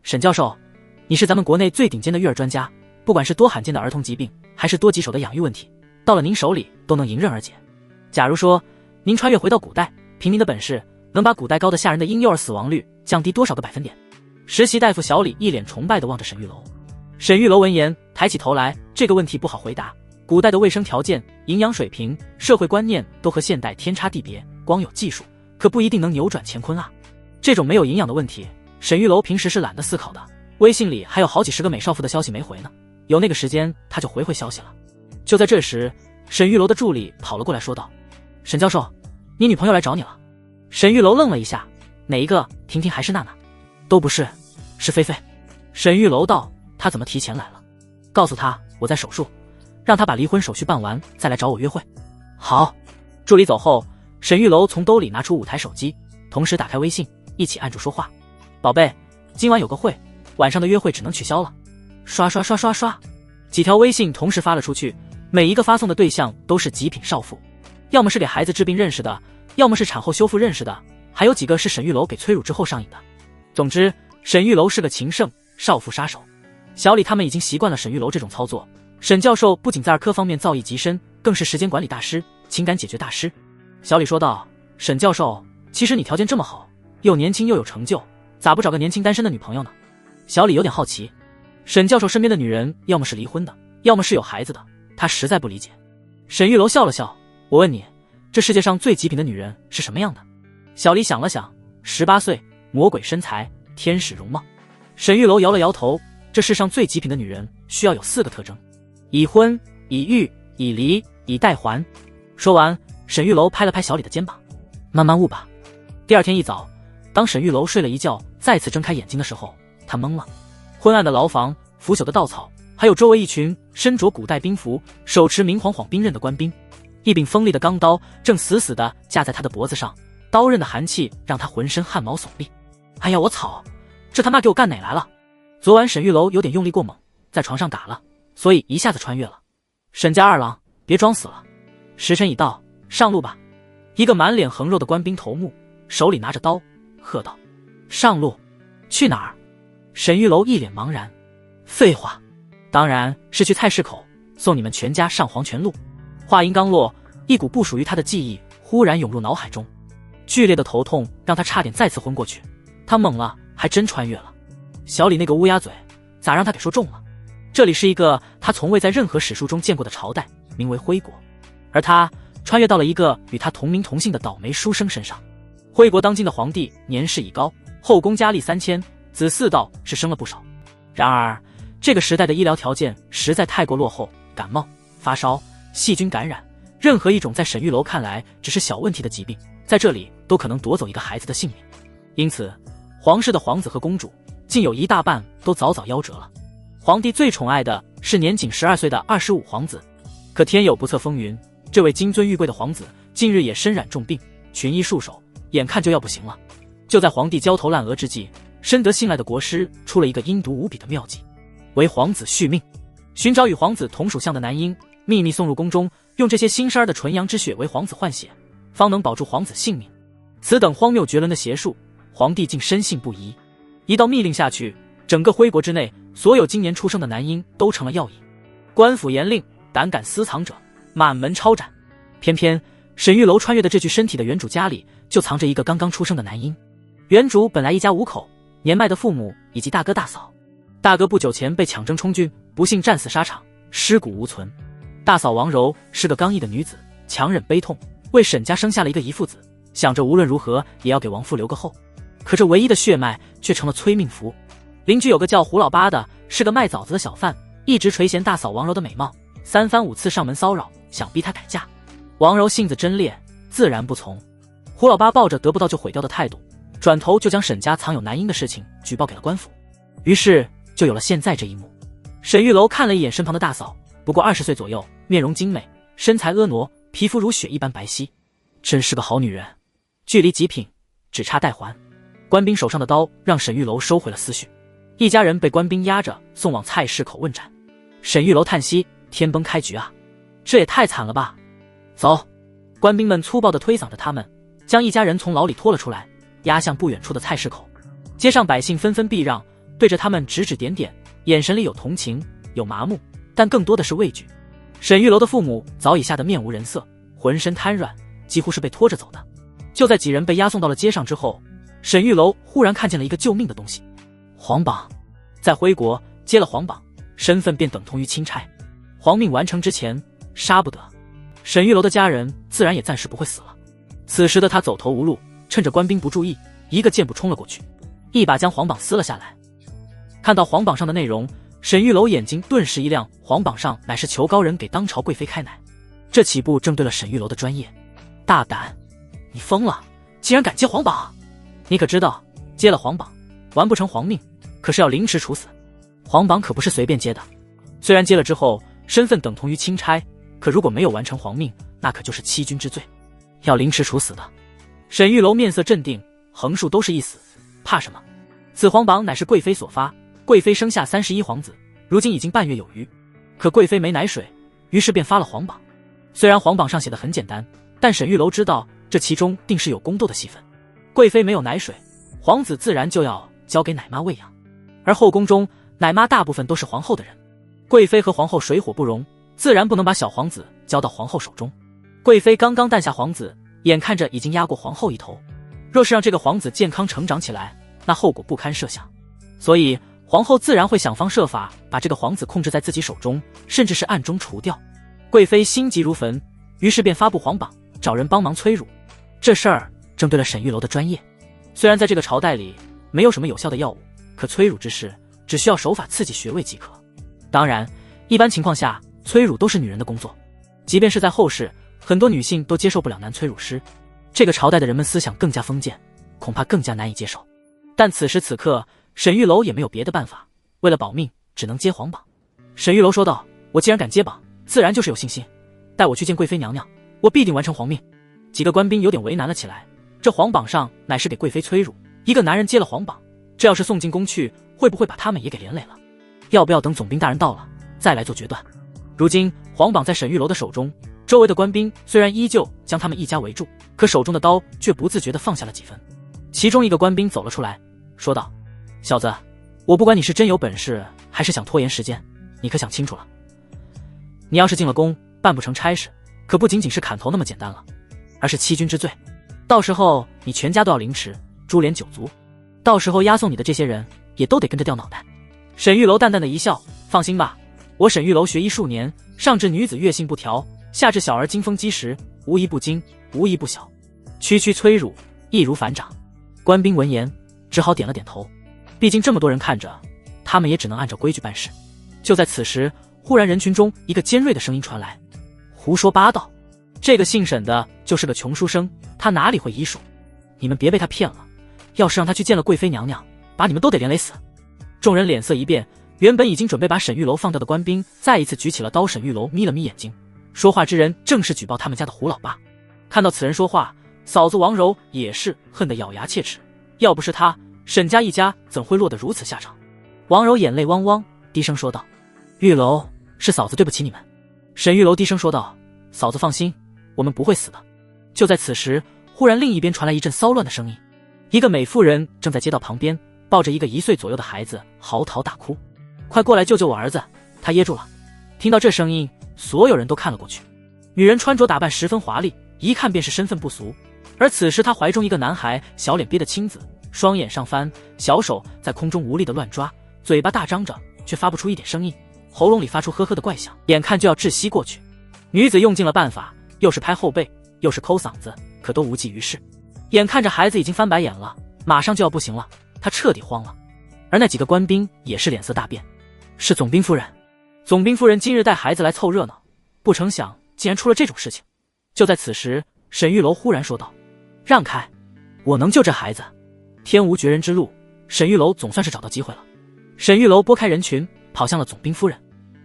沈教授，你是咱们国内最顶尖的育儿专家，不管是多罕见的儿童疾病，还是多棘手的养育问题，到了您手里都能迎刃而解。假如说您穿越回到古代，凭您的本事，能把古代高得吓人的婴幼儿死亡率降低多少个百分点？实习大夫小李一脸崇拜地望着沈玉楼。沈玉楼闻言抬起头来，这个问题不好回答。古代的卫生条件、营养水平、社会观念都和现代天差地别，光有技术可不一定能扭转乾坤啊。这种没有营养的问题，沈玉楼平时是懒得思考的。微信里还有好几十个美少妇的消息没回呢，有那个时间他就回消息了。就在这时，沈玉楼的助理跑了过来说道：沈教授，你女朋友来找你了。沈玉楼愣了一下，哪一个？婷婷还是娜娜？都不是，是菲菲。沈玉楼道：她怎么提前来了？告诉她我在手术，让她把离婚手续办完再来找我约会。好。助理走后，沈玉楼从兜里拿出5台手机，同时打开微信，一起按住说话。宝贝，今晚有个会，晚上的约会只能取消了。刷刷刷刷刷，几条微信同时发了出去，每一个发送的对象都是极品少妇，要么是给孩子治病认识的，要么是产后修复认识的，还有几个是沈玉楼给催乳之后上瘾的。总之，沈玉楼是个情圣，少妇杀手。小李他们已经习惯了沈玉楼这种操作。沈教授不仅在儿科方面造诣极深，更是时间管理大师、情感解决大师。小李说道：沈教授，其实你条件这么好，又年轻又有成就，咋不找个年轻单身的女朋友呢？小李有点好奇。沈教授身边的女人要么是离婚的，要么是有孩子的，他实在不理解。沈玉楼笑了笑：我问你，这世界上最极品的女人是什么样的？小李想了想，18岁，魔鬼身材，天使容貌。沈玉楼摇了摇头，这世上最极品的女人需要有4个特征：已婚、已育、已离、已待还。说完，沈玉楼拍了拍小李的肩膀：慢慢悟吧。第二天一早，当沈玉楼睡了一觉再次睁开眼睛的时候，他懵了。昏暗的牢房，腐朽的稻草，还有周围一群身着古代兵服、手持明晃晃兵刃的官兵，一柄锋利的钢刀正死死地架在他的脖子上，刀刃的寒气让他浑身汗毛耸立。哎呀，我操，这他妈给我干哪来了？昨晚沈玉楼有点用力过猛，在床上嘎了，所以一下子穿越了。沈家二郎，别装死了，时辰已到，上路吧。一个满脸横肉的官兵头目，手里拿着刀，喝道：上路？去哪儿？沈玉楼一脸茫然。废话，当然是去菜市口送你们全家上黄泉路。话音刚落，一股不属于他的记忆忽然涌入脑海中，剧烈的头痛让他差点再次昏过去。他懵了，还真穿越了。小李那个乌鸦嘴，咋让他给说中了？这里是一个他从未在任何史书中见过的朝代，名为徽国，而他穿越到了一个与他同名同姓的倒霉书生身上。徽国当今的皇帝年事已高，后宫佳丽3000，子嗣倒是生了不少。然而这个时代的医疗条件实在太过落后，感冒、发烧、细菌感染，任何一种在沈玉楼看来只是小问题的疾病，在这里都可能夺走一个孩子的性命。因此皇室的皇子和公主竟有一大半都早早夭折了。皇帝最宠爱的是年仅12岁的25皇子，可天有不测风云，这位金尊玉贵的皇子近日也身染重病，群医束手，眼看就要不行了。就在皇帝焦头烂额之际，深得信赖的国师出了一个阴毒无比的妙计，为皇子续命。寻找与皇子同属相的男婴，秘密送入宫中，用这些新生儿的纯阳之血为皇子换血，方能保住皇子性命。此等荒谬绝伦的邪术，皇帝竟深信不疑。一道密令下去，整个徽国之内所有今年出生的男婴都成了药引。官府严令，胆敢私藏者满门抄斩。偏偏沈玉楼穿越的这具身体的原主家里就藏着一个刚刚出生的男婴。原主本来一家5口，年迈的父母以及大哥大嫂。大哥不久前被抢征充军，不幸战死沙场，尸骨无存。大嫂王柔是个刚毅的女子，强忍悲痛，为沈家生下了一个遗腹子，想着无论如何也要给亡父留个后。可这唯一的血脉却成了催命符。邻居有个叫胡老八的，是个卖枣子的小贩，一直垂涎大嫂王柔的美貌，3番5次上门骚扰，想逼她改嫁。王柔性子真烈，自然不从。胡老八抱着得不到就毁掉的态度，转头就将沈家藏有男婴的事情举报给了官府，于是就有了现在这一幕。沈玉楼看了一眼身旁的大嫂，不过20岁左右，面容精美，身材婀娜，皮肤如雪一般白皙，真是个好女人。距离极品，只差带环。官兵手上的刀让沈玉楼收回了思绪，一家人被官兵押着送往菜市口问斩。沈玉楼叹息：天崩开局啊，这也太惨了吧。走。官兵们粗暴地推搡着他们，将一家人从牢里拖了出来，押向不远处的菜市口。街上百姓纷纷避让，对着他们指指点点，眼神里有同情，有麻木，但更多的是畏惧。沈玉楼的父母早已吓得面无人色，浑身瘫软，几乎是被拖着走的。就在几人被押送到了街上之后，沈玉楼忽然看见了一个救命的东西——皇榜。在徽国接了皇榜，身份便等同于钦差，皇命完成之前杀不得。沈玉楼的家人自然也暂时不会死了。此时的他走投无路，趁着官兵不注意，一个箭步冲了过去，一把将皇榜撕了下来。看到皇榜上的内容，沈玉楼眼睛顿时一亮，皇榜上乃是求高人给当朝贵妃开奶，这起步正对了沈玉楼的专业。大胆！你疯了，竟然敢接皇榜！你可知道，接了皇榜，完不成皇命，可是要凌迟处死。皇榜可不是随便接的，虽然接了之后身份等同于钦差，可如果没有完成皇命，那可就是欺君之罪，要凌迟处死的。沈玉楼面色镇定，横竖都是一死，怕什么？此皇榜乃是贵妃所发，贵妃生下31皇子，如今已经半月有余，可贵妃没奶水，于是便发了皇榜。虽然皇榜上写的很简单，但沈玉楼知道这其中定是有宫斗的戏份。贵妃没有奶水，皇子自然就要交给奶妈喂养，而后宫中奶妈大部分都是皇后的人，贵妃和皇后水火不容，自然不能把小皇子交到皇后手中。贵妃刚刚诞下皇子，眼看着已经压过皇后一头，若是让这个皇子健康成长起来，那后果不堪设想。所以皇后自然会想方设法把这个皇子控制在自己手中，甚至是暗中除掉。贵妃心急如焚，于是便发布皇榜，找人帮忙催乳。这事儿正对了沈玉楼的专业。虽然在这个朝代里没有什么有效的药物，可催乳之事只需要手法刺激穴位即可。当然，一般情况下催乳都是女人的工作，即便是在后世，很多女性都接受不了男催乳师。这个朝代的人们思想更加封建，恐怕更加难以接受。但此时此刻，沈玉楼也没有别的办法，为了保命，只能接皇榜。沈玉楼说道：“我既然敢接榜，自然就是有信心，带我去见贵妃娘娘，我必定完成皇命。”几个官兵有点为难了起来，这皇榜上乃是给贵妃催乳，一个男人接了皇榜，这要是送进宫去，会不会把他们也给连累了？要不要等总兵大人到了再来做决断？如今皇榜在沈玉楼的手中，周围的官兵虽然依旧将他们一家围住，可手中的刀却不自觉地放下了几分。其中一个官兵走了出来，说道：“小子，我不管你是真有本事，还是想拖延时间，你可想清楚了？你要是进了宫，办不成差事，可不仅仅是砍头那么简单了，而是欺君之罪。到时候你全家都要凌迟，株连9族，到时候押送你的这些人也都得跟着掉脑袋。”沈玉楼淡淡的一笑：“放心吧，我沈玉楼学医数年，上至女子月性不调，下至小儿惊风积食，无一不精，无一不晓。区区催乳，易如反掌。”官兵闻言只好点了点头，毕竟这么多人看着，他们也只能按照规矩办事。就在此时，忽然人群中一个尖锐的声音传来：“胡说八道！这个姓沈的就是个穷书生，他哪里会医术？你们别被他骗了，要是让他去见了贵妃娘娘，把你们都得连累死。”众人脸色一变，原本已经准备把沈玉楼放掉的官兵再一次举起了刀。沈玉楼眯了眯眼睛，说话之人正是举报他们家的胡老爸。看到此人说话，嫂子王柔也是恨得咬牙切齿，要不是他，沈家一家怎会落得如此下场？王柔眼泪汪汪，低声说道：“玉楼，是嫂子对不起你们。”沈玉楼低声说道：“嫂子放心，我们不会死的。”就在此时，忽然另一边传来一阵骚乱的声音，一个美妇人正在街道旁边抱着一个1岁左右的孩子嚎啕大哭：“快过来救救我儿子，他噎住了！”听到这声音，所有人都看了过去。女人穿着打扮十分华丽，一看便是身份不俗，而此时她怀中一个男孩，小脸憋得青紫，双眼上翻，小手在空中无力的乱抓，嘴巴大张着，却发不出一点声音，喉咙里发出呵呵的怪响，眼看就要窒息过去。女子用尽了办法，又是拍后背，又是抠嗓子，可都无济于事。眼看着孩子已经翻白眼了，马上就要不行了，她彻底慌了。而那几个官兵也是脸色大变，是总兵夫人。总兵夫人今日带孩子来凑热闹，不成想竟然出了这种事情。就在此时，沈玉楼忽然说道：“让开，我能救这孩子。”天无绝人之路，沈玉楼总算是找到机会了。沈玉楼拨开人群，跑向了总兵夫人。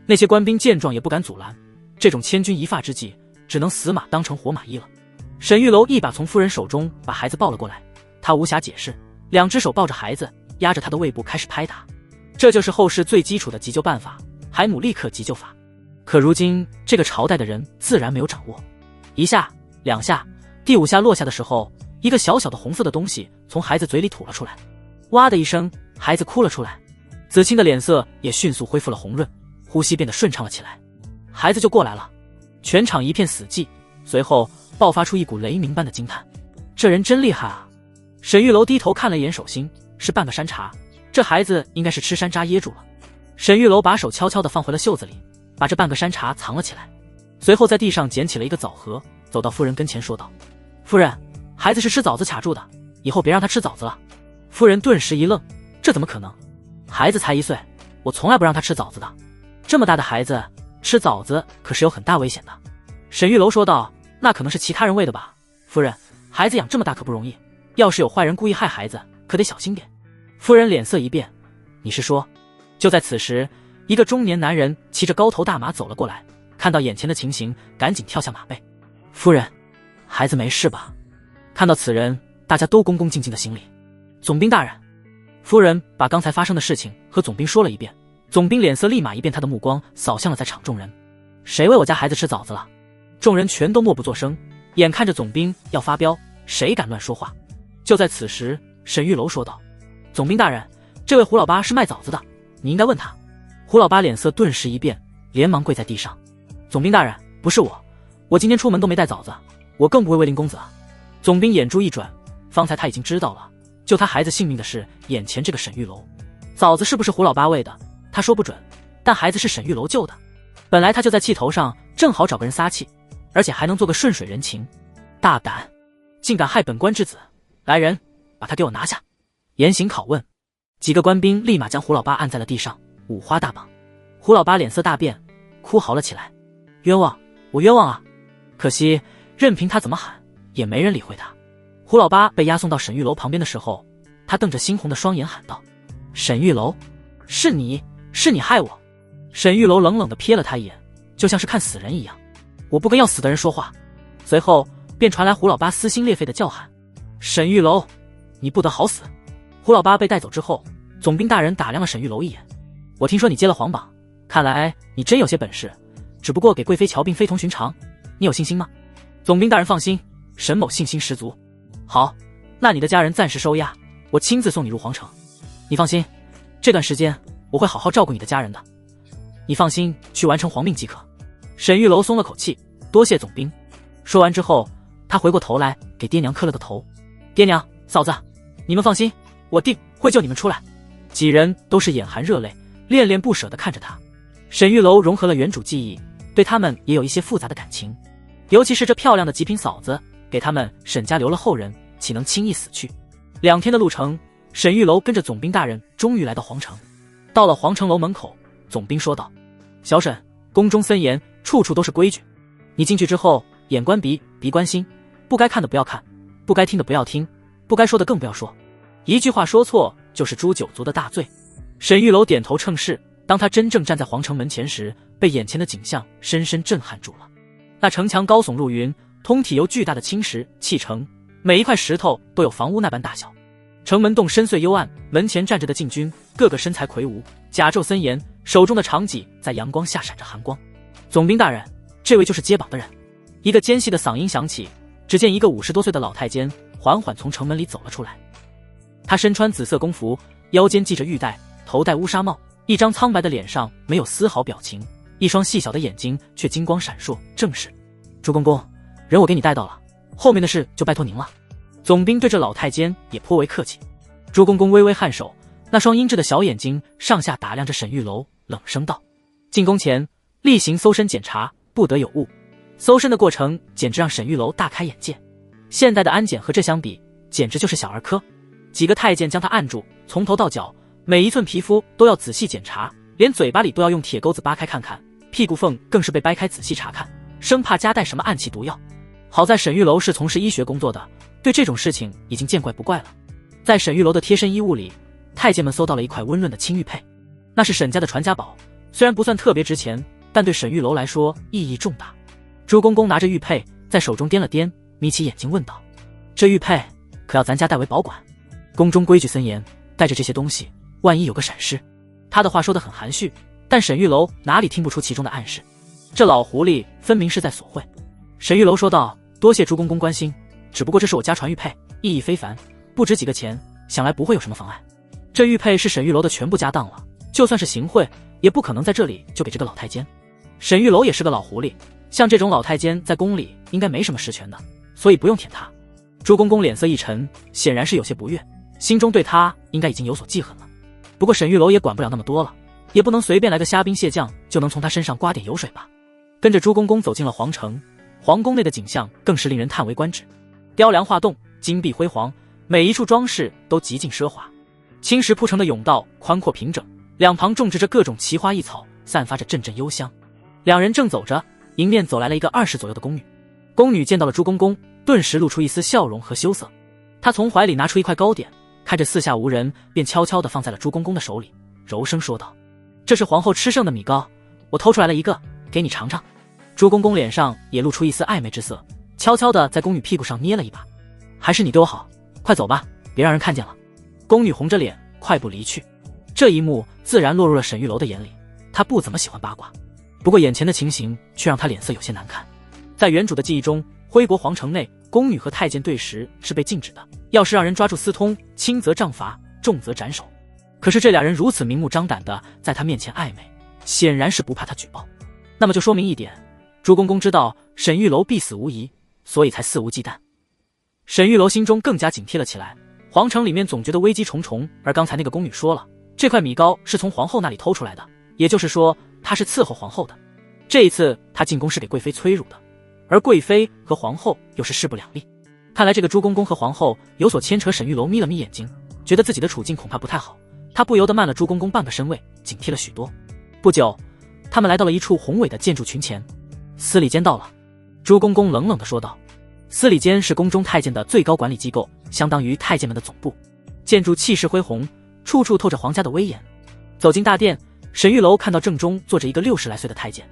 那些官兵见状也不敢阻拦，这种千钧一发之际，只能死马当成活马医了。沈玉楼一把从夫人手中把孩子抱了过来，他无暇解释，两只手抱着孩子，压着他的胃部开始拍打。这就是后世最基础的急救办法，海姆立克急救法。可如今这个朝代的人自然没有掌握。1下2下，第5下落下的时候，一个小小的红色的东西从孩子嘴里吐了出来，哇的一声，孩子哭了出来。子清的脸色也迅速恢复了红润，呼吸变得顺畅了起来。孩子就过来了。全场一片死寂，随后爆发出一股雷鸣般的惊叹：这人真厉害啊！沈玉楼低头看了一眼手心，是半个山茶，这孩子应该是吃山楂噎住了。沈玉楼把手悄悄地放回了袖子里，把这半个山茶藏了起来，随后在地上捡起了一个枣核，走到夫人跟前说道：夫人，孩子是吃枣子卡住的，以后别让他吃枣子了。夫人顿时一愣，这怎么可能？孩子才1岁，我从来不让他吃枣子的。这么大的孩子吃枣子可是有很大危险的。沈玉楼说道：那可能是其他人喂的吧。夫人，孩子养这么大可不容易，要是有坏人故意害孩子，可得小心点。夫人脸色一变，你是说……就在此时，一个中年男人骑着高头大马走了过来，看到眼前的情形，赶紧跳下马背。夫人，孩子没事吧？看到此人，大家都恭恭敬敬的行礼。总兵大人。夫人把刚才发生的事情和总兵说了一遍，总兵脸色立马一变，他的目光扫向了在场众人。谁喂我家孩子吃枣子了？众人全都默不作声，眼看着总兵要发飙，谁敢乱说话？就在此时，沈玉楼说道：总兵大人，这位胡老八是卖枣子的，你应该问他。胡老八脸色顿时一变，连忙跪在地上：总兵大人，不是我今天出门都没带枣子，我更不会喂林公子啊。总兵眼珠一转，方才他已经知道了救他孩子性命的是眼前这个沈玉楼。枣子是不是胡老八喂的，他说不准，但孩子是沈玉楼救的。本来他就在气头上，正好找个人撒气，而且还能做个顺水人情。大胆，竟敢害本官之子！来人，把他给我拿下，严刑拷问。几个官兵立马将胡老八按在了地上，五花大绑。胡老八脸色大变，哭嚎了起来：冤枉，我冤枉啊！可惜任凭他怎么喊，也没人理会他。胡老八被押送到沈玉楼旁边的时候，他瞪着猩红的双眼喊道：沈玉楼，是你害我！沈玉楼冷冷地瞥了他一眼，就像是看死人一样：我不跟要死的人说话。随后便传来胡老八撕心裂肺的叫喊：沈玉楼，你不得好死！胡老八被带走之后，总兵大人打量了沈玉楼一眼：我听说你接了皇榜，看来你真有些本事，只不过给贵妃瞧病非同寻常，你有信心吗？总兵大人放心，沈某信心十足。好，那你的家人暂时收押，我亲自送你入皇城。你放心，这段时间我会好好照顾你的家人的，你放心去完成皇命即可。沈玉楼松了口气，多谢总兵。说完之后，他回过头来给爹娘磕了个头：爹娘嫂子，你们放心，我定会救你们出来。几人都是眼含热泪，恋恋不舍地看着他。沈玉楼融合了原主记忆，对他们也有一些复杂的感情，尤其是这漂亮的极品嫂子，给他们沈家留了后人，岂能轻易死去？2天的路程，沈玉楼跟着总兵大人终于来到皇城。到了皇城楼门口，总兵说道：小沈，宫中森严，处处都是规矩，你进去之后，眼观鼻，鼻观心，不该看的不要看，不该听的不要听，不该说的更不要说，一句话说错就是诛9族的大罪。沈玉楼点头称是。当他真正站在皇城门前时，被眼前的景象深深震撼住了。那城墙高耸入云，通体由巨大的青石砌成，每一块石头都有房屋那般大小。城门洞深邃幽暗，门前站着的禁军个个身材魁梧，甲胄森严，手中的长戟在阳光下闪着寒光。总兵大人，这位就是接榜的人。一个尖细的嗓音响起，只见一个50多岁的老太监缓缓从城门里走了出来。他身穿紫色宫服，腰间系着玉带，头戴乌纱帽，一张苍白的脸上没有丝毫表情，一双细小的眼睛却金光闪烁，正是朱公公，人我给你带到了，后面的事就拜托您了。总兵对这老太监也颇为客气。朱公公微微颔首，那双阴鸷的小眼睛上下打量着沈玉楼，冷声道：进宫前例行搜身检查，不得有误。搜身的过程简直让沈玉楼大开眼界，现代的安检和这相比，简直就是小儿科。几个太监将他按住，从头到脚每一寸皮肤都要仔细检查，连嘴巴里都要用铁钩子扒开看看，屁股缝更是被掰开仔细查看，生怕夹带什么暗器毒药。好在沈玉楼是从事医学工作的，对这种事情已经见怪不怪了。在沈玉楼的贴身衣物里，太监们搜到了一块温润的青玉佩，那是沈家的传家宝，虽然不算特别值钱，但对沈玉楼来说意义重大。朱公公拿着玉佩在手中掂了掂，眯起眼睛问道：这玉佩可要咱家代为保管？宫中规矩森严，带着这些东西万一有个闪失。他的话说得很含蓄，但沈玉楼哪里听不出其中的暗示？这老狐狸分明是在索贿。沈玉楼说道：多谢朱公公关心，只不过这是我家传玉佩，意义非凡，不值几个钱，想来不会有什么妨碍。这玉佩是沈玉楼的全部家当了，就算是行贿，也不可能在这里就给这个老太监。沈玉楼也是个老狐狸，像这种老太监在宫里应该没什么实权的，所以不用舔他。朱公公脸色一沉，显然是有些不悦，心中对他应该已经有所记恨了。不过沈玉楼也管不了那么多了，也不能随便来个虾兵蟹将就能从他身上刮点油水吧。跟着朱公公走进了皇城，皇宫内的景象更是令人叹为观止，雕梁画栋，金碧辉煌，每一处装饰都极尽奢华。青石铺成的甬道宽阔平整，两旁种植着各种奇花异草，散发着阵阵幽香。两人正走着，迎面走来了一个20左右的宫女。宫女见到了朱公公，顿时露出一丝笑容和羞涩。她从怀里拿出一块糕点，看着四下无人，便悄悄地放在了朱公公的手里，柔声说道：“这是皇后吃剩的米糕，我偷出来了一个，给你尝尝。”朱公公脸上也露出一丝暧昧之色，悄悄地在宫女屁股上捏了一把：“还是你对我好，快走吧，别让人看见了。”宫女红着脸快步离去。这一幕自然落入了沈玉楼的眼里，他不怎么喜欢八卦，不过眼前的情形却让他脸色有些难看。在原主的记忆中，徽国皇城内宫女和太监对食是被禁止的，要是让人抓住私通，轻则杖罚，重则斩首。可是这俩人如此明目张胆的在他面前暧昧，显然是不怕他举报。那么就说明一点，朱公公知道沈玉楼必死无疑，所以才肆无忌惮。沈玉楼心中更加警惕了起来，皇城里面总觉得危机重重，而刚才那个宫女说了，这块米糕是从皇后那里偷出来的，也就是说她是伺候皇后的。这一次她进宫是给贵妃催乳的，而贵妃和皇后又是势不两立。看来这个朱公公和皇后有所牵扯。沈玉楼眯了眯眼睛，觉得自己的处境恐怕不太好，他不由得慢了朱公公半个身位，警惕了许多。不久，他们来到了一处宏伟的建筑群前。司礼监到了，朱公公冷冷地说道。司礼监是宫中太监的最高管理机构，相当于太监们的总部。建筑气势恢宏，处处透着皇家的威严。走进大殿，沈玉楼看到正中坐着一个60来岁的太监，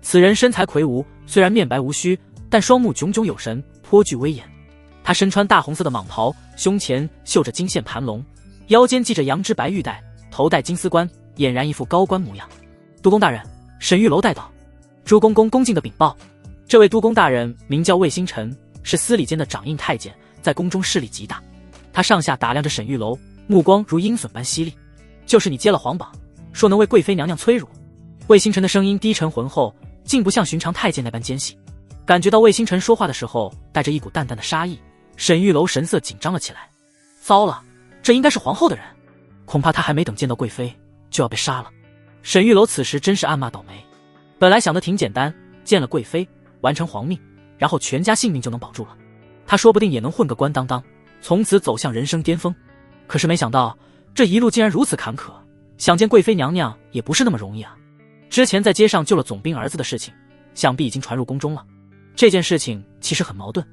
此人身材魁梧，虽然面白无须，但双目炯炯有神，颇具威严。他身穿大红色的蟒袍，胸前绣着金线盘龙，腰间系着羊脂白玉带，头戴金丝冠，俨然一副高官模样。督工大人，沈玉楼带到。朱公公恭敬地禀报，这位督工大人名叫魏星辰，是司礼监的掌印太监，在宫中势力极大。他上下打量着沈玉楼，目光如鹰隼般犀利。就是你接了皇榜，说能为贵妃娘娘催乳。魏星辰的声音低沉浑厚，竟不像寻常太监那般尖细。感觉到魏星辰说话的时候带着一股淡淡的杀意，沈玉楼神色紧张了起来。糟了，这应该是皇后的人，恐怕他还没等见到贵妃就要被杀了。沈玉楼此时真是暗骂倒霉，本来想得挺简单，见了贵妃完成皇命，然后全家性命就能保住了，他说不定也能混个官当当，从此走向人生巅峰。可是没想到这一路竟然如此坎坷，想见贵妃娘娘也不是那么容易啊。之前在街上救了总兵儿子的事情，想必已经传入宫中了。这件事情其实很矛盾，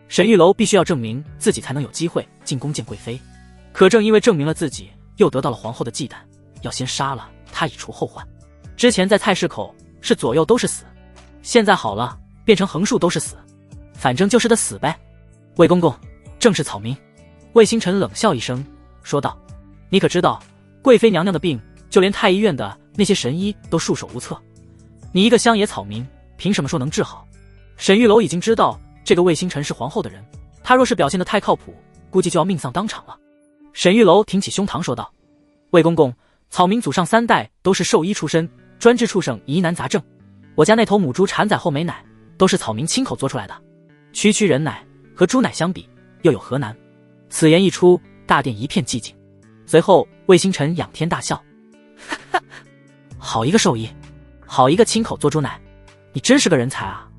沈玉楼必须要证明自己才能有机会进宫见贵妃，可正因为证明了自己，又得到了皇后的忌惮，要先杀了他以除后患。之前在菜市口是左右都是死，现在好了，变成横竖都是死，反正就是的死呗。魏公公，正是草民。魏星辰冷笑一声说道，你可知道贵妃娘娘的病，就连太医院的那些神医都束手无策，你一个乡野草民凭什么说能治好？沈玉楼已经知道这个魏星辰是皇后的人，他若是表现得太靠谱，估计就要命丧当场了。沈玉楼挺起胸膛说道，魏公公，草民祖上3代都是兽医出身，专治畜生疑难杂症，我家那头母猪产崽后没奶，都是草民亲口做出来的，区区人奶和猪奶相比又有何难？此言一出，大殿一片寂静。随后魏星辰仰天大笑，好一个兽医，好一个亲口做猪奶，你真是个人才啊。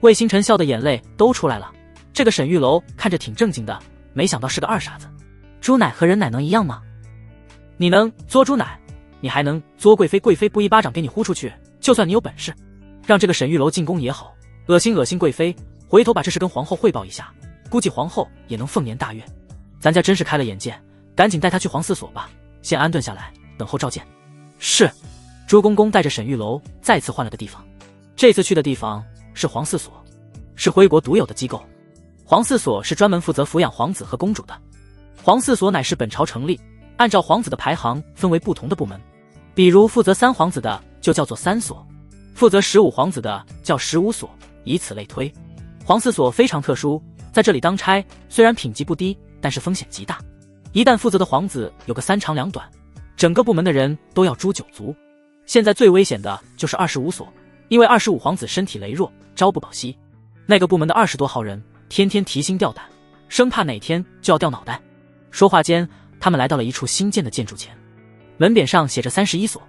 魏星辰笑的眼泪都出来了，这个沈玉楼看着挺正经的，没想到是个二傻子。猪奶和人奶能一样吗？你能嘬猪奶，你还能嘬贵妃，贵妃不一巴掌给你呼出去，就算你有本事，让这个沈玉楼进宫也好，恶心恶心贵妃，回头把这事跟皇后汇报一下，估计皇后也能凤年大悦。咱家真是开了眼界，赶紧带他去皇司所吧，先安顿下来，等候召见。是。朱公公带着沈玉楼再次换了个地方，这次去的地方是皇司所，是徽国独有的机构。皇司所是专门负责抚养皇子和公主的。皇司所乃是本朝成立，按照皇子的排行分为不同的部门，比如负责3皇子的就叫做3所，负责15皇子的叫15所，以此类推。皇司所非常特殊，在这里当差虽然品级不低，但是风险极大。一旦负责的皇子有个3长2短，整个部门的人都要诛九族。现在最危险的就是25所，因为25皇子身体羸弱，朝不保夕。那个部门的20多号人天天提心吊胆，生怕哪天就要掉脑袋。说话间，他们来到了一处新建的建筑前，门匾上写着31所，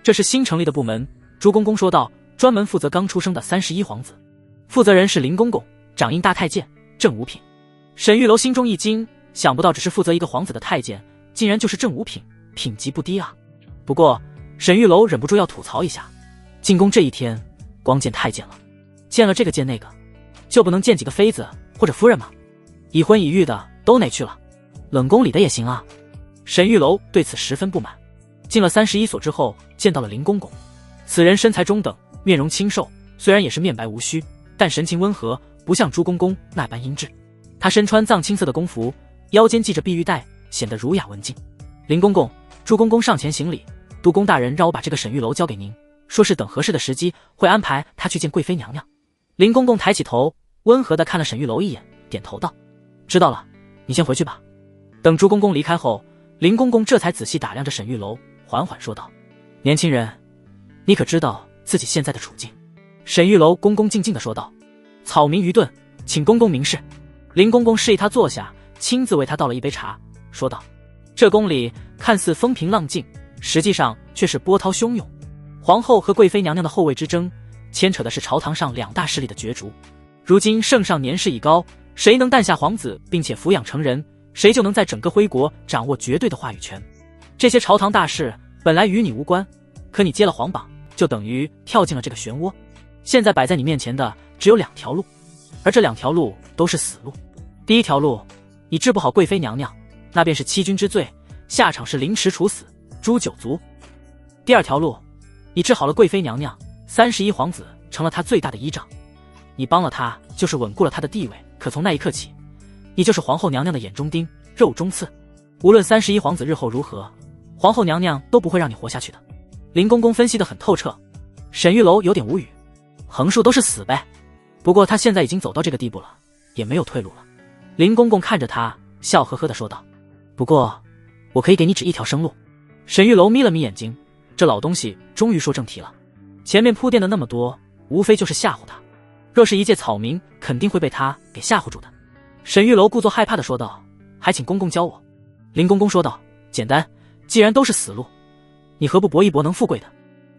这是新成立的部门。朱公公说道，专门负责刚出生的31皇子，负责人是林公公，掌印大太监郑五品。沈玉楼心中一惊，想不到只是负责一个皇子的太监，竟然就是郑五品，品级不低啊。不过沈玉楼忍不住要吐槽一下，进宫这一天光见太监了，见了这个见那个，就不能见几个妃子或者夫人吗？已婚已育的都哪去了？冷宫里的也行啊。沈玉楼对此十分不满。进了31所之后，见到了林公公，此人身材中等，面容清瘦，虽然也是面白无须，但神情温和，不像朱公公那般阴鸷。他身穿藏青色的宫服，腰间系着碧玉带，显得儒雅文静。林公公、朱公公上前行礼，督公大人让我把这个沈玉楼交给您，说是等合适的时机会安排他去见贵妃娘娘。林公公抬起头，温和地看了沈玉楼一眼，点头道：知道了，你先回去吧。等朱公公离开后，林公公这才仔细打量着沈玉楼，缓缓说道：年轻人，你可知道自己现在的处境？沈玉楼恭恭敬敬地说道：草民愚钝，请公公明示。林公公示意他坐下，亲自为他倒了一杯茶，说道：这宫里看似风平浪静，实际上却是波涛汹涌。皇后和贵妃娘娘的后位之争，牵扯的是朝堂上2大势力的角逐。如今圣上年事已高，谁能诞下皇子并且抚养成人，谁就能在整个徽国掌握绝对的话语权。这些朝堂大事本来与你无关，可你接了皇榜，就等于跳进了这个漩涡。现在摆在你面前的只有2条路，而这2条路都是死路。第一条路，你治不好贵妃娘娘，那便是欺君之罪，下场是凌迟处死，诛九族。第2条路，你治好了贵妃娘娘，31皇子成了她最大的依仗，你帮了她就是稳固了她的地位，可从那一刻起，你就是皇后娘娘的眼中钉、肉中刺。无论31皇子日后如何，皇后娘娘都不会让你活下去的。林公公分析得很透彻。沈玉楼有点无语，横竖都是死呗。不过他现在已经走到这个地步了，也没有退路了。林公公看着他，笑呵呵地说道：不过我可以给你指一条生路。沈玉楼眯了眯眼睛，这老东西终于说正题了。前面铺垫的那么多，无非就是吓唬他，若是一介草民，肯定会被他给吓唬住的。沈玉楼故作害怕地说道：还请公公教我。林公公说道：简单，既然都是死路，你何不搏一搏能富贵的？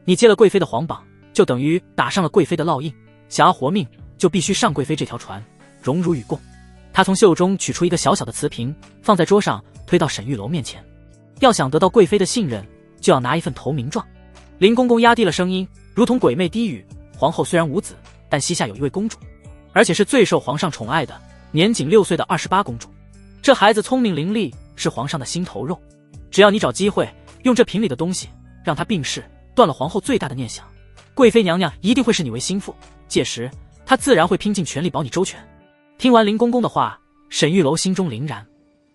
你接了贵妃的皇榜，就等于打上了贵妃的烙印，想要活命，就必须上贵妃这条船，荣辱与共。他从袖中取出一个小小的瓷瓶，放在桌上，推到沈玉楼面前。要想得到贵妃的信任，就要拿一份投名状。林公公压低了声音，如同鬼魅低语：皇后虽然无子，但膝下有一位公主，而且是最受皇上宠爱的，年仅6岁的28公主。这孩子聪明伶俐，是皇上的心头肉。只要你找机会用这瓶里的东西让她病逝，断了皇后最大的念想，贵妃娘娘一定会视你为心腹，届时她自然会拼尽全力保你周全。听完林公公的话，沈玉楼心中凛然，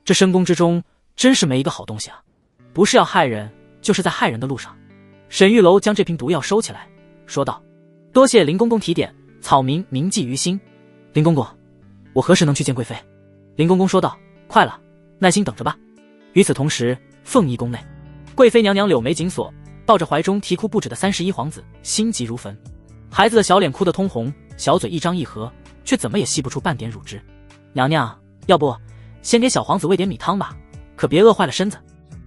这深宫之中真是没一个好东西啊，不是要害人，就是在害人的路上。沈玉楼将这瓶毒药收起来，说道：多谢林公公提点，草民铭记于心。林公公，我何时能去见贵妃？林公公说道：快了，耐心等着吧。与此同时，凤仪宫内，贵妃娘娘柳眉紧锁，抱着怀中啼哭不止的31皇子，心急如焚。孩子的小脸哭得通红，小嘴一张一合，却怎么也吸不出半点乳汁。娘娘，要不先给小皇子喂点米汤吧，可别饿坏了身子。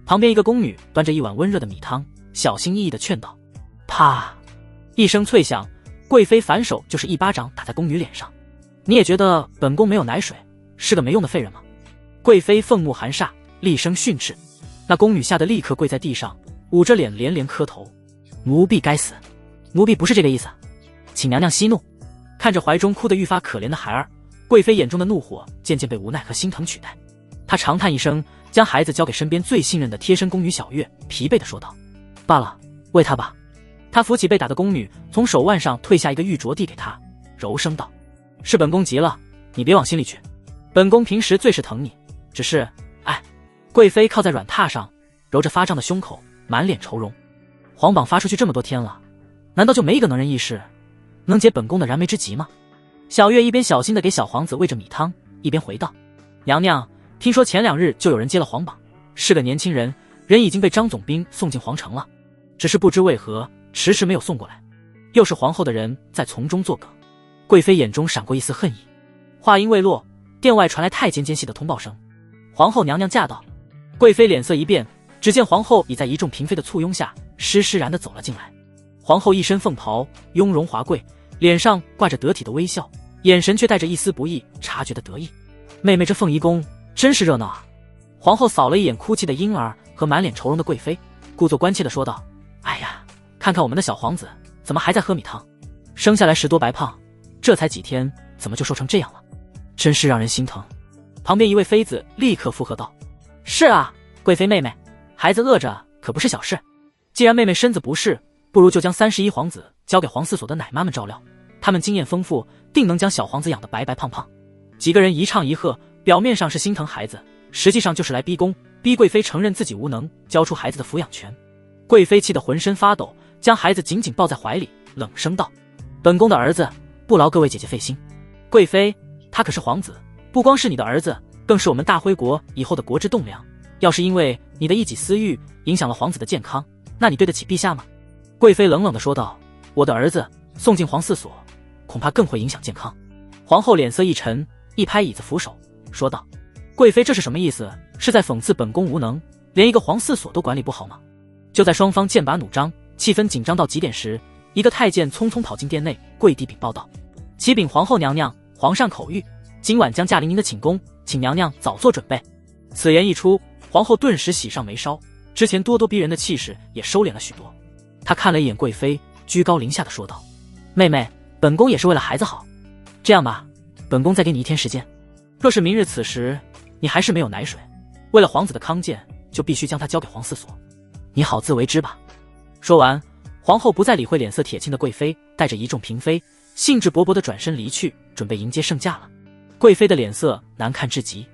旁边一个宫女端着一碗温热的米汤，小心翼翼地劝道。啪一声脆响，贵妃反手就是一巴掌打在宫女脸上。你也觉得本宫没有奶水，是个没用的废人吗？贵妃凤目含煞，厉声训斥。那宫女吓得立刻跪在地上，捂着脸连连磕头。奴婢该死，奴婢不是这个意思，请娘娘息怒。看着怀中哭得愈发可怜的孩儿，贵妃眼中的怒火渐渐被无奈和心疼取代。她长叹一声，将孩子交给身边最信任的贴身宫女小月，疲惫地说道：罢了，喂她吧。她扶起被打的宫女，从手腕上褪下一个玉镯递给她，柔声道：是本宫急了，你别往心里去，本宫平时最是疼你，只是贵妃靠在软榻上，揉着发胀的胸口，满脸愁容。皇榜发出去这么多天了，难道就没一个能人异士能解本宫的燃眉之急吗？小月一边小心地给小皇子喂着米汤，一边回道：娘娘，听说前2日就有人接了皇榜，是个年轻人，人已经被张总兵送进皇城了，只是不知为何迟迟没有送过来。又是皇后的人在从中作梗。贵妃眼中闪过一丝恨意。话音未落，殿外传来太监间隙的通报声：皇后娘娘驾到。贵妃脸色一变，只见皇后已在一众嫔妃的簇拥下施施然地走了进来。皇后一身凤袍，雍容华贵，脸上挂着得体的微笑，眼神却带着一丝不易察觉的得意。妹妹这凤仪宫真是热闹啊！皇后扫了一眼哭泣的婴儿和满脸愁容的贵妃，故作关切地说道：哎呀，看看我们的小皇子怎么还在喝米汤，生下来10多白胖，这才几天怎么就瘦成这样了，真是让人心疼。旁边一位妃子立刻附和道：是啊，贵妃妹妹，孩子饿着可不是小事，既然妹妹身子不适，不如就将31皇子交给皇嗣所的奶妈们照料，他们经验丰富，定能将小皇子养得白白胖胖。几个人一唱一和，表面上是心疼孩子，实际上就是来逼宫，逼贵妃承认自己无能，交出孩子的抚养权。贵妃气得浑身发抖，将孩子紧紧抱在怀里，冷声道：本宫的儿子，不劳各位姐姐费心。贵妃，他可是皇子，不光是你的儿子，更是我们大徽国以后的国之栋梁。要是因为你的一己私欲影响了皇子的健康，那你对得起陛下吗？贵妃冷冷地说道：我的儿子送进皇嗣所，恐怕更会影响健康。皇后脸色一沉，一拍椅子扶手，说道：贵妃这是什么意思？是在讽刺本宫无能，连一个皇嗣所都管理不好吗？就在双方剑拔弩张，气氛紧张到极点时，一个太监匆匆跑进殿内，跪地禀报道：启禀皇后娘娘，皇上口谕，今晚将驾临您的寝宫，请娘娘早做准备。此言一出，皇后顿时喜上眉梢，之前咄咄逼人的气势也收敛了许多。她看了一眼贵妃，居高临下的说道：妹妹，本宫也是为了孩子好，这样吧，本宫再给你1天时间，若是明日此时你还是没有奶水，为了皇子的康健，就必须将他交给皇嗣所，你好自为之吧。说完，皇后不再理会脸色铁青的贵妃，带着一众嫔妃兴致勃勃地转身离去，准备迎接圣驾了。贵妃的脸色难看至极，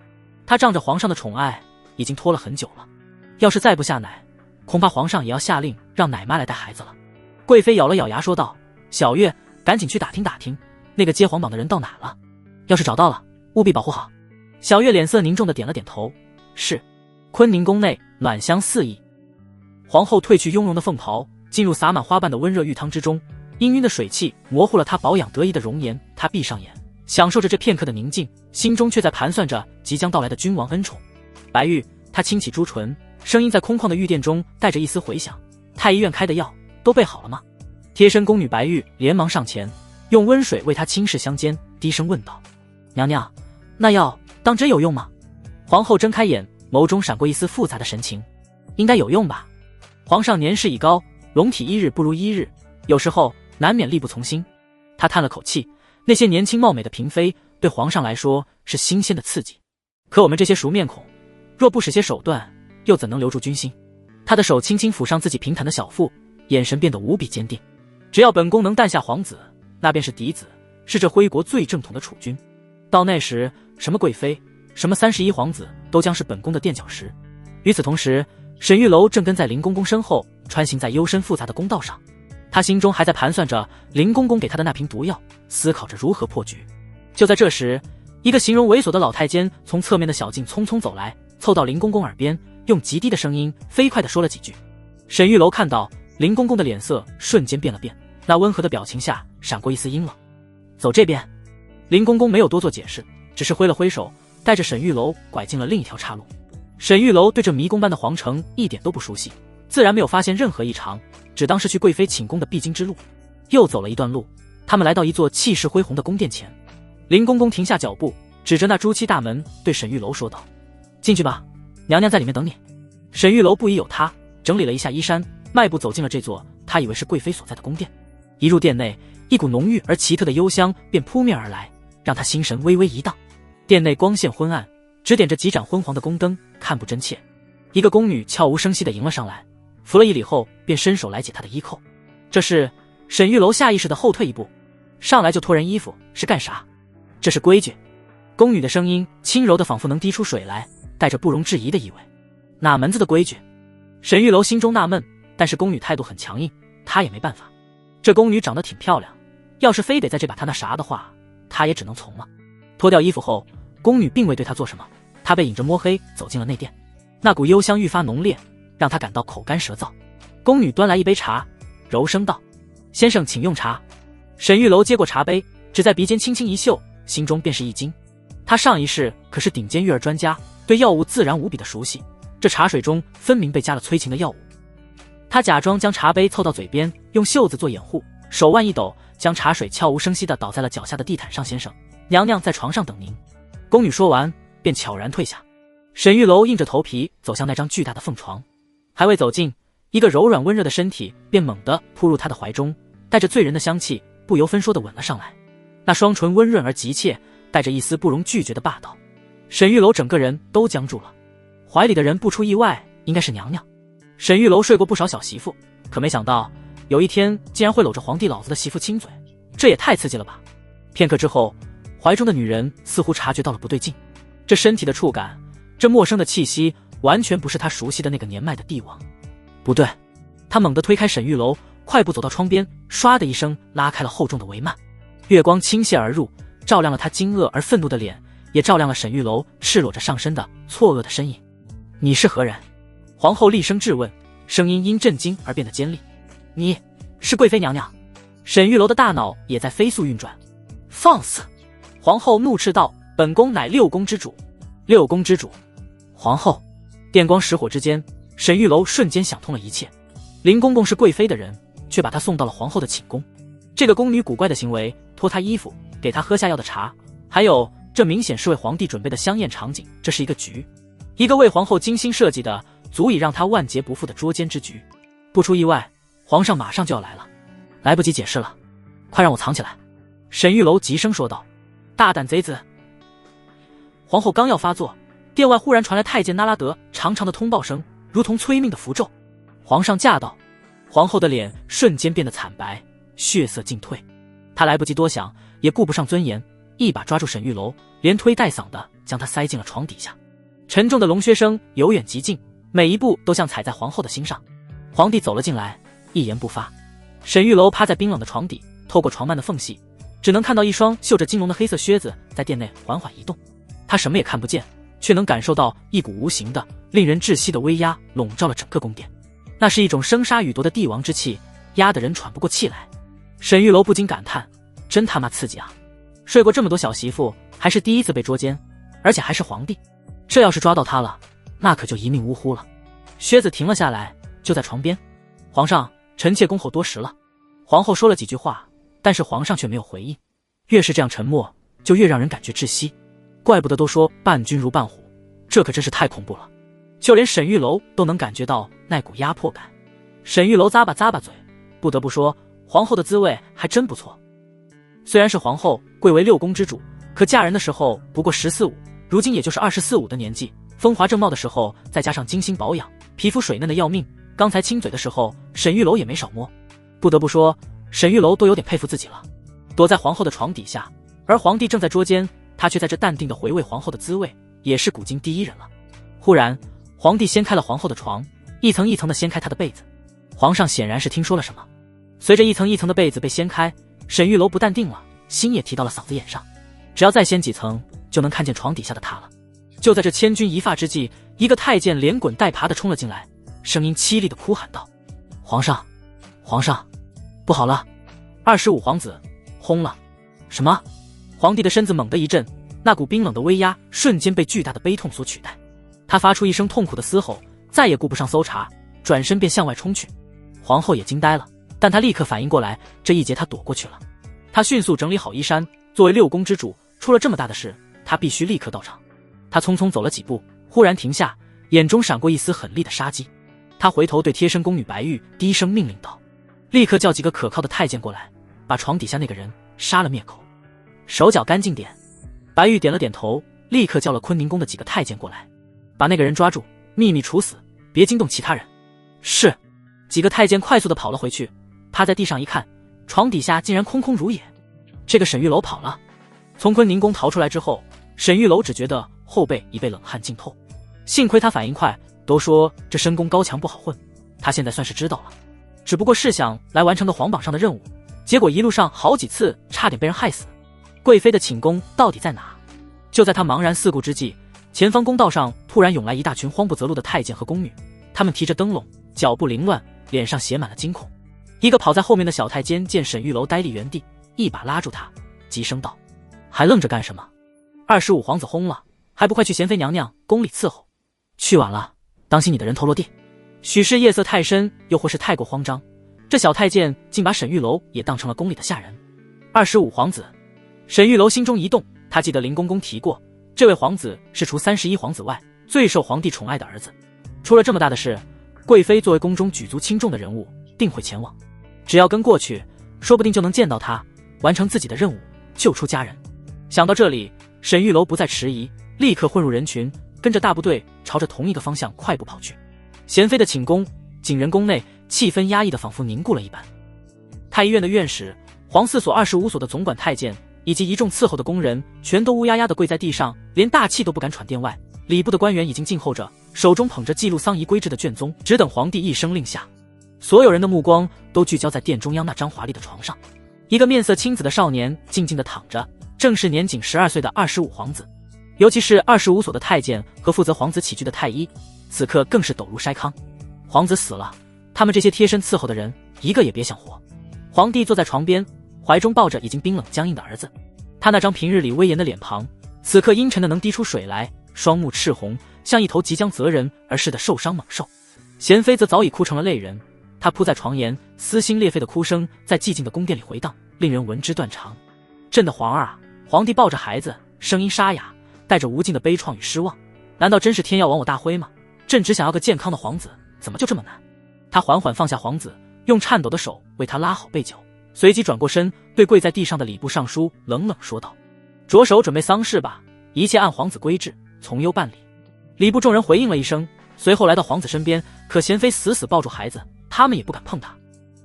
她仗着皇上的宠爱已经拖了很久了，要是再不下奶，恐怕皇上也要下令让奶妈来带孩子了。贵妃咬了咬牙说道：小月，赶紧去打听打听，那个接皇榜的人到哪了，要是找到了，务必保护好。小月脸色凝重地点了点头：是。坤宁宫内暖香四溢，皇后褪去雍容的凤袍，进入洒满花瓣的温热浴汤之中，氤氲的水汽模糊了她保养得宜的容颜。她闭上眼，享受着这片刻的宁静，心中却在盘算着即将到来的君王恩宠。白玉，她轻启朱唇，声音在空旷的御殿中带着一丝回响：太医院开的药都备好了吗？贴身宫女白玉连忙上前，用温水为她轻视香肩，低声问道：娘娘，那药当真有用吗？皇后睁开眼，眸中闪过一丝复杂的神情：应该有用吧。皇上年事已高，龙体一日不如一日，有时候难免力不从心。她叹了口气，那些年轻貌美的嫔妃对皇上来说是新鲜的刺激，可我们这些熟面孔，若不使些手段，又怎能留住军心？她的手轻轻抚上自己平坦的小腹，眼神变得无比坚定。只要本宫能诞下皇子，那便是嫡子，是这徽国最正统的储君。到那时，什么贵妃，什么31皇子，都将是本宫的垫脚石。与此同时，沈玉楼正跟在林公公身后，穿行在幽深复杂的宫道上。他心中还在盘算着林公公给他的那瓶毒药，思考着如何破局。就在这时，一个形容猥琐的老太监从侧面的小径匆匆走来，凑到林公公耳边，用极低的声音飞快地说了几句。沈玉楼看到林公公的脸色瞬间变了变，那温和的表情下闪过一丝阴冷。走这边。林公公没有多做解释，只是挥了挥手，带着沈玉楼拐进了另一条岔路。沈玉楼对这迷宫般的皇城一点都不熟悉，自然没有发现任何异常，只当是去贵妃寝宫的必经之路。又走了一段路，他们来到一座气势恢宏的宫殿前。林公公停下脚步，指着那朱漆大门对沈玉楼说道：进去吧，娘娘在里面等你。沈玉楼不疑有他，整理了一下衣衫，迈步走进了这座他以为是贵妃所在的宫殿。一入殿内，一股浓郁而奇特的幽香便扑面而来，让他心神微微一荡。殿内光线昏暗，只点着几盏昏黄的宫灯，看不真切。一个宫女悄无声息地迎了上来，扶了一礼后便伸手来解她的衣扣。这是沈玉楼下意识地后退一步，上来就脱人衣服是干啥？这是规矩。宫女的声音轻柔的仿佛能滴出水来，带着不容置疑的意味。哪门子的规矩？沈玉楼心中纳闷，但是宫女态度很强硬，她也没办法。这宫女长得挺漂亮，要是非得在这把她那啥的话，她也只能从了。脱掉衣服后，宫女并未对她做什么，她被引着摸黑走进了内殿。那股幽香愈发浓烈，让他感到口干舌燥。宫女端来一杯茶，柔声道：“先生请用茶。”沈玉楼接过茶杯，只在鼻尖轻轻一嗅，心中便是一惊。他上一世可是顶尖育儿专家，对药物自然无比的熟悉，这茶水中分明被加了催情的药物。他假装将茶杯凑到嘴边，用袖子做掩护，手腕一抖，将茶水悄无声息地倒在了脚下的地毯上。“先生，娘娘在床上等您。”宫女说完便悄然退下。沈玉楼硬着头皮走向那张巨大的凤床，还未走近，一个柔软温热的身体便猛地扑入他的怀中，带着醉人的香气，不由分说地吻了上来。那双唇温润而急切，带着一丝不容拒绝的霸道。沈玉楼整个人都僵住了，怀里的人不出意外应该是娘娘。沈玉楼睡过不少小媳妇，可没想到有一天竟然会搂着皇帝老子的媳妇亲嘴，这也太刺激了吧。片刻之后，怀中的女人似乎察觉到了不对劲，这身体的触感，这陌生的气息，完全不是他熟悉的那个年迈的帝王。不对，他猛地推开沈玉楼，快步走到窗边，唰的一声拉开了厚重的帷幔。月光倾泻而入，照亮了他惊愕而愤怒的脸，也照亮了沈玉楼赤裸着上身的错愕的身影。“你是何人？”皇后厉声质问，声音因震惊而变得尖利。“你是贵妃娘娘。”沈玉楼的大脑也在飞速运转。“放肆！”皇后怒斥道，“本宫乃六宫之主。”“六宫之主！”皇后！电光石火之间，沈玉楼瞬间想通了一切。林公公是贵妃的人，却把她送到了皇后的寝宫。这个宫女古怪的行为，脱她衣服，给她喝下药的茶，还有这明显是为皇帝准备的香宴场景，这是一个局，一个为皇后精心设计的，足以让她万劫不复的捉奸之局。不出意外，皇上马上就要来了。来不及解释了，快让我藏起来！”沈玉楼急声说道。“大胆贼子！”皇后刚要发作，殿外忽然传来太监那拉德长长的通报声，如同催命的符咒。“皇上驾到！”皇后的脸瞬间变得惨白，血色尽退。她来不及多想，也顾不上尊严，一把抓住沈玉楼，连推带搡的将他塞进了床底下。沉重的龙靴声由远及近，每一步都像踩在皇后的心上。皇帝走了进来，一言不发。沈玉楼趴在冰冷的床底，透过床幔的缝隙，只能看到一双绣着金龙的黑色靴子在殿内缓缓移动。他什么也看不见，却能感受到一股无形的、令人窒息的威压笼罩了整个宫殿。那是一种生杀予夺的帝王之气，压得人喘不过气来。沈玉楼不禁感叹，真他妈刺激啊！睡过这么多小媳妇，还是第一次被捉奸，而且还是皇帝。这要是抓到他了，那可就一命呜呼了。靴子停了下来，就在床边。“皇上，臣妾恭候多时了。”皇后说了几句话，但是皇上却没有回应。越是这样沉默，就越让人感觉窒息。怪不得都说伴君如伴虎，这可真是太恐怖了。就连沈玉楼都能感觉到那股压迫感。沈玉楼咂巴咂巴嘴，不得不说，皇后的滋味还真不错。虽然是皇后，贵为六宫之主，可嫁人的时候不过14、15，如今也就是24、25的年纪，风华正茂的时候，再加上精心保养，皮肤水嫩的要命。刚才亲嘴的时候，沈玉楼也没少摸。不得不说，沈玉楼都有点佩服自己了。躲在皇后的床底下，而皇帝正在捉奸，他却在这淡定地回味皇后的滋味，也是古今第一人了。忽然，皇帝掀开了皇后的床，一层一层地掀开她的被子。皇上显然是听说了什么，随着一层一层的被子被掀开，沈玉楼不淡定了，心也提到了嗓子眼上。只要再掀几层，就能看见床底下的他了。就在这千钧一发之际，一个太监连滚带爬地冲了进来，声音凄厉地哭喊道：“皇上，皇上，不好了！25皇子轰了！”什么？皇帝的身子猛地一震，那股冰冷的威压瞬间被巨大的悲痛所取代。他发出一声痛苦的嘶吼，再也顾不上搜查，转身便向外冲去。皇后也惊呆了，但她立刻反应过来，这一劫她躲过去了。她迅速整理好衣衫，作为六宫之主，出了这么大的事，她必须立刻到场。她匆匆走了几步，忽然停下，眼中闪过一丝狠厉的杀机。她回头对贴身宫女白玉低声命令道：“立刻叫几个可靠的太监过来，把床底下那个人杀了灭口，手脚干净点。”白玉点了点头，立刻叫了坤宁宫的几个太监过来，把那个人抓住，秘密处死，别惊动其他人。是。几个太监快速地跑了回去，趴在地上一看，床底下竟然空空如也。这个沈玉楼跑了。从坤宁宫逃出来之后，沈玉楼只觉得后背已被冷汗浸透，幸亏他反应快，都说这深宫高墙不好混，他现在算是知道了。只不过是想来完成个皇榜上的任务，结果一路上好几次差点被人害死。贵妃的寝宫到底在哪？就在他茫然四顾之际，前方宫道上突然涌来一大群慌不择路的太监和宫女，他们提着灯笼，脚步凌乱，脸上写满了惊恐。一个跑在后面的小太监见沈玉楼呆立原地，一把拉住他，急声道：“还愣着干什么？25皇子轰了，还不快去贤妃娘娘宫里伺候？去晚了，当心你的人头落地。”许是夜色太深，又或是太过慌张，这小太监竟把沈玉楼也当成了宫里的下人。25皇子，沈玉楼心中一动，他记得林公公提过，这位皇子是除31皇子外最受皇帝宠爱的儿子。出了这么大的事，贵妃作为宫中举足轻重的人物，定会前往。只要跟过去，说不定就能见到他，完成自己的任务，救出家人。想到这里，沈玉楼不再迟疑，立刻混入人群，跟着大部队朝着同一个方向快步跑去。贤妃的寝宫，景仁宫内气氛压抑的仿佛凝固了一般。太医院的院士、皇四所25所的总管太监以及一众伺候的工人，全都乌压压地跪在地上，连大气都不敢喘。殿外，礼部的官员已经静候着，手中捧着记录丧仪规制的卷宗，只等皇帝一声令下。所有人的目光都聚焦在殿中央那张华丽的床上，一个面色青紫的少年静静地躺着，正是年仅12岁的25皇子。尤其是25所的太监和负责皇子起居的太医，此刻更是抖如筛糠。皇子死了，他们这些贴身伺候的人一个也别想活。皇帝坐在床边，怀中抱着已经冰冷僵硬的儿子，他那张平日里威严的脸庞，此刻阴沉的能滴出水来，双目赤红，像一头即将择人而噬的受伤猛兽。贤妃则早已哭成了泪人，她扑在床沿，撕心裂肺的哭声在寂静的宫殿里回荡，令人闻之断肠。朕的皇儿啊！皇帝抱着孩子，声音沙哑，带着无尽的悲怆与失望。难道真是天要亡我大辉吗？朕只想要个健康的皇子，怎么就这么难？他缓缓放下皇子，用颤抖的手为他拉好被角，随即转过身，对跪在地上的礼部尚书冷冷说道：“着手准备丧事吧，一切按皇子规制，从优办理。”礼部众人回应了一声，随后来到皇子身边，可贤妃死死抱住孩子，他们也不敢碰他。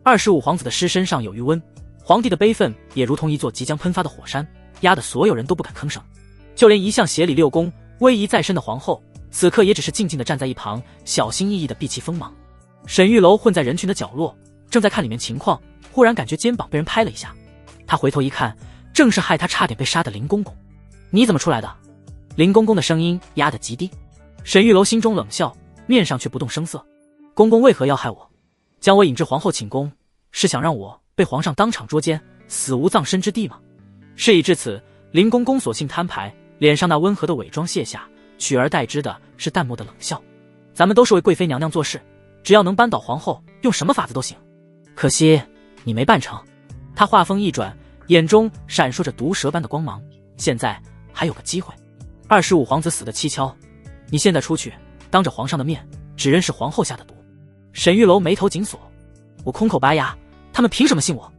25皇子的尸身上有余温，皇帝的悲愤也如同一座即将喷发的火山，压得所有人都不敢吭声。就连一向协理六宫、威仪在身的皇后，此刻也只是静静地站在一旁，小心翼翼地避其锋芒。沈玉楼混在人群的角落，正在看里面情况，忽然感觉肩膀被人拍了一下，他回头一看，正是害他差点被杀的林公公。你怎么出来的？林公公的声音压得极低。沈玉楼心中冷笑，面上却不动声色。公公为何要害我？将我引至皇后寝宫，是想让我被皇上当场捉奸，死无葬身之地吗？事已至此，林公公索性摊牌，脸上那温和的伪装卸下，取而代之的是淡漠的冷笑。咱们都是为贵妃娘娘做事，只要能扳倒皇后，用什么法子都行。可惜你没办成。他话锋一转，眼中闪烁着毒蛇般的光芒。现在还有个机会。25皇子死得蹊跷，你现在出去，当着皇上的面，指认是皇后下的毒。沈玉楼眉头紧锁，我空口拔牙，他们凭什么信我？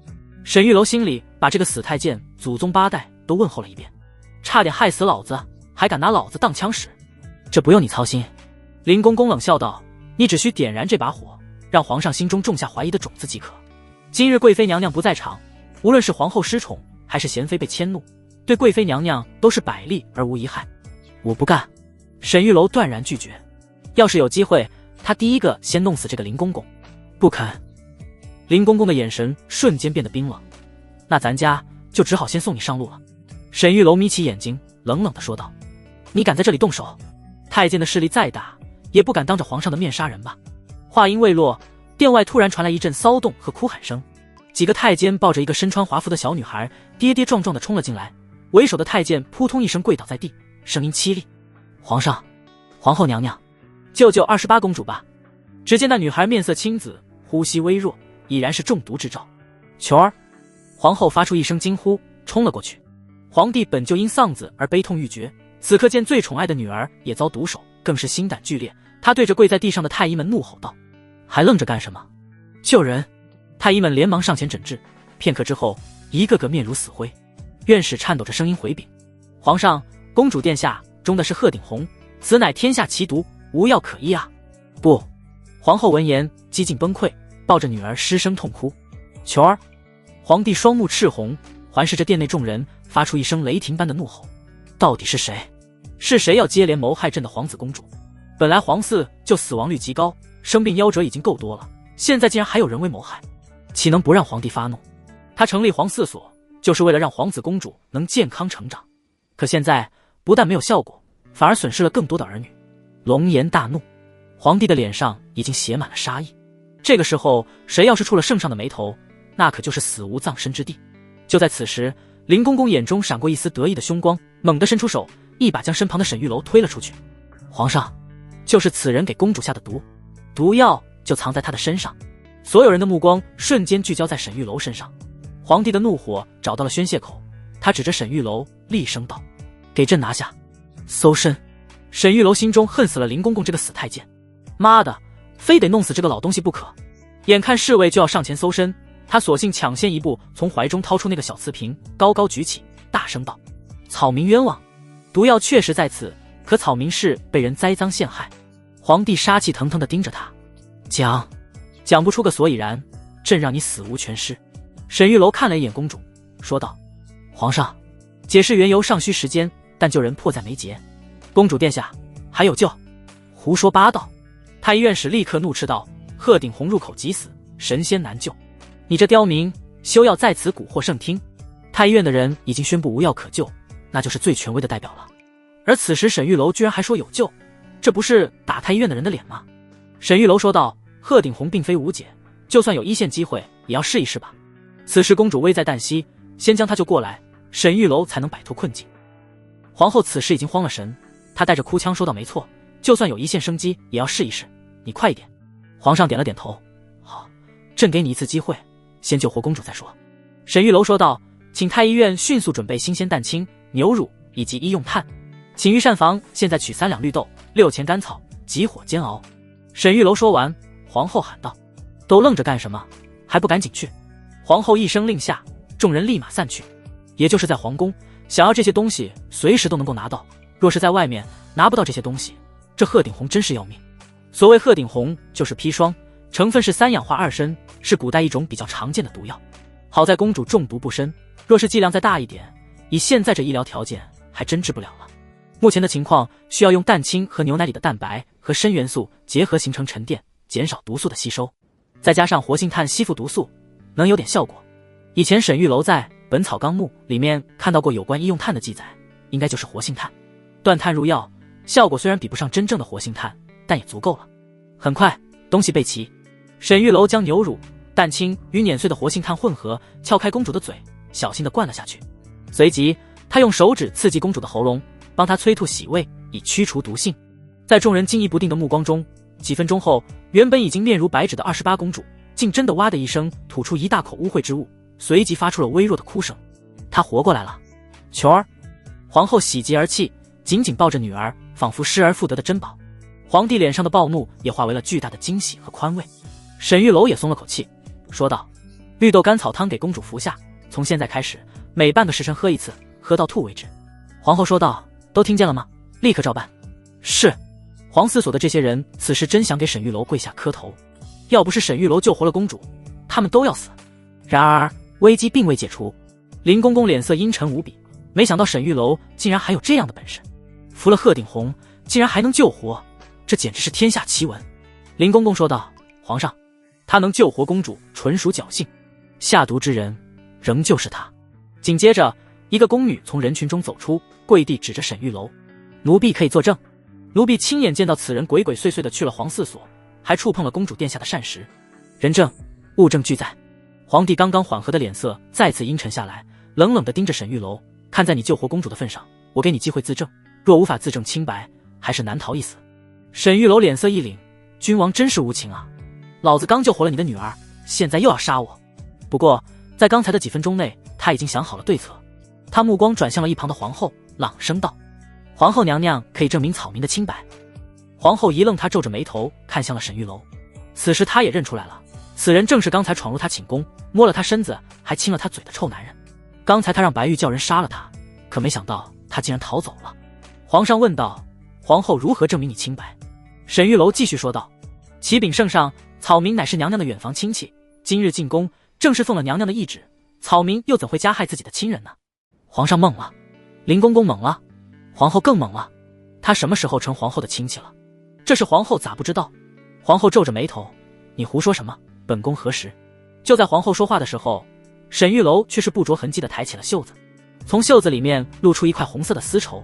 沈玉楼心里把这个死太监祖宗8代都问候了一遍，差点害死老子，还敢拿老子当枪使？这不用你操心。林公公冷笑道，你只需点燃这把火，让皇上心中种下怀疑的种子即可。今日贵妃娘娘不在场，无论是皇后失宠，还是贤妃被迁怒，对贵妃娘娘都是百利而无一害。我不干。沈玉楼断然拒绝。要是有机会，他第一个先弄死这个林公公。不肯。林公公的眼神瞬间变得冰冷。那咱家就只好先送你上路了。沈玉楼眯起眼睛，冷冷地说道，你敢在这里动手？太监的势力再大，也不敢当着皇上的面杀人吧？话音未落，殿外突然传来一阵骚动和哭喊声，几个太监抱着一个身穿华服的小女孩，跌跌撞撞地冲了进来。为首的太监扑通一声跪倒在地，声音凄厉，皇上，皇后娘娘，救救28公主吧！只见那女孩面色青紫，呼吸微弱，已然是中毒之兆。球儿！皇后发出一声惊呼，冲了过去。皇帝本就因丧子而悲痛欲绝，此刻见最宠爱的女儿也遭毒手，更是心胆俱裂。他对着跪在地上的太医们怒吼道，还愣着干什么？救人！太医们连忙上前诊治，片刻之后，一个个面如死灰。院士颤抖着声音回禀，皇上，公主殿下中的是鹤顶红，此乃天下奇毒，无药可医啊！不！皇后闻言几近崩溃，抱着女儿失声痛哭。球儿！皇帝双目赤红，环视着殿内众人，发出一声雷霆般的怒吼，到底是谁？是谁要接连谋害朕的皇子公主？本来皇嗣就死亡率极高，生病夭折已经够多了，现在竟然还有人为谋害，岂能不让皇帝发怒？他成立皇嗣所，就是为了让皇子公主能健康成长，可现在不但没有效果，反而损失了更多的儿女。龙颜大怒，皇帝的脸上已经写满了杀意。这个时候，谁要是触了圣上的眉头，那可就是死无葬身之地。就在此时，林公公眼中闪过一丝得意的凶光，猛地伸出手，一把将身旁的沈玉楼推了出去。皇上，就是此人给公主下的毒，毒药就藏在他的身上。所有人的目光瞬间聚焦在沈玉楼身上。皇帝的怒火找到了宣泄口，他指着沈玉楼厉声道：“给朕拿下，搜身！”沈玉楼心中恨死了林公公这个死太监，妈的，非得弄死这个老东西不可。眼看侍卫就要上前搜身，他索性抢先一步，从怀中掏出那个小瓷瓶，高高举起，大声道：“草民冤枉！毒药确实在此，可草民是被人栽赃陷害。”皇帝杀气腾腾地盯着他，讲不出个所以然，朕让你死无全尸。沈玉楼看了一眼公主，说道：“皇上，解释缘由尚需时间，但救人迫在眉睫。公主殿下，还有救？胡说八道！”太医院使立刻怒斥道：“鹤顶红入口即死，神仙难救！你这刁民，休要在此蛊惑圣听！”太医院的人已经宣布无药可救，那就是最权威的代表了。而此时沈玉楼居然还说有救，这不是打太医院的人的脸吗？沈玉楼说道：“鹤顶红并非无解，就算有一线机会，也要试一试吧。”此时公主危在旦夕，先将她救过来，沈玉楼才能摆脱困境。皇后此时已经慌了神，她带着哭腔说道：“没错，就算有一线生机，也要试一试。你快一点。”皇上点了点头：“好，朕给你一次机会，先救活公主再说。”沈玉楼说道：“请太医院迅速准备新鲜蛋清、牛乳以及医用炭，请御膳房现在取3两绿豆、6钱甘草，急火煎熬。”沈玉楼说完，皇后喊道：“都愣着干什么？还不赶紧去！”皇后一声令下，众人立马散去。也就是在皇宫，想要这些东西随时都能够拿到，若是在外面拿不到这些东西，这鹤顶红真是要命。所谓鹤顶红就是砒霜，成分是3氧化2砷，是古代一种比较常见的毒药。好在公主中毒不深，若是剂量再大一点，以现在这医疗条件还真治不了了。目前的情况需要用蛋清和牛奶里的蛋白和砷元素结合形成沉淀，减少毒素的吸收，再加上活性炭吸附毒素，能有点效果。以前沈玉楼在《本草纲目》里面看到过有关医用炭的记载，应该就是活性炭。断炭入药，效果虽然比不上真正的活性炭，但也足够了。很快，东西备齐，沈玉楼将牛乳、蛋清与碾碎的活性炭混合，撬开公主的嘴，小心地灌了下去。随即，他用手指刺激公主的喉咙，帮她催吐洗胃，以驱除毒性。在众人惊疑不定的目光中，几分钟后，原本已经面如白纸的28公主，竟真的哇的一声吐出一大口污秽之物，随即发出了微弱的哭声。她活过来了，球儿！皇后喜极而泣，紧紧抱着女儿，仿佛失而复得的珍宝。皇帝脸上的暴怒也化为了巨大的惊喜和宽慰。沈玉楼也松了口气，说道：“绿豆甘草汤给公主服下，从现在开始，每半个时辰喝一次，喝到吐为止。”皇后说道：“都听见了吗？立刻照办。”是。皇司所的这些人此时真想给沈玉楼跪下磕头，要不是沈玉楼救活了公主，他们都要死。然而危机并未解除，林公公脸色阴沉无比，没想到沈玉楼竟然还有这样的本事，服了鹤顶红竟然还能救活，这简直是天下奇闻。林公公说道：“皇上，他能救活公主纯属侥幸，下毒之人仍旧是他。”紧接着，一个宫女从人群中走出，跪地指着沈玉楼：“奴婢可以作证。”奴婢亲眼见到此人鬼鬼祟祟地去了皇四所，还触碰了公主殿下的膳食，人证物证俱在。皇帝刚刚缓和的脸色再次阴沉下来，冷冷地盯着沈玉楼：“看在你救活公主的份上，我给你机会自证，若无法自证清白，还是难逃一死。”沈玉楼脸色一凛：“君王真是无情啊！老子刚救活了你的女儿，现在又要杀我。”不过在刚才的几分钟内，他已经想好了对策。他目光转向了一旁的皇后，朗声道：“皇后娘娘可以证明草民的清白。”皇后一愣，她皱着眉头看向了沈玉楼。此时她也认出来了，此人正是刚才闯入她寝宫，摸了她身子还亲了她嘴的臭男人。刚才他让白玉叫人杀了他，可没想到他竟然逃走了。皇上问道：“皇后如何证明你清白？”沈玉楼继续说道：“启禀圣上，草民乃是娘娘的远房亲戚，今日进宫正是奉了娘娘的懿旨，草民又怎会加害自己的亲人呢？”皇上懵了，林公公懵了，皇后更懵了。他什么时候成皇后的亲戚了？这事皇后咋不知道？皇后皱着眉头：“你胡说什么？本宫何时？”就在皇后说话的时候，沈玉楼却是不着痕迹地抬起了袖子，从袖子里面露出一块红色的丝绸。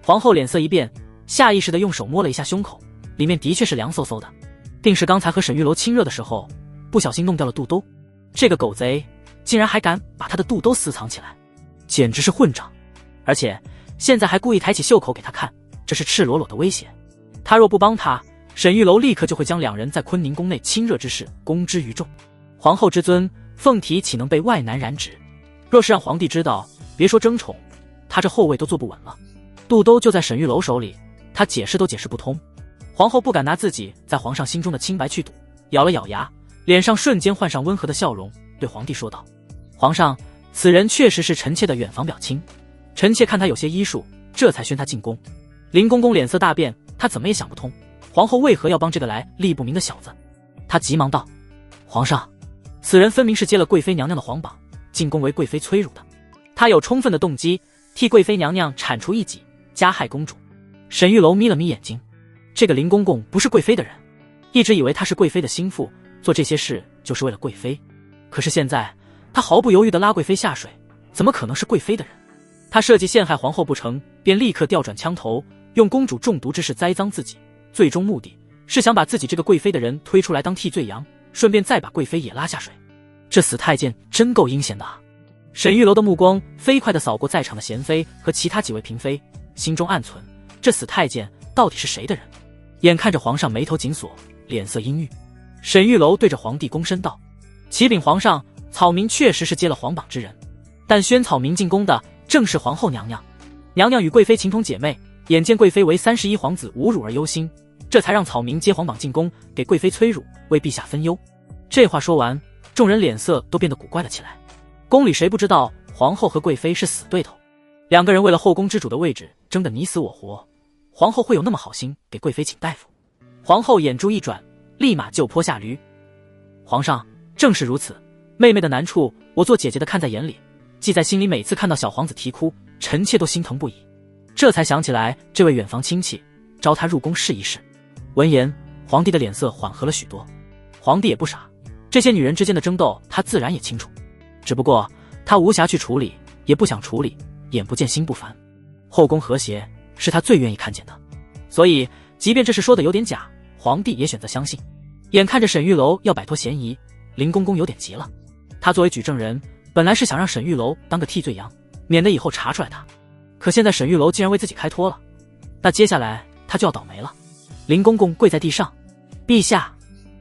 皇后脸色一变，下意识地用手摸了一下胸口，里面的确是凉飕飕的，定是刚才和沈玉楼亲热的时候不小心弄掉了肚兜。这个狗贼竟然还敢把他的肚兜私藏起来，简直是混账！而且现在还故意抬起袖口给他看，这是赤裸裸的威胁。他若不帮他，沈玉楼立刻就会将两人在坤宁宫内亲热之事公之于众。皇后之尊，凤体岂能被外男染指？若是让皇帝知道，别说争宠，他这后位都坐不稳了。肚兜就在沈玉楼手里，他解释都解释不通。皇后不敢拿自己在皇上心中的清白去赌，咬了咬牙，脸上瞬间换上温和的笑容，对皇帝说道：皇上，此人确实是臣妾的远房表亲，臣妾看他有些医术，这才宣他进宫。林公公脸色大变，他怎么也想不通，皇后为何要帮这个来历不明的小子。他急忙道：皇上，此人分明是接了贵妃娘娘的皇榜，进宫为贵妃催辱的，他有充分的动机替贵妃娘娘铲除异己，加害公主。沈玉楼眯了眯眼睛，这个林公公不是贵妃的人，一直以为他是贵妃的心腹，做这些事就是为了贵妃。可是现在他毫不犹豫地拉贵妃下水，怎么可能是贵妃的人？他设计陷害皇后不成，便立刻调转枪头，用公主中毒之事栽赃自己，最终目的是想把自己这个贵妃的人推出来当替罪羊，顺便再把贵妃也拉下水。这死太监真够阴险的啊！沈玉楼的目光飞快地扫过在场的贤妃和其他几位嫔妃，心中暗存，这死太监到底是谁的人？眼看着皇上眉头紧锁，脸色阴郁，沈玉楼对着皇帝躬身道：启禀皇上，草民确实是接了皇榜之人，但宣草民进宫的正是皇后娘娘。娘娘与贵妃情同姐妹，眼见贵妃为31皇子侮辱而忧心，这才让草民接皇榜进宫，给贵妃催辱，为陛下分忧。这话说完，众人脸色都变得古怪了起来。宫里谁不知道皇后和贵妃是死对头，两个人为了后宫之主的位置争得你死我活，皇后会有那么好心给贵妃请大夫？皇后眼珠一转，立马就坡下驴。皇上，正是如此，妹妹的难处我做姐姐的看在眼里，记在心里，每次看到小皇子啼哭，臣妾都心疼不已。这才想起来这位远房亲戚，招他入宫试一试。闻言，皇帝的脸色缓和了许多。皇帝也不傻，这些女人之间的争斗他自然也清楚，只不过他无暇去处理，也不想处理，眼不见心不烦。后宫和谐是他最愿意看见的，所以即便这事说的有点假，皇帝也选择相信。眼看着沈玉楼要摆脱嫌疑，林公公有点急了。他作为举证人，本来是想让沈玉楼当个替罪羊，免得以后查出来他。可现在沈玉楼竟然为自己开脱了，那接下来他就要倒霉了。林公公跪在地上：陛下，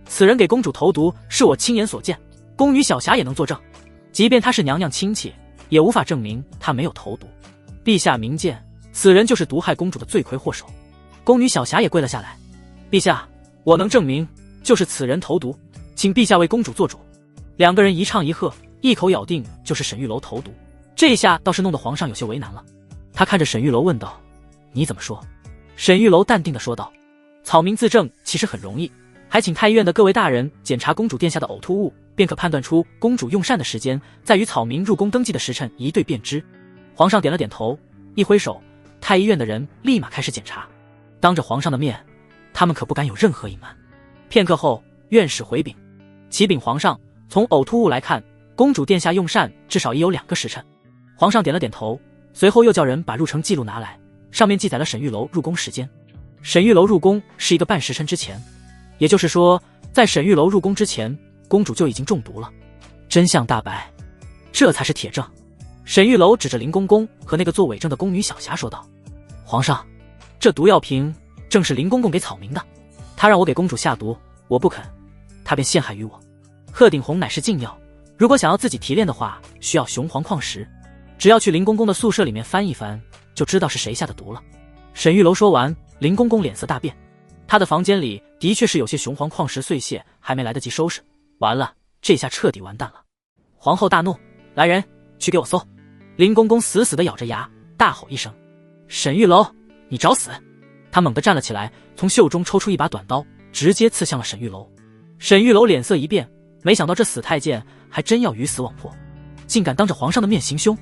此人给公主投毒是我亲眼所见，宫女小霞也能作证，即便他是娘娘亲戚，也无法证明他没有投毒。陛下明鉴，此人就是毒害公主的罪魁祸首。宫女小霞也跪了下来：陛下，我能证明就是此人投毒，请陛下为公主做主。两个人一唱一和，一口咬定就是沈玉楼投毒。这下倒是弄得皇上有些为难了。他看着沈玉楼问道：你怎么说？沈玉楼淡定地说道：草民自证其实很容易，还请太医院的各位大人检查公主殿下的呕吐物，便可判断出公主用膳的时间，再与草民入宫登记的时辰一对便知。皇上点了点头，一挥手，太医院的人立马开始检查。当着皇上的面，他们可不敢有任何隐瞒。片刻后，院使回禀：启禀皇上，从呕吐物来看，公主殿下用膳至少已有2个时辰。皇上点了点头，随后又叫人把入城记录拿来，上面记载了沈玉楼入宫时间。沈玉楼入宫是1个半时辰之前，也就是说，在沈玉楼入宫之前，公主就已经中毒了。真相大白，这才是铁证。沈玉楼指着林公公和那个做伪证的宫女小霞说道：皇上，这毒药瓶正是林公公给草民的，他让我给公主下毒，我不肯，他便陷害于我。鹤顶红乃是禁药，如果想要自己提炼的话，需要雄黄矿石，只要去林公公的宿舍里面翻一翻，就知道是谁下的毒了。沈玉楼说完，林公公脸色大变，他的房间里的确是有些雄黄矿石碎屑，还没来得及收拾，完了，这下彻底完蛋了。皇后大怒：来人，去给我搜！林公公死死地咬着牙，大吼一声：沈玉楼，你找死！他猛地站了起来，从袖中抽出一把短刀，直接刺向了沈玉楼。沈玉楼脸色一变，没想到这死太监还真要鱼死网破，竟敢当着皇上的面行凶。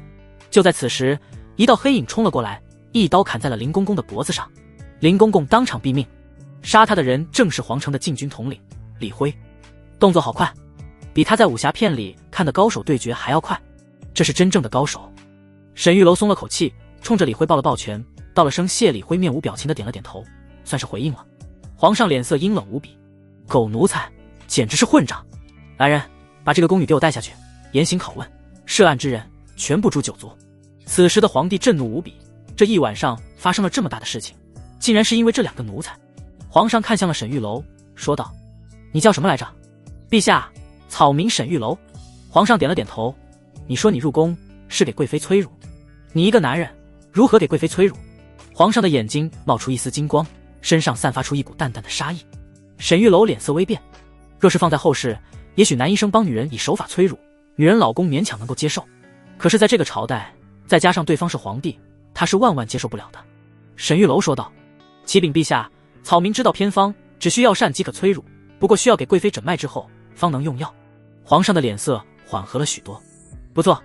就在此时，一道黑影冲了过来，一刀砍在了林公公的脖子上。林公公当场毙命。杀他的人正是皇城的禁军统领李辉，动作好快，比他在武侠片里看的高手对决还要快，这是真正的高手。沈玉楼松了口气，冲着李辉抱了抱拳，道了声谢，李辉面无表情的点了点头，算是回应了。皇上脸色阴冷无比，狗奴才，简直是混账！来人，把这个宫女给我带下去，严刑拷问，涉案之人全部诛9族。此时的皇帝震怒无比，这一晚上发生了这么大的事情，竟然是因为这2个奴才。皇上看向了沈玉楼，说道：“你叫什么来着？”“陛下，草民沈玉楼。”皇上点了点头。“你说你入宫是给贵妃催乳，你一个男人如何给贵妃催乳？”皇上的眼睛冒出一丝金光，身上散发出一股淡淡的杀意。沈玉楼脸色微变，若是放在后世，也许男医生帮女人以手法催乳，女人老公勉强能够接受，可是在这个朝代，再加上对方是皇帝，他是万万接受不了的。沈玉楼说道：“启禀陛下，草民知道偏方，只需药膳即可催乳，不过需要给贵妃诊脉之后方能用药。”皇上的脸色缓和了许多。不错，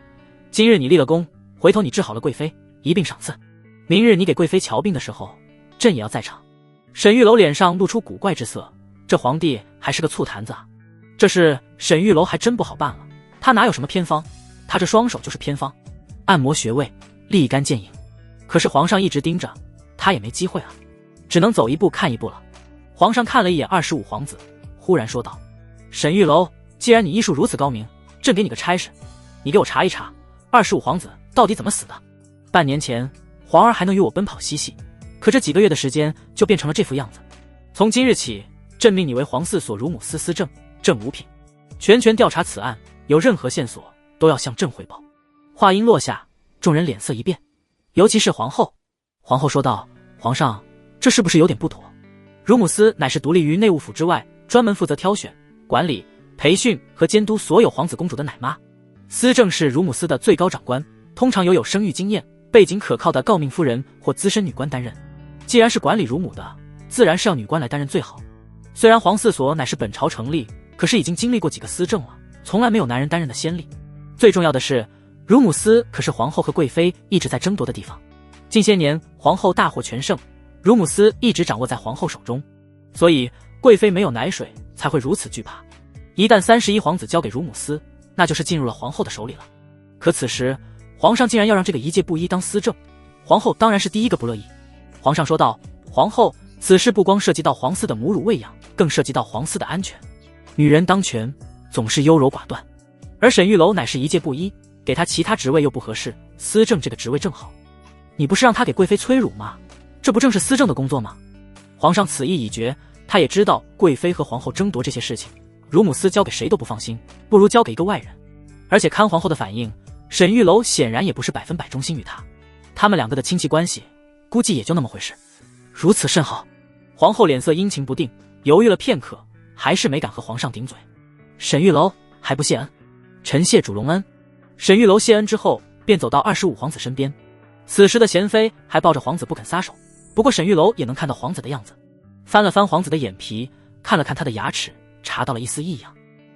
今日你立了功，回头你治好了贵妃，一并赏赐。明日你给贵妃瞧病的时候，朕也要在场。沈玉楼脸上露出古怪之色，这皇帝还是个醋坛子啊！这事沈玉楼还真不好办了，他哪有什么偏方，他这双手就是偏方，按摩穴位，立竿见影。可是皇上一直盯着，他也没机会啊，只能走一步看一步了。皇上看了一眼25皇子，忽然说道：“沈玉楼，既然你医术如此高明，朕给你个差事，你给我查一查25皇子到底怎么死的。半年前皇儿还能与我奔跑嬉戏，可这几个月的时间就变成了这副样子。从今日起，朕命你为皇4所乳母司司正，朕无品，全权调查此案，有任何线索都要向朕汇报。”话音落下，众人脸色一变，尤其是皇后。皇后说道：“皇上，这是不是有点不妥？乳母司乃是独立于内务府之外，专门负责挑选、管理、培训和监督所有皇子公主的奶妈。司正是乳母司的最高长官，通常有生育经验、背景可靠的诰命夫人或资深女官担任。既然是管理乳母的，自然是要女官来担任最好。虽然皇4所乃是本朝成立，可是已经经历过几个司正了，从来没有男人担任的先例。最重要的是，乳母司可是皇后和贵妃一直在争夺的地方。近些年皇后大获全胜，乳母司一直掌握在皇后手中，所以贵妃没有奶水才会如此惧怕。一旦31皇子交给乳母司，那就是进入了皇后的手里了。可此时皇上竟然要让这个一介布衣当司正，皇后当然是第一个不乐意。皇上说道：“皇后，此事不光涉及到皇嗣的母乳喂养，更涉及到皇嗣的安全。女人当权总是优柔寡断，而沈玉楼乃是一介布衣，给他其他职位又不合适，司正这个职位正好。你不是让他给贵妃催乳吗？这不正是司正的工作吗？”皇上此意已决，他也知道贵妃和皇后争夺这些事情，乳母司交给谁都不放心，不如交给一个外人。而且看皇后的反应，沈玉楼显然也不是100%忠心于他，他们2个的亲戚关系估计也就那么回事。如此甚好。皇后脸色阴晴不定，犹豫了片刻，还是没敢和皇上顶嘴。沈玉楼还不谢恩？臣谢主隆恩。沈玉楼谢恩之后，便走到25皇子身边。此时的贤妃还抱着皇子不肯撒手，不过沈玉楼也能看到皇子的样子，翻了翻皇子的眼皮，看了看他的牙齿，查到了一丝异样。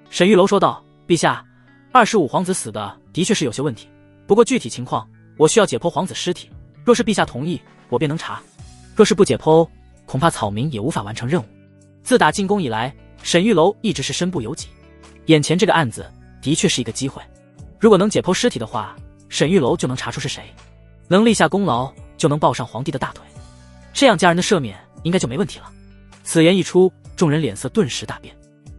沈玉楼说道：“陛下，25皇子死的确是有些问题，不过具体情况我需要解剖皇子尸体，若是陛下同意，我便能查；若是不解剖，恐怕草民也无法完成任务。”自打进宫以来，沈玉楼一直是身不由己，眼前这个案子的确是一个机会。如果能解剖尸体的话，沈玉楼就能查出是谁，能立下功劳，就能抱上皇帝的大腿，这样家人的赦免应该就没问题了。此言一出，众人脸色顿时大变。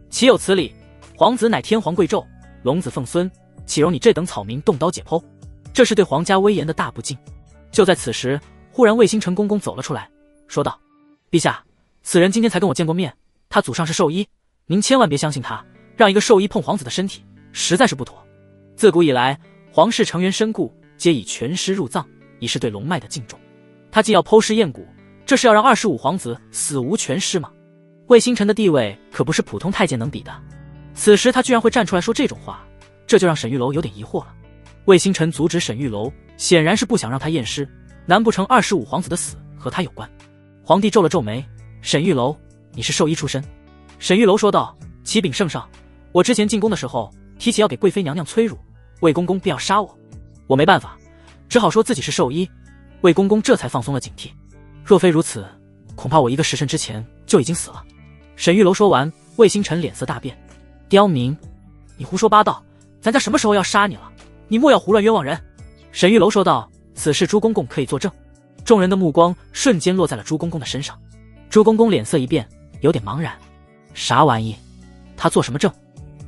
岂有此理！皇子乃天皇贵胄，龙子凤孙，岂容你这等草民动刀解剖？这是对皇家威严的大不敬。就在此时，忽然魏星辰公公走了出来，说道：“陛下，此人今天才跟我见过面，他祖上是兽医，您千万别相信他，让一个兽医碰皇子的身体，实在是不妥。自古以来，皇室成员身故，皆以全尸入葬，以示对龙脉的敬重。他既要剖尸验骨，这是要让25皇子死无全尸吗？魏星辰的地位可不是普通太监能比的。此时他居然会站出来说这种话，这就让沈玉楼有点疑惑了。魏星辰阻止沈玉楼，显然是不想让他验尸，难不成25皇子的死和他有关？皇帝皱了皱眉：“沈玉楼，你是兽医出身？”沈玉楼说道：“启禀圣上，我之前进宫的时候提起要给贵妃娘娘催乳，魏公公便要杀我，我没办法，只好说自己是兽医，魏公公这才放松了警惕。若非如此，恐怕我一个时辰之前就已经死了。”沈玉楼说完，魏星辰脸色大变：“刁民，你胡说八道，咱家什么时候要杀你了？你莫要胡乱冤枉人。”沈玉楼说道：“此事朱公公可以作证。”众人的目光瞬间落在了朱公公的身上。朱公公脸色一变，有点茫然。啥玩意？他做什么证？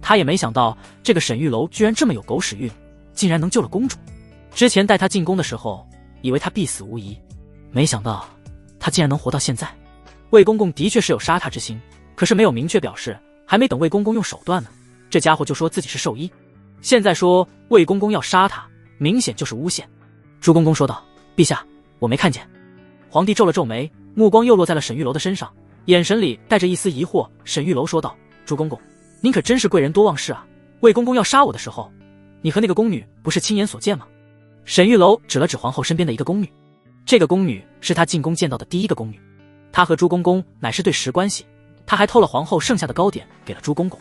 他也没想到这个沈玉楼居然这么有狗屎运，竟然能救了公主。之前带他进宫的时候，以为他必死无疑，没想到他竟然能活到现在。魏公公的确是有杀他之心，可是没有明确表示，还没等魏公公用手段呢，这家伙就说自己是兽医。现在说魏公公要杀他，明显就是诬陷。朱公公说道：“陛下，我没看见。”皇帝皱了皱眉，目光又落在了沈玉楼的身上，眼神里带着一丝疑惑。沈玉楼说道：“朱公公，您可真是贵人多忘事啊！魏公公要杀我的时候，你和那个宫女不是亲眼所见吗？”沈玉楼指了指皇后身边的一个宫女，这个宫女是他进宫见到的第一个宫女。他和朱公公乃是对食关系，他还偷了皇后剩下的糕点给了朱公公。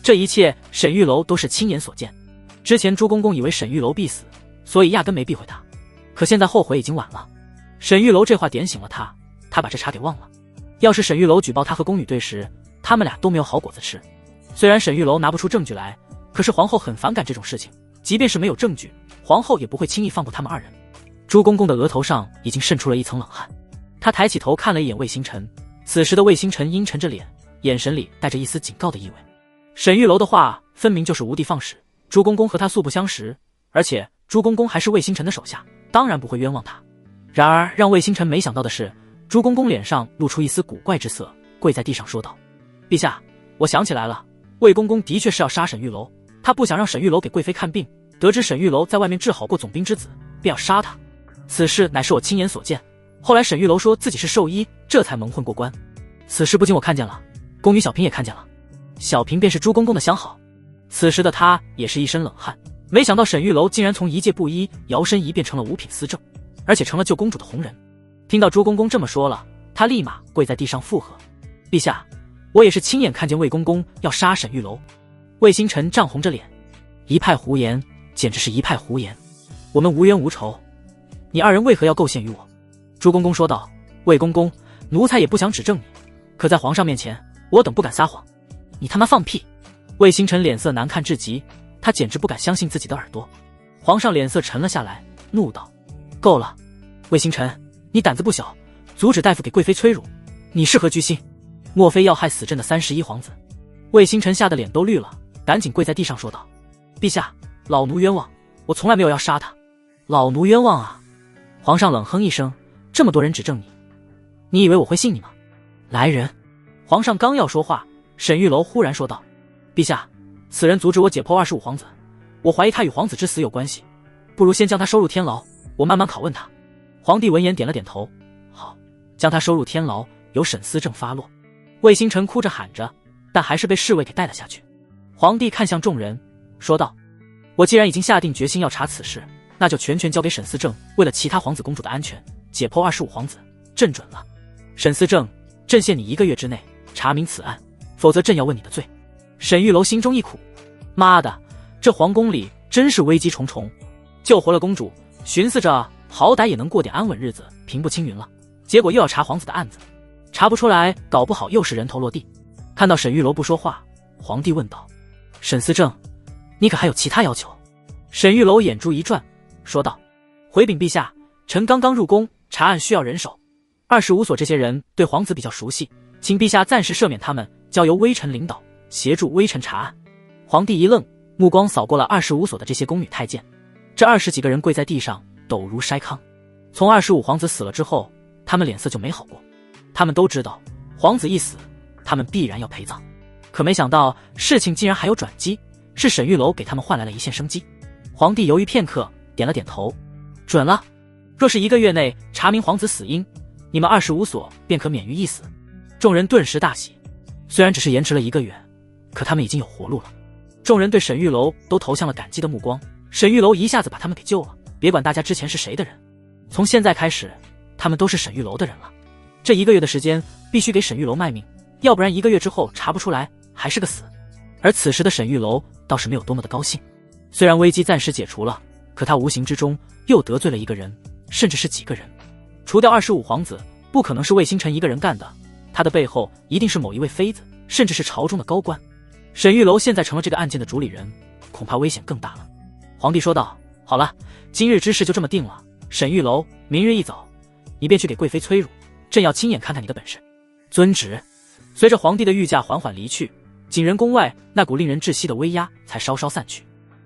这一切沈玉楼都是亲眼所见。之前朱公公以为沈玉楼必死，所以压根没避讳他，可现在后悔已经晚了。沈玉楼这话点醒了他，他把这茬给忘了。要是沈玉楼举报他和宫女对食，他们俩都没有好果子吃。虽然沈玉楼拿不出证据来，可是皇后很反感这种事情，即便是没有证据，皇后也不会轻易放过他们二人。朱公公的额头上已经渗出了一层冷汗，他抬起头看了一眼魏星辰，此时的魏星辰阴沉着脸，眼神里带着一丝警告的意味。沈玉楼的话分明就是无的放矢，朱公公和他素不相识，而且朱公公还是魏星辰的手下，当然不会冤枉他。然而让魏星辰没想到的是，朱公公脸上露出一丝古怪之色，跪在地上说道：“陛下，我想起来了，魏公公的确是要杀沈玉楼，他不想让沈玉楼给贵妃看病，得知沈玉楼在外面治好过总兵之子，便要杀他。此事乃是我亲眼所见，后来沈玉楼说自己是兽医，这才蒙混过关。此事不仅我看见了，宫女小嫔也看见了，小嫔便是朱公公的相好。”此时的他也是一身冷汗，没想到沈玉楼竟然从一介布衣摇身一变成了五品司正，而且成了救公主的红人。听到朱公公这么说了，他立马跪在地上附和：“陛下，我也是亲眼看见魏公公要杀沈玉楼。”魏星辰涨红着脸，一派胡言，简直是一派胡言。我们无冤无仇，你二人为何要构陷于我？朱公公说道：“魏公公，奴才也不想指证你，可在皇上面前，我等不敢撒谎。”你他妈放屁！魏星辰脸色难看至极，他简直不敢相信自己的耳朵。皇上脸色沉了下来，怒道：“够了，魏星辰，你胆子不小，阻止大夫给贵妃催乳，你是何居心？莫非要害死朕的31皇子？”魏星辰吓得脸都绿了，赶紧跪在地上说道：“陛下，老奴冤枉，我从来没有要杀他。”老奴冤枉啊！皇上冷哼一声：“这么多人指证你，你以为我会信你吗？”来人！皇上刚要说话，沈玉楼忽然说道：“陛下，此人阻止我解剖25皇子，我怀疑他与皇子之死有关系，不如先将他收入天牢，我慢慢拷问他。”皇帝闻言点了点头：“好，将他收入天牢，由沈思政发落。”魏星辰哭着喊着，但还是被侍卫给带了下去。皇帝看向众人，说道：“我既然已经下定决心要查此事，那就全权交给沈思政，为了其他皇子公主的安全，解剖25皇子，朕准了。沈思政，朕限你1个月之内查明此案，否则朕要问你的罪。”沈玉楼心中一苦，妈的，这皇宫里真是危机重重。救活了公主，寻思着好歹也能过点安稳日子，平步青云了，结果又要查皇子的案子，查不出来，搞不好又是人头落地。看到沈玉楼不说话，皇帝问道：“沈思政，你可还有其他要求？”沈玉楼眼珠一转，说道：“回禀陛下，臣刚刚入宫，查案需要人手，25所这些人对皇子比较熟悉，请陛下暂时赦免他们，交由微臣领导，协助微臣查案。”皇帝一愣，目光扫过了25所的这些宫女太监，这20几个人跪在地上，抖如筛糠。从25皇子死了之后，他们脸色就没好过。他们都知道，皇子一死，他们必然要陪葬。可没想到事情竟然还有转机，是沈玉楼给他们换来了一线生机。皇帝犹豫片刻，点了点头：“准了。若是1个月内查明皇子死因，你们25所便可免于一死。”众人顿时大喜，虽然只是延迟了1个月，可他们已经有活路了。众人对沈玉楼都投向了感激的目光，沈玉楼一下子把他们给救了。别管大家之前是谁的人，从现在开始，他们都是沈玉楼的人了。这1个月的时间必须给沈玉楼卖命，要不然1个月之后查不出来，还是个死。而此时的沈玉楼倒是没有多么的高兴，虽然危机暂时解除了，可他无形之中又得罪了1个人，甚至是几个人。除掉25皇子，不可能是魏星辰1个人干的，他的背后一定是某一位妃子，甚至是朝中的高官。沈玉楼现在成了这个案件的主理人，恐怕危险更大了。皇帝说道：“好了，今日之事就这么定了。沈玉楼，明日一早，你便去给贵妃催乳，朕要亲眼看看你的本事。”遵旨。随着皇帝的御驾缓缓离去，景仁宫外那股令人窒息的威压才稍稍散去。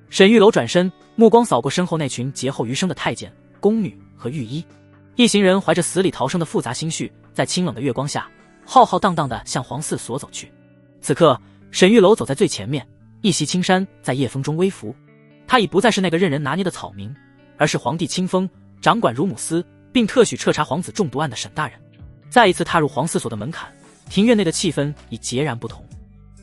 沈玉楼转身，目光扫过身后那群劫后余生的太监、宫女和御医，一行人怀着死里逃生的复杂心绪，在清冷的月光下浩浩荡荡地向皇寺所走去。此刻，沈玉楼走在最前面，一袭青衫在夜风中微拂。他已不再是那个任人拿捏的草民，而是皇帝亲封、掌管乳母司，并特许彻查皇子中毒案的沈大人。再一次踏入皇寺所的门槛，庭院内的气氛已截然不同。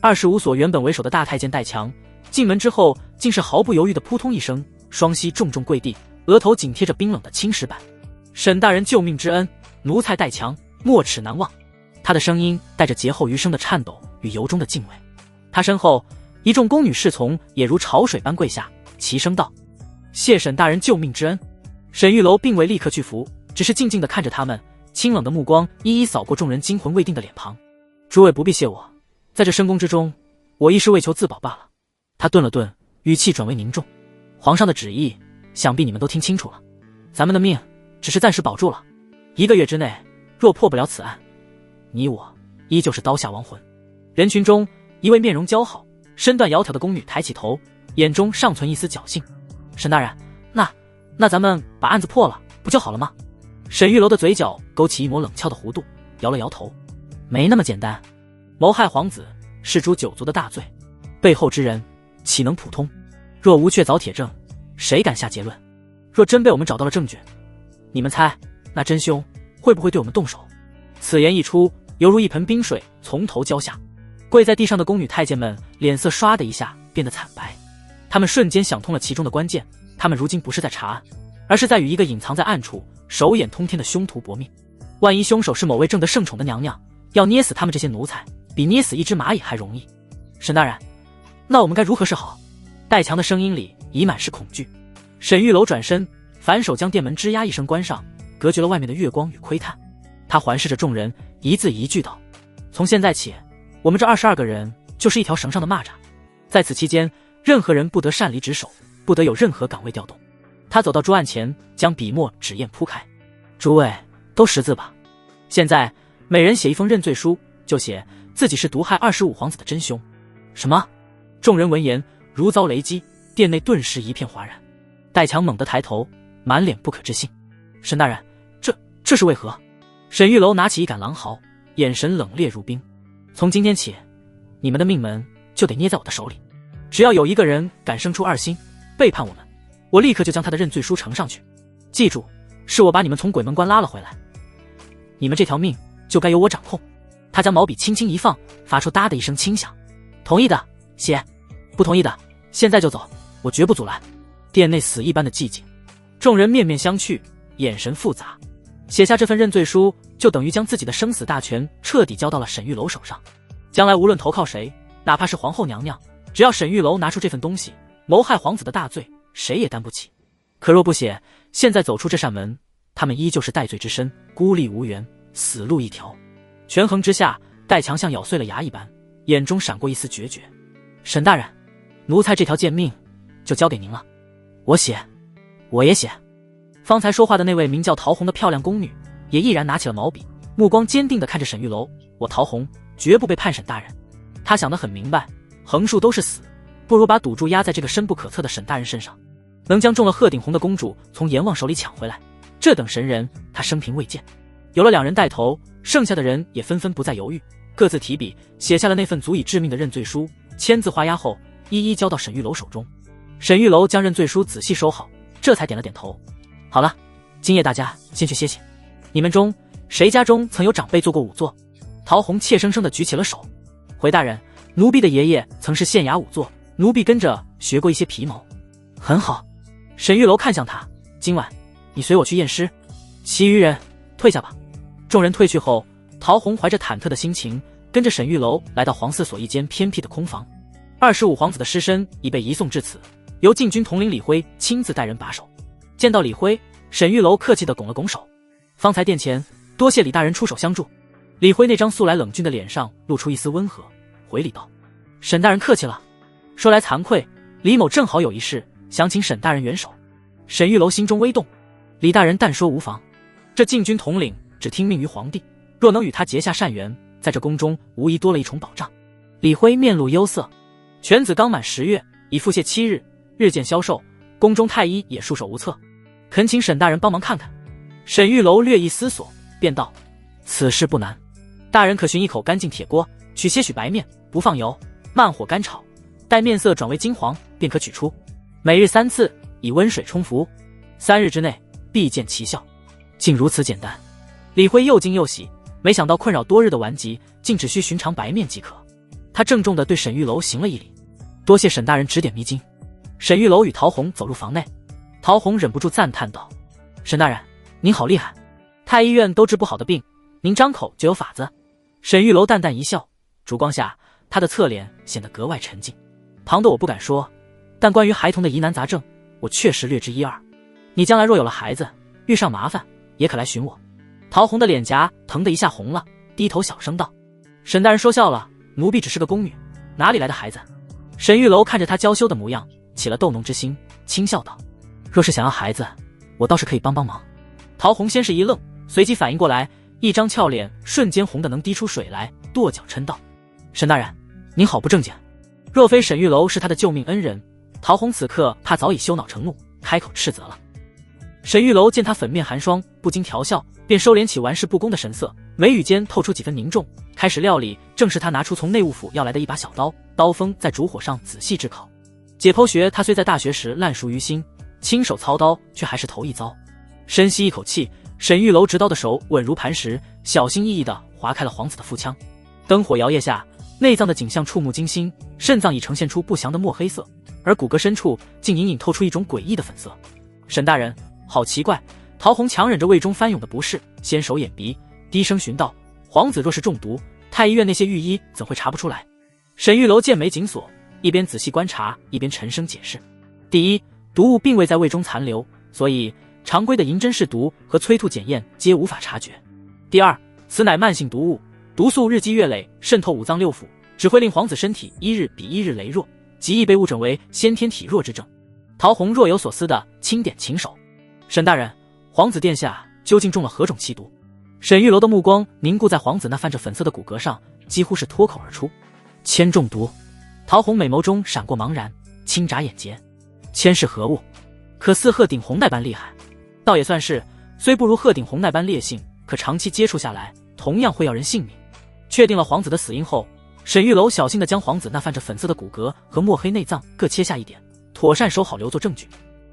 25所原本为首的大太监戴强进门之后，竟是毫不犹豫的扑通一声，双膝重重跪地，额头紧贴着冰冷的青石板。沈大人救命之恩，奴才戴强没齿难忘。他的声音带着劫后余生的颤抖与由衷的敬畏。他身后一众宫女侍从也如潮水般跪下，齐声道：谢沈大人救命之恩。沈玉楼并未立刻去扶，只是静静地看着他们，清冷的目光一一扫过众人惊魂未定的脸庞。诸位不必谢我，在这深宫之中，我亦是为求自保罢了。他顿了顿，语气转为凝重。皇上的旨意想必你们都听清楚了，咱们的命只是暂时保住了，1个月之内若破不了此案，你我依旧是刀下亡魂。人群中一位面容姣好、身段窈窕的宫女抬起头，眼中尚存一丝侥幸。沈大人，那咱们把案子破了不就好了吗？沈玉楼的嘴角勾起一抹冷俏的弧度，摇了摇头。没那么简单，谋害皇子是诛9族的大罪，背后之人岂能普通？若无确凿铁证，谁敢下结论？若真被我们找到了证据，你们猜那真凶会不会对我们动手？此言一出，犹如一盆冰水从头浇下，跪在地上的宫女太监们脸色唰的一下变得惨白。他们瞬间想通了其中的关键，他们如今不是在查案，而是在与一个隐藏在暗处、手眼通天的凶徒搏命。万一凶手是某位正得圣宠的娘娘，要捏死他们这些奴才，比捏死一只蚂蚁还容易。沈大人，那我们该如何是好？戴强的声音里已满是恐惧。沈玉楼转身，反手将殿门吱呀一声关上，隔绝了外面的月光与窥探。他环视着众人，一字一句道：从现在起，我们这22个人就是一条绳上的蚂蚱，在此期间，任何人不得擅离职守，不得有任何岗位调动。他走到桌案前，将笔墨纸砚铺开。诸位都识字吧，现在每人写一封认罪书，就写自己是毒害25皇子的真凶。什么？众人闻言如遭雷击，殿内顿时一片哗然。戴强猛地抬头，满脸不可置信。沈大人，这是为何？沈玉楼拿起一杆狼毫，眼神冷冽如冰。从今天起，你们的命门就得捏在我的手里，只要有一个人敢生出2心，背叛我们，我立刻就将他的认罪书呈上去。记住，是我把你们从鬼门关拉了回来，你们这条命就该由我掌控。他将毛笔轻轻一放，发出哒的一声轻响。同意的写，不同意的现在就走，我绝不阻拦。殿内死一般的寂静，众人面面相觑，眼神复杂。写下这份认罪书，就等于将自己的生死大权彻底交到了沈玉楼手上。将来无论投靠谁，哪怕是皇后娘娘，只要沈玉楼拿出这份东西，谋害皇子的大罪谁也担不起。可若不写，现在走出这扇门，他们依旧是戴罪之身，孤立无援，死路一条。权衡之下，戴强像咬碎了牙一般，眼中闪过一丝决绝。沈大人，奴才这条贱命就交给您了。我写，我也写。方才说话的那位名叫陶红的漂亮宫女也毅然拿起了毛笔，目光坚定地看着沈玉楼。我陶红绝不背叛沈大人。他想得很明白，横竖都是死，不如把赌注压在这个深不可测的沈大人身上，能将中了鹤顶红的公主从阎王手里抢回来，这等神人他生平未见。有了2人带头，剩下的人也纷纷不再犹豫，各自提笔写下了那份足以致命的认罪书，签字画押后一一交到沈玉楼手中。沈玉楼将认罪书仔细收好，这才点了点头。好了，今夜大家先去歇歇。你们中谁家中曾有长辈做过仵作？陶红怯生生地举起了手。回大人，奴婢的爷爷曾是县衙仵作，奴婢跟着学过一些皮毛。很好。沈玉楼看向他，今晚你随我去验尸，其余人退下吧。众人退去后，陶红怀着忐忑的心情，跟着沈玉楼来到皇寺所一间偏僻的空房。25皇子的尸身已被移送至此，由禁军统领李辉亲自带人把守。见到李辉，沈玉楼客气地拱了拱手。方才殿前多谢李大人出手相助。李辉那张素来冷峻的脸上露出一丝温和，回礼道：沈大人客气了。说来惭愧，李某正好有一事想请沈大人援手。沈玉楼心中微动，李大人但说无妨。这禁军统领只听命于皇帝，若能与他结下善缘，在这宫中无疑多了一重保障。李辉面露忧色，犬子刚满10月，已腹泻7日，日渐消瘦，宫中太医也束手无策，恳请沈大人帮忙看看。沈玉楼略一思索，便道：此事不难，大人可寻一口干净铁锅，取些许白面，不放油，慢火干炒，待面色转为金黄，便可取出。每日3次，以温水冲服，3日之内必见奇效。竟如此简单。李辉又惊又喜，没想到困扰多日的顽疾，竟只需寻常白面即可。他郑重地对沈玉楼行了一礼，多谢沈大人指点迷津。沈玉楼与陶虹走入房内，陶虹忍不住赞叹道：沈大人，您好厉害，太医院都治不好的病，您张口就有法子。沈玉楼淡淡一笑，烛光下他的侧脸显得格外沉静。旁的我不敢说，但关于孩童的疑难杂症，我确实略知一二。你将来若有了孩子，遇上麻烦，也可来寻我。陶虹的脸颊疼得一下红了，低头小声道：沈大人说笑了，奴婢只是个宫女，哪里来的孩子？沈玉楼看着他娇羞的模样，起了逗弄之心，轻笑道：若是想要孩子，我倒是可以帮帮忙。陶虹先是一愣，随即反应过来，一张俏脸瞬间红得能滴出水来，跺脚嗔道：沈大人，您好不正经。若非沈玉楼是他的救命恩人，陶虹此刻怕早已羞恼成怒，开口斥责了。沈玉楼见他粉面寒霜，不禁调笑，便收敛起玩世不恭的神色，眉宇间透出几分凝重，开始料理。正是他拿出从内务府要来的一把小刀，刀锋在烛火上仔细炙烤。解剖学他虽在大学时烂熟于心，亲手操刀却还是头一遭。深吸一口气，沈玉楼执刀的手稳如磐石，小心翼翼地划开了皇子的腹腔。灯火摇曳下，内脏的景象触目惊心，肾脏已呈现出不祥的墨黑色，而骨骼深处竟隐隐透出一种诡异的粉色。沈大人，好奇怪。陶虹强忍着胃中翻涌的不适，先手掩鼻，低声询道：皇子若是中毒，太医院那些御医怎会查不出来？沈玉楼剑眉紧锁，一边仔细观察，一边沉声解释：第一，毒物并未在胃中残留，所以常规的银针试毒和催吐检验皆无法察觉。第二，此乃慢性毒物，毒素日积月累，渗透五脏六腑，只会令皇子身体一日比一日羸弱，极易被误诊为先天体弱之症。陶虹若有所思地轻点琴手：沈大人，皇子殿下究竟中了何种气毒？沈玉楼的目光凝固在皇子那泛着粉色的骨骼上，几乎是脱口而出：铅中毒。陶虹美眸中闪过茫然，轻眨眼睫：铅是何物？可似鹤顶红那般厉害？倒也算是，虽不如鹤顶红那般烈性，可长期接触下来，同样会要人性命。确定了皇子的死因后，沈玉楼小心地将皇子那泛着粉色的骨骼和墨黑内脏各切下一点，妥善收好留作证据。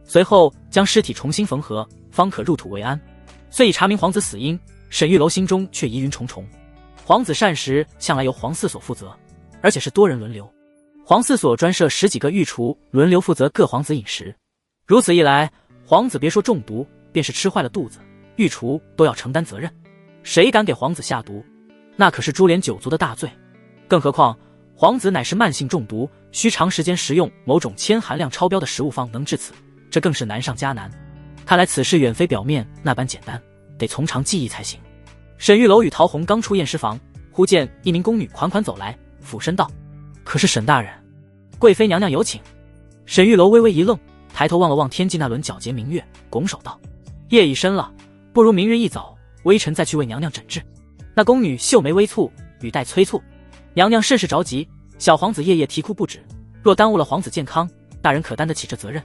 随后将尸体重新缝合，方可入土为安。虽已查明皇子死因，沈玉楼心中却疑云重重。皇子膳食向来由皇四所负责，而且是多人轮流。皇四所专设10几个御厨，轮流负责各皇子饮食。如此一来，皇子别说中毒，便是吃坏了肚子，御厨都要承担责任。谁敢给皇子下毒，那可是株连9族的大罪。更何况皇子乃是慢性中毒，需长时间食用某种铅含量超标的食物方能致此，这更是难上加难。看来此事远非表面那般简单，得从长计议才行。沈玉楼与陶虹刚出验尸房，忽见一名宫女款款走来，俯身道：可是沈大人，贵妃娘娘有请。沈玉楼微微一愣，抬头望了望天际那轮皎洁明月，拱手道：夜已深了，不如明日一早，微臣再去为娘娘诊治。那宫女秀眉微蹙，语带催促：娘娘甚是着急，小皇子夜夜啼哭不止，若耽误了皇子健康，大人可担得起这责任？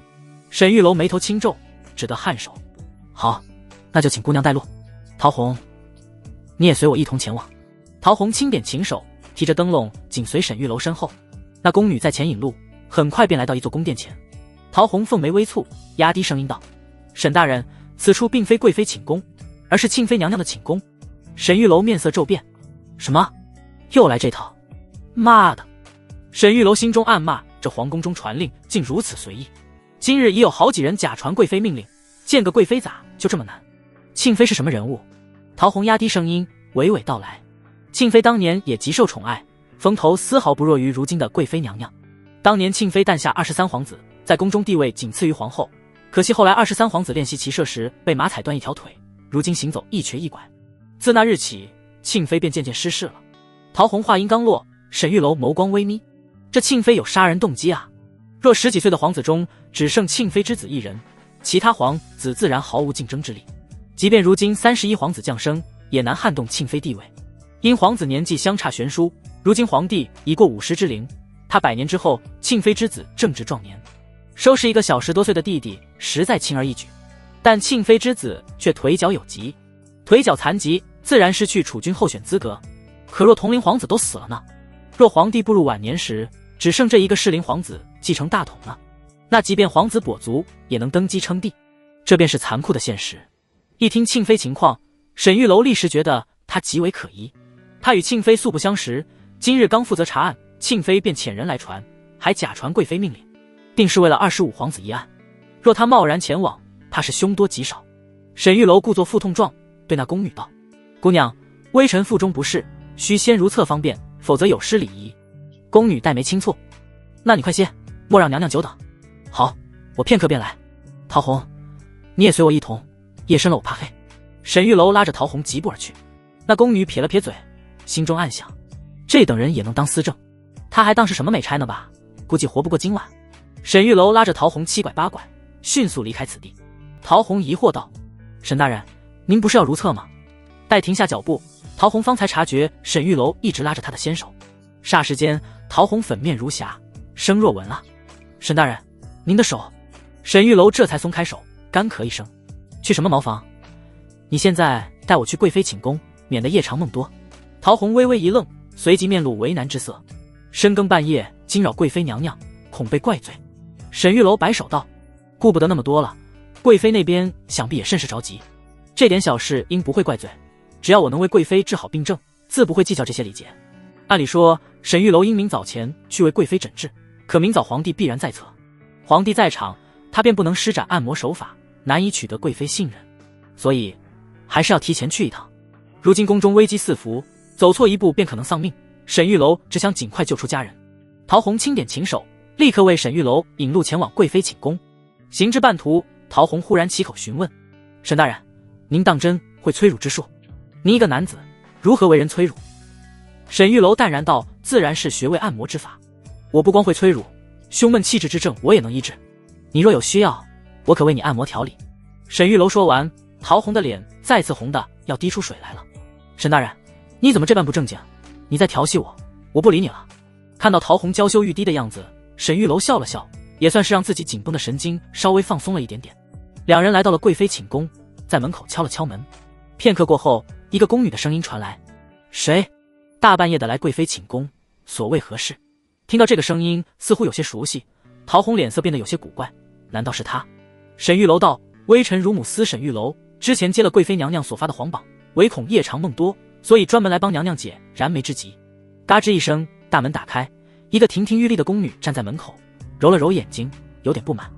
沈玉楼眉头轻皱，只得颔首：好，那就请姑娘带路。陶虹，你也随我一同前往。陶虹轻点琴手，提着灯笼紧随沈玉楼身后。那宫女在前引路，很快便来到一座宫殿前。陶虹凤眉微蹙，压低声音道：沈大人，此处并非贵妃寝宫，而是庆妃娘娘的寝宫。沈玉楼面色骤变：什么？又来这套？妈的！沈玉楼心中暗骂，这皇宫中传令竟如此随意。今日已有好几人假传贵妃命令，见个贵妃咋就这么难？庆妃是什么人物？陶虹压低声音娓娓道来：庆妃当年也极受宠爱，风头丝毫不弱于如今的贵妃娘娘。当年庆妃诞下23皇子，在宫中地位仅次于皇后，可惜后来23皇子练习骑射时被马踩断一条腿，如今行走一瘸一拐。自那日起，庆妃便渐渐失势了。陶虹话音刚落，沈玉楼眸光微眯：这庆妃有杀人动机啊！若10几岁的皇子中只剩庆妃之子一人，其他皇子自然毫无竞争之力。即便如今31皇子降生，也难撼动庆妃地位。因皇子年纪相差悬殊，如今皇帝已过50之龄，他100年之后，庆妃之子正值壮年，收拾一个小10多岁的弟弟，实在轻而易举。但庆妃之子却腿脚有疾，腿脚残疾，自然失去储君候选资格。可若同龄皇子都死了呢？若皇帝步入晚年时，只剩这一个适龄皇子继承大统呢？那即便皇子跛足，也能登基称帝。这便是残酷的现实。一听庆妃情况，沈玉楼立时觉得他极为可疑。他与庆妃素不相识，今日刚负责查案，庆妃便遣人来传，还假传贵妃命令，定是为了25皇子一案。若他贸然前往，怕是凶多吉少。沈玉楼故作腹痛状，对那宫女道：“姑娘，微臣腹中不适，需先如厕方便，否则有失礼仪。”宫女黛眉轻蹙：“那你快些，莫让娘娘久等。”“好，我片刻便来。”“陶红，你也随我一同，夜深了我怕黑。”沈玉楼拉着陶红疾步而去。那宫女撇了撇嘴，心中暗想：这等人也能当司正，他还当是什么美差呢吧？估计活不过今晚。沈玉楼拉着陶红七拐八拐，迅速离开此地。陶红疑惑道：“沈大人，您不是要如厕吗？”待停下脚步，陶红方才察觉沈玉楼一直拉着他的纤手。霎时间，陶红粉面如霞，声若闻了：“沈大人，您的手。”沈玉楼这才松开手，干咳一声：“去什么茅房？你现在带我去贵妃寝宫，免得夜长梦多。”陶红微微一愣，随即面露为难之色：“深更半夜惊扰贵妃娘娘，恐被怪罪。”沈玉楼摆手道：“顾不得那么多了，贵妃那边想必也甚是着急，这点小事应不会怪罪。只要我能为贵妃治好病症，自不会计较这些礼节。”按理说，沈玉楼应明早前去为贵妃诊治，可明早皇帝必然在侧，皇帝在场，他便不能施展按摩手法，难以取得贵妃信任，所以还是要提前去一趟。如今宫中危机四伏，走错一步便可能丧命，沈玉楼只想尽快救出家人。陶红轻点琴手，立刻为沈玉楼引路前往贵妃寝宫。行至半途，陶红忽然起口询问：“沈大人，您当真会催乳之术？您一个男子，如何为人催乳？”沈玉楼淡然道：“自然是穴位按摩之法。我不光会催乳，胸闷气滞之症我也能医治。你若有需要，我可为你按摩调理。”沈玉楼说完，陶红的脸再次红的要滴出水来了。“沈大人，你怎么这般不正经？你在调戏我，我不理你了。”看到陶红娇羞欲滴的样子，沈玉楼笑了笑，也算是让自己紧绷的神经稍微放松了一点点。两人来到了贵妃寝宫，在门口敲了敲门。片刻过后，一个宫女的声音传来：“谁？大半夜的来贵妃寝宫，所谓何事？”听到这个声音似乎有些熟悉，陶红脸色变得有些古怪，难道是他？沈玉楼道：“微臣乳母司沈玉楼，之前接了贵妃娘娘所发的皇榜，唯恐夜长梦多，所以专门来帮娘娘解燃眉之急。”嘎吱一声，大门打开，一个亭亭玉立的宫女站在门口，揉了揉眼睛，有点不满：“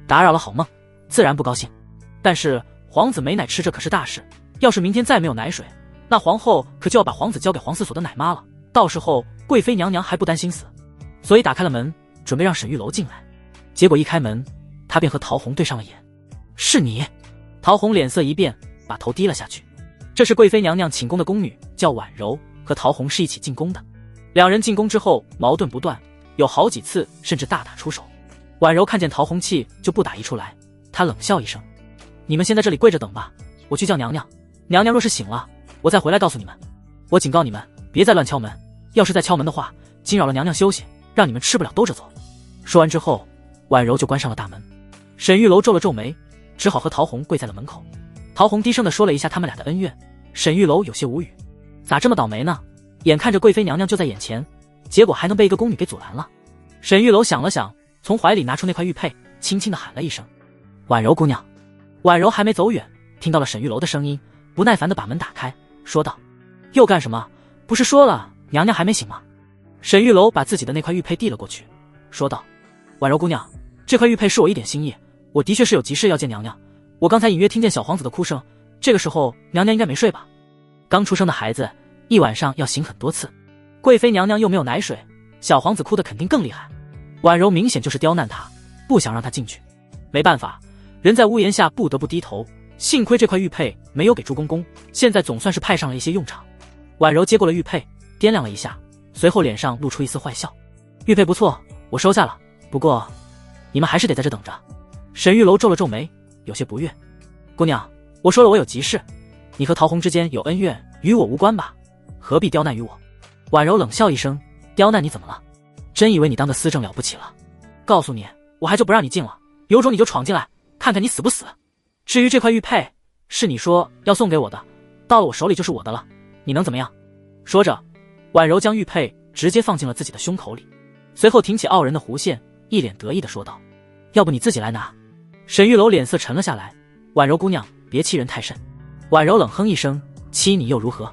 打扰了好梦，自然不高兴。但是皇子没奶吃，这可是大事，要是明天再没有奶水，那皇后可就要把皇子交给皇嗣所的奶妈了，到时候贵妃娘娘还不担心死。”所以打开了门，准备让沈玉楼进来。结果一开门，他便和陶红对上了眼。“是你？”陶红脸色一变，把头低了下去。这是贵妃娘娘寝宫的宫女，叫婉柔，和陶红是一起进宫的。两人进宫之后矛盾不断，有好几次甚至大打出手。婉柔看见陶红气就不打一处来，她冷笑一声：“你们先在这里跪着等吧，我去叫娘娘。娘娘若是醒了，我再回来告诉你们。我警告你们，别再乱敲门，要是再敲门的话，惊扰了娘娘休息，让你们吃不了兜着走。”说完之后，婉柔就关上了大门。沈玉楼皱了皱眉，只好和陶红跪在了门口。陶红低声地说了一下他们俩的恩怨，沈玉楼有些无语，咋这么倒霉呢？眼看着贵妃娘娘就在眼前，结果还能被一个宫女给阻拦了。沈玉楼想了想，从怀里拿出那块玉佩，轻轻地喊了一声：“婉柔姑娘。”婉柔还没走远，听到了沈玉楼的声音，不耐烦地把门打开，说道：“又干什么？不是说了娘娘还没醒吗？”沈玉楼把自己的那块玉佩递了过去，说道：“婉柔姑娘，这块玉佩是我一点心意，我的确是有急事要见娘娘。我刚才隐约听见小皇子的哭声，这个时候娘娘应该没睡吧？刚出生的孩子一晚上要醒很多次，贵妃娘娘又没有奶水，小皇子哭得肯定更厉害。”婉柔明显就是刁难他，不想让他进去。没办法，人在屋檐下不得不低头，幸亏这块玉佩没有给朱公公，现在总算是派上了一些用场。婉柔接过了玉佩，掂量了一下，随后脸上露出一丝坏笑：“玉佩不错，我收下了，不过你们还是得在这等着。”沈玉楼皱了皱眉，有些不悦：“姑娘，我说了我有急事，你和陶红之间有恩怨，与我无关吧？何必刁难于我？婉柔冷笑一声，刁难你怎么了？真以为你当个司正了不起了？告诉你，我还就不让你进了，有种你就闯进来，看看你死不死。至于这块玉佩，是你说要送给我的，到了我手里就是我的了，你能怎么样？说着，婉柔将玉佩直接放进了自己的胸口里，随后挺起傲人的弧线，一脸得意地说道：要不你自己来拿。沈玉楼脸色沉了下来，婉柔姑娘别欺人太甚。婉柔冷哼一声，欺你又如何？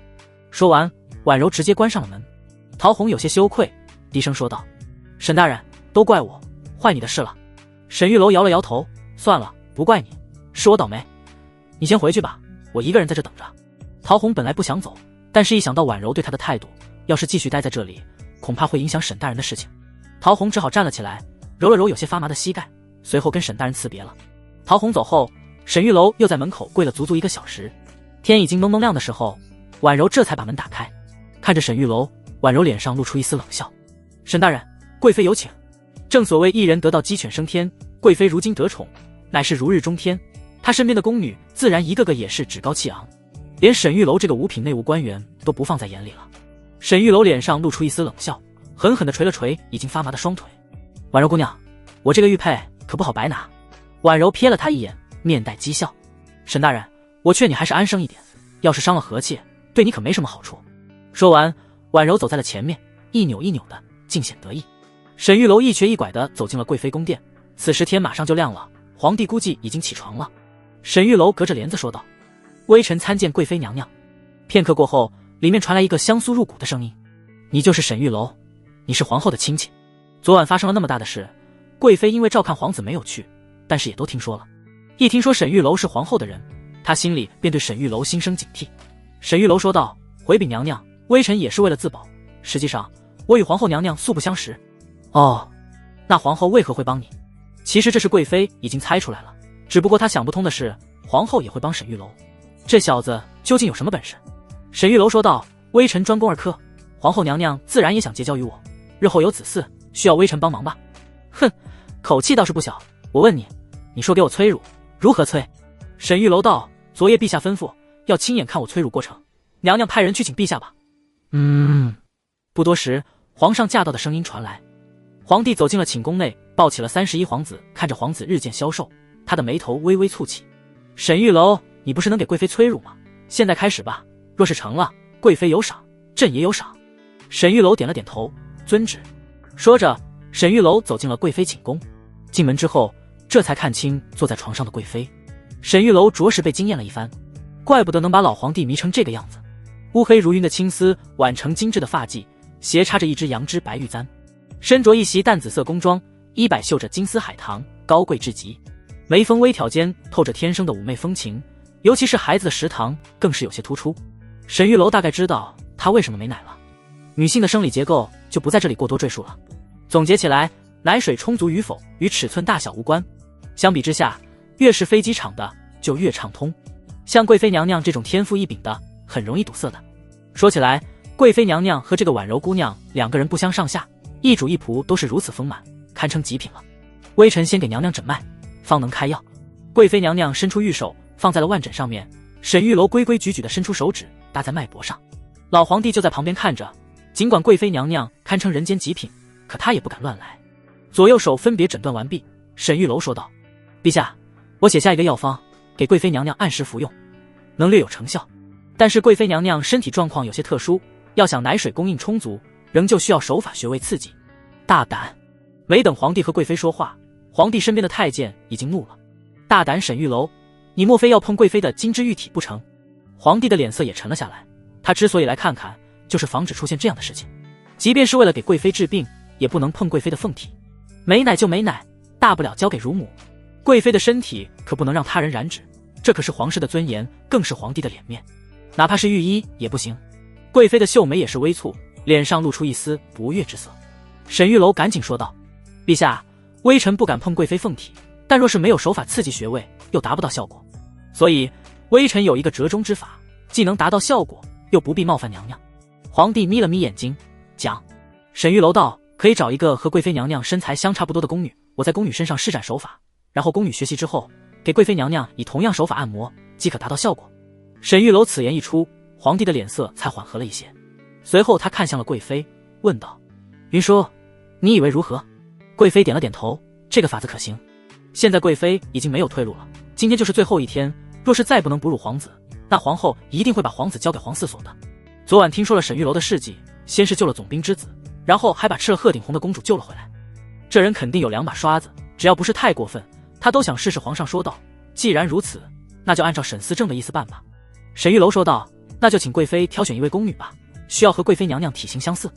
说完，婉柔直接关上了门。陶虹有些羞愧，低声说道：沈大人，都怪我，坏你的事了。沈玉楼摇了摇头，算了，不怪你，是我倒霉。你先回去吧，我一个人在这等着。陶虹本来不想走，但是一想到婉柔对她的态度，要是继续待在这里，恐怕会影响沈大人的事情。陶虹只好站了起来，揉了揉有些发麻的膝盖，随后跟沈大人辞别了。陶虹走后，沈玉楼又在门口跪了足足1个小时。天已经蒙蒙亮的时候，婉柔这才把门打开，看着沈玉楼，婉柔脸上露出一丝冷笑：沈大人，贵妃有请。正所谓一人得道鸡犬升天，贵妃如今得宠，乃是如日中天，她身边的宫女自然一个个也是趾高气昂，连沈玉楼这个五品内务官员都不放在眼里了。沈玉楼脸上露出一丝冷笑，狠狠地捶了捶已经发麻的双腿。婉柔姑娘，我这个玉佩可不好白拿。婉柔瞥了他一眼，面带讥笑：沈大人，我劝你还是安生一点，要是伤了和气，对你可没什么好处。说完，婉柔走在了前面，一扭一扭的，尽显得意。沈玉楼一瘸一拐地走进了贵妃宫殿，此时天马上就亮了，皇帝估计已经起床了。沈玉楼隔着帘子说道：微臣参见贵妃娘娘。片刻过后，里面传来一个香酥入骨的声音：你就是沈玉楼，你是皇后的亲戚。昨晚发生了那么大的事，贵妃因为照看皇子没有去，但是也都听说了。一听说沈玉楼是皇后的人，她心里便对沈玉楼心生警惕。沈玉楼说道：回禀娘娘，微臣也是为了自保，实际上我与皇后娘娘素不相识。哦，那皇后为何会帮你？其实这是贵妃已经猜出来了，只不过她想不通的是，皇后也会帮沈玉楼，这小子究竟有什么本事？沈玉楼说道：微臣专攻2科，皇后娘娘自然也想结交于我，日后有子嗣需要微臣帮忙吧。哼，口气倒是不小。我问你，你说给我催乳，如何催？沈玉楼道：昨夜陛下吩咐要亲眼看我催乳过程，娘娘派人去请陛下吧。不多时，皇上驾到的声音传来。皇帝走进了寝宫内，抱起了31皇子，看着皇子日渐消瘦，他的眉头微微蹙起。沈玉楼，你不是能给贵妃催乳吗？现在开始吧，若是成了，贵妃有赏，朕也有赏。沈玉楼点了点头，遵旨。说着，沈玉楼走进了贵妃寝宫。进门之后，这才看清坐在床上的贵妃。沈玉楼着实被惊艳了一番，怪不得能把老皇帝迷成这个样子。乌黑如云的青丝挽成精致的发髻，斜插着一只羊脂白玉簪，身着一袭淡紫色宫装，衣摆绣着金丝海棠，高贵至极。眉峰微挑间透着天生的妩媚风情，尤其是孩子的食堂更是有些突出。沈玉楼大概知道她为什么没奶了，女性的生理结构就不在这里过多赘述了。总结起来，奶水充足与否与尺寸大小无关，相比之下，越是飞机场的就越畅通。像贵妃娘娘这种天赋异禀的，很容易堵塞的。说起来，贵妃娘娘和这个婉柔姑娘2个人不相上下，一主一仆都是如此丰满，堪称极品了。微臣先给娘娘诊脉，方能开药。贵妃娘娘伸出玉手放在了腕枕上面，沈玉楼规规矩矩地伸出手指搭在脉搏上。老皇帝就在旁边看着，尽管贵妃娘娘堪称人间极品，可他也不敢乱来。左右手分别诊断完毕，沈玉楼说道：陛下，我写下一个药方，给贵妃娘娘按时服用，能略有成效。但是贵妃娘娘身体状况有些特殊，要想奶水供应充足，仍旧需要手法穴位刺激。大胆！没等皇帝和贵妃说话，皇帝身边的太监已经怒了。大胆沈玉楼，你莫非要碰贵妃的金枝玉体不成？皇帝的脸色也沉了下来，他之所以来看看，就是防止出现这样的事情。即便是为了给贵妃治病，也不能碰贵妃的凤体。没奶就没奶，大不了交给乳母。贵妃的身体可不能让他人染指，这可是皇室的尊严，更是皇帝的脸面。哪怕是御医也不行。贵妃的秀眉也是微蹙，脸上露出一丝不悦之色。沈玉楼赶紧说道：陛下，微臣不敢碰贵妃凤体，但若是没有手法刺激穴位，又达不到效果，所以微臣有一个折中之法，既能达到效果，又不必冒犯娘娘。皇帝眯了眯眼睛，讲。沈玉楼道：可以找一个和贵妃娘娘身材相差不多的宫女，我在宫女身上施展手法，然后宫女学习之后，给贵妃娘娘以同样手法按摩，即可达到效果。沈玉楼此言一出，皇帝的脸色才缓和了一些。随后他看向了贵妃，问道：“云叔，你以为如何？”贵妃点了点头，这个法子可行。现在贵妃已经没有退路了，今天就是最后一天，若是再不能哺乳皇子，那皇后一定会把皇子交给皇四所的。昨晚听说了沈玉楼的事迹，先是救了总兵之子，然后还把吃了鹤顶红的公主救了回来。这人肯定有两把刷子，只要不是太过分，他都想试试。皇上说道：“既然如此，那就按照沈思正的意思办吧。”沈玉楼说道：“那就请贵妃挑选一位宫女吧，需要和贵妃娘娘体型相似。”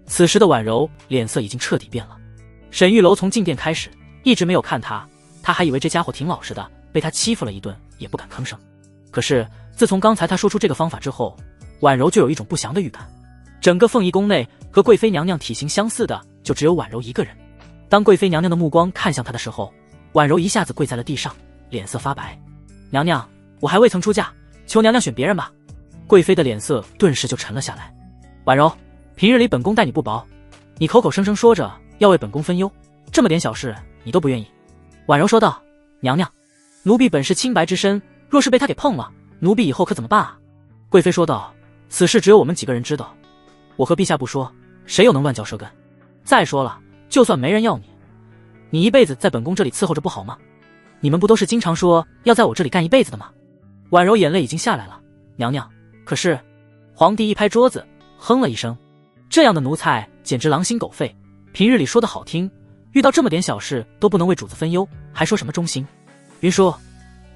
此时的婉柔脸色已经彻底变了。沈玉楼从进殿开始一直没有看他，他还以为这家伙挺老实的，被他欺负了一顿也不敢吭声。可是自从刚才他说出这个方法之后，婉柔就有一种不祥的预感。整个凤仪宫内和贵妃娘娘体型相似的就只有婉柔一个人。当贵妃娘娘的目光看向她的时候，婉柔一下子跪在了地上，脸色发白。娘娘，我还未曾出嫁，求娘娘选别人吧。贵妃的脸色顿时就沉了下来。婉柔，平日里本宫待你不薄，你口口声声说着要为本宫分忧，这么点小事你都不愿意。婉柔说道：“娘娘，奴婢本是清白之身，若是被他给碰了，奴婢以后可怎么办啊？”贵妃说道：“此事只有我们几个人知道，我和陛下不说，谁又能乱嚼舌根？再说了，就算没人要你，你一辈子在本宫这里伺候着不好吗？你们不都是经常说要在我这里干一辈子的吗？”婉柔眼泪已经下来了。娘娘，可是……皇帝一拍桌子，哼了一声，这样的奴才简直狼心狗肺，平日里说的好听，遇到这么点小事都不能为主子分忧，还说什么忠心。云叔，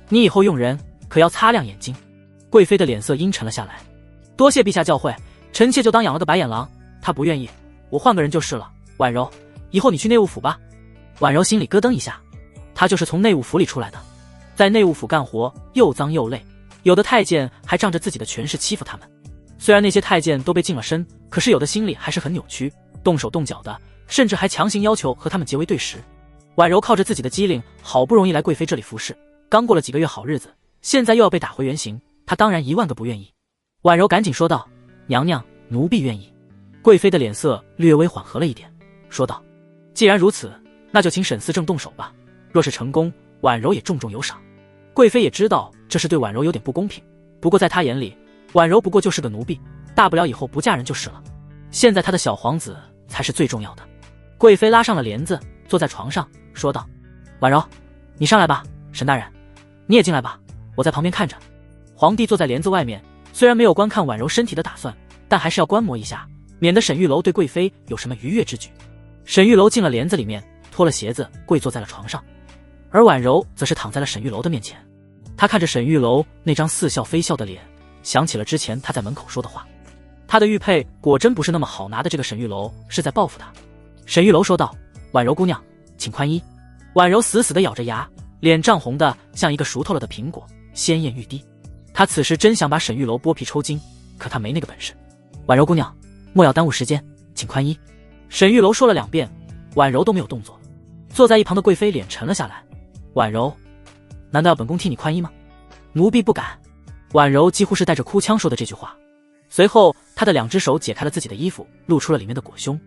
你以后用人可要擦亮眼睛。贵妃的脸色阴沉了下来。多谢陛下教诲，臣妾就当养了个白眼狼，他不愿意，我换个人就是了。婉柔，以后你去内务府吧。婉柔心里咯噔一下，她就是从内务府里出来的，在内务府干活又脏又累，有的太监还仗着自己的权势欺负他们。虽然那些太监都被净了身，可是有的心里还是很扭曲，动手动脚的，甚至还强行要求和他们结为对食。婉柔靠着自己的机灵，好不容易来贵妃这里服侍，刚过了几个月好日子，现在又要被打回原形，她当然10000个不愿意。婉柔赶紧说道：“娘娘，奴婢愿意。”贵妃的脸色略微缓和了一点，说道：“既然如此，那就请沈思正动手吧。若是成功，婉柔也重重有赏。”贵妃也知道这是对婉柔有点不公平，不过在她眼里，婉柔不过就是个奴婢，大不了以后不嫁人就是了。现在她的小皇子才是最重要的。贵妃拉上了帘子，坐在床上，说道：“婉柔，你上来吧。沈大人，你也进来吧，我在旁边看着。”皇帝坐在帘子外面，虽然没有观看婉柔身体的打算，但还是要观摩一下，免得沈玉楼对贵妃有什么逾越之举。沈玉楼进了帘子里面，脱了鞋子，跪坐在了床上，而婉柔则是躺在了沈玉楼的面前。他看着沈玉楼那张似笑非笑的脸，想起了之前他在门口说的话，他的玉佩果真不是那么好拿的，这个沈玉楼是在报复他。沈玉楼说道：“婉柔姑娘，请宽衣。”婉柔死死地咬着牙，脸涨红的像一个熟透了的苹果，鲜艳欲滴。他此时真想把沈玉楼剥皮抽筋，可他没那个本事。婉柔姑娘，莫要耽误时间，请宽衣。沈玉楼说了2遍，婉柔都没有动作。坐在一旁的贵妃脸沉了下来。婉柔，难道要本宫替你宽衣吗？奴婢不敢。婉柔几乎是带着哭腔说的这句话。随后她的2只手解开了自己的衣服，露出了里面的裹胸。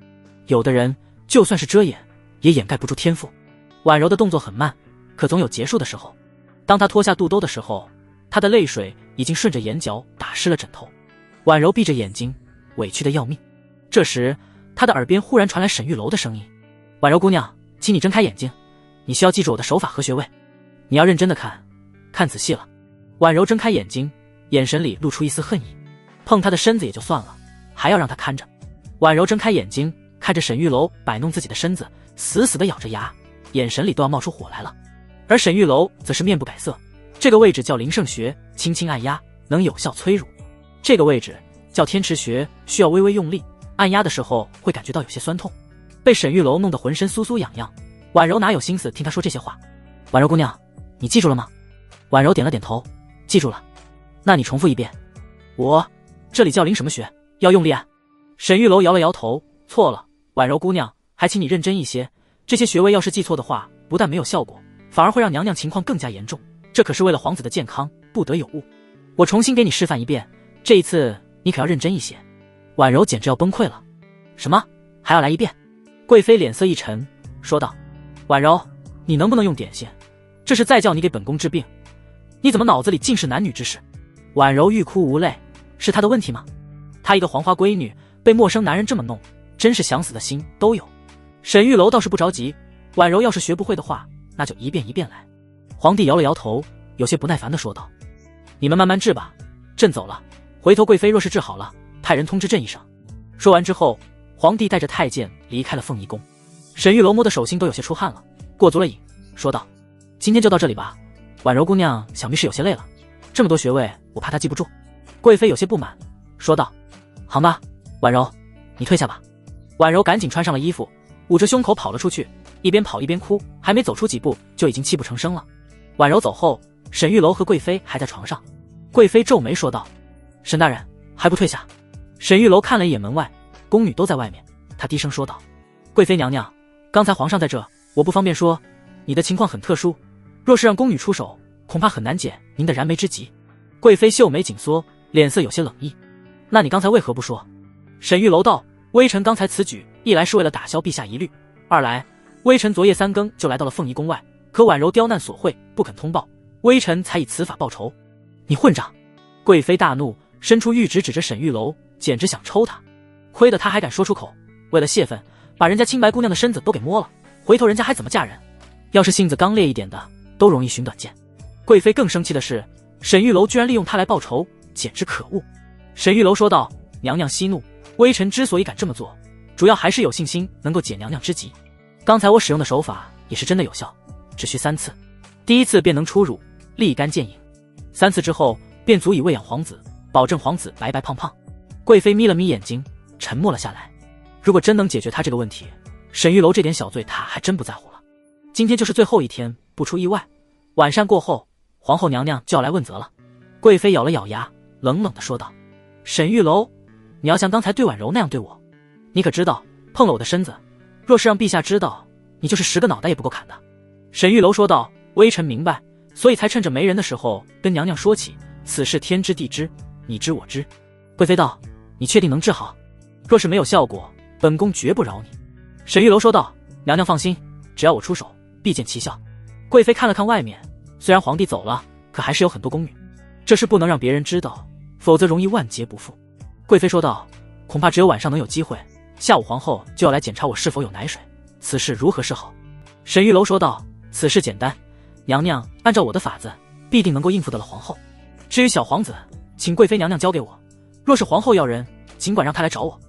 有的人就算是遮掩，也掩盖不住天赋。婉柔的动作很慢，可总有结束的时候。当她脱下肚兜的时候，她的泪水已经顺着眼角打湿了枕头。婉柔闭着眼睛，委屈的要命。这时她的耳边忽然传来沈玉楼的声音：“婉柔姑娘，请你睁开眼睛，你需要记住我的手法和穴位，你要认真的看，看仔细了。”婉柔睁开眼睛，眼神里露出一丝恨意。碰她的身子也就算了，还要让她看着。婉柔睁开眼睛，看着沈玉楼摆弄自己的身子，死死地咬着牙，眼神里都要冒出火来了。而沈玉楼则是面不改色。这个位置叫灵圣穴，轻轻按压能有效催乳。这个位置叫天池穴，需要微微用力，按压的时候会感觉到有些酸痛。被沈玉楼弄得浑身酥酥痒痒，婉柔哪有心思听他说这些话。婉柔姑娘，你记住了吗？婉柔点了点头，记住了。那你重复一遍。这里叫灵什么穴，要用力按。沈玉楼摇了摇头，错了，婉柔姑娘，还请你认真一些。这些穴位要是记错的话，不但没有效果，反而会让娘娘情况更加严重。这可是为了皇子的健康，不得有误。我重新给你示范一遍，这一次你可要认真一些。婉柔简直要崩溃了。什么？还要来一遍？贵妃脸色一沉，说道：“婉柔，你能不能用点心？这是在叫你给本宫治病，你怎么脑子里尽是男女之事？”婉柔欲哭无泪，是她的问题吗？她一个黄花闺女，被被陌生男人这么弄，真是想死的心都有。沈玉楼倒是不着急，婉柔要是学不会的话，那就一遍一遍来。皇帝摇了摇头，有些不耐烦地说道：“你们慢慢治吧，朕走了。回头贵妃若是治好了，派人通知朕一声。”说完之后，皇帝带着太监离开了凤仪宫。沈玉楼摸得手心都有些出汗了，过足了瘾，说道：“今天就到这里吧。婉柔姑娘想必是有些累了，这么多穴位，我怕她记不住。”贵妃有些不满，说道：“好吧，婉柔，你退下吧。”婉柔赶紧穿上了衣服，捂着胸口跑了出去，一边跑一边哭，还没走出几步就已经泣不成声了。婉柔走后，沈玉楼和贵妃还在床上。贵妃皱眉说道：“沈大人还不退下？”沈玉楼看了一眼门外，宫女都在外面，她低声说道：“贵妃娘娘，刚才皇上在这，我不方便说，你的情况很特殊，若是让宫女出手，恐怕很难解您的燃眉之急。”贵妃秀眉紧缩，脸色有些冷意。“那你刚才为何不说？”沈玉楼道：“微臣刚才此举，一来是为了打消陛下疑虑，二来微臣昨夜3更就来到了凤仪宫外，可婉柔刁难索贿，不肯通报，微臣才以此法报仇。”“你混账！”贵妃大怒，伸出玉指指着沈玉楼，简直想抽他。亏得他还敢说出口，为了泄愤，把人家清白姑娘的身子都给摸了，回头人家还怎么嫁人？要是性子刚烈一点的，都容易寻短见。贵妃更生气的是，沈玉楼居然利用她来报仇，简直可恶。沈玉楼说道：“娘娘息怒，微臣之所以敢这么做，主要还是有信心能够解娘娘之急。刚才我使用的手法也是真的有效，只需3次，第1次便能出乳，立竿见影；3次之后便足以喂养皇子，保证皇子白白胖胖。”贵妃眯了眯眼睛，沉默了下来。如果真能解决他这个问题，沈玉楼这点小罪他还真不在乎了。今天就是最后一天，不出意外，晚膳过后，皇后娘娘就要来问责了。贵妃咬了咬牙，冷冷地说道：“沈玉楼，你要像刚才对婉柔那样对我，你可知道碰了我的身子，若是让陛下知道，你就是10个脑袋也不够砍的。”沈玉楼说道：“微臣明白，所以才趁着没人的时候跟娘娘说起，此事天知地知，你知我知。”贵妃道：“你确定能治好？若是没有效果，本宫绝不饶你。”沈玉楼说道：“娘娘放心，只要我出手，必见奇效。”贵妃看了看外面，虽然皇帝走了，可还是有很多宫女，这事不能让别人知道，否则容易万劫不复。贵妃说道：“恐怕只有晚上能有机会，下午皇后就要来检查我是否有奶水，此事如何是好？”沈玉楼说道：“此事简单，娘娘按照我的法子，必定能够应付得了皇后。至于小皇子，请贵妃娘娘交给我，若是皇后要人，尽管让她来找我。”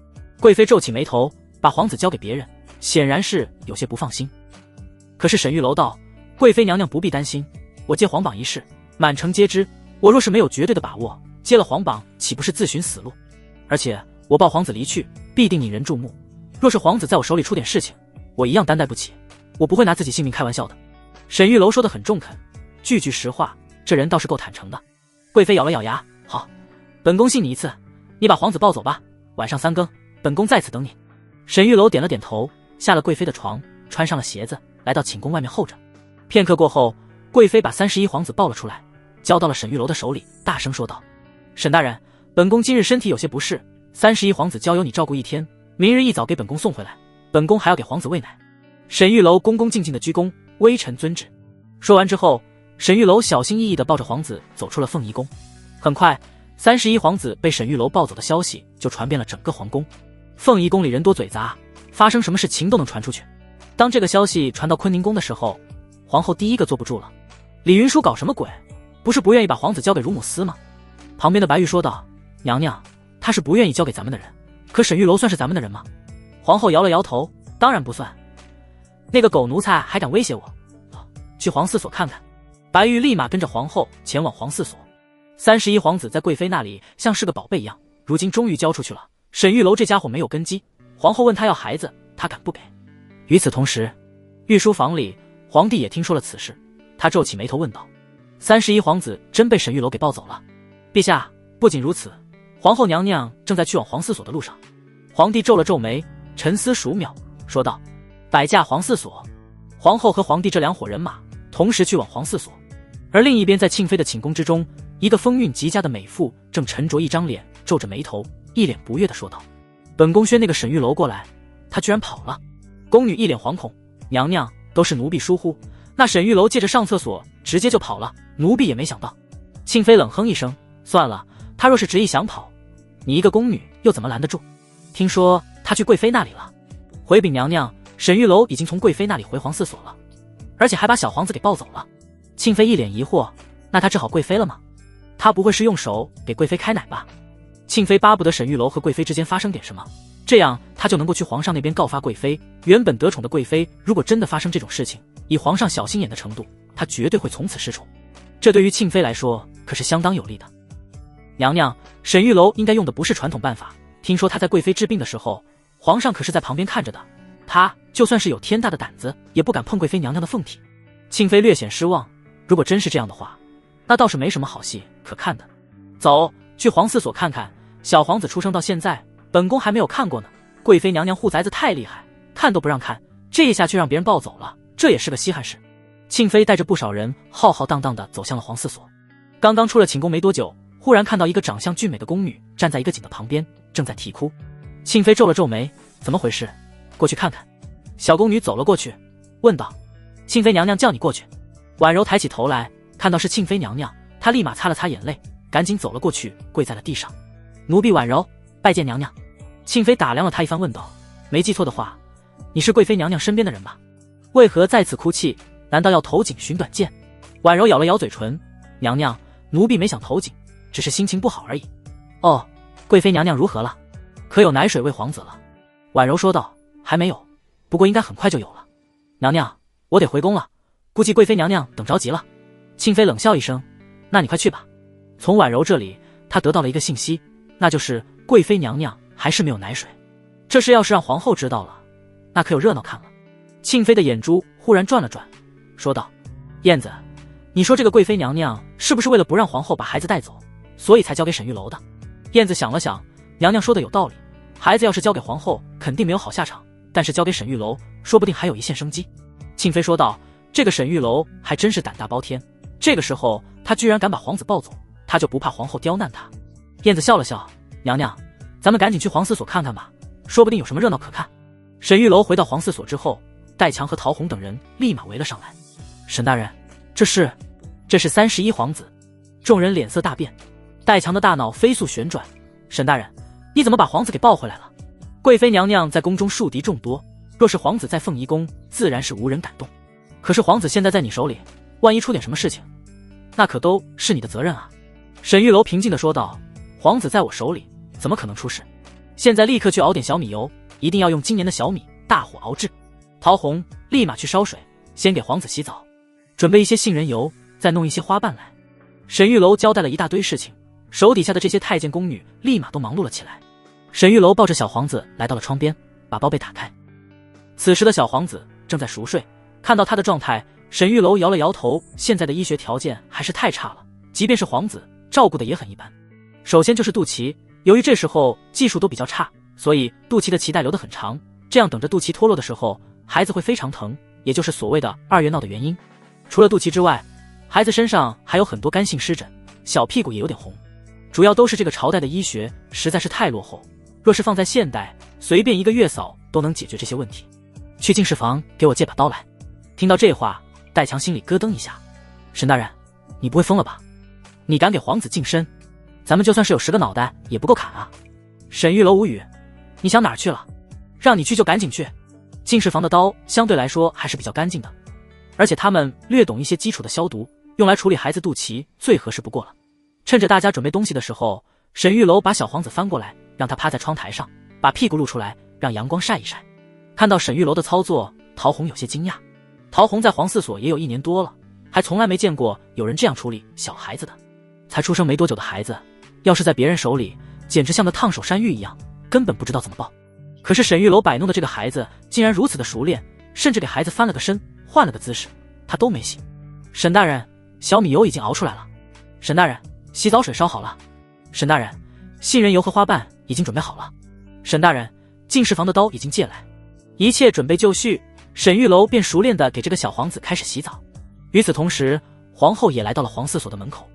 贵妃皱起眉头，把皇子交给别人，显然是有些不放心。可是沈玉楼道：“贵妃娘娘不必担心，我接皇榜一事，满城皆知。我若是没有绝对的把握，接了皇榜岂不是自寻死路？而且我抱皇子离去，必定引人注目。若是皇子在我手里出点事情，我一样担待不起，我不会拿自己性命开玩笑的。”沈玉楼说得很中肯，句句实话，这人倒是够坦诚的。贵妃咬了咬牙：“好，本宫信你一次，你把皇子抱走吧，晚上3更，本宫在此等你。”沈玉楼点了点头，下了贵妃的床，穿上了鞋子，来到寝宫外面候着。片刻过后，贵妃把31皇子抱了出来，交到了沈玉楼的手里，大声说道：“沈大人，本宫今日身体有些不适，31皇子交由你照顾1天，明日一早给本宫送回来，本宫还要给皇子喂奶。”沈玉楼恭恭敬敬的鞠躬：“微臣遵旨。”说完之后，沈玉楼小心翼翼地抱着皇子走出了凤仪宫。很快，31皇子被沈玉楼抱走的消息就传遍了整个皇宫。凤仪宫里人多嘴杂，发生什么事情都能传出去。当这个消息传到坤宁宫的时候，皇后第一个坐不住了：“李云舒搞什么鬼？不是不愿意把皇子交给乳母司吗？”旁边的白玉说道：“娘娘，他是不愿意交给咱们的人，可沈玉楼算是咱们的人吗？”皇后摇了摇头：“当然不算，那个狗奴才还敢威胁我，去皇嗣所看看。”白玉立马跟着皇后前往皇嗣所。31皇子在贵妃那里像是个宝贝一样，如今终于交出去了。沈玉楼这家伙没有根基，皇后问他要孩子，他敢不给？与此同时，御书房里，皇帝也听说了此事，他皱起眉头问道：“31皇子真被沈玉楼给抱走了？”“陛下，不仅如此，皇后娘娘正在去往皇嗣所的路上。”皇帝皱了皱眉，沉思数秒，说道：“摆驾皇嗣所。”皇后和皇帝这2伙人马同时去往皇嗣所，而另一边在庆妃的寝宫之中，一个风韵极佳的美妇正沉着一张脸，皱着眉头，一脸不悦地说道：“本宫宣那个沈玉楼过来，他居然跑了。”宫女一脸惶恐：“娘娘，都是奴婢疏忽，那沈玉楼借着上厕所直接就跑了，奴婢也没想到。”庆妃冷哼一声：“算了，他若是执意想跑，你一个宫女又怎么拦得住？”听说他去贵妃那里了。回禀娘娘，沈玉楼已经从贵妃那里回皇四所了，而且还把小皇子给抱走了。庆妃一脸疑惑，那他治好贵妃了吗？他不会是用手给贵妃开奶吧？庆妃巴不得沈玉楼和贵妃之间发生点什么，这样他就能够去皇上那边告发贵妃。原本得宠的贵妃，如果真的发生这种事情，以皇上小心眼的程度，他绝对会从此失宠。这对于庆妃来说可是相当有利的。娘娘，沈玉楼应该用的不是传统办法，听说他在贵妃治病的时候，皇上可是在旁边看着的，他就算是有天大的胆子，也不敢碰贵妃娘娘的凤体。庆妃略显失望，如果真是这样的话，那倒是没什么好戏可看的。走，去皇四所看看，小皇子出生到现在，本宫还没有看过呢。贵妃娘娘护崽子太厉害，看都不让看，这一下却让别人抱走了，这也是个稀罕事。庆妃带着不少人浩浩荡荡地走向了皇四所。刚刚出了寝宫没多久，忽然看到一个长相俊美的宫女站在一个井的旁边，正在啼哭。庆妃皱了皱眉，怎么回事？过去看看。小宫女走了过去，问道：庆妃娘娘叫你过去。婉柔抬起头来，看到是庆妃娘娘，她立马擦了擦眼泪，赶紧走了过去，跪在了地上。奴婢婉柔拜见娘娘。庆妃打量了她一番，问道：没记错的话，你是贵妃娘娘身边的人吧？为何在此哭泣？难道要投井寻短见？婉柔咬了咬嘴唇，娘娘，奴婢没想投井，只是心情不好而已。哦，贵妃娘娘如何了？可有奶水喂皇子了？婉柔说道：还没有，不过应该很快就有了。娘娘，我得回宫了，估计贵妃娘娘等着急了。庆妃冷笑一声，那你快去吧。从婉柔这里，她得到了一个信息，那就是贵妃娘娘还是没有奶水。这事要是让皇后知道了，那可有热闹看了。庆妃的眼珠忽然转了转，说道：燕子，你说这个贵妃娘娘是不是为了不让皇后把孩子带走，所以才交给沈玉楼的？燕子想了想，娘娘说的有道理，孩子要是交给皇后肯定没有好下场，但是交给沈玉楼说不定还有一线生机。庆妃说道：这个沈玉楼还真是胆大包天，这个时候他居然敢把皇子抱走，他就不怕皇后刁难他？燕子笑了笑，娘娘，咱们赶紧去皇四所看看吧，说不定有什么热闹可看。沈玉楼回到皇四所之后，戴强和陶红等人立马围了上来。沈大人，这是31皇子。众人脸色大变，戴强的大脑飞速旋转，沈大人，你怎么把皇子给抱回来了？贵妃娘娘在宫中树敌众多，若是皇子在凤仪宫，自然是无人敢动。可是皇子现在在你手里，万一出点什么事情，那可都是你的责任啊。沈玉楼平静地说道：皇子在我手里，怎么可能出事？现在立刻去熬点小米油，一定要用今年的小米，大火熬制。陶红立马去烧水，先给皇子洗澡，准备一些杏仁油，再弄一些花瓣来。沈玉楼交代了一大堆事情，手底下的这些太监宫女立马都忙碌了起来。沈玉楼抱着小皇子来到了窗边，把包被打开。此时的小皇子正在熟睡，看到他的状态，沈玉楼摇了摇头，现在的医学条件还是太差了，即便是皇子照顾的也很一般。首先就是肚脐，由于这时候技术都比较差，所以肚脐的脐带留得很长，这样等着肚脐脱落的时候，孩子会非常疼，也就是所谓的二月闹的原因。除了肚脐之外，孩子身上还有很多干性湿疹，小屁股也有点红，主要都是这个朝代的医学实在是太落后，若是放在现代，随便一个月嫂都能解决这些问题。去净室房给我借把刀来。听到这话，戴强心里咯噔一下，沈大人，你不会疯了吧？你敢给皇子净身，咱们就算是有10个脑袋也不够砍啊。沈玉楼无语，你想哪儿去了？让你去就赶紧去。净室房的刀相对来说还是比较干净的，而且他们略懂一些基础的消毒，用来处理孩子肚脐最合适不过了。趁着大家准备东西的时候，沈玉楼把小皇子翻过来，让他趴在窗台上，把屁股露出来，让阳光晒一晒。看到沈玉楼的操作，陶红有些惊讶。陶红在皇四所也有1年多了，还从来没见过有人这样处理小孩子的。才出生没多久的孩子，要是在别人手里，简直像个烫手山芋一样，根本不知道怎么抱。可是沈玉楼摆弄的这个孩子竟然如此的熟练，甚至给孩子翻了个身，换了个姿势，他都没醒。沈大人，小米油已经熬出来了。沈大人，洗澡水烧好了。沈大人，杏仁油和花瓣已经准备好了。沈大人，净室房的刀已经借来。一切准备就绪，沈玉楼便熟练地给这个小皇子开始洗澡。与此同时，皇后也来到了皇四所的门口，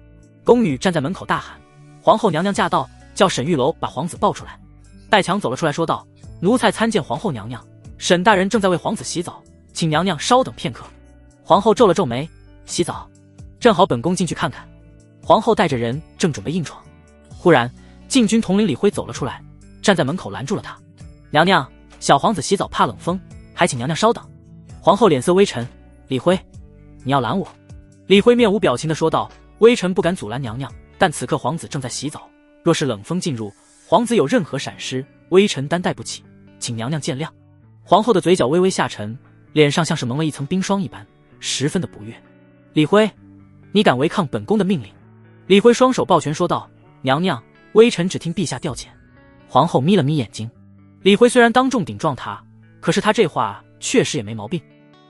宫女站在门口大喊：皇后娘娘驾到，叫沈玉楼把皇子抱出来。戴强走了出来说道：奴才参见皇后娘娘，沈大人正在为皇子洗澡，请娘娘稍等片刻。皇后皱了皱眉，洗澡？正好本宫进去看看。皇后带着人正准备硬闯，忽然禁军统领李辉走了出来，站在门口拦住了他。娘娘，小皇子洗澡怕冷风，还请娘娘稍等。皇后脸色微沉，李辉，你要拦我？李辉面无表情地说道，微臣不敢阻拦娘娘，但此刻皇子正在洗澡，若是冷风进入，皇子有任何闪失，微臣担待不起，请娘娘见谅。皇后的嘴角微微下沉，脸上像是蒙了一层冰霜一般，十分的不悦。李辉，你敢违抗本宫的命令？李辉双手抱拳说道，娘娘，微臣只听陛下调遣。皇后眯了眯眼睛，李辉虽然当众顶撞他，可是他这话确实也没毛病。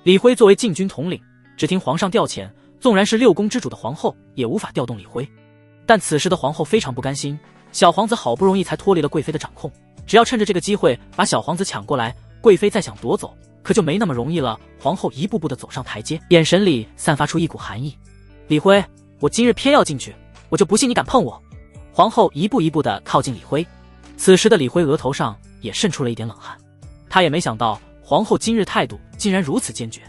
李辉作为禁军统领，只听皇上调遣，纵然是六宫之主的皇后也无法调动李辉。但此时的皇后非常不甘心，小皇子好不容易才脱离了贵妃的掌控，只要趁着这个机会把小皇子抢过来，贵妃再想夺走可就没那么容易了。皇后一步步的走上台阶，眼神里散发出一股寒意。李辉，我今日偏要进去，我就不信你敢碰我。皇后一步一步的靠近李辉，此时的李辉额头上也渗出了一点冷汗，他也没想到皇后今日态度竟然如此坚决。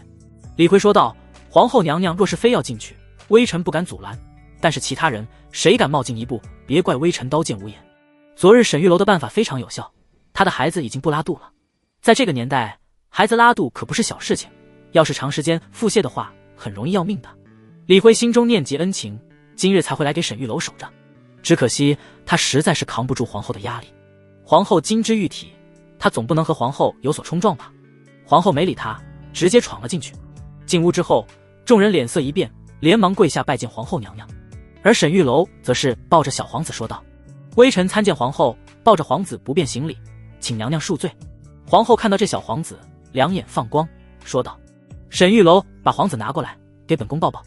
李辉说道，皇后娘娘若是非要进去，微臣不敢阻拦，但是其他人谁敢冒进一步，别怪微臣刀剑无眼。昨日沈玉楼的办法非常有效，他的孩子已经不拉肚了，在这个年代孩子拉肚可不是小事情，要是长时间腹泻的话很容易要命的。李辉心中念及恩情，今日才会来给沈玉楼守着，只可惜他实在是扛不住皇后的压力。皇后金枝玉体，他总不能和皇后有所冲撞吧。皇后没理他，直接闯了进去。进屋之后，众人脸色一变，连忙跪下拜见皇后娘娘。而沈玉楼则是抱着小皇子说道，微臣参见皇后，抱着皇子不便行礼，请娘娘恕罪。皇后看到这小皇子，两眼放光，说道，沈玉楼，把皇子拿过来，给本宫抱抱。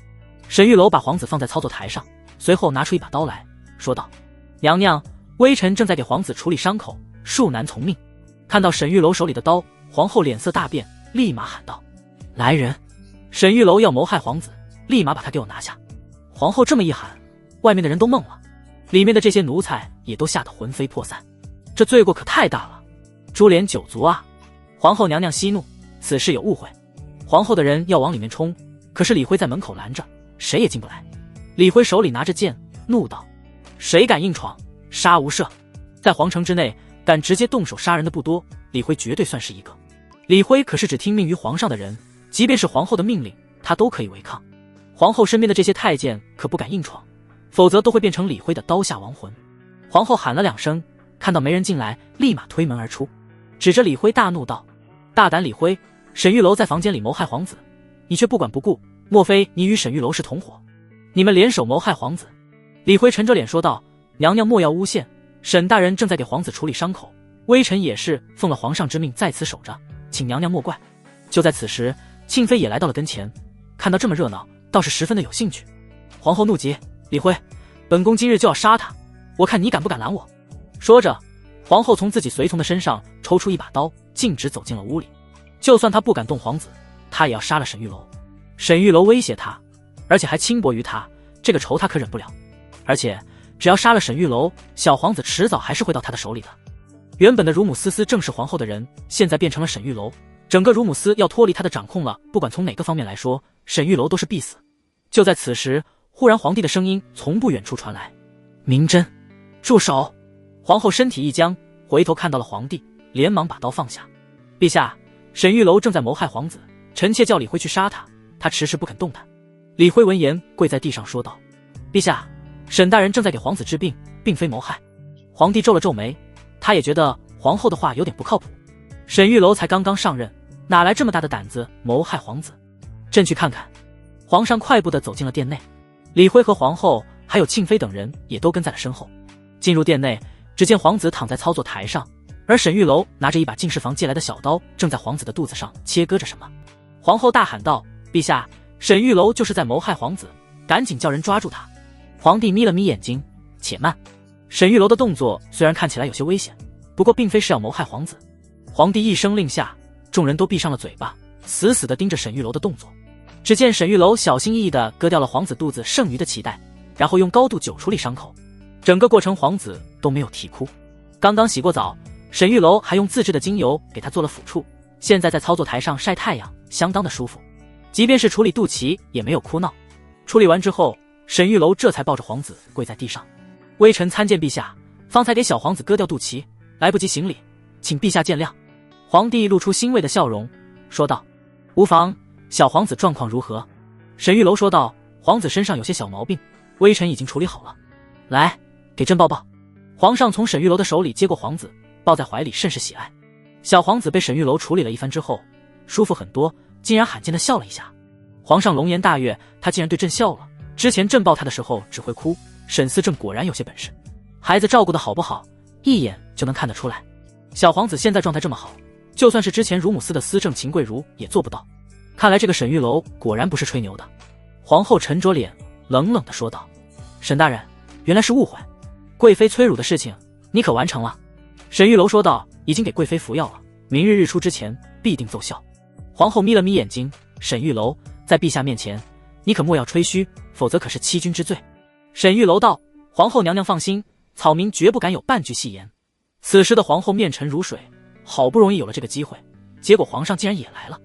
沈玉楼把皇子放在操作台上，随后拿出一把刀来，说道，娘娘，微臣正在给皇子处理伤口，恕难从命。看到沈玉楼手里的刀，皇后脸色大变，立马喊道，来人！沈玉楼要谋害皇子，立马把他给我拿下。皇后这么一喊，外面的人都懵了，里面的这些奴才也都吓得魂飞魄散，这罪过可太大了，株连九族啊！皇后娘娘息怒，此事有误会。皇后的人要往里面冲，可是李辉在门口拦着，谁也进不来。李辉手里拿着剑，怒道，谁敢硬闯，杀无赦。在皇城之内，敢直接动手杀人的不多，李辉绝对算是一个。李辉可是只听命于皇上的人，即便是皇后的命令，他都可以违抗。皇后身边的这些太监可不敢硬闯，否则都会变成李辉的刀下亡魂。皇后喊了两声，看到没人进来，立马推门而出，指着李辉大怒道，大胆李辉，沈玉楼在房间里谋害皇子，你却不管不顾，莫非你与沈玉楼是同伙？你们联手谋害皇子？李辉沉着脸说道，娘娘莫要诬陷，沈大人正在给皇子处理伤口，微臣也是奉了皇上之命在此守着，请娘娘莫怪。就在此时，庆妃也来到了跟前，看到这么热闹，倒是十分的有兴趣。皇后怒极，李辉，本宫今日就要杀他，我看你敢不敢拦我？说着，皇后从自己随从的身上抽出一把刀，径直走进了屋里。就算他不敢动皇子，他也要杀了沈玉楼。沈玉楼威胁他，而且还轻薄于他，这个仇他可忍不了。而且只要杀了沈玉楼，小皇子迟早还是会到他的手里的。原本的乳母思思正是皇后的人，现在变成了沈玉楼，整个乳母司要脱离他的掌控了，不管从哪个方面来说，沈玉楼都是必死。就在此时，忽然皇帝的声音从不远处传来，明真，住手！皇后身体一僵，回头看到了皇帝，连忙把刀放下。陛下，沈玉楼正在谋害皇子，臣妾叫李辉去杀他，他迟迟不肯动弹。李辉闻言跪在地上说道，陛下，沈大人正在给皇子治病，并非谋害。皇帝皱了皱眉，他也觉得皇后的话有点不靠谱。沈玉楼才刚刚上任，哪来这么大的胆子谋害皇子？朕去看看。皇上快步地走进了殿内，李辉和皇后还有庆妃等人也都跟在了身后。进入殿内，只见皇子躺在操作台上，而沈玉楼拿着一把进士房借来的小刀，正在皇子的肚子上切割着什么。皇后大喊道，陛下，沈玉楼就是在谋害皇子，赶紧叫人抓住他。皇帝眯了眯眼睛，且慢。沈玉楼的动作虽然看起来有些危险，不过并非是要谋害皇子。皇帝一声令下，众人都闭上了嘴巴，死死地盯着沈玉楼的动作。只见沈玉楼小心翼翼地割掉了皇子肚子剩余的脐带，然后用高度酒处理伤口。整个过程皇子都没有啼哭。刚刚洗过澡，沈玉楼还用自制的精油给他做了抚触，现在在操作台上晒太阳，相当的舒服。即便是处理肚脐也没有哭闹。处理完之后，沈玉楼这才抱着皇子跪在地上，微臣参见陛下，方才给小皇子割掉肚脐，来不及行礼，请陛下见谅。皇帝露出欣慰的笑容，说道：“无妨，小皇子状况如何？”沈玉楼说道：“皇子身上有些小毛病，微臣已经处理好了。来，给朕抱抱。”皇上从沈玉楼的手里接过皇子，抱在怀里甚是喜爱。小皇子被沈玉楼处理了一番之后，舒服很多，竟然罕见的笑了一下。皇上龙颜大悦，他竟然对朕笑了。之前朕抱他的时候只会哭，沈思朕果然有些本事，孩子照顾的好不好，一眼就能看得出来。小皇子现在状态这么好，就算是之前乳母司的司正秦贵如也做不到。看来这个沈玉楼果然不是吹牛的。皇后沉着脸，冷冷地说道：“沈大人，原来是误会。贵妃催乳的事情，你可完成了？”沈玉楼说道：“已经给贵妃服药了，明日日出之前必定奏效。”皇后眯了眯眼睛：“沈玉楼，在陛下面前，你可莫要吹嘘，否则可是欺君之罪。”沈玉楼道：“皇后娘娘放心，草民绝不敢有半句戏言。”此时的皇后面沉如水，好不容易有了这个机会，结果皇上竟然也来了。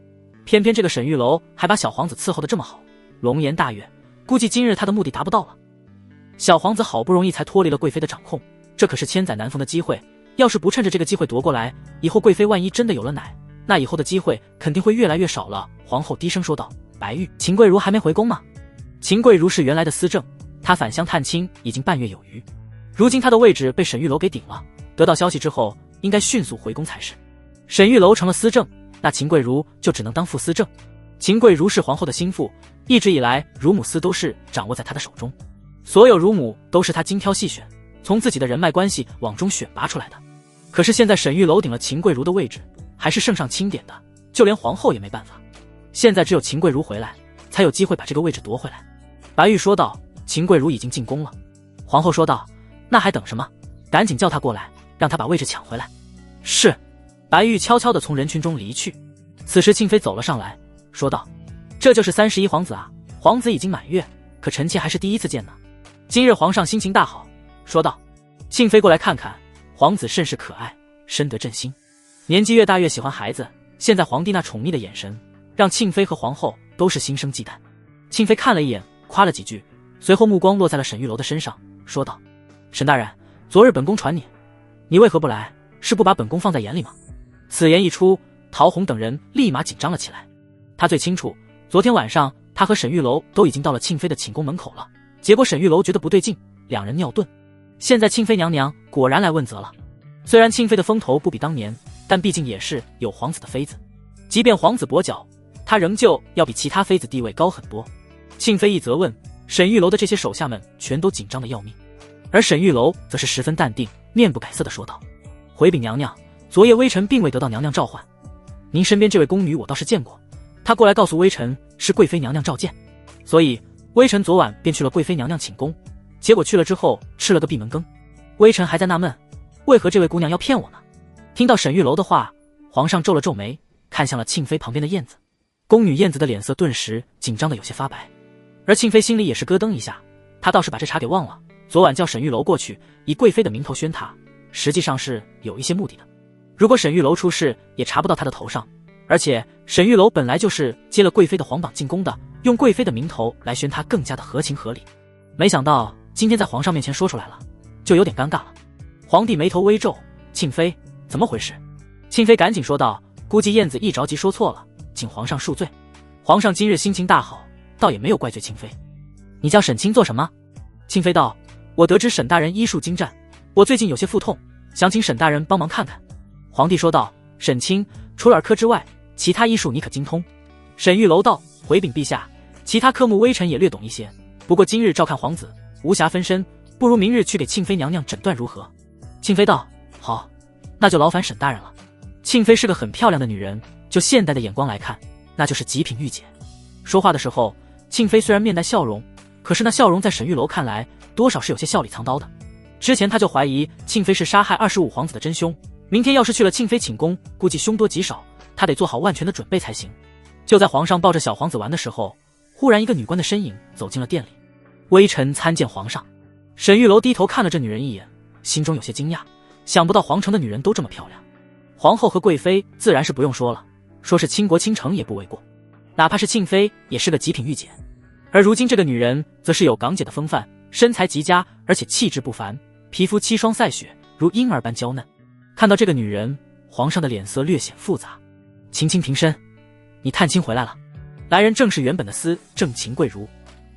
偏偏这个沈玉楼还把小皇子伺候得这么好，龙颜大悦，估计今日他的目的达不到了。小皇子好不容易才脱离了贵妃的掌控，这可是千载难逢的机会，要是不趁着这个机会夺过来，以后贵妃万一真的有了奶，那以后的机会肯定会越来越少了。皇后低声说道：“白玉，秦贵如还没回宫吗？”秦贵如是原来的司正，他返乡探亲已经半月有余，如今他的位置被沈玉楼给顶了，得到消息之后应该迅速回宫才是。沈玉楼成了司正，那秦贵如就只能当副司正。秦贵如是皇后的心腹，一直以来乳母司都是掌握在她的手中，所有乳母都是她精挑细选，从自己的人脉关系往中选拔出来的。可是现在沈玉楼顶了秦贵如的位置，还是圣上钦点的，就连皇后也没办法。现在只有秦贵如回来，才有机会把这个位置夺回来。白玉说道：“秦贵如已经进宫了。”皇后说道：“那还等什么？赶紧叫她过来，让她把位置抢回来。”是。白玉悄悄地从人群中离去。此时庆妃走了上来，说道：“这就是31皇子啊，皇子已经满月，可臣妾还是第一次见呢。”今日皇上心情大好，说道：“庆妃过来看看，皇子甚是可爱，深得朕心。年纪越大越喜欢孩子，现在皇帝那宠溺的眼神，让庆妃和皇后都是心生忌惮。”庆妃看了一眼，夸了几句，随后目光落在了沈玉楼的身上，说道：“沈大人，昨日本宫传你为何不来？是不把本宫放在眼里吗？”此言一出，陶虹等人立马紧张了起来。他最清楚，昨天晚上他和沈玉楼都已经到了庆妃的寝宫门口了，结果沈玉楼觉得不对劲，两人尿遁。现在庆妃娘娘果然来问责了。虽然庆妃的风头不比当年，但毕竟也是有皇子的妃子，即便皇子跛脚，她仍旧要比其他妃子地位高很多。庆妃一责问，沈玉楼的这些手下们全都紧张的要命，而沈玉楼则是十分淡定，面不改色的说道：“回禀娘娘，昨夜微臣并未得到娘娘召唤，您身边这位宫女我倒是见过，她过来告诉微臣是贵妃娘娘召见，所以微臣昨晚便去了贵妃娘娘寝宫，结果去了之后吃了个闭门羹。微臣还在纳闷，为何这位姑娘要骗我呢？”听到沈玉楼的话，皇上皱了皱眉，看向了庆妃旁边的燕子。宫女燕子的脸色顿时紧张的有些发白，而庆妃心里也是咯噔一下，她倒是把这茬给忘了，昨晚叫沈玉楼过去以贵妃的名头宣她，实际上是有一些目的的。如果沈玉楼出事，也查不到他的头上，而且沈玉楼本来就是接了贵妃的皇榜进宫的，用贵妃的名头来宣他更加的合情合理。没想到今天在皇上面前说出来了，就有点尴尬了。皇帝眉头微皱：“庆妃，怎么回事？”庆妃赶紧说道：“估计燕子一着急说错了，请皇上恕罪。皇上今日心情大好，倒也没有怪罪庆妃。你叫沈清做什么？”庆妃道：“我得知沈大人医术精湛，我最近有些腹痛，想请沈大人帮忙看看。”皇帝说道：“沈清，除了儿科之外，其他医术你可精通？”沈玉楼道：“回禀陛下，其他科目微臣也略懂一些，不过今日照看皇子，无暇分身，不如明日去给庆妃娘娘诊断如何？”庆妃道：“好，那就劳烦沈大人了。”庆妃是个很漂亮的女人，就现代的眼光来看，那就是极品御姐。说话的时候，庆妃虽然面带笑容，可是那笑容在沈玉楼看来，多少是有些笑里藏刀的。之前他就怀疑庆妃是杀害25皇子的真凶，明天要是去了庆妃寝宫，估计凶多吉少，他得做好万全的准备才行。就在皇上抱着小皇子玩的时候，忽然一个女官的身影走进了店里。微臣参见皇上。沈玉楼低头看了这女人一眼，心中有些惊讶，想不到皇城的女人都这么漂亮。皇后和贵妃自然是不用说了，说是倾国倾城也不为过，哪怕是庆妃也是个极品御姐。而如今这个女人则是有港姐的风范，身材极佳，而且气质不凡，皮肤7霜赛雪，如婴儿般娇嫩。看到这个女人，皇上的脸色略显复杂。秦卿平身，你探亲回来了。来人正是原本的司正秦贵如。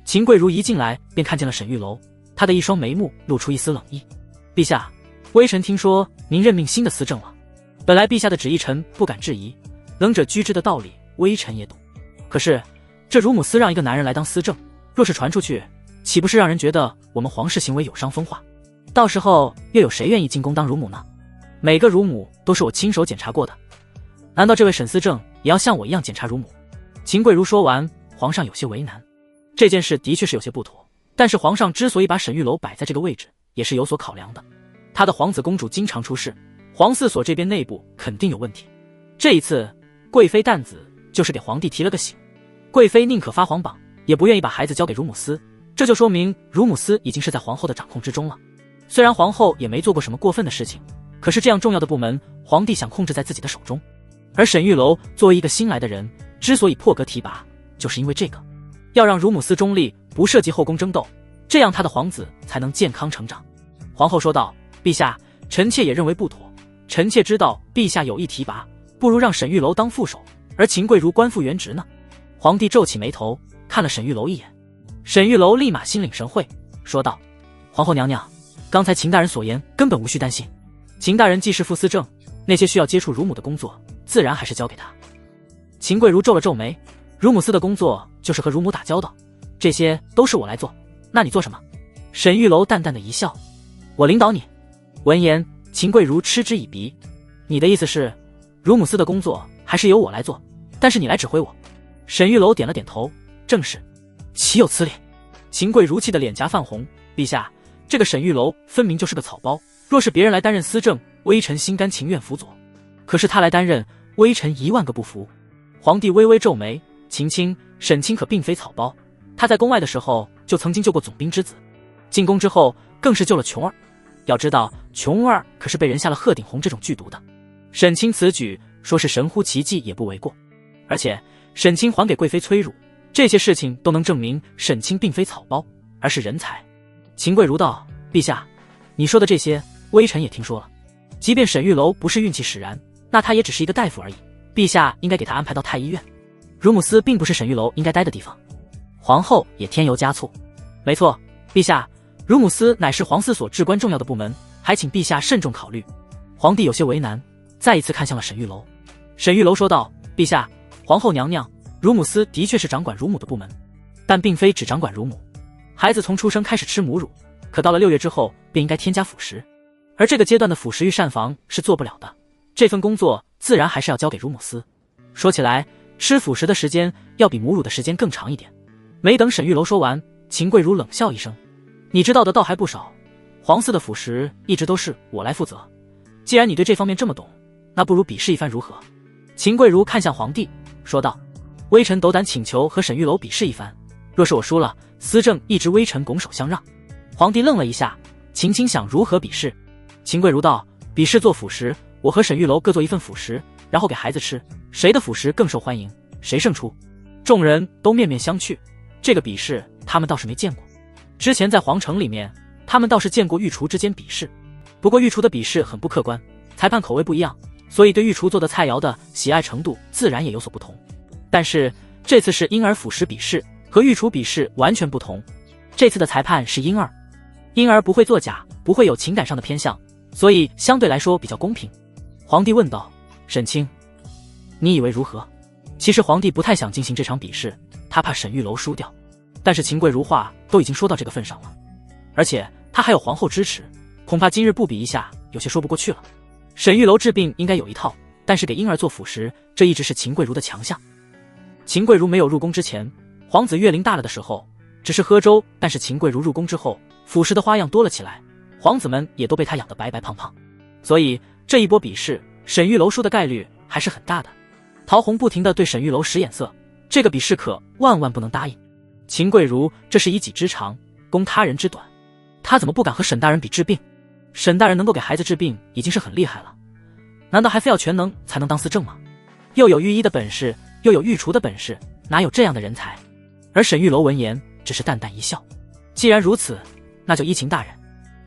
秦贵如一进来便看见了沈玉楼，他的一双眉目露出一丝冷意。陛下，微臣听说您任命新的司正了。本来陛下的旨意臣不敢质疑，冷者居之的道理微臣也懂。可是这乳母司让一个男人来当司正，若是传出去，岂不是让人觉得我们皇室行为有伤风化？到时候又有谁愿意进宫当乳母呢？每个乳母都是我亲手检查过的，难道这位沈司正也要像我一样检查乳母？秦贵如说完，皇上有些为难。这件事的确是有些不妥，但是皇上之所以把沈玉楼摆在这个位置，也是有所考量的。他的皇子公主经常出事，皇嗣所这边内部肯定有问题。这一次贵妃担子就是给皇帝提了个醒，贵妃宁可发皇榜，也不愿意把孩子交给乳母司，这就说明乳母司已经是在皇后的掌控之中了。虽然皇后也没做过什么过分的事情，可是这样重要的部门，皇帝想控制在自己的手中。而沈玉楼作为一个新来的人，之所以破格提拔，就是因为这个，要让乳母司中立，不涉及后宫争斗，这样他的皇子才能健康成长。皇后说道：陛下，臣妾也认为不妥，臣妾知道陛下有意提拔，不如让沈玉楼当副手，而秦贵如官复原职呢。皇帝皱起眉头，看了沈玉楼一眼。沈玉楼立马心领神会，说道：皇后娘娘，刚才秦大人所言根本无需担心，秦大人既是副司正，那些需要接触乳母的工作自然还是交给他。秦贵如皱了皱眉，乳母司的工作就是和乳母打交道，这些都是我来做，那你做什么？沈玉楼淡淡的一笑：我领导你。闻言，秦贵如嗤之以鼻：你的意思是乳母司的工作还是由我来做，但是你来指挥我？沈玉楼点了点头：正是。岂有此理！秦贵如气得脸颊泛红：陛下，这个沈玉楼分明就是个草包，若是别人来担任司正，微臣心甘情愿辅佐，可是他来担任，微臣10000个不服。皇帝微微皱眉：秦卿，沈卿可并非草包，他在宫外的时候就曾经救过总兵之子，进宫之后更是救了琼儿。要知道琼儿可是被人下了鹤顶红这种剧毒的，沈卿此举说是神乎其技也不为过。而且沈卿还给贵妃催乳，这些事情都能证明沈卿并非草包，而是人才。秦贵如道：陛下，你说的这些微臣也听说了，即便沈玉楼不是运气使然，那他也只是一个大夫而已，陛下应该给他安排到太医院。乳母司并不是沈玉楼应该待的地方。皇后也添油加醋：没错，陛下，乳母司乃是皇嗣所至关重要的部门，还请陛下慎重考虑。皇帝有些为难，再一次看向了沈玉楼。沈玉楼说道：陛下，皇后娘娘，乳母司的确是掌管乳母的部门，但并非只掌管乳母。孩子从出生开始吃母乳，可到了6月之后便应该添加辅食，而这个阶段的辅食与膳房是做不了的，这份工作自然还是要交给乳母司。说起来，吃辅食的时间要比母乳的时间更长一点。没等沈玉楼说完，秦贵如冷笑一声：你知道的倒还不少，皇嗣的辅食一直都是我来负责，既然你对这方面这么懂，那不如比试一番如何？秦贵如看向皇帝说道：微臣斗胆请求和沈玉楼比试一番，若是我输了，司正一直微臣拱手相让。皇帝愣了一下，秦卿想如何比试？秦贵如道：比试做辅食，我和沈玉楼各做一份辅食，然后给孩子吃，谁的辅食更受欢迎，谁胜出。众人都面面相觑，这个比试他们倒是没见过。之前在皇城里面，他们倒是见过御厨之间比试，不过御厨的比试很不客观，裁判口味不一样，所以对御厨做的菜肴的喜爱程度自然也有所不同。但是这次是婴儿辅食比试，和御厨比试完全不同。这次的裁判是婴儿，婴儿不会作假，不会有情感上的偏向，所以相对来说比较公平。皇帝问道：沈卿，你以为如何？其实皇帝不太想进行这场比试，他怕沈玉楼输掉，但是秦贵如话都已经说到这个份上了，而且他还有皇后支持，恐怕今日不比一下有些说不过去了。沈玉楼治病应该有一套，但是给婴儿做辅食，这一直是秦贵如的强项。秦贵如没有入宫之前，皇子月龄大了的时候只是喝粥，但是秦贵如入宫之后，辅食的花样多了起来，皇子们也都被他养得白白胖胖，所以这一波比试沈玉楼输的概率还是很大的。陶虹不停地对沈玉楼使眼色，这个比试可万万不能答应。秦贵如这是以己之长攻他人之短，他怎么不敢和沈大人比治病？沈大人能够给孩子治病已经是很厉害了，难道还非要全能才能当司正吗？又有御医的本事，又有御厨的本事，哪有这样的人才？而沈玉楼闻言只是淡淡一笑：既然如此，那就依秦大人。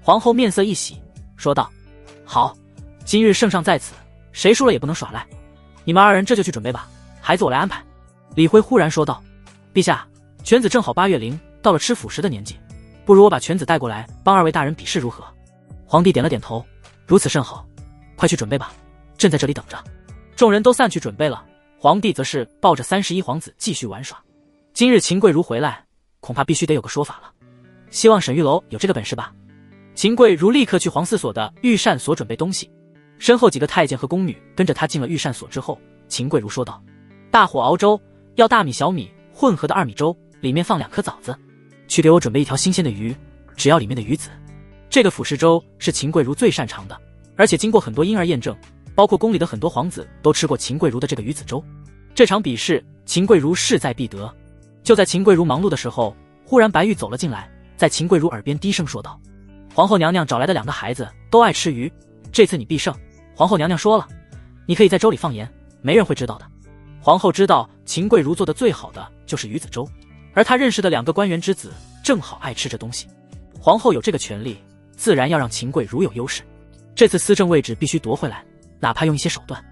皇后面色一喜，说道：好，今日圣上在此，谁输了也不能耍赖。你们二人这就去准备吧，孩子我来安排。李辉忽然说道：陛下，犬子正好8月龄，到了吃辅食的年纪，不如我把犬子带过来帮二位大人比试如何？皇帝点了点头，如此甚好，快去准备吧，朕在这里等着。众人都散去准备了，皇帝则是抱着31皇子继续玩耍。今日秦贵如回来，恐怕必须得有个说法了。希望沈玉楼有这个本事吧。秦贵如立刻去皇嗣所的御膳所准备东西，身后几个太监和宫女跟着他进了御膳所之后，秦贵如说道：大火熬粥，要大米小米混合的2米粥，里面放2颗枣子，去给我准备一条新鲜的鱼，只要里面的鱼籽。这个辅食粥是秦贵如最擅长的，而且经过很多婴儿验证，包括宫里的很多皇子都吃过秦贵如的这个鱼籽粥。这场比试秦贵如势在必得。就在秦贵如忙碌的时候，忽然白玉走了进来，在秦贵如耳边低声说道：皇后娘娘找来的2个孩子都爱吃鱼，这次你必胜。皇后娘娘说了，你可以在粥里放盐，没人会知道的。皇后知道秦贵如做的最好的就是鱼籽粥，而她认识的2个官员之子正好爱吃这东西。皇后有这个权利，自然要让秦贵如有优势。这次司政位置必须夺回来，哪怕用一些手段。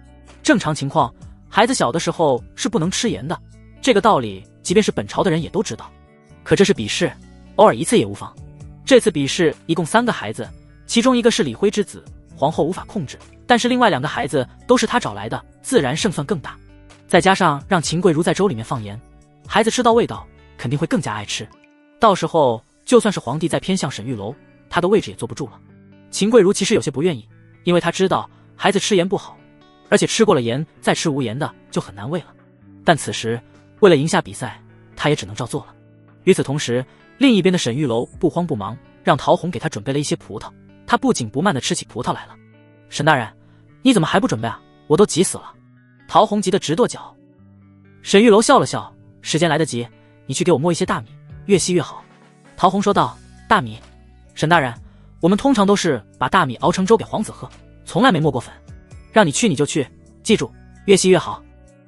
正常情况，孩子小的时候是不能吃盐的，这个道理即便是本朝的人也都知道。可这是比试，偶尔一次也无妨。这次比试一共3个孩子，其中1个是李辉之子，皇后无法控制，但是另外2个孩子都是他找来的，自然胜算更大。再加上让秦贵如在粥里面放盐，孩子吃到味道肯定会更加爱吃。到时候就算是皇帝再偏向沈玉楼，他的位置也坐不住了。秦贵如其实有些不愿意，因为他知道孩子吃盐不好，而且吃过了盐再吃无盐的就很难喂了。但此时为了赢下比赛，他也只能照做了。与此同时，另一边的沈玉楼不慌不忙，让陶红给他准备了一些葡萄，他不紧不慢地吃起葡萄来了。沈大人，你怎么还不准备啊？我都急死了。陶红急得直跺脚。沈玉楼笑了笑，时间来得及，你去给我磨一些大米，越细越好。陶红说道：大米？沈大人，我们通常都是把大米熬成粥给皇子喝，从来没磨过粉。让你去你就去，记住，越细越好。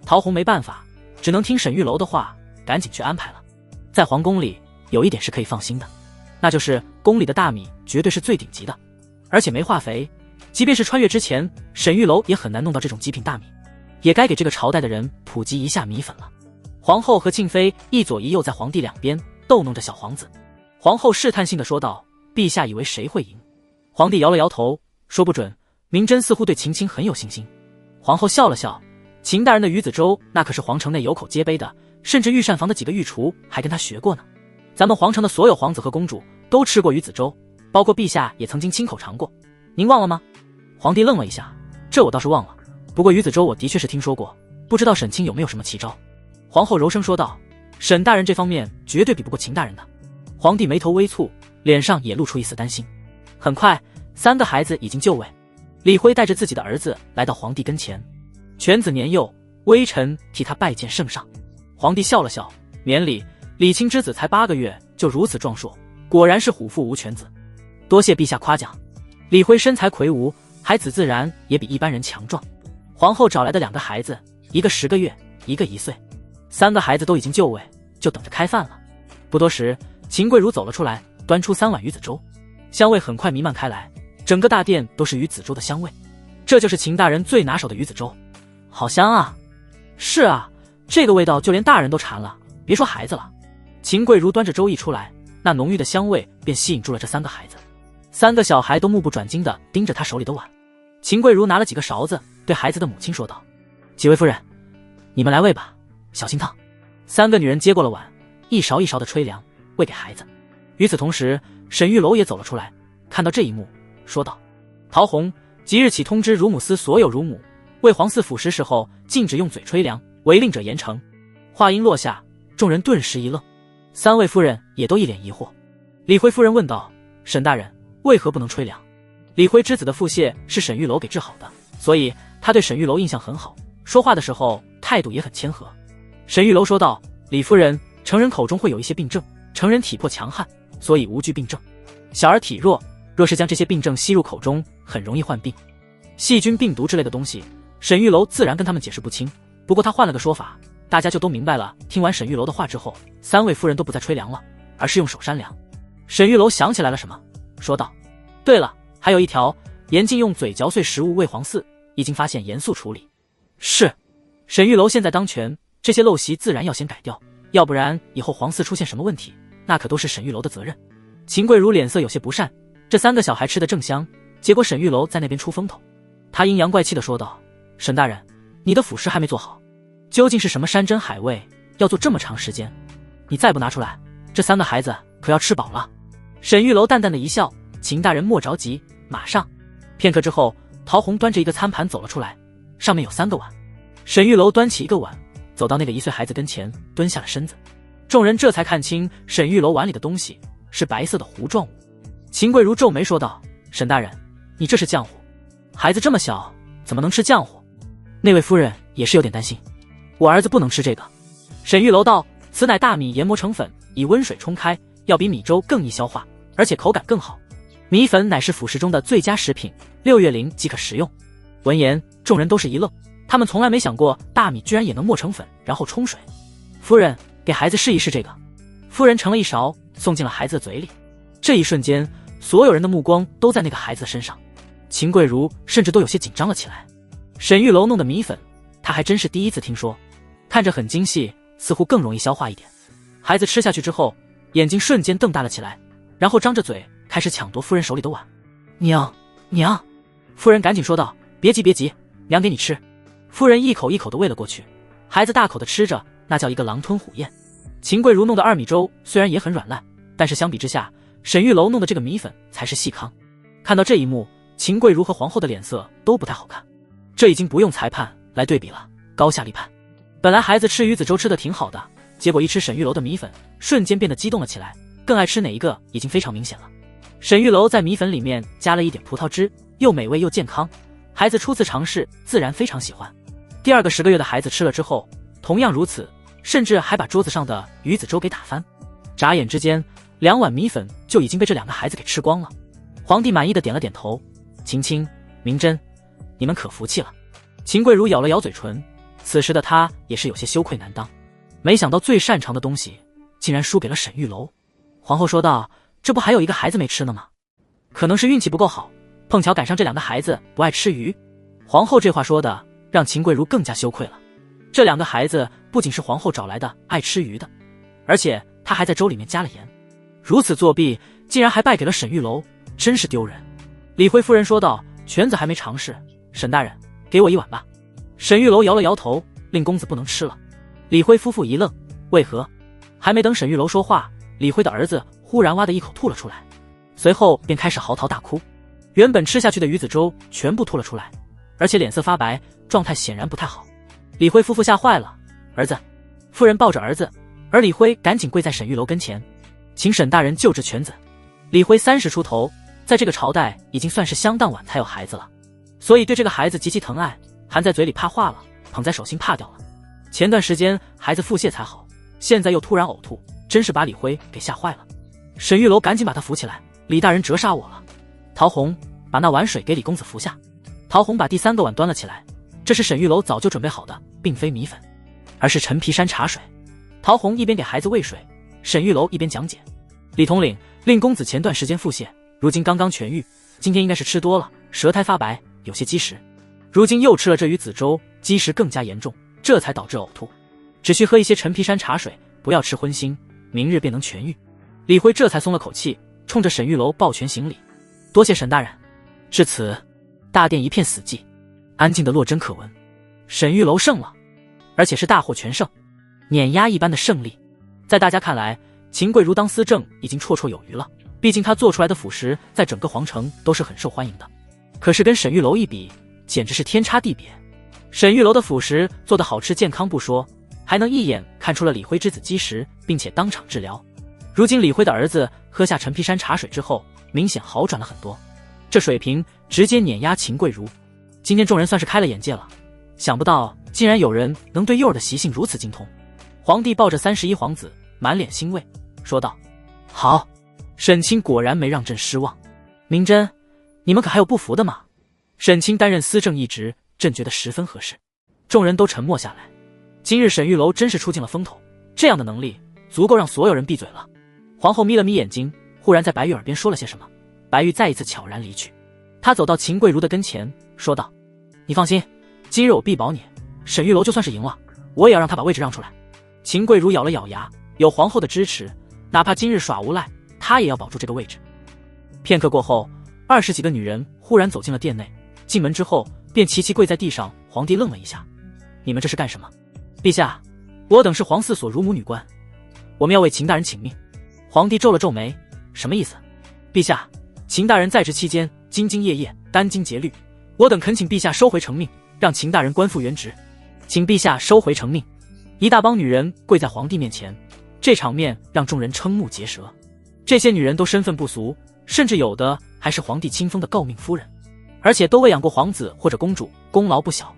陶红没办法，只能听沈玉楼的话，赶紧去安排了。在皇宫里有一点是可以放心的，那就是宫里的大米绝对是最顶级的，而且没化肥，即便是穿越之前，沈玉楼也很难弄到这种极品大米。也该给这个朝代的人普及一下米粉了。皇后和庆妃一左一右在皇帝两边逗弄着小皇子。皇后试探性地说道：陛下以为谁会赢？皇帝摇了摇头，说不准。明真似乎对秦青很有信心。皇后笑了笑，秦大人的鱼子粥那可是皇城内有口皆碑的，甚至御膳房的几个御厨还跟他学过呢。咱们皇城的所有皇子和公主都吃过鱼子粥，包括陛下也曾经亲口尝过，您忘了吗？皇帝愣了一下，这我倒是忘了，不过鱼子粥我的确是听说过，不知道沈清有没有什么奇招。皇后柔声说道：沈大人这方面绝对比不过秦大人的。皇帝眉头微蹙，脸上也露出一丝担心。很快3个孩子已经就位，李辉带着自己的儿子来到皇帝跟前，犬子年幼，微臣替他拜见圣上。皇帝笑了笑，免礼，李清之子才8个月就如此壮硕，果然是虎父无犬子，多谢陛下夸奖。李辉身材魁梧，孩子自然也比一般人强壮。皇后找来的2个孩子，一个10个月，一个1岁，3个孩子都已经就位，就等着开饭了。不多时，秦贵如走了出来，端出3碗鱼子粥，香味很快弥漫开来，整个大殿都是鱼子粥的香味。这就是秦大人最拿手的鱼子粥，好香啊！是啊，这个味道就连大人都馋了，别说孩子了。秦贵如端着粥一出来，那浓郁的香味便吸引住了这3个孩子。3个小孩都目不转睛地盯着他手里的碗。秦贵如拿了几个勺子，对孩子的母亲说道：几位夫人，你们来喂吧，小心烫。3个女人接过了碗，一勺一勺的吹凉，喂给孩子。与此同时，沈玉楼也走了出来，看到这一幕，说道：陶红，即日起通知乳母司所有乳母，为皇嗣辅食时候禁止用嘴吹凉，违令者严惩。话音落下，众人顿时一愣，3位夫人也都一脸疑惑。李辉夫人问道：沈大人，为何不能吹凉？李辉之子的腹泻是沈玉楼给治好的，所以他对沈玉楼印象很好，说话的时候态度也很谦和。沈玉楼说道：李夫人，成人口中会有一些病症，成人体魄强悍，所以无惧病症，小儿体弱，若是将这些病症吸入口中，很容易患病，细菌病毒之类的东西。沈玉楼自然跟他们解释不清，不过他换了个说法，大家就都明白了。听完沈玉楼的话之后，3位夫人都不再吹凉了，而是用手扇凉。沈玉楼想起来了什么，说道：对了，还有一条，严禁用嘴嚼碎食物喂皇嗣，已经发现，严肃处理。是。沈玉楼现在当权，这些陋习自然要先改掉，要不然以后皇嗣出现什么问题，那可都是沈玉楼的责任。秦贵如脸色有些不善，这3个小孩吃得正香，结果沈玉楼在那边出风头。他阴阳怪气地说道：沈大人，你的辅食还没做好，究竟是什么山珍海味，要做这么长时间？你再不拿出来，这3个孩子可要吃饱了。沈玉楼淡淡的一笑：秦大人莫着急，马上。片刻之后，陶虹端着一个餐盘走了出来，上面有3个碗。沈玉楼端起一个碗，走到那个1岁孩子跟前，蹲下了身子。众人这才看清沈玉楼碗里的东西是白色的糊状物。秦贵如皱眉说道：沈大人，你这是浆糊，孩子这么小怎么能吃浆糊？那位夫人也是有点担心，我儿子不能吃这个。沈玉楼道：此乃大米研磨成粉，以温水冲开，要比米粥更易消化，而且口感更好。米粉乃是辅食中的最佳食品，6月龄即可食用。闻言，众人都是一愣，他们从来没想过大米居然也能磨成粉，然后冲水。夫人，给孩子试一试这个。夫人盛了一勺，送进了孩子的嘴里。这一瞬间，所有人的目光都在那个孩子的身上，秦贵如甚至都有些紧张了起来。沈玉楼弄的米粉，他还真是第一次听说，看着很精细，似乎更容易消化一点。孩子吃下去之后，眼睛瞬间瞪大了起来，然后张着嘴开始抢夺夫人手里的碗。娘，娘！夫人赶紧说道：别急别急，娘给你吃。夫人一口一口地喂了过去，孩子大口地吃着，那叫一个狼吞虎咽。秦贵如弄的2米粥虽然也很软烂，但是相比之下，沈玉楼弄的这个米粉才是细糠。看到这一幕，秦贵如和皇后的脸色都不太好看。这已经不用裁判来对比了，高下立判。本来孩子吃鱼子粥吃得挺好的，结果一吃沈玉楼的米粉，瞬间变得激动了起来，更爱吃哪一个已经非常明显了。沈玉楼在米粉里面加了一点葡萄汁，又美味又健康，孩子初次尝试自然非常喜欢。第2个10个月的孩子吃了之后同样如此，甚至还把桌子上的鱼子粥给打翻。眨眼之间2碗米粉就已经被这2个孩子给吃光了。皇帝满意的点了点头：秦青、明真，你们可服气了。秦贵如咬了咬嘴唇，此时的她也是有些羞愧难当，没想到最擅长的东西竟然输给了沈玉楼。皇后说道：这不还有一个孩子没吃呢吗？可能是运气不够好，碰巧赶上这2个孩子不爱吃鱼。皇后这话说的让秦贵如更加羞愧了。这2个孩子不仅是皇后找来的爱吃鱼的，而且她还在粥里面加了盐，如此作弊竟然还败给了沈玉楼，真是丢人。李辉夫人说道：犬子还没尝试，沈大人给我1碗吧。沈玉楼摇了摇头：令公子不能吃了。李辉夫妇一愣：为何？还没等沈玉楼说话，李辉的儿子忽然哇的一口吐了出来，随后便开始嚎啕大哭。原本吃下去的鱼子粥全部吐了出来，而且脸色发白，状态显然不太好。李辉夫妇吓坏了：儿子！夫人抱着儿子，而李辉赶紧跪在沈玉楼跟前，请沈大人救治犬子。李辉30出头，在这个朝代已经算是相当晚才有孩子了，所以对这个孩子极其疼爱，含在嘴里怕化了，捧在手心怕掉了。前段时间孩子腹泻才好，现在又突然呕吐，真是把李辉给吓坏了。沈玉楼赶紧把他扶起来：李大人折杀我了。陶虹，把那碗水给李公子服下。陶虹把第3个碗端了起来，这是沈玉楼早就准备好的，并非米粉，而是陈皮山茶水。陶虹一边给孩子喂水，沈玉楼一边讲解：李统领，令公子前段时间腹泻，如今刚刚痊愈，今天应该是吃多了，舌苔发白，有些积食，如今又吃了这鱼子粥，积食更加严重，这才导致呕吐，只需喝一些陈皮山茶水，不要吃荤腥，明日便能痊愈。李辉这才松了口气，冲着沈玉楼抱拳行礼：多谢沈大人。至此大殿一片死寂，安静的落针可闻。沈玉楼胜了，而且是大获全胜，碾压一般的胜利。在大家看来，秦贵如当司政已经绰绰有余了，毕竟他做出来的辅食在整个皇城都是很受欢迎的。可是跟沈玉楼一比，简直是天差地别。沈玉楼的辅食做得好吃健康不说，还能一眼看出了李辉之子积食，并且当场治疗。如今李辉的儿子喝下陈皮山茶水之后，明显好转了很多，这水平直接碾压秦贵如。今天众人算是开了眼界了，想不到竟然有人能对幼儿的习性如此精通。皇帝抱着31皇子，满脸欣慰，说道：好，沈清果然没让朕失望。明真，你们可还有不服的吗？沈清担任司政一职，朕觉得十分合适。众人都沉默下来。今日沈玉楼真是出尽了风头，这样的能力足够让所有人闭嘴了。皇后眯了眯眼睛，忽然在白玉耳边说了些什么，白玉再一次悄然离去。她走到秦贵如的跟前，说道：你放心，今日我必保你，沈玉楼就算是赢了，我也要让他把位置让出来。秦贵如咬了咬牙，有皇后的支持，哪怕今日耍无赖，她也要保住这个位置。片刻过后，20几个女人忽然走进了殿内，进门之后便齐齐跪在地上。皇帝愣了一下，你们这是干什么？陛下，我等是皇嗣所乳母女官，我们要为秦大人请命。皇帝皱了皱眉，什么意思？陛下，秦大人在职期间兢兢业业，殚精竭虑，我等恳请陛下收回成命，让秦大人官复原职。请陛下收回成命。一大帮女人跪在皇帝面前，这场面让众人瞠目结舌。这些女人都身份不俗，甚至有的还是皇帝亲封的诰命夫人，而且都喂养过皇子或者公主，功劳不小。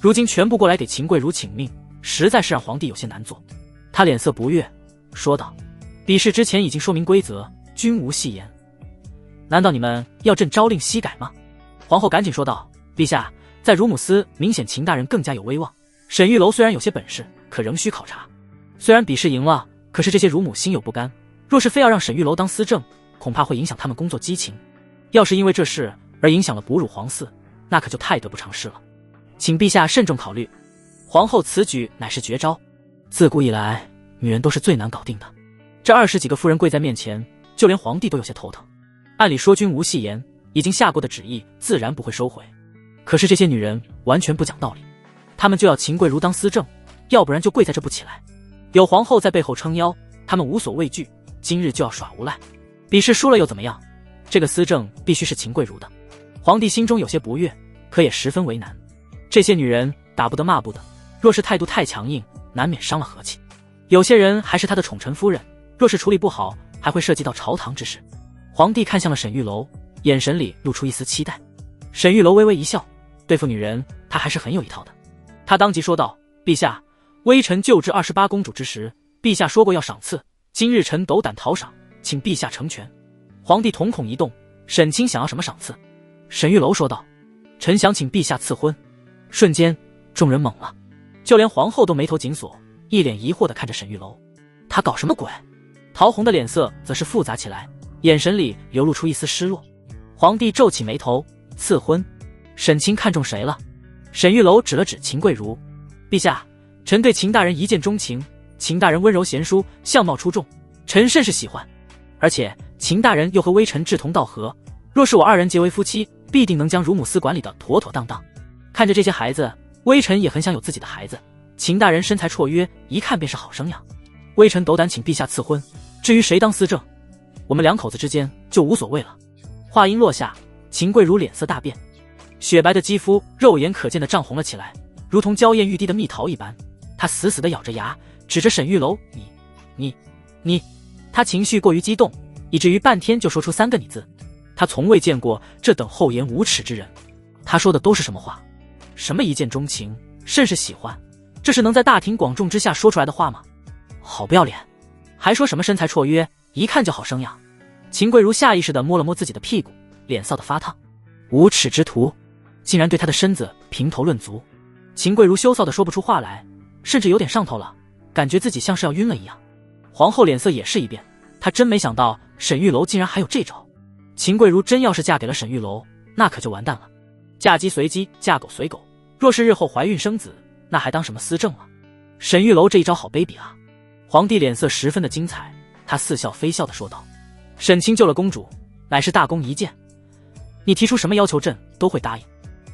如今全部过来给秦贵如请命，实在是让皇帝有些难做。他脸色不悦，说道：比试之前已经说明规则，均无戏言，难道你们要朕朝令夕改吗？皇后赶紧说道：陛下，在乳母司明显秦大人更加有威望，沈玉楼虽然有些本事，可仍需考察。虽然比试赢了，可是这些乳母心有不甘，若是非要让沈玉楼当司政，恐怕会影响他们工作激情。要是因为这事而影响了哺乳皇嗣，那可就太得不偿失了。请陛下慎重考虑。皇后此举乃是绝招，自古以来女人都是最难搞定的。这20几个妇人跪在面前，就连皇帝都有些头疼。按理说君无戏言，已经下过的旨意自然不会收回，可是这些女人完全不讲道理，她们就要秦贵如当司政，要不然就跪在这不起来。有皇后在背后撑腰，她们无所畏惧，今日就要耍无赖。比试输了又怎么样？这个司政必须是秦贵如的。皇帝心中有些不悦，可也十分为难。这些女人打不得骂不得，若是态度太强硬，难免伤了和气。有些人还是他的宠臣夫人，若是处理不好，还会涉及到朝堂之事。皇帝看向了沈玉楼，眼神里露出一丝期待。沈玉楼微微一笑，对付女人他还是很有一套的。他当即说道：陛下，微臣就职28公主之时，陛下说过要赏赐，今日臣斗胆讨赏，请陛下成全。皇帝瞳孔一动，沈卿想要什么赏赐？沈玉楼说道：臣想请陛下赐婚。瞬间众人懵了，就连皇后都眉头紧锁，一脸疑惑地看着沈玉楼。他搞什么鬼？陶红的脸色则是复杂起来，眼神里流露出一丝失落。皇帝皱起眉头，赐婚？沈卿看中谁了？沈玉楼指了指秦贵如，陛下，臣对秦大人一见钟情，秦大人温柔贤淑，相貌出众，臣甚是喜欢。而且秦大人又和微臣志同道合，若是我二人结为夫妻，必定能将乳母司管理得妥妥当当。看着这些孩子，微臣也很想有自己的孩子。秦大人身材绰约，一看便是好生养。微臣斗胆请陛下赐婚，至于谁当司政，我们两口子之间就无所谓了。话音落下，秦贵如脸色大变，雪白的肌肤肉眼可见的涨红了起来，如同娇艳欲滴的蜜桃一般。她死死地咬着牙，指着沈玉楼：你。她情绪过于激动，以至于半天就说出3个你字。她从未见过这等厚颜无耻之人。她说的都是什么话？什么一见钟情，甚是喜欢，这是能在大庭广众之下说出来的话吗？好不要脸，还说什么身材绰约，一看就好生养。秦贵如下意识地摸了摸自己的屁股，脸臊得发烫。无耻之徒，竟然对她的身子评头论足。秦贵如羞臊得说不出话来，甚至有点上头了，感觉自己像是要晕了一样。皇后脸色也是一变，她真没想到沈玉楼竟然还有这招。秦贵如真要是嫁给了沈玉楼，那可就完蛋了。嫁鸡随鸡，嫁狗随狗，若是日后怀孕生子，那还当什么司政了？沈玉楼这一招好卑鄙啊！皇帝脸色十分的精彩，他似笑非笑地说道：沈卿救了公主，乃是大功一件，你提出什么要求朕都会答应。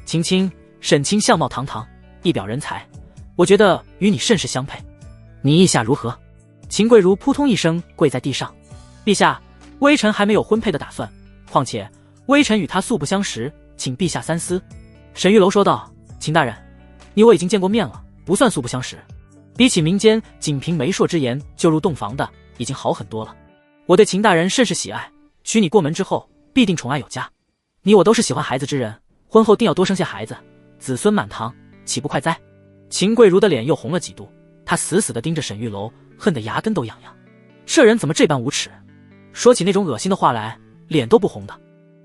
卿卿，沈卿相貌堂堂，一表人才，我觉得与你甚是相配，你意下如何？秦贵如扑通一声跪在地上：陛下，微臣还没有婚配的打算，况且微臣与他素不相识，请陛下三思。沈玉楼说道：秦大人，你我已经见过面了，不算素不相识，比起民间仅凭媒妁之言就入洞房的，已经好很多了。我对秦大人甚是喜爱，娶你过门之后必定宠爱有加。你我都是喜欢孩子之人，婚后定要多生些孩子，子孙满堂，岂不快哉？秦贵如的脸又红了几度，她死死地盯着沈玉楼，恨得牙根都痒痒。这人怎么这般无耻？说起那种恶心的话来，脸都不红的。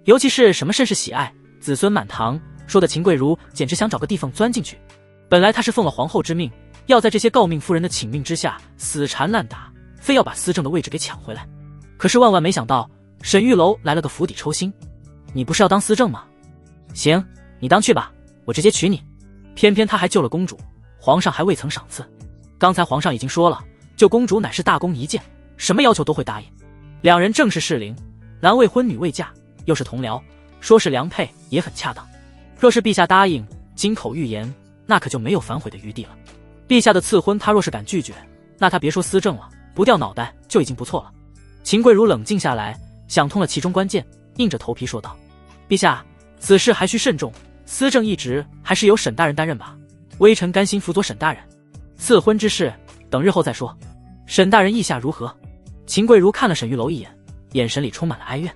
尤其是什么甚是喜爱，子孙满堂，说的秦贵如简直想找个地方钻进去。本来她是奉了皇后之命，要在这些诰命夫人的请命之下死缠烂打，非要把司政的位置给抢回来。可是万万没想到，沈玉楼来了个釜底抽薪。你不是要当司政吗？行，你当去吧，我直接娶你。偏偏他还救了公主，皇上还未曾赏赐。刚才皇上已经说了，救公主乃是大功一件，什么要求都会答应。两人正是适龄，男未婚女未嫁，又是同僚，说是良配也很恰当。若是陛下答应，金口玉言，那可就没有反悔的余地了。陛下的赐婚，他若是敢拒绝，那他别说私政了，不掉脑袋就已经不错了。秦贵如冷静下来，想通了其中关键，硬着头皮说道：陛下，此事还需慎重，司政一职还是由沈大人担任吧，微臣甘心辅佐沈大人。赐婚之事等日后再说。沈大人意下如何？秦贵如看了沈玉楼一眼，眼神里充满了哀怨。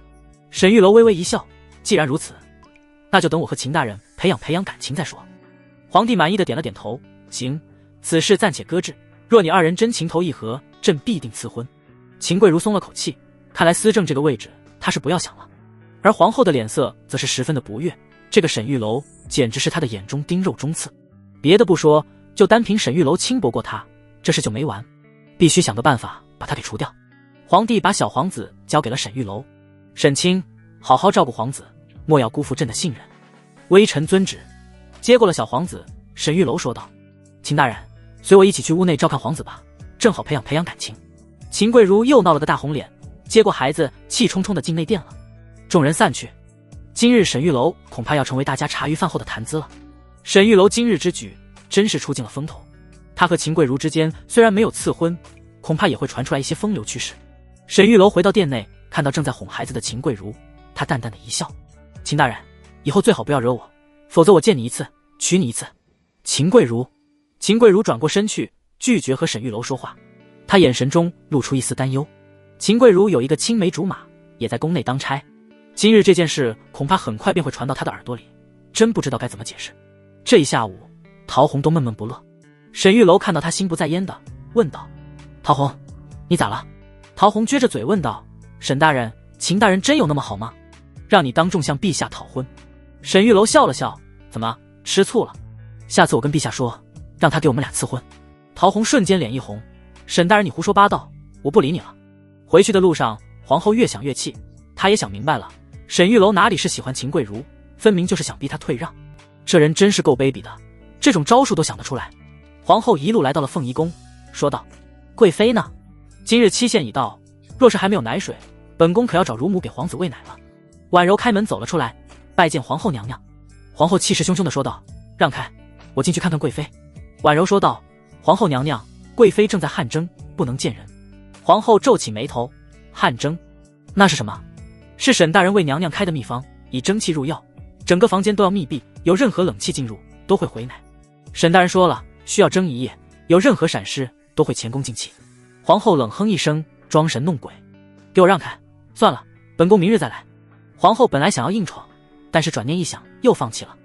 沈玉楼微微一笑，既然如此，那就等我和秦大人培养感情再说。皇帝满意的点了点头，行，此事暂且搁置，若你二人真情投意合，朕必定赐婚。秦贵如松了口气，看来司政这个位置他是不要想了。而皇后的脸色则是十分的不悦，这个沈玉楼简直是她的眼中钉肉中刺。别的不说，就单凭沈玉楼轻薄过她，这事就没完，必须想个办法把她给除掉。皇帝把小皇子交给了沈玉楼，沈卿，好好照顾皇子，莫要辜负朕的信任。微臣遵旨。接过了小皇子，沈玉楼说道：秦大人，随我一起去屋内照看皇子吧，正好培养感情。秦贵如又闹了个大红脸，接过孩子气冲冲的进内殿了。众人散去，今日沈玉楼恐怕要成为大家茶余饭后的谈资了。沈玉楼今日之举真是出尽了风头，他和秦贵如之间虽然没有赐婚，恐怕也会传出来一些风流趣事。沈玉楼回到殿内，看到正在哄孩子的秦贵如，他淡淡的一笑：秦大人，以后最好不要惹我，否则我见你一次娶你一次。秦贵如转过身去，拒绝和沈玉楼说话，他眼神中露出一丝担忧。秦贵如有一个青梅竹马，也在宫内当差，今日这件事恐怕很快便会传到他的耳朵里，真不知道该怎么解释。这一下午，陶虹都闷闷不乐。沈玉楼看到他心不在焉的，问道：陶虹，你咋了？陶虹撅着嘴问道：沈大人，秦大人真有那么好吗？让你当众向陛下讨婚？沈玉楼笑了笑：怎么，吃醋了？下次我跟陛下说，让他给我们俩赐婚。陶虹瞬间脸一红：沈大人，你胡说八道，我不理你了。回去的路上，皇后越想越气，她也想明白了，沈玉楼哪里是喜欢秦贵如，分明就是想逼她退让。这人真是够卑鄙的，这种招数都想得出来。皇后一路来到了凤仪宫，说道：贵妃呢？今日期限已到，若是还没有奶水，本宫可要找乳母给皇子喂奶了。婉柔开门走了出来，拜见皇后娘娘。皇后气势汹汹地说道：让开，我进去看看贵妃。婉柔说道：皇后娘娘，贵妃正在汗蒸，不能见人。皇后皱起眉头：汗蒸？那是什么？是沈大人为娘娘开的秘方，以蒸汽入药，整个房间都要密闭，有任何冷气进入都会回奶。沈大人说了，需要蒸一夜，有任何闪失都会前功尽弃。皇后冷哼一声，装神弄鬼：给我让开，算了，本宫明日再来。皇后本来想要硬闯，但是转念一想，又放弃了。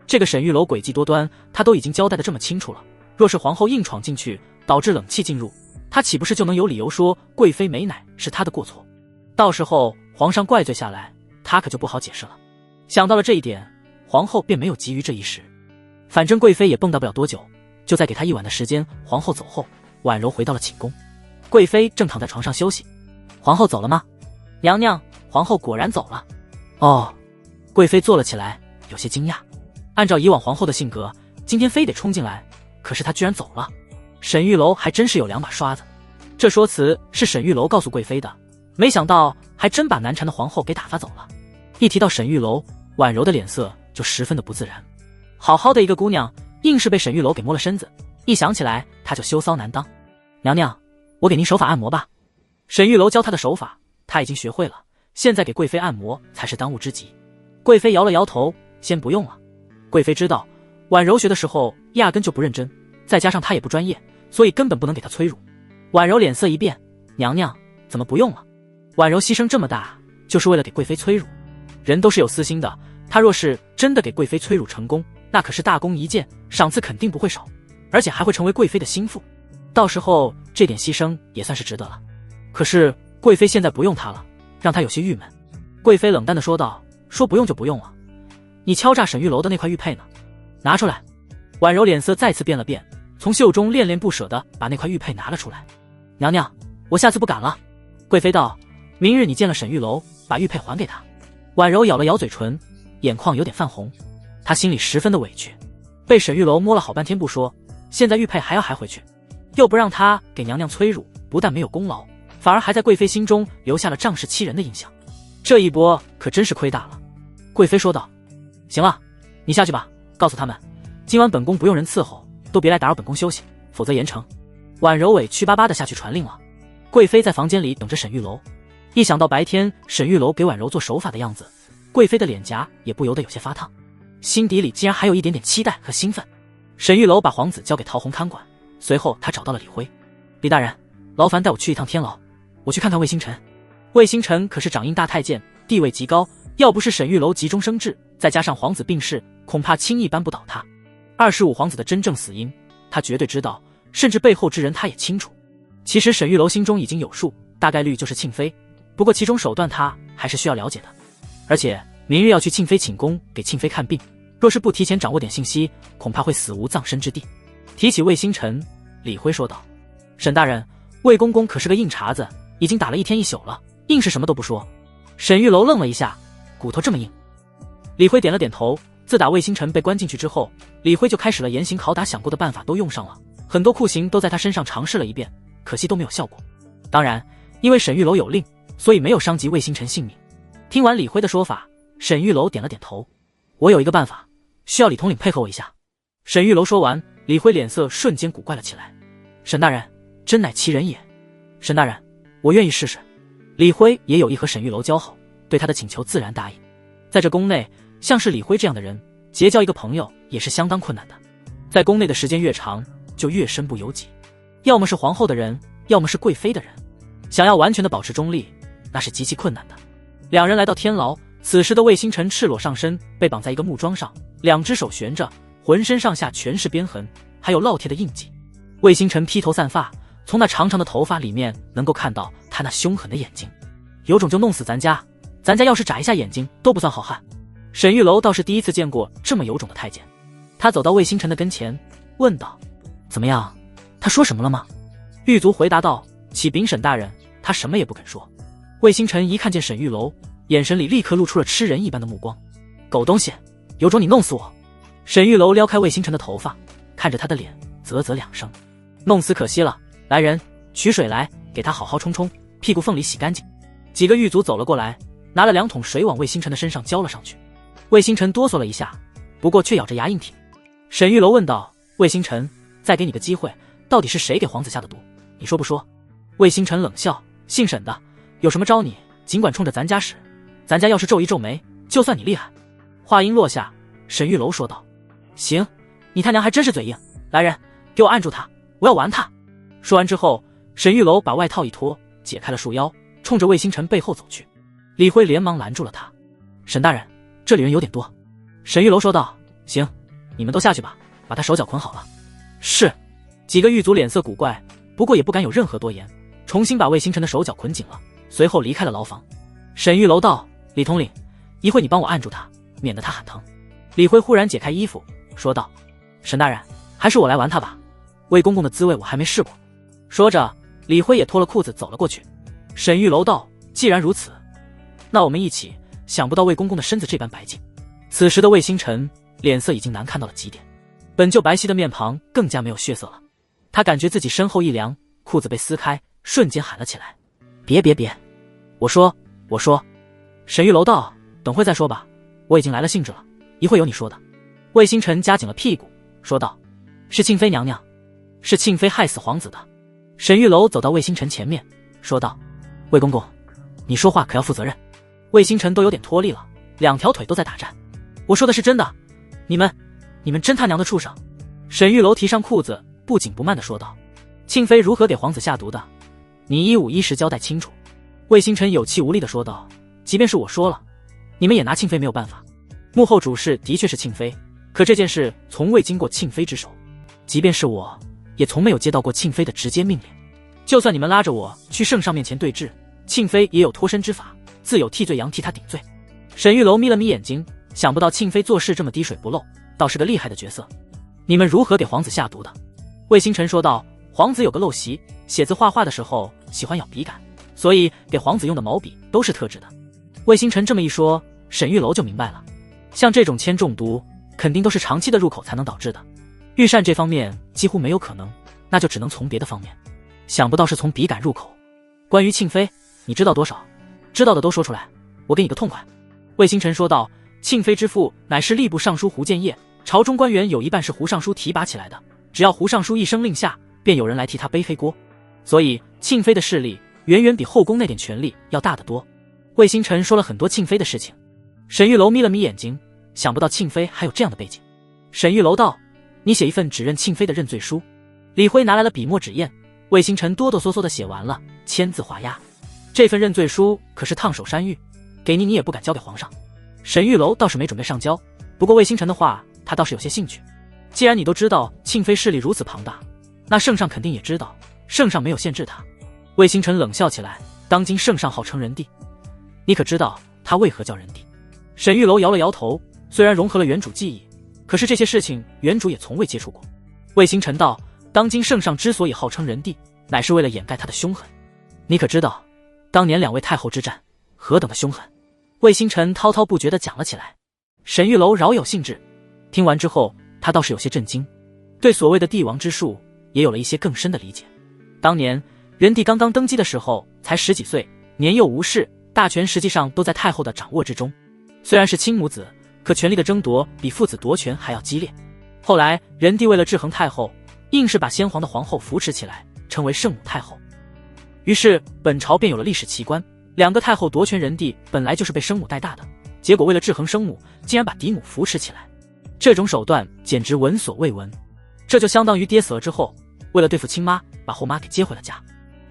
这个沈玉楼诡计多端，她都已经交代得这么清楚了，若是皇后硬闯进去，导致冷气进入，她岂不是就能有理由说贵妃没奶是她的过错？到时候皇上怪罪下来，她可就不好解释了。想到了这一点，皇后便没有急于这一时，反正贵妃也蹦跶不了多久，就再给她一晚的时间。皇后走后，婉柔回到了寝宫，贵妃正躺在床上休息。皇后走了吗？娘娘，皇后果然走了。哦，贵妃坐了起来，有些惊讶。按照以往皇后的性格，今天非得冲进来，可是她居然走了。沈玉楼还真是有两把刷子，这说辞是沈玉楼告诉贵妃的，没想到还真把难缠的皇后给打发走了。一提到沈玉楼，婉柔的脸色就十分的不自然。好好的一个姑娘，硬是被沈玉楼给摸了身子，一想起来她就羞臊难当。娘娘，我给您手法按摩吧。沈玉楼教她的手法，她已经学会了，现在给贵妃按摩才是当务之急。贵妃摇了摇头，先不用了。贵妃知道婉柔学的时候压根就不认真，再加上她也不专业，所以根本不能给她催乳。婉柔脸色一变：娘娘，怎么不用了？婉柔牺牲这么大，就是为了给贵妃催乳。人都是有私心的，她若是真的给贵妃催乳成功，那可是大功一件，赏赐肯定不会少，而且还会成为贵妃的心腹。到时候这点牺牲也算是值得了。可是贵妃现在不用她了，让她有些郁闷。贵妃冷淡地说道：说不用就不用了，你敲诈沈玉楼的那块玉佩呢？拿出来。婉柔脸色再次变了变，从袖中恋恋不舍地把那块玉佩拿了出来。娘娘，我下次不敢了。贵妃道：明日你见了沈玉楼，把玉佩还给他。婉柔咬了咬嘴唇，眼眶有点泛红，她心里十分的委屈。被沈玉楼摸了好半天不说，现在玉佩还要还回去，又不让他给娘娘催乳，不但没有功劳，反而还在贵妃心中留下了仗势欺人的印象。这一波可真是亏大了。贵妃说道：行了，你下去吧，告诉他们今晚本宫不用人伺候，都别来打扰本宫休息，否则严惩。婉柔委屈巴巴地下去传令了。贵妃在房间里等着沈玉楼，一想到白天沈玉楼给婉柔做手法的样子，贵妃的脸颊也不由得有些发烫，心底里竟然还有一点点期待和兴奋。沈玉楼把皇子交给陶红看管，随后他找到了李辉。李大人，劳烦带我去一趟天牢，我去看看魏星辰。魏星辰可是掌印大太监，地位极高，要不是沈玉楼急中生智，再加上皇子病逝，恐怕轻易扳不倒他。25皇子的真正死因他绝对知道，甚至背后之人他也清楚。其实沈玉楼心中已经有数，大概率就是庆妃，不过其中手段他还是需要了解的。而且明日要去庆妃寝宫给庆妃看病，若是不提前掌握点信息，恐怕会死无葬身之地。提起魏星辰，李辉说道：沈大人，魏公公可是个硬茬子，已经打了一天一宿了，硬是什么都不说。沈玉楼愣了一下，骨头这么硬？李辉点了点头。自打魏星辰被关进去之后，李辉就开始了严刑拷打，想过的办法都用上了，很多酷刑都在他身上尝试了一遍，可惜都没有效果。当然因为沈玉楼有令，所以没有伤及魏星辰性命。听完李辉的说法，沈玉楼点了点头。我有一个办法，需要李统领配合我一下。沈玉楼说完，李辉脸色瞬间古怪了起来。沈大人，真乃奇人也。沈大人，我愿意试试。李辉也有意和沈玉楼交好，对他的请求自然答应。在这宫内，像是李辉这样的人，结交一个朋友也是相当困难的。在宫内的时间越长，就越身不由己，要么是皇后的人，要么是贵妃的人，想要完全的保持中立，那是极其困难的。两人来到天牢，此时的魏星辰赤裸上身，被绑在一个木桩上，两只手悬着，浑身上下全是鞭痕，还有烙铁的印记。魏星辰披头散发，从那长长的头发里面能够看到他那凶狠的眼睛，有种就弄死咱家要是眨一下眼睛都不算好汉。沈玉楼倒是第一次见过这么有种的太监，他走到魏星辰的跟前问道：怎么样，他说什么了吗？狱卒回答道：启禀沈大人，他什么也不肯说。魏星辰一看见沈玉楼，眼神里立刻露出了吃人一般的目光。狗东西，有种你弄死我！沈玉楼撩开魏星辰的头发，看着他的脸啧啧两声。弄死可惜了，来人，取水来，给他好好冲冲，屁股缝里洗干净。几个狱卒走了过来，拿了2桶水往魏星辰的身上浇了上去。魏星辰哆嗦了一下，不过却咬着牙硬挺。沈玉楼问道：魏星辰，再给你个机会，到底是谁给皇子下的毒？你说不说？魏星辰冷笑：姓沈的，有什么招你尽管冲着咱家使，咱家要是皱一皱眉，就算你厉害。话音落下，沈玉楼说道：行，你他娘还真是嘴硬，来人，给我按住他，我要玩他。说完之后，沈玉楼把外套一脱，解开了束腰，冲着魏星辰背后走去。李辉连忙拦住了他：沈大人，这里人有点多。沈玉楼说道：行，你们都下去吧，把他手脚捆好了。是。几个狱卒脸色古怪，不过也不敢有任何多言，重新把魏星辰的手脚捆紧了，随后离开了牢房。沈玉楼道：李统领，一会你帮我按住他，免得他喊疼。李辉忽然解开衣服说道：沈大人，还是我来玩他吧，魏公公的滋味我还没试过。说着，李辉也脱了裤子走了过去。沈玉楼道：既然如此，那我们一起。想不到魏公公的身子这般白净。此时的魏星辰脸色已经难看到了极点，本就白皙的面庞更加没有血色了。他感觉自己身后一凉，裤子被撕开，瞬间喊了起来：别，我说。沈玉楼道：等会再说吧，我已经来了兴致了，一会有你说的。魏星辰夹紧了屁股说道：是庆妃娘娘，是庆妃害死皇子的。沈玉楼走到魏星辰前面说道：魏公公，你说话可要负责任。魏星辰都有点脱力了，2条腿都在打颤。我说的是真的，你们真他娘的畜生！沈玉楼提上裤子，不紧不慢地说道：庆妃如何给皇子下毒的，你1、5、1时交代清楚。魏星辰有气无力地说道：即便是我说了，你们也拿庆妃没有办法。幕后主事的确是庆妃，可这件事从未经过庆妃之手，即便是我也从没有接到过庆妃的直接命令。就算你们拉着我去圣上面前对质，庆妃也有脱身之法，自有替罪羊替他顶罪。沈玉楼眯了眯眼睛，想不到庆妃做事这么滴水不漏，倒是个厉害的角色。你们如何给皇子下毒的？魏星辰说道：皇子有个陋习，写字画画的时候喜欢咬笔杆，所以给皇子用的毛笔都是特制的。魏星辰这么一说，沈玉楼就明白了，像这种铅中毒肯定都是长期的入口才能导致的。御膳这方面几乎没有可能，那就只能从别的方面。想不到是从笔杆入口。关于庆妃，你知道多少？知道的都说出来，我给你个痛快。魏星辰说道：庆妃之父乃是吏部尚书胡建业，朝中官员有一半是胡尚书提拔起来的，只要胡尚书一声令下，便有人来替他背黑锅。所以庆妃的势力远远比后宫那点权力要大得多。魏星辰说了很多庆妃的事情。沈玉楼眯了眯眼睛，想不到庆妃还有这样的背景。沈玉楼道：你写一份指认庆妃的认罪书。李辉拿来了笔墨纸砚，魏星辰哆哆嗦嗦地写完了，签字画押。这份认罪书可是烫手山芋，给你也不敢交给皇上。沈玉楼倒是没准备上交，不过魏星辰的话他倒是有些兴趣。既然你都知道庆妃势力如此庞大，那圣上肯定也知道，圣上没有限制他。魏星辰冷笑起来：当今圣上号称人帝，你可知道他为何叫人帝？沈玉楼摇了摇头，虽然融合了原主记忆，可是这些事情原主也从未接触过。魏星辰道：当今圣上之所以号称人帝，乃是为了掩盖他的凶狠。你可知道当年2位太后之战何等的凶狠？魏星辰滔滔不绝地讲了起来。沈玉楼饶有兴致，听完之后他倒是有些震惊，对所谓的帝王之术也有了一些更深的理解。当年人帝刚刚登基的时候才10几岁，年幼无事，大权实际上都在太后的掌握之中。虽然是亲母子，可权力的争夺比父子夺权还要激烈。后来人帝为了制衡太后，硬是把先皇的皇后扶持起来，称为圣母太后。于是本朝便有了历史奇观，2个太后夺权，人帝本来就是被生母带大的，结果为了制衡生母，竟然把嫡母扶持起来，这种手段简直闻所未闻。这就相当于爹死了之后，为了对付亲妈，把后妈给接回了家。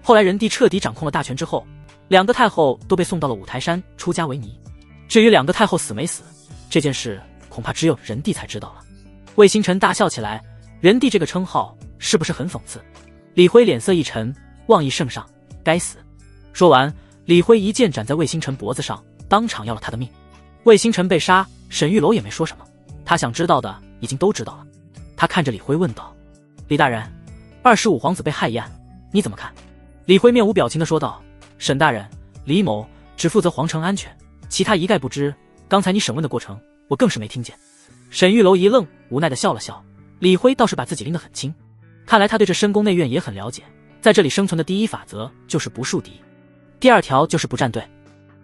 后来人帝彻底掌控了大权之后，2个太后都被送到了五台山出家为尼。至于2个太后死没死，这件事恐怕只有人帝才知道了。魏星辰大笑起来，人帝这个称号是不是很讽刺？李辉脸色一沉，妄议圣上，该死！说完，李辉一剑斩在魏星辰脖子上，当场要了他的命。魏星辰被杀，沈玉楼也没说什么，他想知道的已经都知道了。他看着李辉问道：李大人，25皇子被害一案，你怎么看？李辉面无表情地说道：沈大人，李某只负责皇城安全，其他一概不知，刚才你审问的过程我更是没听见。沈玉楼一愣，无奈地笑了笑。李辉倒是把自己拎得很轻，看来他对这深宫内院也很了解。在这里生存的第一法则就是不树敌，第2条就是不站队，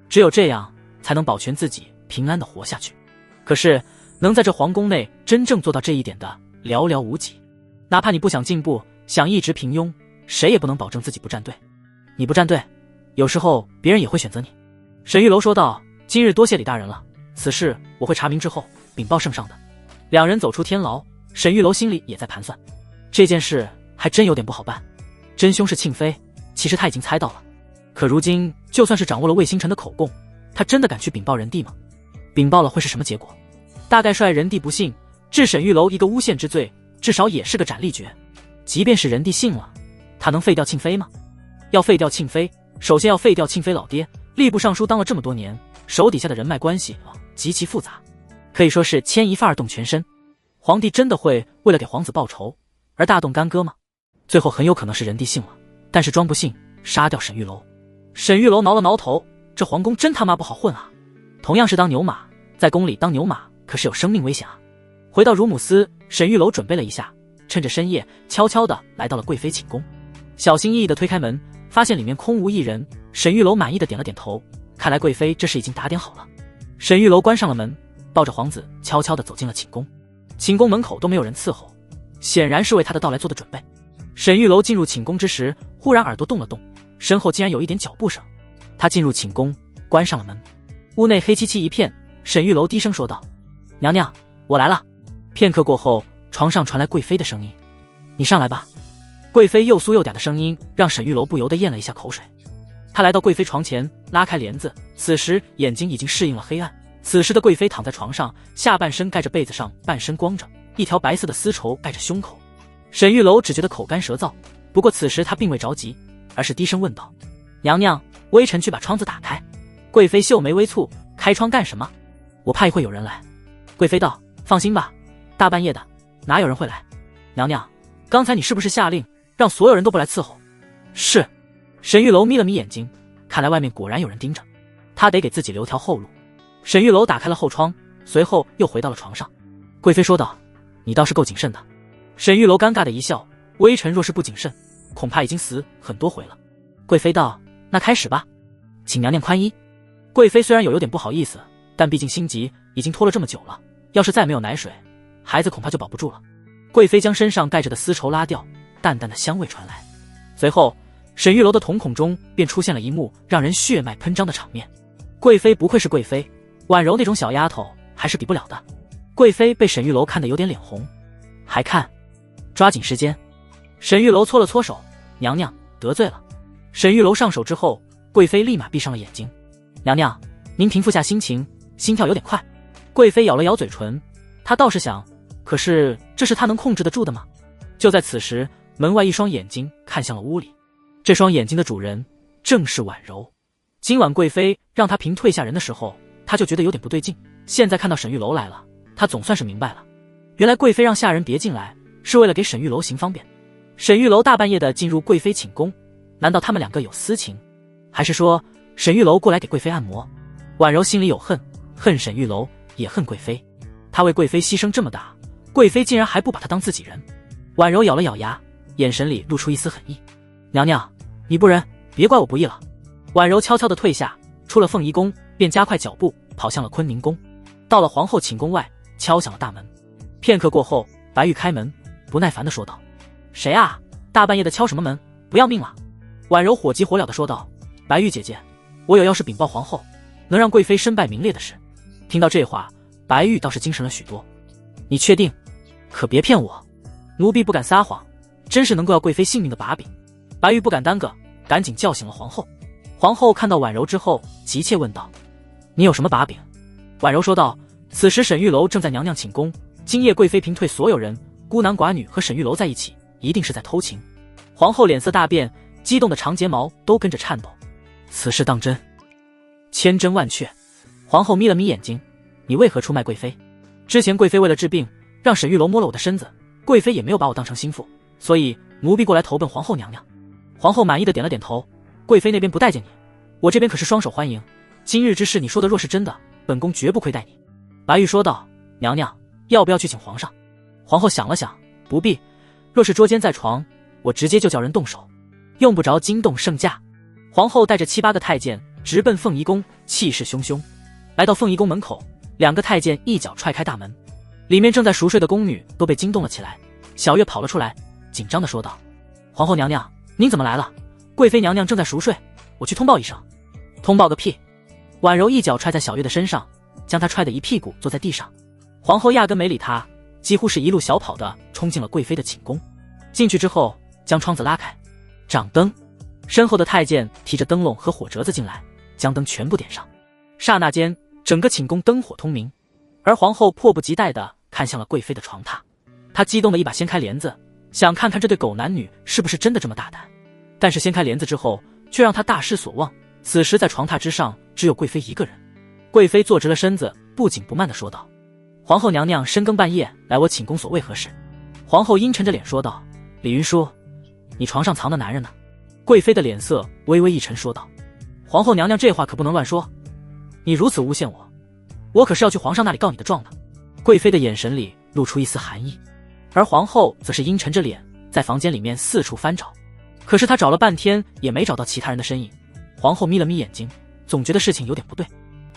只有这样才能保全自己平安地活下去。可是能在这皇宫内真正做到这一点的寥寥无几，哪怕你不想进步，想一直平庸，谁也不能保证自己不站队。你不站队，有时候别人也会选择你。沈玉楼说道：今日多谢李大人了，此事我会查明之后禀报圣上的。2人走出天牢，沈玉楼心里也在盘算，这件事还真有点不好办。真凶是庆妃，其实他已经猜到了，可如今就算是掌握了魏星辰的口供，他真的敢去禀报人帝吗？禀报了会是什么结果？大概率人帝不信，治沈玉楼一个诬陷之罪，至少也是个斩立决。即便是人帝信了，他能废掉庆妃吗？要废掉庆妃，首先要废掉庆妃老爹。吏部尚书当了这么多年，手底下的人脉关系极其复杂，可以说是牵一发而动全身。皇帝真的会为了给皇子报仇而大动干戈吗？最后很有可能是人帝信了，但是装不信，杀掉沈玉楼。沈玉楼挠了挠头，这皇宫真他妈不好混啊！同样是当牛马，在宫里当牛马可是有生命危险啊！回到乳母司，沈玉楼准备了一下，趁着深夜悄悄地来到了贵妃寝宫，小心翼翼地推开门，发现里面空无一人。沈玉楼满意地点了点头，看来贵妃这事已经打点好了。沈玉楼关上了门，抱着皇子悄悄地走进了寝宫。寝宫门口都没有人伺候，显然是为他的到来做的准备。沈玉楼进入寝宫之时，忽然耳朵动了动，身后竟然有一点脚步声。他进入寝宫，关上了门，屋内黑漆漆一片。沈玉楼低声说道：娘娘，我来了。片刻过后，床上传来贵妃的声音：你上来吧。贵妃又酥又嗲的声音让沈玉楼不由得咽了一下口水。他来到贵妃床前，拉开帘子，此时眼睛已经适应了黑暗。此时的贵妃躺在床上，下半身盖着被子上半身光着，一条白色的丝绸盖着胸口。沈玉楼只觉得口干舌燥，不过此时他并未着急，而是低声问道：娘娘，微臣去把窗子打开。贵妃秀眉微蹙：开窗干什么？我怕一会有人来。贵妃道：放心吧，大半夜的哪有人会来。娘娘，刚才你是不是下令让所有人都不来伺候？是。沈玉楼眯了眯眼睛，看来外面果然有人盯着，他得给自己留条后路。沈玉楼打开了后窗，随后又回到了床上。贵妃说道：“你倒是够谨慎的。”沈玉楼尴尬的一笑：“微臣若是不谨慎，恐怕已经死很多回了。”贵妃道：“那开始吧，请娘娘宽衣。”贵妃虽然有点不好意思，但毕竟心急，已经拖了这么久了，要是再没有奶水，孩子恐怕就保不住了。贵妃将身上盖着的丝绸拉掉，淡淡的香味传来。随后，沈玉楼的瞳孔中便出现了一幕让人血脉喷张的场面。贵妃不愧是贵妃，婉柔那种小丫头还是比不了的。贵妃被沈玉楼看得有点脸红，还看，抓紧时间。沈玉楼搓了搓手：“娘娘得罪了。”沈玉楼上手之后，贵妃立马闭上了眼睛。“娘娘，您平复下心情，心跳有点快。”贵妃咬了咬嘴唇，她倒是想，可是这是她能控制得住的吗？就在此时，门外一双眼睛看向了屋里，这双眼睛的主人正是婉柔。今晚贵妃让她平退下人的时候，她就觉得有点不对劲，现在看到沈玉楼来了，她总算是明白了，原来贵妃让下人别进来，是为了给沈玉楼行方便。沈玉楼大半夜的进入贵妃寝宫，难道他们两个有私情？还是说沈玉楼过来给贵妃按摩？婉柔心里有恨，恨沈玉楼，也恨贵妃。她为贵妃牺牲这么大，贵妃竟然还不把她当自己人。婉柔咬了咬牙，眼神里露出一丝狠意：“娘娘，你不仁，别怪我不义了。”婉柔悄悄地退下，出了凤仪宫，便加快脚步跑向了坤宁宫。到了皇后寝宫外，敲响了大门。片刻过后，白玉开门，不耐烦地说道：“谁啊？大半夜的敲什么门？不要命了？”婉柔火急火燎地说道：“白玉姐姐，我有要事禀报皇后，能让贵妃身败名裂的事。”听到这话，白玉倒是精神了许多。“你确定？可别骗我，奴婢不敢撒谎，真是能够要贵妃性命的把柄。”白玉不敢耽搁，赶紧叫醒了皇后。皇后看到婉柔之后，急切问道：“你有什么把柄？”婉柔说道：“此时沈玉楼正在娘娘寝宫，今夜贵妃平退所有人，孤男寡女和沈玉楼在一起，一定是在偷情。”皇后脸色大变，激动的长睫毛都跟着颤抖。此事当真？千真万确。皇后眯了眯眼睛：“你为何出卖贵妃？之前贵妃为了治病，让沈玉楼摸了我的身子，贵妃也没有把我当成心腹，所以奴婢过来投奔皇后娘娘。”皇后满意的点了点头：“贵妃那边不待见你，我这边可是双手欢迎。今日之事你说的若是真的，本宫绝不亏待你。”白玉说道：“娘娘，要不要去请皇上？”皇后想了想：“不必，若是捉奸在床，我直接就叫人动手，用不着惊动圣驾。”皇后带着7、8个太监直奔凤仪宫，气势汹汹。来到凤仪宫门口，2个太监一脚踹开大门，里面正在熟睡的宫女都被惊动了起来。小月跑了出来，紧张地说道：“皇后娘娘，您怎么来了？贵妃娘娘正在熟睡，我去通报一声。”“通报个屁！”婉柔一脚踹在小月的身上，将她踹得一屁股坐在地上。皇后压根没理她，几乎是一路小跑的冲进了贵妃的寝宫。进去之后，将窗子拉开，掌灯。身后的太监提着灯笼和火折子进来，将灯全部点上。刹那间，整个寝宫灯火通明。而皇后迫不及待地看向了贵妃的床榻，她激动的一把掀开帘子，想看看这对狗男女是不是真的这么大胆。但是掀开帘子之后，却让她大失所望。此时在床榻之上只有贵妃一个人。贵妃坐直了身子，不紧不慢地说道：“皇后娘娘深更半夜来我寝宫所为何事？”皇后阴沉着脸说道：“李云舒，你床上藏的男人呢？”贵妃的脸色微微一沉，说道：“皇后娘娘这话可不能乱说，你如此诬陷我，我可是要去皇上那里告你的状的。”贵妃的眼神里露出一丝寒意，而皇后则是阴沉着脸在房间里面四处翻找，可是她找了半天也没找到其他人的身影。皇后眯了眯眼睛，总觉得事情有点不对。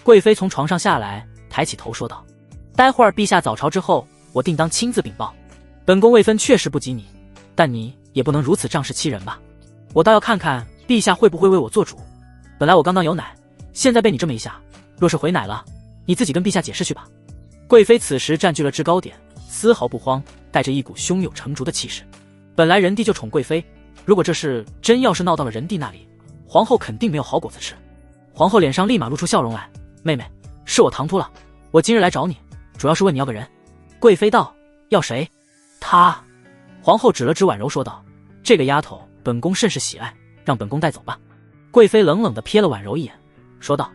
贵妃从床上下来，抬起头说道：“待会儿陛下早朝之后，我定当亲自禀报。本宫位分确实不及你，但你也不能如此仗势欺人吧？我倒要看看陛下会不会为我做主。本来我刚刚有奶，现在被你这么一下，若是回奶了，你自己跟陛下解释去吧。”贵妃此时占据了制高点，丝毫不慌，带着一股胸有成竹的气势。本来人帝就宠贵妃，如果这事真要是闹到了人帝那里，皇后肯定没有好果子吃。皇后脸上立马露出笑容来：“妹妹，是我唐突了，我今日来找你，主要是问你要个人。”贵妃道：“要谁？”她。皇后指了指婉柔说道：“这个丫头本宫甚是喜爱，让本宫带走吧。”贵妃冷冷地瞥了婉柔一眼，说道：“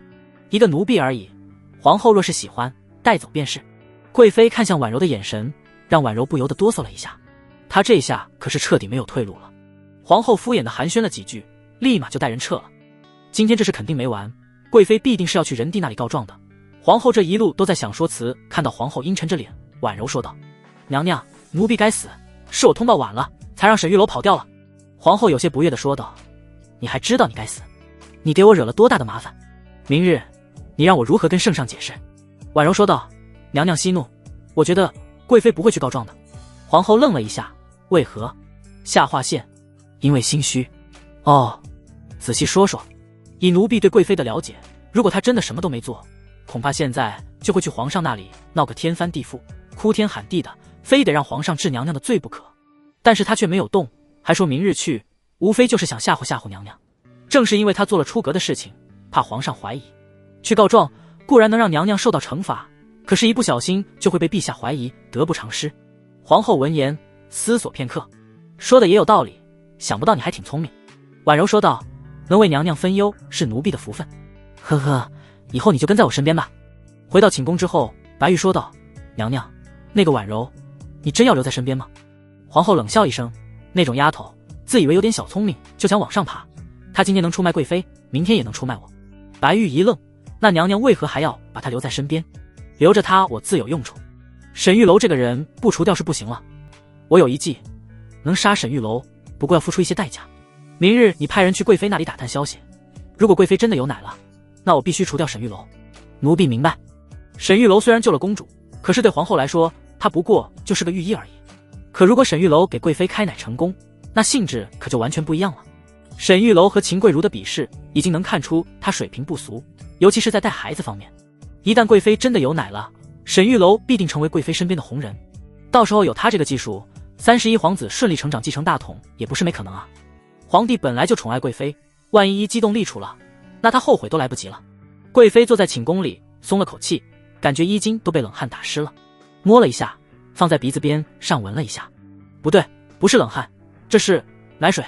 一个奴婢而已，皇后若是喜欢，带走便是。”贵妃看向婉柔的眼神，让婉柔不由得哆嗦了一下。她这下可是彻底没有退路了。皇后敷衍地寒暄了几句，立马就带人撤了。今天这事肯定没完，贵妃必定是要去人帝那里告状的。皇后这一路都在想说辞，看到皇后阴沉着脸，婉柔说道：“娘娘，奴婢该死，是我通报晚了，才让沈玉楼跑掉了。”皇后有些不悦地说道：“你还知道你该死？你给我惹了多大的麻烦？明日你让我如何跟圣上解释？”婉柔说道：“娘娘息怒，我觉得贵妃不会去告状的。”皇后愣了一下，为何？下划线，因为心虚。哦，仔细说说。以奴婢对贵妃的了解，如果她真的什么都没做，恐怕现在就会去皇上那里闹个天翻地覆，哭天喊地的，非得让皇上治娘娘的罪不可。但是她却没有动，还说明日去，无非就是想吓唬吓唬娘娘。正是因为她做了出格的事情，怕皇上怀疑，去告状固然能让娘娘受到惩罚，可是一不小心就会被陛下怀疑，得不偿失。皇后闻言思索片刻，说的也有道理，想不到你还挺聪明。婉柔说道：“能为娘娘分忧是奴婢的福分。呵呵，以后你就跟在我身边吧。”回到寝宫之后，白玉说道：“娘娘，那个婉柔，你真要留在身边吗？”皇后冷笑一声：“那种丫头，自以为有点小聪明，就想往上爬。她今天能出卖贵妃，明天也能出卖我。”白玉一愣：“那娘娘为何还要把她留在身边？留着她，我自有用处。沈玉楼这个人不除掉是不行了。我有一计，能杀沈玉楼，不过要付出一些代价。明日你派人去贵妃那里打探消息，如果贵妃真的有奶了，那我必须除掉沈玉楼。”奴婢明白。沈玉楼虽然救了公主，可是对皇后来说，她不过就是个御医而已。可如果沈玉楼给贵妃开奶成功，那性质可就完全不一样了。沈玉楼和秦贵如的比试，已经能看出她水平不俗，尤其是在带孩子方面。一旦贵妃真的有奶了，沈玉楼必定成为贵妃身边的红人。到时候有她这个技术，31皇子顺利成长继承大统也不是没可能啊。皇帝本来就宠爱贵妃，万一一激动立储了，那他后悔都来不及了。贵妃坐在寝宫里松了口气，感觉衣襟都被冷汗打湿了，摸了一下，放在鼻子边上闻了一下，不对，不是冷汗，这是奶水。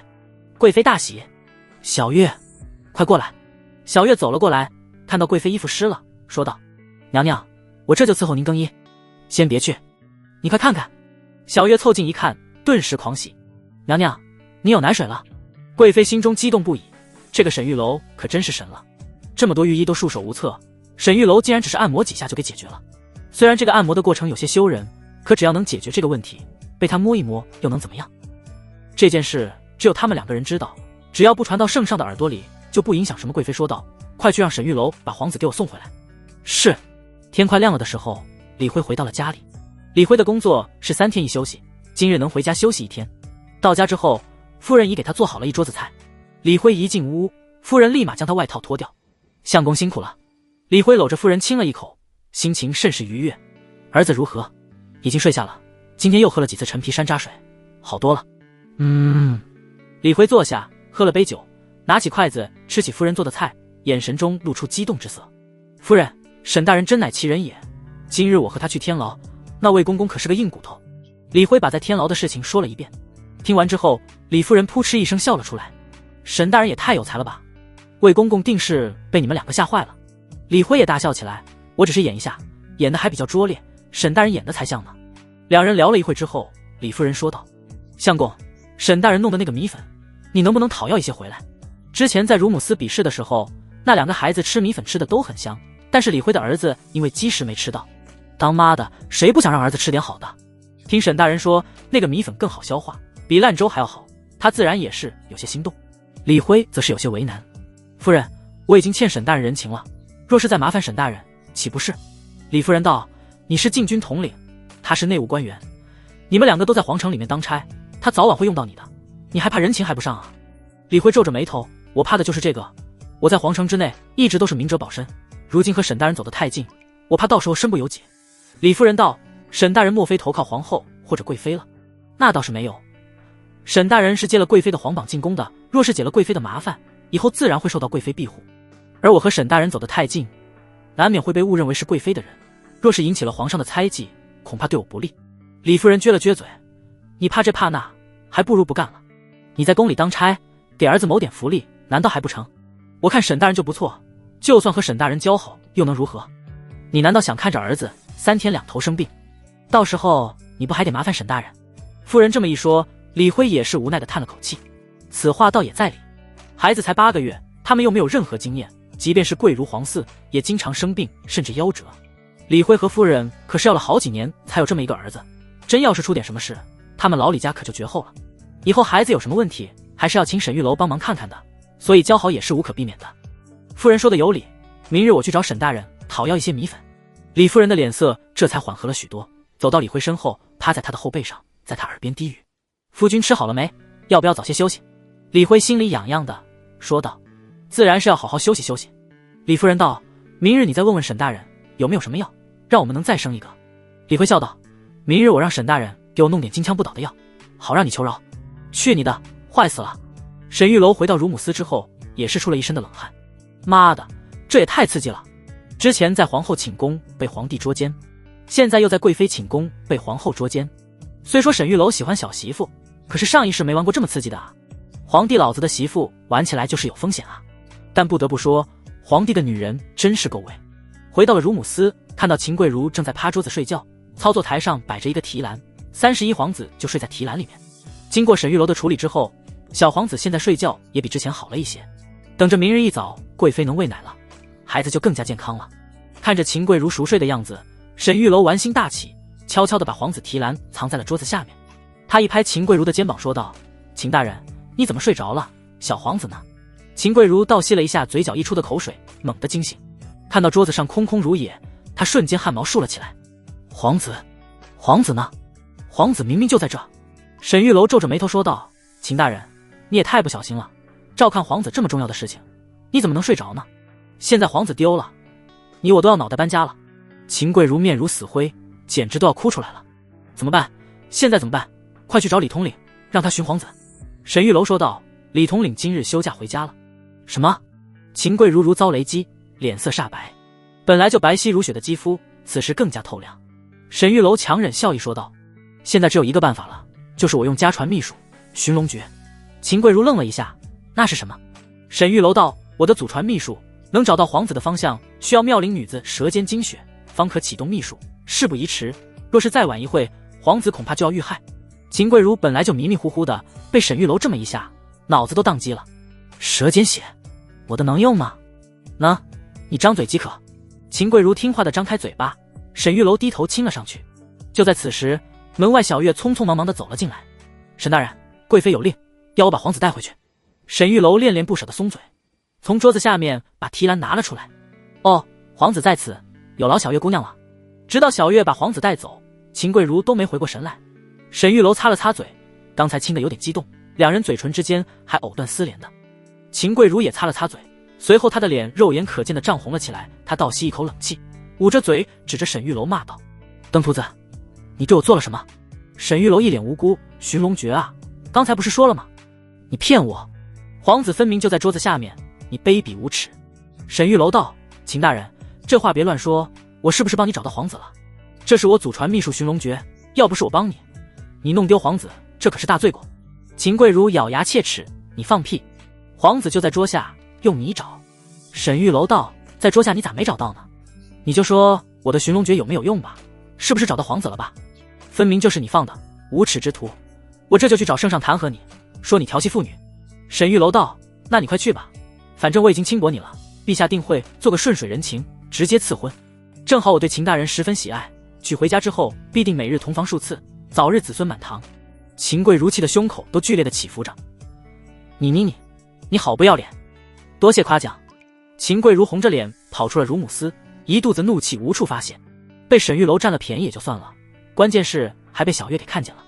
贵妃大喜：“小月，快过来。”小月走了过来，看到贵妃衣服湿了，说道：“娘娘，我这就伺候您更衣。”“先别去，你快看看。”小月凑近一看，顿时狂喜：“娘娘，你有奶水了！”贵妃心中激动不已，这个沈玉楼可真是神了，这么多御医都束手无策，沈玉楼竟然只是按摩几下就给解决了。虽然这个按摩的过程有些羞人，可只要能解决这个问题，被他摸一摸又能怎么样？这件事只有他们两个人知道，只要不传到圣上的耳朵里，就不影响什么。贵妃说道：“快去让沈玉楼把皇子给我送回来。”是。天快亮了的时候，李辉回到了家里。李辉的工作是3天一休息，今日能回家休息1天。到家之后，夫人已给他做好了一桌子菜。李辉一进屋，夫人立马将他外套脱掉。“相公辛苦了。”李辉搂着夫人亲了一口，心情甚是愉悦。“儿子如何？”“已经睡下了，今天又喝了几次陈皮山楂水，好多了。”“李辉坐下，喝了杯酒，拿起筷子吃起夫人做的菜，眼神中露出激动之色。“夫人，沈大人真乃奇人也。今日我和他去天牢，那魏公公可是个硬骨头。”李辉把在天牢的事情说了一遍。听完之后，李夫人扑哧一声笑了出来：“沈大人也太有才了吧，魏公公定是被你们2个吓坏了。”李辉也大笑起来：“我只是演一下，演的还比较拙劣，沈大人演的才像呢。”两人聊了一会之后，李夫人说道：“相公，沈大人弄的那个米粉，你能不能讨要一些回来？之前在茹姆斯比试的时候，那2个孩子吃米粉吃的都很香，但是李辉的儿子因为积食没吃到。当妈的，谁不想让儿子吃点好的？听沈大人说那个米粉更好消化，比烂粥还要好，他自然也是有些心动。”李辉则是有些为难：“夫人，我已经欠沈大人人情了，若是再麻烦沈大人，岂不是？”李夫人道：“你是禁军统领，他是内务官员，你们2个都在皇城里面当差，他早晚会用到你的，你还怕人情还不上啊？”李辉皱着眉头：“我怕的就是这个，我在皇城之内一直都是明哲保身，如今和沈大人走得太近，我怕到时候身不由己。”李夫人道：“沈大人莫非投靠皇后或者贵妃了？”“那倒是没有，沈大人是接了贵妃的皇榜进宫的，若是解了贵妃的麻烦，以后自然会受到贵妃庇护。而我和沈大人走得太近，难免会被误认为是贵妃的人，若是引起了皇上的猜忌，恐怕对我不利。”李夫人撅了撅嘴：“你怕这怕那，还不如不干了。你在宫里当差，给儿子谋点福利，难道还不成？我看沈大人就不错，就算和沈大人交好，又能如何？你难道想看着儿子3天2头生病？到时候你不还得麻烦沈大人？”夫人这么一说，李辉也是无奈的叹了口气。此话倒也在理，孩子才8个月，他们又没有任何经验，即便是贵如皇嗣，也经常生病，甚至夭折。李辉和夫人可是要了好几年才有这么一个儿子，真要是出点什么事，他们老李家可就绝后了。以后孩子有什么问题，还是要请沈玉楼帮忙看看的，所以交好也是无可避免的。夫人说的有理，明日我去找沈大人讨要一些米粉。李夫人的脸色这才缓和了许多，走到李辉身后，趴在他的后背上，在他耳边低语：夫君吃好了没？要不要早些休息？李辉心里痒痒的说道：自然是要好好休息休息。李夫人道：明日你再问问沈大人有没有什么药，让我们能再生一个。李辉笑道：明日我让沈大人给我弄点金枪不倒的药，好让你求饶。去你的，坏死了。沈玉楼回到乳母司之后也是出了一身的冷汗，妈的，这也太刺激了。之前在皇后寝宫被皇帝捉奸，现在又在贵妃寝宫被皇后捉奸。虽说沈玉楼喜欢小媳妇，可是上一世没玩过这么刺激的啊。皇帝老子的媳妇玩起来就是有风险啊。但不得不说，皇帝的女人真是够味。回到了乳母司，看到秦贵如正在趴桌子睡觉，操作台上摆着一个提篮，31皇子就睡在提篮里面。经过沈玉楼的处理之后，小皇子现在睡觉也比之前好了一些。等着明日一早贵妃能喂奶了，孩子就更加健康了。看着秦贵如熟睡的样子，沈玉楼玩心大起，悄悄地把皇子提篮藏在了桌子下面。他一拍秦贵如的肩膀说道：秦大人，你怎么睡着了？小皇子呢？秦贵如倒吸了一下嘴角溢出的口水，猛地惊醒，看到桌子上空空如也，他瞬间汗毛竖了起来。皇子呢？皇子明明就在这。沈玉楼皱着眉头说道：秦大人，你也太不小心了，照看皇子这么重要的事情，你怎么能睡着呢？现在皇子丢了，你我都要脑袋搬家了。秦贵如面如死灰，简直都要哭出来了。怎么办？现在怎么办？快去找李统领，让他寻皇子。沈玉楼说道：李统领今日休假回家了。什么？秦贵如如遭雷击，脸色煞白，本来就白皙如雪的肌肤此时更加透亮。沈玉楼强忍笑意说道：现在只有一个办法了，就是我用家传秘术寻龙诀。秦贵如愣了一下，那是什么？沈玉楼道：我的祖传秘术能找到皇子的方向，需要妙龄女子舌尖精血方可启动秘术，事不宜迟，若是再晚一会，皇子恐怕就要遇害。秦贵如本来就迷迷糊糊的，被沈玉楼这么一下，脑子都宕机了。舌尖血，我的能用吗？能，你张嘴即可。秦贵如听话的张开嘴巴，沈玉楼低头亲了上去。就在此时，门外小月匆匆忙忙的走了进来。沈大人，贵妃有令，要我把皇子带回去。沈玉楼恋恋不舍的松嘴，从桌子下面把提篮拿了出来。哦，皇子在此，有劳小月姑娘了。直到小月把皇子带走，秦贵如都没回过神来。沈玉楼擦了擦嘴，刚才亲的有点激动，两人嘴唇之间还藕断丝连的。秦贵如也擦了擦嘴，随后她的脸肉眼可见的涨红了起来。她倒吸一口冷气，捂着嘴指着沈玉楼骂道：登徒子，你对我做了什么？沈玉楼一脸无辜：寻龙诀啊，刚才不是说了吗？你骗我！皇子分明就在桌子下面，你卑鄙无耻！沈玉楼道：秦大人，这话别乱说，我是不是帮你找到皇子了？这是我祖传秘术寻龙诀，要不是我帮你，你弄丢皇子，这可是大罪过。秦贵如咬牙切齿：你放屁！皇子就在桌下，用你找。沈玉楼道：在桌下你咋没找到呢？你就说我的寻龙诀有没有用吧，是不是找到皇子了吧？分明就是你放的，无耻之徒！我这就去找圣上弹劾你，说你调戏妇女。沈玉楼道：那你快去吧，反正我已经轻薄你了，陛下定会做个顺水人情，直接赐婚。正好我对秦大人十分喜爱，娶回家之后必定每日同房数次，早日子孙满堂。秦贵如气的胸口都剧烈的起伏着。你好不要脸！多谢夸奖。秦贵如红着脸跑出了乳母司，一肚子怒气无处发泄。被沈玉楼占了便宜也就算了，关键是还被小月给看见了。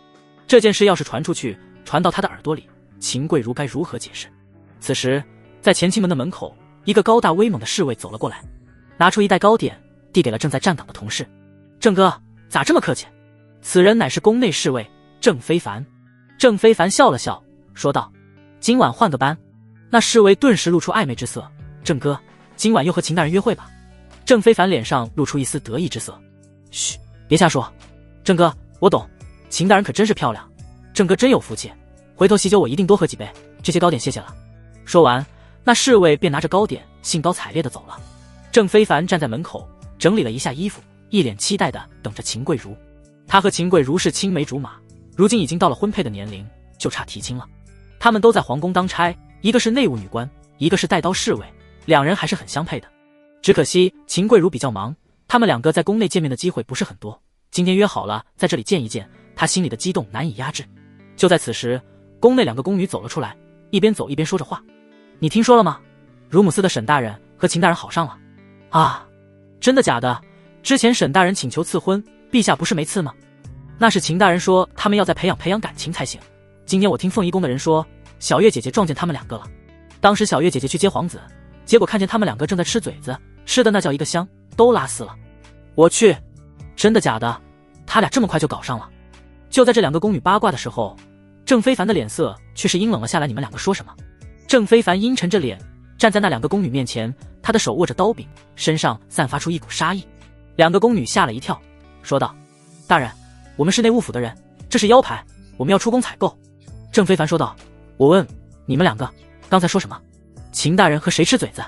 这件事要是传出去，传到他的耳朵里，秦贵如该如何解释？此时在乾清门的门口，一个高大威猛的侍卫走了过来，拿出一袋糕点递给了正在站岗的同事。郑哥，咋这么客气？此人乃是宫内侍卫郑非凡。郑非凡笑了笑说道：今晚换个班。那侍卫顿时露出暧昧之色：郑哥，今晚又和秦大人约会吧？郑非凡脸上露出一丝得意之色：嘘，别瞎说。郑哥，我懂，秦大人可真是漂亮，郑哥真有福气，回头喜酒我一定多喝几杯，这些糕点谢谢了。说完，那侍卫便拿着糕点兴高采烈地走了。郑非凡站在门口整理了一下衣服，一脸期待地等着秦贵如。他和秦贵如是青梅竹马，如今已经到了婚配的年龄，就差提亲了。他们都在皇宫当差，一个是内务女官，一个是带刀侍卫，两人还是很相配的。只可惜秦贵如比较忙，他们两个在宫内见面的机会不是很多，今天约好了在这里见一见，他心里的激动难以压制。就在此时，宫内2个宫女走了出来，一边走一边说着话。你听说了吗？茹姆斯的沈大人和秦大人好上了。啊，真的假的？之前沈大人请求赐婚，陛下不是没赐吗？那是秦大人说他们要再培养感情才行。今天我听凤仪宫的人说，小月姐姐撞见他们2个了。当时小月姐姐去接皇子，结果看见他们2个正在吃嘴子，吃的那叫一个香，都拉丝了。我去，真的假的？他俩这么快就搞上了？就在这2个宫女八卦的时候，郑非凡的脸色却是阴冷了下来。你们2个说什么？郑非凡阴沉着脸站在那2个宫女面前，他的手握着刀柄，身上散发出一股杀意。2个宫女吓了一跳，说道：大人，我们是内务府的人，这是腰牌，我们要出宫采购。郑非凡说道：我问你们2个刚才说什么？秦大人和谁吃嘴子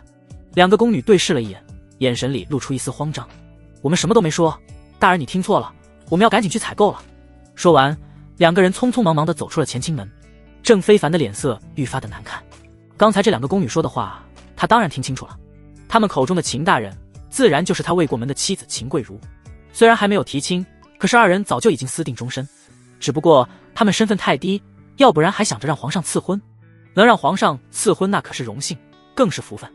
？2个宫女对视了一眼，眼神里露出一丝慌张。我们什么都没说，大人你听错了，我们要赶紧去采购了。说完，2个人匆匆忙忙地走出了前清门。郑非凡的脸色愈发的难看。刚才这2个宫女说的话，他当然听清楚了。他们口中的秦大人，自然就是他未过门的妻子秦贵如。虽然还没有提亲，可是2人早就已经私定终身。只不过他们身份太低，要不然还想着让皇上赐婚。能让皇上赐婚，那可是荣幸，更是福分。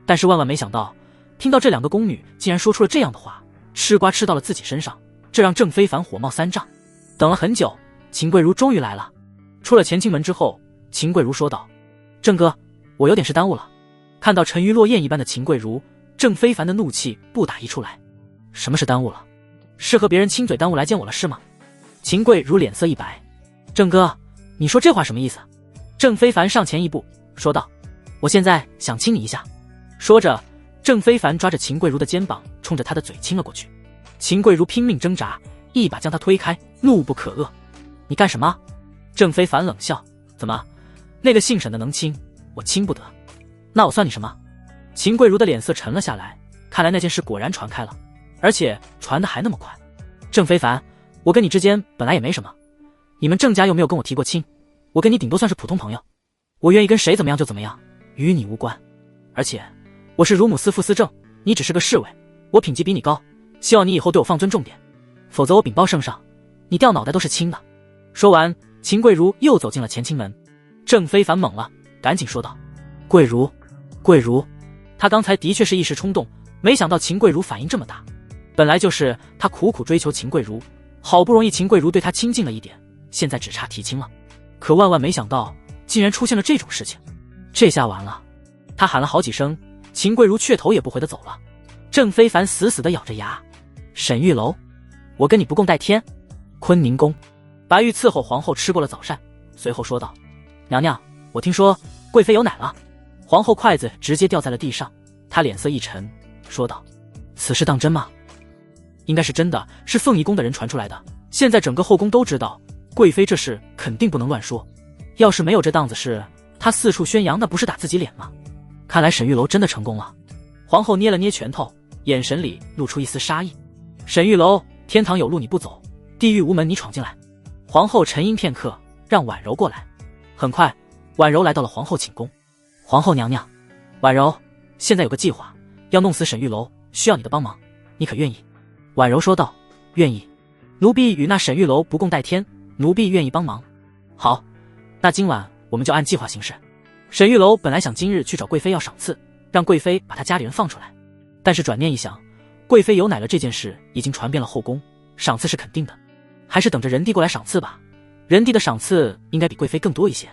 但是万万没想到，听到这2个宫女竟然说出了这样的话，吃瓜吃到了自己身上，这让郑非凡火冒三丈。等了很久，秦贵如终于来了。出了前清门之后，秦贵如说道：郑哥，我有点事耽误了。看到沉鱼落雁一般的秦贵如，郑非凡的怒气不打一处来。什么是耽误了？是和别人亲嘴耽误来见我了是吗？秦贵如脸色一白。郑哥，你说这话什么意思？郑非凡上前一步说道：我现在想亲你一下。说着，郑非凡抓着秦贵如的肩膀，冲着他的嘴亲了过去。秦贵如拼命挣扎，一把将他推开，怒不可遏。你干什么？郑非凡冷笑：怎么，那个姓沈的能亲，我亲不得？那我算你什么？秦贵如的脸色沉了下来，看来那件事果然传开了，而且传得还那么快。郑非凡，我跟你之间本来也没什么，你们郑家又没有跟我提过亲，我跟你顶多算是普通朋友，我愿意跟谁怎么样就怎么样，与你无关。而且我是茹姆斯副司正，你只是个侍卫，我品级比你高，希望你以后对我放尊重点，否则我禀报圣上，你掉脑袋都是轻的。说完，秦贵如又走进了前清门。郑非凡懵了，赶紧说道：贵如，贵如。他刚才的确是一时冲动，没想到秦贵如反应这么大。本来就是他苦苦追求秦贵如，好不容易秦贵如对他亲近了一点，现在只差提亲了。可万万没想到，竟然出现了这种事情。这下完了。他喊了好几声，秦贵如却头也不回地走了。郑非凡死死地咬着牙：沈玉楼，我跟你不共戴天。坤宁宫，白玉伺候皇后吃过了早膳，随后说道：娘娘，我听说贵妃有奶了。皇后筷子直接掉在了地上，她脸色一沉，说道：此事当真吗？应该是真的，是凤仪宫的人传出来的，现在整个后宫都知道，贵妃这事肯定不能乱说。要是没有这档子事，她四处宣扬，那不是打自己脸吗？看来沈玉楼真的成功了。皇后捏了捏拳头，眼神里露出一丝杀意。沈玉楼，天堂有路你不走，地狱无门你闯进来。皇后沉吟片刻，让婉柔过来。很快，婉柔来到了皇后寝宫。皇后娘娘，婉柔，现在有个计划，要弄死沈玉楼，需要你的帮忙，你可愿意？婉柔说道：愿意，奴婢与那沈玉楼不共戴天，奴婢愿意帮忙。好，那今晚我们就按计划行事。沈玉楼本来想今日去找贵妃要赏赐，让贵妃把她家里人放出来，但是转念一想，贵妃有奶了这件事已经传遍了后宫，赏赐是肯定的，还是等着仁帝过来赏赐吧。仁帝的赏赐应该比贵妃更多一些，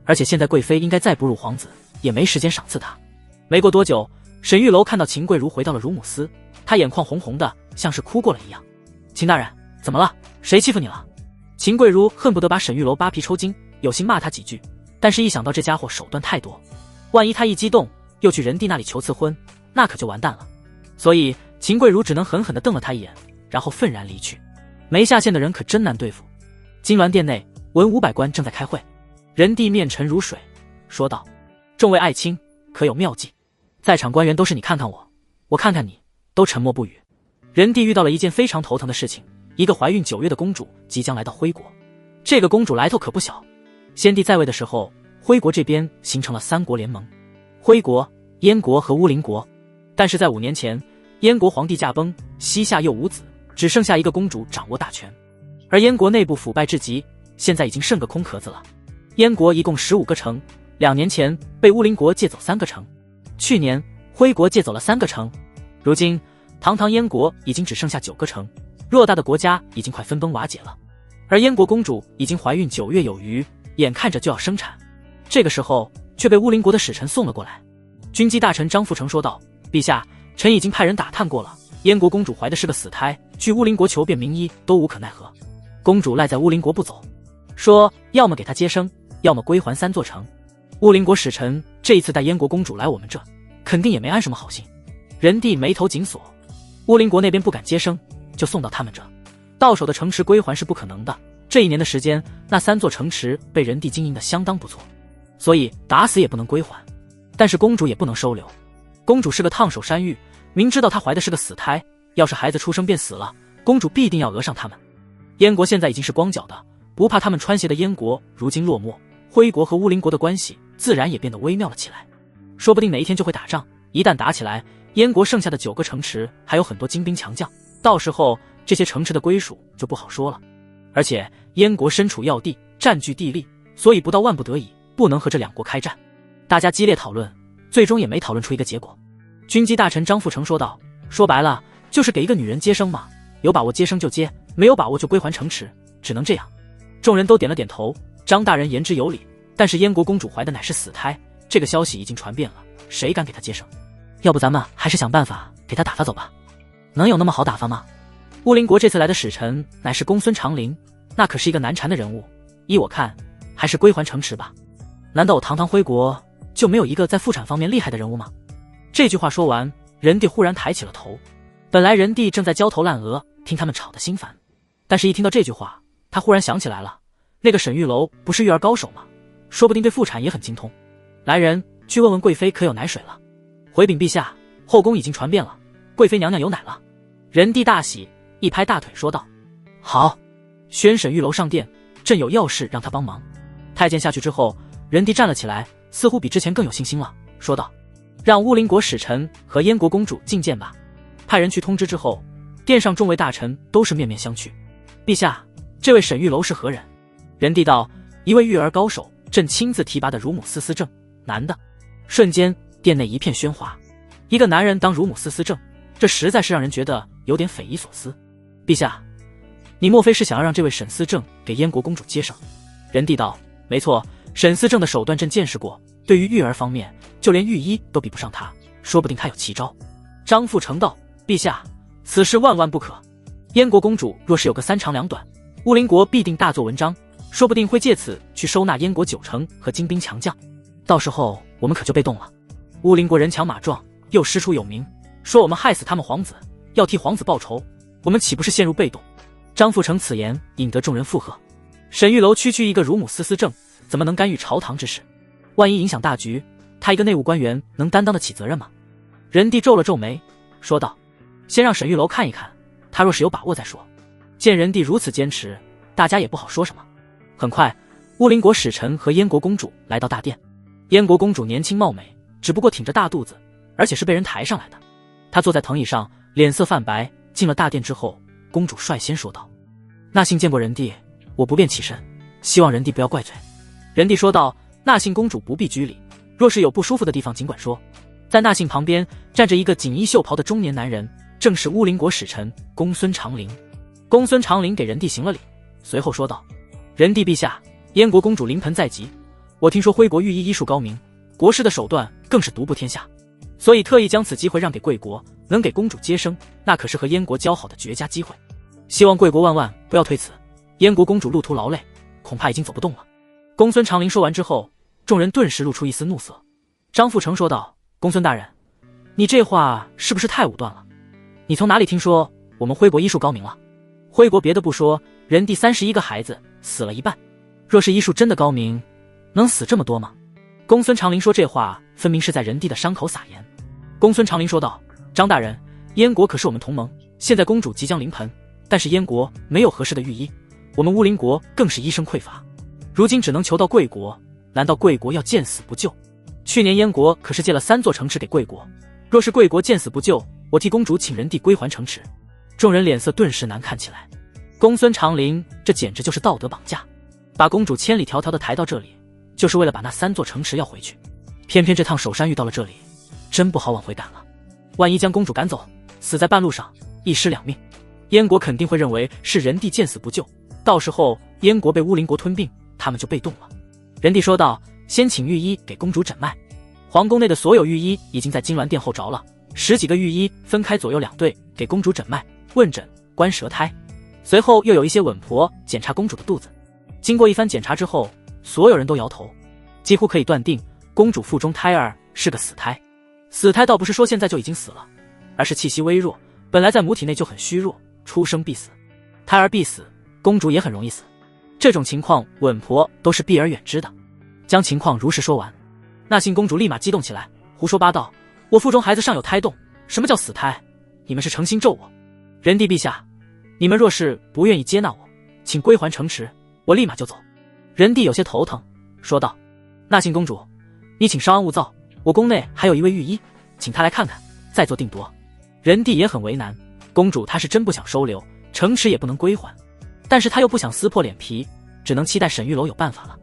而且现在贵妃应该再不入皇子，也没时间赏赐她。没过多久，沈玉楼看到秦贵如回到了茹姆斯，她眼眶红红的，像是哭过了一样。秦大人，怎么了？谁欺负你了？秦贵如恨不得把沈玉楼扒皮抽筋，有心骂他几句，但是一想到这家伙手段太多，万一他一激动又去仁帝那里求赐婚，那可就完蛋了。所以秦贵如只能狠狠地瞪了他一眼，然后愤然离去。没下线的人可真难对付。金銮殿内，文武百官正在开会。仁帝面沉如水，说道：众位爱卿，可有妙计？在场官员都是你看看我，我看看你，都沉默不语。仁帝遇到了一件非常头疼的事情，一个怀孕9月的公主即将来到徽国。这个公主来头可不小，先帝在位的时候，徽国这边形成了3国联盟，徽国、燕国和乌林国。但是在5年前，燕国皇帝驾崩，膝下又无子，只剩下一个公主掌握大权。而燕国内部腐败至极，现在已经剩个空壳子了。燕国一共15个城，2年前被乌林国借走3个城，去年徽国借走了3个城，如今堂堂燕国已经只剩下9个城，偌大的国家已经快分崩瓦解了。而燕国公主已经怀孕9月有余，眼看着就要生产，这个时候却被乌林国的使臣送了过来。军机大臣张富成说道：“陛下，臣已经派人打探过了，燕国公主怀的是个死胎，据乌林国求变名医都无可奈何。公主赖在乌林国不走，说要么给她接生，要么归还3座城。乌林国使臣这一次带燕国公主来我们这，肯定也没安什么好心。”仁帝眉头紧锁，乌林国那边不敢接生，就送到他们这，到手的城池归还是不可能的。这1年的时间，那3座城池被仁帝经营得相当不错，所以打死也不能归还。但是公主也不能收留，公主是个烫手山芋，明知道她怀的是个死胎，要是孩子出生便死了，公主必定要讹上他们。燕国现在已经是光脚的，不怕他们穿鞋的燕国如今落寞，徽国和乌林国的关系自然也变得微妙了起来。说不定哪一天就会打仗，一旦打起来，燕国剩下的9个城池还有很多精兵强将，到时候这些城池的归属就不好说了。而且燕国身处要地，占据地利，所以不到万不得已不能和这2国开战。大家激烈讨论，最终也没讨论出一个结果。军机大臣张富成说道：“说白了，就是给一个女人接生嘛，有把握接生就接，没有把握就归还城池，只能这样。”众人都点了点头。张大人言之有理，但是燕国公主怀的乃是死胎，这个消息已经传遍了，谁敢给她接生？要不咱们还是想办法给她打发走吧。能有那么好打发吗？乌林国这次来的使臣乃是公孙长陵，那可是一个难缠的人物，依我看，还是归还城池吧。难道我堂堂徽国就没有一个在妇产方面厉害的人物吗？这句话说完，仁帝忽然抬起了头。本来仁帝正在焦头烂额，听他们吵得心烦，但是一听到这句话，他忽然想起来了，那个沈玉楼不是育儿高手吗？说不定对妇产也很精通。来人，去问问贵妃可有奶水了。回禀陛下，后宫已经传遍了，贵妃娘娘有奶了。仁帝大喜，一拍大腿说道：“好，宣沈玉楼上殿，朕有要事让他帮忙。”太监下去之后，仁帝站了起来，似乎比之前更有信心了，说道：“让乌林国使臣和燕国公主觐见吧。”派人去通知之后，殿上众位大臣都是面面相觑。陛下，这位沈玉楼是何人？仁帝道：“一位育儿高手，朕亲自提拔的乳母司司正，男的。”瞬间殿内一片喧哗，一个男人当乳母司司正，这实在是让人觉得有点匪夷所思。陛下，你莫非是想要让这位沈司正给燕国公主接生？仁帝道：“没错，沈司正的手段朕见识过，对于育儿方面，就连御医都比不上他，说不定他有奇招。”张富成道：“陛下，此事万万不可。燕国公主若是有个3长2短，乌林国必定大做文章，说不定会借此去收纳燕国9城和精兵强将，到时候我们可就被动了。乌林国人强马壮，又师出有名，说我们害死他们皇子，要替皇子报仇，我们岂不是陷入被动？”张富成此言引得众人附和。沈玉楼区区一个乳母司司正，怎么能干预朝堂之事？万一影响大局，他一个内务官员能担当得起责任吗？仁帝皱了皱眉，说道：“先让沈玉楼看一看，他若是有把握再说。”见仁帝如此坚持，大家也不好说什么。很快，乌林国使臣和燕国公主来到大殿。燕国公主年轻貌美，只不过挺着大肚子，而且是被人抬上来的。她坐在藤椅上，脸色泛白。进了大殿之后，公主率先说道：“纳幸见过仁帝，我不便起身，希望仁帝不要怪罪。”仁帝说道：“纳幸公主不必拘礼，若是有不舒服的地方尽管说。”在纳幸旁边站着一个锦衣绣袍的中年男人，正是乌林国使臣公孙长陵。公孙长陵给仁帝行了礼，随后说道：“仁帝陛下，燕国公主临盆在即，我听说徽国御医医术高明，国师的手段更是独步天下，所以特意将此机会让给贵国，能给公主接生，那可是和燕国交好的绝佳机会。希望贵国万万不要推辞，燕国公主路途劳累，恐怕已经走不动了。”公孙长陵说完之后，众人顿时露出一丝怒色。张富成说道：“公孙大人，你这话是不是太武断了？你从哪里听说我们徽国医术高明了？徽国别的不说，仁帝31个孩子死了一半，若是医术真的高明，能死这么多吗？”公孙长陵说这话分明是在仁帝的伤口撒盐。公孙长陵说道：“张大人，燕国可是我们同盟，现在公主即将临盆，但是燕国没有合适的御医，我们乌林国更是医生匮乏，如今只能求到贵国，难道贵国要见死不救？去年燕国可是借了3座城池给贵国，若是贵国见死不救，我替公主请人帝归还城池。众人脸色顿时难看起来。公孙长陵这简直就是道德绑架，把公主千里迢迢的抬到这里，就是为了把那3座城池要回去。偏偏这趟守山遇到了这里，真不好往回赶了。万一将公主赶走，死在半路上，一尸两命，燕国肯定会认为是人帝见死不救，到时候燕国被乌林国吞并，他们就被动了。人帝说道：“先请御医给公主诊脉。”皇宫内的所有御医已经在金銮殿后着了，10几个御医分开左右2队给公主诊脉、问诊、观舌苔。随后又有一些稳婆检查公主的肚子。经过一番检查之后，所有人都摇头，几乎可以断定公主腹中胎儿是个死胎。死胎倒不是说现在就已经死了，而是气息微弱，本来在母体内就很虚弱，出生必死。胎儿必死，公主也很容易死。这种情况稳婆都是避而远之的。将情况如实说完，那信公主立马激动起来，胡说八道：“我腹中孩子尚有胎动，什么叫死胎？你们是诚心咒我。人帝陛下，你们若是不愿意接纳我，请归还城池，我立马就走。”人帝有些头疼，说道：“那信公主，你请稍安勿躁，我宫内还有一位御医，请他来看看，再做定夺。”人帝也很为难，公主她是真不想收留，城池也不能归还，但是他又不想撕破脸皮，只能期待沈玉楼有办法了。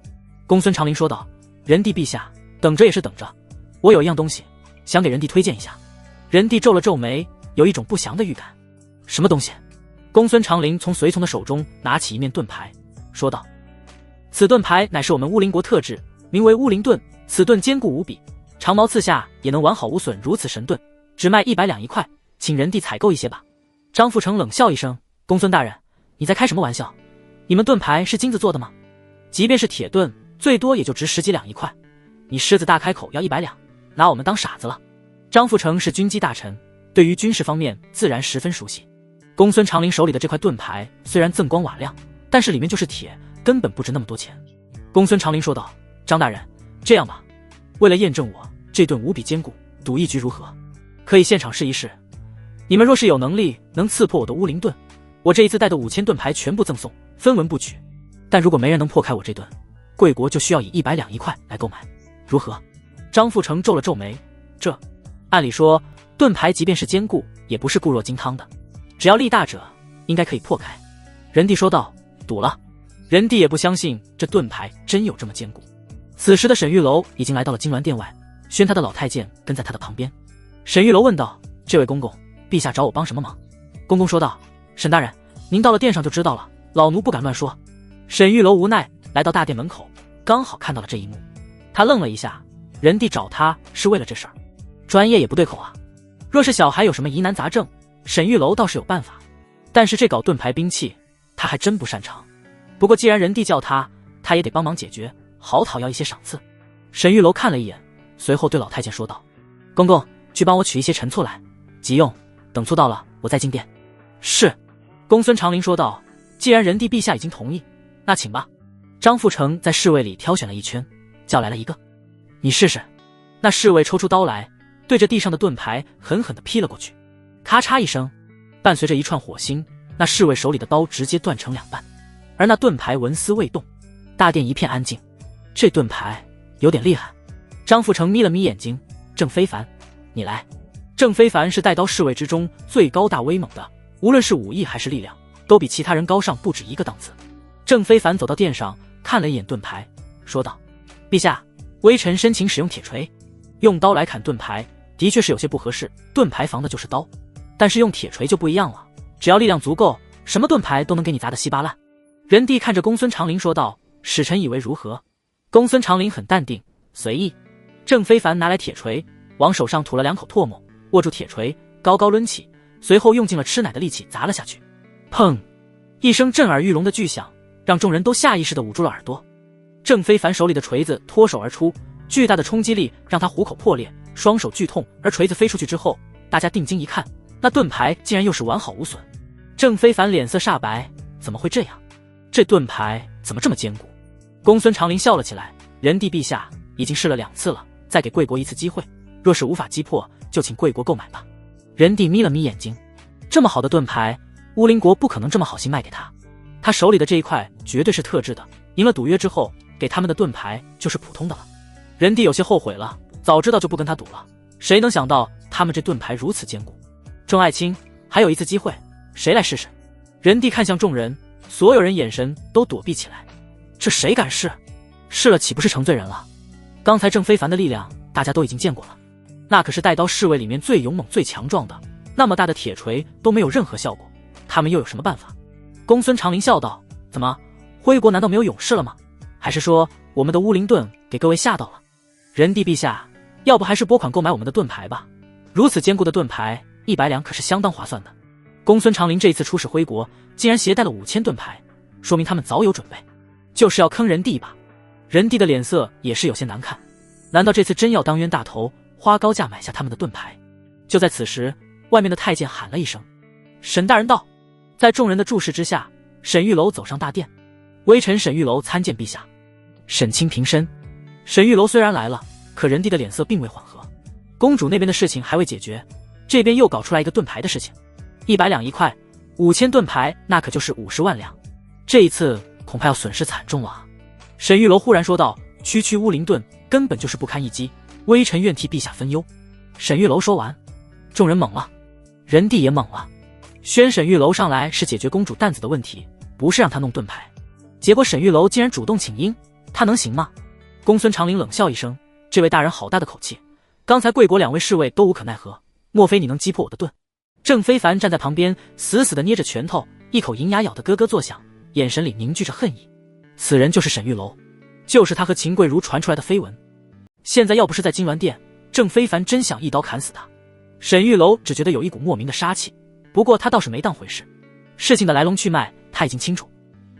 公孙长陵说道：“人帝陛下，等着也是等着，我有一样东西想给人帝推荐一下。”人帝皱了皱眉，有一种不祥的预感。什么东西？公孙长陵从随从的手中拿起一面盾牌，说道：“此盾牌乃是我们乌林国特制，名为乌林盾。此盾坚固无比，长矛刺下也能完好无损，如此神盾，只卖100两1块，请人帝采购一些吧。”张富成冷笑一声：“公孙大人，你在开什么玩笑？你们盾牌是金子做的吗？即便是铁盾，最多也就值10几两1块。你狮子大开口要100两，拿我们当傻子了？”张富成是军机大臣，对于军事方面自然十分熟悉。公孙长陵手里的这块盾牌虽然锃光瓦亮，但是里面就是铁，根本不值那么多钱。公孙长陵说道：“张大人，这样吧，为了验证我这盾无比坚固，赌一局如何？可以现场试一试。你们若是有能力能刺破我的乌灵盾，我这一次带的5000盾牌全部赠送，分文不取。但如果没人能破开我这盾，贵国就需要以100两1块来购买，如何？”张富成皱了皱眉，按理说盾牌即便是坚固，也不是固若金汤的，只要力大者应该可以破开。人帝说道：“赌了。”人帝也不相信这盾牌真有这么坚固。此时的沈玉楼已经来到了金銮殿外，宣他的老太监跟在他的旁边。沈玉楼问道：“这位公公，陛下找我帮什么忙？”公公说道：“沈大人，您到了殿上就知道了，老奴不敢乱说。”沈玉楼无奈来到大殿门口，刚好看到了这一幕。他愣了一下，人帝找他是为了这事儿，专业也不对口啊。若是小孩有什么疑难杂症，沈玉楼倒是有办法，但是这搞盾牌兵器他还真不擅长。不过既然人帝叫他，他也得帮忙解决，好讨要一些赏赐。沈玉楼看了一眼，随后对老太监说道：“公公，去帮我取一些陈醋来，急用，等醋到了我再进殿。”是。公孙长陵说道：“既然人帝陛下已经同意，那请吧。”张富成在侍卫里挑选了一圈，叫来了一个：“你试试。”那侍卫抽出刀来，对着地上的盾牌狠狠地劈了过去，咔嚓一声，伴随着一串火星，那侍卫手里的刀直接断成2半，而那盾牌纹丝未动。大殿一片安静。这盾牌有点厉害。张富成眯了眯眼睛：“郑非凡，你来。”郑非凡是带刀侍卫之中最高大威猛的，无论是武艺还是力量，都比其他人高上不止一个档次。郑非凡走到殿上，看了一眼盾牌，说道：“陛下，微臣申请使用铁锤。用刀来砍盾牌的确是有些不合适，盾牌防的就是刀，但是用铁锤就不一样了，只要力量足够，什么盾牌都能给你砸得稀巴烂。”人帝看着公孙长陵说道：“使臣以为如何？”公孙长陵很淡定，随意。郑非凡拿来铁锤，往手上吐了2口唾沫，握住铁锤，高高抡起，随后用尽了吃奶的力气砸了下去。砰！一声震耳欲聋的巨响，让众人都下意识地捂住了耳朵。郑非凡手里的锤子脱手而出，巨大的冲击力让他虎口破裂，双手剧痛，而锤子飞出去之后，大家定睛一看，那盾牌竟然又是完好无损。郑非凡脸色煞白，怎么会这样？这盾牌怎么这么坚固？公孙长陵笑了起来：“人帝陛下已经试了2次了，再给贵国一次机会，若是无法击破，就请贵国购买吧。”人帝眯了眯眼睛，这么好的盾牌，乌林国不可能这么好心卖给他，他手里的这一块绝对是特制的，赢了赌约之后，给他们的盾牌就是普通的了。人帝有些后悔了，早知道就不跟他赌了，谁能想到他们这盾牌如此坚固。众爱卿，还有一次机会，谁来试试？人帝看向众人，所有人眼神都躲避起来。这谁敢试？试了岂不是成罪人了？刚才郑非凡的力量大家都已经见过了，那可是带刀侍卫里面最勇猛最强壮的，那么大的铁锤都没有任何效果，他们又有什么办法？公孙长林笑道：怎么，徽国难道没有勇士了吗？还是说我们的乌灵盾给各位吓到了？人帝陛下，要不还是拨款购买我们的盾牌吧，如此坚固的盾牌100两可是相当划算的。公孙长林这一次出使徽国，竟然携带了5000盾牌，说明他们早有准备，就是要坑人帝吧。人帝的脸色也是有些难看，难道这次真要当冤大头，花高价买下他们的盾牌？就在此时，外面的太监喊了一声：沈大人到。在众人的注视之下，沈玉楼走上大殿。微臣沈玉楼参见陛下。沈清平身。沈玉楼虽然来了，可人帝的脸色并未缓和。公主那边的事情还未解决，这边又搞出来一个盾牌的事情。100两一块，5000盾牌，那可就是50万两。这一次恐怕要损失惨重了啊！沈玉楼忽然说道：区区乌灵盾根本就是不堪一击，微臣愿替陛下分忧。沈玉楼说完，众人懵了，人帝也懵了。宣沈玉楼上来是解决公主担子的问题，不是让他弄盾牌，结果沈玉楼竟然主动请缨，他能行吗？公孙长林冷笑一声：这位大人好大的口气，刚才贵国2位侍卫都无可奈何，莫非你能击破我的盾？郑非凡站在旁边死死地捏着拳头，一口银牙咬得咯咯作响，眼神里凝聚着恨意。此人就是沈玉楼，就是他和秦贵如传出来的绯闻。现在要不是在金銮殿，郑非凡真想一刀砍死他。沈玉楼只觉得有一股莫名的杀气，不过他倒是没当回事，事情的来龙去脉他已经清楚。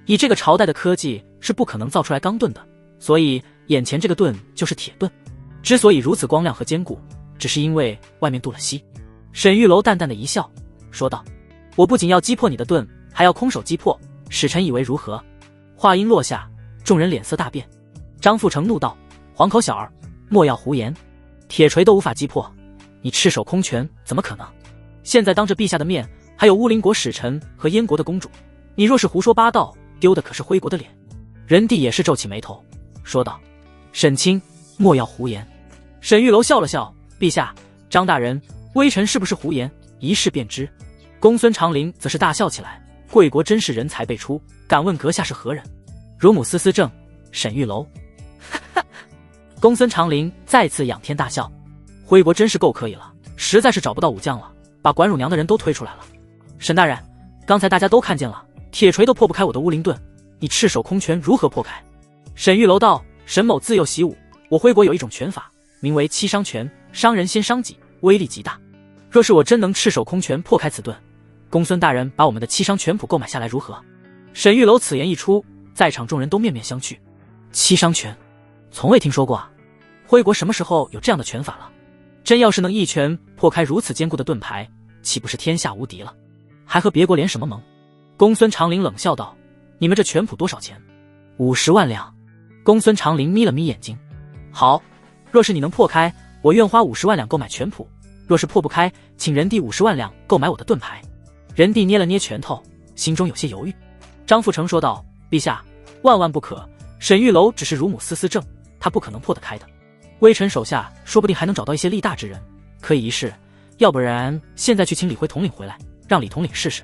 以这个朝代的科技是不可能造出来钢盾的，所以眼前这个盾就是铁盾。之所以如此光亮和坚固，只是因为外面镀了锡。沈玉楼淡淡的一笑，说道：我不仅要击破你的盾，还要空手击破，使臣以为如何？话音落下，众人脸色大变。张富成怒道：黄口小儿，莫要胡言，铁锤都无法击破，你赤手空拳怎么可能？现在当着陛下的面，还有乌灵国使臣和燕国的公主，你若是胡说八道，丢的可是徽国的脸。人帝也是皱起眉头，说道：沈清，莫要胡言。沈玉楼笑了笑：陛下，张大人，微臣是不是胡言，一试便知。公孙长林则是大笑起来：贵国真是人才辈出，敢问阁下是何人？乳母思思正，沈玉楼。公孙长林再次仰天大笑：徽国真是够可以了，实在是找不到武将了，把管乳娘的人都推出来了。沈大人，刚才大家都看见了，铁锤都破不开我的乌灵盾，你赤手空拳如何破开？沈玉楼道：沈某自幼习武，我徽国有一种拳法，名为七伤拳，伤人先伤己，威力极大。若是我真能赤手空拳破开此盾，公孙大人把我们的七伤拳谱购买下来如何？沈玉楼此言一出，在场众人都面面相觑。七伤拳，从未听说过啊！徽国什么时候有这样的拳法了？真要是能一拳破开如此坚固的盾牌，岂不是天下无敌了？还和别国联什么盟？公孙长林冷笑道：你们这拳谱多少钱？50万两。公孙长林眯了眯眼睛：好，若是你能破开，我愿花50万两购买拳谱；若是破不开，请人帝50万两购买我的盾牌。人帝捏了捏拳头，心中有些犹豫。张富成说道：陛下，万万不可，沈玉楼只是乳母思思正，他不可能破得开的。微臣手下说不定还能找到一些力大之人，可以一试。要不然现在去请李辉统领回来，让李统领试试。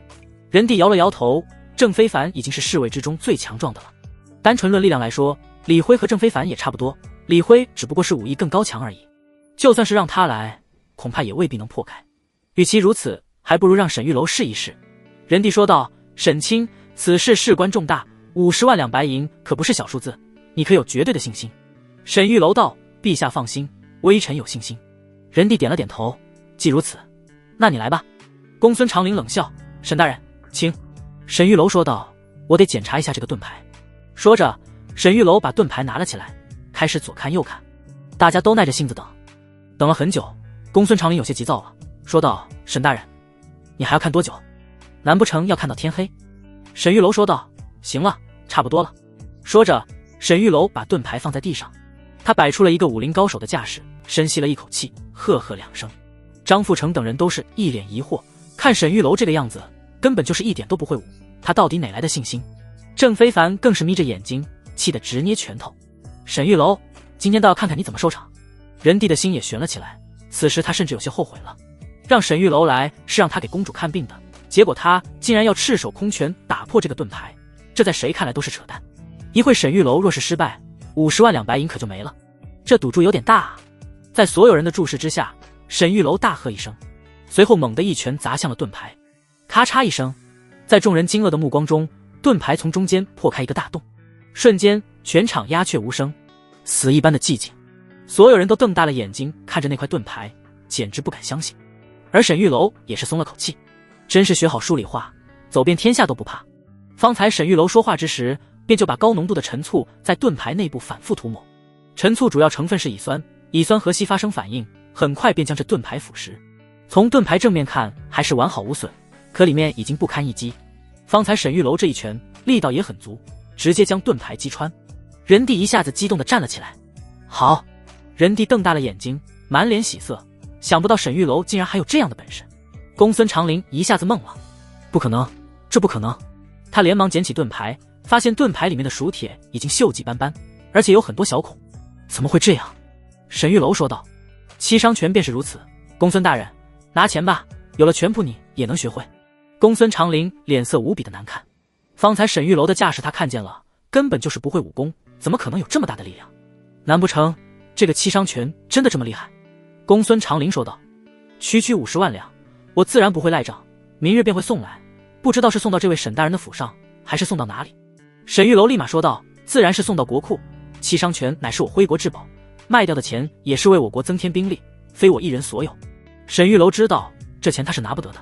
人帝摇了摇头，郑非凡已经是侍卫之中最强壮的了。单纯论力量来说，李辉和郑非凡也差不多，李辉只不过是武艺更高强而已。就算是让他来，恐怕也未必能破开。与其如此，还不如让沈玉楼试一试。人帝说道：沈清，此事事关重大，50万两白银可不是小数字，你可有绝对的信心？沈玉楼道：陛下放心，微臣有信心。人帝点了点头：既如此，那你来吧。公孙长林冷笑：沈大人，请。沈玉楼说道：我得检查一下这个盾牌。说着，沈玉楼把盾牌拿了起来，开始左看右看。大家都耐着性子等了很久。公孙长林有些急躁了，说道：沈大人，你还要看多久？难不成要看到天黑？沈玉楼说道：行了，差不多了。说着，沈玉楼把盾牌放在地上，他摆出了一个武林高手的架势，深吸了一口气，呵呵2声。张富成等人都是一脸疑惑，看沈玉楼这个样子，根本就是一点都不会武，他到底哪来的信心？郑非凡更是眯着眼睛，气得直捏拳头。沈玉楼，今天倒要看看你怎么收场。人帝的心也悬了起来，此时他甚至有些后悔了。让沈玉楼来是让他给公主看病的，结果他竟然要赤手空拳打破这个盾牌，这在谁看来都是扯淡。一会沈玉楼若是失败，50万两白银可就没了，这赌注有点大啊。在所有人的注视之下，沈玉楼大喝一声，随后猛地一拳砸向了盾牌，咔嚓一声，在众人惊愕的目光中，盾牌从中间破开一个大洞，瞬间全场鸦雀无声，死一般的寂静。所有人都瞪大了眼睛看着那块盾牌，简直不敢相信。而沈玉楼也是松了口气，真是学好数理化，走遍天下都不怕。方才沈玉楼说话之时，便就把高浓度的陈醋在盾牌内部反复涂抹。陈醋主要成分是乙酸，乙酸和硒发生反应，很快便将这盾牌腐蚀。从盾牌正面看还是完好无损，可里面已经不堪一击。方才沈玉楼这一拳力道也很足，直接将盾牌击穿。任帝一下子激动地站了起来。好！任帝瞪大了眼睛，满脸喜色，想不到沈玉楼竟然还有这样的本事。公孙长林一下子懵了，不可能，这不可能！他连忙捡起盾牌，发现盾牌里面的熟铁已经锈迹斑斑，而且有很多小孔。怎么会这样？沈玉楼说道。七伤拳便是如此，公孙大人，拿钱吧，有了拳谱你也能学会。公孙长林脸色无比的难看，方才沈玉楼的架势他看见了，根本就是不会武功，怎么可能有这么大的力量？难不成这个七伤拳真的这么厉害？公孙长林说道。区区50万两，我自然不会赖账，明日便会送来，不知道是送到这位沈大人的府上，还是送到哪里？沈玉楼立马说道，自然是送到国库，七伤拳乃是我徽国至宝，卖掉的钱也是为我国增添兵力，非我一人所有。沈玉楼知道这钱他是拿不得的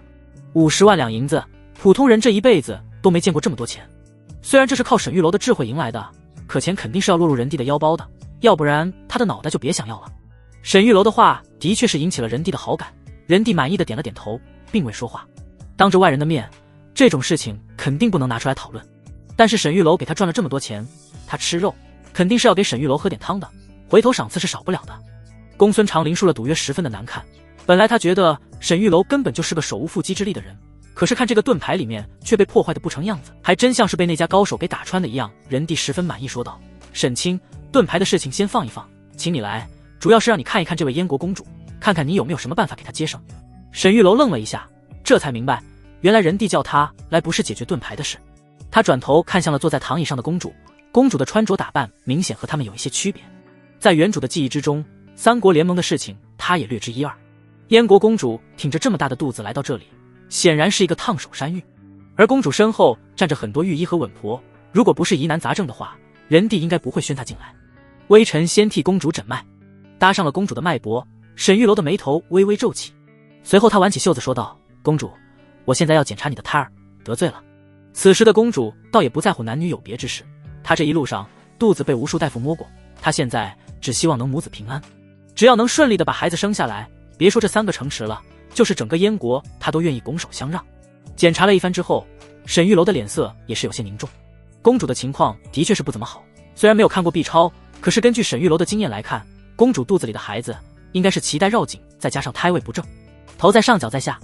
，50万两银子，普通人这一辈子都没见过这么多钱。虽然这是靠沈玉楼的智慧赢来的，可钱肯定是要落入任帝的腰包的，要不然他的脑袋就别想要了。沈玉楼的话的确是引起了任帝的好感，任帝满意的点了点头，并未说话。当着外人的面，这种事情肯定不能拿出来讨论。但是沈玉楼给他赚了这么多钱，他吃肉肯定是要给沈玉楼喝点汤的，回头赏赐是少不了的。公孙长林输了赌约十分的难看，本来他觉得沈玉楼根本就是个手无缚鸡之力的人，可是看这个盾牌里面却被破坏的不成样子，还真像是被那家高手给打穿的一样。任帝十分满意说道，沈卿，盾牌的事情先放一放，请你来主要是让你看一看这位燕国公主，看看你有没有什么办法给她接生。沈玉楼愣了一下，这才明白原来任帝叫他来不是解决盾牌的事。他转头看向了坐在躺椅上的公主，公主的穿着打扮明显和他们有一些区别。在原主的记忆之中，三国联盟的事情他也略知一二。燕国公主挺着这么大的肚子来到这里，显然是一个烫手山芋，而公主身后站着很多御医和稳婆，如果不是疑难杂症的话，任帝应该不会宣她进来。微臣先替公主诊脉，搭上了公主的脉搏，沈玉楼的眉头微微皱起，随后他挽起袖子说道，公主，我现在要检查你的胎儿，得罪了。此时的公主倒也不在乎男女有别之事，她这一路上肚子被无数大夫摸过，她现在只希望能母子平安，只要能顺利的把孩子生下来，别说这3个城池了，就是整个燕国她都愿意拱手相让。检查了一番之后，沈玉楼的脸色也是有些凝重。公主的情况的确是不怎么好，虽然没有看过 B 超，可是根据沈玉楼的经验来看，公主肚子里的孩子应该是脐带绕颈，再加上胎位不正，头在上脚在下，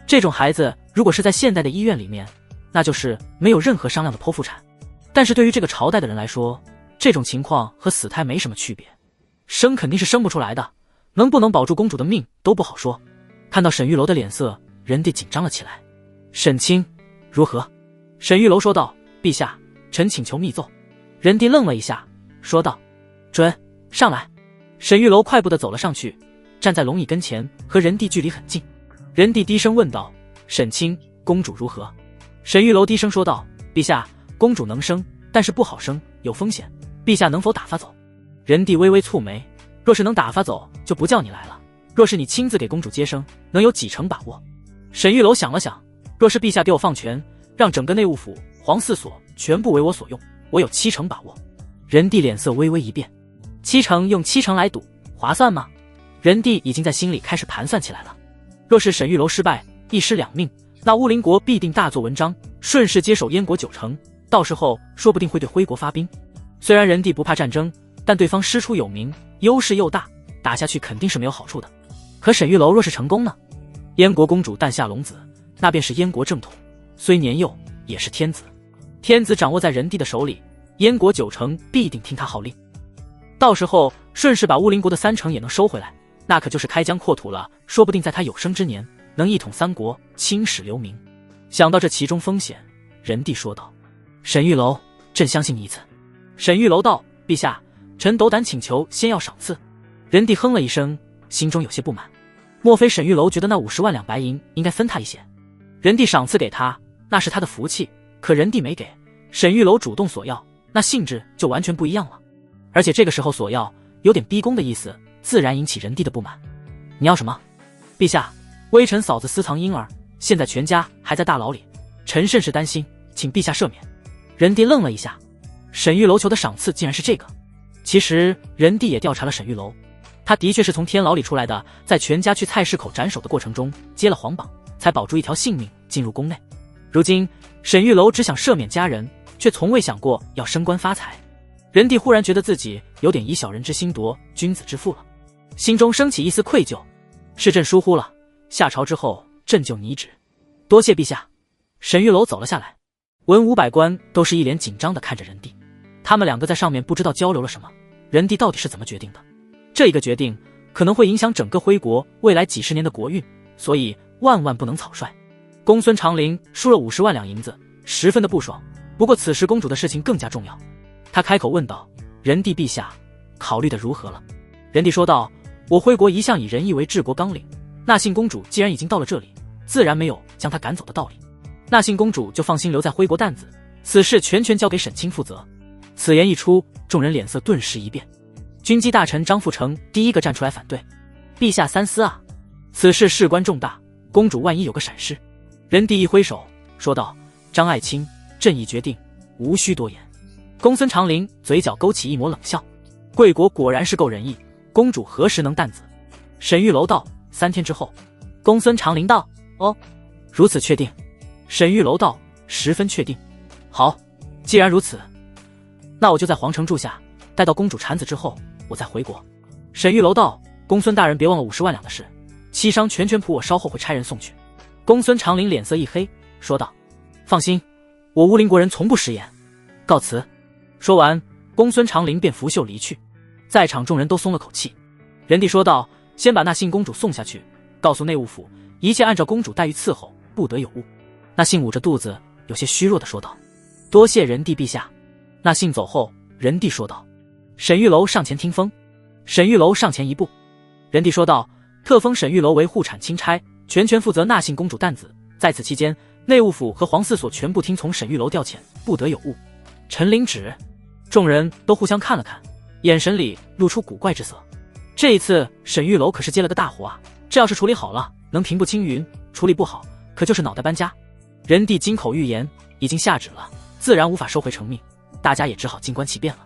这种孩子如果是在现代的医院里面，那就是没有任何商量的剖腹产。但是对于这个朝代的人来说，这种情况和死胎没什么区别，生肯定是生不出来的，能不能保住公主的命都不好说。看到沈玉楼的脸色，任帝紧张了起来。沈卿，如何？沈玉楼说道，陛下，臣请求密奏。任帝愣了一下，说道，准，上来。沈玉楼快步地走了上去，站在龙椅跟前，和任帝距离很近。任帝低声问道，沈卿，公主如何？沈玉楼低声说道，陛下，公主能生，但是不好生，有风险，陛下能否打发走？任帝微微蹙眉，若是能打发走，就不叫你来了，若是你亲自给公主接生，能有几成把握？沈玉楼想了想，若是陛下给我放权，让整个内务府、皇四所全部为我所用，我有7成把握。任帝脸色微微一变，7成用7成来赌，划算吗？任帝已经在心里开始盘算起来了。若是沈玉楼失败，一尸2命，那乌林国必定大做文章，顺势接手燕国9成，到时候说不定会对徽国发兵。虽然任帝不怕战争，但对方师出有名，优势又大，打下去肯定是没有好处的。可沈玉楼若是成功呢？燕国公主诞下龙子，那便是燕国正统，虽年幼也是天子，天子掌握在任帝的手里，燕国9成必定听他号令。到时候顺势把乌林国的3成也能收回来，那可就是开疆扩土了，说不定在他有生之年能一统三国，青史留名。想到这其中风险，仁帝说道：“沈玉楼，朕相信你一次。”沈玉楼道：“陛下，臣斗胆请求先要赏赐。”仁帝哼了一声，心中有些不满。莫非沈玉楼觉得那50万两白银应该分他一些？仁帝赏赐给他，那是他的福气，可仁帝没给，沈玉楼主动索要，那性质就完全不一样了。而且这个时候索要，有点逼宫的意思，自然引起仁帝的不满。你要什么？陛下，微臣嫂子私藏婴儿，现在全家还在大牢里，臣甚是担心，请陛下赦免。仁帝愣了一下，沈玉楼求的赏赐竟然是这个。其实仁帝也调查了沈玉楼，他的确是从天牢里出来的，在全家去菜市口斩首的过程中接了黄榜，才保住一条性命进入宫内。如今沈玉楼只想赦免家人，却从未想过要升官发财。仁帝忽然觉得自己有点以小人之心夺君子之腹了，心中升起一丝愧疚。是朕疏忽了，下朝之后朕就拟旨。多谢陛下。沈玉楼走了下来，文武百官都是一脸紧张地看着仁帝。他们两个在上面不知道交流了什么，仁帝到底是怎么决定的？这一个决定可能会影响整个徽国未来几十年的国运，所以万万不能草率。公孙长陵输了50万两银子，十分的不爽。不过此时公主的事情更加重要，他开口问道：“仁帝陛下，考虑的如何了？”仁帝说道：“我徽国一向以仁义为治国纲领，纳信公主既然已经到了这里，自然没有将她赶走的道理。纳信公主就放心留在徽国担子，此事全权交给沈清负责。”此言一出，众人脸色顿时一变。军机大臣张富成第一个站出来反对：“陛下三思啊，此事事关重大，公主万一有个闪失。”仁帝一挥手说道：“张爱卿，朕已决定，无需多言。”公孙长陵嘴角勾起一抹冷笑：“贵国果然是够仁义，公主何时能担子？”沈玉楼道：“3天之后。”公孙长陵道：“哦，如此确定？”沈玉楼道：“十分确定。”好，既然如此，那我就在皇城住下，待到公主产子之后，我再回国。沈玉楼道：“公孙大人别忘了50万两的事，七商全权仆我稍后会差人送去。”公孙长陵脸色一黑，说道：“放心，我乌林国人从不食言。告辞。”说完，公孙长陵便拂袖离去。在场众人都松了口气。仁帝说道：“先把那信公主送下去，告诉内务府，一切按照公主待遇伺候，不得有误。”那信捂着肚子，有些虚弱地说道：“多谢仁帝陛下。”那信走后，仁帝说道：“沈玉楼上前听风。”沈玉楼上前一步，仁帝说道：“特封沈玉楼为护产钦差，全权负责纳信公主担子。在此期间，内务府和皇嗣所全部听从沈玉楼调遣，不得有误。”臣领旨。众人都互相看了看，眼神里露出古怪之色。这一次沈玉楼可是接了个大活啊，这要是处理好了，能平步青云；处理不好，可就是脑袋搬家。仁帝金口玉言，已经下旨了，自然无法收回成命，大家也只好静观其变了。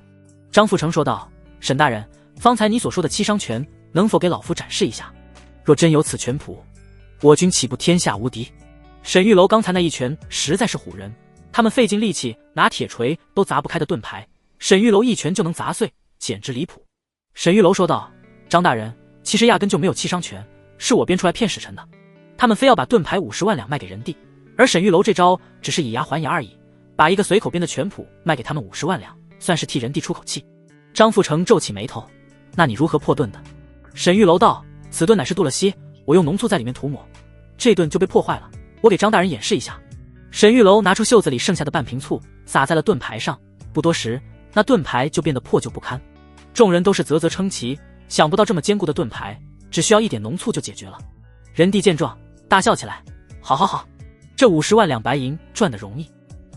张富成说道：“沈大人，方才你所说的七伤拳，能否给老夫展示一下？若真有此拳谱，我军岂不天下无敌？”沈玉楼刚才那一拳实在是唬人，他们费尽力气拿铁锤都砸不开的盾牌，沈玉楼一拳就能砸碎，简直离谱。沈玉楼说道：“张大人，其实压根就没有七伤拳，是我编出来骗使臣的。他们非要把盾牌50万两卖给仁帝，而沈玉楼这招只是以牙还牙而已，把一个随口编的拳谱卖给他们50万两，算是替仁帝出口气。”张富成皱起眉头：“那你如何破盾的？”沈玉楼道：“此盾乃是杜了锡，我用浓醋在里面涂抹，这盾就被破坏了，我给张大人演示一下。”沈玉楼拿出袖子里剩下的半瓶醋，洒在了盾牌上，不多时，那盾牌就变得破旧不堪。众人都是啧啧称奇，想不到这么坚固的盾牌，只需要一点浓醋就解决了。仁帝见状，大笑起来：“好好好，这50万两白银赚得容易。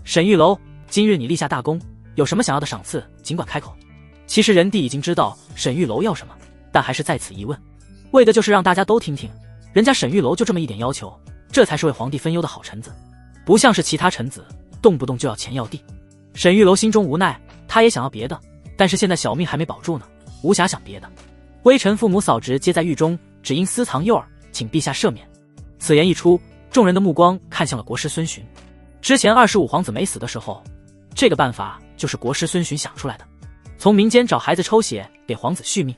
沈玉楼，今日你立下大功，有什么想要的赏赐，尽管开口。”其实仁帝已经知道沈玉楼要什么，但还是在此一问，为的就是让大家都听听，人家沈玉楼就这么一点要求，这才是为皇帝分忧的好臣子，不像是其他臣子动不动就要钱要地。沈玉楼心中无奈，他也想要别的，但是现在小命还没保住呢，无暇想别的。微臣父母嫂侄皆在狱中，只因私藏幼儿，请陛下赦免。此言一出，众人的目光看向了国师孙询。之前25皇子没死的时候，这个办法就是国师孙询想出来的，从民间找孩子抽血给皇子续命。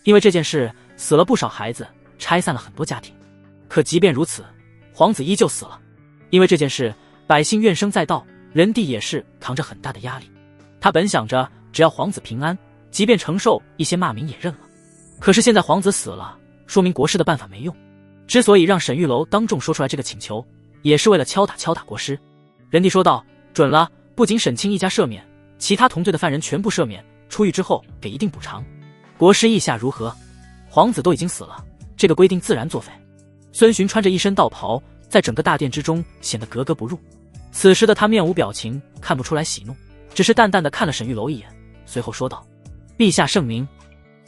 因为这件事死了不少孩子，拆散了很多家庭。可即便如此，皇子依旧死了。因为这件事，百姓怨声载道，仁帝也是扛着很大的压力。他本想着只要皇子平安，即便承受一些骂名也认了。可是现在皇子死了，说明国师的办法没用。之所以让沈玉楼当众说出来这个请求，也是为了敲打国师。仁帝说道：“准了，不仅沈清一家赦免，其他同罪的犯人全部赦免，出狱之后给一定补偿。国师意下如何？”皇子都已经死了，这个规定自然作废。孙寻穿着一身道袍，在整个大殿之中显得格格不入。此时的他面无表情，看不出来喜怒，只是淡淡的看了沈玉楼一眼，随后说道：“陛下圣明。”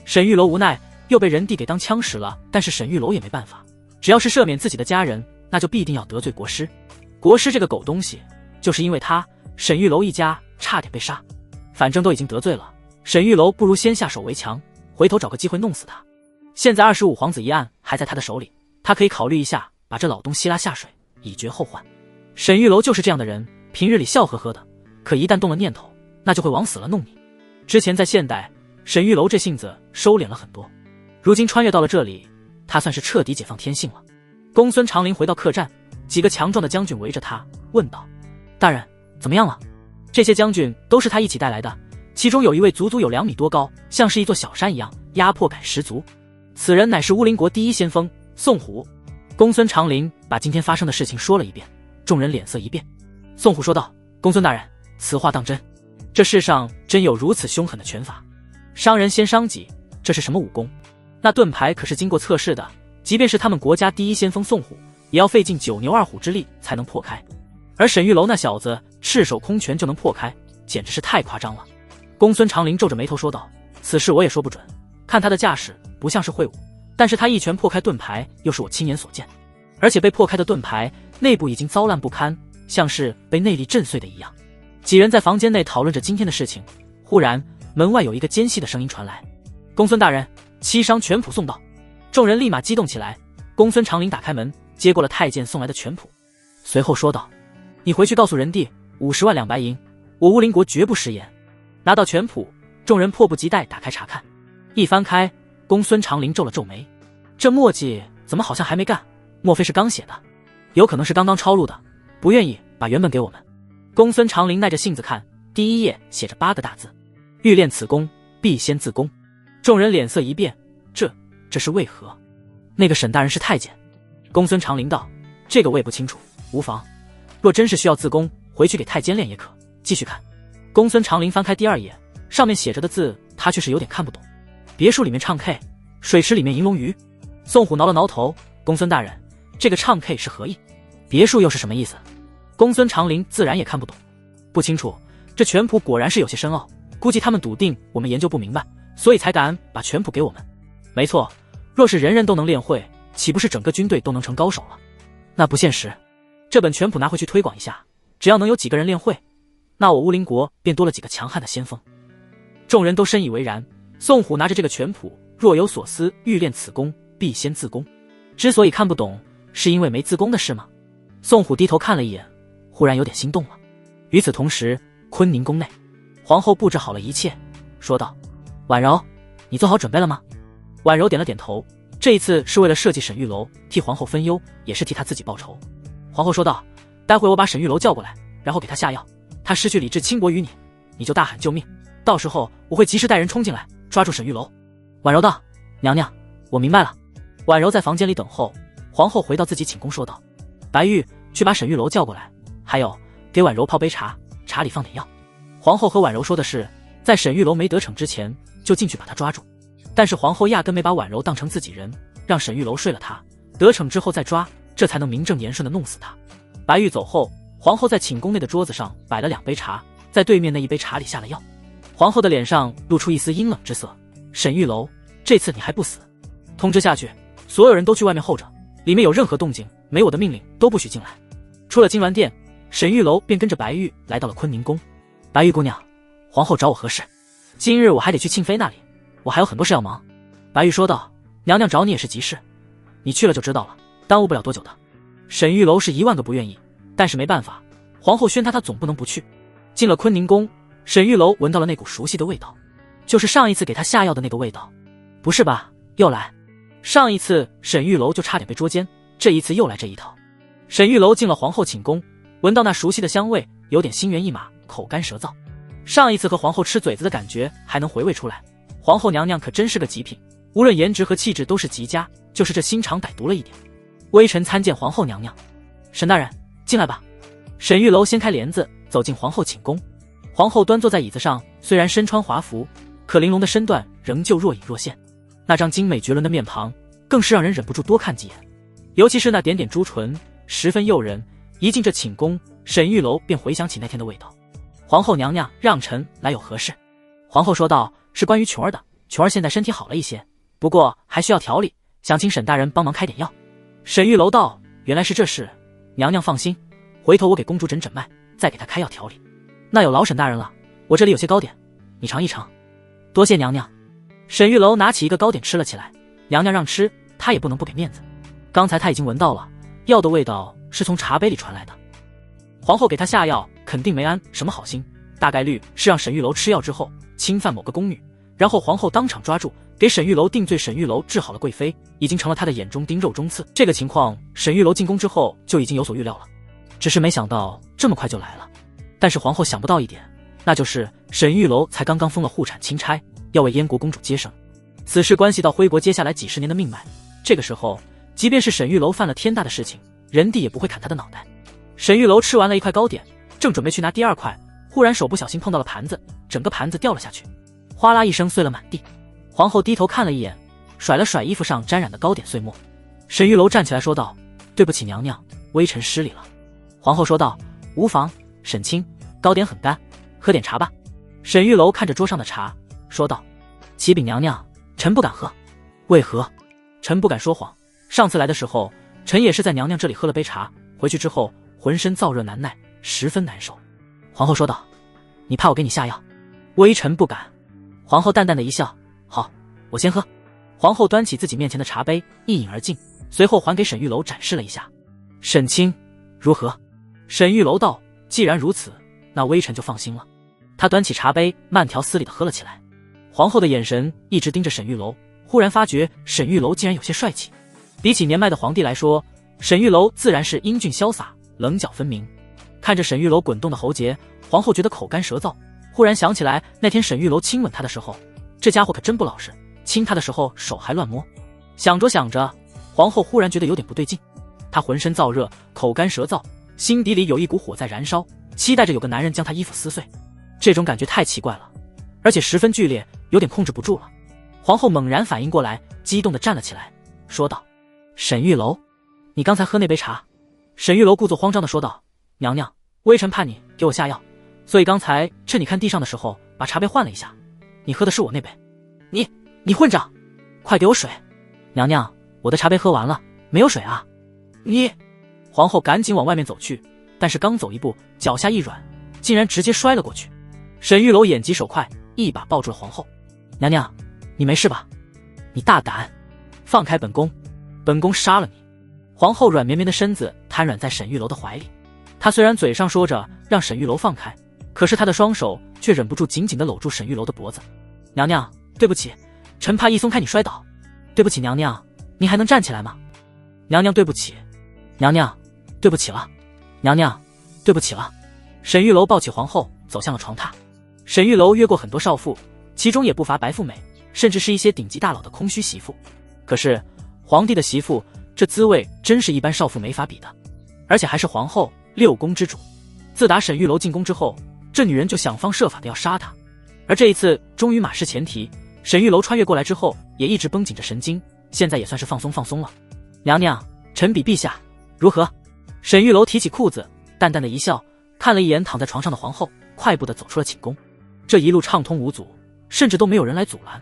沈玉楼无奈，又被仁帝给当枪使了，但是沈玉楼也没办法，只要是赦免自己的家人，那就必定要得罪国师。国师这个狗东西，就是因为他，沈玉楼一家差点被杀。反正都已经得罪了，沈玉楼不如先下手为强，回头找个机会弄死他。现在25皇子一案还在他的手里，他可以考虑一下把这老东西拉下水，以绝后患。沈玉楼就是这样的人，平日里笑呵呵的，可一旦动了念头，那就会往死了弄你。之前在现代，沈玉楼这性子收敛了很多，如今穿越到了这里，他算是彻底解放天性了。公孙长林回到客栈，几个强壮的将军围着他，问道：“大人，怎么样了？”这些将军都是他一起带来的，其中有一位足足有2米多高，像是一座小山一样，压迫感十足。此人乃是乌林国第一先锋宋虎。公孙长林把今天发生的事情说了一遍，众人脸色一变。宋虎说道：“公孙大人，此话当真？这世上真有如此凶狠的拳法？伤人先伤己，这是什么武功？那盾牌可是经过测试的，即便是他们国家第一先锋宋虎，也要费尽9牛2虎之力才能破开。而沈玉楼那小子赤手空拳就能破开，简直是太夸张了。”公孙长林皱着眉头说道：“此事我也说不准，看他的架势不像是会武，但是他一拳破开盾牌又是我亲眼所见，而且被破开的盾牌内部已经糟烂不堪，像是被内力震碎的一样。”几人在房间内讨论着今天的事情，忽然门外有一个尖细的声音传来：“公孙大人，七伤全谱送到。”众人立马激动起来。公孙长林打开门，接过了太监送来的全谱，随后说道：“你回去告诉仁帝，50万两白银，我乌林国绝不食言。”拿到全谱，众人迫不及待打开查看。一翻开，公孙长林皱了皱眉，这墨迹怎么好像还没干？莫非是刚写的？有可能是刚刚抄录的，不愿意把原本给我们。公孙长林耐着性子看，第一页写着8个大字：欲练此功，必先自宫。众人脸色一变，这是为何？那个沈大人是太监。公孙长林道：“这个我也不清楚，无妨。若真是需要自宫，回去给太监练也可。”继续看。公孙长林翻开第2页，上面写着的字他却是有点看不懂。别墅里面唱 K， 水池里面银龙鱼。宋虎挠了挠头：“公孙大人，这个唱 K 是何意？别墅又是什么意思？”公孙长林自然也看不懂，不清楚。这全谱果然是有些深奥，估计他们笃定我们研究不明白，所以才敢把全谱给我们。没错，若是人人都能练会，岂不是整个军队都能成高手了？那不现实。这本全谱拿回去推广一下，只要能有几个人练会，那我乌林国便多了几个强悍的先锋。众人都深以为然。宋虎拿着这个全谱，若有所思：欲练此功，必先自宫。之所以看不懂，是因为没自宫的事吗？宋虎低头看了一眼，忽然有点心动了。与此同时，坤宁宫内，皇后布置好了一切，说道：“婉柔，你做好准备了吗？”婉柔点了点头，这一次是为了设计沈玉楼，替皇后分忧，也是替她自己报仇。皇后说道：“待会我把沈玉楼叫过来，然后给他下药，他失去理智轻薄于你，你就大喊救命，到时候我会及时带人冲进来抓住沈玉楼。”婉柔道：“娘娘，我明白了。”婉柔在房间里等候，皇后回到自己寝宫说道：“白玉，去把沈玉楼叫过来，还有给婉柔泡杯茶，茶里放点药。”皇后和婉柔说的是，在沈玉楼没得逞之前就进去把他抓住，但是皇后压根没把婉柔当成自己人，让沈玉楼睡了他，得逞之后再抓，这才能名正言顺的弄死他。白玉走后，皇后在寝宫内的桌子上摆了2杯茶，在对面那一杯茶里下了药。皇后的脸上露出一丝阴冷之色：“沈玉楼，这次你还不死？通知下去，所有人都去外面候着，里面有任何动静，没我的命令都不许进来。”出了金銮殿，沈玉楼便跟着白玉来到了坤宁宫。“白玉姑娘，皇后找我何事？”“今日我还得去庆妃那里，我还有很多事要忙。”白玉说道。“娘娘找你也是急事，你去了就知道了，耽误不了多久的。”沈玉楼是1万个不愿意，但是没办法，皇后宣他总不能不去。进了坤宁宫，沈玉楼闻到了那股熟悉的味道，就是上一次给他下药的那个味道。不是吧，又来？上一次沈玉楼就差点被捉奸，这一次又来这一套。沈玉楼进了皇后寝宫，闻到那熟悉的香味，有点心猿意马，口干舌燥。上一次和皇后吃嘴子的感觉还能回味出来，皇后娘娘可真是个极品，无论颜值和气质都是极佳，就是这心肠歹毒了一点。微臣参见皇后娘娘。沈大人，进来吧。沈玉楼掀开帘子，走进皇后寝宫。皇后端坐在椅子上，虽然身穿华服，可玲珑的身段仍旧若隐若现。那张精美绝伦的面庞，更是让人忍不住多看几眼。尤其是那点点朱唇，十分诱人。一进这寝宫，沈玉楼便回想起那天的味道。皇后娘娘让臣来有何事？皇后说道：是关于琼儿的。琼儿现在身体好了一些，不过还需要调理，想请沈大人帮忙开点药。沈玉楼道：原来是这事，娘娘放心，回头我给公主诊诊脉，再给她开药调理。那有劳沈大人了，我这里有些糕点，你尝一尝。多谢娘娘。沈玉楼拿起一个糕点吃了起来，娘娘让吃，她也不能不给面子。刚才她已经闻到了药的味道，是从茶杯里传来的。皇后给她下药，肯定没安什么好心，大概率是让沈玉楼吃药之后侵犯某个宫女，然后皇后当场抓住，给沈玉楼定罪。沈玉楼治好了贵妃，已经成了她的眼中钉肉中刺。这个情况沈玉楼进宫之后就已经有所预料了，只是没想到这么快就来了。但是皇后想不到一点，那就是沈玉楼才刚刚封了护产钦差，要为燕国公主接生，此事关系到徽国接下来几十年的命脉。这个时候即便是沈玉楼犯了天大的事情，人帝也不会砍他的脑袋。沈玉楼吃完了一块糕点，正准备去拿第二块，忽然手不小心碰到了盘子，整个盘子掉了下去，哗啦一声碎了满地。皇后低头看了一眼，甩了甩衣服上沾染的糕点碎末。沈玉楼站起来说道：对不起娘娘，微臣失礼了。皇后说道：无妨，沈卿，糕点很干，喝点茶吧。沈玉楼看着桌上的茶说道：启禀娘娘，臣不敢喝。为何？臣不敢说谎，上次来的时候臣也是在娘娘这里喝了杯茶，回去之后浑身燥热难耐，十分难受。皇后说道：你怕我给你下药？微臣不敢。皇后淡淡的一笑：好，我先喝。皇后端起自己面前的茶杯一饮而尽，随后还给沈玉楼展示了一下。沈卿如何？沈玉楼道：既然如此，那微臣就放心了。他端起茶杯慢条斯理地喝了起来。皇后的眼神一直盯着沈玉楼，忽然发觉沈玉楼竟然有些帅气。比起年迈的皇帝来说，沈玉楼自然是英俊潇洒，棱角分明。看着沈玉楼滚动的喉结，皇后觉得口干舌燥，忽然想起来那天沈玉楼亲吻她的时候，这家伙可真不老实，亲她的时候手还乱摸。想着想着，皇后忽然觉得有点不对劲。她浑身燥热，口干舌燥，心底里有一股火在燃烧，期待着有个男人将她衣服撕碎。这种感觉太奇怪了，而且十分剧烈，有点控制不住了。皇后猛然反应过来，激动地站了起来，说道：沈玉楼，你刚才喝那杯茶？沈玉楼故作慌张地说道：娘娘，微臣怕你给我下药，所以刚才趁你看地上的时候把茶杯换了一下，你喝的是我那杯。你混账，快给我水。娘娘，我的茶杯喝完了，没有水啊。你。皇后赶紧往外面走去，但是刚走一步，脚下一软，竟然直接摔了过去。沈玉楼眼疾手快，一把抱住了皇后。娘娘，你没事吧？你大胆，放开本宫，本宫杀了你。皇后软绵绵的身子瘫软在沈玉楼的怀里，她虽然嘴上说着让沈玉楼放开，可是她的双手却忍不住紧紧地搂住沈玉楼的脖子。娘娘，对不起，臣怕一松开你摔倒。对不起娘娘，您还能站起来吗？娘娘对不起，娘娘对不起了，娘娘对不起了。沈玉楼抱起皇后走向了床榻。沈玉楼约过很多少妇，其中也不乏白富美，甚至是一些顶级大佬的空虚媳妇。可是皇帝的媳妇，这滋味真是一般少妇没法比的，而且还是皇后，六宫之主。自打沈玉楼进宫之后，这女人就想方设法的要杀她。而这一次终于马失前蹄，沈玉楼穿越过来之后也一直绷紧着神经，现在也算是放松了。娘娘，臣比陛下如何？沈玉楼提起裤子，淡淡的一笑，看了一眼躺在床上的皇后，快步的走出了寝宫。这一路畅通无阻，甚至都没有人来阻拦。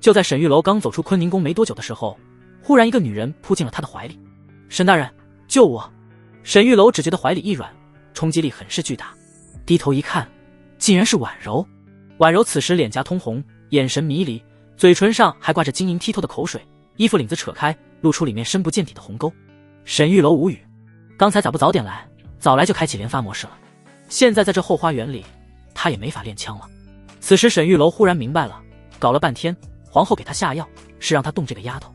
就在沈玉楼刚走出坤宁宫没多久的时候，忽然一个女人扑进了他的怀里。沈大人，救我！沈玉楼只觉得怀里一软，冲击力很是巨大，低头一看，竟然是婉柔。婉柔此时脸颊通红，眼神迷离，嘴唇上还挂着晶莹剔透的口水，衣服领子扯开，露出里面深不见底的鸿沟。沈玉楼无语，刚才咋不早点来？早来就开启连发模式了，现在在这后花园里，他也没法练枪了。此时沈玉楼忽然明白了，搞了半天皇后给他下药是让他动这个丫头。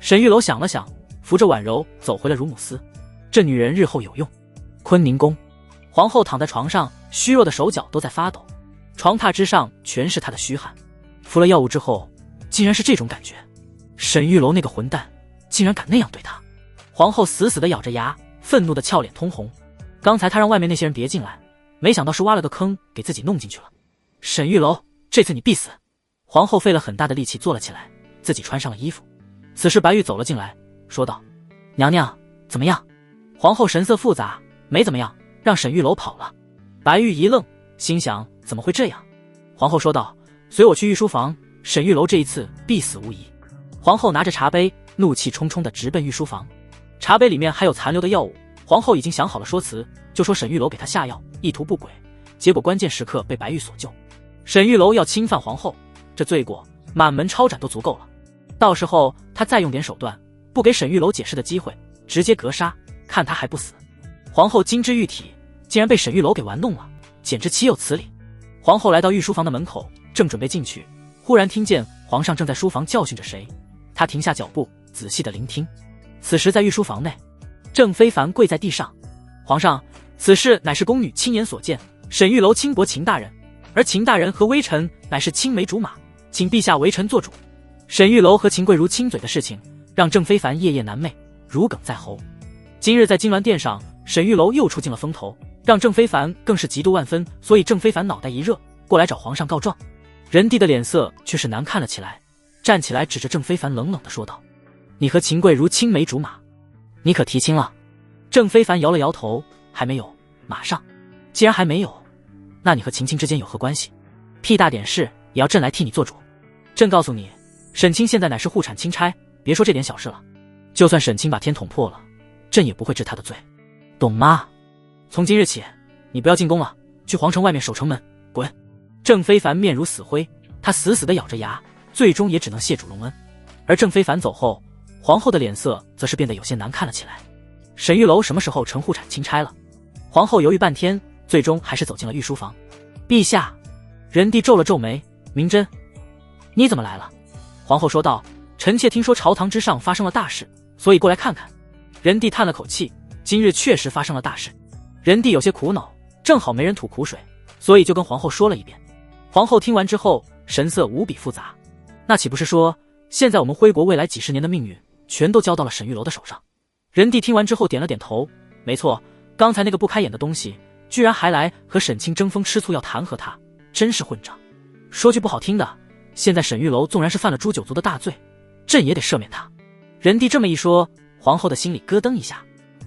沈玉楼想了想，扶着婉柔走回了乳母司。这女人日后有用。坤宁宫，皇后躺在床上，虚弱的手脚都在发抖，床榻之上全是她的虚汗。服了药物之后竟然是这种感觉，沈玉楼那个混蛋竟然敢那样对她。皇后死死地咬着牙，愤怒的俏脸通红。刚才她让外面那些人别进来，没想到是挖了个坑给自己弄进去了。沈玉楼，这次你必死！皇后费了很大的力气坐了起来，自己穿上了衣服。此时白玉走了进来，说道：娘娘怎么样？皇后神色复杂，没怎么样，让沈玉楼跑了。白玉一愣，心想怎么会这样？皇后说道：随我去御书房，沈玉楼这一次必死无疑。皇后拿着茶杯，怒气冲冲地直奔御书房。茶杯里面还有残留的药物，皇后已经想好了说辞，就说沈玉楼给她下药，意图不轨，结果关键时刻被白玉所救。沈玉楼要侵犯皇后，这罪过满门抄斩都足够了。到时候他再用点手段，不给沈玉楼解释的机会，直接格杀，看他还不死。皇后金枝玉体，竟然被沈玉楼给玩弄了，简直岂有此理。皇后来到御书房的门口，正准备进去，忽然听见皇上正在书房教训着谁。她停下脚步，仔细的聆听。此时在御书房内，郑非凡跪在地上：皇上，此事乃是宫女亲眼所见，沈玉楼轻薄秦大人，而秦大人和微臣乃是青梅竹马，请陛下为臣做主。沈玉楼和秦贵如亲嘴的事情，让郑非凡夜夜难寐，如鲠在喉。今日在金銮殿上，沈玉楼又出尽了风头，让郑非凡更是嫉妒万分，所以郑非凡脑袋一热，过来找皇上告状。仁帝的脸色却是难看了起来，站起来指着郑非凡冷冷地说道：你和秦贵如青梅竹马，你可提亲了？郑非凡摇了摇头，还没有，马上。既然还没有，那你和秦青之间有何关系？屁大点事也要朕来替你做主。朕告诉你，沈清现在乃是护产钦差，别说这点小事了，就算沈清把天捅破了，朕也不会治他的罪，懂吗？从今日起，你不要进宫了，去皇城外面守城门，滚！郑非凡面如死灰，他死死地咬着牙，最终也只能谢主隆恩。而郑非凡走后，皇后的脸色则是变得有些难看了起来。沈玉楼什么时候成护产钦差了？皇后犹豫半天，最终还是走进了御书房。陛下，仁帝皱了皱眉：明真，你怎么来了？皇后说道：臣妾听说朝堂之上发生了大事，所以过来看看。仁帝叹了口气，今日确实发生了大事。仁帝有些苦恼，正好没人吐苦水，所以就跟皇后说了一遍。皇后听完之后，神色无比复杂。那岂不是说，现在我们徽国未来几十年的命运，全都交到了沈玉楼的手上？仁帝听完之后点了点头，没错，刚才那个不开眼的东西，居然还来和沈清争风吃醋，要弹劾他，真是混账。说句不好听的，现在沈玉楼纵然是犯了诛九族的大罪，朕也得赦免他。仁帝这么一说，皇后的心里咯噔一下。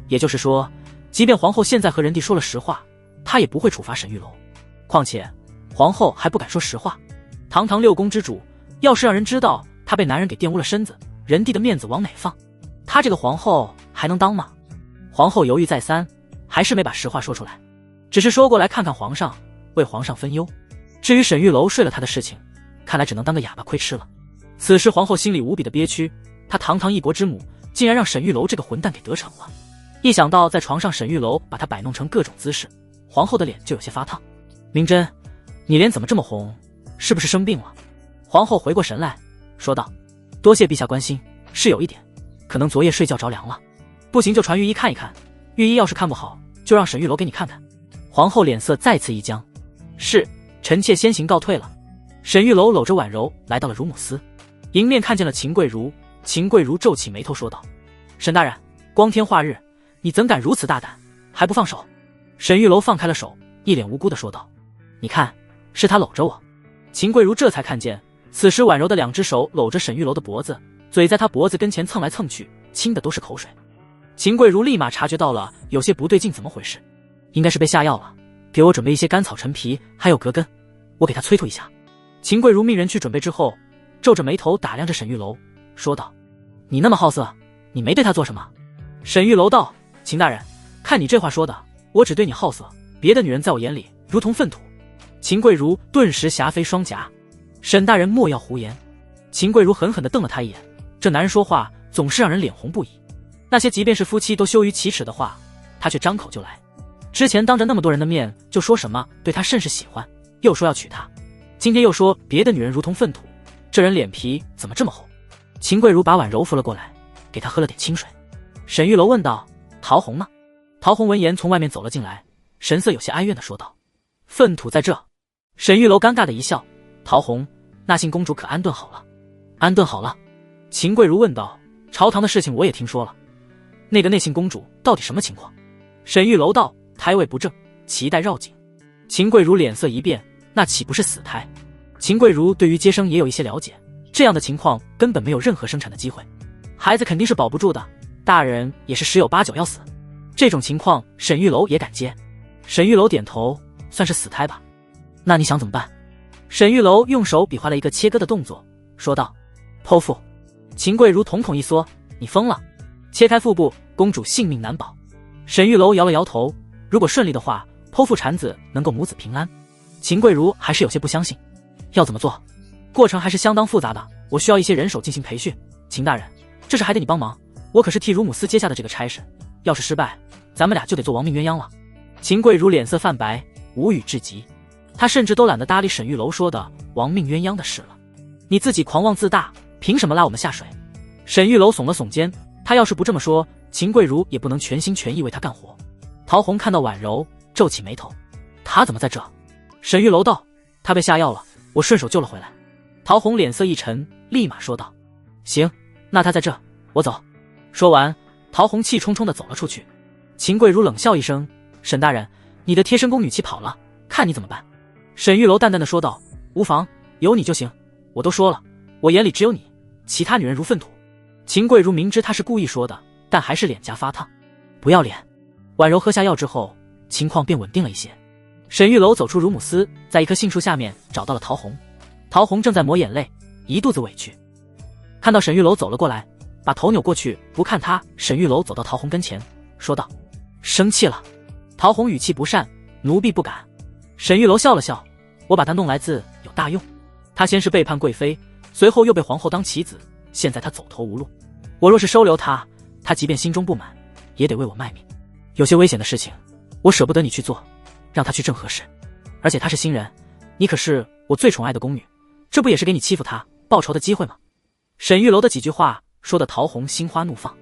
也就是说，即便皇后现在和仁帝说了实话，他也不会处罚沈玉楼。况且皇后还不敢说实话，堂堂六宫之主，要是让人知道她被男人给玷污了身子，仁帝的面子往哪放？她这个皇后还能当吗？皇后犹豫再三，还是没把实话说出来，只是说过来看看皇上，为皇上分忧。至于沈玉楼睡了她的事情，看来只能当个哑巴亏吃了。此时皇后心里无比的憋屈，她堂堂一国之母，竟然让沈玉楼这个混蛋给得逞了。一想到在床上沈玉楼把她摆弄成各种姿势，皇后的脸就有些发烫。明真，你脸怎么这么红？是不是生病了？皇后回过神来，说道：多谢陛下关心，是有一点，可能昨夜睡觉着凉了，不行就传御医看一看，御医要是看不好，就让沈玉楼给你看看。皇后脸色再次一僵，是，臣妾先行告退了。沈玉楼搂着婉柔来到了乳母司，迎面看见了秦贵如。秦贵如皱起眉头说道：沈大人，光天化日，你怎敢如此大胆，还不放手？沈玉楼放开了手，一脸无辜地说道：你看，是他搂着我。秦贵如这才看见，此时婉柔的两只手搂着沈玉楼的脖子，嘴在他脖子跟前蹭来蹭去，亲的都是口水。秦贵如立马察觉到了有些不对劲，怎么回事？应该是被下药了，给我准备一些甘草、陈皮还有葛根，我给他催吐一下。秦贵如命人去准备之后，皱着眉头打量着沈玉楼，说道：你那么好色，你没对他做什么？沈玉楼道：秦大人，看你这话说的，我只对你好色，别的女人在我眼里如同粪土。秦贵如顿时霞飞双颊，沈大人莫要胡言。秦贵如狠狠地瞪了他一眼，这男人说话总是让人脸红不已，那些即便是夫妻都羞于启齿的话，他却张口就来。之前当着那么多人的面就说什么对他甚是喜欢，又说要娶她，今天又说别的女人如同粪土，这人脸皮怎么这么厚？秦贵如把碗揉扶了过来，给他喝了点清水。沈玉楼问道：陶红呢？陶红闻言从外面走了进来，神色有些哀怨地说道：粪土在这。沈玉楼尴尬的一笑：陶红，那幸公主可安顿好了？安顿好了。秦贵如问道：朝堂的事情我也听说了，那个内姓公主到底什么情况？沈玉楼道：胎位不正，脐带绕颈。秦贵如脸色一变，那岂不是死胎？秦贵如对于接生也有一些了解，这样的情况根本没有任何生产的机会，孩子肯定是保不住的，大人也是10有8九要死。这种情况沈玉楼也敢接？沈玉楼点头，算是死胎吧。那你想怎么办？沈玉楼用手比划了一个切割的动作，说道：剖腹。秦贵如瞳孔一缩，你疯了？切开腹部，公主性命难保。沈玉楼摇了摇头，如果顺利的话，剖腹产子能够母子平安。秦贵如还是有些不相信，要怎么做？过程还是相当复杂的，我需要一些人手进行培训。秦大人，这事还得你帮忙，我可是替乳母司接下的这个差事，要是失败，咱们俩就得做亡命鸳鸯了。秦贵如脸色泛白，无语至极，他甚至都懒得搭理沈玉楼说的亡命鸳鸯的事了。你自己狂妄自大，凭什么拉我们下水？沈玉楼耸了耸肩，他要是不这么说，秦贵如也不能全心全意为他干活。陶虹看到婉柔，皱起眉头，他怎么在这？沈玉楼道：他被下药了，我顺手救了回来。陶虹脸色一沉，立马说道：行，那他在这，我走。说完，陶虹气冲冲地走了出去。秦贵如冷笑一声：沈大人，你的贴身宫女气跑了，看你怎么办。沈玉楼淡淡地说道：无妨，有你就行，我都说了，我眼里只有你，其他女人如粪土。秦贵如明知他是故意说的，但还是脸颊发烫。不要脸。婉柔喝下药之后，情况便稳定了一些。沈玉楼走出乳母司，在一棵杏树下面找到了陶虹。陶虹正在抹眼泪，一肚子委屈。看到沈玉楼走了过来，把头扭过去不看他。沈玉楼走到陶虹跟前，说道：生气了。陶虹语气不善：奴婢不敢。沈玉楼笑了笑：我把他弄来自有大用。他先是背叛贵妃，随后又被皇后当棋子，现在他走投无路。我若是收留他，他即便心中不满，也得为我卖命。有些危险的事情，我舍不得你去做，让他去正合适。而且他是新人，你可是我最宠爱的宫女，这不也是给你欺负他报仇的机会吗？沈玉楼的几句话说得陶虹心花怒放，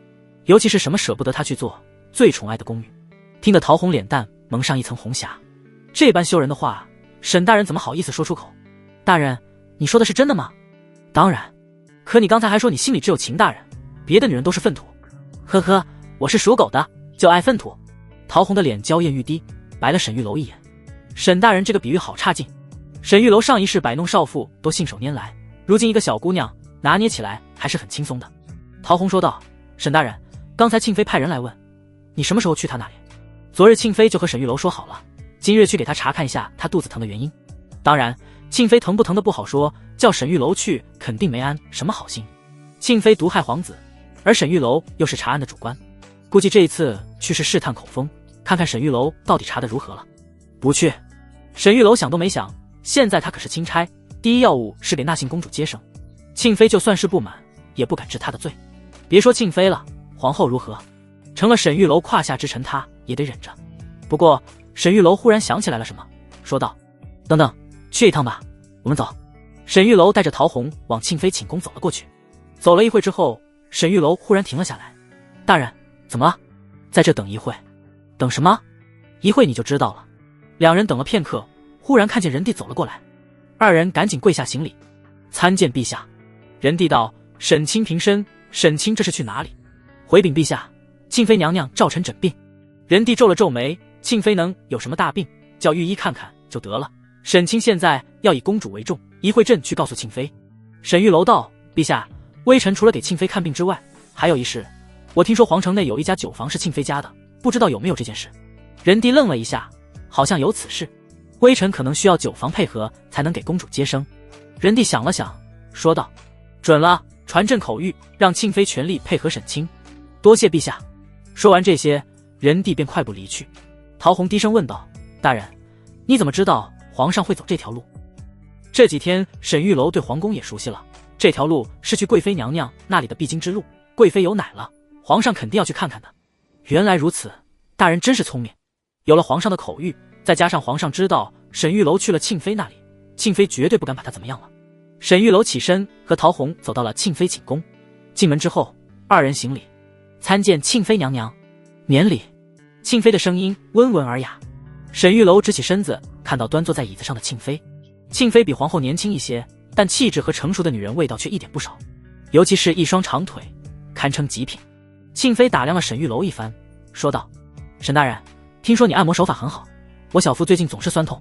尤其是什么舍不得他去做最宠爱的宫女，听得陶虹脸蛋蒙上一层红霞。这般羞人的话，沈大人怎么好意思说出口？大人，你说的是真的吗？当然。可你刚才还说你心里只有秦大人，别的女人都是粪土。呵呵，我是属狗的，就爱粪土。陶虹的脸娇艳欲滴，白了沈玉楼一眼。沈大人这个比喻好差劲。沈玉楼上一世摆弄少妇都信手拈来，如今一个小姑娘拿捏起来还是很轻松的。陶虹说道：沈大人，刚才庆妃派人来问你什么时候去她那里。昨日庆妃就和沈玉楼说好了，今日去给她查看一下她肚子疼的原因。当然庆妃疼不疼的不好说，叫沈玉楼去肯定没安什么好心。庆妃毒害皇子，而沈玉楼又是查案的主官，估计这一次去是试探口风，看看沈玉楼到底查得如何了。不去。沈玉楼想都没想，现在他可是钦差，第一要务是给那姓公主接生。庆妃就算是不满，也不敢治他的罪。别说庆妃了，皇后如何？成了沈玉楼胯下之臣，他也得忍着。不过沈玉楼忽然想起来了什么，说道：等等，去一趟吧，我们走。沈玉楼带着陶虹往庆妃寝宫走了过去。走了一会之后，沈玉楼忽然停了下来。大人，怎么了？在这等一会。等什么？一会你就知道了。两人等了片刻，忽然看见仁弟走了过来，二人赶紧跪下行礼，参见陛下。仁弟道：沈卿平身。沈卿这是去哪里？回禀陛下，庆妃娘娘召臣诊病。仁弟皱了皱眉，庆妃能有什么大病？叫御医看看就得了。沈卿现在要以公主为重，一会朕去告诉庆妃。沈玉楼道：陛下，微臣除了给庆妃看病之外，还有一事。我听说皇城内有一家酒房是庆妃家的，不知道有没有这件事。仁弟愣了一下，好像有此事。微臣可能需要酒房配合，才能给公主接生。仁弟想了想，说道：准了，传朕口谕，让庆妃全力配合沈卿。多谢陛下。说完这些，仁弟便快步离去。陶虹低声问道：大人，你怎么知道皇上会走这条路？这几天沈玉楼对皇宫也熟悉了，这条路是去贵妃娘娘那里的必经之路，贵妃有奶了，皇上肯定要去看看的。原来如此，大人真是聪明。有了皇上的口谕，再加上皇上知道沈玉楼去了庆妃那里，庆妃绝对不敢把他怎么样了。沈玉楼起身和陶虹走到了庆妃寝宫。进门之后，二人行礼，参见庆妃娘娘。免礼。庆妃的声音温文尔雅。沈玉楼直起身子，看到端坐在椅子上的庆妃。庆妃比皇后年轻一些，但气质和成熟的女人味道却一点不少，尤其是一双长腿，堪称极品。庆妃打量了沈玉楼一番，说道：“沈大人，听说你按摩手法很好，我小腹最近总是酸痛，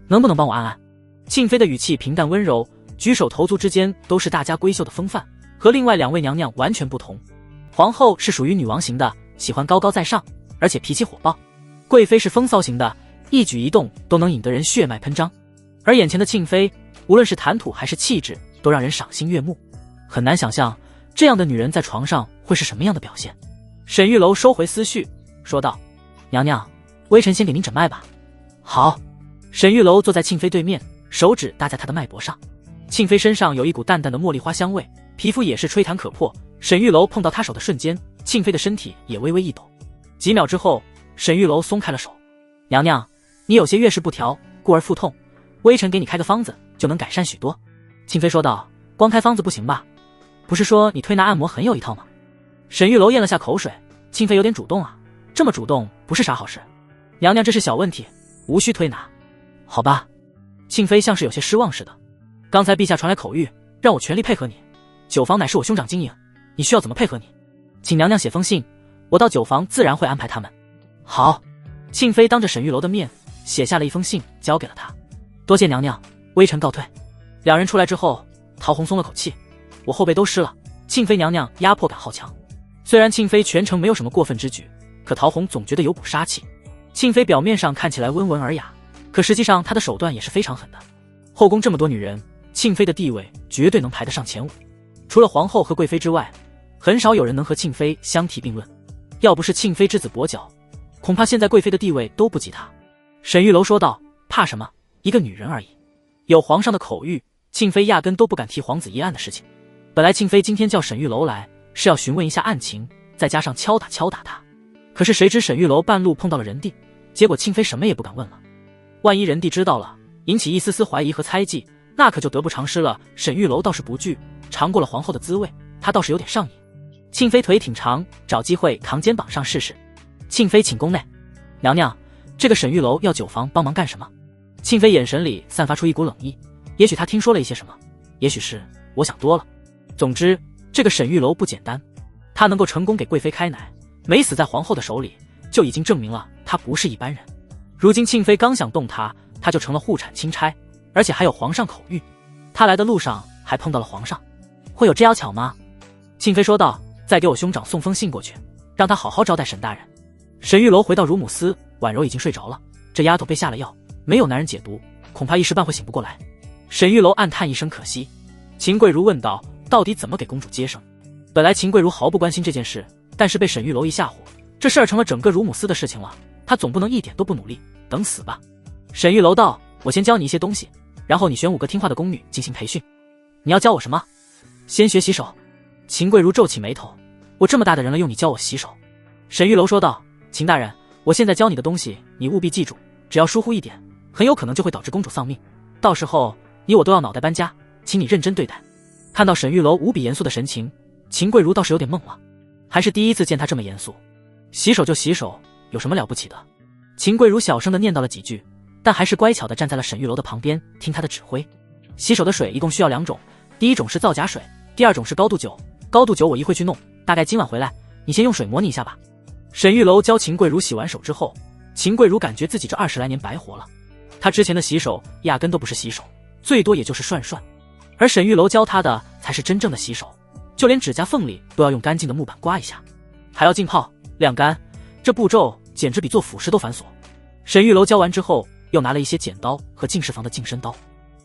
能不能帮我按按？”庆妃的语气平淡温柔，举手投足之间都是大家闺秀的风范，和另外2位娘娘完全不同。皇后是属于女王型的，喜欢高高在上，而且脾气火爆；贵妃是风骚型的，一举一动都能引得人血脉喷张。而眼前的庆妃，无论是谈吐还是气质，都让人赏心悦目。很难想象这样的女人在床上会是什么样的表现。沈玉楼收回思绪，说道：“娘娘，微臣先给您诊脉吧。”好。沈玉楼坐在庆妃对面，手指搭在她的脉搏上。庆妃身上有一股淡淡的茉莉花香味，皮肤也是吹弹可破。沈玉楼碰到她手的瞬间，庆妃的身体也微微一抖。几秒之后，沈玉楼松开了手。“娘娘，你有些月事不调，故而腹痛，微臣给你开个方子就能改善许多。”庆妃说道：“光开方子不行吧？不是说你推拿按摩很有一套吗？”沈玉楼咽了下口水，庆妃有点主动啊，这么主动不是啥好事。娘娘这是小问题，无需推拿。好吧。庆妃像是有些失望似的。刚才陛下传来口谕，让我全力配合你。酒房乃是我兄长经营，你需要怎么配合你？请娘娘写封信，我到酒房自然会安排他们。好。庆妃当着沈玉楼的面写下了一封信，交给了他。多谢娘娘，微臣告退。两人出来之后，陶虹松了口气，我后背都湿了。庆妃娘娘压迫感好强。虽然庆妃全程没有什么过分之举，可陶虹总觉得有股杀气。庆妃表面上看起来温文尔雅，可实际上她的手段也是非常狠的。后宫这么多女人，庆妃的地位绝对能排得上前5。除了皇后和贵妃之外，很少有人能和庆妃相提并论。要不是庆妃之子跛脚，恐怕现在贵妃的地位都不及她。沈玉楼说道：“怕什么？一个女人而已。”有皇上的口谕，庆妃压根都不敢提皇子一案的事情。本来庆妃今天叫沈玉楼来是要询问一下案情，再加上敲打他。可是谁知沈玉楼半路碰到了仁帝，结果庆妃什么也不敢问了。万一仁帝知道了，引起一丝丝怀疑和猜忌，那可就得不偿失了。沈玉楼倒是不惧，尝过了皇后的滋味，他倒是有点上瘾。庆妃腿挺长，找机会扛肩膀上试试。庆妃请宫内。娘娘，这个沈玉楼要酒房帮忙干什么？庆妃眼神里散发出一股冷意，也许她听说了一些什么，也许是我想多了。总之，这个沈玉楼不简单，他能够成功给贵妃开奶，没死在皇后的手里，就已经证明了他不是一般人。如今庆妃刚想动他就成了护产钦差，而且还有皇上口谕。他来的路上还碰到了皇上，会有这妖巧吗？庆妃说道：“再给我兄长送封信过去，让他好好招待沈大人。”沈玉楼回到乳母司，婉柔已经睡着了，这丫头被下了药，没有男人解毒，恐怕一时半会醒不过来。沈玉楼暗叹一声可惜。秦贵如问道：“到底怎么给公主接生？”本来秦贵如毫不关心这件事，但是被沈玉楼一吓唬，这事儿成了整个乳母司的事情了，她总不能一点都不努力，等死吧。沈玉楼道：“我先教你一些东西，然后你选5个听话的宫女进行培训。”你要教我什么？先学洗手。秦贵如皱起眉头：“我这么大的人了，用你教我洗手？”沈玉楼说道：“秦大人，我现在教你的东西，你务必记住，只要疏忽一点，很有可能就会导致公主丧命，到时候你我都要脑袋搬家，请你认真对待。”看到沈玉楼无比严肃的神情，秦贵如倒是有点懵了，还是第一次见他这么严肃。洗手就洗手，有什么了不起的？秦贵如小声的念叨了几句，但还是乖巧的站在了沈玉楼的旁边，听他的指挥。洗手的水一共需要2种，第一种是皂荚水，第二种是高度酒。高度酒我一会去弄，大概今晚回来，你先用水模拟一下吧。沈玉楼教秦贵如洗完手之后，秦贵如感觉自己这20来年白活了。他之前的洗手压根都不是洗手，最多也就是涮涮，而沈玉楼教他的才是真正的洗手，就连指甲缝里都要用干净的木板刮一下，还要浸泡晾干，这步骤简直比做辅食都繁琐。沈玉楼教完之后，又拿了一些剪刀和净室房的净身刀，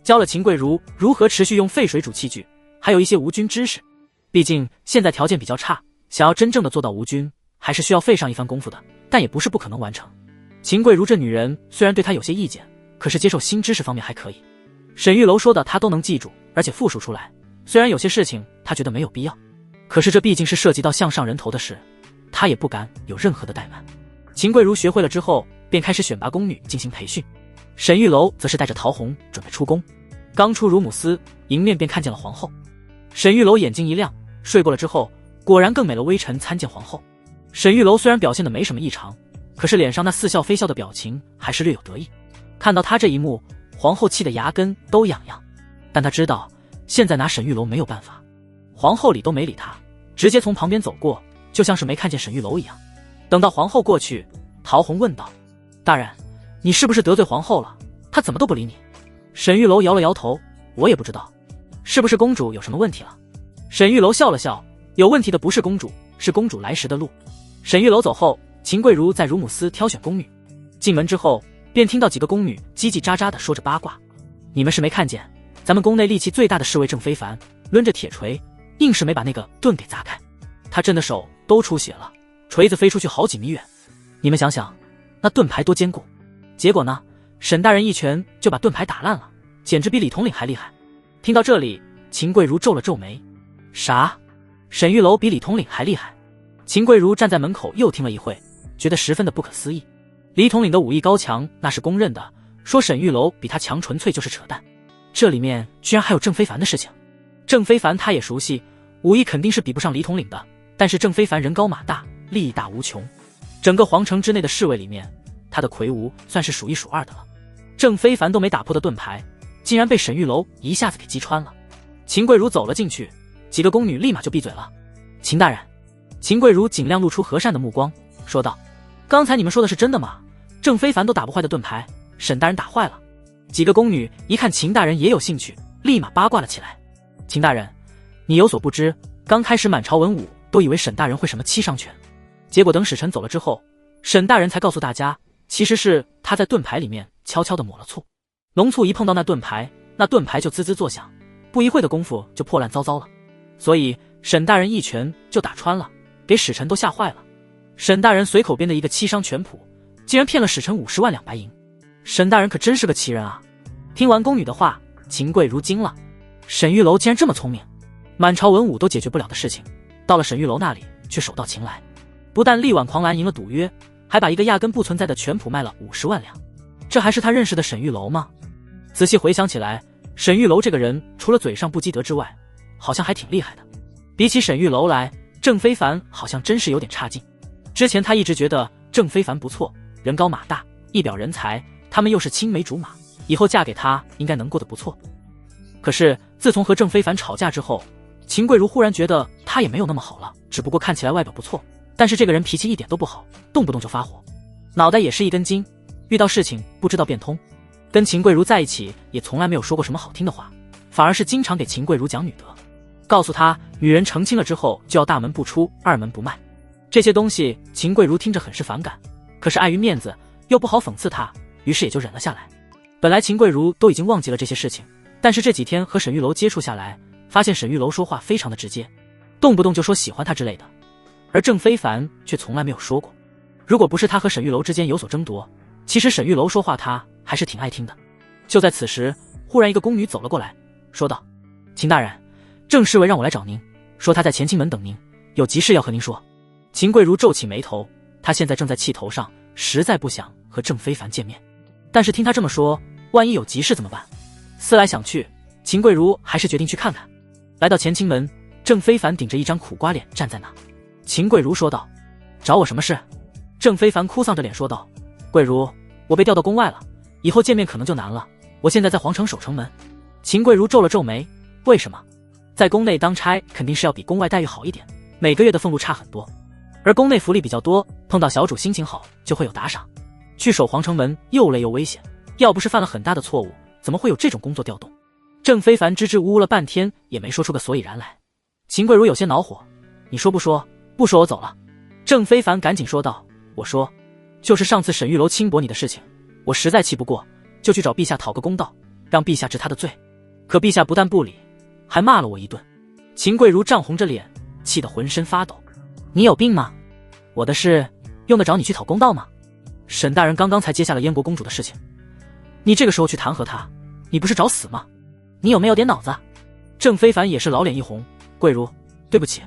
教了秦贵如如何持续用沸水煮器具，还有一些无菌知识。毕竟现在条件比较差，想要真正的做到无菌，还是需要费上一番功夫的，但也不是不可能完成。秦贵如这女人虽然对她有些意见，可是接受新知识方面还可以。沈玉楼说的她都能记住，而且复述出来。虽然有些事情她觉得没有必要，可是这毕竟是涉及到项上人头的事，她也不敢有任何的怠慢。秦贵如学会了之后，便开始选拔宫女进行培训。沈玉楼则是带着陶虹准备出宫。刚出乳母司，迎面便看见了皇后。沈玉楼眼睛一亮，睡过了之后，果然更美了。微臣参见皇后。沈玉楼虽然表现的没什么异常，可是脸上那似笑非笑的表情还是略有得意。看到他这一幕，皇后气得牙根都痒痒，但她知道现在拿沈玉楼没有办法。皇后理都没理他，直接从旁边走过，就像是没看见沈玉楼一样。等到皇后过去，陶红问道：“大人，你是不是得罪皇后了？她怎么都不理你？”沈玉楼摇了摇头：“我也不知道，是不是公主有什么问题了？”沈玉楼笑了笑：“有问题的不是公主，是公主来时的路。”沈玉楼走后，秦贵如在乳母司挑选宫女，进门之后便听到几个宫女叽叽喳喳地说着八卦。你们是没看见，咱们宫内力气最大的侍卫郑非凡抡着铁锤，硬是没把那个盾给砸开，他震的手都出血了，锤子飞出去好几米远。你们想想，那盾牌多坚固！结果呢，沈大人一拳就把盾牌打烂了，简直比李统领还厉害。听到这里，秦贵如皱了皱眉。啥？沈玉楼比李统领还厉害？秦贵如站在门口又听了一会，觉得十分的不可思议。李统领的武艺高强，那是公认的，说沈玉楼比他强纯粹就是扯淡。这里面居然还有郑非凡的事情。郑非凡他也熟悉，武艺肯定是比不上李统领的，但是郑非凡人高马大，力大无穷，整个皇城之内的侍卫里面，他的魁梧算是数一数二的了。郑非凡都没打破的盾牌，竟然被沈玉楼一下子给击穿了。秦贵如走了进去，几个宫女立马就闭嘴了。秦大人，秦贵如尽量露出和善的目光，说道：“刚才你们说的是真的吗？郑非凡都打不坏的盾牌，沈大人打坏了。”几个宫女一看秦大人也有兴趣，立马八卦了起来。秦大人，你有所不知，刚开始满朝文武都以为沈大人会什么七伤拳，结果等使臣走了之后，沈大人才告诉大家，其实是他在盾牌里面悄悄地抹了醋，浓醋一碰到那盾牌，那盾牌就滋滋作响，不一会的功夫就破烂糟糟了。所以沈大人一拳就打穿了，给使臣都吓坏了。沈大人随口编的一个七伤拳谱，竟然骗了使臣50万两白银。沈大人可真是个奇人啊！听完宫女的话，秦贵如惊了。沈玉楼竟然这么聪明，满朝文武都解决不了的事情，到了沈玉楼那里却手到擒来。不但力挽狂澜赢了赌约，还把一个压根不存在的拳谱卖了50万两。这还是他认识的沈玉楼吗？仔细回想起来，沈玉楼这个人除了嘴上不积德之外，好像还挺厉害的。比起沈玉楼来，郑非凡好像真是有点差劲。之前他一直觉得郑非凡不错，人高马大，一表人才，他们又是青梅竹马，以后嫁给他应该能过得不错。可是自从和郑非凡吵架之后，秦贵如忽然觉得他也没有那么好了，只不过看起来外表不错，但是这个人脾气一点都不好，动不动就发火，脑袋也是一根筋，遇到事情不知道变通。跟秦贵如在一起也从来没有说过什么好听的话，反而是经常给秦贵如讲女德，告诉她女人成亲了之后就要大门不出二门不迈。这些东西秦贵如听着很是反感，可是碍于面子又不好讽刺他，于是也就忍了下来。本来秦贵如都已经忘记了这些事情，但是这几天和沈玉楼接触下来，发现沈玉楼说话非常的直接，动不动就说喜欢他之类的，而郑非凡却从来没有说过。如果不是他和沈玉楼之间有所争夺，其实沈玉楼说话他还是挺爱听的。就在此时，忽然一个宫女走了过来，说道：“秦大人，郑侍卫让我来找您，说他在乾清门等您，有急事要和您说。”秦贵如皱起眉头，他现在正在气头上，实在不想和郑非凡见面，但是听他这么说，万一有急事怎么办？思来想去，秦贵如还是决定去看看。来到乾清门，郑非凡顶着一张苦瓜脸站在那。秦贵如说道：“找我什么事？”郑非凡哭丧着脸说道：“贵如，我被调到宫外了，以后见面可能就难了，我现在在皇城守城门。”秦贵如皱了皱眉：“为什么？在宫内当差肯定是要比宫外待遇好一点，每个月的俸禄差很多，而宫内福利比较多，碰到小主心情好就会有打赏。去守皇城门又累又危险，要不是犯了很大的错误，怎么会有这种工作调动？”郑非凡支支吾吾了半天也没说出个所以然来。秦贵如有些恼火：“你说不说？不说我走了。”郑非凡赶紧说道：“我说，就是上次沈玉楼轻薄你的事情，我实在气不过，就去找陛下讨个公道，让陛下治他的罪。可陛下不但不理，还骂了我一顿。”秦贵如涨红着脸，气得浑身发抖：“你有病吗？我的事用得着你去讨公道吗？沈大人刚刚才接下了燕国公主的事情，你这个时候去弹劾他，你不是找死吗？你有没有点脑子？”郑非凡也是老脸一红：“贵如，对不起，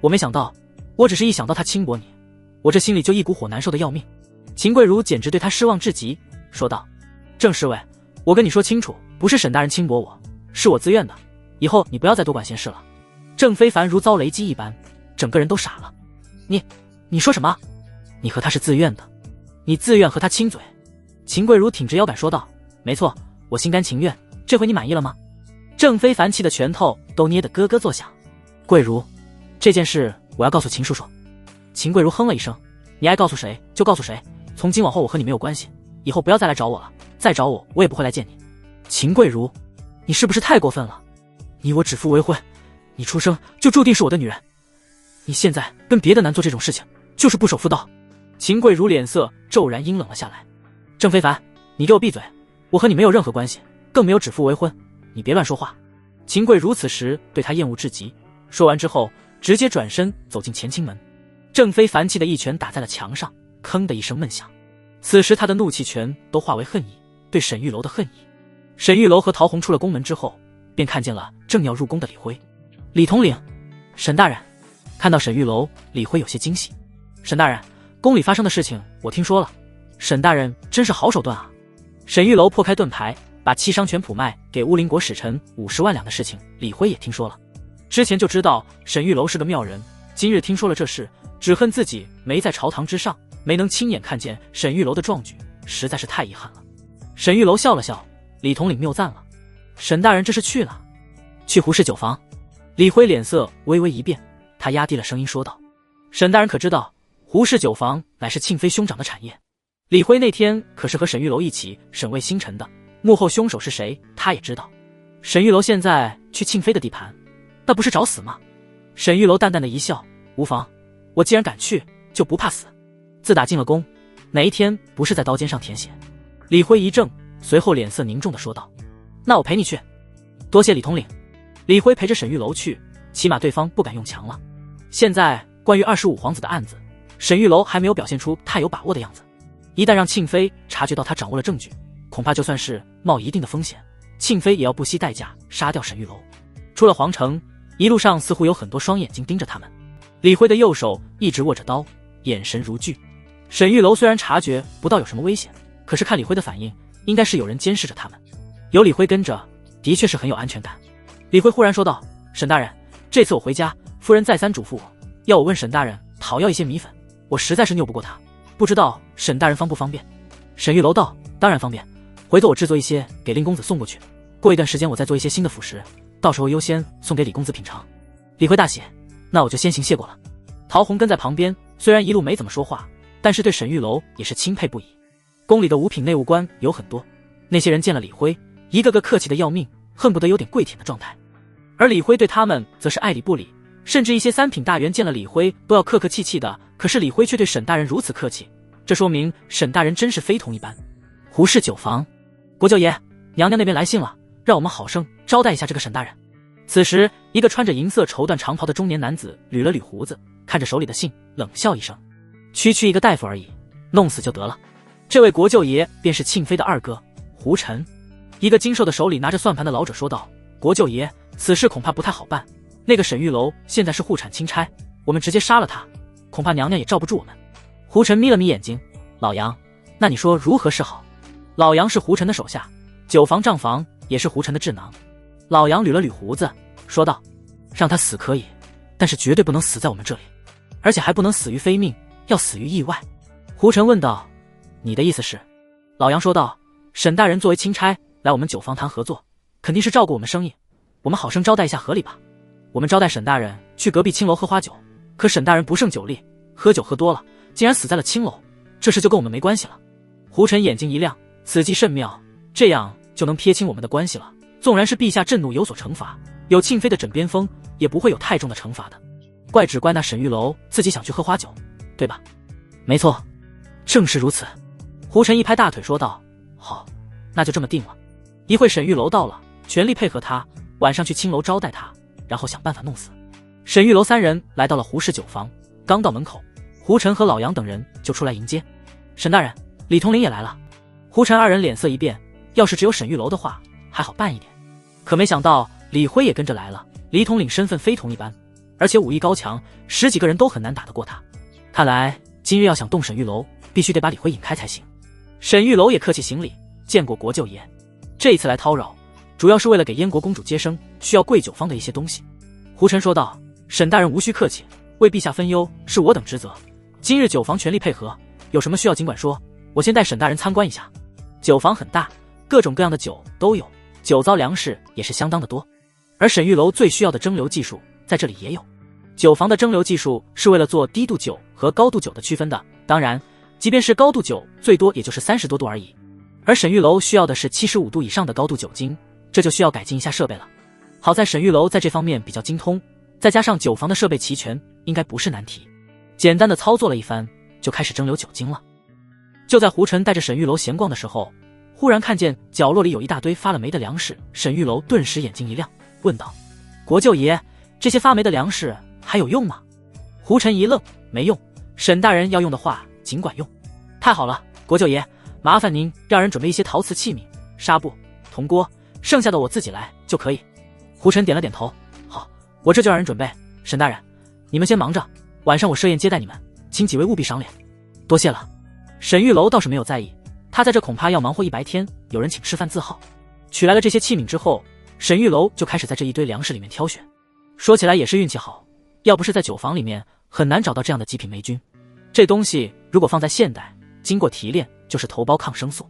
我没想到，我只是一想到他轻薄你，我这心里就一股火难受的要命。”秦贵如简直对他失望至极，说道：“郑侍卫，我跟你说清楚，不是沈大人轻薄我，是我自愿的，以后你不要再多管闲事了。”郑非凡如遭雷击一般，整个人都傻了：“你说什么？你和他是自愿的？你自愿和他亲嘴？”秦贵如挺直腰杆说道：“没错，我心甘情愿，这回你满意了吗？”郑非凡气的拳头都捏得咯咯作响：“贵如，这件事我要告诉秦叔叔。”秦桂如哼了一声，你爱告诉谁就告诉谁，从今往后我和你没有关系，以后不要再来找我了，再找我我也不会来见你。秦桂如，你是不是太过分了？你我指腹为婚，你出生就注定是我的女人，你现在跟别的男做这种事情就是不守妇道。秦桂如脸色骤然阴冷了下来。郑非凡，你给我闭嘴，我和你没有任何关系，更没有指腹为婚，你别乱说话。秦桂如此时对他厌恶至极，说完之后直接转身走进前厅门。郑非凡气的一拳打在了墙上，吭的一声闷响。此时他的怒气全都化为恨意，对沈玉楼的恨意。沈玉楼和陶虹出了宫门之后，便看见了正要入宫的李辉。李统领，沈大人。看到沈玉楼，李辉有些惊喜。沈大人，宫里发生的事情我听说了，沈大人真是好手段啊。沈玉楼破开盾牌，把七伤拳普卖给乌林国使臣50万两的事情，李辉也听说了。之前就知道沈玉楼是个妙人，今日听说了这事，只恨自己没在朝堂之上，没能亲眼看见沈玉楼的壮举，实在是太遗憾了。沈玉楼笑了笑，李统领谬赞了。沈大人这是去了？去胡氏酒房。李辉脸色微微一变，他压低了声音说道：沈大人可知道，胡氏酒房乃是庆妃兄长的产业？李辉那天可是和沈玉楼一起审问星辰的，幕后凶手是谁他也知道。沈玉楼现在去庆妃的地盘，那不是找死吗？沈玉楼淡淡的一笑，无妨，我既然敢去，就不怕死。自打进了宫，哪一天不是在刀尖上舔血？李辉一怔，随后脸色凝重的说道：那我陪你去。多谢李统领。李辉陪着沈玉楼去，起码对方不敢用强了。现在关于25皇子的案子，沈玉楼还没有表现出太有把握的样子。一旦让庆妃察觉到他掌握了证据，恐怕就算是冒一定的风险，庆妃也要不惜代价杀掉沈玉楼。出了皇城，一路上似乎有很多双眼睛盯着他们。李辉的右手一直握着刀，眼神如炬。沈玉楼虽然察觉不到有什么危险，可是看李辉的反应，应该是有人监视着他们。有李辉跟着，的确是很有安全感。李辉忽然说道：沈大人，这次我回家，夫人再三嘱咐我，要我问沈大人讨要一些米粉，我实在是拗不过他，不知道沈大人方不方便？沈玉楼道：当然方便，回头我制作一些给令公子送过去，过一段时间我再做一些新的辅食，到时候优先送给李公子品尝。李辉大喜，那我就先行谢过了。陶虹跟在旁边，虽然一路没怎么说话，但是对沈玉楼也是钦佩不已。宫里的五品内务官有很多，那些人见了李辉，一个个客气的要命，恨不得有点跪舔的状态。而李辉对他们则是爱理不理，甚至一些3品大员见了李辉都要客客气气的，可是李辉却对沈大人如此客气，这说明沈大人真是非同一般。胡氏酒房，国舅爷，娘娘那边来信了，让我们好生招待一下这个沈大人。此时一个穿着银色绸缎长袍的中年男子捋了捋胡子，看着手里的信冷笑一声：区区一个大夫而已，弄死就得了。这位国舅爷便是庆妃的二哥胡晨。一个精瘦的手里拿着算盘的老者说道：国舅爷，此事恐怕不太好办，那个沈玉楼现在是护产钦差，我们直接杀了他，恐怕娘娘也罩不住我们。胡晨眯了眯眼睛：老杨，那你说如何是好？老杨是胡晨的手下，酒房账房也是胡晨的智囊。老杨捋了捋胡子说道：让他死可以，但是绝对不能死在我们这里，而且还不能死于非命，要死于意外。胡晨问道：你的意思是？老杨说道：沈大人作为钦差来我们酒房谈合作，肯定是照顾我们生意，我们好生招待一下合理吧？我们招待沈大人去隔壁青楼喝花酒，可沈大人不胜酒力，喝酒喝多了，竟然死在了青楼，这事就跟我们没关系了。胡晨眼睛一亮，此计甚妙，这样就能撇清我们的关系了。纵然是陛下震怒有所惩罚，有庆妃的枕边风，也不会有太重的惩罚的。只怪那沈玉楼自己想去喝花酒，对吧？没错，正是如此。胡晨一拍大腿说道：好，那就这么定了。一会沈玉楼到了，全力配合他，晚上去青楼招待他，然后想办法弄死。沈玉楼3人来到了胡氏酒房，刚到门口，胡晨和老杨等人就出来迎接。沈大人，李统领也来了。胡晨2人脸色一变，要是只有沈玉楼的话还好办一点，可没想到李辉也跟着来了。李统领身份非同一般，而且武艺高强，10几个人都很难打得过他。看来今日要想动沈玉楼，必须得把李辉引开才行。沈玉楼也客气行礼，见过国舅爷。这一次来叨扰，主要是为了给燕国公主接生需要贵酒坊的一些东西。胡晨说道：沈大人无需客气，为陛下分忧是我等职责，今日酒坊全力配合，有什么需要尽管说，我先带沈大人参观一下。酒坊很大，各种各样的酒都有，酒糟粮食也是相当的多，而沈玉楼最需要的蒸馏技术在这里也有。酒房的蒸馏技术是为了做低度酒和高度酒的区分的，当然，即便是高度酒，最多也就是30多度而已。而沈玉楼需要的是75度以上的高度酒精，这就需要改进一下设备了。好在沈玉楼在这方面比较精通，再加上酒房的设备齐全，应该不是难题。简单的操作了一番，就开始蒸馏酒精了。就在胡晨带着沈玉楼闲逛的时候，忽然看见角落里有一大堆发了霉的粮食，沈玉楼顿时眼睛一亮，问道：“国舅爷，这些发霉的粮食还有用吗？”胡晨一愣，没用，沈大人要用的话尽管用。太好了，国舅爷，麻烦您让人准备一些陶瓷器皿、纱布、铜锅，剩下的我自己来就可以。胡晨点了点头，好，我这就让人准备。沈大人，你们先忙着，晚上我设宴接待你们，请几位务必赏脸。多谢了。沈玉楼倒是没有在意，他在这恐怕要忙活一白天，有人请吃饭自豪。取来了这些器皿之后，沈玉楼就开始在这一堆粮食里面挑选。说起来也是运气好，要不是在酒房里面，很难找到这样的极品霉菌。这东西如果放在现代，经过提炼就是头孢抗生素。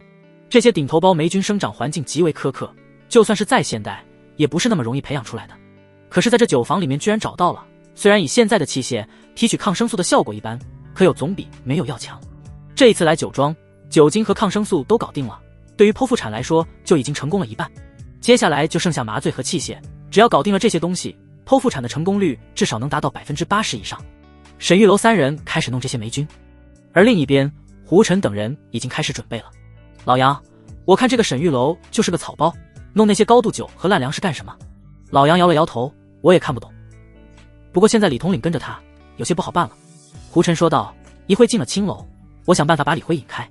这些顶头孢霉菌生长环境极为苛刻，就算是再现代，也不是那么容易培养出来的。可是在这酒房里面居然找到了，虽然以现在的器械提取抗生素的效果一般，可有总比没有要强。这一次来酒庄，酒精和抗生素都搞定了，对于剖腹产来说就已经成功了一半。接下来就剩下麻醉和器械，只要搞定了这些东西，剖腹产的成功率至少能达到80%以上。沈玉楼三人开始弄这些霉菌，而另一边胡晨等人已经开始准备了。老杨，我看这个沈玉楼就是个草包，弄那些高度酒和烂粮是干什么？老杨摇了摇头，我也看不懂。不过现在李统领跟着他，有些不好办了。胡晨说道，一会进了青楼，我想办法把李辉引开。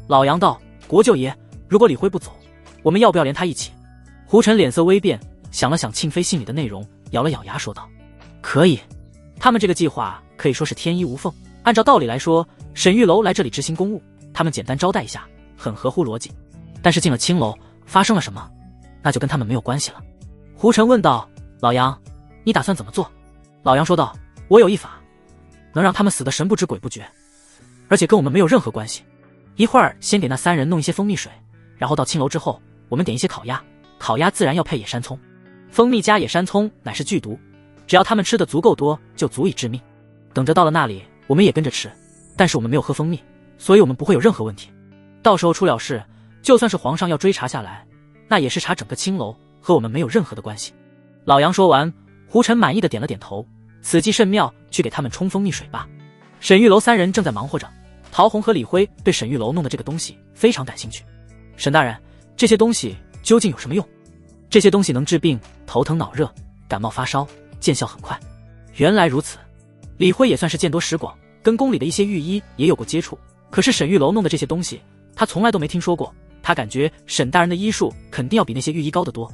老杨道，国舅爷，如果李辉不走，我们要不要连他一起？胡晨脸色微变，想了想庆妃信里的内容，咬了咬牙说道，可以。他们这个计划可以说是天衣无缝，按照道理来说，沈玉楼来这里执行公务，他们简单招待一下，很合乎逻辑。但是进了青楼，发生了什么，那就跟他们没有关系了。胡晨问道，老杨，你打算怎么做？老杨说道，我有一法，能让他们死得神不知鬼不觉，而且跟我们没有任何关系。一会儿先给那三人弄一些蜂蜜水，然后到青楼之后，我们点一些烤鸭，烤鸭自然要配野山葱，蜂蜜加野山葱乃是剧毒，只要他们吃的足够多，就足以致命。等着到了那里，我们也跟着吃，但是我们没有喝蜂蜜，所以我们不会有任何问题。到时候出了事，就算是皇上要追查下来，那也是查整个青楼，和我们没有任何的关系。老杨说完，胡晨满意的点了点头，此计甚妙，去给他们冲蜂蜜水吧。沈玉楼三人正在忙活着，陶虹和李辉对沈玉楼弄的这个东西非常感兴趣。沈大人，这些东西究竟有什么用？这些东西能治病，头疼脑热、感冒发烧，见效很快。原来如此。李辉也算是见多识广，跟宫里的一些御医也有过接触，可是沈玉楼弄的这些东西他从来都没听说过，他感觉沈大人的医术肯定要比那些御医高得多。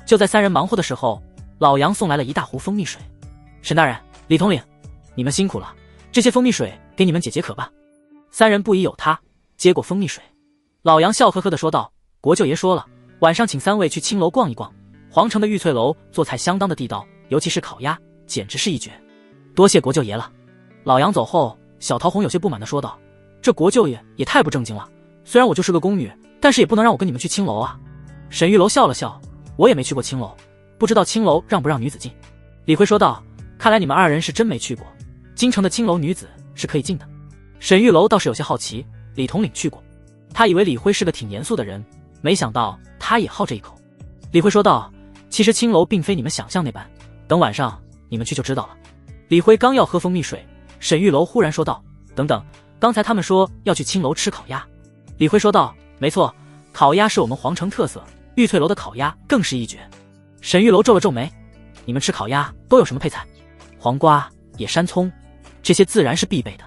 就在三人忙活的时候，老杨送来了一大壶蜂蜜水。沈大人，李统领，你们辛苦了，这些蜂蜜水给你们解解渴吧。三人不疑有他，接过蜂蜜水。老杨笑呵呵地说道，国舅爷说了，晚上请三位去青楼逛一逛，皇城的御翠楼做菜相当的地道，尤其是烤鸭，简直是一绝。多谢国舅爷了。老杨走后，小桃红有些不满地说道，这国舅爷也太不正经了，虽然我就是个宫女，但是也不能让我跟你们去青楼啊。沈玉楼笑了笑，我也没去过青楼，不知道青楼让不让女子进。李辉说道，看来你们二人是真没去过，京城的青楼女子是可以进的。沈玉楼倒是有些好奇，李统领去过，他以为李辉是个挺严肃的人，没想到他也好这一口。李辉说道，其实青楼并非你们想象那般，等晚上你们去就知道了。李辉刚要喝蜂蜜水，沈玉楼忽然说道，等等，刚才他们说要去青楼吃烤鸭。李辉说道，没错，烤鸭是我们皇城特色，御翠楼的烤鸭更是一绝。沈玉楼皱了皱眉，你们吃烤鸭都有什么配菜？黄瓜、野山葱，这些自然是必备的。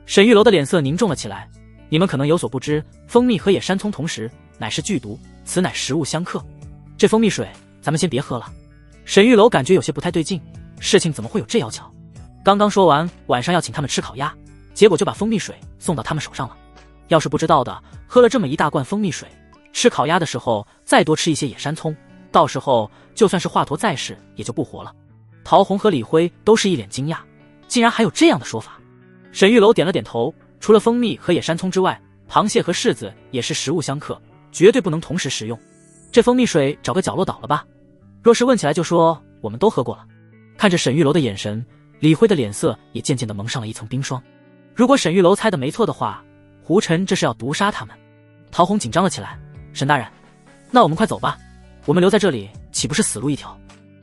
沈玉楼的脸色凝重了起来，你们可能有所不知，蜂蜜和野山葱同时乃是剧毒，此乃食物相克。这蜂蜜水咱们先别喝了。沈玉楼感觉有些不太对劲，事情怎么会有这要巧？刚刚说完晚上要请他们吃烤鸭，结果就把蜂蜜水送到他们手上了。要是不知道的，喝了这么一大罐蜂蜜水，吃烤鸭的时候再多吃一些野山葱，到时候就算是华佗在世也就不活了。陶虹和李辉都是一脸惊讶，竟然还有这样的说法。沈玉楼点了点头，除了蜂蜜和野山葱之外，螃蟹和柿子也是食物相克，绝对不能同时食用。这蜂蜜水找个角落倒了吧，若是问起来就说我们都喝过了。看着沈玉楼的眼神，李辉的脸色也渐渐地蒙上了一层冰霜。如果沈玉楼猜的没错的话，胡晨这是要毒杀他们。陶虹紧张了起来，沈大人，那我们快走吧，我们留在这里岂不是死路一条？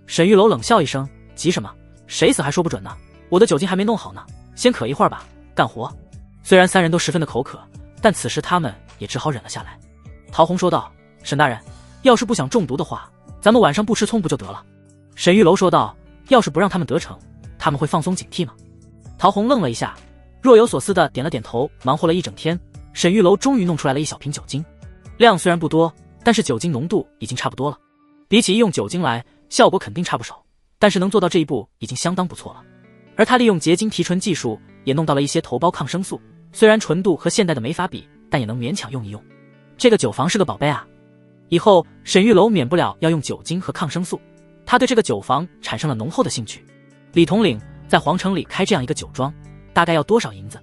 沈玉楼冷笑一声，急什么？谁死还说不准呢，我的酒精还没弄好呢，先渴一会儿吧，干活。虽然三人都十分的口渴，但此时他们也只好忍了下来。陶虹说道，沈大人，要是不想中毒的话，咱们晚上不吃葱不就得了？沈玉楼说道，要是不让他们得逞，他们会放松警惕吗？陶虹愣了一下，若有所思地点了点头。忙活了一整天，沈玉楼终于弄出来了一小瓶酒精，量虽然不多，但是酒精浓度已经差不多了。比起医用酒精来，效果肯定差不少，但是能做到这一步已经相当不错了。而他利用结晶提纯技术，也弄到了一些头孢抗生素，虽然纯度和现代的没法比，但也能勉强用一用。这个酒房是个宝贝啊！以后沈玉楼免不了要用酒精和抗生素，他对这个酒房产生了浓厚的兴趣。李统领在皇城里开这样一个酒庄，大概要多少银子？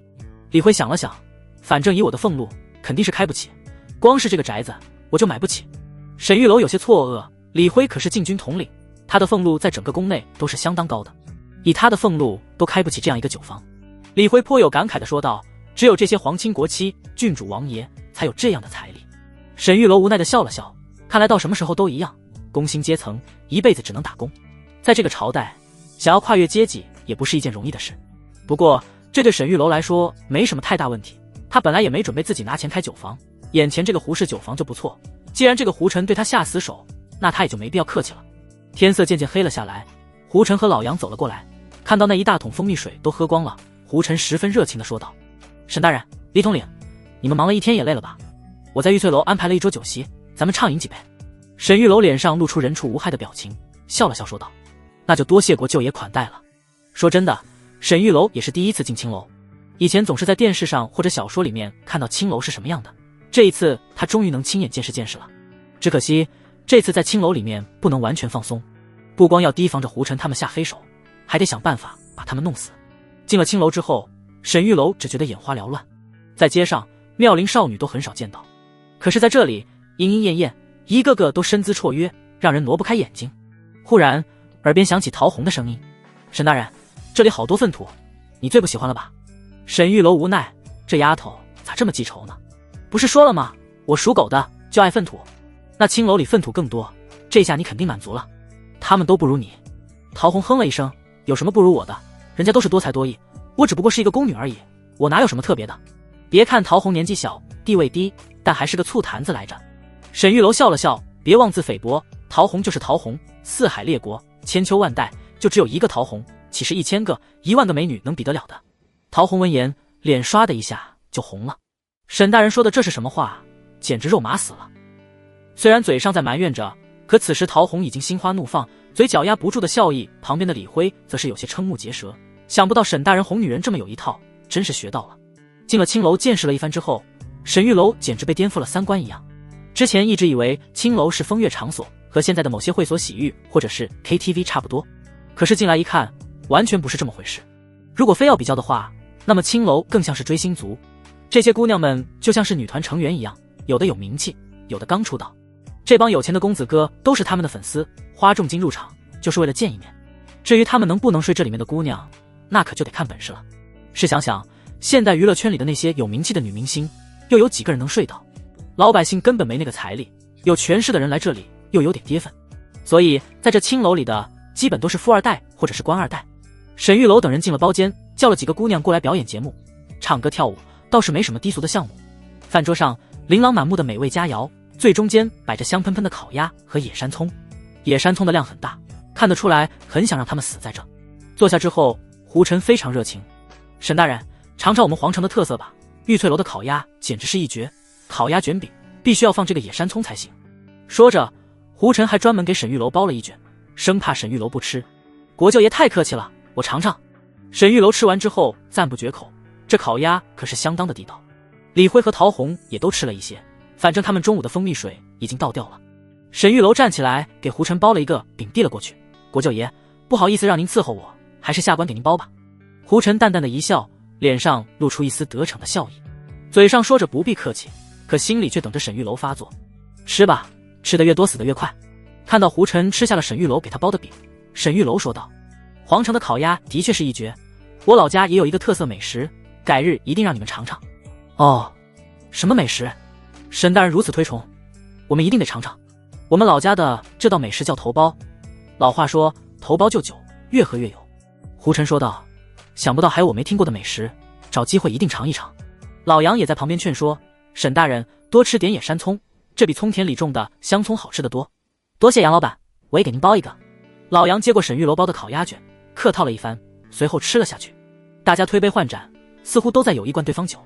李辉想了想，反正以我的俸禄，肯定是开不起，光是这个宅子我就买不起。沈玉楼有些错愕，李辉可是禁军统领，他的俸禄在整个宫内都是相当高的，以他的俸禄都开不起这样一个酒坊。李辉颇有感慨地说道，只有这些皇亲国戚、郡主王爷才有这样的财力。沈玉楼无奈地笑了笑，看来到什么时候都一样，工薪阶层一辈子只能打工，在这个朝代想要跨越阶级也不是一件容易的事。不过这对沈玉楼来说没什么太大问题，他本来也没准备自己拿钱开酒房，眼前这个胡氏酒坊就不错，既然这个胡晨对他下死手，那他也就没必要客气了。天色渐渐黑了下来，胡晨和老杨走了过来，看到那一大桶蜂蜜水都喝光了，胡晨十分热情地说道，沈大人，李统领，你们忙了一天也累了吧？我在玉翠楼安排了一桌酒席，咱们畅饮几杯。沈玉楼脸上露出人畜无害的表情，笑了笑说道，那就多谢国舅爷款待了。说真的，沈玉楼也是第一次进青楼，以前总是在电视上或者小说里面看到青楼是什么样的，这一次他终于能亲眼见识见识了。只可惜这次在青楼里面不能完全放松，不光要提防着胡晨他们下黑手，还得想办法把他们弄死。进了青楼之后，沈玉楼只觉得眼花缭乱，在街上妙龄少女都很少见到，可是在这里莺莺燕燕，一个个都身姿绰约，让人挪不开眼睛。忽然耳边响起陶虹的声音，沈大人，这里好多粪土，你最不喜欢了吧？沈玉楼无奈，这丫头咋这么记仇呢？不是说了吗，我属狗的就爱粪土，那青楼里粪土更多，这下你肯定满足了。他们都不如你。陶虹哼了一声，有什么不如我的，人家都是多才多艺，我只不过是一个宫女而已，我哪有什么特别的。别看陶虹年纪小，地位低，但还是个醋坛子来着。沈玉楼笑了笑，别妄自菲薄，陶虹就是陶虹，四海列国，千秋万代，就只有一个陶虹，岂是1000个、10000个美女能比得了的？陶虹闻言，脸刷的一下就红了。沈大人说的这是什么话？简直肉麻死了。虽然嘴上在埋怨着，可此时陶虹已经心花怒放，嘴角压不住的笑意。旁边的李辉则是有些瞠目结舌，想不到沈大人哄女人这么有一套，真是学到了。进了青楼见识了一番之后，沈玉楼简直被颠覆了三观一样。之前一直以为青楼是风月场所，和现在的某些会所洗浴或者是 KTV 差不多，可是进来一看，完全不是这么回事。如果非要比较的话，那么青楼更像是追星族，这些姑娘们就像是女团成员一样，有的有名气，有的刚出道。这帮有钱的公子哥都是他们的粉丝，花重金入场就是为了见一面。至于他们能不能睡这里面的姑娘，那可就得看本事了。试想想，现代娱乐圈里的那些有名气的女明星，又有几个人能睡到？老百姓根本没那个财力，有权势的人来这里又有点跌份，所以在这青楼里的基本都是富二代或者是官二代。沈玉楼等人进了包间，叫了几个姑娘过来表演节目，唱歌跳舞倒是没什么低俗的项目。饭桌上琳琅满目的美味佳肴，最中间摆着香喷喷的烤鸭和野山葱，野山葱的量很大，看得出来很想让他们死在这。坐下之后，胡晨非常热情，沈大人，尝尝我们皇城的特色吧，玉翠楼的烤鸭简直是一绝，烤鸭卷饼必须要放这个野山葱才行。说着，胡晨还专门给沈玉楼包了一卷，生怕沈玉楼不吃。国舅爷太客气了，我尝尝。沈玉楼吃完之后赞不绝口，这烤鸭可是相当的地道。李辉和陶虹也都吃了一些，反正他们中午的蜂蜜水已经倒掉了。沈玉楼站起来给胡晨包了一个饼递了过去，国舅爷，不好意思让您伺候我，还是下官给您包吧。胡晨淡淡的一笑，脸上露出一丝得逞的笑意，嘴上说着不必客气，可心里却等着沈玉楼发作。吃吧，吃得越多死得越快。看到胡晨吃下了沈玉楼给他包的饼，沈玉楼说道。皇城的烤鸭的确是一绝，我老家也有一个特色美食，改日一定让你们尝尝。哦，什么美食？沈大人如此推崇，我们一定得尝尝。我们老家的这道美食叫头孢，老话说头孢就酒，越喝越有。胡晨说道，想不到还有我没听过的美食，找机会一定尝一尝。老杨也在旁边劝说，沈大人多吃点野山葱，这比葱田里种的香葱好吃得多。多谢杨老板，我也给您包一个。老杨接过沈玉楼包的烤鸭卷，客套了一番，随后吃了下去。大家推杯换盏，似乎都在有意灌对方酒。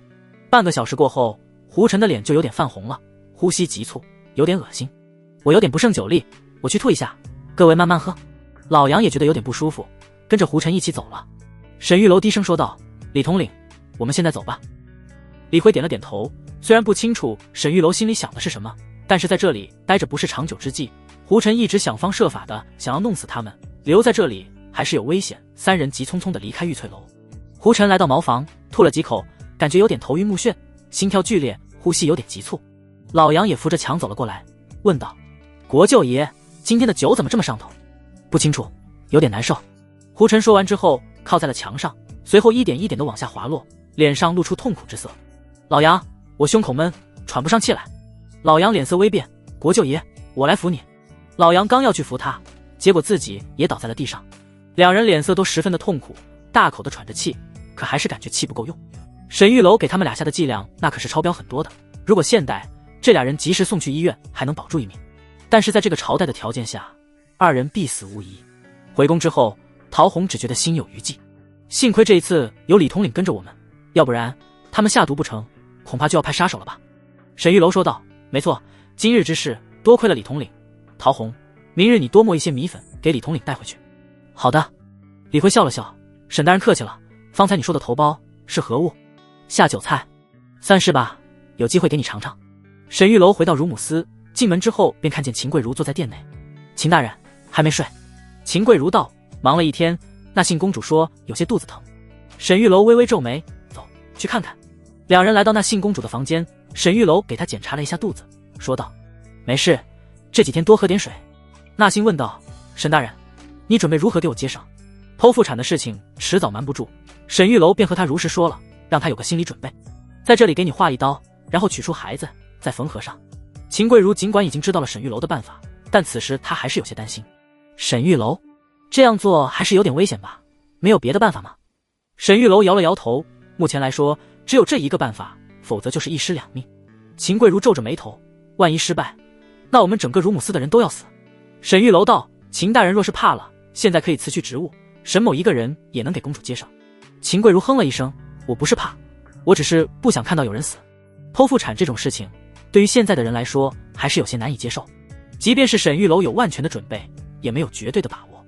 半个小时过后，胡晨的脸就有点泛红了，呼吸急促，有点恶心。我有点不胜酒力，我去吐一下，各位慢慢喝。老杨也觉得有点不舒服，跟着胡晨一起走了。沈玉楼低声说道，李统领，我们现在走吧。李辉点了点头，虽然不清楚沈玉楼心里想的是什么，但是在这里待着不是长久之计。胡晨一直想方设法的想要弄死他们，留在这里还是有危险。三人急匆匆的离开玉翠楼。胡晨来到茅房，吐了几口，感觉有点头晕目眩，心跳剧烈，呼吸有点急促。老杨也扶着墙走了过来，问道，国舅爷，今天的酒怎么这么上头？不清楚，有点难受。胡晨说完之后靠在了墙上，随后一点一点的往下滑落，脸上露出痛苦之色。老杨，我胸口闷，喘不上气来。老杨脸色微变，国舅爷，我来扶你。老杨刚要去扶他，结果自己也倒在了地上。两人脸色都十分的痛苦，大口的喘着气，可还是感觉气不够用。沈玉楼给他们俩下的剂量那可是超标很多的，如果现代这俩人及时送去医院还能保住一命，但是在这个朝代的条件下，二人必死无疑。回宫之后，陶虹只觉得心有余悸，幸亏这一次有李统领跟着我们，要不然他们下毒不成，恐怕就要派杀手了吧。沈玉楼说道，没错，今日之事多亏了李统领。陶虹，明日你多磨一些米粉给李统领带回去。好的。李辉笑了笑，沈大人客气了，方才你说的头孢是何物？下酒菜，算是吧，有机会给你尝尝。沈玉楼回到乳母司，进门之后便看见秦贵如坐在殿内。秦大人还没睡？秦贵如道，忙了一天，那信公主说有些肚子疼。沈玉楼微微皱眉，走去看看。两人来到那信公主的房间，沈玉楼给她检查了一下肚子，说道，没事，这几天多喝点水。那信问道，沈大人，你准备如何给我接上？剖腹产的事情迟早瞒不住，沈玉楼便和他如实说了，让他有个心理准备。在这里给你划一刀，然后取出孩子，再缝合上。秦贵如尽管已经知道了沈玉楼的办法，但此时他还是有些担心。沈玉楼，这样做还是有点危险吧？没有别的办法吗？沈玉楼摇了摇头，目前来说只有这一个办法，否则就是一尸两命。秦贵如皱着眉头，万一失败，那我们整个乳母司的人都要死。沈玉楼道，秦大人若是怕了，现在可以辞去职务，沈某一个人也能给公主接上。秦贵如哼了一声，我不是怕，我只是不想看到有人死。剖腹产这种事情对于现在的人来说还是有些难以接受，即便是沈玉楼有万全的准备，也没有绝对的把握。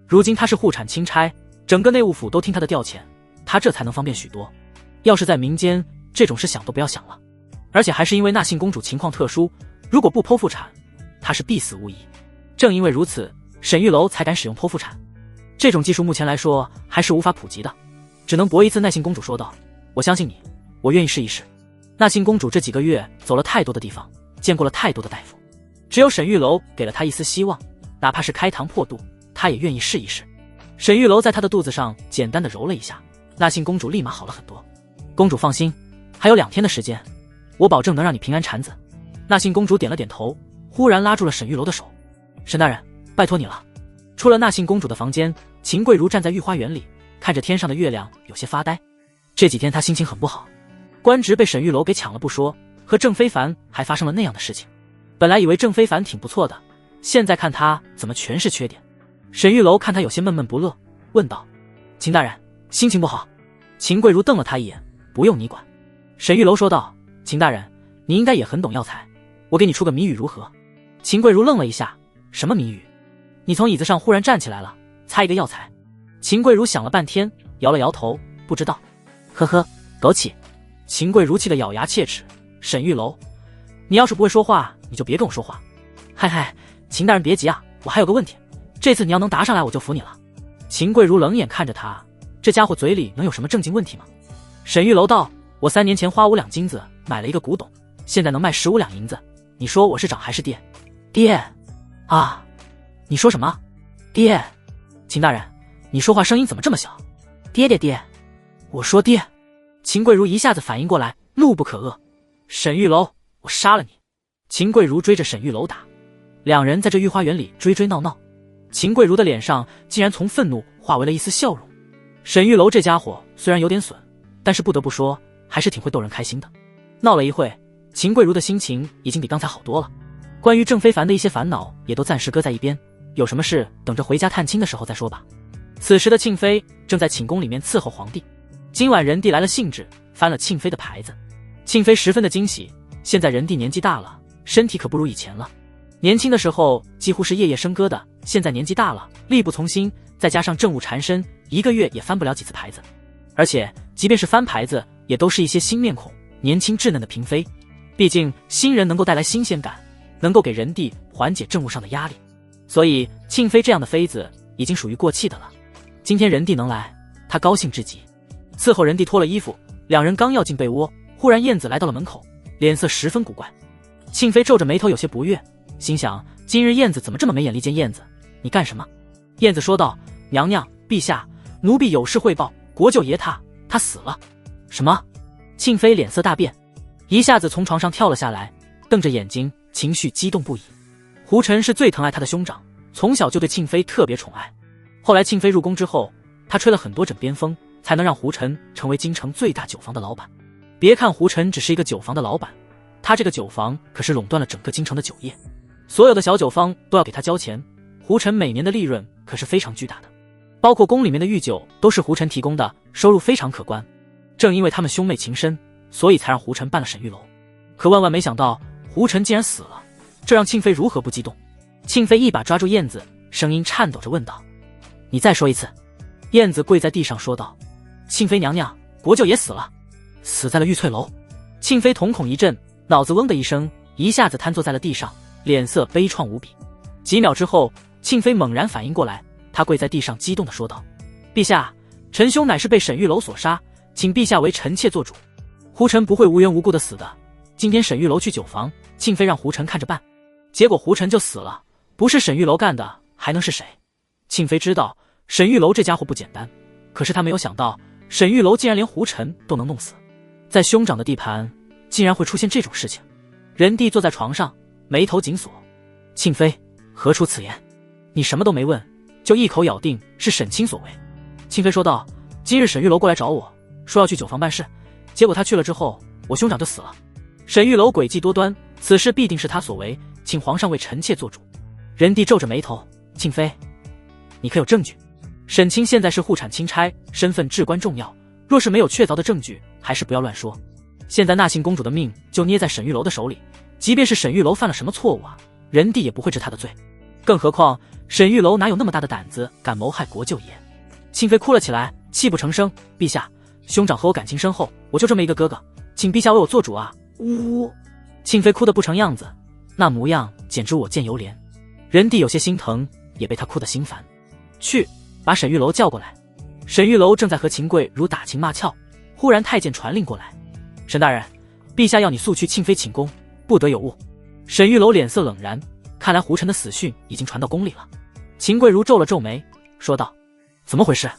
如今他是护产钦差，整个内务府都听他的调遣，他这才能方便许多。要是在民间，这种事想都不要想了。而且还是因为那信公主情况特殊，如果不剖腹产，她是必死无疑。正因为如此，沈玉楼才敢使用剖腹产。这种技术目前来说还是无法普及的，只能搏一次。那信公主说道，我相信你，我愿意试一试。那信公主这几个月走了太多的地方，见过了太多的大夫，只有沈玉楼给了她一丝希望，哪怕是开膛破肚，她也愿意试一试。沈玉楼在她的肚子上简单的揉了一下，那信公主立马好了很多。公主放心，还有2天的时间，我保证能让你平安产子。那信公主点了点头，忽然拉住了沈玉楼的手，沈大人，拜托你了。出了那信公主的房间，秦贵如站在御花园里，看着天上的月亮，有些发呆。这几天她心情很不好，官职被沈玉楼给抢了不说，和郑非凡还发生了那样的事情。本来以为郑非凡挺不错的，现在看他怎么全是缺点。沈玉楼看他有些闷闷不乐，问道，秦大人心情不好？秦贵如瞪了他一眼，不用你管。沈玉楼说道，秦大人你应该也很懂药材，我给你出个谜语如何？秦贵如愣了一下，什么谜语？你从椅子上忽然站起来了，猜一个药材。秦贵如想了半天，摇了摇头，不知道。呵呵，枸杞。秦贵如气得咬牙切齿，沈玉楼，你要是不会说话，你就别跟我说话。嗨嗨，秦大人别急啊，我还有个问题，这次你要能答上来我就服你了。秦贵如冷眼看着他，这家伙嘴里能有什么正经问题吗？沈玉楼道，我3年前花5两金子买了一个古董，现在能卖15两银子，你说我是涨还是跌？跌啊！你说什么？跌！秦大人，你说话声音怎么这么小？爹，我说爹。秦贵如一下子反应过来，怒不可遏。沈玉楼，我杀了你！秦贵如追着沈玉楼打，两人在这御花园里追追闹闹。秦贵如的脸上竟然从愤怒化为了一丝笑容。沈玉楼这家伙虽然有点损，但是不得不说还是挺会逗人开心的。闹了一会，秦贵如的心情已经比刚才好多了，关于郑非凡的一些烦恼也都暂时搁在一边，有什么事等着回家探亲的时候再说吧。此时的庆妃正在寝宫里面伺候皇帝，今晚仁帝来了兴致，翻了庆妃的牌子。庆妃十分的惊喜，现在仁帝年纪大了，身体可不如以前了。年轻的时候几乎是夜夜笙歌的，现在年纪大了，力不从心，再加上政务缠身，一个月也翻不了几次牌子。而且即便是翻牌子，也都是一些新面孔，年轻稚嫩的嫔妃。毕竟新人能够带来新鲜感，能够给仁帝缓解政务上的压力，所以庆妃这样的妃子已经属于过气的了。今天仁帝能来，他高兴至极。伺候仁帝脱了衣服，两人刚要进被窝，忽然燕子来到了门口，脸色十分古怪。庆妃皱着眉头有些不悦，心想今日燕子怎么这么没眼力见燕子，你干什么？燕子说道，娘娘陛下，奴婢有事汇报，国舅爷他死了。什么？庆妃脸色大变，一下子从床上跳了下来，瞪着眼睛，情绪激动不已。胡晨是最疼爱他的兄长，从小就对庆妃特别宠爱。后来庆妃入宫之后，他吹了很多枕边风，才能让胡晨成为京城最大酒坊的老板。别看胡晨只是一个酒坊的老板，他这个酒坊可是垄断了整个京城的酒业，所有的小酒坊都要给他交钱，胡晨每年的利润可是非常巨大的，包括宫里面的御酒都是胡晨提供的，收入非常可观。正因为他们兄妹情深，所以才让胡晨办了沈玉楼。可万万没想到胡晨竟然死了，这让庆妃如何不激动？庆妃一把抓住燕子，声音颤抖着问道，你再说一次。燕子跪在地上说道，庆妃娘娘，国舅爷死了，死在了玉翠楼。庆妃瞳孔一震，脑子嗡的一声，一下子瘫坐在了地上，脸色悲怆无比。几秒之后，庆妃猛然反应过来，她跪在地上激动地说道，陛下，臣兄乃是被沈玉楼所杀，请陛下为臣妾做主。胡晨不会无缘无故的死的，今天沈玉楼去酒房，庆妃让胡晨看着办，结果胡晨就死了，不是沈玉楼干的还能是谁？庆妃知道沈玉楼这家伙不简单，可是她没有想到沈玉楼竟然连胡晨都能弄死，在兄长的地盘竟然会出现这种事情。仁帝坐在床上，眉头紧锁，庆妃，何出此言？你什么都没问，就一口咬定是沈清所为。庆妃说道，今日沈玉楼过来找我，说要去酒坊办事，结果他去了之后，我兄长就死了。沈玉楼诡计多端，此事必定是他所为，请皇上为臣妾做主。仁帝皱着眉头，庆妃，你可有证据？沈清现在是护产钦差，身份至关重要，若是没有确凿的证据，还是不要乱说。现在纳信公主的命就捏在沈玉楼的手里，即便是沈玉楼犯了什么错误啊，仁帝也不会治他的罪。更何况沈玉楼哪有那么大的胆子敢谋害国舅爷？庆妃哭了起来，泣不成声，陛下，兄长和我感情深厚，我就这么一个哥哥，请陛下为我做主啊！呜！庆妃哭得不成样子，那模样简直我见犹怜。仁帝有些心疼，也被他哭得心烦。去，把沈玉楼叫过来。沈玉楼正在和秦贵如打情骂俏，忽然太监传令过来，沈大人，陛下要你速去庆妃寝宫，不得有误。沈玉楼脸色冷然，看来胡晨的死讯已经传到宫里了。秦贵如皱了皱眉，说道，怎么回事？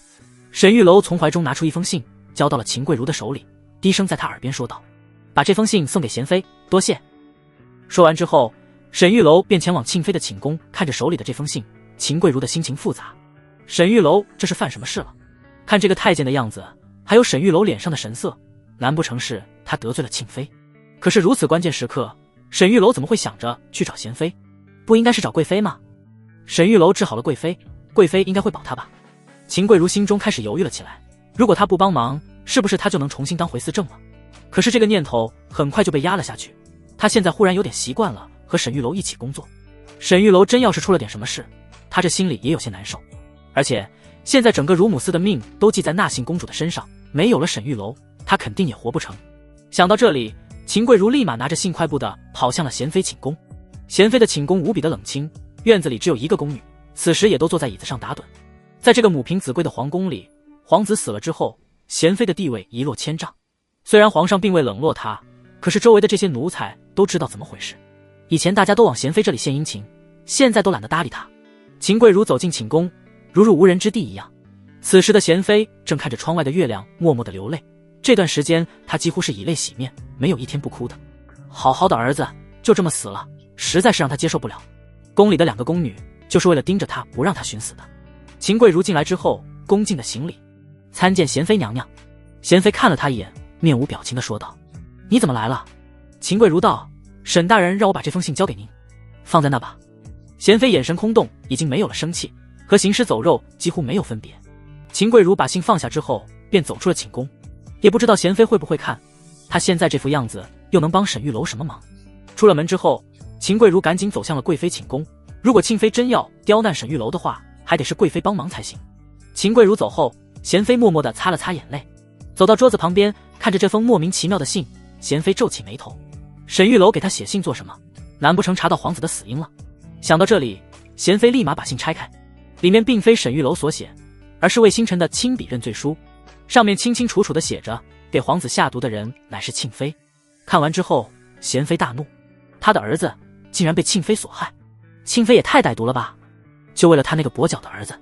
沈玉楼从怀中拿出一封信，交到了秦贵如的手里，低声在他耳边说道，把这封信送给贤妃，多谢。说完之后，沈玉楼便前往庆妃的寝宫，看着手里的这封信，秦贵如的心情复杂。沈玉楼这是犯什么事了？看这个太监的样子，还有沈玉楼脸上的神色，难不成是他得罪了庆妃？可是如此关键时刻，沈玉楼怎么会想着去找贤妃？不应该是找贵妃吗？沈玉楼治好了贵妃，贵妃应该会保他吧？秦贵如心中开始犹豫了起来，如果他不帮忙，是不是他就能重新当回嗣正了？可是这个念头很快就被压了下去，他现在忽然有点习惯了和沈玉楼一起工作，沈玉楼真要是出了点什么事，他这心里也有些难受。而且现在整个乳母司的命都系在纳信公主的身上，没有了沈玉楼，他肯定也活不成。想到这里，秦贵如立马拿着信快步的跑向了贤妃寝宫。贤妃的寝宫无比的冷清，院子里只有一个宫女，此时也都坐在椅子上打盹。在这个母凭子贵的皇宫里，皇子死了之后，贤妃的地位一落千丈。虽然皇上并未冷落她，可是周围的这些奴才都知道怎么回事。以前大家都往贤妃这里献殷勤，现在都懒得搭理她。秦贵如走进寝宫，如入无人之地一样。此时的贤妃正看着窗外的月亮，默默的流泪。这段时间，她几乎是以泪洗面，没有一天不哭的。好好的儿子就这么死了，实在是让她接受不了。宫里的2个宫女就是为了盯着她，不让她寻死的。秦贵如进来之后，恭敬的行礼，参见贤妃娘娘。贤妃看了她一眼，面无表情的说道：“你怎么来了？”秦贵如道：“沈大人让我把这封信交给您，放在那吧。”贤妃眼神空洞，已经没有了生气，和行尸走肉几乎没有分别。秦贵如把信放下之后，便走出了寝宫，也不知道贤妃会不会看。她现在这副样子，又能帮沈玉楼什么忙？出了门之后，秦贵如赶紧走向了贵妃寝宫。如果庆妃真要刁难沈玉楼的话，还得是贵妃帮忙才行。秦贵如走后，贤妃默默地擦了擦眼泪，走到桌子旁边，看着这封莫名其妙的信，贤妃皱起眉头。沈玉楼给她写信做什么？难不成查到皇子的死因了？想到这里，贤妃立马把信拆开，里面并非沈玉楼所写，而是魏星辰的亲笔认罪书，上面清清楚楚地写着，给皇子下毒的人乃是庆妃。看完之后，贤妃大怒，她的儿子竟然被庆妃所害，庆妃也太歹毒了吧！就为了他那个跛脚的儿子，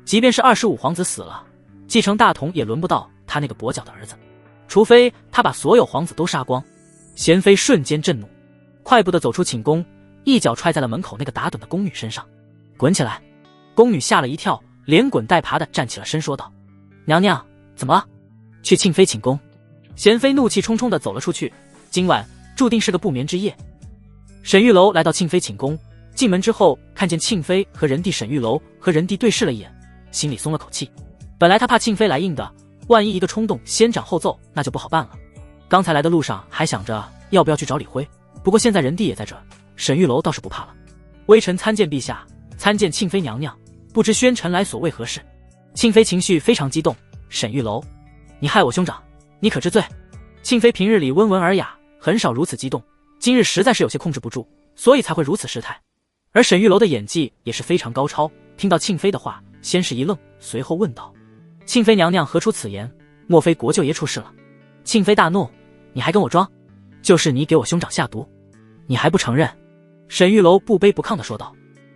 即便是25皇子死了，继承大统也轮不到他那个跛脚的儿子，除非他把所有皇子都杀光。贤妃瞬间震怒，快步地走出寝宫，一脚踹在了门口那个打盹的宫女身上。滚起来！宫女吓了一跳，连滚带爬地站起了身，说道：“娘娘，怎么了？”去庆妃寝宫。贤妃怒气冲冲地走了出去，今晚注定是个不眠之夜。沈玉楼来到庆妃寝宫，进门之后看见庆妃和仁弟沈玉楼和仁弟对视了一眼，心里松了口气。本来他怕庆妃来硬的，万一一个冲动先斩后奏，那就不好办了。刚才来的路上还想着要不要去找李辉，不过现在仁弟也在这儿，沈玉楼倒是不怕了。微臣参见陛下，参见庆妃娘娘，不知宣臣来所为何事？庆妃情绪非常激动：“沈玉楼，你害我兄长，你可知罪？”庆妃平日里温文尔雅，很少如此激动，今日实在是有些控制不住，所以才会如此失态。而沈玉楼的演技也是非常高超，听到庆妃的话，先是一愣，随后问道：“庆妃娘娘何出此言？莫非国舅爷出事了？”庆妃大怒：“你还跟我装？就是你给我兄长下毒，你还不承认？”沈玉楼不卑不亢地说道：“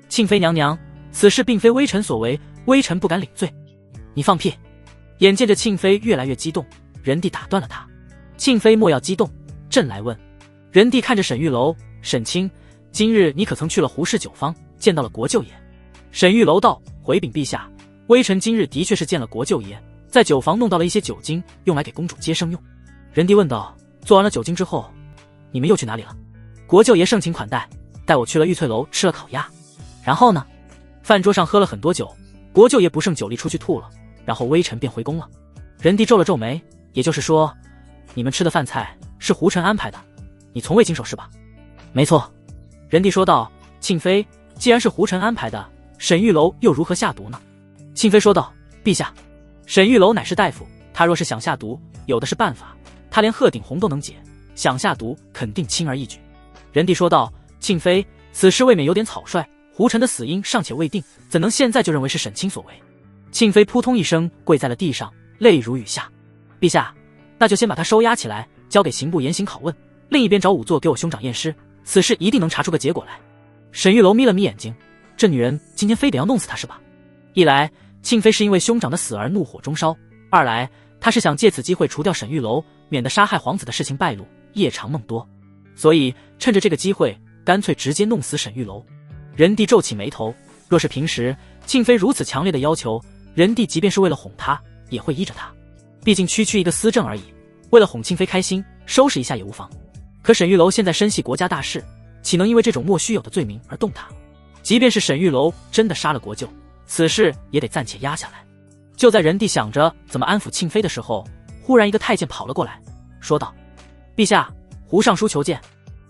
庆妃娘娘，此事并非微臣所为，微臣不敢领罪。”“你放屁！”眼见着庆妃越来越激动，仁弟打断了他：“庆妃莫要激动，朕来问。”仁弟看着沈玉楼：“沈卿，今日你可曾去了胡氏酒坊，见到了国舅爷？”沈玉楼道：“回禀陛下，微臣今日的确是见了国舅爷，在酒坊弄到了一些酒精，用来给公主接生用。”仁弟问道：“做完了酒精之后，你们又去哪里了？”“国舅爷盛情款待，带我去了玉翠楼吃了烤鸭。”“然后呢？”“饭桌上喝了很多酒，国舅爷不胜酒力出去吐了，然后微臣便回宫了。”仁弟皱了皱眉：“也就是说，你们吃的饭菜是胡臣安排的，你从未经手是吧？”“没错。”仁弟说道：“庆妃，既然是胡臣安排的，沈玉楼又如何下毒呢？”庆妃说道：“陛下，沈玉楼乃是大夫，他若是想下毒，有的是办法，他连鹤顶红都能解，想下毒肯定轻而易举。”仁弟说道：“庆妃，此事未免有点草率，胡臣的死因尚且未定，怎能现在就认为是沈卿所为？”庆妃扑通一声跪在了地上，泪如雨下：“陛下，那就先把他收押起来，交给刑部严刑拷问，另一边找仵作给我兄长验尸，此事一定能查出个结果来。”沈玉楼眯了眯眼睛，这女人今天非得要弄死他是吧？一来庆妃是因为兄长的死而怒火中烧，二来她是想借此机会除掉沈玉楼，免得杀害皇子的事情败露，夜长梦多，所以趁着这个机会干脆直接弄死沈玉楼。仁弟皱起眉头，若是平时庆妃如此强烈的要求，仁弟即便是为了哄她也会依着她，毕竟区区一个司政而已，为了哄庆妃开心收拾一下也无妨。可沈玉楼现在身系国家大事，岂能因为这种莫须有的罪名而动他？即便是沈玉楼真的杀了国舅，此事也得暂且压下来。就在仁弟想着怎么安抚庆妃的时候，忽然一个太监跑了过来，说道：“陛下，胡尚书求见。”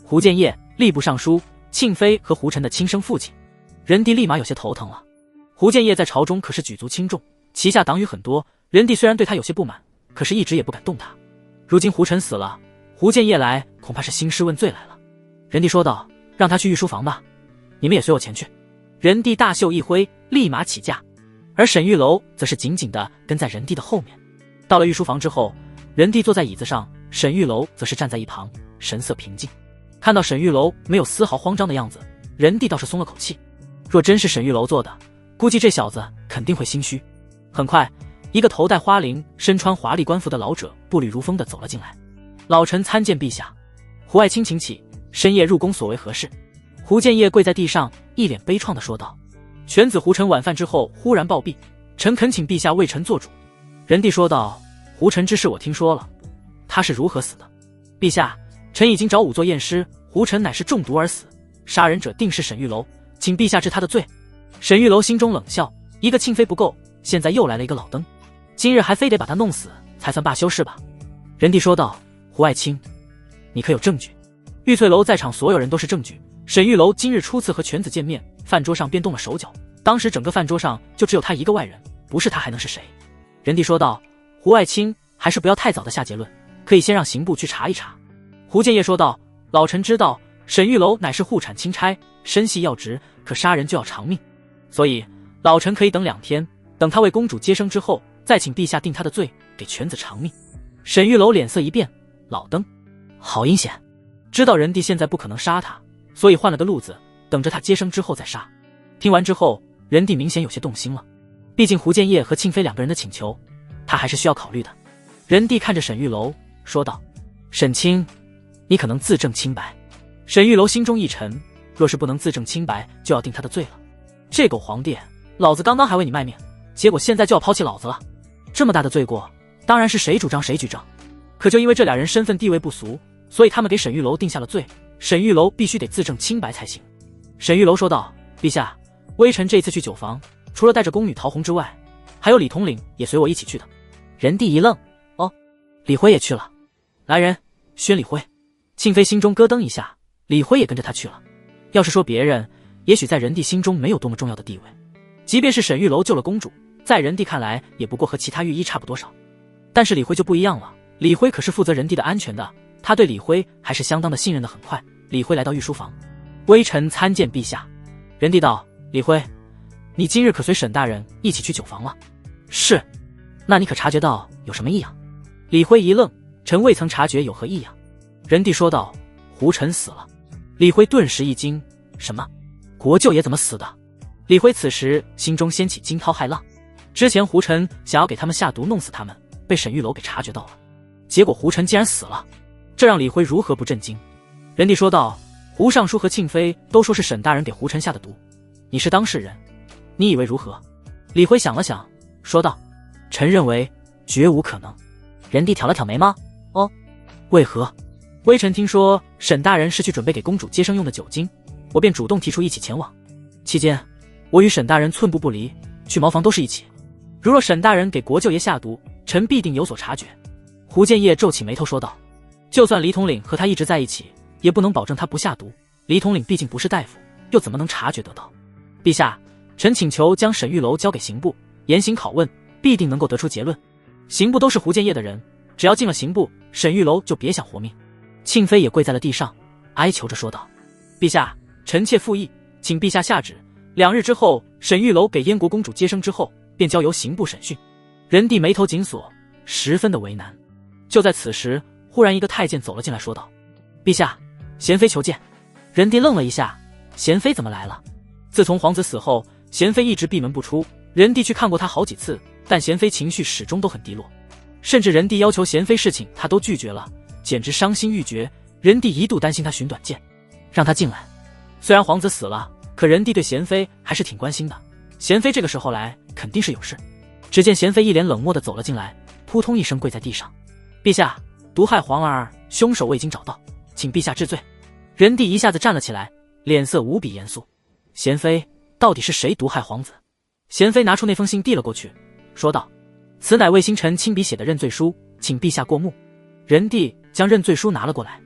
胡建业，吏部尚书，庆妃和胡臣的亲生父亲。仁弟立马有些头疼了。胡建业在朝中可是举足轻重，旗下党羽很多，仁弟虽然对他有些不满，可是一直也不敢动他。如今胡臣死了，胡建业来恐怕是兴师问罪来了。仁弟说道：“让他去御书房吧，你们也随我前去。”仁弟大袖一挥，立马起驾，而沈玉楼则是紧紧地跟在仁弟的后面。到了御书房之后，仁弟坐在椅子上，沈玉楼则是站在一旁，神色平静。看到沈玉楼没有丝毫慌张的样子，仁弟倒是松了口气。若真是沈玉楼做的，估计这小子肯定会心虚。很快，一个头戴花翎、身穿华丽官服的老者步履如风地走了进来。老臣参见陛下。胡爱卿请起，深夜入宫所为何事？胡建业跪在地上，一脸悲怆地说道。犬子胡臣晚饭之后忽然暴毙，臣恳请陛下为臣做主。仁帝说道，胡臣之事我听说了，他是如何死的？陛下，臣已经找仵作验尸，胡臣乃是中毒而死，杀人者定是沈玉楼，请陛下治他的罪。沈玉楼心中冷笑，一个庆妃不够，现在又来了一个老登，今日还非得把他弄死才算罢休是吧？仁帝说道，胡爱卿，你可有证据？玉翠楼在场所有人都是证据，沈玉楼今日初次和犬子见面，饭桌上便动了手脚，当时整个饭桌上就只有他一个外人，不是他还能是谁？仁帝说道，胡爱卿还是不要太早的下结论，可以先让刑部去查一查。胡建业说道，老臣知道沈玉楼乃是护产钦差，身系要职，可杀人就要偿命，所以老臣可以等2天，等他为公主接生之后，再请陛下定他的罪，给犬子偿命。沈玉楼脸色一变，老登，好阴险，知道仁帝现在不可能杀他，所以换了个路子，等着他接生之后再杀。听完之后，仁帝明显有些动心了，毕竟胡建业和庆妃2个人的请求，他还是需要考虑的。仁帝看着沈玉楼说道，沈卿，你可能自证清白。沈玉楼心中一沉，若是不能自证清白，就要定他的罪了。这狗皇帝，老子刚刚还为你卖命，结果现在就要抛弃老子了，这么大的罪过，当然是谁主张谁举证。可就因为这2人身份地位不俗，所以他们给沈玉楼定下了罪，沈玉楼必须得自证清白才行。沈玉楼说道，陛下，微臣这次去酒房，除了带着宫女陶红之外，还有李统领也随我一起去的。仁帝一愣，哦，李辉也去了。来人，宣李辉。庆妃心中咯噔一下，李辉也跟着他去了。要是说别人，也许在仁帝心中没有多么重要的地位，即便是沈玉楼救了公主，在仁帝看来也不过和其他御医差不多少。但是李辉就不一样了，李辉可是负责仁帝的安全的，他对李辉还是相当的信任的。很快，李辉来到御书房，微臣参见陛下。仁帝道，李辉，你今日可随沈大人一起去酒房了？是。那你可察觉到有什么异样？李辉一愣，臣未曾察觉有何异样。仁帝说道，胡臣死了。李辉顿时一惊，什么？国舅爷怎么死的？李辉此时心中掀起惊涛骇浪，之前胡臣想要给他们下毒弄死他们，被沈玉楼给察觉到了，结果胡臣竟然死了，这让李辉如何不震惊？仁帝说道，胡尚书和庆妃都说是沈大人给胡臣下的毒，你是当事人，你以为如何？李辉想了想，说道，臣认为绝无可能。仁帝挑了挑眉毛，哦，为何？微臣听说沈大人是去准备给公主接生用的酒精，我便主动提出一起前往。期间，我与沈大人寸步不离，去茅房都是一起。如若沈大人给国舅爷下毒，臣必定有所察觉。胡建业皱起眉头说道，就算李统领和他一直在一起，也不能保证他不下毒。李统领毕竟不是大夫，又怎么能察觉得到？陛下，臣请求将沈玉楼交给刑部，严刑拷问，必定能够得出结论。刑部都是胡建业的人，只要进了刑部，沈玉楼就别想活命。庆妃也跪在了地上，哀求着说道，陛下，臣妾附议，请陛下下旨，2日之后，沈玉楼给燕国公主接生之后，便交由刑部审讯。仁帝眉头紧锁，十分的为难。就在此时，忽然一个太监走了进来，说道，陛下，贤妃求见。仁帝愣了一下，贤妃怎么来了？自从皇子死后，贤妃一直闭门不出，仁帝去看过她好几次，但贤妃情绪始终都很低落，甚至仁帝要求贤妃侍寝，她都拒绝了，简直伤心欲绝。仁帝一度担心她寻短见，让她进来。虽然皇子死了，可仁帝对贤妃还是挺关心的。贤妃这个时候来，肯定是有事。只见贤妃一脸冷漠地走了进来，扑通一声跪在地上，陛下，毒害皇儿，凶手我已经找到，请陛下治罪。仁帝一下子站了起来，脸色无比严肃。贤妃，到底是谁毒害皇子？贤妃拿出那封信递了过去，说道，此乃魏星辰亲笔写的认罪书，请陛下过目。仁帝将认罪书拿了过来。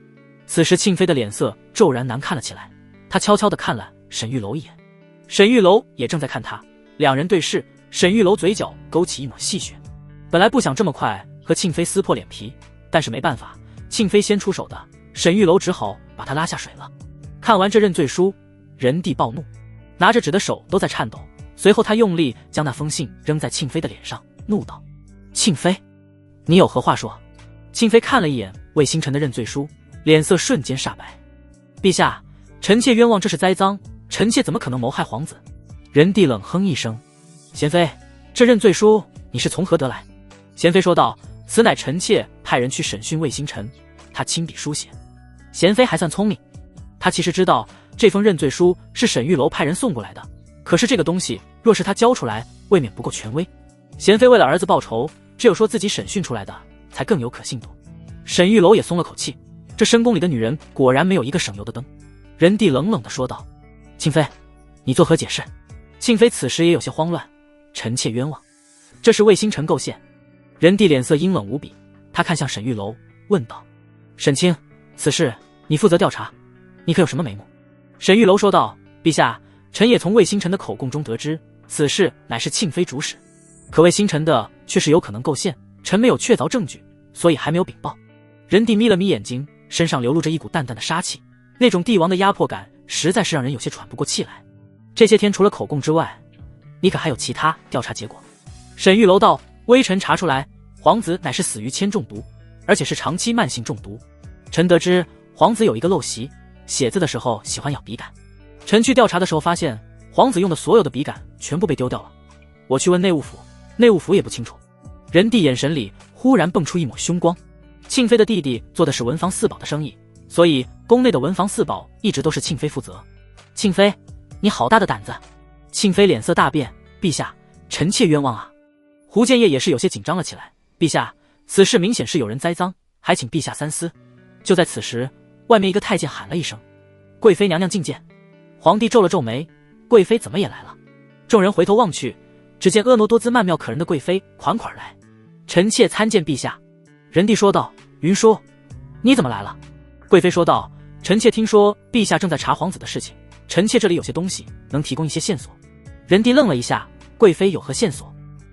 此时庆妃的脸色骤然难看了起来，她悄悄地看了沈玉楼一眼，沈玉楼也正在看她，2人对视，沈玉楼嘴角勾起一抹戏谑。本来不想这么快和庆妃撕破脸皮，但是没办法，庆妃先出手的，沈玉楼只好把她拉下水了。看完这认罪书，仁帝暴怒，拿着纸的手都在颤抖，随后他用力将那封信扔在庆妃的脸上，怒道，庆妃，你有何话说？庆妃看了一眼魏星辰的认罪书，脸色瞬间煞白。陛下，臣妾冤枉，这是栽赃，臣妾怎么可能谋害皇子？仁帝冷哼一声，贤妃，这认罪书你你是从何得来？”贤妃说道：“此乃臣妾派人去审讯魏星辰，他亲笔书写。”贤妃还算聪明，她其实知道这封认罪书是沈玉楼派人送过来的，可是这个东西若是他交出来，未免不够权威。贤妃为了儿子报仇，只有说自己审讯出来的才更有可信度。沈玉楼也松了口气，这深宫里的女人果然没有一个省油的灯。仁帝冷冷地说道：“庆妃，你作何解释？”庆妃此时也有些慌乱：“臣妾冤枉，这是魏星辰构陷。”仁帝脸色阴冷无比，他看向沈玉楼，问道：“沈清，此事你负责调查，你可有什么眉目？”沈玉楼说道：“陛下，臣也从魏星辰的口供中得知，此事乃是庆妃主使，可魏星辰的却是有可能构陷，臣没有确凿证据，所以还没有禀报。”仁帝眯了眯眼睛，身上流露着一股淡淡的杀气，那种帝王的压迫感实在是让人有些喘不过气来。这些天除了口供之外，你可还有其他调查结果？沈玉楼道：“微臣查出来，皇子乃是死于铅中毒，而且是长期慢性中毒。臣得知皇子有一个陋习，写字的时候喜欢咬笔杆。臣去调查的时候发现，皇子用的所有的笔杆全部被丢掉了。我去问内务府，内务府也不清楚。”仁帝眼神里忽然迸出一抹凶光。庆妃的弟弟做的是文房四宝的生意，所以宫内的文房四宝一直都是庆妃负责。庆妃，你好大的胆子！庆妃脸色大变：“陛下，臣妾冤枉啊！”胡建业也是有些紧张了起来：“陛下，此事明显是有人栽赃，还请陛下三思。”就在此时，外面一个太监喊了一声：“贵妃娘娘觐见。”皇帝皱了皱眉：“贵妃怎么也来了？”众人回头望去，只见婀娜多姿、曼妙可人的贵妃款款来：“臣妾参见陛下。”仁帝说道：“云舒，你怎么来了？”贵妃说道：“臣妾听说陛下正在查皇子的事情，臣妾这里有些东西能提供一些线索。”仁帝愣了一下：“贵妃有何线索？”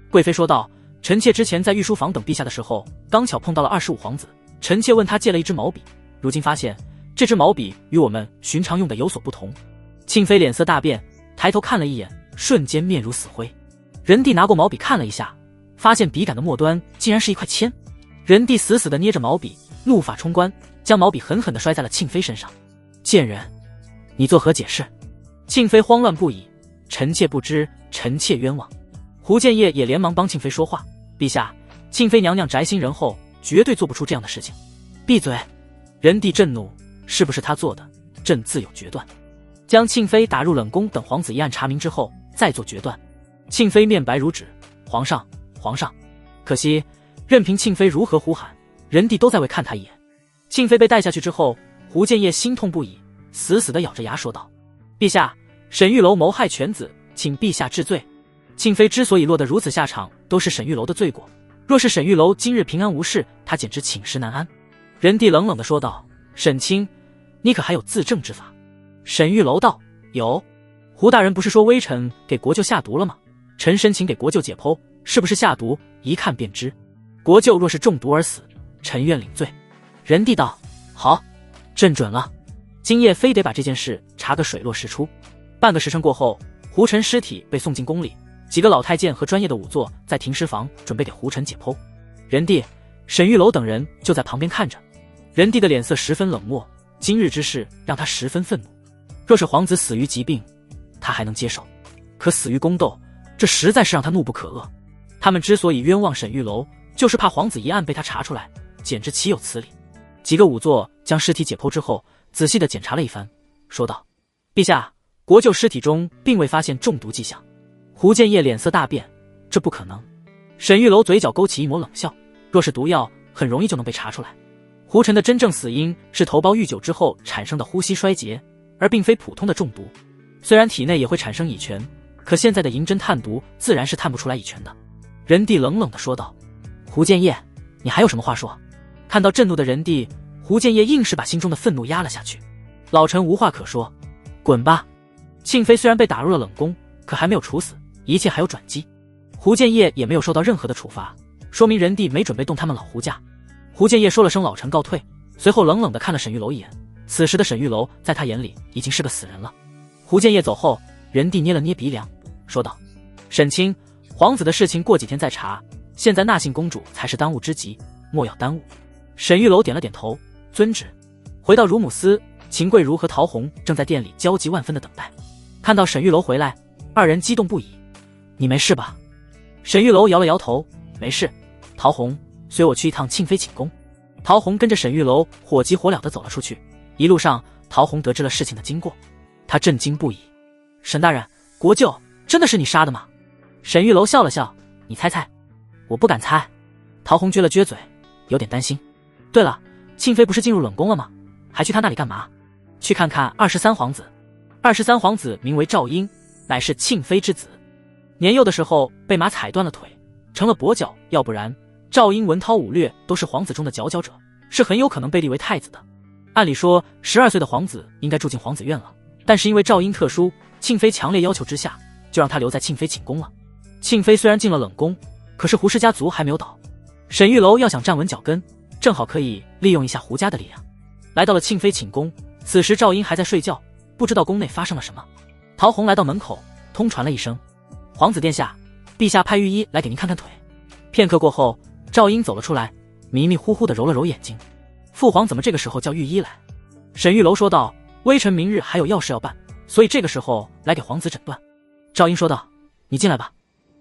贵妃说道：“臣妾之前在御书房等陛下的时候，刚巧碰到了25皇子，臣妾问他借了一支毛笔，如今发现这支毛笔与我们寻常用的有所不同。”庆妃脸色大变，抬头看了一眼，瞬间面如死灰。仁帝拿过毛笔看了一下，发现笔杆的末端竟然是一块铅。仁帝死死地捏着毛笔，怒发冲冠，将毛笔狠狠地摔在了庆妃身上。“贱人，你作何解释？”庆妃慌乱不已：“臣妾不知，臣妾冤枉。”胡建业也连忙帮庆妃说话：“陛下，庆妃娘娘宅心仁厚，绝对做不出这样的事情。”“闭嘴！”仁帝震怒：“是不是他做的？朕自有决断。”将庆妃打入冷宫，等皇子一案查明之后再做决断。庆妃面白如纸：“皇上，皇上！”可惜任凭庆妃如何呼喊，仁帝都在未看他一眼。庆妃被带下去之后，胡建业心痛不已，死死地咬着牙说道：“陛下，沈玉楼谋害犬子，请陛下治罪。”庆妃之所以落得如此下场，都是沈玉楼的罪过。若是沈玉楼今日平安无事，他简直寝食难安。仁帝冷冷地说道：“沈清，你可还有自证之法？”沈玉楼道：“有。胡大人不是说微臣给国舅下毒了吗？臣申请给国舅解剖，是不是下毒，一看便知。国舅若是中毒而死，臣愿领罪。”仁帝道：“好，朕准了。今夜非得把这件事查个水落石出。”半个时辰过后，胡臣尸体被送进宫里，几个老太监和专业的仵作在停尸房准备给胡臣解剖。仁帝、沈玉楼等人就在旁边看着。仁帝的脸色十分冷漠，今日之事让他十分愤怒。若是皇子死于疾病，他还能接受，可死于宫斗，这实在是让他怒不可遏。他们之所以冤枉沈玉楼，就是怕皇子一案被他查出来，简直岂有此理。几个仵作将尸体解剖之后，仔细地检查了一番，说道：“陛下，国舅尸体中并未发现中毒迹象。”胡建业脸色大变：“这不可能！”沈玉楼嘴角勾起一抹冷笑：“若是毒药，很容易就能被查出来。胡臣的真正死因是头孢遇酒之后产生的呼吸衰竭，而并非普通的中毒。虽然体内也会产生乙醛，可现在的银针探毒自然是探不出来乙醛的。”仁帝冷冷地说道：“胡建业，你还有什么话说？”看到震怒的仁帝，胡建业硬是把心中的愤怒压了下去。老臣无话可说，滚吧！庆妃虽然被打入了冷宫，可还没有处死，一切还有转机。胡建业也没有受到任何的处罚，说明仁帝没准备动他们老胡家。胡建业说了声老臣告退，随后冷冷地看了沈玉楼一眼。此时的沈玉楼在他眼里已经是个死人了。胡建业走后，仁帝捏了捏鼻梁，说道：“沈清，皇子的事情过几天再查，现在纳幸公主才是当务之急，莫要耽误。”沈玉楼点了点头，遵旨。回到乳母司，秦桂如和陶红正在店里焦急万分的等待。看到沈玉楼回来，二人激动不已：“你没事吧？”沈玉楼摇了摇头，没事，陶红，随我去一趟庆妃寝宫。陶红跟着沈玉楼火急火燎地走了出去。一路上，陶红得知了事情的经过，他震惊不已。沈大人，国舅真的是你杀的吗？沈玉楼笑了笑，你猜猜。我不敢猜。陶红撅了撅嘴，有点担心。对了，庆妃不是进入冷宫了吗？还去他那里干嘛？去看看23皇子。23皇子名为赵婴，乃是庆妃之子。年幼的时候被马踩断了腿，成了跛脚，要不然赵婴文韬武略都是皇子中的佼佼者，是很有可能被立为太子的。按理说12岁的皇子应该住进皇子院了，但是因为赵婴特殊，庆妃强烈要求之下，就让他留在庆妃寝宫了。庆妃虽然进了冷宫，可是胡氏家族还没有倒。沈玉楼要想站稳脚跟，正好可以利用一下胡家的力量。来到了庆妃寝宫，此时赵婴还在睡觉，不知道宫内发生了什么。陶红来到门口，通传了一声：皇子殿下，陛下派御医来给您看看腿。片刻过后，赵婴走了出来，迷迷糊糊地揉了揉眼睛。父皇怎么这个时候叫御医来？沈玉楼说道：微臣明日还有要事要办，所以这个时候来给皇子诊断。赵婴说道：你进来吧。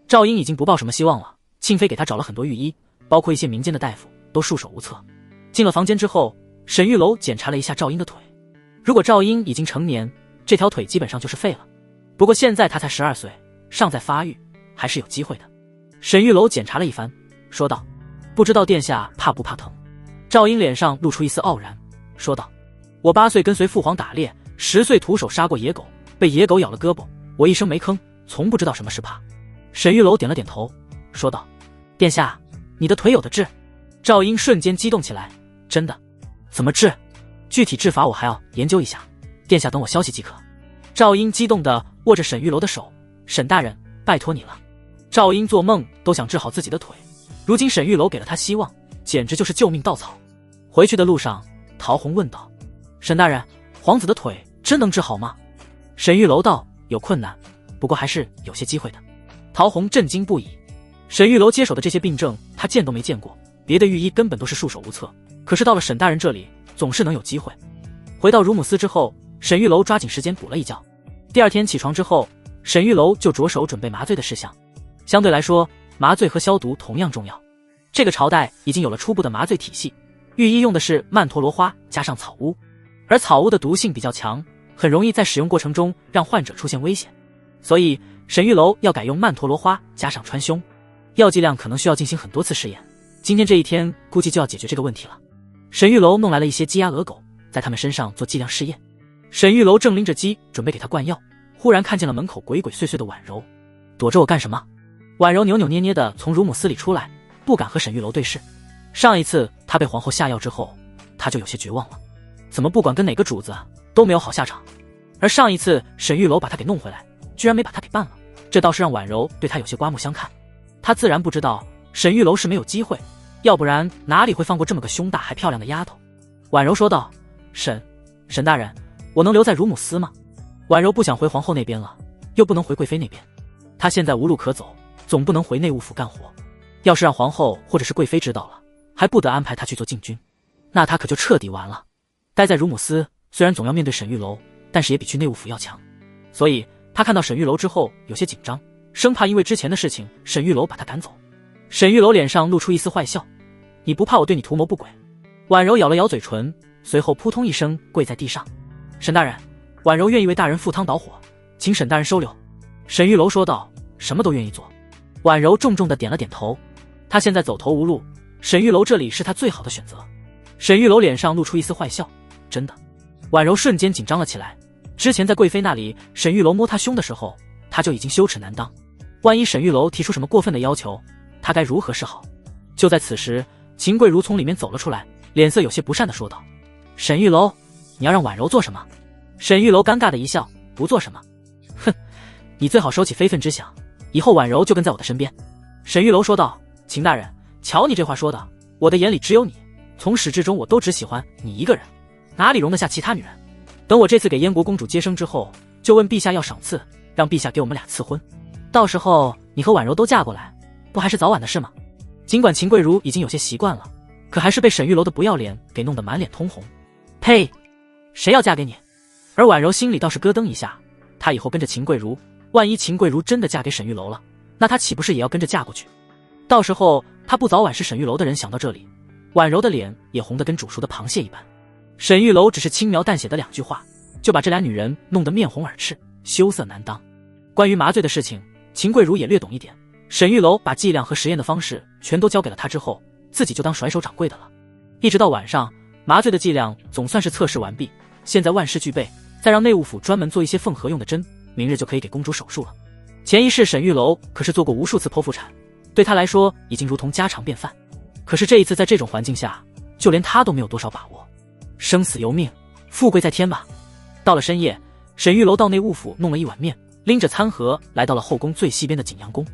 赵婴已经不抱什么希望了，庆妃给他找了很多御医，包括一些民间的大夫，都束手无策。进了房间之后，沈玉楼检查了一下赵婴的腿。如果赵婴已经成年，这条腿基本上就是废了。不过现在他才12岁，尚在发育，还是有机会的。沈玉楼检查了一番，说道：不知道殿下怕不怕疼？赵婴脸上露出一丝傲然，说道：我8岁跟随父皇打猎，10岁徒手杀过野狗，被野狗咬了胳膊，我一生没吭，从不知道什么是怕。沈玉楼点了点头，说道：殿下，你的腿有的治。赵婴瞬间激动起来，真的？怎么治？具体治法我还要研究一下，殿下等我消息即可。赵婴激动地握着沈玉楼的手，沈大人，拜托你了。赵婴做梦都想治好自己的腿，如今沈玉楼给了他希望，简直就是救命稻草。回去的路上，陶红问道：沈大人，皇子的腿真能治好吗？沈玉楼道：有困难，不过还是有些机会的。陶红震惊不已，沈玉楼接手的这些病症他见都没见过，别的御医根本都是束手无策，可是到了沈大人这里总是能有机会。回到茹姆斯之后，沈玉楼抓紧时间补了一觉。第二天起床之后，沈玉楼就着手准备麻醉的事项。相对来说，麻醉和消毒同样重要。这个朝代已经有了初步的麻醉体系，御医用的是曼陀罗花加上草乌，而草乌的毒性比较强，很容易在使用过程中让患者出现危险，所以沈玉楼要改用曼陀罗花加上川芎。药剂量可能需要进行很多次试验，今天这一天估计就要解决这个问题了。沈玉楼弄来了一些鸡鸭鹅狗，在他们身上做剂量试验。沈玉楼正拎着鸡准备给他灌药，忽然看见了门口鬼鬼祟祟的婉柔。躲着我干什么？婉柔扭扭捏捏的从茹姆斯里出来，不敢和沈玉楼对视。上一次他被皇后下药之后，他就有些绝望了，怎么不管跟哪个主子都没有好下场，而上一次沈玉楼把他给弄回来，居然没把他给办了，这倒是让婉柔对他有些刮目相看。他自然不知道沈玉楼是没有机会，要不然哪里会放过这么个胸大还漂亮的丫头。婉柔说道：沈大人，我能留在茹姆斯吗？婉柔不想回皇后那边了，又不能回贵妃那边，她现在无路可走，总不能回内务府干活。要是让皇后或者是贵妃知道了，还不得安排她去做禁军，那她可就彻底完了。待在茹姆斯虽然总要面对沈玉楼，但是也比去内务府要强，所以她看到沈玉楼之后有些紧张，生怕因为之前的事情沈玉楼把她赶走。沈玉楼脸上露出一丝坏笑：你不怕我对你图谋不轨？婉柔咬了咬嘴唇，随后扑通一声跪在地上：沈大人，婉柔愿意为大人赴汤蹈火，请沈大人收留。沈玉楼说道：什么都愿意做。婉柔重重地点了点头，她现在走投无路，沈玉楼这里是她最好的选择。沈玉楼脸上露出一丝坏笑：真的？婉柔瞬间紧张了起来，之前在贵妃那里，沈玉楼摸她胸的时候，她就已经羞耻难当，万一沈玉楼提出什么过分的要求，她该如何是好？就在此时，秦贵如从里面走了出来，脸色有些不善地说道：沈玉楼，你要让婉柔做什么？沈玉楼尴尬的一笑：不做什么。哼，你最好收起非分之想，以后婉柔就跟在我的身边。沈玉楼说道：秦大人，瞧你这话说的，我的眼里只有你，从始至终我都只喜欢你一个人，哪里容得下其他女人？等我这次给燕国公主接生之后，就问陛下要赏赐，让陛下给我们俩赐婚，到时候你和婉柔都嫁过来，不还是早晚的事吗？尽管秦贵如已经有些习惯了，可还是被沈玉楼的不要脸给弄得满脸通红。呸！谁要嫁给你？而婉柔心里倒是咯噔一下，她以后跟着秦贵如，万一秦贵如真的嫁给沈玉楼了，那她岂不是也要跟着嫁过去？到时候她不早晚是沈玉楼的人。想到这里，婉柔的脸也红得跟煮熟的螃蟹一般。沈玉楼只是轻描淡写的2句话，就把这俩女人弄得面红耳赤，羞涩难当。关于麻醉的事情，秦桂如也略懂一点。沈玉楼把剂量和实验的方式全都交给了她之后，自己就当甩手掌柜的了。一直到晚上，麻醉的剂量总算是测试完毕，现在万事俱备，再让内务府专门做一些缝合用的针，明日就可以给公主手术了。前一世沈玉楼可是做过无数次剖腹产，对她来说已经如同家常便饭。可是这一次在这种环境下，就连她都没有多少把握。生死由命，富贵在天吧。到了深夜，沈玉楼到内务府弄了一碗面，拎着餐盒来到了后宫最西边的景阳宫。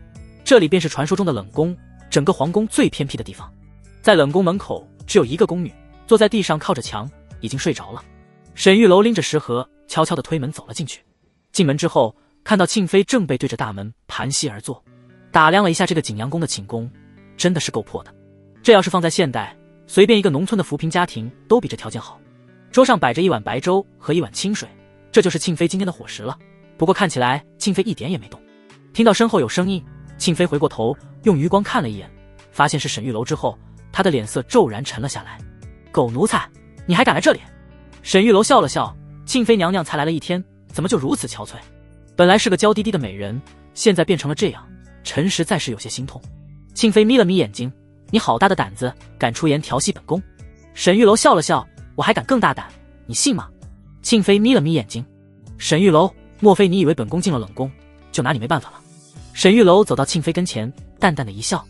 这里便是传说中的冷宫，整个皇宫最偏僻的地方。在冷宫门口只有一个宫女，坐在地上靠着墙，已经睡着了。沈玉楼拎着食盒，悄悄地推门走了进去。进门之后，看到庆妃正背对着大门盘膝而坐，打量了一下这个景阳宫的寝宫，真的是够破的。这要是放在现代，随便一个农村的扶贫家庭都比这条件好。桌上摆着一碗白粥和一碗清水，这就是庆妃今天的伙食了。不过看起来庆妃一点也没动。听到身后有声音，庆妃回过头，用余光看了一眼，发现是沈玉楼之后，她的脸色骤然沉了下来。狗奴才，你还敢来这里？沈玉楼笑了笑，庆妃娘娘才来了1天，怎么就如此憔悴？本来是个娇滴滴的美人，现在变成了这样，臣实在是有些心痛。庆妃眯了眯眼睛，你好大的胆子，敢出言调戏本宫。沈玉楼笑了笑，我还敢更大胆，你信吗？庆妃眯了眯眼睛，沈玉楼，莫非你以为本宫进了冷宫就拿你没办法了？沈玉楼走到庆妃跟前，淡淡的一笑，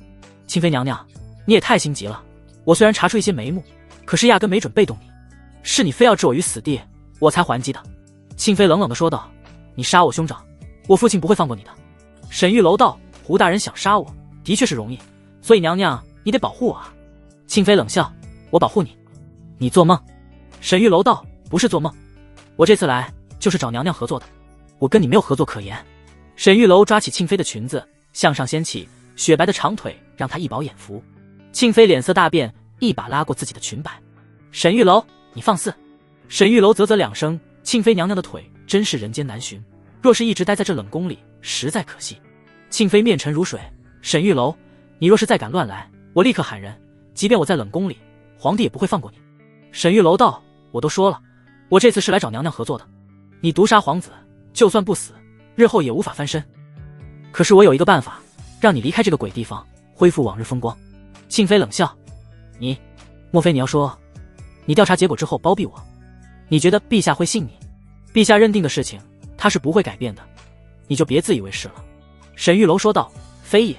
庆妃娘娘，你也太心急了。我虽然查出一些眉目，可是压根没准被动你，是你非要置我于死地，我才还击的。庆妃冷冷地说道，你杀我兄长，我父亲不会放过你的。沈玉楼道，胡大人想杀我的确是容易，所以娘娘你得保护我啊。庆妃冷笑，我保护你？你做梦。沈玉楼道，不是做梦，我这次来就是找娘娘合作的，我跟你没有合作可言。沈玉楼抓起庆妃的裙子向上掀起，雪白的长腿让她一饱眼福。庆妃脸色大变，一把拉过自己的裙摆，沈玉楼，你放肆！沈玉楼啧啧2声，庆妃娘娘的腿真是人间难寻，若是一直待在这冷宫里，实在可惜。庆妃面沉如水，沈玉楼，你若是再敢乱来，我立刻喊人，即便我在冷宫里，皇帝也不会放过你。沈玉楼道，我都说了，我这次是来找娘娘合作的，你毒杀皇子，就算不死，日后也无法翻身。可是我有一个办法，让你离开这个鬼地方，恢复往日风光。庆妃冷笑，你，莫非你要说，你调查结果之后包庇我？你觉得陛下会信你？陛下认定的事情，他是不会改变的，你就别自以为是了。沈玉楼说道，非也。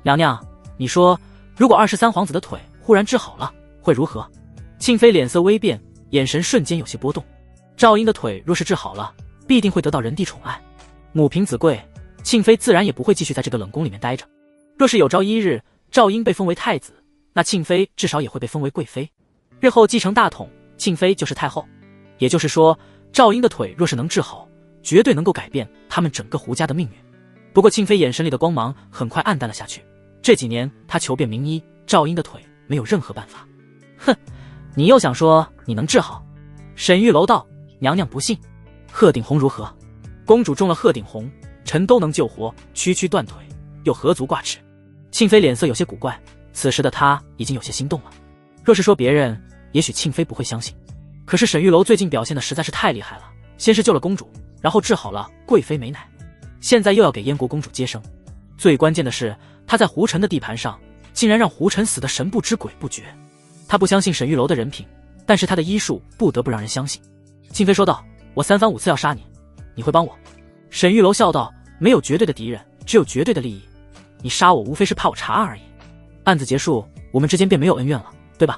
娘娘，你说，如果23皇子的腿忽然治好了，会如何？庆妃脸色微变，眼神瞬间有些波动。赵英的腿若是治好了，必定会得到人帝宠爱，母凭子贵，庆妃自然也不会继续在这个冷宫里面待着。若是有朝一日赵英被封为太子，那庆妃至少也会被封为贵妃，日后继承大统，庆妃就是太后。也就是说，赵英的腿若是能治好，绝对能够改变他们整个胡家的命运。不过庆妃眼神里的光芒很快暗淡了下去，这几年她求遍名医，赵英的腿没有任何办法。哼，你又想说你能治好？沈玉楼道，娘娘不信。鹤顶红如何？公主中了鹤顶红，臣都能救活，区区断腿又何足挂齿？庆妃脸色有些古怪，此时的她已经有些心动了。若是说别人，也许庆妃不会相信，可是沈玉楼最近表现的实在是太厉害了，先是救了公主，然后治好了贵妃美乃，现在又要给燕国公主接生。最关键的是，她在胡尘的地盘上，竟然让胡尘死得神不知鬼不觉。她不相信沈玉楼的人品，但是她的医术不得不让人相信。庆妃说道，我3番5次要杀你，你会帮我？沈玉楼笑道，没有绝对的敌人，只有绝对的利益，你杀我无非是怕我查案而已。案子结束，我们之间便没有恩怨了，对吧？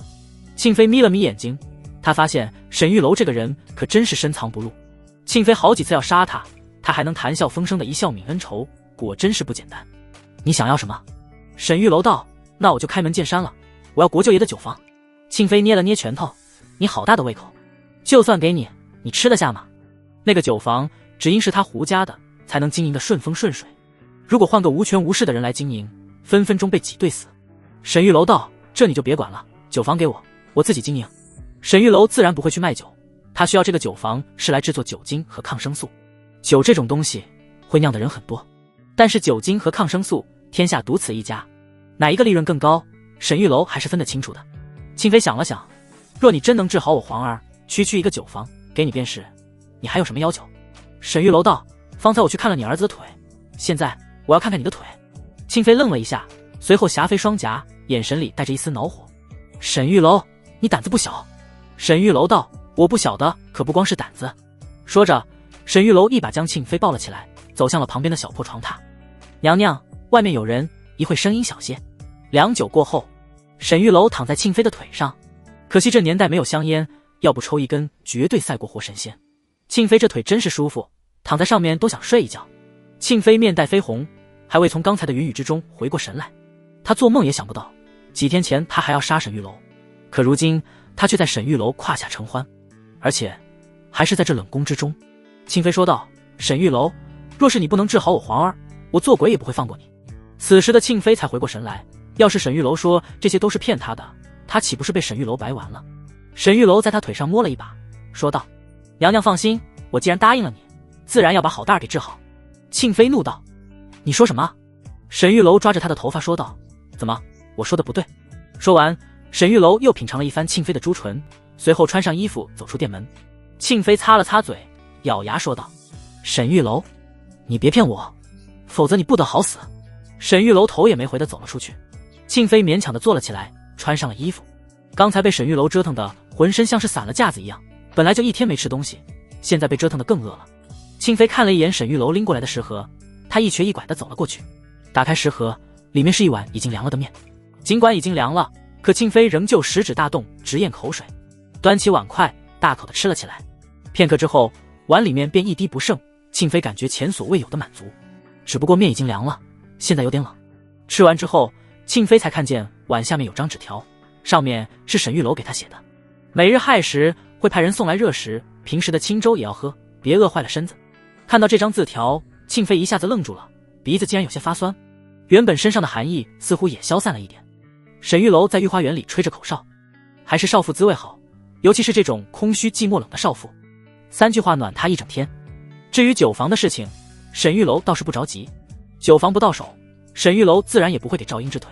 庆妃眯了眯眼睛，她发现沈玉楼这个人可真是深藏不露。庆妃好几次要杀他，他还能谈笑风生的一笑泯恩仇，果真是不简单。你想要什么？沈玉楼道，那我就开门见山了，我要国舅爷的酒房。庆妃捏了捏拳头，你好大的胃口，就算给你，你吃得下吗？那个酒房只因是他胡家的，才能经营的顺风顺水，如果换个无权无势的人来经营，分分钟被挤兑死。沈玉楼道，这你就别管了，酒房给我，我自己经营。沈玉楼自然不会去卖酒，他需要这个酒房是来制作酒精和抗生素。酒这种东西会酿的人很多，但是酒精和抗生素天下独此一家，哪一个利润更高，沈玉楼还是分得清楚的。庆妃想了想，若你真能治好我皇儿，区一个酒坊给你便是，你还有什么要求？沈玉楼道：方才我去看了你儿子的腿，现在我要看看你的腿。庆妃愣了一下，随后霞飞双颊，眼神里带着一丝恼火。沈玉楼，你胆子不小。沈玉楼道：我不小的可不光是胆子。说着，沈玉楼一把将庆妃抱了起来，走向了旁边的小破床榻。娘娘，外面有人，一会声音小些。良久过后，沈玉楼躺在庆妃的腿上，可惜这年代没有香烟，要不抽一根绝对赛过活神仙。庆妃这腿真是舒服，躺在上面都想睡一觉。庆妃面带绯红，还未从刚才的云雨之中回过神来。她做梦也想不到，几天前她还要杀沈玉楼，可如今她却在沈玉楼胯下承欢，而且还是在这冷宫之中。庆妃说道：沈玉楼，若是你不能治好我皇儿，我做鬼也不会放过你。此时的庆妃才回过神来，要是沈玉楼说这些都是骗她的，她岂不是被沈玉楼白玩了？沈玉楼在她腿上摸了一把，说道：娘娘放心，我既然答应了你，自然要把好蛋儿给治好。庆妃怒道：你说什么？沈玉楼抓着她的头发说道：怎么，我说的不对？说完，沈玉楼又品尝了一番庆妃的朱唇，随后穿上衣服走出店门。庆妃擦了擦嘴，咬牙说道：沈玉楼，你别骗我，否则你不得好死。沈玉楼头也没回的走了出去。庆妃勉强的坐了起来，穿上了衣服。刚才被沈玉楼折腾的浑身像是散了架子一样，本来就一天没吃东西，现在被折腾的更饿了。庆妃看了一眼沈玉楼拎过来的食盒，她一瘸一拐的走了过去，打开食盒，里面是一碗已经凉了的面。尽管已经凉了，可庆妃仍旧食指大动，直咽口水，端起碗筷大口的吃了起来。片刻之后，碗里面便一滴不剩，庆妃感觉前所未有的满足。只不过面已经凉了，现在有点冷。吃完之后，庆妃才看见碗下面有张纸条，上面是沈玉楼给她写的：每日亥时会派人送来热食，平时的清粥也要喝，别饿坏了身子。看到这张字条，庆妃一下子愣住了，鼻子竟然有些发酸，原本身上的寒意似乎也消散了一点。沈玉楼在御花园里吹着口哨，还是少妇滋味好，尤其是这种空虚寂寞冷的少妇，3句话暖她一整天。至于酒房的事情，沈玉楼倒是不着急，酒房不到手，沈玉楼自然也不会给赵英之腿。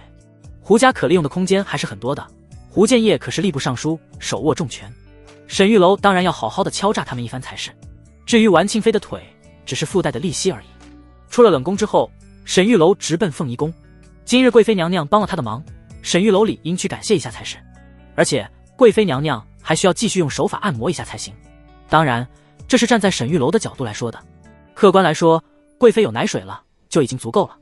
胡家可利用的空间还是很多的，胡建业可是吏部尚书，手握重权，沈玉楼当然要好好的敲诈他们一番才是。至于玩庆妃的腿，只是附带的利息而已。出了冷宫之后，沈玉楼直奔凤仪宫。今日贵妃娘娘帮了他的忙，沈玉楼里应去感谢一下才是，而且贵妃娘娘还需要继续用手法按摩一下才行。当然，这是站在沈玉楼的角度来说的，客观来说，贵妃有奶水了就已经足够了，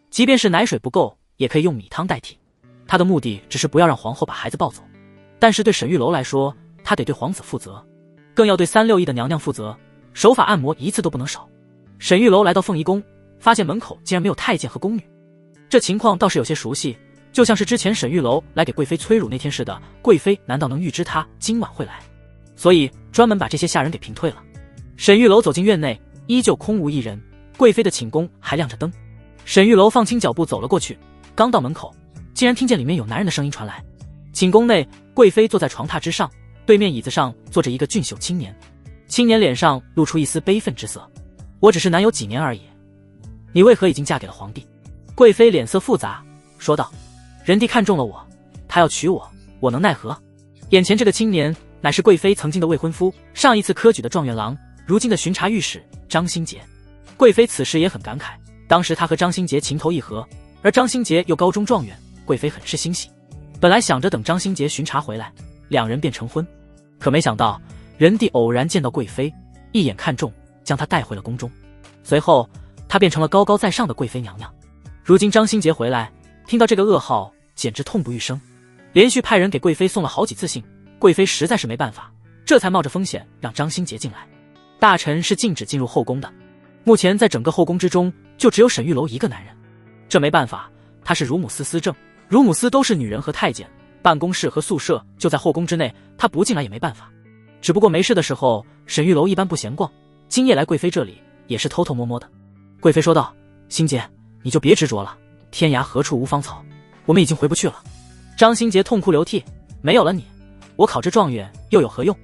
即便是奶水不够，也可以用米汤代替。他的目的只是不要让皇后把孩子抱走，但是对沈玉楼来说，他得对皇子负责，更要对361的娘娘负责，手法按摩一次都不能少。沈玉楼来到凤仪宫，发现门口竟然没有太监和宫女，这情况倒是有些熟悉，就像是之前沈玉楼来给贵妃催乳那天似的，贵妃难道能预知她今晚会来，所以专门把这些下人给平退了。沈玉楼走进院内，依旧空无一人，贵妃的寝宫还亮着灯。沈玉楼放轻脚步走了过去，刚到门口，竟然听见里面有男人的声音传来。寝宫内，贵妃坐在床榻之上，对面椅子上坐着一个俊秀青年，青年脸上露出一丝悲愤之色。我只是男友几年而已，你为何已经嫁给了皇帝？贵妃脸色复杂，说道：仁帝看中了我，他要娶我，我能奈何？眼前这个青年乃是贵妃曾经的未婚夫，上一次科举的状元郎，如今的巡查御史张新杰。贵妃此时也很感慨，当时她和张新杰情投意合，而张新杰又高中状元，贵妃很是欣喜。本来想着等张新杰巡查回来，两人便成婚，可没想到仁帝偶然见到贵妃，一眼看中，将她带回了宫中。随后她变成了高高在上的贵妃娘娘。如今张新杰回来，听到这个噩耗，简直痛不欲生，连续派人给贵妃送了好几次信，贵妃实在是没办法，这才冒着风险让张新杰进来。大臣是禁止进入后宫的，目前在整个后宫之中，就只有沈玉楼一个男人。这没办法，他是乳母司司政，乳母司都是女人和太监，办公室和宿舍就在后宫之内，他不进来也没办法。只不过没事的时候，沈玉楼一般不闲逛，今夜来贵妃这里也是偷偷摸摸的。贵妃说道：新杰，你就别执着了，天涯何处无芳草，我们已经回不去了。张新杰痛哭流涕，没有了你，我考这状元又有何用？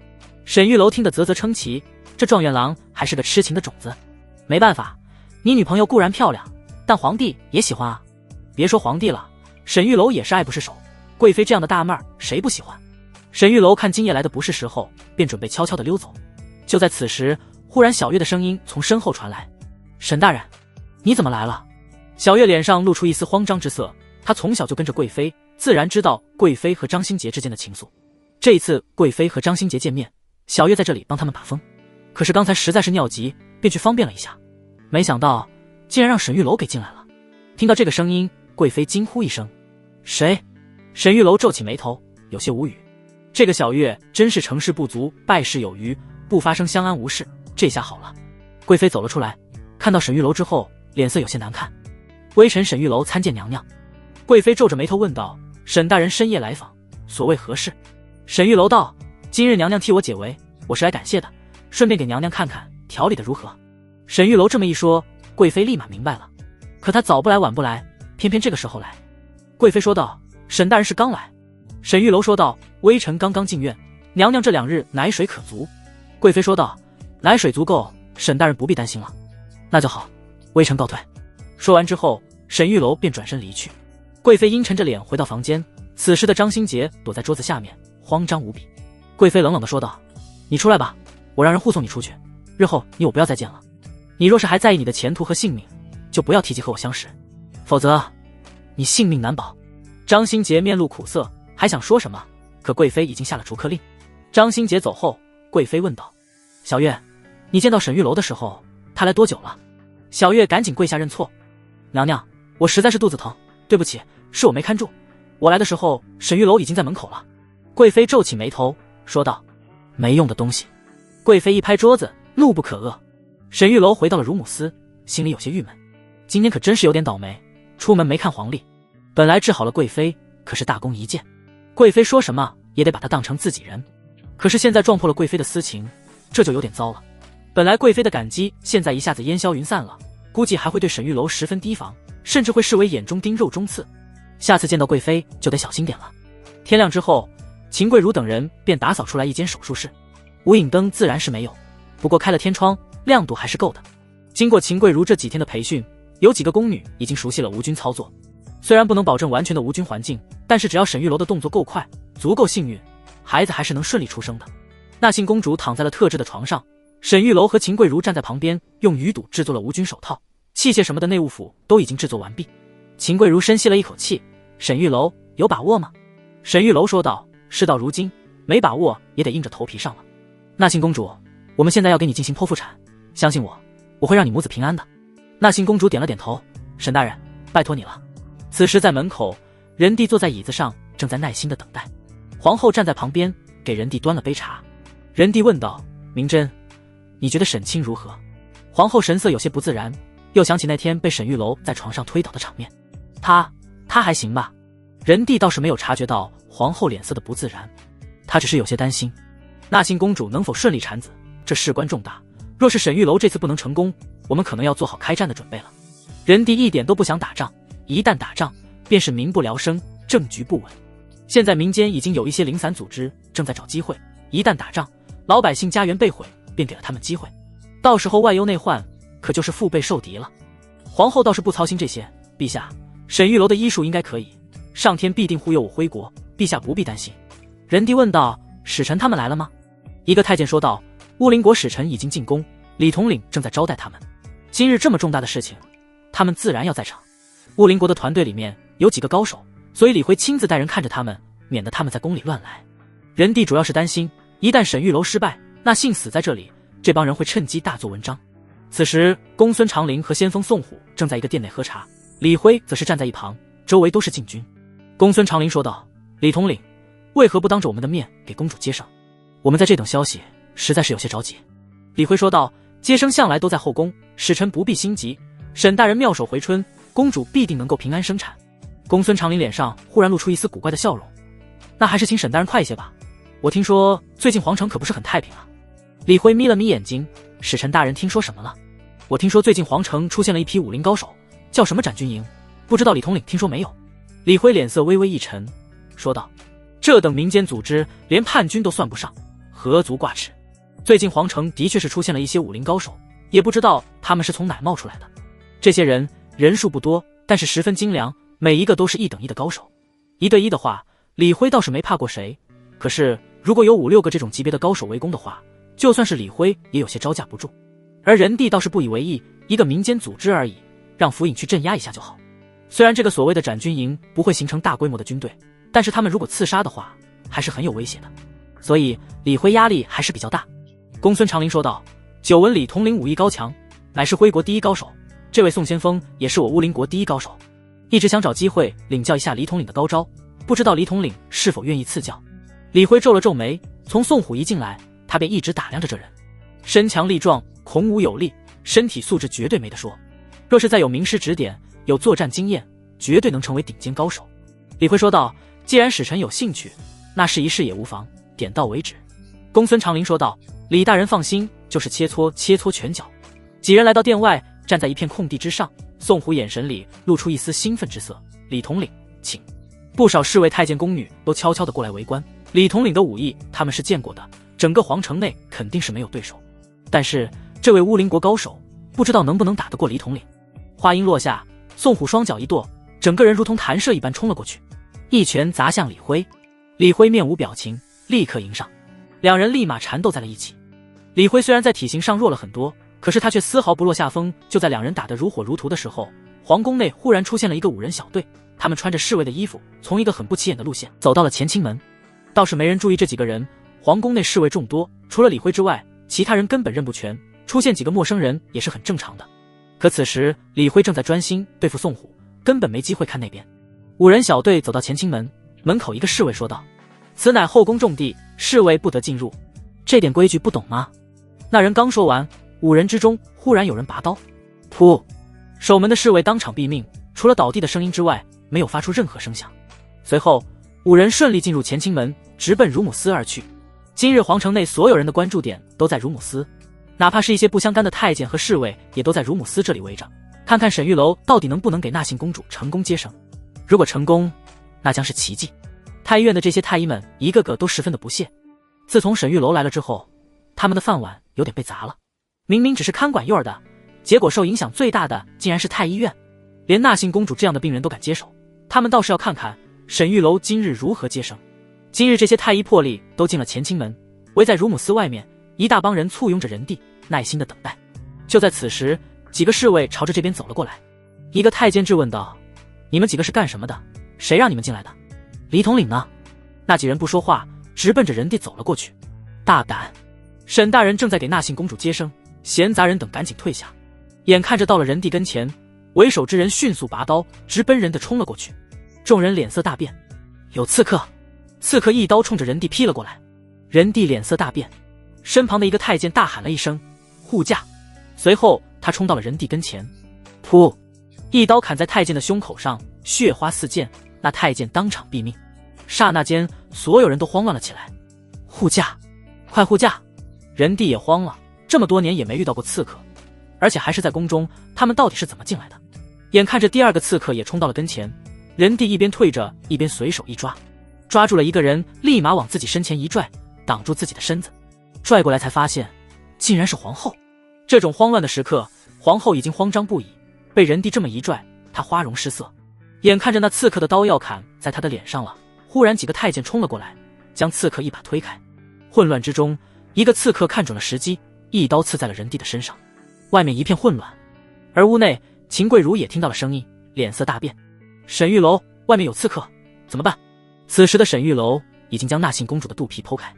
沈玉楼听得啧啧称奇，这状元郎还是个痴情的种子。没办法，你女朋友固然漂亮，但皇帝也喜欢啊。别说皇帝了，沈玉楼也是爱不释手。贵妃这样的大妹儿，谁不喜欢？沈玉楼看今夜来的不是时候，便准备悄悄地溜走。就在此时，忽然小月的声音从身后传来：“沈大人，你怎么来了？”小月脸上露出一丝慌张之色，她从小就跟着贵妃，自然知道贵妃和张新杰之间的情愫。这一次贵妃和张新杰见面，小月在这里帮他们把风。可是刚才实在是尿急，便去方便了一下，没想到竟然让沈玉楼给进来了。听到这个声音，贵妃惊呼一声：“谁？”沈玉楼皱起眉头，有些无语。这个小月真是成事不足败事有余，不发生相安无事，这下好了。贵妃走了出来，看到沈玉楼之后，脸色有些难看。微臣沈玉楼参见娘娘。贵妃皱着眉头问道：“沈大人深夜来访，所谓何事？”沈玉楼道：“今日娘娘替我解围，我是来感谢的，顺便给娘娘看看调理的如何。”沈玉楼这么一说，贵妃立马明白了。可她早不来晚不来，偏偏这个时候来。贵妃说道：“沈大人是刚来。”沈玉楼说道：“微臣刚刚进院，娘娘这2日奶水可足。”贵妃说道：“奶水足够，沈大人不必担心了。”那就好，微臣告退。说完之后，沈玉楼便转身离去。贵妃阴沉着脸回到房间，此时的张新杰躲在桌子下面，慌张无比。贵妃冷冷地说道：“你出来吧，我让人护送你出去，日后你我不要再见了。你若是还在意你的前途和性命，就不要提及和我相识，否则你性命难保。”张新杰面露苦涩，还想说什么，可贵妃已经下了逐客令。张新杰走后，贵妃问道：“小月，你见到沈玉楼的时候，他来多久了？”小月赶紧跪下认错：“娘娘，我实在是肚子疼，对不起，是我没看住。我来的时候，沈玉楼已经在门口了。”贵妃皱起眉头说道：“没用的东西！”贵妃一拍桌子，怒不可遏。沈玉楼回到了乳母司，心里有些郁闷，今天可真是有点倒霉，出门没看黄历。本来治好了贵妃，可是大功一件，贵妃说什么也得把她当成自己人。可是现在撞破了贵妃的私情，这就有点糟了。本来贵妃的感激现在一下子烟消云散了，估计还会对沈玉楼十分提防，甚至会视为眼中钉肉中刺。下次见到贵妃就得小心点了。天亮之后，秦贵如等人便打扫出来一间手术室，无影灯自然是没有，不过开了天窗，亮度还是够的。经过秦贵如这几天的培训，有几个宫女已经熟悉了无菌操作。虽然不能保证完全的无菌环境，但是只要沈玉楼的动作够快，足够幸运，孩子还是能顺利出生的。纳幸公主躺在了特制的床上，沈玉楼和秦贵如站在旁边，用鱼肚制作了无菌手套，器械什么的内务府都已经制作完毕。秦贵如深吸了一口气：“沈玉楼有把握吗？”沈玉楼说道：“事到如今，没把握也得硬着头皮上了。纳幸公主，我们现在要给你进行剖腹产，相信我，我会让你母子平安的。”纳幸公主点了点头：“沈大人，拜托你了。”此时在门口，仁帝坐在椅子上，正在耐心的等待。皇后站在旁边，给仁帝端了杯茶。仁帝问道：“明真，你觉得沈清如何？”皇后神色有些不自然，又想起那天被沈玉楼在床上推倒的场面。他还行吧。仁帝倒是没有察觉到皇后脸色的不自然，他只是有些担心纳幸公主能否顺利产子，这事关重大。若是沈玉楼这次不能成功，我们可能要做好开战的准备了。仁帝一点都不想打仗，一旦打仗，便是民不聊生，政局不稳。现在民间已经有一些零散组织正在找机会，一旦打仗，老百姓家园被毁，便给了他们机会，到时候外忧内患，可就是腹背受敌了。皇后倒是不操心这些，陛下，沈玉楼的医术应该可以，上天必定护佑我回国，陛下不必担心。仁帝问道：“使臣他们来了吗？”一个太监说道：“乌林国使臣已经进宫，李统领正在招待他们。今日这么重大的事情，他们自然要在场。乌林国的团队里面有几个高手，所以李辉亲自带人看着他们，免得他们在宫里乱来。”仁帝主要是担心，一旦沈玉楼失败，那幸死在这里，这帮人会趁机大做文章。此时公孙长陵和先锋宋虎正在一个店内喝茶，李辉则是站在一旁，周围都是禁军。公孙长陵说道：“李统领，为何不当着我们的面给公主接生？我们在这等消息，实在是有些着急。”李辉说道：“接生向来都在后宫，使臣不必心急，沈大人妙手回春，公主必定能够平安生产。”公孙长陵脸上忽然露出一丝古怪的笑容：“那还是请沈大人快一些吧，我听说最近皇城可不是很太平啊。”李辉眯了眯眼睛：“使臣大人听说什么了？”“我听说最近皇城出现了一批武林高手，叫什么斩军营，不知道李统领听说没有？”李辉脸色微微一沉，说道：“这等民间组织连叛军都算不上，何足挂齿？最近皇城的确是出现了一些武林高手，也不知道他们是从哪冒出来的。这些人人数不多，但是十分精良，每一个都是1等1的高手。1对1的话，李辉倒是没怕过谁，可是如果有5、6个这种级别的高手围攻的话，就算是李辉也有些招架不住。而人帝倒是不以为意，一个民间组织而已，让府尹去镇压一下就好。虽然这个所谓的斩军营不会形成大规模的军队，但是他们如果刺杀的话，还是很有威胁的，所以李辉压力还是比较大。公孙长林说道：“久闻李统领武艺高强，乃是徽国第一高手。这位宋先锋也是我乌林国第一高手，一直想找机会领教一下李统领的高招，不知道李统领是否愿意赐教？”李辉皱了皱眉，从宋虎一进来，他便一直打量着这人，身强力壮，孔武有力，身体素质绝对没得说。若是再有名师指点，有作战经验，绝对能成为顶尖高手。李辉说道：“既然使臣有兴趣，那试一试也无妨，点到为止。”公孙长林说道：“李大人放心，就是切磋拳脚。”几人来到殿外，站在一片空地之上，宋虎眼神里露出一丝兴奋之色。李统领，请。不少侍卫太监宫女都悄悄地过来围观。李统领的武艺他们是见过的，整个皇城内肯定是没有对手，但是这位乌林国高手不知道能不能打得过李统领。话音落下，宋虎双脚一跺，整个人如同弹射一般冲了过去，一拳砸向李辉。李辉面无表情，立刻迎上，两人立马缠斗在了一起。李辉虽然在体型上弱了很多，可是他却丝毫不落下风。就在两人打得如火如荼的时候，皇宫内忽然出现了一个5人小队，他们穿着侍卫的衣服，从一个很不起眼的路线走到了乾清门。倒是没人注意这几个人，皇宫内侍卫众多，除了李辉之外，其他人根本认不全，出现几个陌生人也是很正常的。可此时李辉正在专心对付宋虎，根本没机会看那边。5人小队走到乾清门，门口一个侍卫说道：“此乃后宫重地，侍卫不得进入，这点规矩不懂吗？”那人刚说完，5人之中忽然有人拔刀，噗！守门的侍卫当场毙命，除了倒地的声音之外，没有发出任何声响。随后5人顺利进入乾清门，直奔乳母司而去。今日皇城内所有人的关注点都在乳母司，哪怕是一些不相干的太监和侍卫，也都在乳母司这里围着，看看沈玉楼到底能不能给纳信公主成功接生。如果成功，那将是奇迹。太医院的这些太医们一个个都十分的不屑，自从沈玉楼来了之后，他们的饭碗有点被砸了。明明只是看管幼儿的，结果受影响最大的竟然是太医院，连纳信公主这样的病人都敢接手，他们倒是要看看沈玉楼今日如何接生。今日这些太医破例都进了乾清门，围在乳母司外面，一大帮人簇拥着人帝，耐心的等待。就在此时，几个侍卫朝着这边走了过来。一个太监质问道：“你们几个是干什么的？谁让你们进来的？李统领呢？”那几人不说话，直奔着人帝走了过去。大胆！沈大人正在给纳信公主接生，闲杂人等赶紧退下。眼看着到了人帝跟前，为首之人迅速拔刀，直奔人帝冲了过去。众人脸色大变，有刺客！刺客一刀冲着人帝劈了过来。人帝脸色大变，身旁的一个太监大喊了一声：“护驾！”随后他冲到了人帝跟前，噗！一刀砍在太监的胸口上，血花四溅，那太监当场毙命。刹那间，所有人都慌乱了起来。护驾！快护驾！人帝也慌了，这么多年也没遇到过刺客，而且还是在宫中，他们到底是怎么进来的？眼看着第二个刺客也冲到了跟前，人帝一边退着，一边随手一抓，抓住了一个人，立马往自己身前一拽，挡住自己的身子。拽过来才发现，竟然是皇后。这种慌乱的时刻，皇后已经慌张不已，被人帝这么一拽，她花容失色。眼看着那刺客的刀要砍在她的脸上了，忽然几个太监冲了过来，将刺客一把推开。混乱之中，一个刺客看准了时机，一刀刺在了人帝的身上。外面一片混乱，而屋内秦贵如也听到了声音，脸色大变。沈玉楼，外面有刺客，怎么办？此时的沈玉楼已经将纳信公主的肚皮剖开。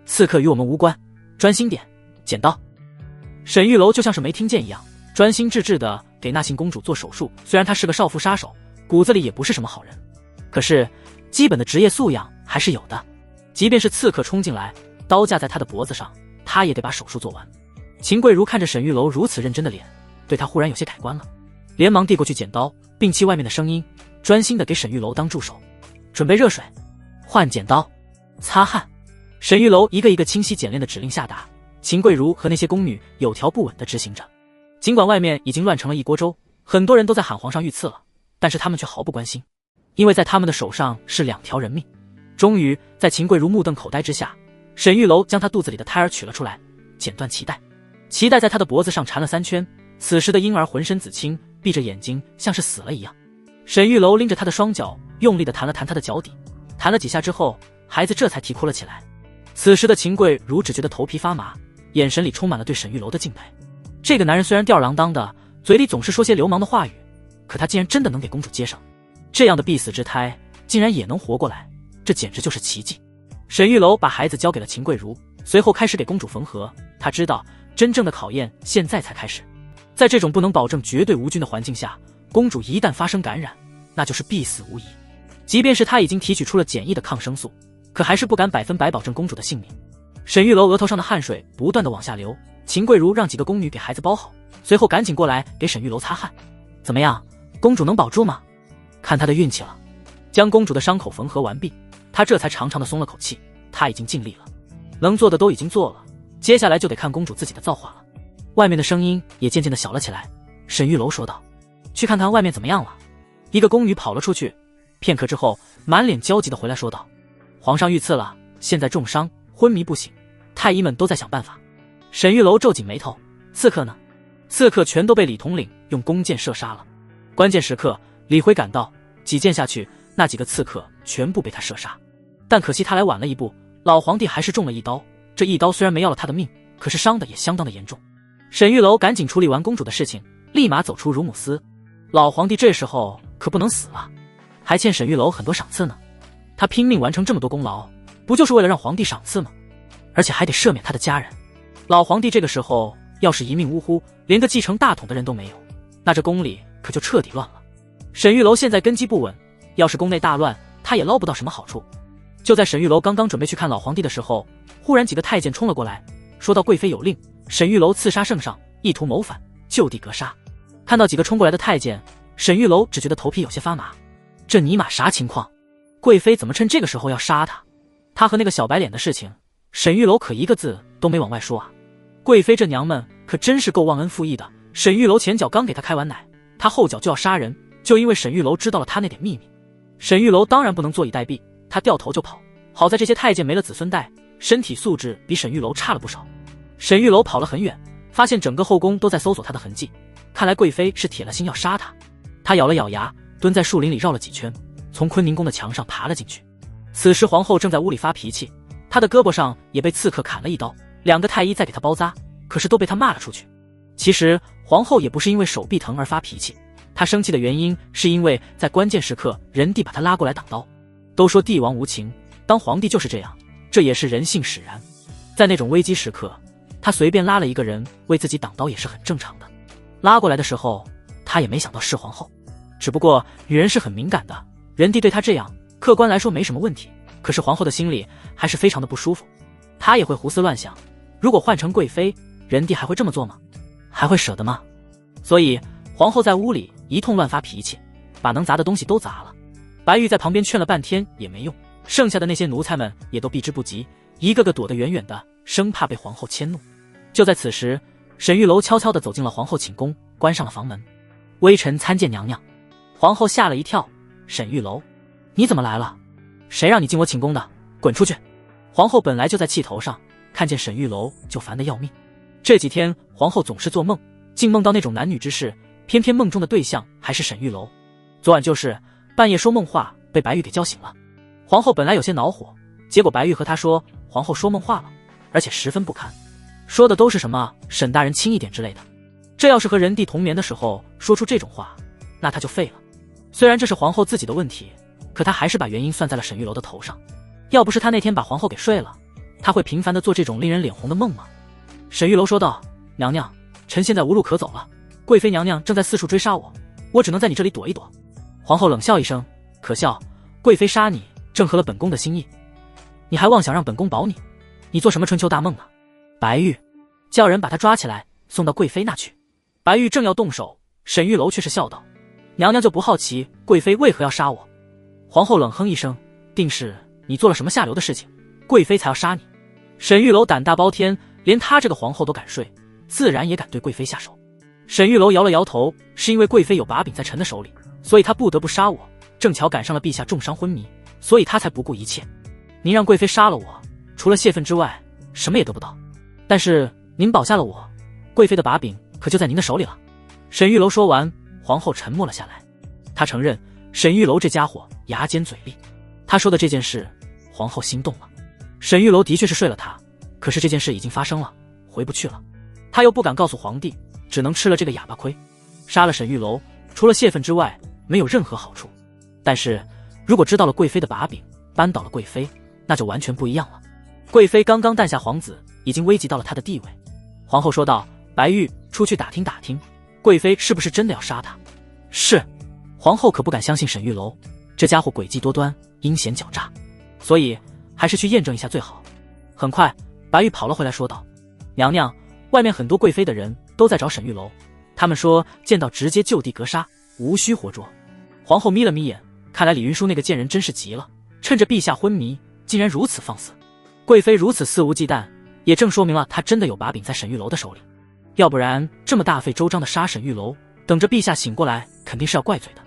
刺客与我们无关，专心点，剪刀。沈玉楼就像是没听见一样，专心致志地给纳信公主做手术。虽然她是个少妇杀手，骨子里也不是什么好人，可是基本的职业素养还是有的。即便是刺客冲进来，刀架在她的脖子上，她也得把手术做完。秦贵如看着沈玉楼如此认真的脸，对她忽然有些改观了，连忙递过去剪刀，摒弃外面的声音，专心地给沈玉楼当助手。准备热水，换剪刀，擦汗。沈玉楼一个一个清晰简练的指令下达，秦贵如和那些宫女有条不紊地执行着。尽管外面已经乱成了一锅粥，很多人都在喊皇上遇刺了，但是他们却毫不关心，因为在他们的手上是2条人命。终于在秦贵如目瞪口呆之下，沈玉楼将她肚子里的胎儿取了出来，剪断脐带，脐带在她的脖子上缠了3圈。此时的婴儿浑身紫青，闭着眼睛像是死了一样。沈玉楼拎着他的双脚，用力地弹了弹他的脚底，弹了几下之后，孩子这才啼哭了起来。此时的秦桂如只觉得头皮发麻，眼神里充满了对沈玉楼的敬佩。这个男人虽然吊儿郎当的，嘴里总是说些流氓的话语，可他竟然真的能给公主接上，这样的必死之胎竟然也能活过来，这简直就是奇迹。沈玉楼把孩子交给了秦桂如，随后开始给公主缝合。他知道真正的考验现在才开始，在这种不能保证绝对无菌的环境下，公主一旦发生感染，那就是必死无疑。即便是他已经提取出了简易的抗生素，可还是不敢100%保证公主的性命。沈玉楼额头上的汗水不断的往下流，秦桂如让几个宫女给孩子包好，随后赶紧过来给沈玉楼擦汗。怎么样，公主能保住吗？看她的运气了。将公主的伤口缝合完毕，他这才长长的松了口气，他已经尽力了，能做的都已经做了，接下来就得看公主自己的造化了。外面的声音也渐渐的小了起来，沈玉楼说道：去看看外面怎么样了。一个宫女跑了出去，片刻之后满脸焦急的回来说道：皇上遇刺了，现在重伤，昏迷不醒，太医们都在想办法。沈玉楼皱紧眉头，刺客呢？刺客全都被李统领用弓箭射杀了。关键时刻，李逵赶到，几箭下去，那几个刺客全部被他射杀。但可惜他来晚了一步，老皇帝还是中了一刀，这一刀虽然没要了他的命，可是伤的也相当的严重。沈玉楼赶紧处理完公主的事情，立马走出乳母司。老皇帝这时候可不能死了，还欠沈玉楼很多赏赐呢。他拼命完成这么多功劳，不就是为了让皇帝赏赐吗？而且还得赦免他的家人。老皇帝这个时候要是一命呜呼，连个继承大统的人都没有，那这宫里可就彻底乱了。沈玉楼现在根基不稳，要是宫内大乱，他也捞不到什么好处。就在沈玉楼刚刚准备去看老皇帝的时候，忽然几个太监冲了过来，说到贵妃有令，沈玉楼刺杀圣上，意图谋反，就地格杀。看到几个冲过来的太监，沈玉楼只觉得头皮有些发麻。这尼玛啥情况？贵妃怎么趁这个时候要杀他？他和那个小白脸的事情，沈玉楼可一个字都没往外说啊。贵妃这娘们可真是够忘恩负义的，沈玉楼前脚刚给她开完奶，她后脚就要杀人，就因为沈玉楼知道了她那点秘密。沈玉楼当然不能坐以待毙，他掉头就跑。好在这些太监没了子孙代，身体素质比沈玉楼差了不少。沈玉楼跑了很远，发现整个后宫都在搜索他的痕迹，看来贵妃是铁了心要杀他。他咬了咬牙，蹲在树林里绕了几圈，从坤宁宫的墙上爬了进去。此时皇后正在屋里发脾气，她的胳膊上也被刺客砍了一刀，2个太医在给她包扎，可是都被她骂了出去。其实皇后也不是因为手臂疼而发脾气，她生气的原因是因为在关键时刻人帝把她拉过来挡刀。都说帝王无情，当皇帝就是这样，这也是人性使然。在那种危机时刻，他随便拉了一个人为自己挡刀也是很正常的。拉过来的时候他也没想到是皇后，只不过女人是很敏感的，人帝对她这样客观来说没什么问题，可是皇后的心里还是非常的不舒服。她也会胡思乱想，如果换成贵妃，人帝还会这么做吗？还会舍得吗？所以皇后在屋里一通乱发脾气，把能砸的东西都砸了。白玉在旁边劝了半天也没用，剩下的那些奴才们也都避之不及，一个个躲得远远的，生怕被皇后迁怒。就在此时，沈玉楼悄悄地走进了皇后寝宫，关上了房门。微臣参见娘娘。皇后吓了一跳，沈玉楼，你怎么来了？谁让你进我寝宫的？滚出去！皇后本来就在气头上，看见沈玉楼就烦得要命。这几天皇后总是做梦，竟梦到那种男女之事，偏偏梦中的对象还是沈玉楼。昨晚就是半夜说梦话，被白玉给叫醒了。皇后本来有些恼火，结果白玉和她说皇后说梦话了，而且十分不堪，说的都是什么沈大人轻一点之类的。这要是和人帝同眠的时候说出这种话，那他就废了。虽然这是皇后自己的问题，可他还是把原因算在了沈玉楼的头上。要不是他那天把皇后给睡了，他会频繁地做这种令人脸红的梦吗？沈玉楼说道：娘娘，臣现在无路可走了，贵妃娘娘正在四处追杀我，我只能在你这里躲一躲。皇后冷笑一声，可笑，贵妃杀你正合了本宫的心意，你还妄想让本宫保你？你做什么春秋大梦呢？白玉，叫人把她抓起来送到贵妃那去。白玉正要动手，沈玉楼却是笑道：娘娘就不好奇贵妃为何要杀我？皇后冷哼一声，定是你做了什么下流的事情，贵妃才要杀你。沈玉楼胆大包天，连她这个皇后都敢睡，自然也敢对贵妃下手。沈玉楼摇了摇头，是因为贵妃有把柄在臣的手里，所以他不得不杀我，正巧赶上了陛下重伤昏迷，所以他才不顾一切。您让贵妃杀了我，除了泄愤之外什么也得不到，但是您保下了我，贵妃的把柄可就在您的手里了。沈玉楼说完，皇后沉默了下来。她承认沈玉楼这家伙牙尖嘴利，他说的这件事，皇后心动了。沈玉楼的确是睡了他，可是这件事已经发生了，回不去了。他又不敢告诉皇帝，只能吃了这个哑巴亏。杀了沈玉楼，除了泄愤之外，没有任何好处。但是如果知道了贵妃的把柄，扳倒了贵妃，那就完全不一样了。贵妃刚刚诞下皇子，已经危及到了她的地位。皇后说道：“白玉，出去打听打听，贵妃是不是真的要杀他？”是。皇后可不敢相信沈玉楼，这家伙诡计多端，阴险狡诈，所以还是去验证一下最好。很快，白玉跑了回来，说道：“娘娘，外面很多贵妃的人都在找沈玉楼，他们说见到直接就地格杀，无需活捉。”皇后眯了眯眼，看来李云舒那个贱人真是急了，趁着陛下昏迷，竟然如此放肆。贵妃如此肆无忌惮，也正说明了她真的有把柄在沈玉楼的手里，要不然这么大费周章的杀沈玉楼，等着陛下醒过来，肯定是要怪罪的。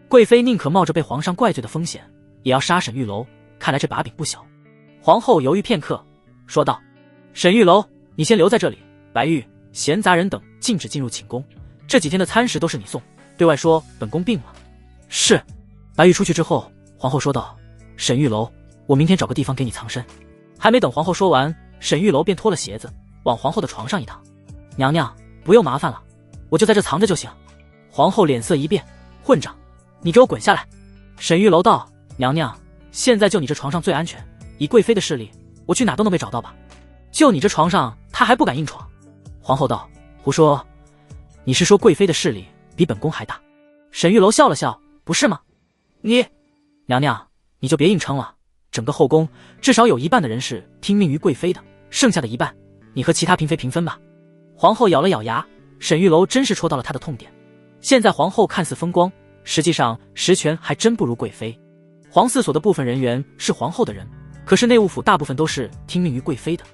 贵妃宁可冒着被皇上怪罪的风险，也要杀沈玉楼，看来这把柄不小。皇后犹豫片刻，说道：“沈玉楼，你先留在这里。白玉、闲杂人等禁止进入寝宫，这几天的餐食都是你送，对外说本宫病了。”是。白玉出去之后，皇后说道：“沈玉楼，我明天找个地方给你藏身。”还没等皇后说完，沈玉楼便脱了鞋子，往皇后的床上一躺。“娘娘，不用麻烦了，我就在这藏着就行。”皇后脸色一变：“混账！你给我滚下来！”沈玉楼道：“娘娘，现在就你这床上最安全，以贵妃的势力，我去哪都能被找到吧？就你这床上，她还不敢硬闯。”皇后道：“胡说，你是说贵妃的势力比本宫还大？”沈玉楼笑了笑：“不是吗？你，娘娘，你就别硬撑了，整个后宫至少有一半的人是听命于贵妃的，剩下的一半，你和其他嫔妃平分吧。”皇后咬了咬牙，沈玉楼真是戳到了她的痛点。现在皇后看似风光，实际上实权还真不如贵妃。皇四所的部分人员是皇后的人，可是内务府大部分都是听命于贵妃的。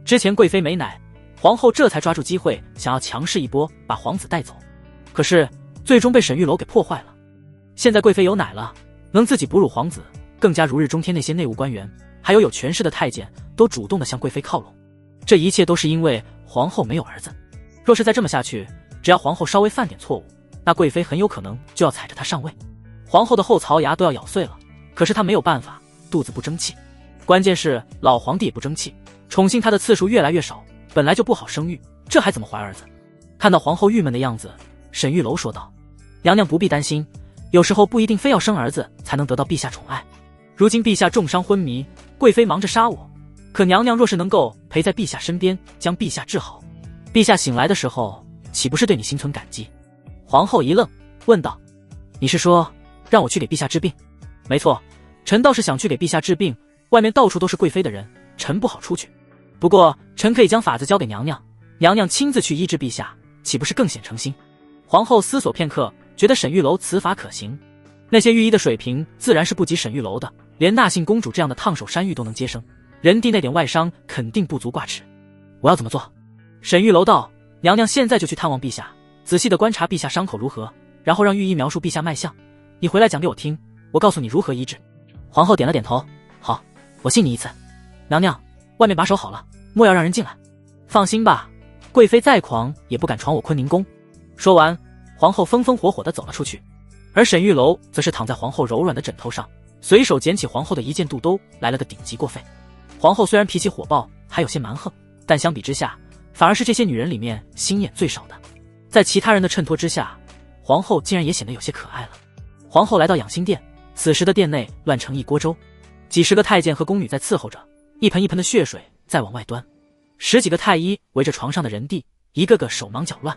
之前贵妃没奶，皇后这才抓住机会想要强势一波，把皇子带走，可是最终被沈玉楼给破坏了。现在贵妃有奶了，能自己哺乳皇子，更加如日中天，那些内务官员还有权势的太监都主动的向贵妃靠拢。这一切都是因为皇后没有儿子。若是再这么下去，只要皇后稍微犯点错误，那贵妃很有可能就要踩着她上位，皇后的后槽牙都要咬碎了。可是她没有办法，肚子不争气，关键是老皇帝也不争气，宠幸她的次数越来越少，本来就不好生育，这还怎么怀儿子？看到皇后郁闷的样子，沈玉楼说道：“娘娘不必担心，有时候不一定非要生儿子才能得到陛下宠爱。如今陛下重伤昏迷，贵妃忙着杀我，可娘娘若是能够陪在陛下身边，将陛下治好，陛下醒来的时候，岂不是对你心存感激？”皇后一愣，问道：“你是说让我去给陛下治病？”“没错，臣倒是想去给陛下治病，外面到处都是贵妃的人，臣不好出去。不过臣可以将法子交给娘娘，娘娘亲自去医治陛下，岂不是更显诚心？”皇后思索片刻，觉得沈玉楼此法可行。那些御医的水平自然是不及沈玉楼的，连纳信公主这样的烫手山芋都能接生，人地那点外伤肯定不足挂齿。我要怎么做？沈玉楼道：“娘娘现在就去探望陛下，仔细的观察陛下伤口如何，然后让御医描述陛下脉象，你回来讲给我听，我告诉你如何医治。”皇后点了点头：“好，我信你一次。娘娘，外面把守好了，莫要让人进来。”“放心吧，贵妃再狂也不敢闯我坤宁宫。”说完，皇后风风火火地走了出去，而沈玉楼则是躺在皇后柔软的枕头上，随手捡起皇后的一件肚兜，来了个顶级过肺。皇后虽然脾气火爆，还有些蛮横，但相比之下，反而是这些女人里面心眼最少的。在其他人的衬托之下，皇后竟然也显得有些可爱了。皇后来到养心殿，此时的殿内乱成一锅粥，几十个太监和宫女在伺候着，一盆一盆的血水再往外端，十几个太医围着床上的人地，一个个手忙脚乱。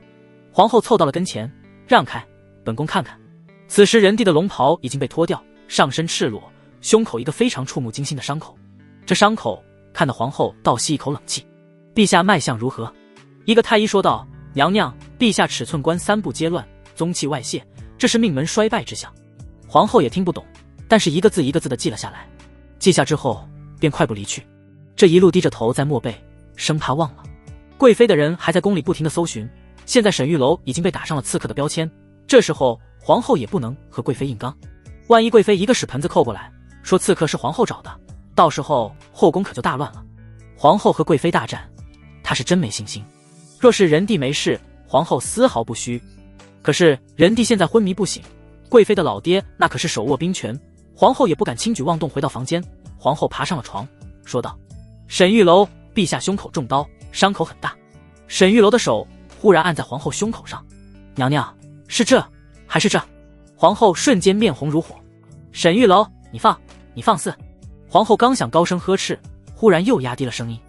皇后凑到了跟前：“让开，本宫看看。”此时人地的龙袍已经被脱掉，上身赤裸，胸口一个非常触目惊心的伤口。这伤口看得皇后倒吸一口冷气。“陛下脉象如何？”一个太医说道：“娘娘，陛下尺寸关三部皆乱，宗气外泄，这是命门衰败之象。”皇后也听不懂，但是一个字一个字的记了下来。记下之后便快步离去，这一路低着头在默背，生怕忘了。贵妃的人还在宫里不停的搜寻，现在沈玉楼已经被打上了刺客的标签，这时候皇后也不能和贵妃硬刚，万一贵妃一个屎盆子扣过来，说刺客是皇后找的，到时候后宫可就大乱了。皇后和贵妃大战，她是真没信心。若是仁帝没事，皇后丝毫不虚，可是仁帝现在昏迷不醒，贵妃的老爹那可是手握兵权，皇后也不敢轻举妄动。回到房间，皇后爬上了床，说道：“沈玉楼，陛下胸口中刀，伤口很大。”沈玉楼的手忽然按在皇后胸口上，娘娘，是这还是这？皇后瞬间面红如火。沈玉楼，你放肆！皇后刚想高声呵斥，忽然又压低了声音，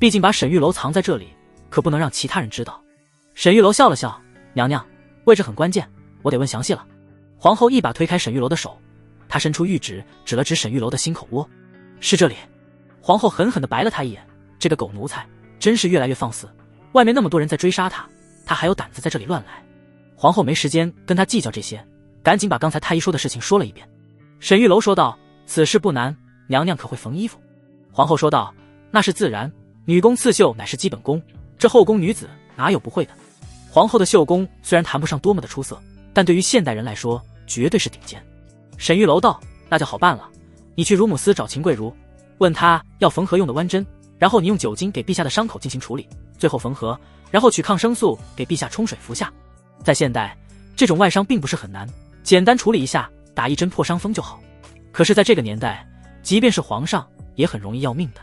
毕竟把沈玉楼藏在这里，可不能让其他人知道。沈玉楼笑了笑，娘娘，位置很关键，我得问详细了。皇后一把推开沈玉楼的手，她伸出玉指，指了指沈玉楼的心口窝，是这里。皇后狠狠地白了他一眼，这个狗奴才真是越来越放肆，外面那么多人在追杀他，他还有胆子在这里乱来。皇后没时间跟他计较这些，赶紧把刚才太医说的事情说了一遍。沈玉楼说道：“此事不难，娘娘可会缝衣服？”皇后说道：“那是自然，女工刺绣乃是基本功，这后宫女子哪有不会的？”皇后的绣工虽然谈不上多么的出色，但对于现代人来说绝对是顶尖。沈玉楼道：“那就好办了，你去乳母司找秦贵如，问她要缝合用的弯针，然后你用酒精给陛下的伤口进行处理，最后缝合，然后取抗生素给陛下冲水服下。在现代，这种外伤并不是很难，简单处理一下，打一针破伤风就好。可是在这个年代，即便是皇上也很容易要命的。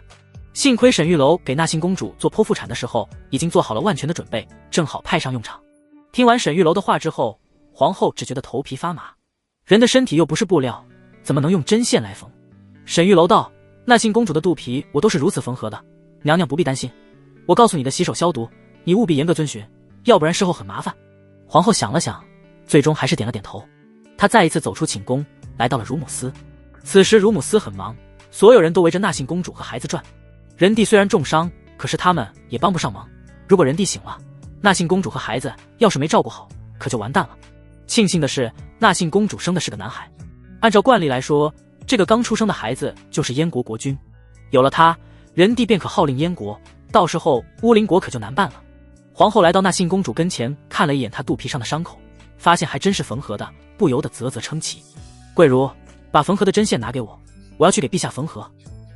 幸亏沈玉楼给纳幸公主做剖腹产的时候已经做好了万全的准备，正好派上用场。”听完沈玉楼的话之后，皇后只觉得头皮发麻，人的身体又不是布料，怎么能用针线来缝？沈玉楼道：“纳幸公主的肚皮我都是如此缝合的，娘娘不必担心。我告诉你的洗手消毒，你务必严格遵循，要不然事后很麻烦。”皇后想了想，最终还是点了点头。她再一次走出寝宫，来到了乳母司。此时乳母司很忙，所有人都围着纳幸公主和孩子转。仁帝虽然重伤，可是他们也帮不上忙。如果仁帝醒了，纳幸公主和孩子要是没照顾好，可就完蛋了。庆幸的是，纳幸公主生的是个男孩，按照惯例来说，这个刚出生的孩子就是燕国国君。有了他，仁帝便可号令燕国，到时候乌林国可就难办了。皇后来到纳幸公主跟前，看了一眼她肚皮上的伤口，发现还真是缝合的，不由得啧啧称奇。贵如，把缝合的针线拿给我，我要去给陛下缝合。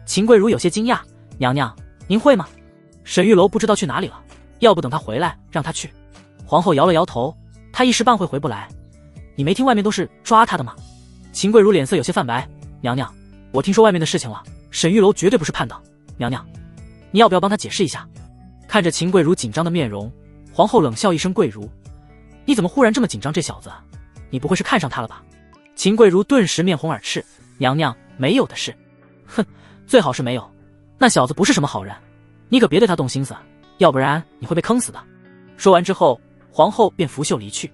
秦贵如有些惊讶：“娘娘，您会吗？”沈玉楼不知道去哪里了，要不等他回来让他去。皇后摇了摇头，他一时半会回不来。你没听外面都是抓他的吗？秦贵如脸色有些泛白：“娘娘，我听说外面的事情了，沈玉楼绝对不是叛党。娘娘，你要不要帮他解释一下？”看着秦贵如紧张的面容，皇后冷笑一声：“贵如，你怎么忽然这么紧张？这小子，你不会是看上他了吧？”秦贵如顿时面红耳赤：“娘娘，没有的事。”“哼，最好是没有。那小子不是什么好人，你可别对他动心思，要不然你会被坑死的。”说完之后，皇后便拂袖离去。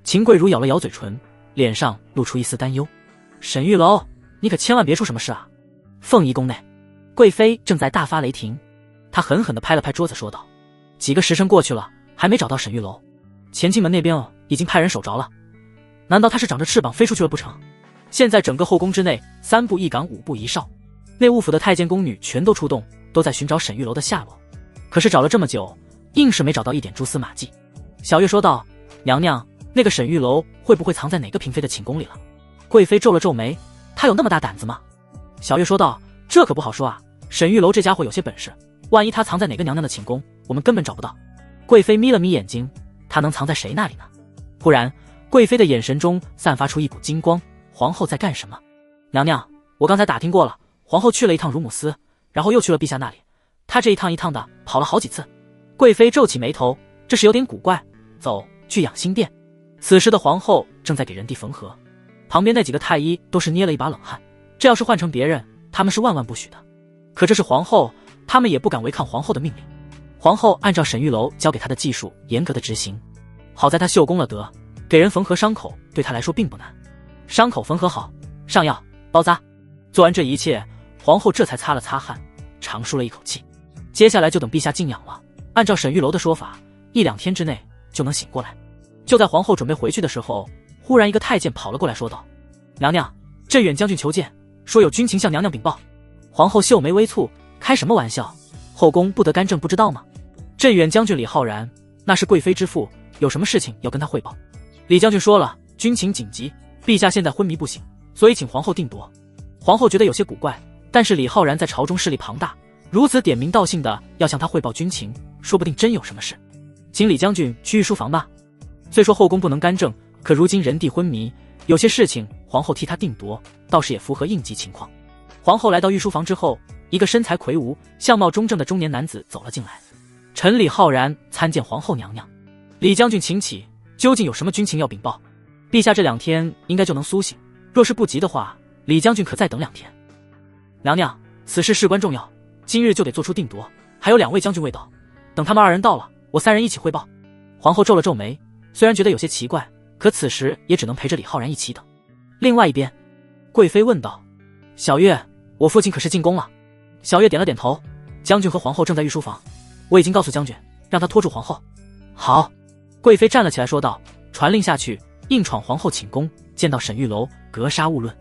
秦贵如咬了咬嘴唇，脸上露出一丝担忧：“沈玉楼，你可千万别出什么事啊！”凤仪宫内，贵妃正在大发雷霆，她狠狠地拍了拍桌子说道：“几个时辰过去了，还没找到沈玉楼，乾清门那边已经派人守着了，难道他是长着翅膀飞出去了不成？现在整个后宫之内，3步一岗5步一哨，内务府的太监宫女全都出动，都在寻找沈玉楼的下落。可是找了这么久，硬是没找到一点蛛丝马迹。”小月说道：“娘娘，那个沈玉楼会不会藏在哪个嫔妃的寝宫里了？”贵妃皱了皱眉：“他有那么大胆子吗？”小月说道：“这可不好说啊，沈玉楼这家伙有些本事，万一他藏在哪个娘娘的寝宫，我们根本找不到。”贵妃眯了眯眼睛，他能藏在谁那里呢？忽然，贵妃的眼神中散发出一股金光。皇后在干什么？娘娘，我刚才打听过了，皇后去了一趟乳母司，然后又去了陛下那里，她这一趟一趟的跑了好几次。贵妃皱起眉头，这是有点古怪。走，去养心殿。此时的皇后正在给仁帝缝合，旁边那几个太医都是捏了一把冷汗，这要是换成别人，他们是万万不许的。可这是皇后，他们也不敢违抗皇后的命令。皇后按照沈玉楼交给她的技术严格的执行，好在她绣功了得，给人缝合伤口对她来说并不难。伤口缝合好，上药包扎。做完这一切，皇后这才擦了擦汗，长舒了一口气。接下来就等陛下静养了，按照沈玉楼的说法，1、2天之内就能醒过来。就在皇后准备回去的时候，忽然一个太监跑了过来说道：“娘娘，镇远将军求见，说有军情向娘娘禀报。”皇后秀眉微蹙，开什么玩笑？后宫不得干政不知道吗？镇远将军李浩然，那是贵妃之父，有什么事情要跟他汇报。李将军说了，军情紧急，陛下现在昏迷不醒，所以请皇后定夺。皇后觉得有些古怪，但是李浩然在朝中势力庞大，如此点名道姓的要向他汇报军情，说不定真有什么事。请李将军去御书房吧。虽说后宫不能干政，可如今仁帝昏迷，有些事情皇后替他定夺，倒是也符合应急情况。皇后来到御书房之后，一个身材魁梧、相貌中正的中年男子走了进来。臣李浩然参见皇后娘娘。李将军请起，究竟有什么军情要禀报？陛下这2天应该就能苏醒，若是不急的话，李将军可再等2天。娘娘，此事事关重要，今日就得做出定夺，还有2位将军未到，等他们2人到了，我3人一起汇报。皇后皱了皱眉，虽然觉得有些奇怪，可此时也只能陪着李浩然一起等。另外一边，贵妃问道：小月，我父亲可是进宫了？小月点了点头，将军和皇后正在御书房，我已经告诉将军，让他拖住皇后。好。贵妃站了起来说道，传令下去，硬闯皇后寝宫，见到沈玉楼，格杀勿论。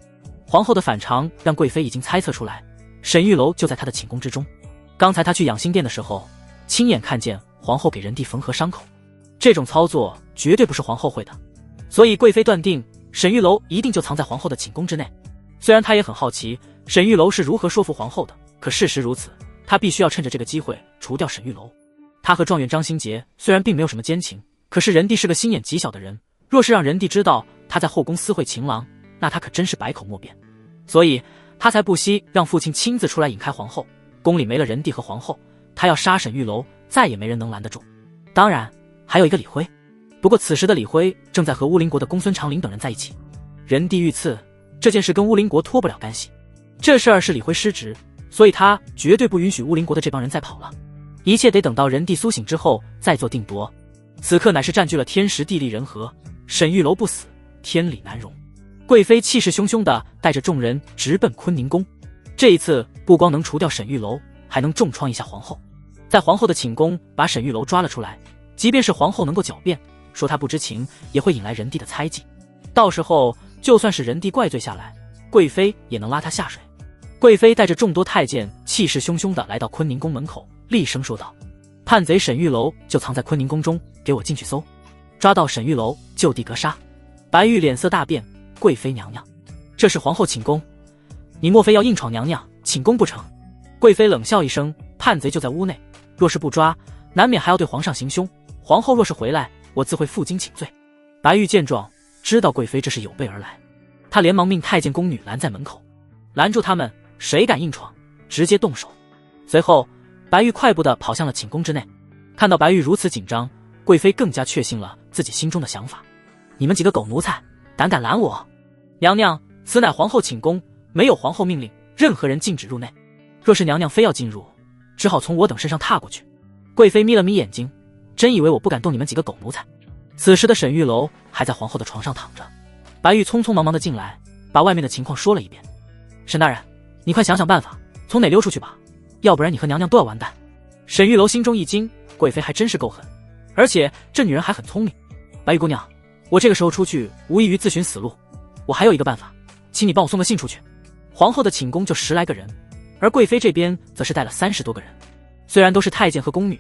皇后的反常让贵妃已经猜测出来，沈玉楼就在她的寝宫之中。刚才她去养心殿的时候，亲眼看见皇后给人弟缝合伤口，这种操作绝对不是皇后会的，所以贵妃断定沈玉楼一定就藏在皇后的寝宫之内。虽然她也很好奇沈玉楼是如何说服皇后的，可事实如此，她必须要趁着这个机会除掉沈玉楼。她和状元张新杰虽然并没有什么奸情，可是人弟是个心眼极小的人，若是让人弟知道他在后宫私会情郎，那他可真是百口莫辩。所以他才不惜让父亲亲自出来引开皇后，宫里没了人弟和皇后，他要杀沈玉楼，再也没人能拦得住。当然还有一个李辉，不过此时的李辉正在和乌林国的公孙长林等人在一起。人弟遇刺这件事跟乌林国脱不了干系，这事儿是李辉失职，所以他绝对不允许乌林国的这帮人再跑了，一切得等到人弟苏醒之后再做定夺。此刻乃是占据了天时地利人和，沈玉楼不死，天理难容。贵妃气势汹汹地带着众人直奔坤宁宫，这一次不光能除掉沈玉楼，还能重创一下皇后。在皇后的寝宫把沈玉楼抓了出来，即便是皇后能够狡辩说她不知情，也会引来人弟的猜忌，到时候就算是人弟怪罪下来，贵妃也能拉他下水。贵妃带着众多太监气势汹汹地来到坤宁宫门口，厉声说道：叛贼沈玉楼就藏在坤宁宫中，给我进去搜，抓到沈玉楼就地格杀。白玉脸色大变，贵妃娘娘，这是皇后寝宫，你莫非要硬闯娘娘寝宫不成？贵妃冷笑一声，叛贼就在屋内，若是不抓，难免还要对皇上行凶，皇后若是回来，我自会负荆请罪。白玉见状，知道贵妃这是有备而来，她连忙命太监宫女拦在门口，拦住他们，谁敢硬闯，直接动手。随后白玉快步地跑向了寝宫之内。看到白玉如此紧张，贵妃更加确信了自己心中的想法。你们几个狗奴才，胆敢拦我！娘娘，此乃皇后寝宫，没有皇后命令，任何人禁止入内。若是娘娘非要进入，只好从我等身上踏过去。贵妃眯了眯眼睛，真以为我不敢动你们几个狗奴才？此时的沈玉楼还在皇后的床上躺着，白玉匆匆忙忙地进来，把外面的情况说了一遍。沈大人，你快想想办法，从哪溜出去吧，要不然你和娘娘都要完蛋。沈玉楼心中一惊，贵妃还真是够狠，而且这女人还很聪明。白玉姑娘，我这个时候出去无异于自寻死路，我还有一个办法，请你帮我送个信出去。皇后的寝宫就10来个人，而贵妃这边则是带了30多个人，虽然都是太监和宫女，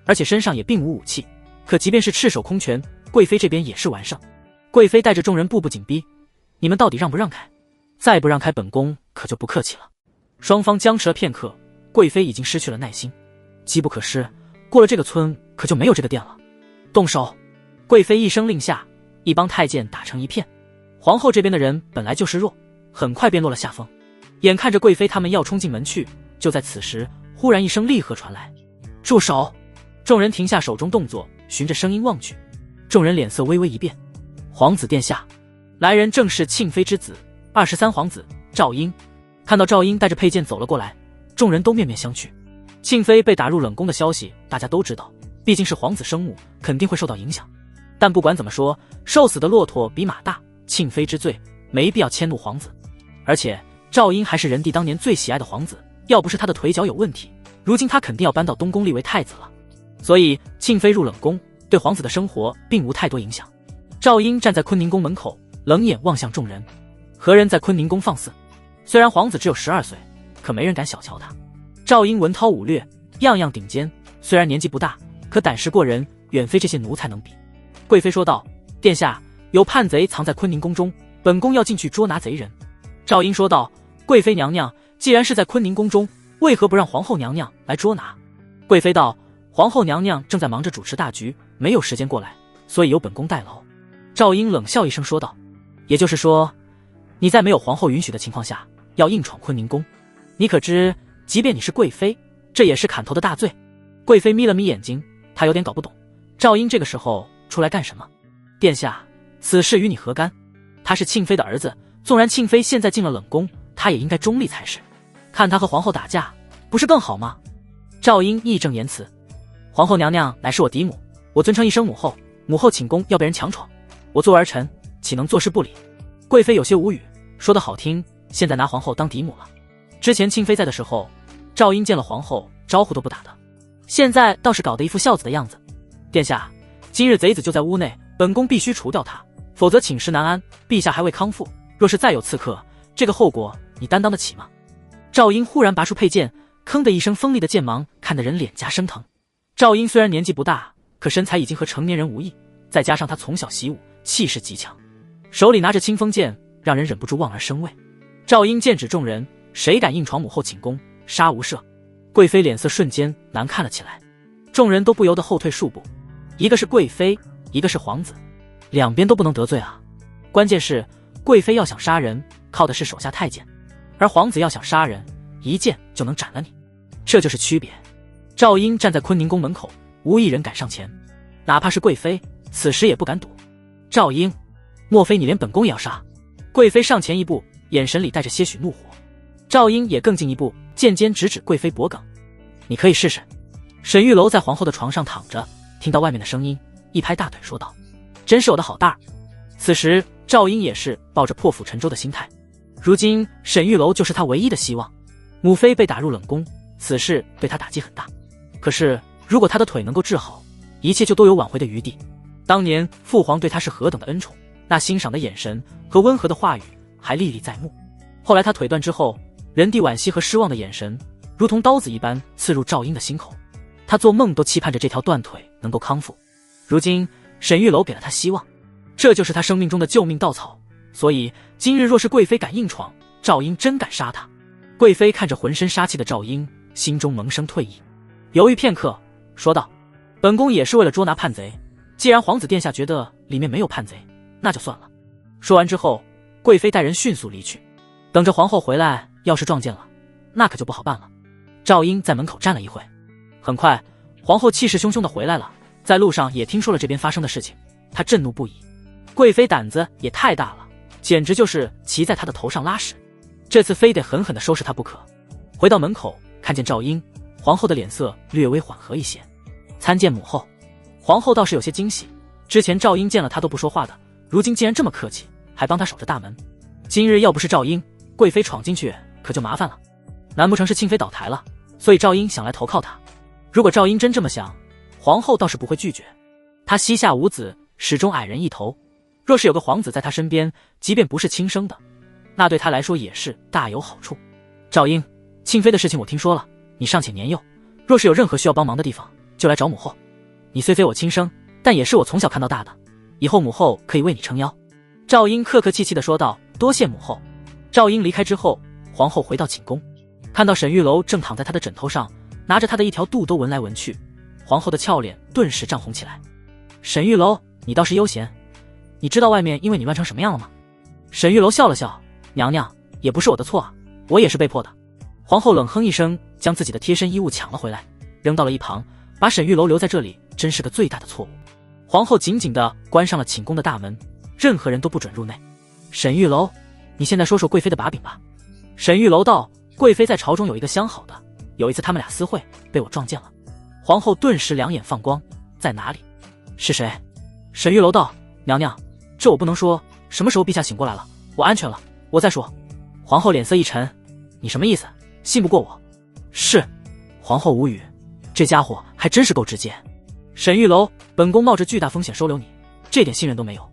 而且身上也并无武器，可即便是赤手空拳，贵妃这边也是完胜。贵妃带着众人步步紧逼，你们到底让不让开？再不让开，本宫可就不客气了。双方僵持了片刻，贵妃已经失去了耐心，机不可失，过了这个村可就没有这个店了。动手！贵妃一声令下，一帮太监打成一片。皇后这边的人本来就是弱，很快便落了下风。眼看着贵妃他们要冲进门去，就在此时，忽然一声厉喝传来：住手！众人停下手中动作，循着声音望去，众人脸色微微一变。皇子殿下，来人正是庆妃之子23皇子赵英。看到赵英带着佩剑走了过来，众人都面面相觑。庆妃被打入冷宫的消息大家都知道，毕竟是皇子生母，肯定会受到影响。但不管怎么说，瘦死的骆驼比马大，庆妃之罪没必要迁怒皇子。而且赵英还是人弟当年最喜爱的皇子，要不是他的腿脚有问题，如今他肯定要搬到东宫立为太子了。所以庆妃入冷宫对皇子的生活并无太多影响。赵英站在坤宁宫门口，冷眼望向众人，何人在坤宁宫放肆？虽然皇子只有12岁，可没人敢小瞧他。赵英文韬武略，样样顶尖，虽然年纪不大，可胆识过人，远非这些奴才能比。贵妃说道：殿下，有叛贼藏在坤宁宫中，本宫要进去捉拿贼人。赵英说道：贵妃娘娘，既然是在坤宁宫中，为何不让皇后娘娘来捉拿？贵妃道：皇后娘娘正在忙着主持大局，没有时间过来，所以由本宫代劳。赵英冷笑一声说道：也就是说，你在没有皇后允许的情况下要硬闯坤宁宫，你可知，即便你是贵妃，这也是砍头的大罪。贵妃眯了眯眼睛，她有点搞不懂，赵英这个时候出来干什么？殿下，此事与你何干？他是庆妃的儿子，纵然庆妃现在进了冷宫，他也应该中立才是。看他和皇后打架，不是更好吗？赵英义正言辞，皇后娘娘乃是我嫡母，我尊称一声母后，母后寝宫要被人强闯，我作为儿臣岂能坐视不理？贵妃有些无语，说得好听，现在拿皇后当嫡母了。之前庆妃在的时候，赵英见了皇后招呼都不打的，现在倒是搞得一副孝子的样子。殿下，今日贼子就在屋内，本宫必须除掉他，否则寝食难安，陛下还未康复，若是再有刺客，这个后果你担当得起吗？赵英忽然拔出佩剑，吭的一声锋利的剑芒看得人脸颊生疼。赵英虽然年纪不大，可身材已经和成年人无异，再加上他从小习武，气势极强，手里拿着清风剑，让人忍不住望而生畏。赵英剑指众人，谁敢硬闯母后寝宫，杀无赦。贵妃脸色瞬间难看了起来，众人都不由得后退数步，一个是贵妃，一个是皇子，两边都不能得罪啊。关键是贵妃要想杀人，靠的是手下太监，而皇子要想杀人，一剑就能斩了你，这就是区别。赵英站在坤宁宫门口，无一人敢上前，哪怕是贵妃，此时也不敢赌。赵英，莫非你连本宫也要杀？贵妃上前一步，眼神里带着些许怒火。赵英也更进一步，剑尖直指贵妃脖颈。你可以试试。沈玉楼在皇后的床上躺着，听到外面的声音，一拍大腿说道：真是我的好蛋儿。此时赵英也是抱着破釜沉舟的心态，如今沈玉楼就是他唯一的希望。母妃被打入冷宫，此事对他打击很大，可是如果他的腿能够治好，一切就都有挽回的余地。当年父皇对他是何等的恩宠，那欣赏的眼神和温和的话语还历历在目。后来他腿断之后，人地惋惜和失望的眼神如同刀子一般刺入赵英的心口，他做梦都期盼着这条断腿能够康复。如今沈玉楼给了他希望，这就是他生命中的救命稻草。所以今日若是贵妃敢硬闯，赵英真敢杀他。贵妃看着浑身杀气的赵英，心中萌生退意，犹豫片刻说道：本宫也是为了捉拿叛贼，既然皇子殿下觉得里面没有叛贼，那就算了。说完之后，贵妃带人迅速离去，等着皇后回来，要是撞见了，那可就不好办了。赵英在门口站了一会，很快皇后气势汹汹地回来了，在路上也听说了这边发生的事情，她震怒不已。贵妃胆子也太大了，简直就是骑在她的头上拉屎，这次非得狠狠地收拾她不可。回到门口，看见赵英，皇后的脸色略微缓和一些。参见母后。皇后倒是有些惊喜，之前赵英见了她都不说话的，如今竟然这么客气，还帮她守着大门。今日要不是赵英，贵妃闯进去可就麻烦了。难不成是庆妃倒台了，所以赵英想来投靠她？如果赵英真这么想，皇后倒是不会拒绝。她膝下无子，始终矮人一头，若是有个皇子在她身边，即便不是亲生的，那对她来说也是大有好处。赵英，庆妃的事情我听说了，你尚且年幼，若是有任何需要帮忙的地方，就来找母后。你虽非我亲生，但也是我从小看到大的，以后母后可以为你撑腰。赵英客客气气地说道：多谢母后。赵英离开之后，皇后回到寝宫，看到沈玉楼正躺在她的枕头上，拿着她的一条肚兜闻来闻去，皇后的俏脸顿时涨红起来。沈玉楼，你倒是悠闲，你知道外面因为你乱成什么样了吗？沈玉楼笑了笑：娘娘，也不是我的错啊，我也是被迫的。皇后冷哼一声，将自己的贴身衣物抢了回来，扔到了一旁，把沈玉楼留在这里真是个最大的错误。皇后紧紧地关上了寝宫的大门，任何人都不准入内。沈玉楼，你现在说说贵妃的把柄吧。沈玉楼道：贵妃在朝中有一个相好的，有一次他们俩私会，被我撞见了。皇后顿时两眼放光：在哪里？是谁？沈玉楼道：娘娘，这我不能说，什么时候陛下醒过来了，我安全了，我再说。皇后脸色一沉：你什么意思？信不过我？是。皇后无语，这家伙还真是够直接。沈玉楼，本宫冒着巨大风险收留你，这点信任都没有。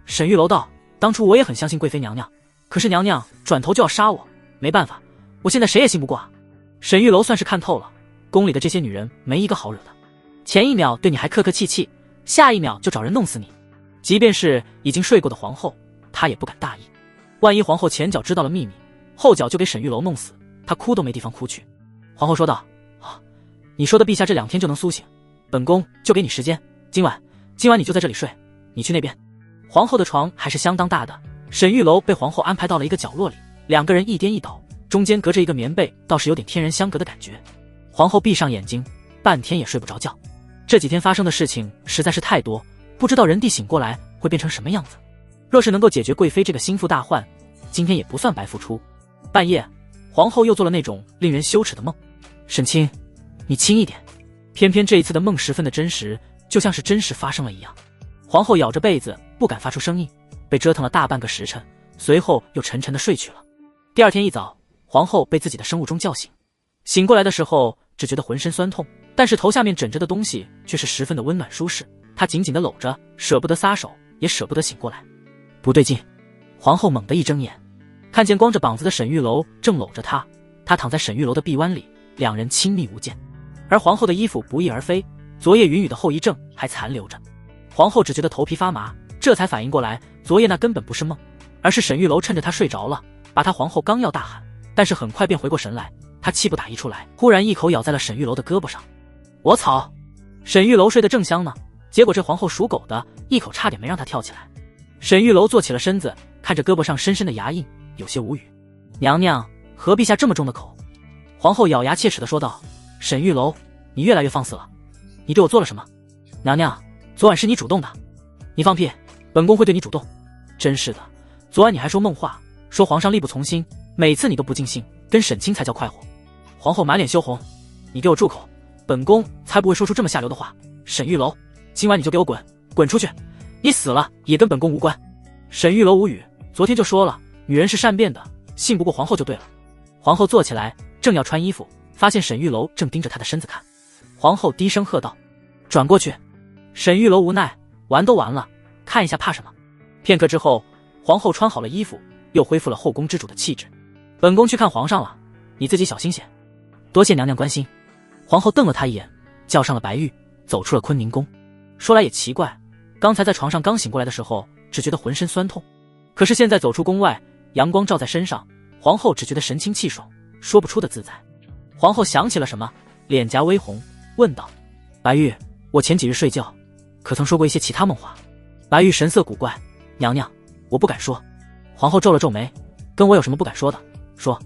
沈玉楼道：当初我也很相信贵妃娘娘，可是娘娘转头就要杀我，没办法，我现在谁也信不过啊。沈玉楼算是看透了，宫里的这些女人没一个好惹的，前一秒对你还客客气气，下一秒就找人弄死你。即便是已经睡过的皇后，她也不敢大意，万一皇后前脚知道了秘密，后脚就给沈玉楼弄死，她哭都没地方哭去。皇后说道：你说的陛下这2天就能苏醒，本宫就给你时间，今晚你就在这里睡，你去那边。皇后的床还是相当大的，沈玉楼被皇后安排到了一个角落里，两个人一颠一倒，中间隔着一个棉被，倒是有点天人相隔的感觉。皇后闭上眼睛，半天也睡不着觉。这几天发生的事情实在是太多，不知道人帝醒过来会变成什么样子。若是能够解决贵妃这个心腹大患，今天也不算白付出。半夜，皇后又做了那种令人羞耻的梦。沈清，你轻一点。偏偏这一次的梦十分的真实，就像是真实发生了一样。皇后咬着被子，不敢发出声音，被折腾了大半个时辰，随后又沉沉的睡去了。第二天一早，皇后被自己的生物钟叫醒，醒过来的时候只觉得浑身酸痛，但是头下面枕着的东西却是十分的温暖舒适，她紧紧地搂着，舍不得撒手，也舍不得醒过来。不对劲，皇后猛地一睁眼，看见光着膀子的沈玉楼正搂着她，她躺在沈玉楼的臂弯里，两人亲密无间。而皇后的衣服不翼而飞，昨夜云雨的后遗症还残留着。皇后只觉得头皮发麻，这才反应过来，昨夜那根本不是梦，而是沈玉楼趁着她睡着了，把她皇后刚要大喊，但是很快便回过神来，她气不打一处来，忽然一口咬在了沈玉楼的胳膊上。我操！沈玉楼睡得正香呢，结果这皇后属狗的，一口差点没让她跳起来。沈玉楼坐起了身子，看着胳膊上深深的牙印，有些无语。娘娘，何必下这么重的口？皇后咬牙切齿地说道。沈玉楼，你越来越放肆了，你对我做了什么？娘娘，昨晚是你主动的。你放屁，本宫会对你主动。真是的，昨晚你还说梦话，说皇上力不从心，每次你都不尽兴，跟沈清才叫快活。皇后满脸羞红，你给我住口，本宫才不会说出这么下流的话。沈玉楼，今晚你就给我滚，滚出去，你死了也跟本宫无关。沈玉楼无语，昨天就说了，女人是善变的，信不过皇后就对了。皇后坐起来，正要穿衣服，发现沈玉楼正盯着她的身子看。皇后低声喝道：转过去。沈玉楼无奈，完都完了，看一下怕什么。片刻之后，皇后穿好了衣服，又恢复了后宫之主的气质。本宫去看皇上了，你自己小心些。多谢娘娘关心。皇后瞪了她一眼，叫上了白玉，走出了坤宁宫。说来也奇怪，刚才在床上刚醒过来的时候，只觉得浑身酸痛，可是现在走出宫外，阳光照在身上，皇后只觉得神清气爽，说不出的自在。皇后想起了什么，脸颊微红，问道：白玉，我前几日睡觉可曾说过一些其他梦话？白玉神色古怪，娘娘，我不敢说。皇后皱了皱眉，跟我有什么不敢说的？说。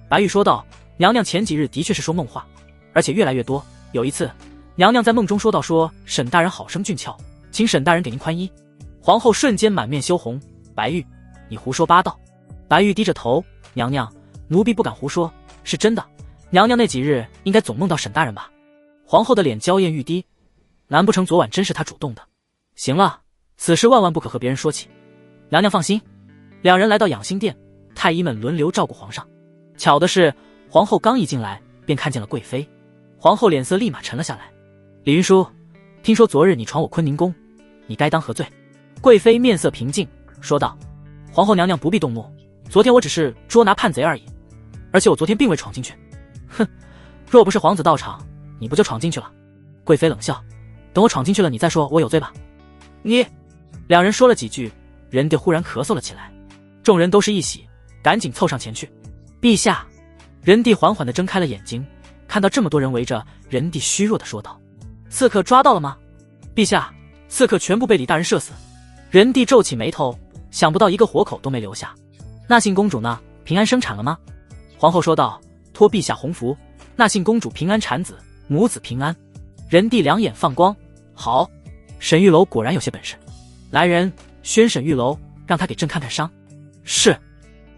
白玉说道：娘娘前几日的确是说梦话，而且越来越多。有一次，娘娘在梦中说到说沈大人好生俊俏，请沈大人给您宽衣。皇后瞬间满面羞红，白玉，你胡说八道。白玉低着头，娘娘，奴婢不敢胡说，是真的。娘娘那几日应该总梦到沈大人吧？皇后的脸娇艳欲滴，难不成昨晚真是她主动的？行了，此事万万不可和别人说起。娘娘放心。两人来到养心殿，太医们轮流照顾皇上。巧的是，皇后刚一进来便看见了贵妃，皇后脸色立马沉了下来。李云舒，听说昨日你闯我坤宁宫，你该当何罪？贵妃面色平静说道：皇后娘娘不必动怒，昨天我只是捉拿叛贼而已，而且我昨天并未闯进去。哼，若不是皇子到场，你不就闯进去了？贵妃冷笑，等我闯进去了你再说我有罪吧。你。两人说了几句，人帝忽然咳嗽了起来，众人都是一喜，赶紧凑上前去。陛下。人帝缓缓地睁开了眼睛，看到这么多人围着，人帝虚弱地说道：刺客抓到了吗？陛下，刺客全部被李大人射死。人帝皱起眉头，想不到一个活口都没留下。纳信公主呢？平安生产了吗？皇后说道：托陛下洪福，纳信公主平安产子，母子平安。人帝两眼放光，好，沈玉楼果然有些本事。来人，宣沈玉楼，让他给朕看看伤。是。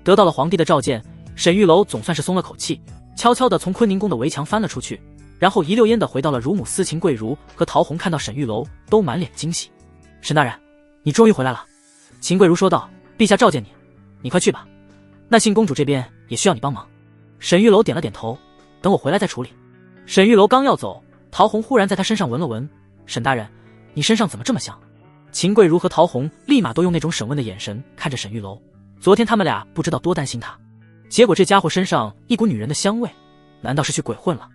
得到了皇帝的召见，沈玉楼总算是松了口气，悄悄地从坤宁宫的围墙翻了出去，然后一溜烟地回到了乳母司秦桂如和陶红。看到沈玉楼都满脸惊喜。沈大人，你终于回来了。秦桂如说道：陛下召见你，你快去吧，纳信公主这边也需要你帮忙。沈玉楼点了点头，等我回来再处理。沈玉楼刚要走，陶红忽然在他身上闻了闻。沈大人，你身上怎么这么香？秦桂如和陶红立马都用那种审问的眼神看着沈玉楼。昨天他们俩不知道多担心他，结果这家伙身上一股女人的香味，难道是去鬼混了？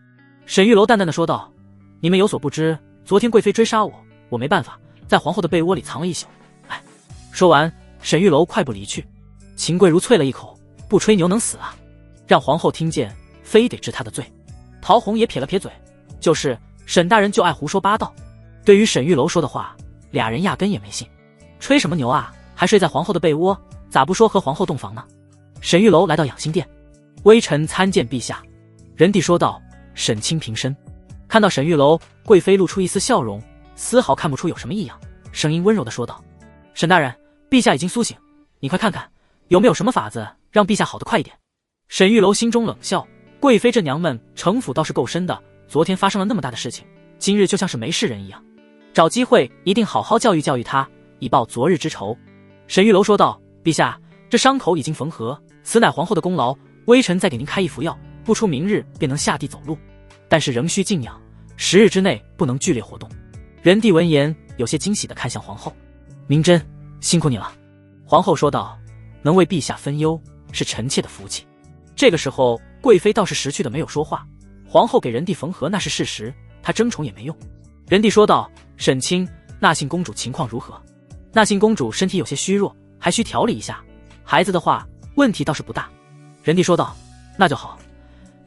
沈玉楼淡淡的说道：你们有所不知，昨天贵妃追杀我，我没办法，在皇后的被窝里藏了一宿。哎，说完，沈玉楼快步离去。秦桂如啐了一口，不吹牛能死啊，让皇后听见非得治他的罪。陶红也撇了撇嘴，就是沈大人就爱胡说八道。对于沈玉楼说的话，俩人压根也没信。吹什么牛啊，还睡在皇后的被窝，咋不说和皇后洞房呢？沈玉楼来到养心殿，微臣参见陛下。仁帝说道。沈清平身，看到沈玉楼，贵妃露出一丝笑容，丝毫看不出有什么异样，声音温柔地说道：沈大人，陛下已经苏醒，你快看看有没有什么法子让陛下好得快一点。沈玉楼心中冷笑，贵妃这娘们城府倒是够深的，昨天发生了那么大的事情，今日就像是没事人一样，找机会一定好好教育教育他，以报昨日之仇。沈玉楼说道：陛下，这伤口已经缝合，此乃皇后的功劳，微臣再给您开一服药，不出明日便能下地走路，但是仍需静养，10日之内不能剧烈活动。仁帝闻言有些惊喜地看向皇后，明真辛苦你了。皇后说道：能为陛下分忧是臣妾的福气。这个时候贵妃倒是识趣的没有说话，皇后给仁帝缝合那是事实，她争宠也没用。仁帝说道：沈清，纳信公主情况如何？纳信公主身体有些虚弱，还需调理一下，孩子的话问题倒是不大。仁帝说道：那就好，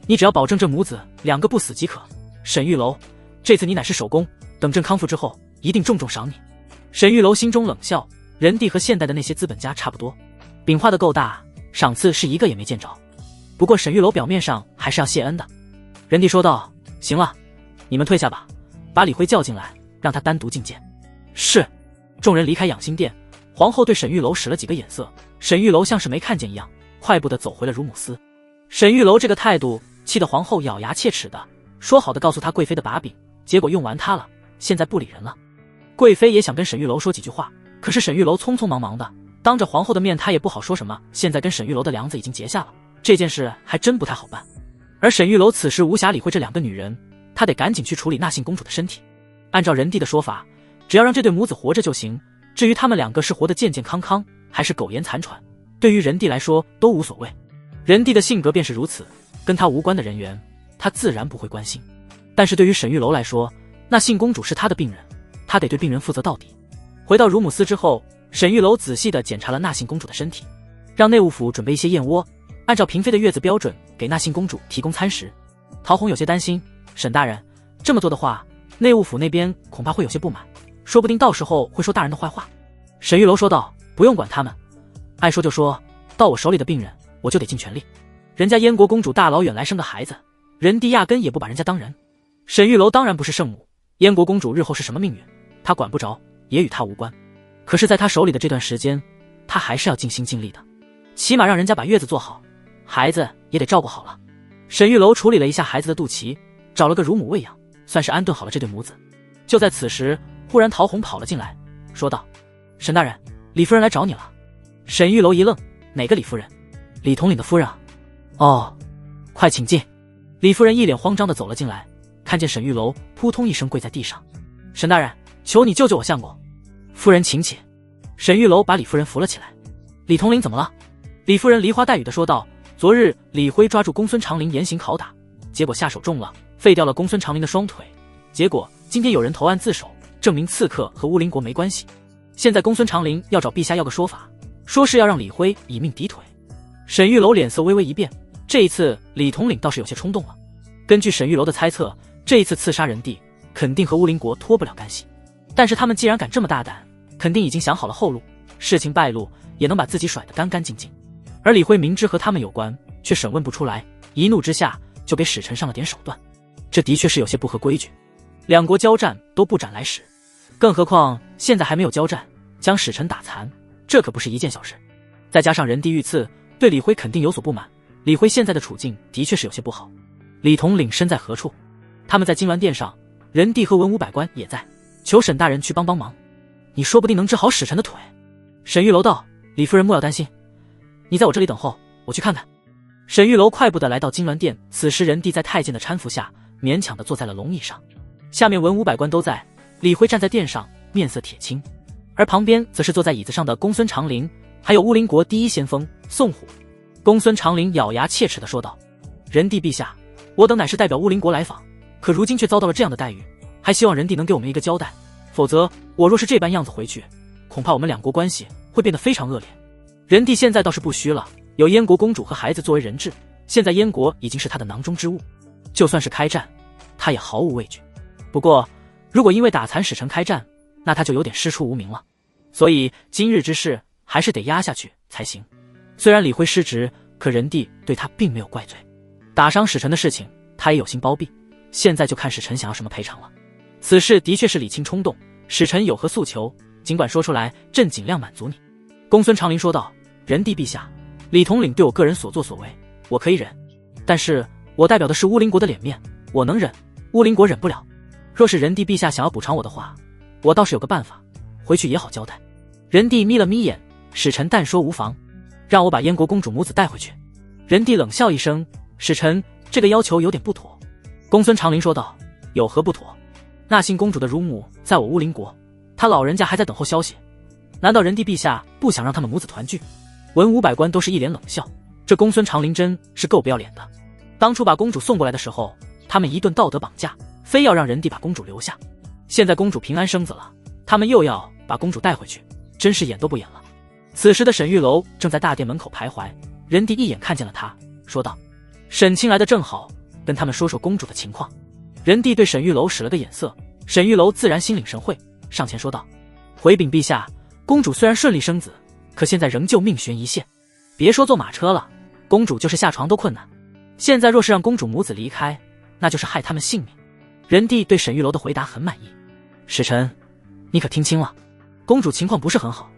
你只要保证这母子2个不死即可。沈玉楼，这次你乃是首功，等朕康复之后一定重重赏你。沈玉楼心中冷笑，仁帝和现代的那些资本家差不多，饼画的够大，赏赐是一个也没见着。不过沈玉楼表面上还是要谢恩的。仁帝说道：行了，你们退下吧，把李辉叫进来，让他单独觐见。是。众人离开养心殿，皇后对沈玉楼使了几个眼色，沈玉楼像是没看见一样，快步地走回了乳母司。沈玉楼这个态度气得皇后咬牙切齿的，说好的告诉她贵妃的把柄，结果用完她了，现在不理人了。贵妃也想跟沈玉楼说几句话，可是沈玉楼匆匆忙忙的，当着皇后的面她也不好说什么，现在跟沈玉楼的梁子已经结下了，这件事还真不太好办。而沈玉楼此时无暇理会这2个女人，她得赶紧去处理纳信公主的身体。按照仁帝的说法，只要让这对母子活着就行，至于他们2个是活得健健康康还是苟延残喘，对于仁帝来说都无所谓。仁帝的性格便是如此，跟他无关的人员他自然不会关心。但是对于沈玉楼来说，纳信公主是他的病人，他得对病人负责到底。回到乳母司之后，沈玉楼仔细地检查了纳信公主的身体，让内务府准备一些燕窝，按照嫔妃的月子标准给纳信公主提供餐食。陶红有些担心，沈大人这么做的话，内务府那边恐怕会有些不满，说不定到时候会说大人的坏话。沈玉楼说道：不用管他们，爱说就说，到我手里的病人我就得尽全力。人家燕国公主大老远来生个孩子，仁帝压根也不把人家当人。沈玉楼当然不是圣母，燕国公主日后是什么命运他管不着，也与他无关。可是在他手里的这段时间，他还是要尽心尽力的，起码让人家把月子做好，孩子也得照顾好了。沈玉楼处理了一下孩子的肚脐，找了个乳母喂养，算是安顿好了这对母子。就在此时，忽然陶红跑了进来，说道：沈大人，李夫人来找你了。沈玉楼一愣，哪个李夫人？李统领的夫人啊。哦，快请进。李夫人一脸慌张地走了进来，看见沈玉楼，扑通一声跪在地上。沈大人，求你救救我相公。夫人请起。沈玉楼把李夫人扶了起来。李统领怎么了？李夫人梨花带雨地说道：昨日李辉抓住公孙长林严刑拷打，结果下手重了，废掉了公孙长林的双腿，结果今天有人投案自首，证明刺客和乌林国没关系。现在公孙长林要找陛下要个说法，说是要让李辉以命抵腿。沈玉楼脸色微微一变，这一次李统领倒是有些冲动了。根据沈玉楼的猜测，这一次刺杀仁帝肯定和乌林国脱不了干系，但是他们既然敢这么大胆，肯定已经想好了后路，事情败露也能把自己甩得干干净净。而李辉明知和他们有关，却审问不出来，一怒之下就给使臣上了点手段，这的确是有些不合规矩。2国交战都不斩来使，更何况现在还没有交战，将使臣打残，这可不是一件小事。再加上仁帝遇刺，对李辉肯定有所不满，李辉现在的处境的确是有些不好。李统领身在何处？他们在金銮殿上，仁帝和文武百官也在，求沈大人去帮帮忙，你说不定能治好使臣的腿。沈玉楼道：李夫人莫要担心，你在我这里等候，我去看看。沈玉楼快步地来到金銮殿，此时仁帝在太监的搀扶下勉强地坐在了龙椅上，下面文武百官都在，李辉站在殿上面色铁青，而旁边则是坐在椅子上的公孙长林，还有乌林国第一先锋宋虎。公孙长林咬牙切齿地说道：仁帝陛下，我等乃是代表乌林国来访，可如今却遭到了这样的待遇，还希望仁帝能给我们一个交代，否则我若是这般样子回去，恐怕我们2国关系会变得非常恶劣。仁帝现在倒是不虚了，有燕国公主和孩子作为人质，现在燕国已经是他的囊中之物，就算是开战他也毫无畏惧。不过如果因为打残使臣开战，那他就有点师出无名了，所以今日之事还是得压下去才行。虽然李辉失职，可人帝对他并没有怪罪。打伤使臣的事情，他也有心包庇，现在就看使臣想要什么赔偿了。此事的确是李清冲动，使臣有何诉求，尽管说出来，朕尽量满足你。公孙长林说道：人帝陛下，李统领对我个人所作所为，我可以忍，但是我代表的是乌林国的脸面，我能忍，乌林国忍不了。若是人帝陛下想要补偿我的话，我倒是有个办法，回去也好交代。人帝眯了眯眼，使臣但说无妨，让我把燕国公主母子带回去。人帝冷笑一声，使臣这个要求有点不妥。公孙长林说道：有何不妥？那姓公主的乳母在我乌林国，她老人家还在等候消息，难道人帝陛下不想让他们母子团聚？文武百官都是一脸冷笑，这公孙长林真是够不要脸的。当初把公主送过来的时候，他们一顿道德绑架，非要让人帝把公主留下，现在公主平安生子了，他们又要把公主带回去，真是演都不演了。此时的沈玉楼正在大殿门口徘徊，人帝一眼看见了他，说道：沈清来的正好，跟他们说说公主的情况。人帝对沈玉楼使了个眼色，沈玉楼自然心领神会，上前说道：回禀陛下，公主虽然顺利生子，可现在仍旧命悬一线，别说坐马车了，公主就是下床都困难。现在若是让公主母子离开，那就是害他们性命。人帝对沈玉楼的回答很满意。使臣，你可听清了，公主情况不是很好，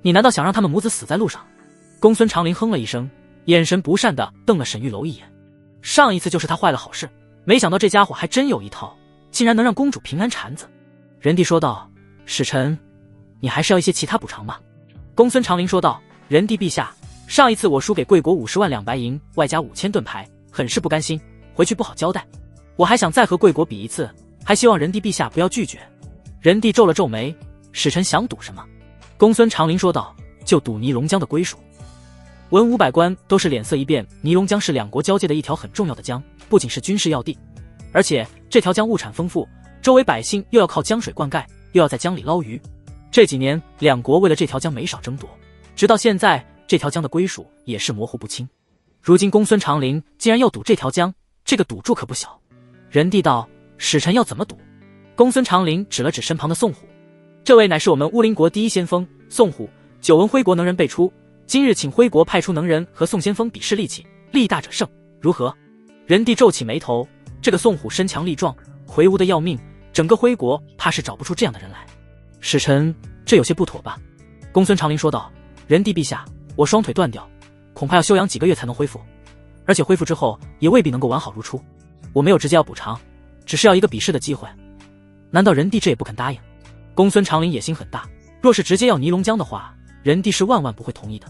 你难道想让他们母子死在路上？公孙长林哼了一声，眼神不善地瞪了沈玉楼一眼。上一次就是他坏了好事，没想到这家伙还真有一套，竟然能让公主平安产子。人帝说道：使臣，你还是要一些其他补偿吧。公孙长林说道：人帝陛下，上一次我输给贵国50万两白银，外加5000盾牌，很是不甘心，回去不好交代。我还想再和贵国比一次，还希望人帝陛下不要拒绝。人帝皱了皱眉，使臣想赌什么？公孙长林说道：就赌尼龙江的归属。文武百官都是脸色一变，尼龙江是两国交界的一条很重要的江，不仅是军事要地，而且这条江物产丰富，周围百姓又要靠江水灌溉，又要在江里捞鱼。这几年两国为了这条江没少争夺，直到现在这条江的归属也是模糊不清。如今公孙长林竟然要赌这条江，这个赌注可不小。人帝道：使臣要怎么赌？公孙长林指了指身旁的宋虎，这位乃是我们乌林国第一先锋宋虎，久闻徽国能人辈出，今日请徽国派出能人和宋先锋比试力气，力大者胜，如何？人帝皱起眉头，这个宋虎身强力壮，魁梧的要命，整个徽国怕是找不出这样的人来。使臣，这有些不妥吧？公孙长林说道：人帝陛下，我双腿断掉，恐怕要休养几个月才能恢复，而且恢复之后也未必能够完好如初。我没有直接要补偿，只是要一个比试的机会，难道人帝这也不肯答应？公孙长林野心很大，若是直接要尼龙江的话，人帝是万万不会同意的。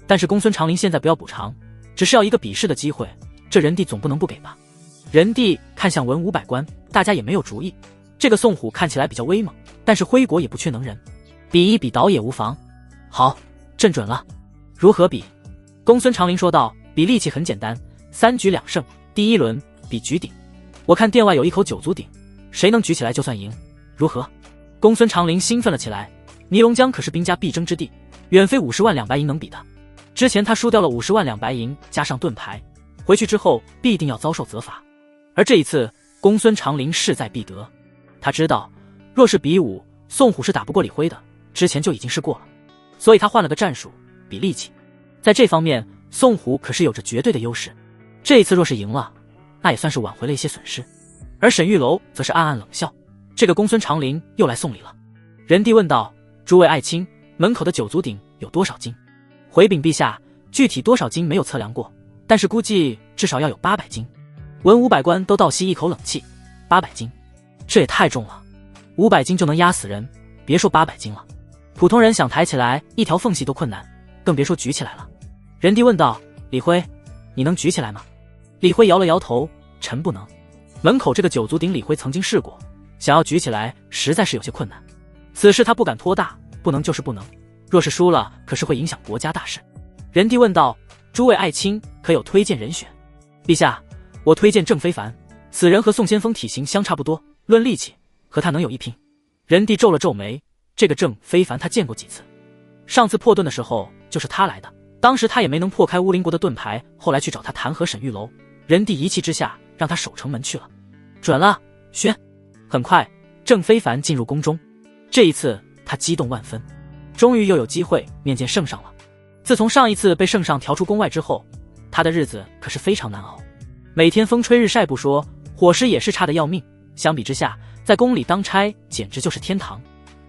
但是公孙长林现在不要补偿，只是要一个比试的机会，这人帝总不能不给吧？人帝看向文武百官，大家也没有主意。这个宋虎看起来比较威猛，但是徽国也不缺能人，比一比倒也无妨。好，朕准了。如何比？公孙长林说道：比力气很简单，3局2胜，第一轮比举鼎。我看殿外有一口9足鼎，谁能举起来就算赢，如何？公孙长林兴奋了起来，尼龙江可是兵家必争之地，远非50万两白银能比的。之前他输掉了50万两白银加上盾牌，回去之后必定要遭受责罚，而这一次公孙长林势在必得。他知道若是比武，宋虎是打不过李辉的，之前就已经试过了，所以他换了个战术，比力气。在这方面宋虎可是有着绝对的优势，这一次若是赢了，那也算是挽回了一些损失。而沈玉楼则是暗暗冷笑，这个公孙长林又来送礼了。人帝问道：诸位爱卿，门口的9足鼎有多少斤？回禀陛下，具体多少斤没有测量过，但是估计至少要有800斤。文武百官都倒吸一口冷气，800斤，这也太重了，500斤就能压死人，别说800斤了，普通人想抬起来一条缝隙都困难，更别说举起来了。人帝问道：李辉，你能举起来吗？李辉摇了摇头，臣不能。门口这个9足鼎李辉曾经试过，想要举起来实在是有些困难，此事他不敢托大，不能就是不能，若是输了可是会影响国家大事。人帝问道：诸位爱卿可有推荐人选？陛下，我推荐郑非凡，此人和宋先锋体型相差不多，论力气和他能有一拼。人帝皱了皱眉，这个郑非凡他见过几次，上次破盾的时候就是他来的，当时他也没能破开乌林国的盾牌，后来去找他弹劾沈玉楼，人帝一气之下让他守城门去了。准了，宣。很快郑非凡进入宫中，这一次他激动万分，终于又有机会面见圣上了。自从上一次被圣上调出宫外之后，他的日子可是非常难熬，每天风吹日晒不说，伙食也是差得要命。相比之下，在宫里当差简直就是天堂。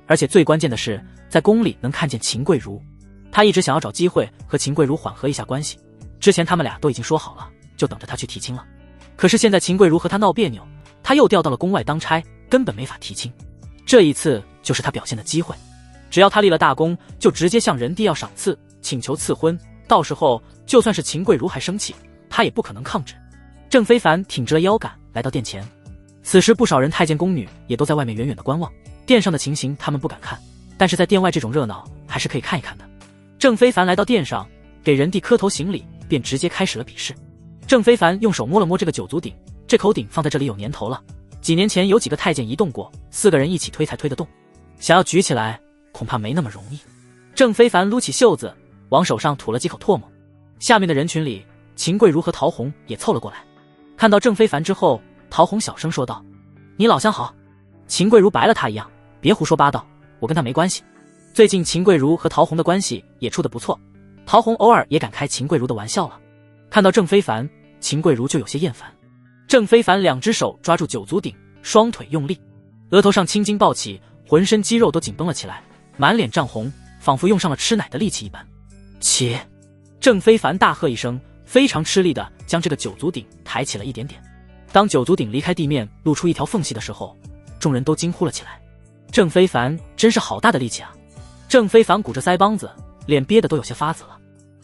而且最关键的是，在宫里能看见秦贵如，他一直想要找机会和秦贵如缓和一下关系。之前他们俩都已经说好了，就等着他去提亲了。可是现在秦贵如和他闹别扭，他又调到了宫外当差，根本没法提亲。这一次就是他表现的机会，只要他立了大功，就直接向仁帝要赏赐，请求赐婚。到时候就算是秦贵如还生气，他也不可能抗旨。郑非凡挺直了腰杆来到殿前，此时不少人太监宫女也都在外面远远的观望。殿上的情形他们不敢看，但是在殿外这种热闹还是可以看一看的。郑非凡来到殿上，给仁帝磕头行礼，便直接开始了比试。郑非凡用手摸了摸这个九足鼎，这口鼎放在这里有年头了，几年前有几个太监移动过，4个人一起推才推得动，想要举起来恐怕没那么容易。郑非凡撸起袖子往手上吐了几口唾沫。下面的人群里，秦贵如和陶虹也凑了过来，看到郑非凡之后，陶虹小声说道：“你老乡好。”秦贵如白了他一样：“别胡说八道，我跟他没关系。”最近秦贵如和陶虹的关系也处得不错，陶虹偶尔也敢开秦贵如的玩笑了。看到郑非凡，秦贵如就有些厌烦。郑非凡2只手抓住九足鼎，双腿用力，额头上青筋暴起，浑身肌肉都紧绷了起来，满脸涨红，仿佛用上了吃奶的力气一般。切！郑非凡大喝一声，非常吃力地将这个九足鼎抬起了一点点。当九足鼎离开地面露出一条缝隙的时候，众人都惊呼了起来。郑非凡真是好大的力气啊！郑非凡鼓着腮帮子，脸憋得都有些发紫了，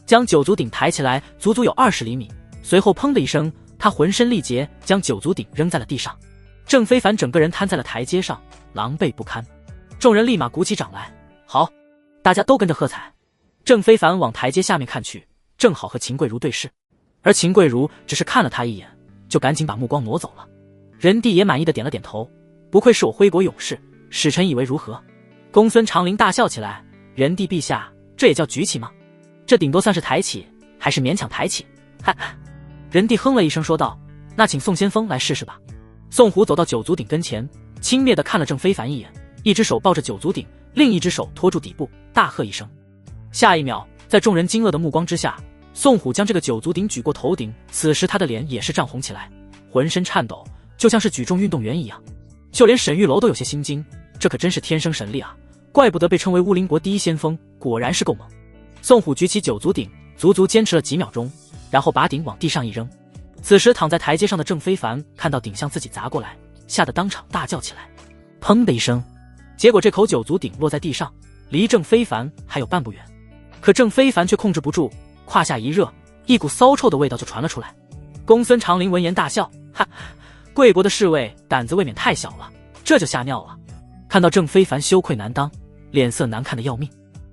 将九足鼎抬起来足足有20厘米，随后砰的一声，他浑身力竭将九足鼎扔在了地上。郑非凡整个人瘫在了台阶上，狼狈不堪。众人立马鼓起掌来，好，大家都跟着喝彩。郑非凡往台阶下面看去，正好和秦贵如对视，而秦贵如只是看了他一眼，就赶紧把目光挪走了。仁帝也满意的点了点头，不愧是我徽国勇士，使臣以为如何？公孙长陵大笑起来，仁帝陛下，这也叫举起吗？这顶多算是抬起，还是勉强抬起？哈哈！仁帝哼了一声说道：“那请宋先锋来试试吧。”宋虎走到九足鼎跟前，轻蔑地看了郑非凡一眼，一只手抱着九足鼎，另一只手托住底部，大喝一声。下一秒，在众人惊愕的目光之下，宋虎将这个九足鼎举过头顶，此时他的脸也是涨红起来，浑身颤抖，就像是举重运动员一样。就连沈玉楼都有些心惊，这可真是天生神力啊，怪不得被称为乌林国第一先锋，果然是够猛。宋虎举起九足鼎，足足坚持了几秒钟，然后把鼎往地上一扔。此时躺在台阶上的郑非凡看到鼎向自己砸过来，吓得当场大叫起来，砰的一声，结果这口九足鼎落在地上，离郑非凡还有半步远。可郑非凡却控制不住，胯下一热，一股骚臭的味道就传了出来。公孙长陵闻言大笑，哈，贵国的侍卫胆子未免太小了，这就吓尿了。看到郑非凡羞愧难当，脸色难看的要命。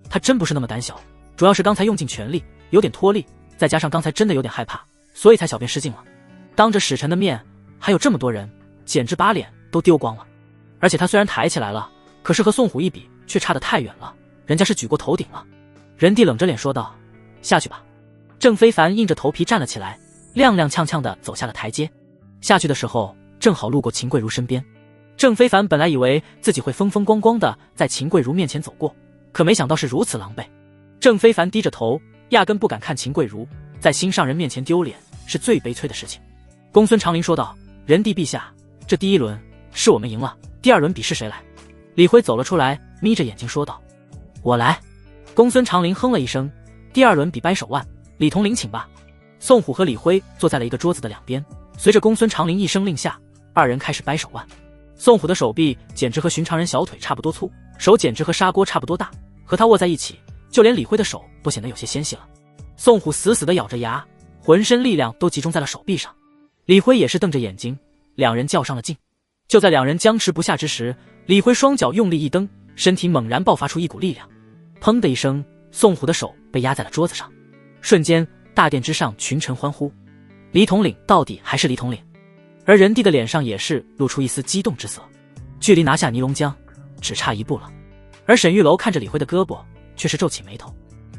他真不是那么胆小，主要是刚才用尽全力，有点脱力，再加上刚才真的有点害怕，所以才小便失禁了。当着使臣的面，还有这么多人，简直把脸都丢光了。而且他虽然抬起来了，可是和宋虎一比，却差得太远了，人家是举过头顶了。仁帝冷着脸说道：“下去吧。”郑非凡硬着头皮站了起来，踉踉跄跄地走下了台阶。下去的时候，正好路过秦贵如身边。郑非凡本来以为自己会风风光光地在秦贵如面前走过，可没想到是如此狼狈。郑非凡低着头，压根不敢看秦贵如，在心上人面前丢脸是最悲催的事情。公孙长陵说道：“仁帝陛下，这第一轮是我们赢了，第二轮比试谁来？”李辉走了出来，眯着眼睛说道：“我来。”公孙长陵哼了一声：“第二轮比掰手腕，李统领请吧。”宋虎和李辉坐在了一个桌子的两边，随着公孙长陵一声令下，二人开始掰手腕。宋虎的手臂简直和寻常人小腿差不多粗，手简直和砂锅差不多大，和他握在一起，就连李辉的手都显得有些纤细了。宋虎死死地咬着牙，浑身力量都集中在了手臂上。李辉也是瞪着眼睛，两人较上了劲。就在两人僵持不下之时，李辉双脚用力一蹬，身体猛然爆发出一股力量，砰的一声，宋虎的手被压在了桌子上。瞬间，大殿之上群臣欢呼，李统领到底还是李统领。而仁帝的脸上也是露出一丝激动之色，距离拿下尼龙江只差一步了。而沈玉楼看着李辉的胳膊，却是皱起眉头。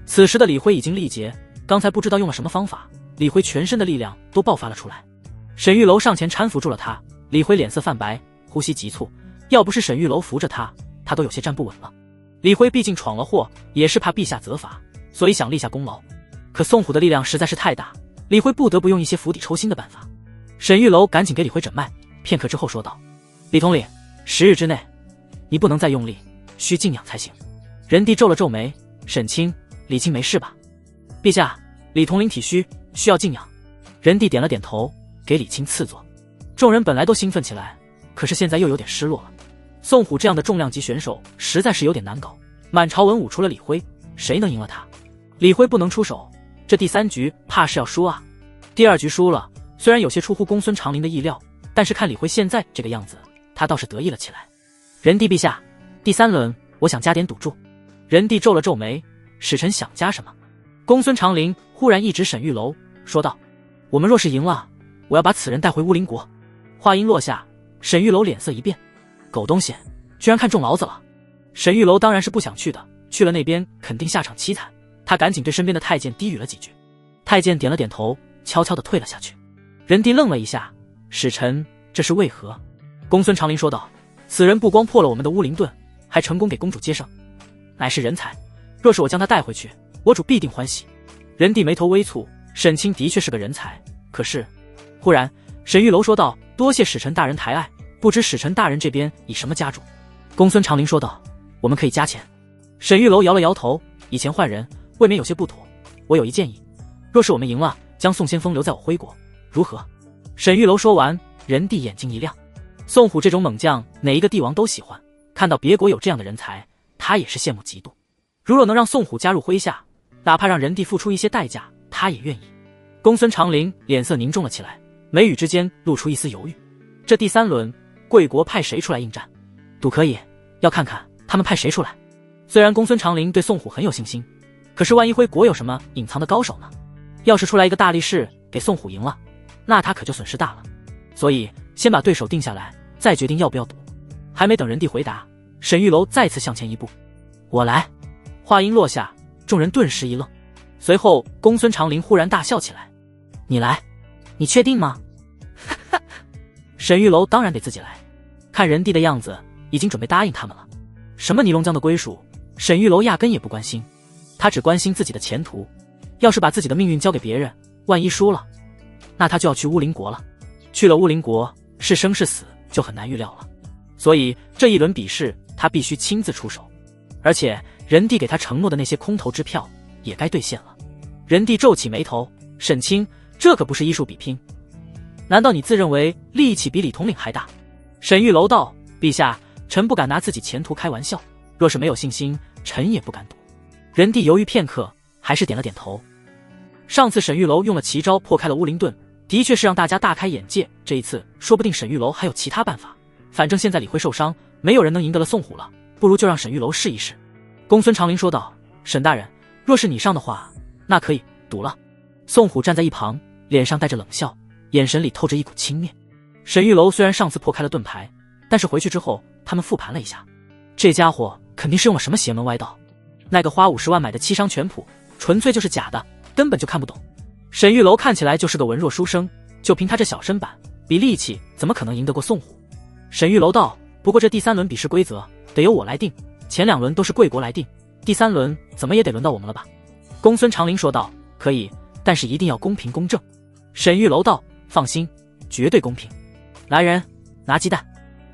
此时的李辉已经力竭，刚才不知道用了什么方法，李辉全身的力量都爆发了出来。沈玉楼上前搀扶住了他，李辉脸色泛白，呼吸急促，要不是沈玉楼扶着他，他都有些站不稳了。李辉毕竟闯了祸，也是怕陛下责罚，所以想立下功劳。可宋虎的力量实在是太大，李辉不得不用一些釜底抽薪的办法。沈玉楼赶紧给李辉诊脉，片刻之后说道：“李统领，10日之内，你不能再用力，需静养才行。”仁帝皱了皱眉：“沈清、李清没事吧？”“陛下，李统领体虚，需要静养。”仁帝点了点头，给李清赐座。众人本来都兴奋起来，可是现在又有点失落了。宋虎这样的重量级选手实在是有点难搞，满朝文武除了李辉，谁能赢了他？李辉不能出手，这第3局怕是要输啊。第2局输了，虽然有些出乎公孙长林的意料，但是看李辉现在这个样子，他倒是得意了起来。仁帝陛下，第3轮我想加点赌注。仁帝皱了皱眉，使臣想加什么？公孙长林忽然一指沈玉楼，说道：“我们若是赢了，我要把此人带回乌林国。”话音落下，沈玉楼脸色一变，狗东西，居然看中老子了！沈玉楼当然是不想去的，去了那边肯定下场凄惨。他赶紧对身边的太监低语了几句，太监点了点头，悄悄地退了下去。仁帝愣了一下，使臣这是为何？公孙长林说道：“此人不光破了我们的乌灵盾，还成功给公主接生，乃是人才。若是我将他带回去，我主必定欢喜。”仁帝眉头微蹙，沈清的确是个人才，可是……忽然，沈玉楼说道：“多谢使臣大人抬爱，不知使臣大人这边以什么加注？”公孙长林说道：“我们可以加钱。”沈玉楼摇了摇头：“以前换人，未免有些不妥。我有一建议，若是我们赢了，将宋先锋留在我徽国，如何？”沈玉楼说完，仁帝眼睛一亮。宋虎这种猛将，哪一个帝王都喜欢，看到别国有这样的人才，他也是羡慕嫉妒。如若能让宋虎加入麾下，哪怕让仁帝付出一些代价，他也愿意。公孙长林脸色凝重了起来，眉宇之间露出一丝犹豫。这第3轮，贵国派谁出来应战？赌可以，要看看他们派谁出来。虽然公孙长林对宋虎很有信心，可是万一徽国有什么隐藏的高手呢？要是出来一个大力士给宋虎赢了，那他可就损失大了。所以先把对手定下来，再决定要不要赌。还没等仁帝回答，沈玉楼再次向前一步：“我来。”话音落下，众人顿时一愣，随后公孙长林忽然大笑起来：“你来？你确定吗？”沈玉楼当然得自己来，看仁帝的样子，已经准备答应他们了。什么尼龙江的归属，沈玉楼压根也不关心，他只关心自己的前途。要是把自己的命运交给别人，万一输了，那他就要去乌林国了。去了乌林国，是生是死就很难预料了。所以这一轮比试，他必须亲自出手。而且仁帝给他承诺的那些空头支票也该兑现了。仁帝皱起眉头：“沈清，这可不是医术比拼，难道你自认为力气比李统领还大？”沈玉楼道：“陛下，臣不敢拿自己前途开玩笑，若是没有信心，臣也不敢赌。”仁帝犹豫片刻，还是点了点头。上次沈玉楼用了奇招破开了乌灵盾，的确是让大家大开眼界。这一次说不定沈玉楼还有其他办法。反正现在李辉受伤，没有人能赢得了宋虎了，不如就让沈玉楼试一试。公孙长林说道：“沈大人，若是你上的话，那可以赌了。”宋虎站在一旁，脸上带着冷笑，眼神里透着一股轻蔑。沈玉楼虽然上次破开了盾牌，但是回去之后他们复盘了一下，这家伙肯定是用了什么邪门歪道。那个花50万买的七伤全谱，纯粹就是假的，根本就看不懂。沈玉楼看起来就是个文弱书生，就凭他这小身板，比力气怎么可能赢得过宋虎？沈玉楼道：“不过这第3轮比试规则得由我来定，前2轮都是贵国来定，第3轮怎么也得轮到我们了吧？”公孙长林说道：“可以，但是一定要公平公正。”沈玉楼道：“放心，绝对公平。来人，拿鸡蛋。”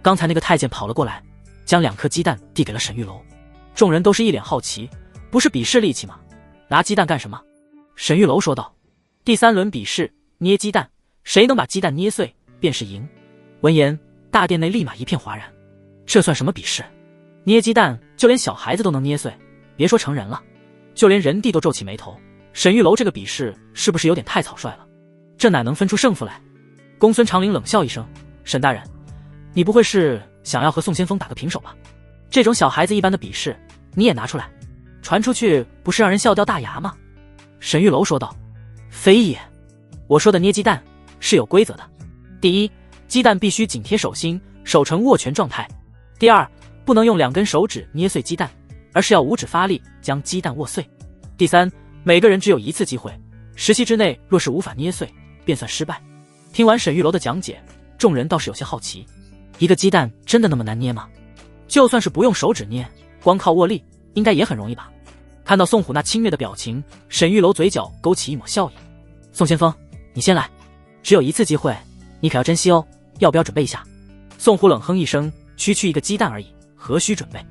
刚才那个太监跑了过来，将2颗鸡蛋递给了沈玉楼。众人都是一脸好奇，不是比试力气吗？拿鸡蛋干什么？沈玉楼说道：“第3轮比试，捏鸡蛋，谁能把鸡蛋捏碎，便是赢。”闻言，大殿内立马一片哗然。这算什么比试？捏鸡蛋就连小孩子都能捏碎，别说成人了，就连仁帝都皱起眉头。沈玉楼这个比试是不是有点太草率了？这哪能分出胜负来？公孙长林冷笑一声：“沈大人，你不会是想要和宋先锋打个平手吧？这种小孩子一般的比试，你也拿出来，传出去不是让人笑掉大牙吗？”沈玉楼说道：“非也，我说的捏鸡蛋是有规则的。第一，鸡蛋必须紧贴手心，手呈握拳状态。第二，不能用2根手指捏碎鸡蛋，而是要5指发力将鸡蛋握碎。第三，每个人只有1次机会，时期之内若是无法捏碎，便算失败。”听完沈玉楼的讲解，众人倒是有些好奇，一个鸡蛋真的那么难捏吗？就算是不用手指捏，光靠握力，应该也很容易吧？看到宋虎那轻蔑的表情，沈玉楼嘴角勾起一抹笑意。宋先锋，你先来，只有一次机会，你可要珍惜哦，要不要准备一下？宋虎冷哼一声，区区一个鸡蛋而已，何须准备？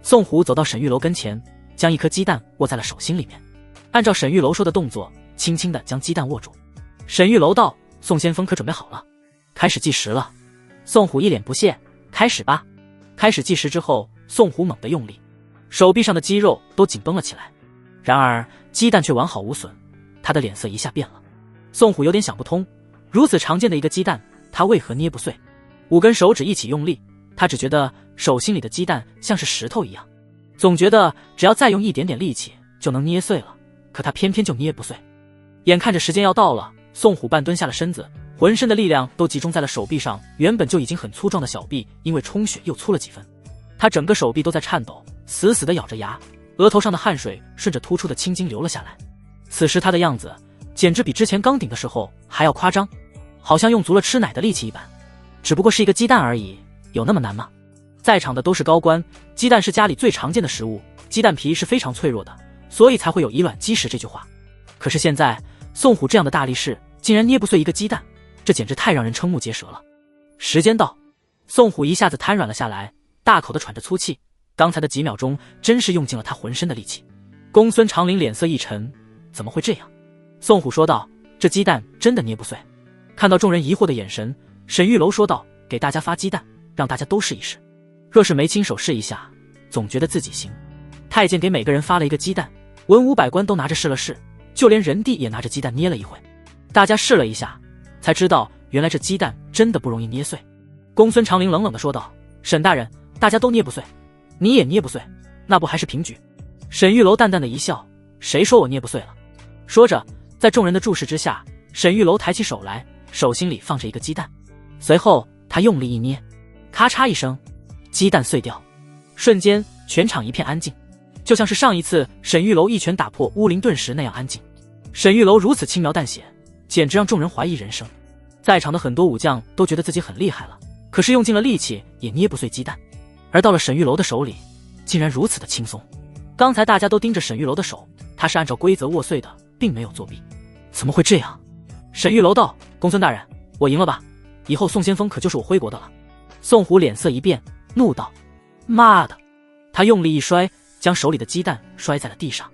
宋虎走到沈玉楼跟前，将一颗鸡蛋握在了手心里面，按照沈玉楼说的动作，轻轻地将鸡蛋握住。沈玉楼道：宋先锋可准备好了？开始计时了。宋虎一脸不屑：开始吧。开始计时之后，宋虎猛地用力，手臂上的肌肉都紧绷了起来。然而鸡蛋却完好无损，他的脸色一下变了。宋虎有点想不通，如此常见的一个鸡蛋，他为何捏不碎？5根手指一起用力，他只觉得手心里的鸡蛋像是石头一样，总觉得只要再用一点点力气就能捏碎了，可他偏偏就捏不碎。眼看着时间要到了，宋虎半蹲下了身子，浑身的力量都集中在了手臂上，原本就已经很粗壮的小臂因为充血又粗了几分，他整个手臂都在颤抖，死死地咬着牙，额头上的汗水顺着突出的青筋流了下来。此时他的样子简直比之前刚顶的时候还要夸张，好像用足了吃奶的力气一般。只不过是一个鸡蛋而已，有那么难吗？在场的都是高官，鸡蛋是家里最常见的食物，鸡蛋皮是非常脆弱的，所以才会有以卵击石这句话。可是现在宋虎这样的大力士竟然捏不碎一个鸡蛋，这简直太让人瞠目结舌了。时间到，宋虎一下子瘫软了下来，大口地喘着粗气，刚才的几秒钟真是用尽了他浑身的力气。公孙长林脸色一沉：怎么会这样？宋虎说道：这鸡蛋真的捏不碎。看到众人疑惑的眼神，沈玉楼说道：给大家发鸡蛋，让大家都试一试，若是没亲手试一下，总觉得自己行。太监给每个人发了一个鸡蛋，文武百官都拿着试了试，就连人帝也拿着鸡蛋捏了一回。大家试了一下，才知道原来这鸡蛋真的不容易捏碎。公孙长林冷冷地说道：沈大人，大家都捏不碎，你也捏不碎，那不还是平局？沈玉楼淡淡的一笑：谁说我捏不碎了？说着，在众人的注视之下，沈玉楼抬起手来，手心里放着一个鸡蛋，随后他用力一捏，咔嚓一声，鸡蛋碎掉。瞬间全场一片安静，就像是上一次沈玉楼一拳打破乌灵顿时那样安静。沈玉楼如此轻描淡写，简直让众人怀疑人生。在场的很多武将都觉得自己很厉害了，可是用尽了力气也捏不碎鸡蛋，而到了沈玉楼的手里，竟然如此的轻松。刚才大家都盯着沈玉楼的手，他是按照规则握碎的，并没有作弊。怎么会这样？沈玉楼道：公孙大人，我赢了吧？以后宋先锋可就是我徽国的了。宋虎脸色一变，怒道：妈的！他用力一摔，将手里的鸡蛋摔在了地上，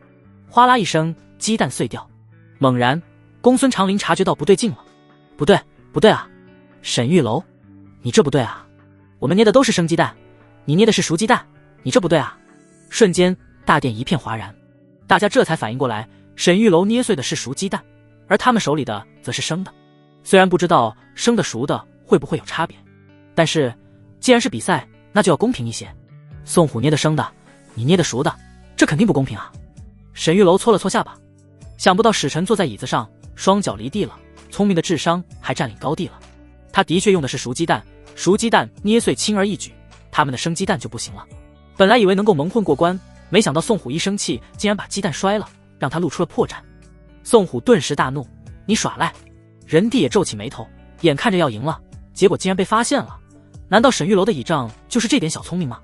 哗啦一声，鸡蛋碎掉。猛然，公孙长林察觉到不对劲了。不对，不对啊！沈玉楼，你这不对啊！我们捏的都是生鸡蛋，你捏的是熟鸡蛋，你这不对啊！瞬间，大殿一片哗然，大家这才反应过来，沈玉楼捏碎的是熟鸡蛋，而他们手里的则是生的。虽然不知道生的熟的会不会有差别，但是既然是比赛，那就要公平一些。宋虎捏的生的，你捏的熟的，这肯定不公平啊！沈玉楼搓了搓下巴，想不到使臣坐在椅子上，双脚离地了，聪明的智商还占领高地了。他的确用的是熟鸡蛋，熟鸡蛋捏碎轻而易举，他们的生鸡蛋就不行了。本来以为能够蒙混过关，没想到宋虎一生气，竟然把鸡蛋摔了，让他露出了破绽。宋虎顿时大怒：你耍赖！人帝也皱起眉头，眼看着要赢了，结果竟然被发现了。难道沈玉楼的倚仗就是这点小聪明吗？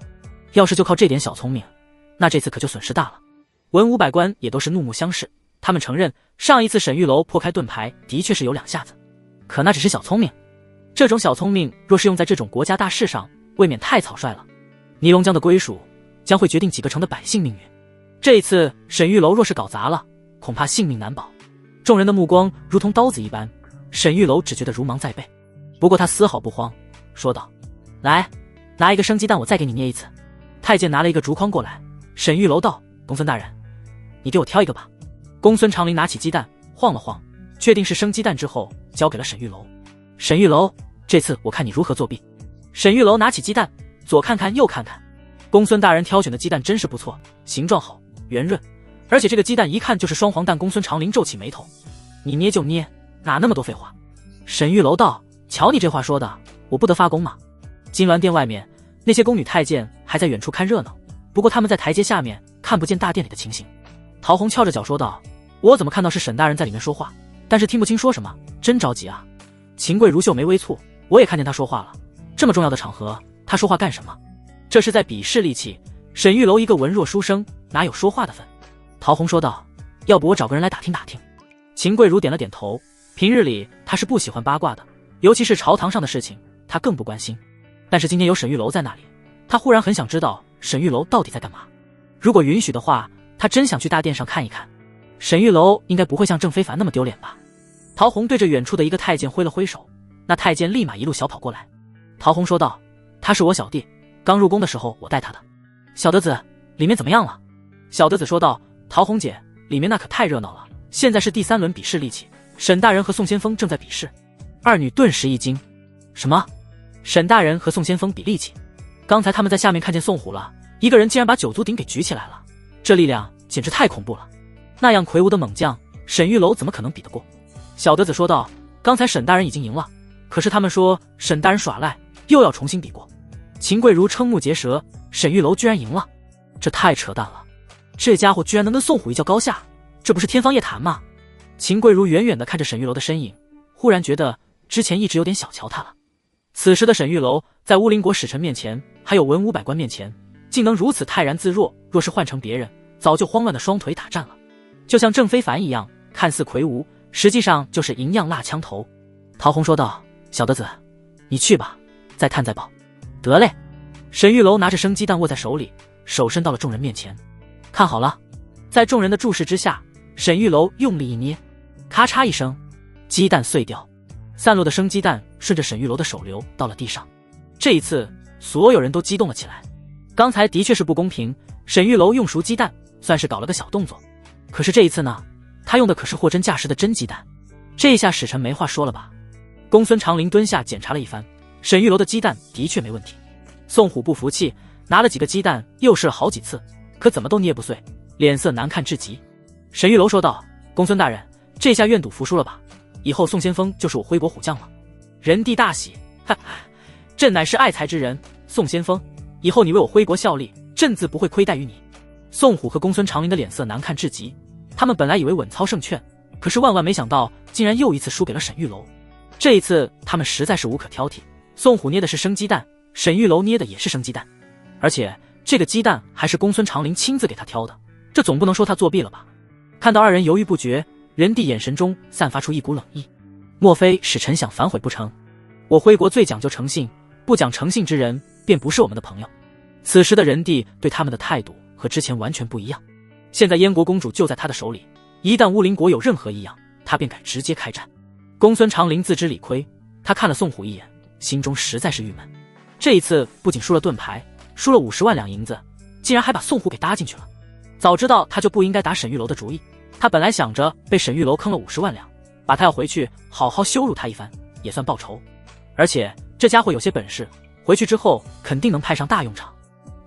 要是就靠这点小聪明，那这次可就损失大了。文武百官也都是怒目相视，他们承认上一次沈玉楼破开盾牌的确是有2下子，可那只是小聪明。这种小聪明若是用在这种国家大事上，未免太草率了。尼龙江的归属将会决定几个城的百姓命运，这一次沈玉楼若是搞砸了，恐怕性命难保。众人的目光如同刀子一般，沈玉楼只觉得如芒在背，不过他丝毫不慌，说道：来，拿一个生鸡蛋，我再给你捏一次。太监拿了一个竹筐过来，沈玉楼道：公孙大人，你给我挑一个吧。公孙长林拿起鸡蛋晃了晃，确定是生鸡蛋之后，交给了沈玉楼。沈玉楼，这次我看你如何作弊。沈玉楼拿起鸡蛋，左看看右看看，公孙大人挑选的鸡蛋真是不错，形状好，圆润，而且这个鸡蛋一看就是双黄蛋。公孙长林皱起眉头：你捏就捏，哪那么多废话？沈玉楼道：瞧你这话说的，我不得发功吗？金銮殿外面那些宫女太监还在远处看热闹，不过他们在台阶下面看不见大殿里的情形。陶虹翘着脚说道：我怎么看到是沈大人在里面说话，但是听不清说什么，真着急啊。秦贵如秀眉微蹙，我也看见他说话了，这么重要的场合，他说话干什么？这是在比试力气。沈玉楼一个文弱书生，哪有说话的份？陶虹说道：“要不我找个人来打听打听。”秦贵如点了点头。平日里他是不喜欢八卦的，尤其是朝堂上的事情，他更不关心。但是今天有沈玉楼在那里，他忽然很想知道沈玉楼到底在干嘛。如果允许的话，他真想去大殿上看一看。沈玉楼应该不会像郑非凡那么丢脸吧？陶虹对着远处的一个太监挥了挥手，那太监立马一路小跑过来。陶虹说道：“他是我小弟，刚入宫的时候我带他的。小德子，里面怎么样了？”小德子说道：“陶虹姐，里面那可太热闹了，现在是第3轮比试力气，沈大人和宋先锋正在比试。”二女顿时一惊：“什么？沈大人和宋先锋比力气？刚才他们在下面看见宋虎了，一个人竟然把9足鼎给举起来了，这力量简直太恐怖了！那样魁梧的猛将，沈玉楼怎么可能比得过？”小德子说道：“刚才沈大人已经赢了，可是他们说沈大人耍赖，又要重新比过。”秦贵如瞠目结舌，沈玉楼居然赢了，这太扯淡了！这家伙居然能跟宋虎一较高下，这不是天方夜谭吗？秦贵如远远地看着沈玉楼的身影，忽然觉得之前一直有点小瞧他了。此时的沈玉楼在乌林国使臣面前，还有文武百官面前，竟能如此泰然自若，若是换成别人，早就慌乱的双腿打颤了。就像郑非凡一样，看似魁梧，实际上就是银样蜡枪头。陶虹说道：“小德子，你去吧，再探再报。”得嘞。沈玉楼拿着生鸡蛋握在手里，手伸到了众人面前。看好了。在众人的注视之下，沈玉楼用力一捏，咔嚓一声，鸡蛋碎掉，散落的生鸡蛋顺着沈玉楼的手流到了地上。这一次所有人都激动了起来。刚才的确是不公平，沈玉楼用熟鸡蛋算是搞了个小动作，可是这一次呢，他用的可是货真价实的真鸡蛋。这一下使臣没话说了吧？公孙长林蹲下检查了一番，沈玉楼的鸡蛋的确没问题。宋虎不服气，拿了几个鸡蛋又试了好几次，可怎么都捏不碎，脸色难看至极。沈玉楼说道：“公孙大人，这下愿赌服输了吧？以后宋先锋就是我徽国虎将了。”人帝大喜：“哈哈，朕乃是爱才之人，宋先锋，以后你为我徽国效力，朕自不会亏待于你。”宋虎和公孙长林的脸色难看至极，他们本来以为稳操胜券，可是万万没想到竟然又一次输给了沈玉楼。这一次他们实在是无可挑剔，宋虎捏的是生鸡蛋，沈玉楼捏的也是生鸡蛋，而且这个鸡蛋还是公孙长林亲自给他挑的，这总不能说他作弊了吧？看到二人犹豫不决，人帝眼神中散发出一股冷意，莫非使臣想反悔不成？我徽国最讲究诚信，不讲诚信之人便不是我们的朋友。此时的人帝对他们的态度和之前完全不一样，现在燕国公主就在他的手里，一旦乌林国有任何异样，他便敢直接开战。公孙长林自知理亏，他看了宋虎一眼，心中实在是郁闷。这一次不仅输了盾牌，输了50万两银子，竟然还把宋虎给搭进去了。早知道他就不应该打沈玉楼的主意，他本来想着被沈玉楼坑了50万两，把他要回去好好羞辱他一番，也算报仇。而且这家伙有些本事，回去之后肯定能派上大用场。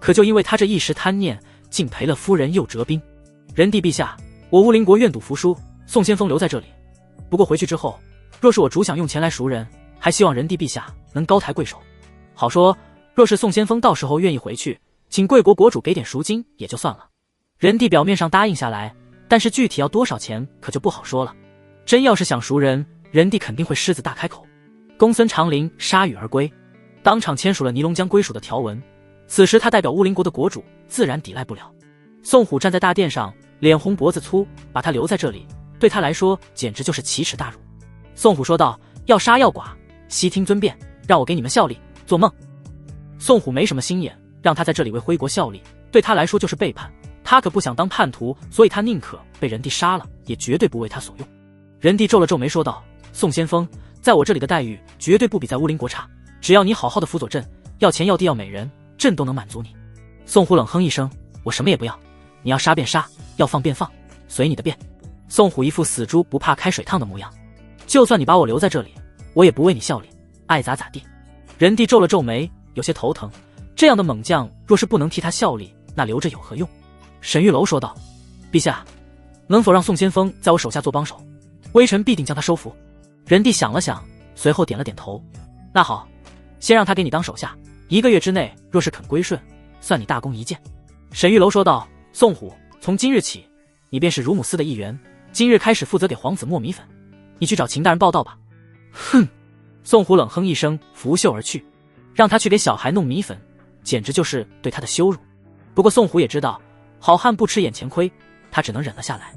可就因为他这一时贪念，竟赔了夫人又折兵。人帝陛下，我乌林国愿赌服输，宋先锋留在这里。不过回去之后，若是我主想用钱来赎人，还希望人帝陛下能高抬贵手。好说，若是宋先锋到时候愿意回去，请贵国国主给点赎金也就算了。人帝表面上答应下来，但是具体要多少钱可就不好说了。真要是想赎人，人帝肯定会狮子大开口。公孙长林铩羽而归，当场签署了尼龙江归属的条文。此时他代表乌林国的国主，自然抵赖不了。宋虎站在大殿上，脸红脖子粗，把他留在这里，对他来说简直就是奇耻大辱。宋虎说道：“要杀要剐，悉听尊便，让我给你们效力，做梦！”宋虎没什么心眼，让他在这里为徽国效力，对他来说就是背叛。他可不想当叛徒，所以他宁可被人帝杀了，也绝对不为他所用。人帝皱了皱眉说道：“宋先锋，在我这里的待遇绝对不比在乌林国差，只要你好好的辅佐朕，要钱要地要美人，朕都能满足你。”宋虎冷哼一声：“我什么也不要，你要杀便杀，要放便放，随你的便。”宋虎一副死猪不怕开水烫的模样：“就算你把我留在这里，我也不为你效力，爱咋咋地。”人帝皱了皱眉，有些头疼。这样的猛将若是不能替他效力，那留着有何用？沈玉楼说道：“陛下，能否让宋先锋在我手下做帮手？微臣必定将他收服。”人帝想了想，随后点了点头：“那好，先让他给你当手下，1个月之内若是肯归顺，算你大功一件。”沈玉楼说道：“宋虎，从今日起，你便是乳母司的一员，今日开始负责给皇子磨米粉，你去找秦大人报道吧。”哼！宋虎冷哼一声，拂袖而去。让他去给小孩弄米粉，简直就是对他的羞辱。不过宋虎也知道，好汉不吃眼前亏，他只能忍了下来，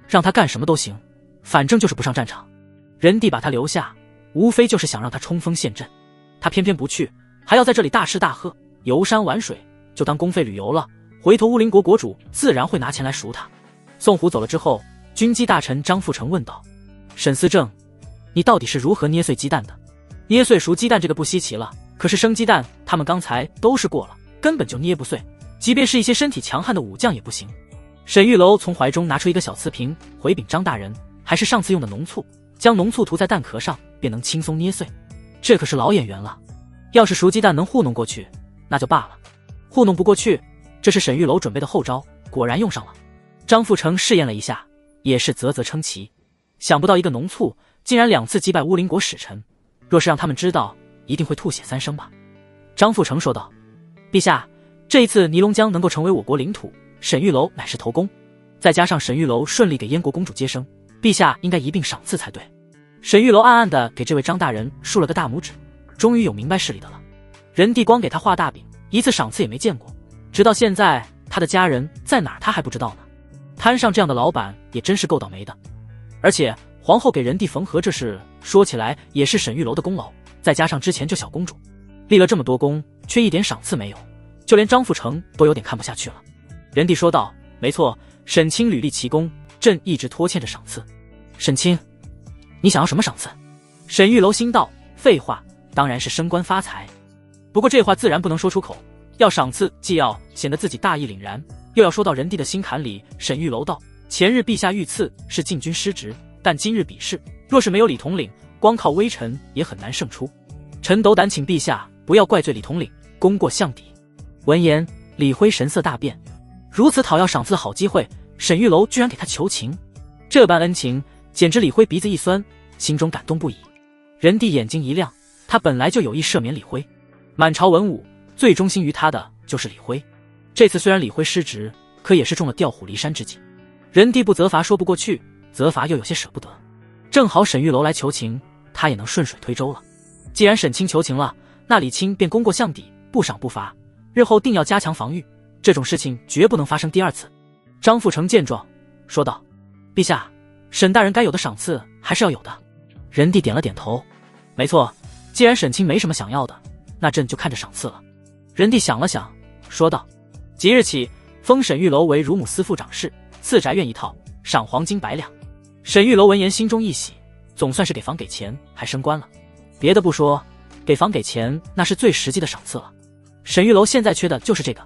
让他干什么都行，反正就是不上战场。人帝把他留下，无非就是想让他冲锋陷阵，他偏偏不去，还要在这里大吃大喝，游山玩水，就当公费旅游了。回头乌林国国主自然会拿钱来赎他。宋虎走了之后，军机大臣张富成问道：沈思政，你到底是如何捏碎鸡蛋的？捏碎熟鸡蛋这个不稀奇了，可是生鸡蛋他们刚才都是过了，根本就捏不碎，即便是一些身体强悍的武将也不行。沈玉楼从怀中拿出一个小瓷瓶，回禀张大人，还是上次用的浓醋，将浓醋涂在蛋壳上，便能轻松捏碎。这可是老演员了，要是熟鸡蛋能糊弄过去，那就罢了，糊弄不过去，这是沈玉楼准备的后招，果然用上了。张富成试验了一下，也是啧啧称奇，想不到一个浓醋竟然2次击败乌林国使臣，若是让他们知道，一定会吐血3升吧。张富成说道：陛下，这一次尼龙江能够成为我国领土，沈玉楼乃是头功，再加上沈玉楼顺利给燕国公主接生，陛下应该一并赏赐才对。沈玉楼暗暗地给这位张大人竖了个大拇指，终于有明白事理的了。人帝光给他画大饼，一次赏赐也没见过，直到现在他的家人在哪儿他还不知道呢。摊上这样的老板也真是够倒霉的。而且皇后给人帝缝合这事，说起来也是沈玉楼的功劳，再加上之前救小公主，立了这么多功，却一点赏赐没有，就连张富成都有点看不下去了。人帝说道：没错，沈清屡立奇功，朕一直拖欠着赏赐。沈清，你想要什么赏赐？沈玉楼心道：废话，当然是升官发财。不过这话自然不能说出口，要赏赐既要显得自己大义凛然，又要说到人帝的心坎里。沈玉楼道：前日陛下御赐是禁军失职，但今日比试，若是没有李统领，光靠微臣也很难胜出。臣斗胆请陛下不要怪罪李统领，功过相抵。闻言，李辉神色大变，如此讨要赏赐的好机会，沈玉楼居然给他求情，这般恩情简直李辉鼻子一酸，心中感动不已。人帝眼睛一亮，他本来就有意赦免李辉，满朝文武最忠心于他的就是李辉，这次虽然李辉失职，可也是中了调虎离山之计。人帝不责罚说不过去，责罚又有些舍不得，正好沈玉楼来求情，他也能顺水推舟了。既然沈清求情了，那李清便功过相抵，不赏不罚，日后定要加强防御，这种事情绝不能发生第二次。张富成见状说道：陛下，沈大人该有的赏赐还是要有的。人帝点了点头，没错，既然沈清没什么想要的，那朕就看着赏赐了。人帝想了想说道：即日起封沈玉楼为乳母司副长事，赐宅院1套，赏黄金100两。沈玉楼闻言心中一喜，总算是给房给钱还升官了。别的不说，给房给钱那是最实际的赏赐了，沈玉楼现在缺的就是这个。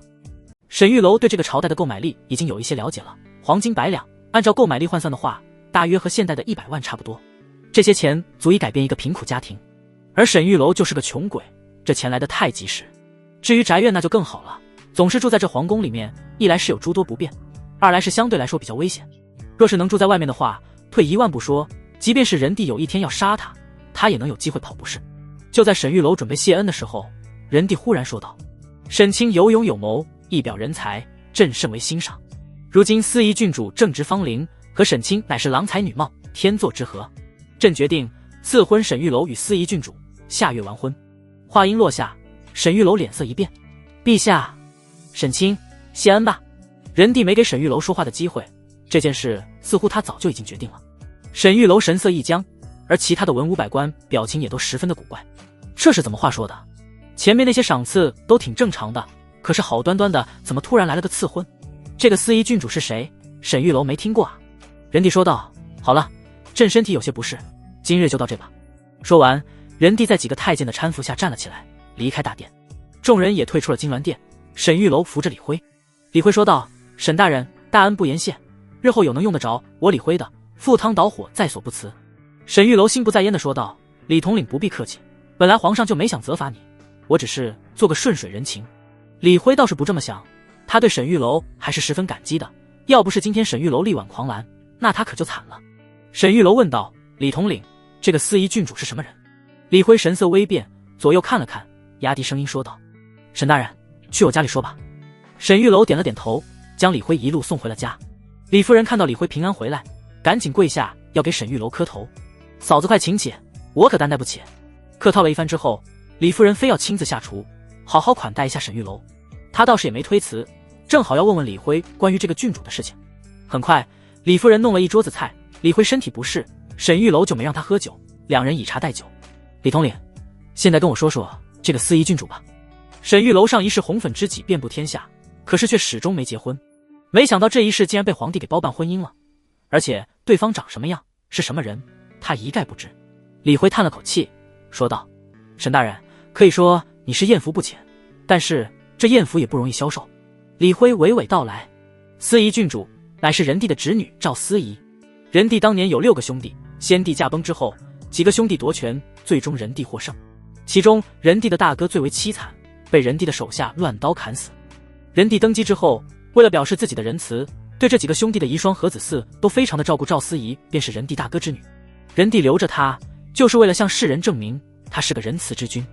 沈玉楼对这个朝代的购买力已经有一些了解了，黄金100两按照购买力换算的话，大约和现在的100万差不多，这些钱足以改变一个贫苦家庭。而沈玉楼就是个穷鬼，这钱来得太及时。至于宅院那就更好了，总是住在这皇宫里面，一来是有诸多不便，二来是相对来说比较危险。若是能住在外面的话，退1万步说，即便是人帝有一天要杀他，他也能有机会跑不是。就在沈玉楼准备谢恩的时候，人帝忽然说道：沈清有勇有谋，一表人才，朕甚为欣赏。如今司仪郡主正值芳龄，和沈清乃是郎才女貌，天作之合，朕决定赐婚沈玉楼与司仪郡主，下月完婚。话音落下，沈玉楼脸色一变：陛下，沈清谢恩吧。人帝没给沈玉楼说话的机会，这件事似乎他早就已经决定了。沈玉楼神色一僵，而其他的文武百官表情也都十分的古怪。这是怎么话说的？前面那些赏赐都挺正常的，可是好端端的怎么突然来了个赐婚？这个司仪郡主是谁？沈玉楼没听过啊。人帝说道：好了，朕身体有些不适，今日就到这吧。说完，人帝在几个太监的搀扶下站了起来，离开大殿。众人也退出了金銮殿。沈玉楼扶着李辉，李辉说道：沈大人大恩不言谢，日后有能用得着我李辉的，赴汤蹈火在所不辞。沈玉楼心不在焉地说道：李统领不必客气，本来皇上就没想责罚你，我只是做个顺水人情。李辉倒是不这么想，他对沈玉楼还是十分感激的，要不是今天沈玉楼力挽狂澜，那他可就惨了。沈玉楼问道：李统领，这个司仪郡主是什么人？李辉神色微变，左右看了看，压低声音说道：沈大人，去我家里说吧。沈玉楼点了点头，将李辉一路送回了家。李夫人看到李辉平安回来，赶紧跪下要给沈玉楼磕头：嫂子快请起，我可担待不起。客套了一番之后，李夫人非要亲自下厨，好好款待一下沈玉楼。她倒是也没推辞，正好要问问李辉关于这个郡主的事情。很快，李夫人弄了一桌子菜，李辉身体不适，沈玉楼就没让他喝酒，两人以茶代酒。李统领，现在跟我说说这个司仪郡主吧。沈玉楼上一世红粉知己遍布天下，可是却始终没结婚，没想到这一世竟然被皇帝给包办婚姻了，而且对方长什么样，是什么人，他一概不知。李辉叹了口气，说道：“沈大人，可以说你是艳福不浅，但是这艳福也不容易销售。”李辉娓娓道来：“司仪郡主乃是仁帝的侄女赵司仪，仁帝当年有6个兄弟，先帝驾崩之后，几个兄弟夺权，最终仁帝获胜。其中仁帝的大哥最为凄惨，被仁帝的手下乱刀砍死。仁帝登基之后，为了表示自己的仁慈，对这几个兄弟的遗孀和子嗣都非常的照顾。赵司仪便是仁帝大哥之女，仁帝留着她，就是为了向世人证明他是个仁慈之君。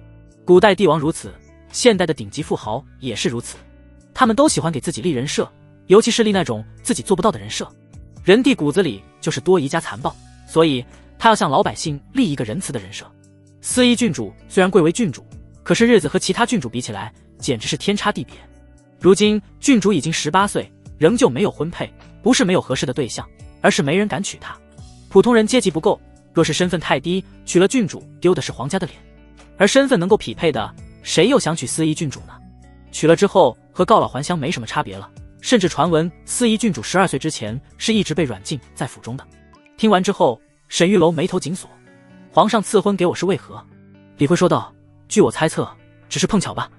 古代帝王如此，现代的顶级富豪也是如此，他们都喜欢给自己立人设，尤其是立那种自己做不到的人设。仁帝骨子里就是多疑加残暴，所以他要向老百姓立一个仁慈的人设。司仪郡主虽然贵为郡主，可是日子和其他郡主比起来，简直是天差地别。如今郡主已经18岁，仍旧没有婚配，不是没有合适的对象，而是没人敢娶她。普通人阶级不够，若是身份太低，娶了郡主丢的是皇家的脸。而身份能够匹配的，谁又想娶司仪郡主呢？娶了之后和告老还乡没什么差别了，甚至传闻司仪郡主12岁之前是一直被软禁在府中的。听完之后，沈玉楼眉头紧锁，皇上赐婚给我是为何？李辉说道：据我猜测，只是碰巧吧。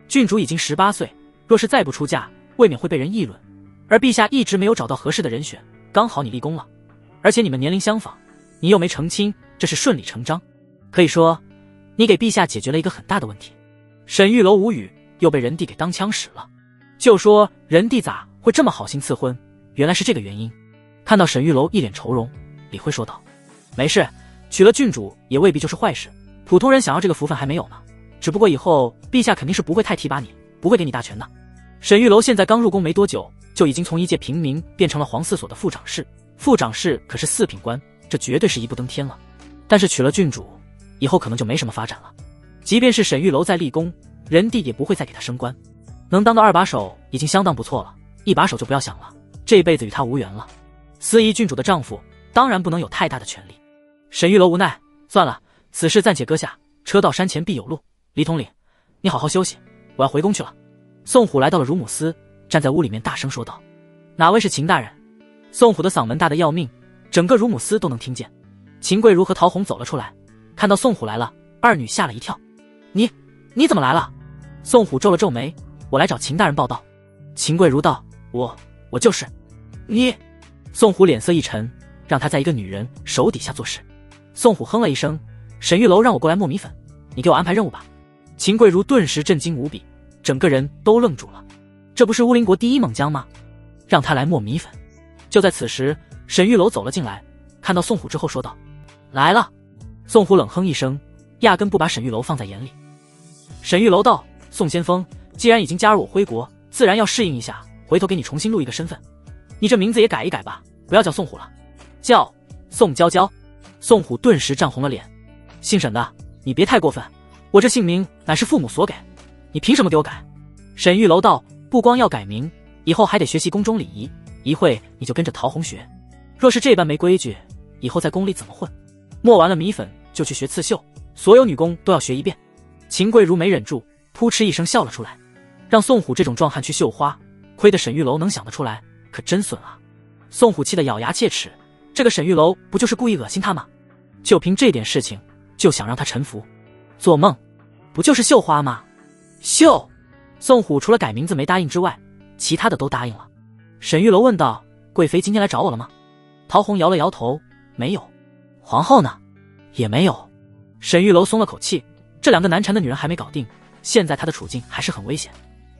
郡主已经18岁，若是再不出嫁，未免会被人议论。而陛下一直没有找到合适的人选，刚好你立功了，而且你们年龄相仿，你又没成亲，这是顺理成章。可以说，你给陛下解决了一个很大的问题。沈玉楼无语，又被仁帝给当枪使了。就说仁帝咋会这么好心赐婚，原来是这个原因。看到沈玉楼一脸愁容，李辉说道：没事，娶了郡主也未必就是坏事，普通人想要这个福分还没有呢，只不过以后陛下肯定是不会太提拔你，不会给你大权的。沈玉楼现在刚入宫没多久，就已经从一介平民变成了皇四所的副长事，副长事可是4品官，这绝对是一步登天了。但是娶了郡主，以后可能就没什么发展了。即便是沈玉楼在立功，仁帝也不会再给他升官，能当到2把手已经相当不错了，1把手就不要想了，这辈子与他无缘了。司仪郡主的丈夫当然不能有太大的权利。沈玉楼无奈，算了，此事暂且搁下，车到山前必有路。李统领，你好好休息，我要回宫去了。宋虎来到了乳母司，站在屋里面大声说道：哪位是秦大人？宋虎的嗓门大得要命，整个乳母司都能听见。秦贵如和陶红走了出来，看到宋虎来了，二女吓了一跳。你怎么来了？宋虎皱了皱眉，我来找秦大人报道。秦贵如道：我就是你。宋虎脸色一沉，让他在一个女人手底下做事。宋虎哼了一声，沈玉楼让我过来磨米粉，你给我安排任务吧。秦贵如顿时震惊无比，整个人都愣住了。这不是乌林国第一猛将吗？让他来磨米粉。就在此时，沈玉楼走了进来，看到宋虎之后说道：来了。宋虎冷哼一声，压根不把沈玉楼放在眼里。沈玉楼道：宋先锋，既然已经加入我徽国，自然要适应一下，回头给你重新录一个身份，你这名字也改一改吧，不要叫宋虎了，叫宋娇娇。宋虎顿时涨红了脸，姓沈的，你别太过分，我这姓名乃是父母所给，你凭什么给我改？沈玉楼道：不光要改名，以后还得学习宫中礼仪，一会你就跟着陶红学，若是这般没规矩，以后在宫里怎么混？磨完了米粉就去学刺绣，所有女工都要学一遍。秦贵如没忍住，扑哧一声笑了出来，让宋虎这种壮汉去绣花，亏得沈玉楼能想得出来，可真损啊。宋虎气得咬牙切齿，这个沈玉楼不就是故意恶心他吗？就凭这点事情就想让他臣服？做梦，不就是绣花吗？绣。宋虎除了改名字没答应之外，其他的都答应了。沈玉楼问道：贵妃今天来找我了吗？陶红摇了摇头，没有。皇后呢？也没有。沈玉楼松了口气，这2个难缠的女人还没搞定，现在她的处境还是很危险。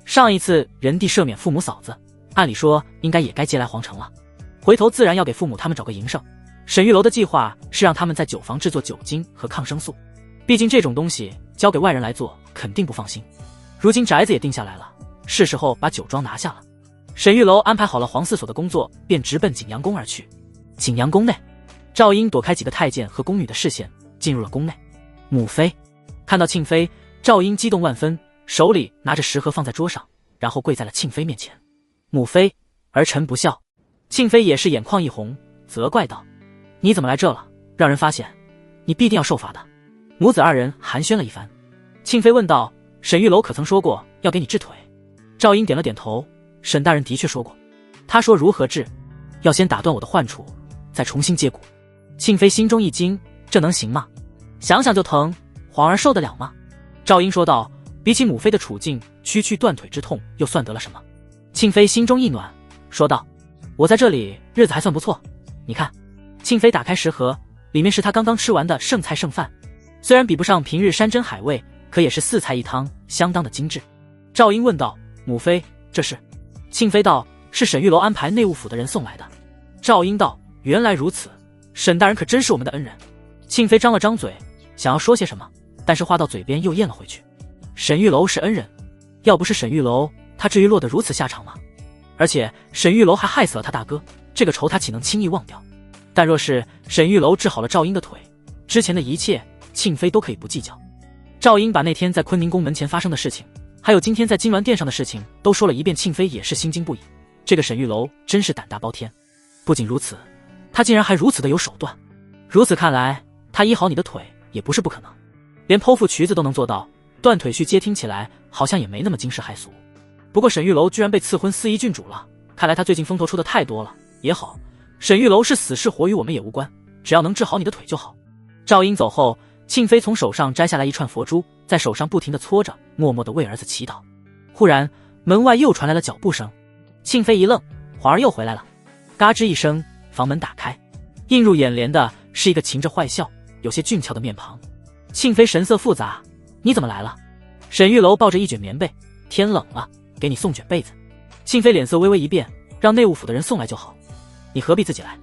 上一次仁帝赦免父母嫂子，按理说应该也该接来皇城了，回头自然要给父母他们找个营生。沈玉楼的计划是让他们在酒房制作酒精和抗生素，毕竟这种东西交给外人来做肯定不放心。如今宅子也定下来了，是时候把酒庄拿下了。沈玉楼安排好了皇四所的工作，便直奔景阳宫而去。景阳宫内，赵英躲开几个太监和宫女的视线，进入了宫内。母妃看到庆妃，赵英激动万分，手里拿着食盒放在桌上，然后跪在了庆妃面前。母妃，儿臣不孝。庆妃也是眼眶一红，责怪道：“你怎么来这了？让人发现，你必定要受罚的。”母子二人寒暄了一番。庆妃问道：“沈玉楼可曾说过要给你治腿？”赵英点了点头：“沈大人的确说过。他说如何治？要先打断我的患处，再重新接骨。”庆妃心中一惊，这能行吗？想想就疼，皇儿受得了吗？赵英说道：“比起母妃的处境，区区断腿之痛又算得了什么？”庆妃心中一暖，说道：“我在这里日子还算不错，你看。”庆妃打开食盒，里面是她刚刚吃完的剩菜剩饭，虽然比不上平日山珍海味，可也是4菜1汤，相当的精致。赵英问道：“母妃，这是？”庆妃道：“是沈玉楼安排内务府的人送来的。”赵英道：“原来如此，沈大人可真是我们的恩人。”庆妃张了张嘴，想要说些什么，但是话到嘴边又咽了回去。沈玉楼是恩人，要不是沈玉楼，他至于落得如此下场吗？而且沈玉楼还害死了他大哥，这个仇他岂能轻易忘掉？但若是沈玉楼治好了赵英的腿，之前的一切庆妃都可以不计较。赵英把那天在坤宁宫门前发生的事情，还有今天在金銮殿上的事情都说了一遍，庆妃也是心惊不已。这个沈玉楼真是胆大包天，不仅如此，他竟然还如此的有手段。如此看来，他医好你的腿也不是不可能，连剖腹渠子都能做到，断腿续接听起来好像也没那么惊世骇俗。不过沈玉楼居然被赐婚司仪郡主了，看来他最近风头出的太多了。也好，沈玉楼是死是活与我们也无关，只要能治好你的腿就好。赵英走后，庆妃从手上摘下来一串佛珠，在手上不停地搓着，默默地为儿子祈祷。忽然门外又传来了脚步声，庆妃一愣，皇儿又回来了。嘎吱一声，房门打开，映入眼帘的是一个噙着坏笑有些俊俏的面庞。庆妃神色复杂：“你怎么来了？”沈玉楼抱着一卷棉被：“天冷了，给你送卷被子。”庆妃脸色微微一变：“让内务府的人送来就好，你何必自己来？”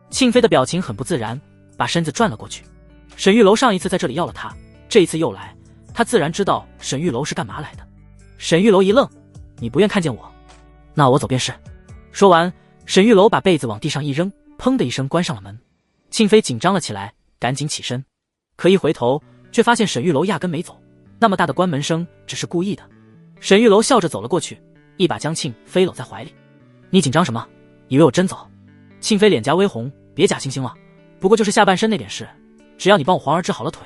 庆妃的表情很不自然，把身子转了过去。沈玉楼上一次在这里要了他，这一次又来，他自然知道沈玉楼是干嘛来的。沈玉楼一愣：“你不愿看见我？那我走便是。”说完，沈玉楼把被子往地上一扔，砰的一声关上了门。庆妃紧张了起来，赶紧起身，可一回头却发现沈玉楼压根没走，那么大的关门声只是故意的。沈玉楼笑着走了过去，一把将庆妃搂在怀里：“你紧张什么？以为我真走？”庆妃脸颊微红：“别假惺惺了，不过就是下半身那点事，只要你帮我皇儿治好了腿，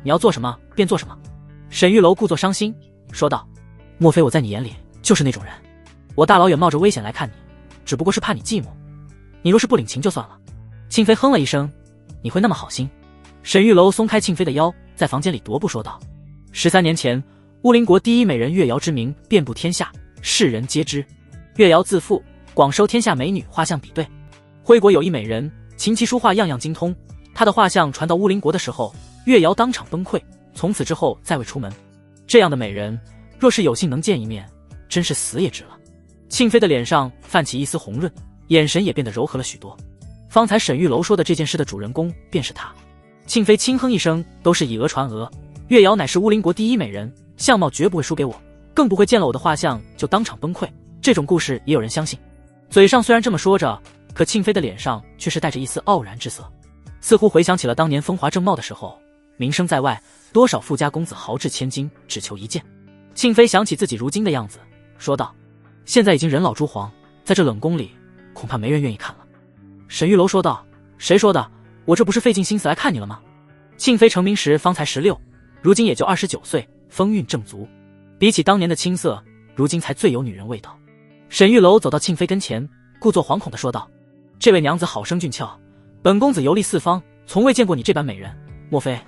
你要做什么便做什么。”沈玉楼故作伤心说道：“莫非我在你眼里就是那种人？我大老远冒着危险来看你，只不过是怕你寂寞，你若是不领情就算了。”庆妃哼了一声：“你会那么好心？”沈玉楼松开庆妃的腰，在房间里踱步说道：“13年前，乌林国第一美人月瑶之名遍布天下，世人皆知。月瑶自负，广收天下美女画像比对。徽国有一美人，琴棋书画样样精通。她的画像传到乌林国的时候，月瑶当场崩溃，从此之后再未出门。这样的美人，若是有幸能见一面，真是死也值了。”庆妃的脸上泛起一丝红润，眼神也变得柔和了许多。方才沈玉楼说的这件事的主人公便是他。庆妃轻哼一声：“都是以讹传讹，月瑶乃是乌林国第一美人，相貌绝不会输给我，更不会见了我的画像就当场崩溃。这种故事也有人相信。”嘴上虽然这么说着，可庆妃的脸上却是带着一丝傲然之色，似乎回想起了当年风华正茂的时候，名声在外，多少富家公子豪掷千金，只求一见。庆妃想起自己如今的样子，说道：“现在已经人老珠黄，在这冷宫里，恐怕没人愿意看了。”沈玉楼说道：“谁说的？我这不是费尽心思来看你了吗？”庆妃成名时方才16，如今也就29岁，风韵正足。比起当年的青涩，如今才最有女人味道。沈玉楼走到庆妃跟前，故作惶恐地说道：“这位娘子好生俊俏，本公子游历四方，从未见过你这般美人，莫非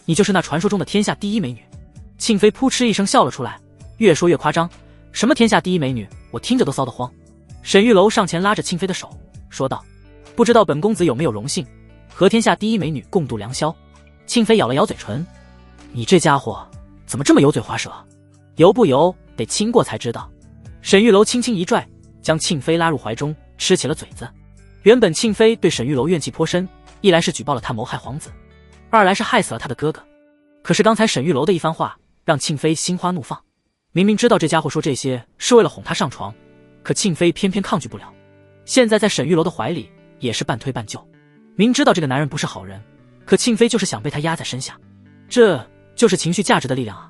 你就是那传说中的天下第一美女？”庆妃扑哧一声笑了出来，越说越夸张：“什么天下第一美女，我听着都骚得慌。”沈玉楼上前拉着庆妃的手，说道：“不知道本公子有没有荣幸和天下第一美女共度良宵？”庆妃咬了咬嘴唇：“你这家伙怎么这么油嘴滑舌？油不油得亲过才知道。”沈玉楼轻轻一拽，将庆妃拉入怀中，吃起了嘴子。原本庆妃对沈玉楼怨气颇深，一来是举报了他谋害皇子，二来是害死了他的哥哥。可是刚才沈玉楼的一番话，让庆妃心花怒放。明明知道这家伙说这些是为了哄她上床，可庆妃偏偏抗拒不了。现在在沈玉楼的怀里，也是半推半就。明知道这个男人不是好人，可庆妃就是想被他压在身下，这就是情绪价值的力量啊！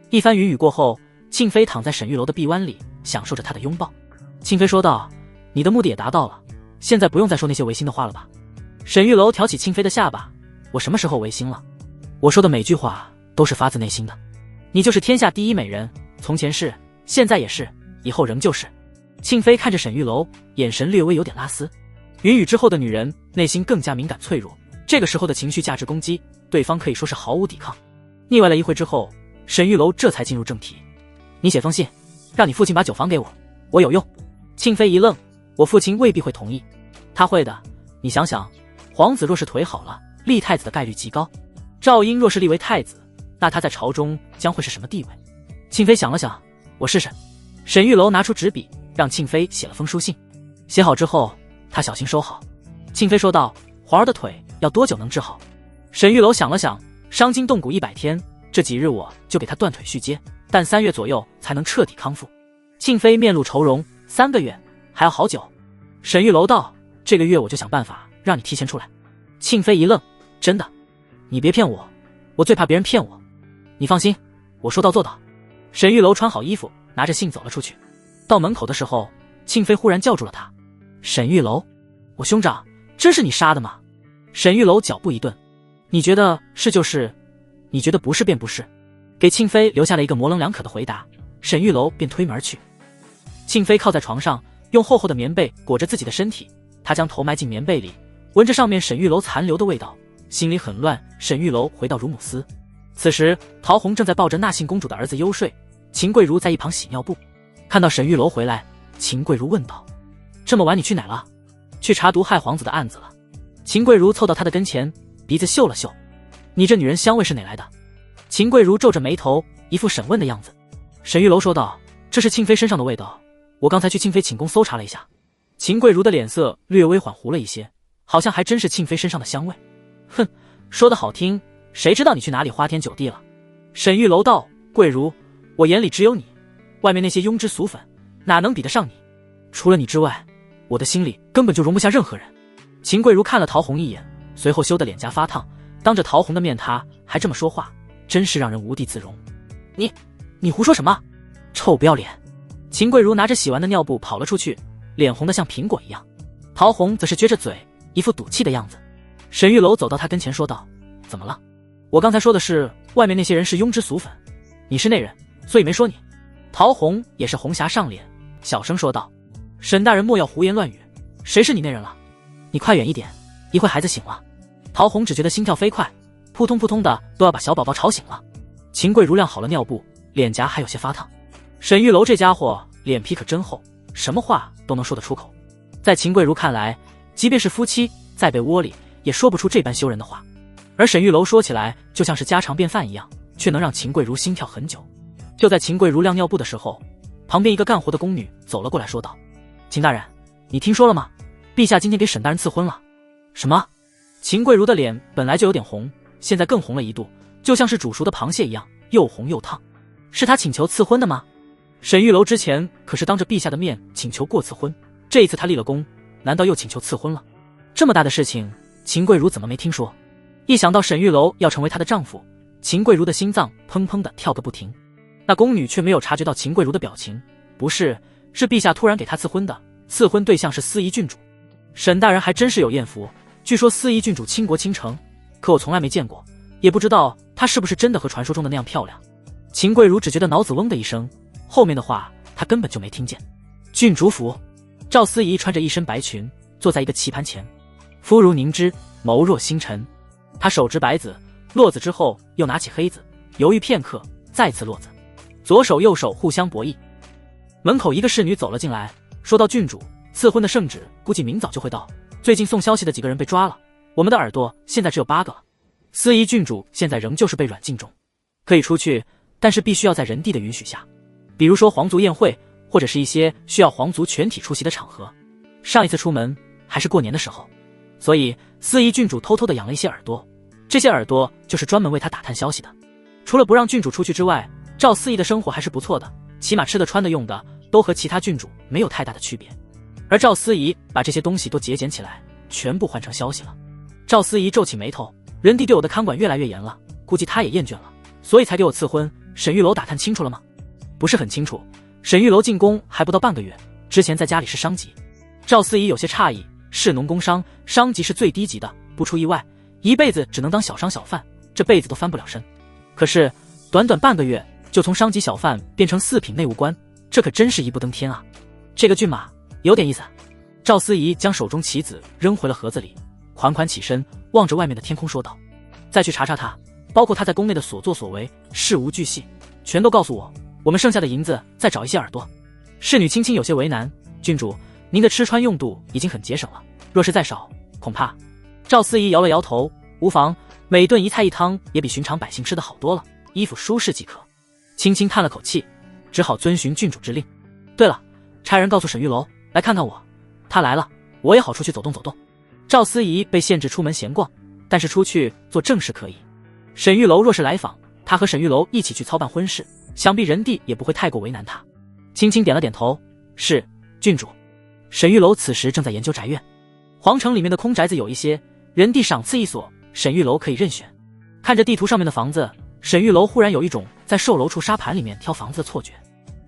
一番云雨过后，庆妃躺在沈玉楼的臂弯里，享受着他的拥抱。庆妃说道：“你的目的也达到了，现在不用再说那些违心的话了吧？沈玉楼挑起庆飞的下巴，我什么时候违心了？我说的每句话都是发自内心的。你就是天下第一美人，从前是，现在也是，以后仍旧是。庆飞看着沈玉楼，眼神略微有点拉丝。云雨之后的女人内心更加敏感脆弱，这个时候的情绪价值攻击，对方可以说是毫无抵抗。腻歪了一会之后，沈玉楼这才进入正题。你写封信，让你父亲把酒房给我，我有用。庆飞一愣，我父亲未必会同意。他会的，你想想，皇子若是腿好了，立太子的概率极高。赵婴若是立为太子，那他在朝中将会是什么地位？庆飞想了想，我试试。沈玉楼拿出纸笔，让庆飞写了封书信。写好之后，他小心收好。庆飞说道：皇儿的腿要多久能治好？沈玉楼想了想，伤筋动骨100天，这几日我就给他断腿续接，但3月左右才能彻底康复。庆飞面露愁容，3个月还要好久。沈玉楼道：这个月我就想办法让你提前出来。庆飞一愣，真的？你别骗我，我最怕别人骗我。你放心，我说到做到。沈玉楼穿好衣服，拿着信走了出去。到门口的时候，庆飞忽然叫住了他。沈玉楼，我兄长，真是你杀的吗？沈玉楼脚步一顿，你觉得是就是，你觉得不是便不是。给庆飞留下了一个模棱两可的回答，沈玉楼便推门而去。庆飞靠在床上，用厚厚的棉被裹着自己的身体，他将头埋进棉被里，闻着上面沈玉楼残留的味道，心里很乱。沈玉楼回到乳母司，此时陶红正在抱着纳信公主的儿子幽睡，秦桂如在一旁洗尿布。看到沈玉楼回来，秦桂如问道：这么晚你去哪了？去查毒害皇子的案子了。秦桂如凑到他的跟前，鼻子嗅了嗅，你这女人香味是哪来的？秦桂如皱着眉头，一副审问的样子。沈玉楼说道：这是庆飞身上的味道，我刚才去庆飞寝宫搜查了一下。秦桂如的脸色略微缓糊了一些，好像还真是庆飞身上的香味。哼，说得好听，谁知道你去哪里花天酒地了？沈玉楼道：桂如，我眼里只有你，外面那些庸脂俗粉哪能比得上你？除了你之外，我的心里根本就容不下任何人。秦桂如看了陶红一眼，随后羞得脸颊发烫，当着陶红的面他还这么说话，真是让人无地自容。你胡说什么？臭不要脸！秦桂如拿着洗完的尿布跑了出去，脸红得像苹果一样。陶红则是撅着嘴，一副赌气的样子。沈玉楼走到他跟前说道：怎么了？我刚才说的是外面那些人是庸脂俗粉，你是内人，所以没说你。陶红也是红霞上脸，小声说道：沈大人莫要胡言乱语，谁是你内人了？你快远一点，一会孩子醒了。陶红只觉得心跳飞快，扑通扑通的都要把小宝宝吵醒了。秦桂如晾好了尿布，脸颊还有些发烫。沈玉楼这家伙脸皮可真厚，什么话都能说得出口。在秦桂如看来，即便是夫妻在被窝里也说不出这般羞人的话，而沈玉楼说起来就像是家常便饭一样，却能让秦桂如心跳很久。就在秦桂如晾尿布的时候，旁边一个干活的宫女走了过来说道：秦大人，你听说了吗？陛下今天给沈大人赐婚了。什么？秦桂如的脸本来就有点红，现在更红了一度，就像是煮熟的螃蟹一样，又红又烫。是他请求赐婚的吗？沈玉楼之前可是当着陛下的面请求过赐婚，这一次他立了功，难道又请求赐婚了？这么大的事情，秦桂如怎么没听说？一想到沈玉楼要成为她的丈夫，秦桂如的心脏砰砰的跳个不停。那宫女却没有察觉到秦桂如的表情，不是，是陛下突然给她赐婚的，赐婚对象是司仪郡主。沈大人还真是有艳福，据说司仪郡主倾国倾城，可我从来没见过，也不知道她是不是真的和传说中的那样漂亮。秦桂如只觉得脑子嗡的一声，后面的话她根本就没听见。郡主府，赵司仪穿着一身白裙，坐在一个棋盘前，肤如凝脂，眸若星辰。他手执白子，落子之后又拿起黑子，犹豫片刻，再次落子，左手右手互相博弈。门口一个侍女走了进来，说到郡主赐婚的圣旨估计明早就会到，最近送消息的几个人被抓了，我们的耳朵现在只有8个了。司仪郡主现在仍旧是被软禁中，可以出去，但是必须要在人帝的允许下，比如说皇族宴会，或者是一些需要皇族全体出席的场合。上一次出门还是过年的时候，所以司仪郡主偷偷的养了一些耳朵，这些耳朵就是专门为他打探消息的。除了不让郡主出去之外，赵司仪的生活还是不错的，起码吃的穿的用的都和其他郡主没有太大的区别。而赵司仪把这些东西都节俭起来，全部换成消息了。赵司仪皱起眉头，人帝对我的看管越来越严了，估计他也厌倦了，所以才给我赐婚。沈玉楼打探清楚了吗？不是很清楚，沈玉楼进宫还不到半个月，之前在家里是商籍。赵思怡有些诧异，士农工商，商级是最低级的，不出意外，一辈子只能当小商小贩，这辈子都翻不了身。可是短短半个月就从商级小贩变成4品内务官，这可真是一步登天啊！这个骏马有点意思。赵思怡将手中棋子扔回了盒子里，款款起身，望着外面的天空说道：“再去查查他，包括他在宫内的所作所为，事无巨细，全都告诉我。我们剩下的银子再找一些耳朵。”侍女轻轻有些为难：“郡主，您的吃穿用度已经很节省了，若是再少，恐怕……”赵思怡摇了摇头：“无妨，每顿一菜一汤也比寻常百姓吃的好多了，衣服舒适即可。”轻轻叹了口气，只好遵循郡主之令。对了，差人告诉沈玉楼来看看我，他来了，我也好出去走动走动。赵思怡被限制出门闲逛，但是出去做正事可以。沈玉楼若是来访，他和沈玉楼一起去操办婚事，想必仁弟也不会太过为难他。轻轻点了点头：“是，郡主。”沈玉楼此时正在研究宅院，皇城里面的空宅子有一些，仁弟赏赐一所，沈玉楼可以任选。看着地图上面的房子，沈玉楼忽然有一种在售楼处沙盘里面挑房子的错觉。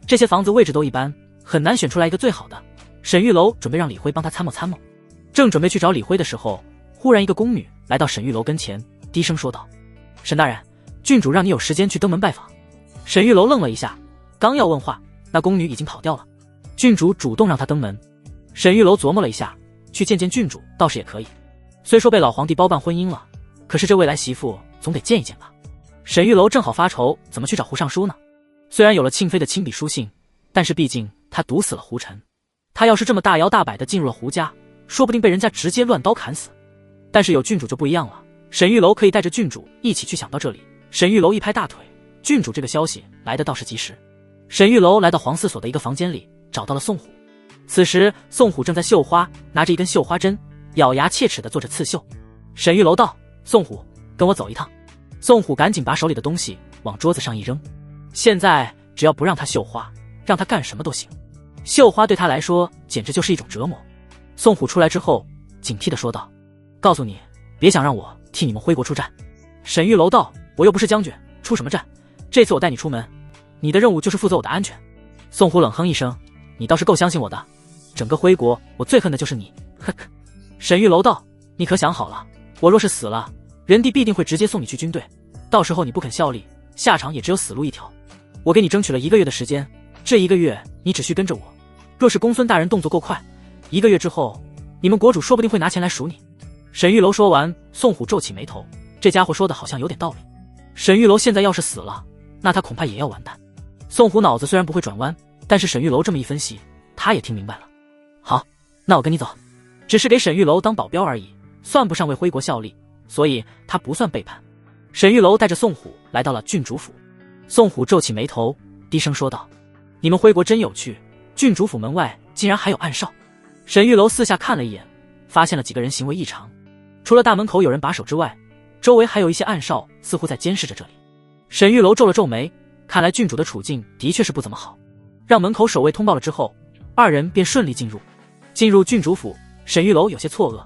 这些房子位置都一般，很难选出来一个最好的。沈玉楼准备让李辉帮他参谋参谋，正准备去找李辉的时候，忽然一个宫女来到沈玉楼跟前，低声说道：“沈大人，郡主让你有时间去登门拜访。”沈玉楼愣了一下，刚要问话，那宫女已经跑掉了。郡主主动让他登门。沈玉楼琢磨了一下，去见见郡主倒是也可以。虽说被老皇帝包办婚姻了，可是这未来媳妇总得见一见吧。沈玉楼正好发愁怎么去找胡尚书呢。虽然有了庆妃的亲笔书信，但是毕竟他毒死了胡晨，他要是这么大摇大摆地进入了胡家，说不定被人家直接乱刀砍死。但是有郡主就不一样了，沈玉楼可以带着郡主一起去想到这里。沈玉楼一拍大腿，郡主这个消息来得倒是及时。沈玉楼来到皇四所的一个房间里，找到了宋虎。此时宋虎正在绣花，拿着一根绣花针，咬牙切齿地做着刺绣。沈玉楼道：“宋虎，跟我走一趟。”宋虎赶紧把手里的东西往桌子上一扔。现在只要不让他绣花，让他干什么都行。绣花对他来说简直就是一种折磨。宋虎出来之后，警惕地说道：“告诉你，别想让我替你们徽国出战。”沈玉楼道：“我又不是将军，出什么战？这次我带你出门，你的任务就是负责我的安全。”宋虎冷哼一声：“你倒是够相信我的，整个徽国我最恨的就是你。”呵呵。沈玉楼道：“你可想好了，我若是死了，仁弟必定会直接送你去军队，到时候你不肯效力，下场也只有死路一条。我给你争取了1个月的时间，这1个月你只需跟着我。若是公孙大人动作够快，1个月之后，你们国主说不定会拿钱来赎你。”沈玉楼说完，宋虎皱起眉头，这家伙说的好像有点道理。沈玉楼现在要是死了，那他恐怕也要完蛋。宋虎脑子虽然不会转弯，但是沈玉楼这么一分析，他也听明白了。好，那我跟你走，只是给沈玉楼当保镖而已，算不上为徽国效力，所以他不算背叛。沈玉楼带着宋虎来到了郡主府。宋虎皱起眉头，低声说道：“你们徽国真有趣，郡主府门外竟然还有暗哨。”沈玉楼四下看了一眼，发现了几个人行为异常，除了大门口有人把守之外，周围还有一些暗哨似乎在监视着这里。沈玉楼皱了皱眉，看来郡主的处境的确是不怎么好。让门口守卫通报了之后，2人便顺利进入。进入郡主府，沈玉楼有些错愕，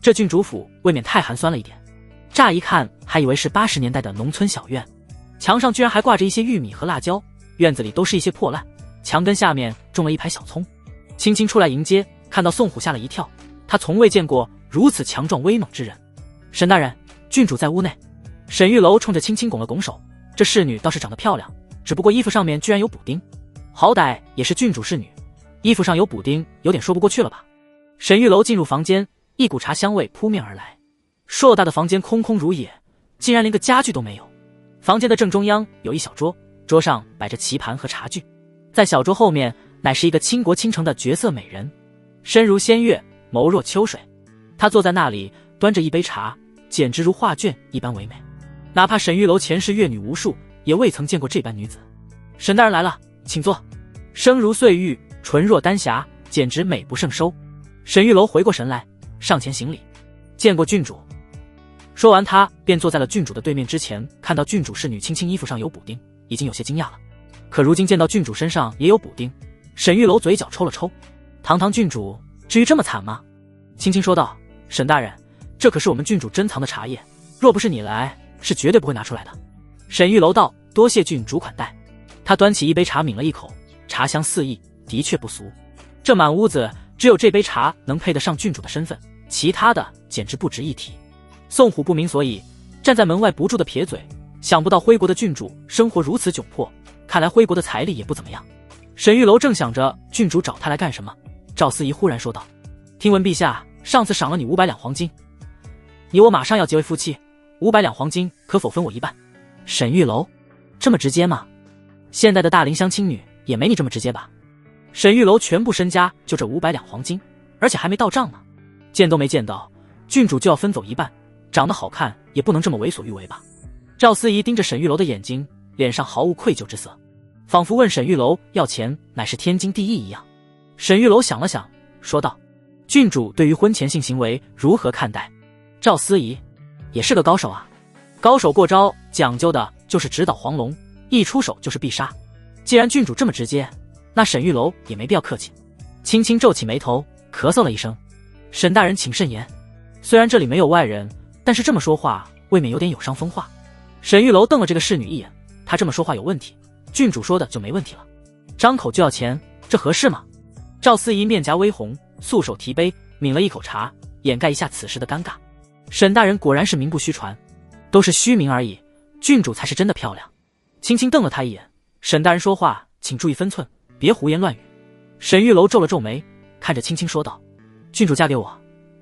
这郡主府未免太寒酸了一点。乍一看还以为是80年代的农村小院，墙上居然还挂着一些玉米和辣椒，院子里都是一些破烂，墙根下面种了一排小葱。轻轻出来迎接，看到宋虎吓了一跳，他从未见过如此强壮威猛之人。沈大人，郡主在屋内。沈玉楼冲着轻轻拱了拱手，这侍女倒是长得漂亮，只不过衣服上面居然有补丁，好歹也是郡主侍女，衣服上有补丁有点说不过去了吧。沈玉楼进入房间，一股茶香味扑面而来，硕大的房间空空如也，竟然连个家具都没有。房间的正中央有一小桌，桌上摆着棋盘和茶具，在小桌后面乃是一个倾国倾城的绝色美人，身如仙月，眸若秋水。她坐在那里端着一杯茶，简直如画卷一般唯美，哪怕沈玉楼前世阅女无数，也未曾见过这般女子。沈大人来了，请坐。声如碎玉，唇若丹霞，简直美不胜收。沈玉楼回过神来，上前行礼：“见过郡主。”说完，他便坐在了郡主的对面之前，看到郡主侍女轻轻衣服上有补丁，已经有些惊讶了。可如今见到郡主身上也有补丁，沈玉楼嘴角抽了抽：“堂堂郡主，至于这么惨吗？”轻轻说道：“沈大人，这可是我们郡主珍藏的茶叶，若不是你来，是绝对不会拿出来的。”沈玉楼道：“多谢郡主款待。”他端起一杯茶抿了一口，茶香四溢，的确不俗。这满屋子只有这杯茶能配得上郡主的身份，其他的简直不值一提。宋虎不明所以，站在门外不住的撇嘴，想不到徽国的郡主生活如此窘迫，看来徽国的财力也不怎么样。沈玉楼正想着郡主找他来干什么，赵思怡忽然说道：“听闻陛下上次赏了你500两黄金，你我马上要结为夫妻，500两黄金可否分我一半？”沈玉楼，这么直接吗？现在的大龄乡亲女也没你这么直接吧？沈玉楼全部身家就这500两黄金，而且还没到账呢，见都没见到，郡主就要分走一半，长得好看也不能这么为所欲为吧？赵思怡盯着沈玉楼的眼睛，脸上毫无愧疚之色，仿佛问沈玉楼要钱乃是天经地义一样。沈玉楼想了想，说道：“郡主对于婚前性行为如何看待？”赵思怡也是个高手啊，高手过招讲究的就是直捣黄龙，一出手就是必杀。既然郡主这么直接，那沈玉楼也没必要客气，轻轻皱起眉头，咳嗽了一声：“沈大人请慎言。”虽然这里没有外人，但是这么说话未免有点有伤风化。沈玉楼瞪了这个侍女一眼，她这么说话有问题，郡主说的就没问题了，张口就要钱，这合适吗？赵思怡面颊微红，素手提杯抿了一口茶，掩盖一下此时的尴尬。沈大人果然是名不虚传，都是虚名而已，郡主才是真的漂亮。轻轻瞪了他一眼：“沈大人说话请注意分寸，别胡言乱语。”沈玉楼皱了皱眉，看着青青说道：“郡主嫁给我，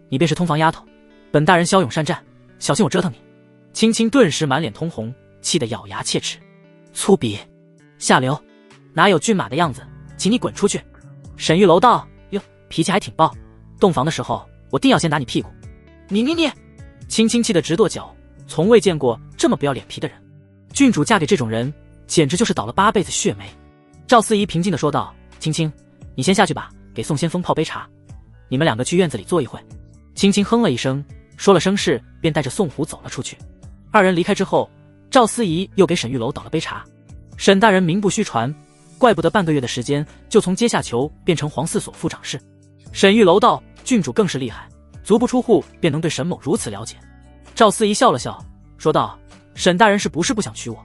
你便是通房丫头，本大人骁勇善战，小心我折腾你。”青青顿时满脸通红，气得咬牙切齿：“粗鄙，下流，哪有骏马的样子，请你滚出去！”沈玉楼道：“哟，脾气还挺暴，洞房的时候我定要先打你屁股。”你！青青气得直跺脚，从未见过这么不要脸皮的人。郡主嫁给这种人，简直就是倒了8辈子血霉。赵思怡平静地说道：“青青，你先下去吧，给宋先锋泡杯茶，你们2个去院子里坐一会。”青青哼了一声，说了声是，便带着宋虎走了出去。2人离开之后，赵思怡又给沈玉楼倒了杯茶。沈大人名不虚传，怪不得半个月的时间就从阶下囚变成皇4所副长事。沈玉楼道：“郡主更是厉害，足不出户便能对沈某如此了解。”赵思怡笑了笑，说道：“沈大人是不是不想娶我？”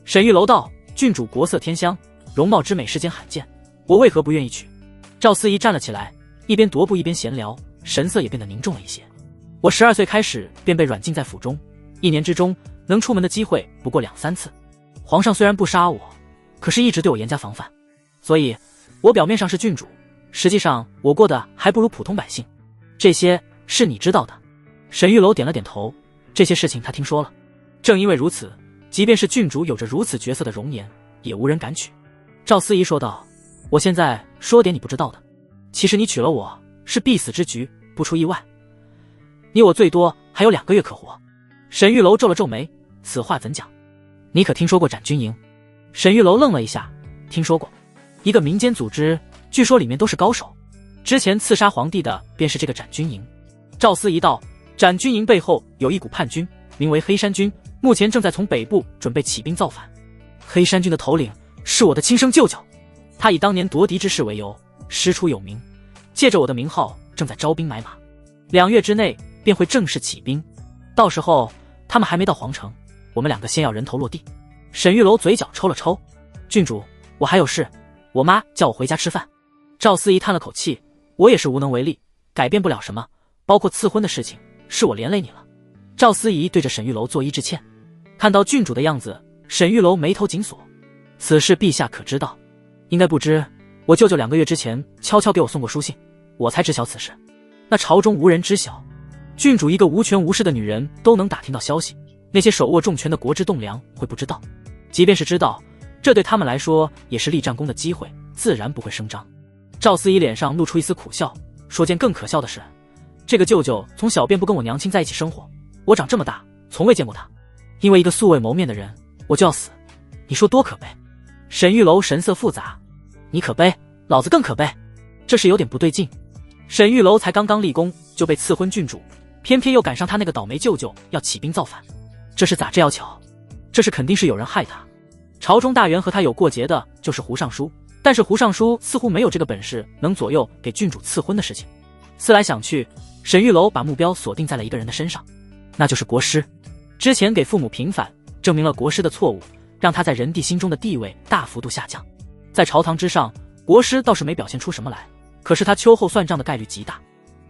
沈玉楼道：“郡主国色天香，容貌之美世间罕见，我为何不愿意娶？”赵思怡站了起来，一边踱步一边闲聊，神色也变得凝重了一些。“我12岁开始便被软禁在府中，1年之中能出门的机会不过2、3次。皇上虽然不杀我，可是一直对我严加防范，所以我表面上是郡主，实际上我过得还不如普通百姓。这些是你知道的。”沈玉楼点了点头，这些事情他听说了。正因为如此，即便是郡主有着如此绝色的容颜，也无人敢娶。赵思怡说道：“我现在说点你不知道的，其实你娶了我是必死之局，不出意外，你我最多还有2个月可活。”沈玉楼皱了皱眉：“此话怎讲？你可听说过斩军营？”沈玉楼愣了一下：“听说过，一个民间组织，据说里面都是高手，之前刺杀皇帝的便是这个斩军营。”赵思怡道：“斩军营背后有一股叛军，名为黑山军，目前正在从北部准备起兵造反。黑山军的头领是我的亲生舅舅，他以当年夺嫡之事为由，师出有名，借着我的名号正在招兵买马，2月之内便会正式起兵。到时候他们还没到皇城，我们2个先要人头落地。”沈玉楼嘴角抽了抽：“郡主，我还有事，我妈叫我回家吃饭。”赵思怡叹了口气：“我也是无能为力，改变不了什么，包括赐婚的事情，是我连累你了。”赵思怡对着沈玉楼作揖致歉。看到郡主的样子，沈玉楼眉头紧锁：“此事陛下可知道？”“应该不知，我舅舅2个月之前悄悄给我送过书信，我才知晓此事。那朝中无人知晓，郡主一个无权无势的女人都能打听到消息，那些手握重权的国之栋梁会不知道？即便是知道，这对他们来说也是立战功的机会，自然不会声张。”赵思怡脸上露出一丝苦笑，说：“件更可笑的是，这个舅舅从小便不跟我娘亲在一起生活，我长这么大从未见过他，因为一个素未谋面的人我就要死，你说多可悲？”沈玉楼神色复杂：“你可悲，老子更可悲，这是有点不对劲。”沈玉楼才刚刚立功就被赐婚郡主，偏偏又赶上他那个倒霉舅舅要起兵造反，这是咋这要巧？这是肯定是有人害他。朝中大员和他有过节的就是胡尚书，但是胡尚书似乎没有这个本事能左右给郡主赐婚的事情。思来想去，沈玉楼把目标锁定在了一个人的身上，那就是国师。之前给父母平反，证明了国师的错误，让他在人帝心中的地位大幅度下降。在朝堂之上，国师倒是没表现出什么来，可是他秋后算账的概率极大。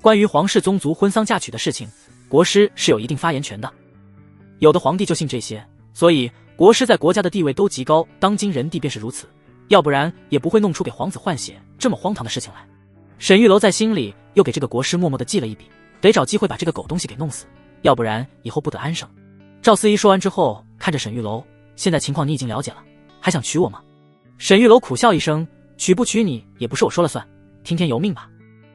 关于皇室宗族婚丧嫁娶的事情，国师是有一定发言权的。有的皇帝就信这些，所以国师在国家的地位都极高，当今人帝便是如此，要不然也不会弄出给皇子换血这么荒唐的事情来。沈玉楼在心里又给这个国师默默地记了一笔，得找机会把这个狗东西给弄死，要不然以后不得安生。赵思怡说完之后，看着沈玉楼，现在情况你已经了解了，还想娶我吗？沈玉楼苦笑一声，娶不娶你也不是我说了算，听天由命吧。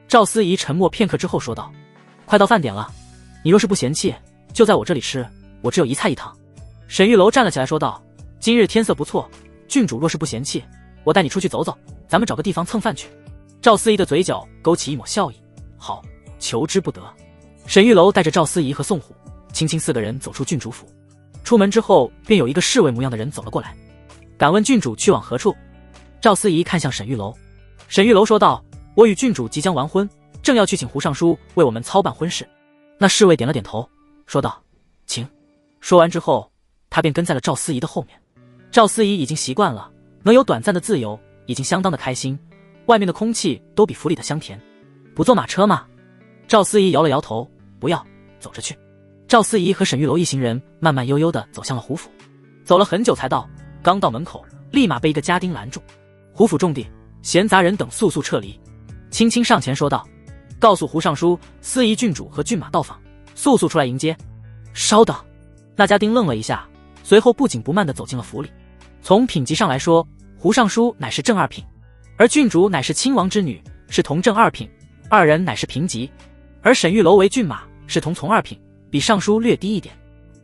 赵思怡沉默片刻之后说道，快到饭点了，你若是不嫌弃，就在我这里吃，我只有一菜一汤。沈玉楼站了起来说道，今日天色不错，郡主若是不嫌弃，我带你出去走走，咱们找个地方蹭饭去。赵思怡的嘴角勾起一抹笑意，好，求之不得。沈玉楼带着赵思怡和宋虎、青青4个人走出郡主府，出门之后便有一个侍卫模样的人走了过来，敢问郡主去往何处？赵思怡看向沈玉楼，沈玉楼说道，我与郡主即将完婚，正要去请胡尚书为我们操办婚事。那侍卫点了点头，说道，请。说完之后，他便跟在了赵思怡的后面。赵思怡已经习惯了，能有短暂的自由，已经相当的开心，外面的空气都比府里的香甜。不坐马车吗？赵思怡摇了摇头，不要，走着去。赵思怡和沈玉楼一行人慢慢悠悠地走向了胡府，走了很久才到，刚到门口，立马被一个家丁拦住。胡府重地，闲杂人等速速撤离。轻轻上前说道，告诉胡尚书，思怡郡主和骏马到访，速速出来迎接。稍等。那家丁愣了一下，随后不紧不慢地走进了府里。从品级上来说，胡尚书乃是正2品，而郡主乃是亲王之女，是同正2品，二人乃是平级。而沈玉楼为骏马，是同从2品，比尚书略低一点。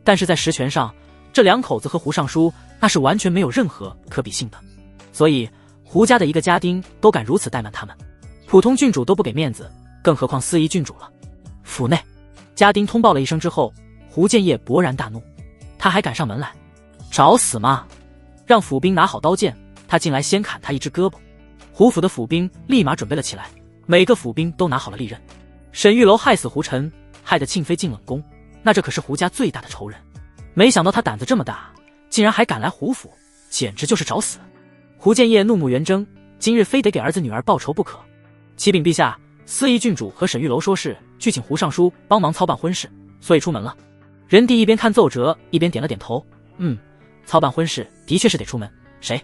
但是在实权上，这两口子和胡尚书那是完全没有任何可比性的，所以胡家的一个家丁都敢如此怠慢他们，普通郡主都不给面子，更何况思怡郡主了。府内，家丁通报了一声之后，胡建业勃然大怒，他还赶上门来，找死吗？让府兵拿好刀剑，他进来先砍他一只胳膊。胡府的府兵立马准备了起来，每个府兵都拿好了利刃。沈玉楼害死胡晨，害得庆妃进冷宫，那这可是胡家最大的仇人，没想到他胆子这么大，竟然还敢来胡府，简直就是找死。胡建业怒目圆睁，今日非得给儿子女儿报仇不可。启禀陛下，思怡郡主和沈玉楼说是去请胡尚书帮忙操办婚事，所以出门了。仁帝一边看奏折一边点了点头，操办婚事的确是得出门。谁？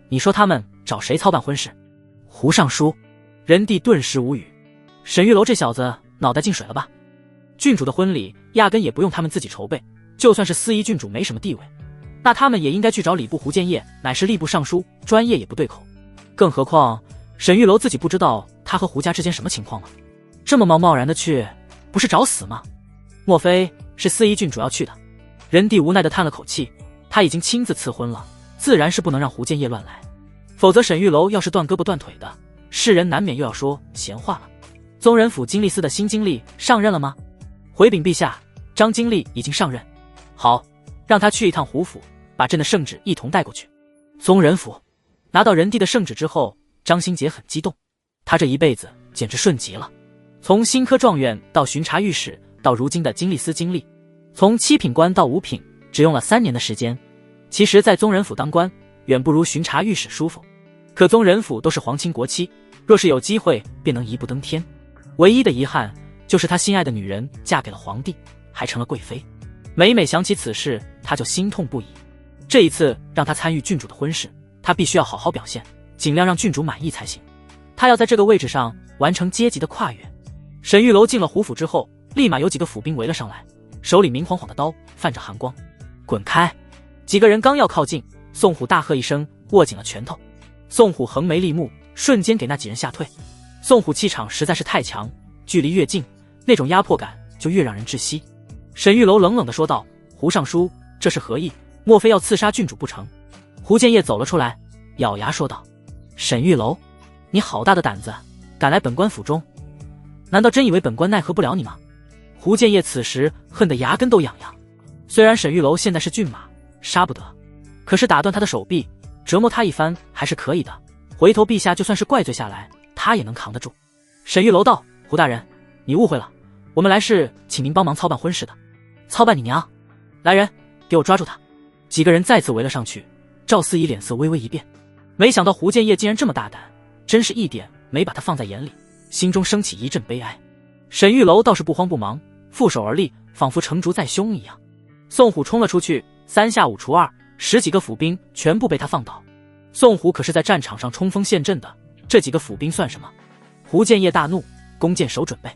你说他们找谁操办婚事？胡尚书。仁帝顿时无语，沈玉楼这小子脑袋进水了吧？郡主的婚礼压根也不用他们自己筹备，就算是思怡郡主没什么地位，那他们也应该去找礼部胡建业，乃是吏部尚书，专业也不对口。更何况沈玉楼自己不知道他和胡家之间什么情况吗？这么贸然的去，不是找死吗？莫非是思怡郡主要去的？仁帝无奈的叹了口气，他已经亲自赐婚了，自然是不能让胡建业乱来，否则沈玉楼要是断胳膊断腿的，世人难免又要说闲话了。宗人府经历司的新经历上任了吗？回禀陛下，张经历已经上任。好，让他去一趟胡府，把朕的圣旨一同带过去。宗人府拿到仁帝的圣旨之后，张新杰很激动，他这一辈子简直顺极了，从新科状元到巡查御史，到如今的经历司经历，从7品官到5品，只用了3年的时间。其实在宗人府当官远不如巡查御史舒服，可宗人府都是皇亲国戚，若是有机会便能一步登天。唯一的遗憾就是他心爱的女人嫁给了皇帝，还成了贵妃。每每想起此事，他就心痛不已。这一次让他参与郡主的婚事，他必须要好好表现，尽量让郡主满意才行。他要在这个位置上完成阶级的跨越。沈玉楼进了胡府之后，立马有几个府兵围了上来，手里明晃晃的刀泛着寒光。滚开！几个人刚要靠近，宋虎大喝一声，握紧了拳头。宋虎横眉立目，瞬间给那几人吓退。宋虎气场实在是太强，距离越近，那种压迫感就越让人窒息。沈玉楼冷冷地说道，胡尚书，这是何意？莫非要刺杀郡主不成？胡建业走了出来，咬牙说道，沈玉楼，你好大的胆子，敢来本官府中，难道真以为本官奈何不了你吗？胡建业此时恨得牙根都痒痒。虽然沈玉楼现在是骏马，杀不得，可是打断他的手臂，折磨他一番还是可以的，回头陛下就算是怪罪下来，他也能扛得住。沈玉楼道，胡大人，你误会了，我们来是请您帮忙操办婚事的。操办你娘！来人，给我抓住他！几个人再次围了上去。赵思怡脸色微微一变，没想到胡建业竟然这么大胆，真是一点没把他放在眼里。心中升起一阵悲哀。沈玉楼倒是不慌不忙，负手而立，仿佛成竹在胸一样。宋虎冲了出去，3下5除2，10几个府兵全部被他放倒。宋虎可是在战场上冲锋陷阵的，这几个府兵算什么？胡建业大怒，弓箭手准备。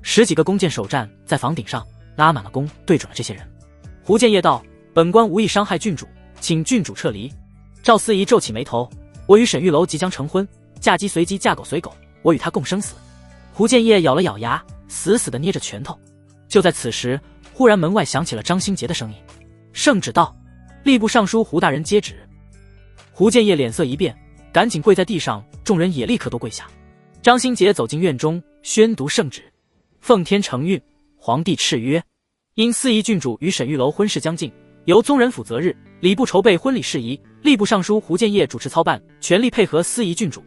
10几个弓箭手站在房顶上，拉满了弓，对准了这些人。胡建业道：“本官无意伤害郡主，请郡主撤离。”赵思仪皱起眉头：“我与沈玉楼即将成婚，嫁鸡随鸡，嫁狗随狗，我与他共生死。”胡建业咬了咬牙，死死地捏着拳头。就在此时，忽然门外响起了张兴杰的声音：“圣旨到，吏部尚书胡大人接旨。”胡建业脸色一变，赶紧跪在地上，众人也立刻都跪下。张兴杰走进院中，宣读圣旨：奉天承运，皇帝敕曰：因司仪郡主与沈玉楼婚事将近，由宗人府择日，礼部筹备婚礼事宜，吏部尚书胡建业主持操办，全力配合司仪郡主。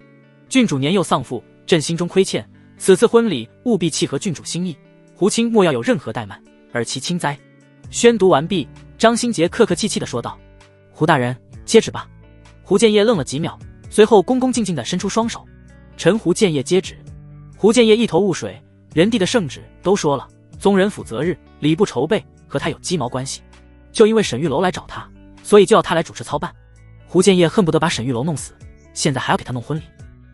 郡主年幼丧父，朕心中亏欠，此次婚礼务必契合郡主心意，胡卿莫要有任何怠慢，尔其轻哉。宣读完毕，张兴杰客客气气地说道：“胡大人，接旨吧。”胡建业愣了几秒，随后恭恭敬敬地伸出双手：“臣胡建业接旨。”胡建业一头雾水，人帝的圣旨都说了，宗人府择日，礼部筹备，和他有鸡毛关系？就因为沈玉楼来找他，所以就要他来主持操办。胡建业恨不得把沈玉楼弄死，现在还要给他弄婚礼。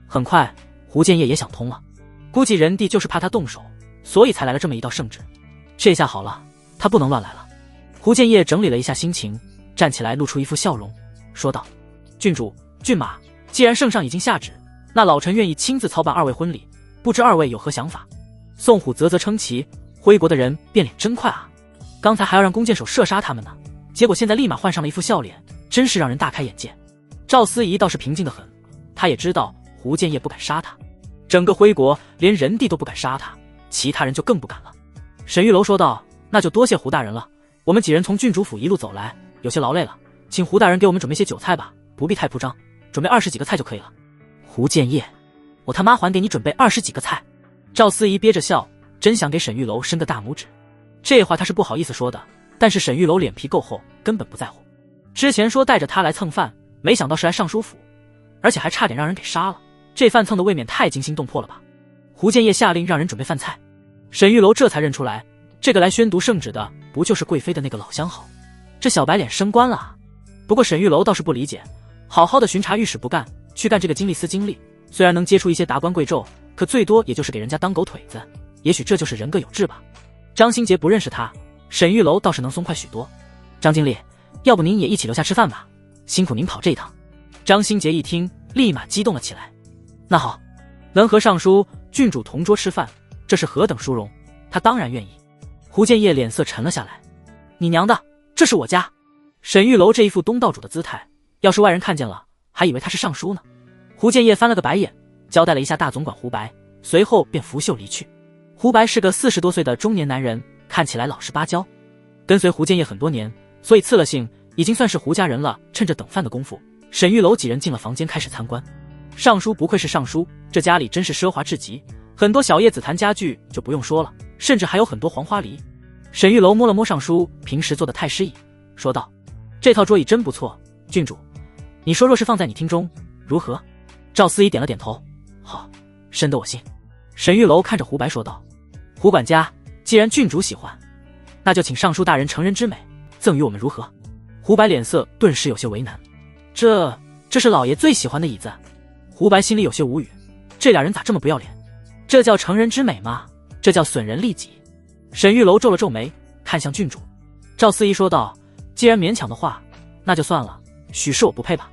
很快，胡建业也想通了，估计人帝就是怕他动手，所以才来了这么一道圣旨。这下好了，他不能乱来了。胡建业整理了一下心情，站起来露出一副笑容，说道：“郡主、郡马，既然圣上已经下旨，那老臣愿意亲自操办2位婚礼，不知2位有何想法？”宋虎啧啧称奇，徽国的人变脸真快啊！刚才还要让弓箭手射杀他们呢，结果现在立马换上了一副笑脸，真是让人大开眼界。赵思仪倒是平静得很，他也知道胡建业不敢杀他，整个徽国连人帝都不敢杀他，其他人就更不敢了。沈玉楼说道：“那就多谢胡大人了，我们几人从郡主府一路走来，有些劳累了，请胡大人给我们准备些酒菜吧，不必太铺张，准备20几个菜就可以了。”胡建业，我他妈还给你准备20几个菜！赵思仪憋着笑，真想给沈玉楼伸个大拇指。这话他是不好意思说的，但是沈玉楼脸皮够厚，根本不在乎。之前说带着他来蹭饭，没想到是来尚书府，而且还差点让人给杀了，这饭蹭的未免太惊心动魄了吧。胡建业下令让人准备饭菜，沈玉楼这才认出来，这个来宣读圣旨的不就是贵妃的那个老相好，这小白脸升官了啊。不过沈玉楼倒是不理解，好好的巡查御史不干，去干这个经历司经历，虽然能接触一些达官贵胄，可最多也就是给人家当狗腿子，也许这就是人各有志吧。张兴杰不认识他，沈玉楼倒是能松快许多。张经理，要不您也一起留下吃饭吧，辛苦您跑这一趟。张兴杰一听，立马激动了起来。那好，能和尚书、郡主同桌吃饭，这是何等殊荣，他当然愿意。胡建业脸色沉了下来，你娘的，这是我家。沈玉楼这一副东道主的姿态，要是外人看见了，还以为他是尚书呢。胡建业翻了个白眼，交代了一下大总管胡白，随后便拂袖离去。胡白是个40多岁的中年男人，看起来老实巴交，跟随胡建业很多年，所以赐了姓，已经算是胡家人了。趁着等饭的功夫，沈玉楼几人进了房间开始参观。尚书不愧是尚书，这家里真是奢华至极，很多小叶紫檀家具就不用说了，甚至还有很多黄花梨。沈玉楼摸了摸尚书平时坐的太师椅，说道：“这套桌椅真不错，郡主，你说若是放在你厅中如何？”赵思仪点了点头，好，深得我心。沈玉楼看着胡白说道：“胡管家，既然郡主喜欢，那就请尚书大人成人之美，赠与我们如何？”胡白脸色顿时有些为难，这是老爷最喜欢的椅子。胡白心里有些无语，这俩人咋这么不要脸？这叫成人之美吗？这叫损人利己。沈玉楼皱了皱眉，看向郡主。赵思仪说道：“既然勉强的话，那就算了，许是我不配吧。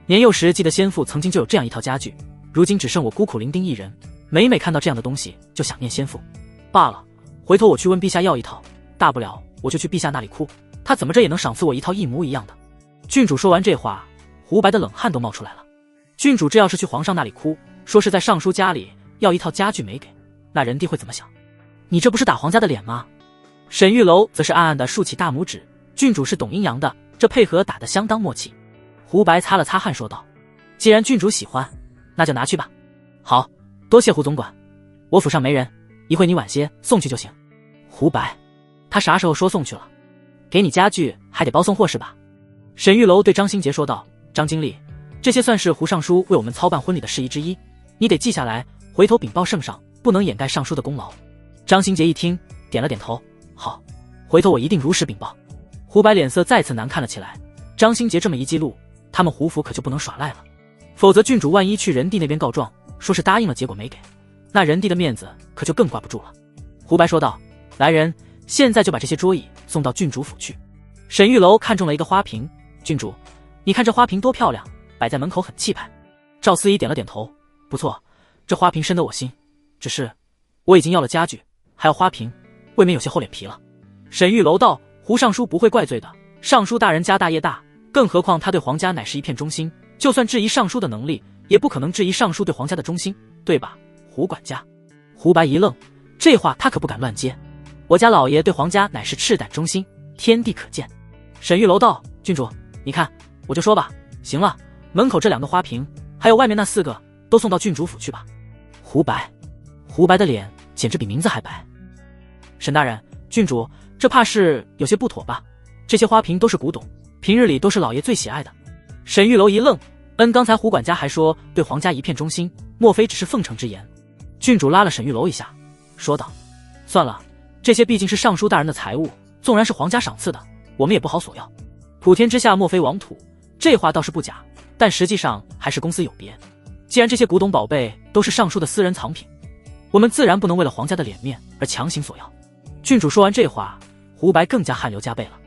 年幼时记得先父曾经就有这样一套家具，如今只剩我孤苦伶仃一人，每每看到这样的东西就想念先父。罢了，回头我去问陛下要一套，大不了我就去陛下那里哭，他怎么着也能赏赐我一套一模一样的。”郡主说完这话，胡白的冷汗都冒出来了。郡主这要是去皇上那里哭，说是在尚书家里要一套家具没给，那人帝会怎么想？你这不是打皇家的脸吗？沈玉楼则是暗暗地竖起大拇指，郡主是懂阴阳的，这配合打得相当默契。胡白擦了擦汗说道：“既然郡主喜欢，那就拿去吧。”好，多谢胡总管，我府上没人，一会你晚些送去就行。胡白，他啥时候说送去了？给你家具还得包送货是吧？沈玉楼对张兴杰说道：“张经理，这些算是胡尚书为我们操办婚礼的事宜之一，你得记下来，回头禀报圣上，不能掩盖尚书的功劳。张新杰一听，点了点头，好，回头我一定如实禀报。胡白脸色再次难看了起来，张新杰这么一记录，他们胡府可就不能耍赖了，否则郡主万一去仁帝那边告状，说是答应了结果没给，那仁帝的面子可就更挂不住了。胡白说道，来人，现在就把这些桌椅送到郡主府去。沈玉楼看中了一个花瓶，郡主，你看这花瓶多漂亮，摆在门口很气派。赵思怡点了点头，不错，这花瓶深得我心，只是我已经要了家具，还要花瓶，未免有些厚脸皮了。沈玉楼道，胡尚书不会怪罪的，尚书大人家大业大，更何况他对皇家乃是一片忠心，就算质疑尚书的能力，也不可能质疑尚书对皇家的忠心，对吧，胡管家？胡白一愣，这话他可不敢乱接，我家老爷对皇家乃是赤胆忠心，天地可见。沈玉楼道，郡主，你看，我就说吧，行了，门口这2个花瓶，还有外面那4个，都送到郡主府去吧。胡白的脸简直比名字还白。沈大人，郡主，这怕是有些不妥吧？这些花瓶都是古董，平日里都是老爷最喜爱的。沈玉楼一愣，刚才胡管家还说对皇家一片忠心，莫非只是奉承之言？郡主拉了沈玉楼一下，说道，算了，这些毕竟是尚书大人的财物，纵然是皇家赏赐的，我们也不好索要。普天之下莫非王土，这话倒是不假，但实际上还是公私有别。既然这些古董宝贝都是尚书的私人藏品，我们自然不能为了皇家的脸面而强行索要。郡主说完这话，胡白更加汗流浃背了。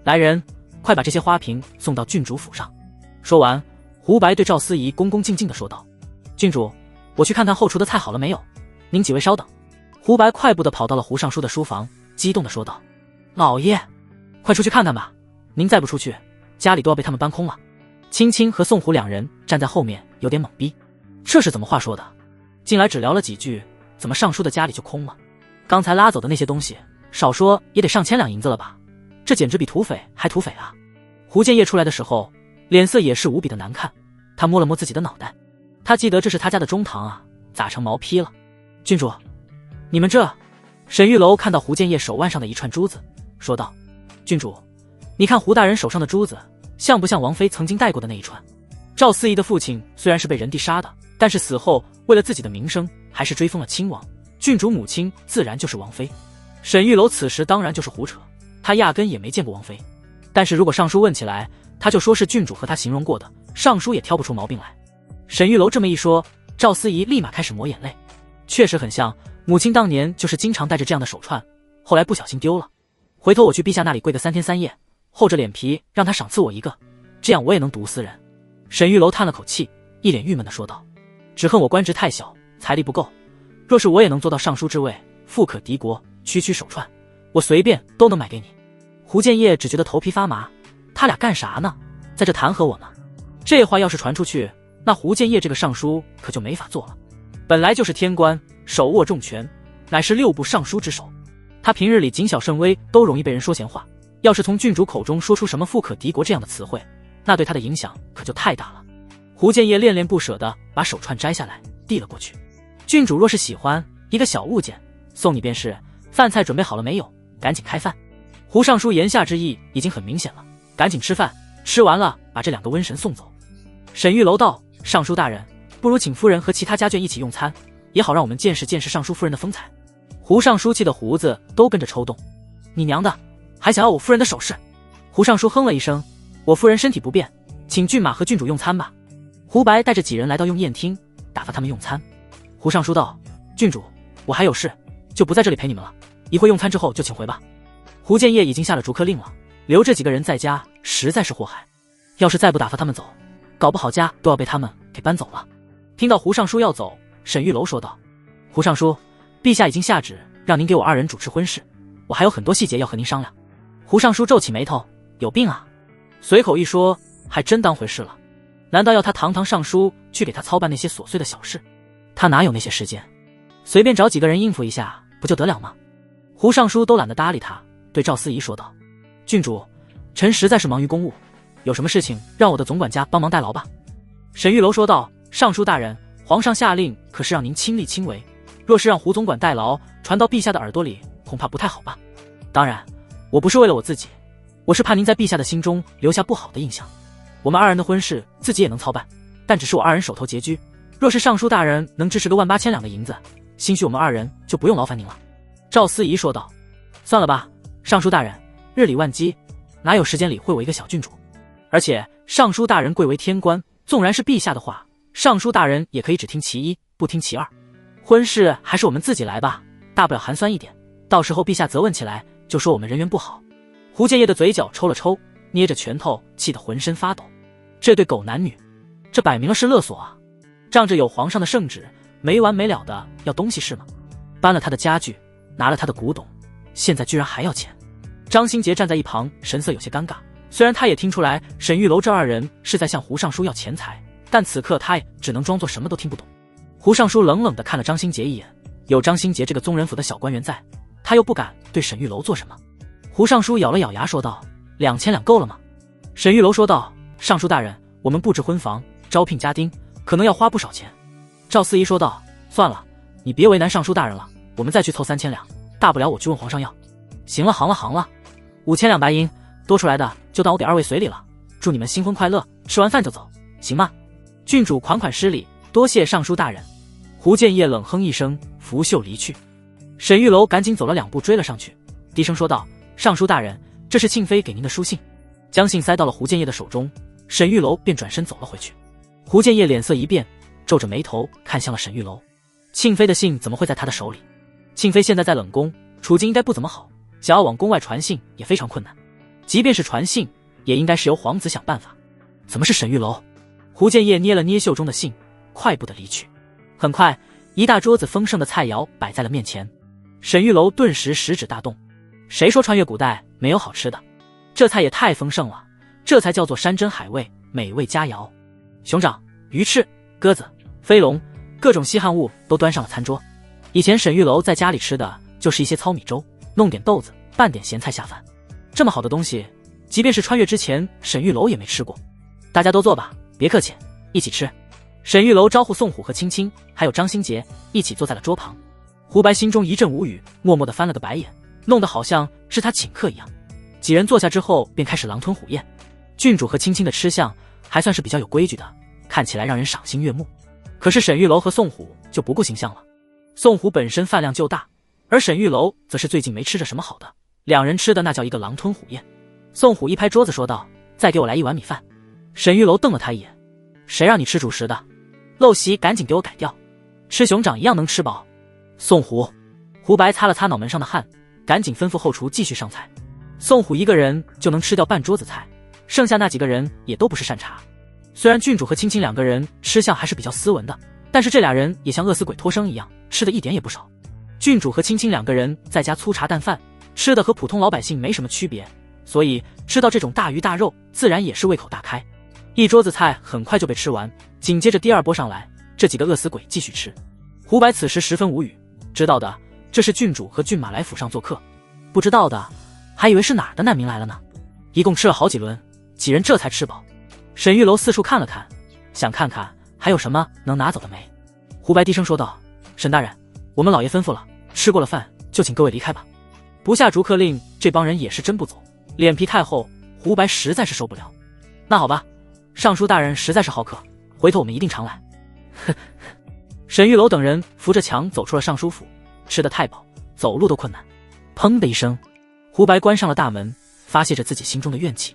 来人，快把这些花瓶送到郡主府上。说完，胡白对赵思怡恭恭敬敬地说道，郡主，我去看看后厨的菜好了没有，您几位稍等。胡白快步地跑到了胡尚书的书房，激动地说道，老爷，快出去看看吧，您再不出去，家里都要被他们搬空了。青青和宋虎2人站在后面有点懵逼，这是怎么话说的？进来只聊了几句，怎么尚书的家里就空了？刚才拉走的那些东西，少说也得上千两银子了吧？这简直比土匪还土匪啊！胡建业出来的时候，脸色也是无比的难看，他摸了摸自己的脑袋，他记得这是他家的中堂啊，咋成毛坯了？郡主，你们这……沈玉楼看到胡建业手腕上的一串珠子，说道，郡主，你看胡大人手上的珠子，像不像王妃曾经戴过的那一串？赵思怡的父亲虽然是被仁帝杀的，但是死后为了自己的名声，还是追封了亲王，郡主母亲自然就是王妃。沈玉楼此时当然就是胡扯，他压根也没见过王妃。但是如果尚书问起来，他就说是郡主和他形容过的，尚书也挑不出毛病来。沈玉楼这么一说，赵思怡立马开始抹眼泪，确实很像，母亲当年就是经常戴着这样的手串，后来不小心丢了，回头我去陛下那里跪个3天3夜，厚着脸皮让他赏赐我一个，这样我也能毒死人。沈玉楼叹了口气，一脸郁闷地说道，只恨我官职太小，财力不够，若是我也能做到尚书之位，富可敌国，区区手串，我随便都能买给你。胡建业只觉得头皮发麻，他俩干啥呢？在这弹劾我呢？这话要是传出去，那胡建业这个尚书可就没法做了。本来就是天官，手握重权，乃是6部尚书之首，他平日里谨小慎微，都容易被人说闲话，要是从郡主口中说出什么富可敌国这样的词汇，那对他的影响可就太大了。胡建业恋恋不舍地把手串摘下来递了过去，郡主若是喜欢一个小物件，送你便是。饭菜准备好了没有？赶紧开饭。胡尚书言下之意已经很明显了，赶紧吃饭，吃完了把这2个瘟神送走。沈玉楼道，尚书大人，不如请夫人和其他家眷一起用餐，也好让我们见识见识尚书夫人的风采。胡尚书气的胡子都跟着抽动，你娘的，还想要我夫人的首饰？胡尚书哼了一声，我夫人身体不便，请骏马和郡主用餐吧。胡白带着几人来到用宴厅，打发他们用餐。胡尚书道，郡主，我还有事，就不在这里陪你们了，一会用餐之后就请回吧。胡建业已经下了逐客令了，留这几个人在家实在是祸害，要是再不打发他们走，搞不好家都要被他们给搬走了。听到胡尚书要走，沈玉楼说道，胡尚书，陛下已经下旨让您给我2人主持婚事，我还有很多细节要和您商量。胡尚书皱起眉头，有病啊，随口一说还真当回事了，难道要他堂堂尚书去给他操办那些琐碎的小事？他哪有那些时间，随便找几个人应付一下不就得了吗？胡尚书都懒得搭理他，对赵思怡说道，郡主，臣实在是忙于公务，有什么事情让我的总管家帮忙代劳吧。沈玉楼说道，尚书大人，皇上下令可是让您亲力亲为，若是让胡总管代劳，传到陛下的耳朵里恐怕不太好吧。当然我不是为了我自己，我是怕您在陛下的心中留下不好的印象。我们2人的婚事自己也能操办，但只是我2人手头拮据，若是尚书大人能支持个18000两的银子，兴许我们二人就不用劳烦您了。”赵思仪说道。“算了吧，尚书大人，日理万机，哪有时间理会我一个小郡主？而且尚书大人贵为天官，纵然是陛下的话，尚书大人也可以只听其一，不听其二。婚事还是我们自己来吧，大不了寒酸一点，到时候陛下责问起来，就说我们人缘不好。”胡建业的嘴角抽了抽，捏着拳头，气得浑身发抖。这对狗男女，这摆明了是勒索啊！仗着有皇上的圣旨，没完没了的要东西是吗？搬了他的家具，拿了他的古董，现在居然还要钱。张新杰站在一旁，神色有些尴尬。虽然他也听出来沈玉楼这二人是在向胡尚书要钱财，但此刻他也只能装作什么都听不懂。胡尚书冷冷地看了张新杰一眼，有张新杰这个宗人府的小官员在，他又不敢对沈玉楼做什么。胡尚书咬了咬牙说道：“2000两够了吗？”沈玉楼说道：“尚书大人，我们布置婚房，招聘家丁，可能要花不少钱。”赵思仪说道：“算了，你别为难尚书大人了，我们再去凑3000两，大不了我去问皇上要。”“行了，行了，5000两白银，多出来的就当我给二位随礼了，祝你们新婚快乐，吃完饭就走，行吗？”郡主款款施礼，多谢尚书大人。胡建业冷哼一声，拂袖离去。沈玉楼赶紧走了2步追了上去，低声说道：“尚书大人，这是庆妃给您的书信。”将信塞到了胡建业的手中，沈玉楼便转身走了回去。胡建业脸色一变，皱着眉头看向了沈玉楼。庆妃的信怎么会在他的手里？庆妃现在在冷宫，处境应该不怎么好，想要往宫外传信也非常困难。即便是传信，也应该是由皇子想办法。怎么是沈玉楼？胡建业捏了捏袖中的信，快步的离去。很快，一大桌子丰盛的菜肴摆在了面前。沈玉楼顿时食指大动。谁说穿越古代没有好吃的？这菜也太丰盛了，这才叫做山珍海味，美味佳肴。熊掌、鱼翅、鸽子、飞龙，各种稀罕物都端上了餐桌。以前沈玉楼在家里吃的就是一些糙米粥，弄点豆子，拌点咸菜下饭。这么好的东西，即便是穿越之前，沈玉楼也没吃过。大家都坐吧，别客气，一起吃。沈玉楼招呼宋虎和青青还有张新杰一起坐在了桌旁。胡白心中一阵无语，默默地翻了个白眼，弄得好像是他请客一样。几人坐下之后便开始狼吞虎咽。郡主和青青的吃相还算是比较有规矩的，看起来让人赏心悦目。可是沈玉楼和宋虎就不顾形象了。宋虎本身饭量就大，而沈玉楼则是最近没吃着什么好的，两人吃的那叫一个狼吞虎咽。宋虎一拍桌子说道：“再给我来1碗米饭。”沈玉楼瞪了他一眼：“谁让你吃主食的？陋习赶紧给我改掉，吃熊掌一样能吃饱。”宋虎，胡白擦了擦脑门上的汗，赶紧吩咐后厨继续上菜。宋虎一个人就能吃掉半桌子菜，剩下那几个人也都不是善茬。虽然郡主和青青2个人吃相还是比较斯文的，但是这俩人也像饿死鬼脱生一样，吃的一点也不少。郡主和青青2个人在家粗茶淡饭，吃的和普通老百姓没什么区别，所以吃到这种大鱼大肉，自然也是胃口大开。一桌子菜很快就被吃完，紧接着第2波上来，这几个饿死鬼继续吃。胡白此时十分无语，知道的这是郡主和郡马来府上做客，不知道的还以为是哪儿的难民来了呢。一共吃了好几轮，几人这才吃饱。沈玉楼四处看了看，想看看还有什么能拿走的没。胡白低声说道：“沈大人，我们老爷吩咐了，吃过了饭就请各位离开吧。”不下逐客令，这帮人也是真不走，脸皮太厚，胡白实在是受不了。那好吧，尚书大人实在是好客，回头我们一定常来。沈玉楼等人扶着墙走出了尚书府，吃得太饱，走路都困难。砰的一声，胡白关上了大门，发泄着自己心中的怨气。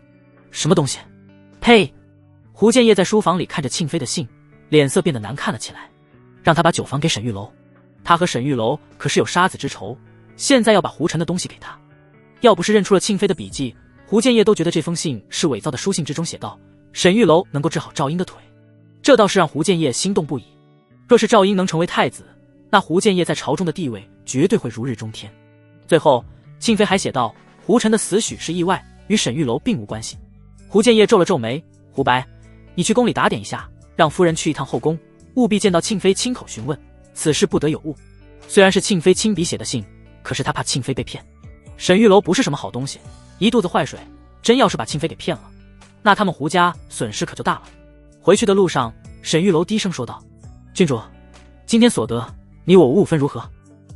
什么东西？呸！胡建业在书房里看着庆妃的信，脸色变得难看了起来。让他把酒房给沈玉楼，他和沈玉楼可是有杀子之仇，现在要把胡晨的东西给他。要不是认出了庆妃的笔迹，胡建业都觉得这封信是伪造的。书信之中写道，沈玉楼能够治好赵英的腿，这倒是让胡建业心动不已。若是赵英能成为太子，那胡建业在朝中的地位绝对会如日中天。最后庆妃还写道，胡晨的死许是意外，与沈玉楼并无关系。胡建业皱了皱眉：“胡白，你去宫里打点一下，让夫人去一趟后宫，务必见到庆妃亲口询问，此事不得有误。”虽然是庆妃亲笔写的信，可是他怕庆妃被骗。沈玉楼不是什么好东西，一肚子坏水，真要是把庆妃给骗了，那他们胡家损失可就大了。回去的路上，沈玉楼低声说道：“郡主，今天所得，你我5-5分如何？”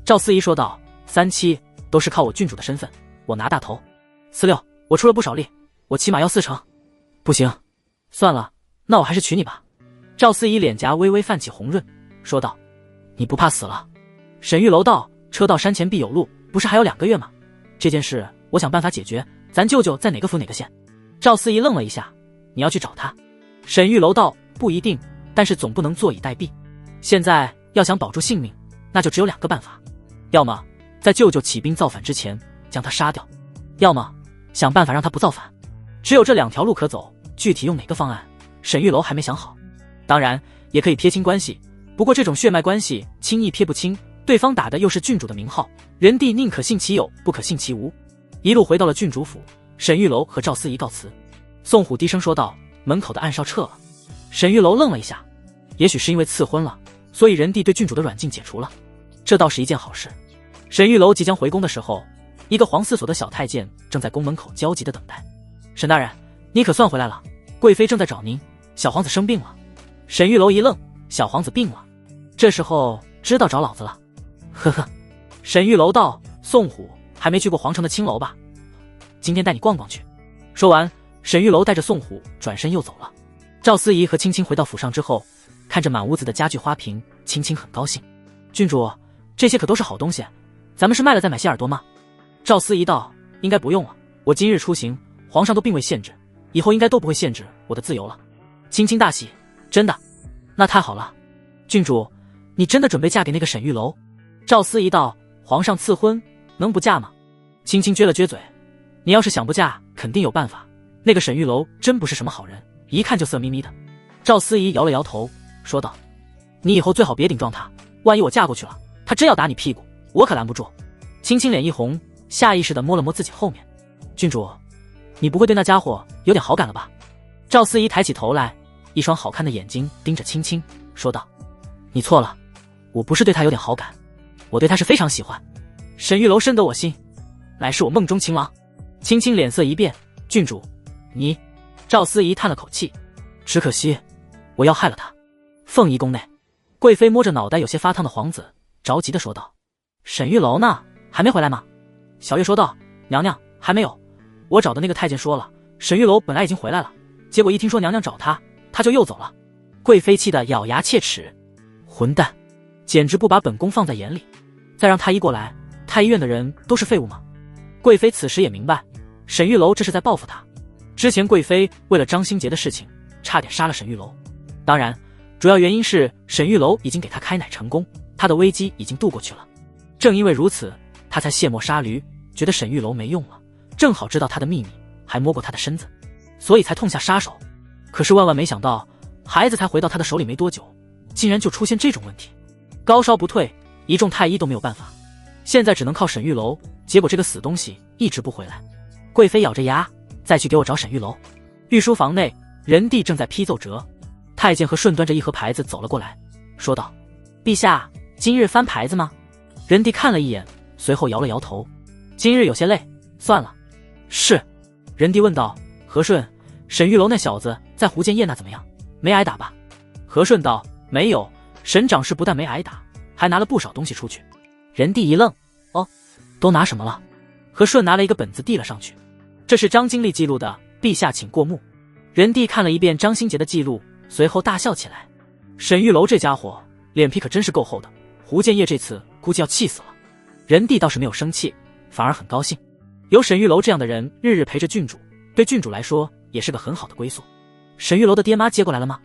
赵思仪说道：“3-7，都是靠我郡主的身份，我拿大头。4-6，我出了不少力，我起码要4成。不行，算了，那我还是娶你吧。”赵思仪脸颊微微泛起红润，说道：“你不怕死了？”沈玉楼道：“车到山前必有路，不是还有2个月吗？这件事我想办法解决，咱舅舅在哪个府哪个县？”赵思怡愣了一下：“你要去找他？”沈玉楼道：“不一定，但是总不能坐以待毙。现在要想保住性命，那就只有2个办法，要么在舅舅起兵造反之前将他杀掉，要么想办法让他不造反。只有这2条路可走，具体用哪个方案，沈玉楼还没想好。当然也可以撇清关系，不过这种血脉关系轻易撇不清，对方打的又是郡主的名号，人帝宁可信其有，不可信其无。一路回到了郡主府，沈玉楼和赵思怡告辞。宋虎低声说道：“门口的暗哨撤了。”沈玉楼愣了一下，也许是因为赐婚了，所以人帝对郡主的软禁解除了，这倒是一件好事。沈玉楼即将回宫的时候，一个黄四所的小太监正在宫门口焦急地等待。沈大人，你可算回来了，贵妃正在找您，小皇子生病了。沈玉楼一愣，小皇子病了，这时候知道找老子了。呵呵。沈玉楼道：“宋虎还没去过皇城的青楼吧？今天带你逛逛去。”说完，沈玉楼带着宋虎转身又走了。赵思怡和青青回到府上之后，看着满屋子的家具花瓶，青青很高兴。郡主，这些可都是好东西，咱们是卖了再买些耳朵吗？赵思怡道：“应该不用了，我今日出行，皇上都并未限制，以后应该都不会限制我的自由了。”青青大喜：“真的？那太好了。郡主，你真的准备嫁给那个沈玉楼？”赵思怡道：“皇上赐婚，能不嫁吗？”青青撅了撅嘴：“你要是想不嫁，肯定有办法。那个沈玉楼真不是什么好人，一看就色眯眯的。”赵思怡摇了摇头，说道：“你以后最好别顶撞他，万一我嫁过去了，他真要打你屁股，我可拦不住。”青青脸一红，下意识地摸了摸自己后面。“郡主，你不会对那家伙有点好感了吧？”赵思怡抬起头来，一双好看的眼睛盯着青青，说道：“你错了，我不是对他有点好感，我对他是非常喜欢。沈玉楼深得我心，乃是我梦中情郎。”青青脸色一变：“郡主，你……”赵思怡叹了口气：“只可惜我要害了他。”凤仪宫内，贵妃摸着脑袋有些发烫的皇子，着急地说道：“沈玉楼呢？还没回来吗？”小月说道：“娘娘，还没有。我找的那个太监说了，沈玉楼本来已经回来了，结果一听说娘娘找他，他就又走了。”贵妃气得咬牙切齿：“混蛋，简直不把本宫放在眼里！再让太医过来，太医院的人都是废物吗？”贵妃此时也明白，沈玉楼这是在报复他。之前贵妃为了张新杰的事情，差点杀了沈玉楼。当然，主要原因是沈玉楼已经给他开奶成功，他的危机已经度过去了。正因为如此，他才卸磨杀驴，觉得沈玉楼没用了，正好知道他的秘密，还摸过他的身子，所以才痛下杀手。可是万万没想到，孩子才回到他的手里没多久，竟然就出现这种问题，高烧不退，一众太医都没有办法，现在只能靠沈玉楼，结果这个死东西一直不回来。贵妃咬着牙：“再去给我找沈玉楼。”御书房内，仁帝正在批奏折，太监和顺端着一盒牌子走了过来，说道：“陛下，今日翻牌子吗？”仁帝看了一眼，随后摇了摇头：“今日有些累，算了。”是。仁帝问道：“和顺，沈玉楼那小子在胡建业那怎么样？没挨打吧？”和顺道：“没有，沈长士不但没挨打，还拿了不少东西出去。”仁帝一愣：“哦，都拿什么了？”和顺拿了一个本子递了上去：“这是张经历记录的，陛下请过目。”仁帝看了一遍张新杰的记录，随后大笑起来：“沈玉楼这家伙脸皮可真是够厚的，胡建业这次估计要气死了。”仁帝倒是没有生气，反而很高兴，有沈玉楼这样的人日日陪着郡主，对郡主来说也是个很好的归宿。沈玉楼的爹妈接过来了吗？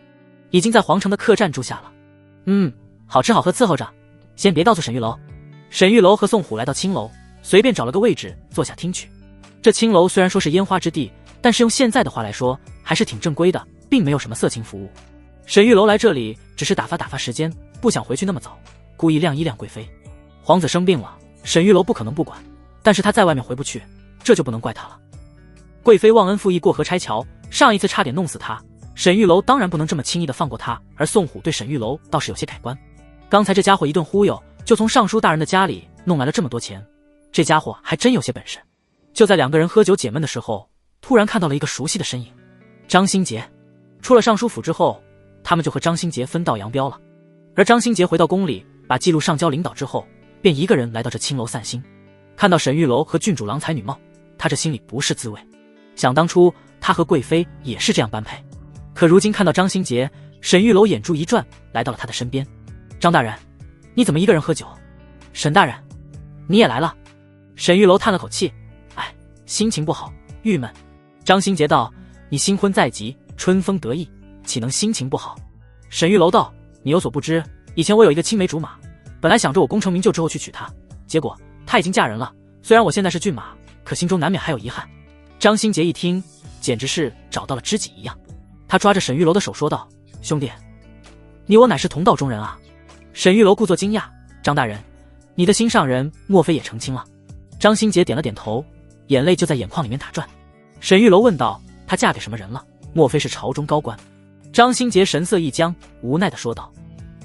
已经在皇城的客栈住下了。好吃好喝伺候着，先别告诉沈玉楼。沈玉楼和宋虎来到青楼，随便找了个位置坐下听取。这青楼虽然说是烟花之地，但是用现在的话来说，还是挺正规的，并没有什么色情服务。沈玉楼来这里只是打发时间，不想回去那么早，故意晾一晾贵妃。皇子生病了，沈玉楼不可能不管，但是他在外面回不去，这就不能怪他了。贵妃忘恩负义过河拆桥，上一次差点弄死他，沈玉楼当然不能这么轻易的放过他，而宋虎对沈玉楼倒是有些改观。刚才这家伙一顿忽悠，就从尚书大人的家里弄来了这么多钱，这家伙还真有些本事。就在2个人喝酒解闷的时候，突然看到了一个熟悉的身影，张新杰。出了尚书府之后，他们就和张新杰分道扬镳了。而张新杰回到宫里，把记录上交领导之后，便一个人来到这青楼散心。看到沈玉楼和郡主郎才女貌，他这心里不是滋味。想当初他和贵妃也是这样般配，可如今看到张新杰，沈玉楼眼珠一转，来到了他的身边。张大人，你怎么一个人喝酒？沈大人，你也来了。沈玉楼叹了口气，哎，心情不好，郁闷。张新杰道：你新婚在即，春风得意，岂能心情不好？沈玉楼道：你有所不知，以前我有一个青梅竹马，本来想着我功成名就之后去娶她，结果她已经嫁人了。虽然我现在是骏马，可心中难免还有遗憾。张新杰一听，简直是找到了知己一样，他抓着沈玉楼的手说道：兄弟，你我乃是同道中人啊。沈玉楼故作惊讶：张大人，你的心上人莫非也成亲了？张新杰点了点头，眼泪就在眼眶里面打转。沈玉楼问道：她嫁给什么人了？莫非是朝中高官？张新杰神色一僵，无奈地说道：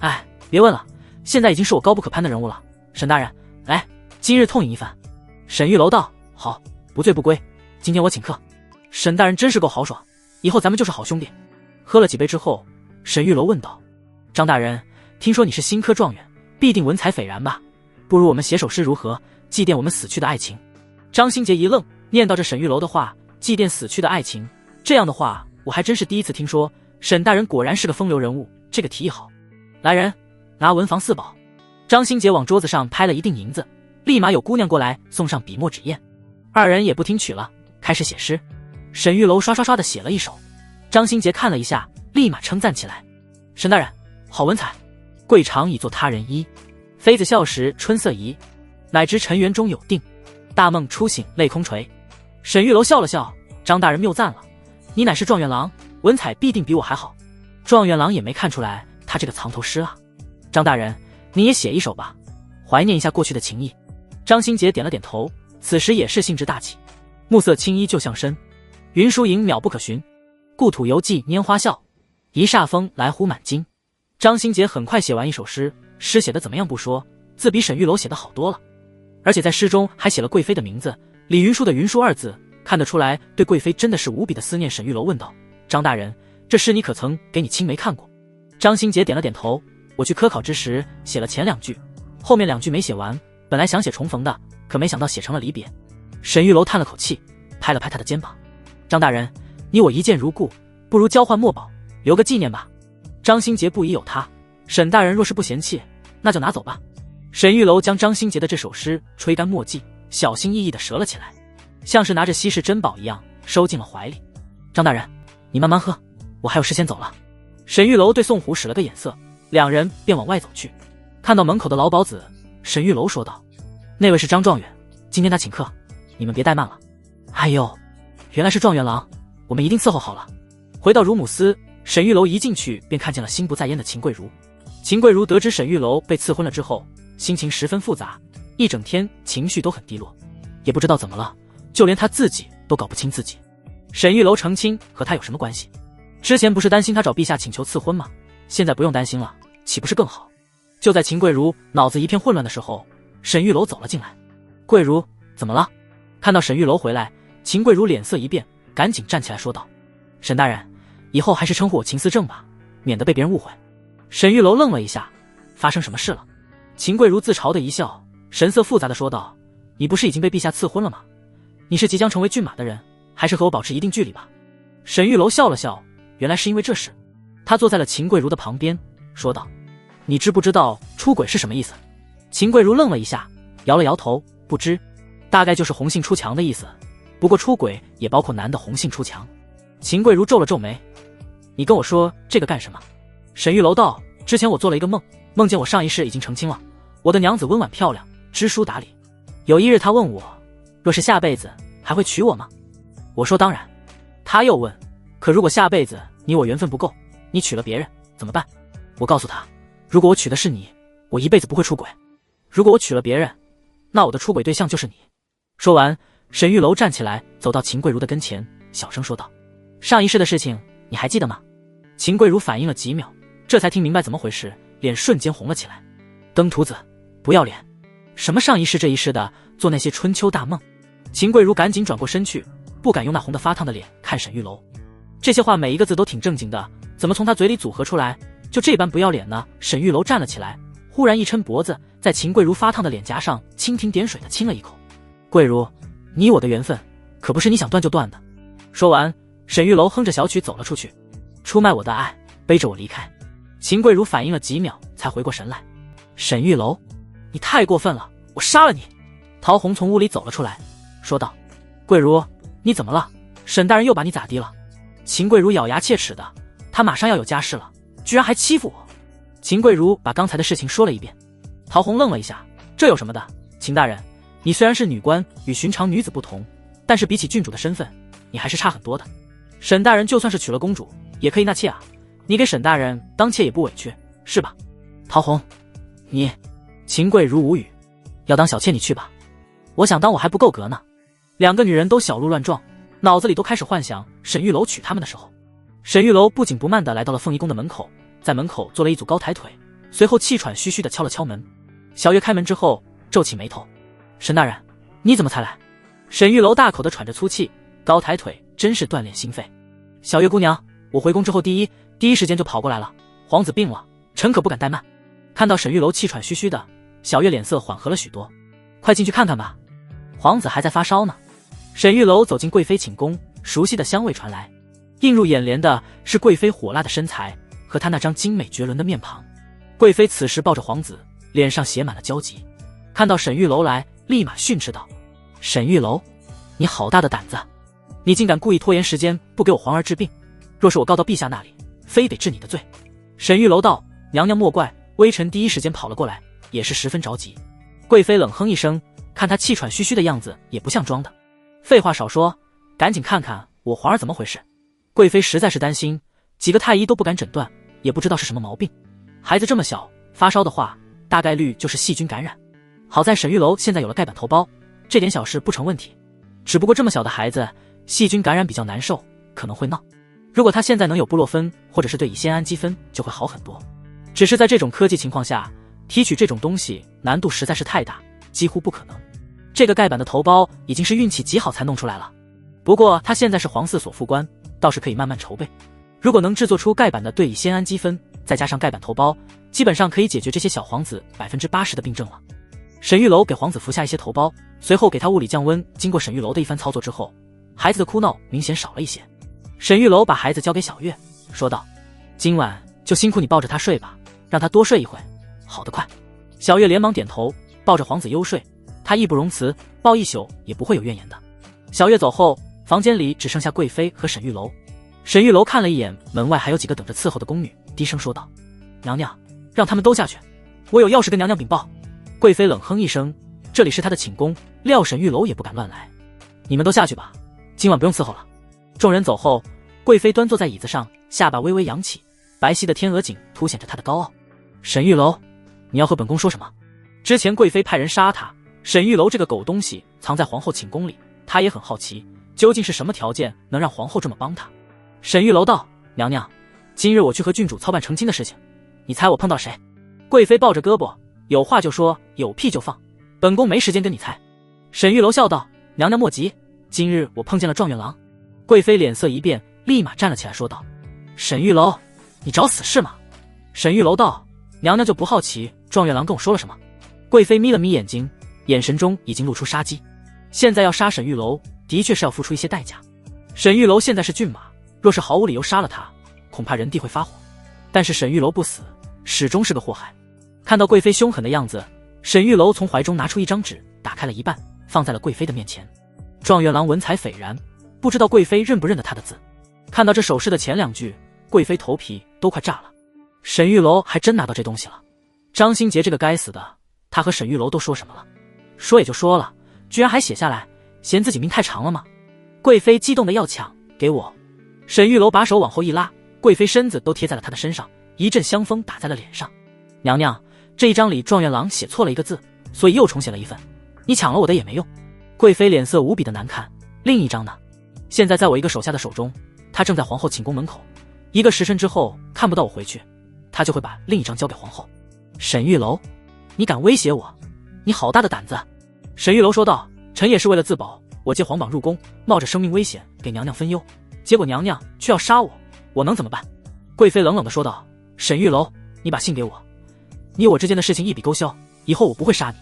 哎，别问了，现在已经是我高不可攀的人物了。沈大人，来，今日痛饮一番。沈玉楼道：好，不醉不归，今天我请客。沈大人真是够豪爽，以后咱们就是好兄弟。喝了几杯之后，沈玉楼问道：张大人，听说你是新科状元，必定文采斐然吧？不如我们写首诗如何，祭奠我们死去的爱情？张新杰一愣，念叨着沈玉楼的话，祭奠死去的爱情，这样的话我还真是第一次听说。沈大人果然是个风流人物，这个提议好。来人，拿文房四宝。张新杰往桌子上拍了一锭银子，立马有姑娘过来送上笔墨纸砚。二人也不听取了，开始写诗。沈玉楼刷刷刷的写了一首，张新杰看了一下，立马称赞起来：沈大人，好文采！贵常以作他人衣，妃子笑时春色移，乃知尘缘中有定，大梦初醒泪空垂。沈玉楼笑了笑：张大人谬赞了，你乃是状元郎，文采必定比我还好。状元郎也没看出来他这个藏头诗啊。张大人，你也写一首吧，怀念一下过去的情谊。张新杰点了点头，此时也是兴致大起。暮色青衣旧相深，云疏影渺不可寻，故土犹记拈花笑，一煞风来忽满襟。张新杰很快写完一首诗，诗写的怎么样不说，字比沈玉楼写的好多了，而且在诗中还写了贵妃的名字，李云舒的云舒二字，看得出来对贵妃真的是无比的思念。沈玉楼问道：张大人，这诗你可曾给你青梅看过？张新杰点了点头，我去科考之时写了前两句，后面两句没写完，本来想写重逢的，可没想到写成了离别。沈玉楼叹了口气，拍了拍他的肩膀：张大人，你我一见如故，不如交换墨宝，留个纪念吧。张新杰不疑有他，沈大人若是不嫌弃，那就拿走吧。沈玉楼将张新杰的这首诗吹干墨迹，小心翼翼地折了起来，像是拿着稀世珍宝一样收进了怀里。张大人，你慢慢喝，我还有事先走了。沈玉楼对宋虎使了个眼色，两人便往外走去。看到门口的老鸨子，沈玉楼说道：那位是张状元，今天他请客，你们别怠慢了。哎呦，原来是状元郎，我们一定伺候好了。回到乳母司，沈玉楼一进去便看见了心不在焉的秦桂如。秦桂如得知沈玉楼被赐婚了之后，心情十分复杂，一整天情绪都很低落，也不知道怎么了，就连他自己都搞不清自己。沈玉楼成亲和他有什么关系？之前不是担心他找陛下请求赐婚吗？现在不用担心了，岂不是更好？就在秦桂如脑子一片混乱的时候，沈玉楼走了进来。桂如，怎么了？看到沈玉楼回来，秦桂如脸色一变，赶紧站起来说道：沈大人，以后还是称呼我秦思正吧，免得被别人误会。沈玉楼愣了一下，发生什么事了？秦桂如自嘲的一笑，神色复杂的说道：你不是已经被陛下赐婚了吗？你是即将成为骏马的人，还是和我保持一定距离吧？沈玉楼笑了笑，原来是因为这事。他坐在了秦桂如的旁边，说道：你知不知道出轨是什么意思？秦桂如愣了一下，摇了摇头，不知，大概就是红杏出墙的意思，不过出轨也包括男的红杏出墙。秦桂如皱了皱眉：你跟我说这个干什么？沈玉楼道：之前我做了一个梦，梦见我上一世已经成亲了，我的娘子温婉漂亮，知书达理。有一日她问我，若是下辈子还会娶我吗？我说当然。她又问，可如果下辈子你我缘分不够，你娶了别人怎么办？我告诉她，如果我娶的是你，我一辈子不会出轨；如果我娶了别人，那我的出轨对象就是你。说完，沈玉楼站起来走到秦桂如的跟前，小声说道：上一世的事情你还记得吗？秦桂如反应了几秒，这才听明白怎么回事，脸瞬间红了起来。登徒子，不要脸！什么上一世这一世的，做那些春秋大梦？秦桂如赶紧转过身去，不敢用那红得发烫的脸看沈玉楼。这些话每一个字都挺正经的，怎么从他嘴里组合出来就这般不要脸呢？沈玉楼站了起来，忽然一抻脖子，在秦桂如发烫的脸颊上蜻蜓点水的亲了一口。桂如，你我的缘分可不是你想断就断的。说完，沈玉楼哼着小曲走了出去。出卖我的爱，背着我离开。秦桂如反应了几秒才回过神来。沈玉楼，你太过分了，我杀了你！陶红从屋里走了出来，说道：桂如，你怎么了？沈大人又把你咋地了？秦桂如咬牙切齿的，她马上要有家室了，居然还欺负我。秦桂如把刚才的事情说了一遍。陶红愣了一下，这有什么的？秦大人，你虽然是女官，与寻常女子不同，但是比起郡主的身份，你还是差很多的。沈大人就算是娶了公主，也可以纳妾啊，你给沈大人当妾也不委屈，是吧？陶红，你……秦桂如无语，要当小妾你去吧，我想当我还不够格呢。两个女人都小鹿乱撞，脑子里都开始幻想沈玉楼娶他们的时候。沈玉楼不紧不慢地来到了凤仪宫的门口，在门口做了一组高抬腿，随后气喘吁吁地敲了敲门。小月开门之后皱起眉头：沈大人，你怎么才来？沈玉楼大口地喘着粗气，高抬腿真是锻炼心肺。小月姑娘，我回宫之后第一时间就跑过来了，皇子病了，臣可不敢怠慢。看到沈玉楼气喘吁吁的，小月脸色缓和了许多。快进去看看吧，皇子还在发烧呢。沈玉楼走进贵妃寝宫，熟悉的香味传来，映入眼帘的是贵妃火辣的身材和她那张精美绝伦的面庞。贵妃此时抱着皇子，脸上写满了焦急，看到沈玉楼来，立马训斥道：沈玉楼，你好大的胆子，你竟敢故意拖延时间不给我皇儿治病，若是我告到陛下那里，非得治你的罪。沈玉楼道：娘娘莫怪，微臣第一时间跑了过来，也是十分着急。贵妃冷哼一声，看他气喘吁吁的样子也不像装的。废话少说，赶紧看看我皇儿怎么回事。贵妃实在是担心，几个太医都不敢诊断，也不知道是什么毛病。孩子这么小，发烧的话，大概率就是细菌感染。好在沈玉楼现在有了盖板头孢，这点小事不成问题。只不过这么小的孩子，细菌感染比较难受，可能会闹。如果他现在能有布洛芬或者是对乙酰氨基酚，就会好很多。只是在这种科技情况下，提取这种东西难度实在是太大，几乎不可能。这个盖板的头孢已经是运气极好才弄出来了。不过他现在是皇嗣所副官，倒是可以慢慢筹备。如果能制作出盖板的对乙酰氨基酚，再加上盖板头孢，基本上可以解决这些小皇子80%的病症了。沈玉楼给皇子服下一些头孢，随后给他物理降温。经过沈玉楼的一番操作之后，孩子的哭闹明显少了一些。沈玉楼把孩子交给小月，说道：今晚就辛苦你抱着他睡吧，让他多睡一会，好得快。小月连忙点头，抱着皇子悠睡。她义不容辞，抱一宿也不会有怨言的。小月走后，房间里只剩下贵妃和沈玉楼。沈玉楼看了一眼门外还有几个等着伺候的宫女，低声说道：娘娘，让他们都下去，我有要事跟娘娘禀报。贵妃冷哼一声，这里是她的寝宫，料沈玉楼也不敢乱来。你们都下去吧，今晚不用伺候了。众人走后，贵妃端坐在椅子上，下巴微微扬起，白皙的天鹅颈凸显着她的高傲。沈玉楼，你要和本宫说什么？之前贵妃派人杀她，沈玉楼这个狗东西藏在皇后寝宫里，她也很好奇，究竟是什么条件能让皇后这么帮她。沈玉楼道：娘娘，今日我去和郡主操办成亲的事情，你猜我碰到谁？贵妃抱着胳膊，有话就说，有屁就放，本宫没时间跟你猜。沈玉楼笑道：娘娘莫急，今日我碰见了状元郎。贵妃脸色一变，立马站了起来说道：沈玉楼，你找死是吗？沈玉楼道：娘娘就不好奇状元郎跟我说了什么？贵妃眯了眯眼睛，眼神中已经露出杀机。现在要杀沈玉楼，的确是要付出一些代价。沈玉楼现在是骏马，若是毫无理由杀了他，恐怕人帝会发火。但是沈玉楼不死，始终是个祸害。看到贵妃凶狠的样子，沈玉楼从怀中拿出一张纸，打开了一半，放在了贵妃的面前。状元郎文采斐然，不知道贵妃认不认得他的字。看到这首诗的前两句，贵妃头皮都快炸了。沈玉楼还真拿到这东西了。张新杰这个该死的，他和沈玉楼都说什么了？说也就说了，居然还写下来，嫌自己命太长了吗？贵妃激动的要抢，给我。沈玉楼把手往后一拉，贵妃身子都贴在了他的身上，一阵香风打在了脸上。娘娘，这一章里状元郎写错了一个字，所以又重写了一份，你抢了我的也没用。贵妃脸色无比的难看。另一章呢？现在在我一个手下的手中，他正在皇后寝宫门口，一个时辰之后看不到我回去，他就会把另一章交给皇后。沈玉楼，你敢威胁我？你好大的胆子！沈玉楼说道：臣也是为了自保，我借皇榜入宫，冒着生命危险给娘娘分忧，结果娘娘却要杀我，我能怎么办？贵妃冷冷地说道：沈玉楼，你把信给我，你我之间的事情一笔勾销，以后我不会杀你。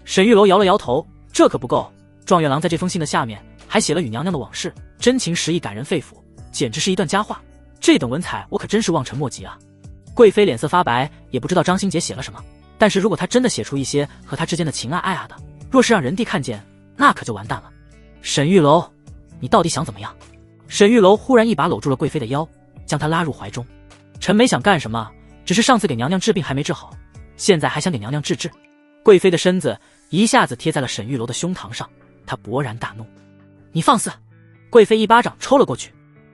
沈玉楼摇了摇头，这可不够，状元郎在这封信的下面还写了与娘娘的往事，真情实意，感人肺腑，简直是一段佳话，这等文采我可真是望尘莫及啊。贵妃脸色发白，也不知道张新杰写了什么，但是如果他真的写出一些和他之间的情爱的，若是让人帝看见，那可就完蛋了。沈玉楼，你到底想怎么样？沈玉楼忽然一把搂住了贵妃的腰，将她拉入怀中。臣没想干什么，只是上次给娘娘治病还没治好，现在还想给娘娘治。贵妃的身子一下子贴在了沈玉楼的胸膛上，她勃然大怒：你放肆！贵妃一巴掌抽了过去，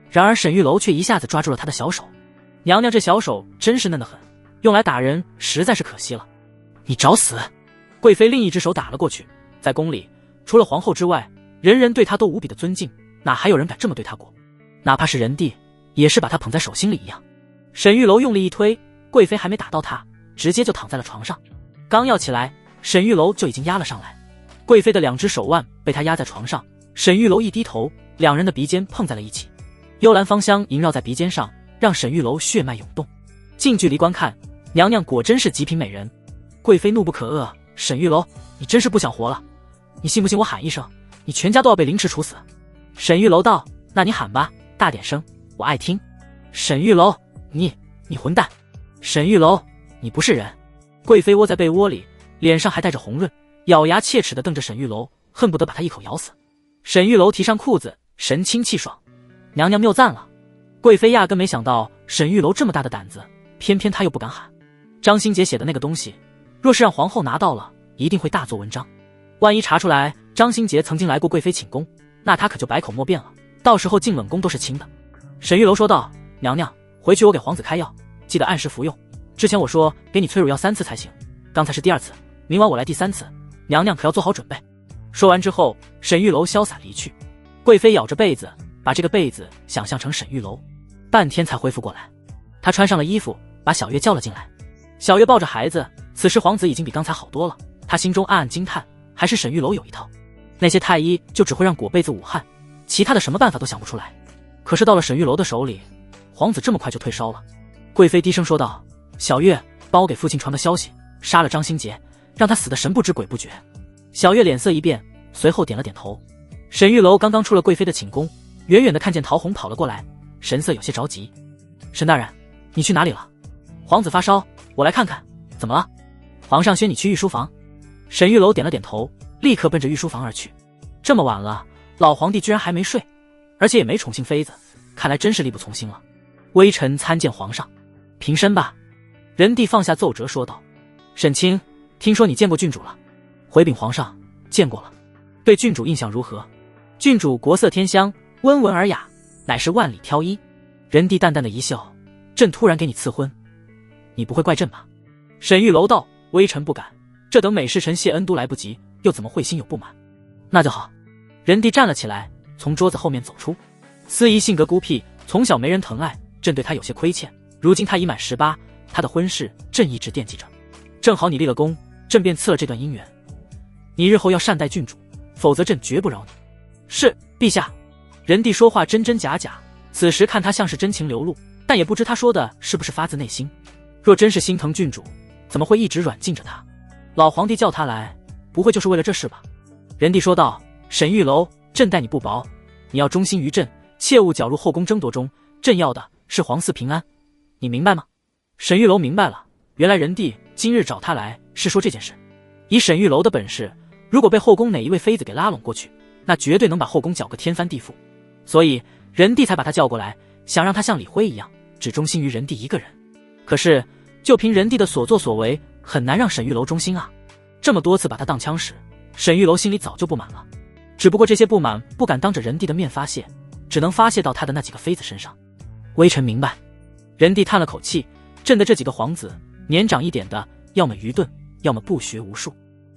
然而沈玉楼却一下子抓住了她的小手。娘娘这小手真是嫩得很，用来打人实在是可惜了。你找死！贵妃另一只手打了过去。在宫里，除了皇后之外，人人对她都无比的尊敬，哪还有人敢这么对她过？哪怕是人帝，也是把她捧在手心里一样。沈玉楼用力一推，贵妃还没打到她，直接就躺在了床上。刚要起来，沈玉楼就已经压了上来。贵妃的两只手腕被她压在床上，沈玉楼一低头，两人的鼻尖碰在了一起，幽兰芳香萦绕在鼻尖上，让沈玉楼血脉涌动。近距离观看，娘娘果真是极品美人。贵妃怒不可遏：沈玉楼，你真是不想活了！你信不信我喊一声，你全家都要被凌迟处死？沈玉楼道：那你喊吧，大点声，我爱听。沈玉楼，你混蛋！沈玉楼，你不是人！贵妃窝在被窝里，脸上还带着红润，咬牙切齿地瞪着沈玉楼，恨不得把他一口咬死。沈玉楼提上裤子，神清气爽：娘娘谬赞了。贵妃压根没想到沈玉楼这么大的胆子，偏偏他又不敢喊。张新杰写的那个东西，若是让皇后拿到了，一定会大做文章。万一查出来张新杰曾经来过贵妃寝宫，那他可就百口莫辩了，到时候进冷宫都是轻的。沈玉楼说道：娘娘，回去我给皇子开药，记得按时服用。之前我说给你催乳药3次才行，刚才是第2次，明晚我来第3次，娘娘可要做好准备。说完之后，沈玉楼潇洒离去。贵妃咬着被子，把这个被子想象成沈玉楼，半天才恢复过来。她穿上了衣服，把小月叫了进来。小月抱着孩子，此时皇子已经比刚才好多了，她心中暗暗惊叹，还是沈玉楼有一套。那些太医就只会让裹被子捂汗，其他的什么办法都想不出来。可是到了沈玉楼的手里，皇子这么快就退烧了。贵妃低声说道：小月，帮我给父亲传个消息，杀了张新杰，让他死得神不知鬼不觉。小月脸色一变，随后点了点头。沈玉楼刚刚出了贵妃的寝宫，远远的看见陶红跑了过来，神色有些着急。沈大人，你去哪里了？皇子发烧，我来看看，怎么了？皇上宣你去御书房。沈玉楼点了点头，立刻奔着御书房而去。这么晚了，老皇帝居然还没睡，而且也没宠幸妃子，看来真是力不从心了。微臣参见皇上。平身吧。仁帝放下奏折说道：沈清，听说你见过郡主了？回禀皇上，见过了。对郡主印象如何？郡主国色天香，温文尔雅，乃是万里挑一。仁帝淡淡的一笑：朕突然给你赐婚，你不会怪朕吧？沈玉楼道：微臣不敢，这等美侍臣谢恩都来不及，又怎么会心有不满？那就好。仁帝站了起来，从桌子后面走出。司仪性格孤僻，从小没人疼爱，朕对他有些亏欠，如今他已满18，他的婚事朕一直惦记着。正好你立了功，朕便赐了这段姻缘。你日后要善待郡主，否则朕绝不饶你。是，陛下。仁帝说话真真假假，此时看他像是真情流露，但也不知他说的是不是发自内心。若真是心疼郡主，怎么会一直软禁着他？老皇帝叫他来，不会就是为了这事吧？仁帝说道：沈玉楼，朕待你不薄，你要忠心于朕，切勿搅入后宫争夺中，朕要的是皇嗣平安，你明白吗？沈玉楼明白了，原来仁帝今日找他来是说这件事。以沈玉楼的本事，如果被后宫哪一位妃子给拉拢过去，那绝对能把后宫搅个天翻地覆。所以仁帝才把他叫过来，想让他像李辉一样，只忠心于仁帝一个人。可是就凭仁帝的所作所为，很难让沈玉楼忠心啊。这么多次把他当枪使，沈玉楼心里早就不满了，只不过这些不满不敢当着仁帝的面发泄，只能发泄到他的那几个妃子身上。微臣明白。仁帝叹了口气，朕的这几个皇子，年长一点的要么愚钝，要么不学无术，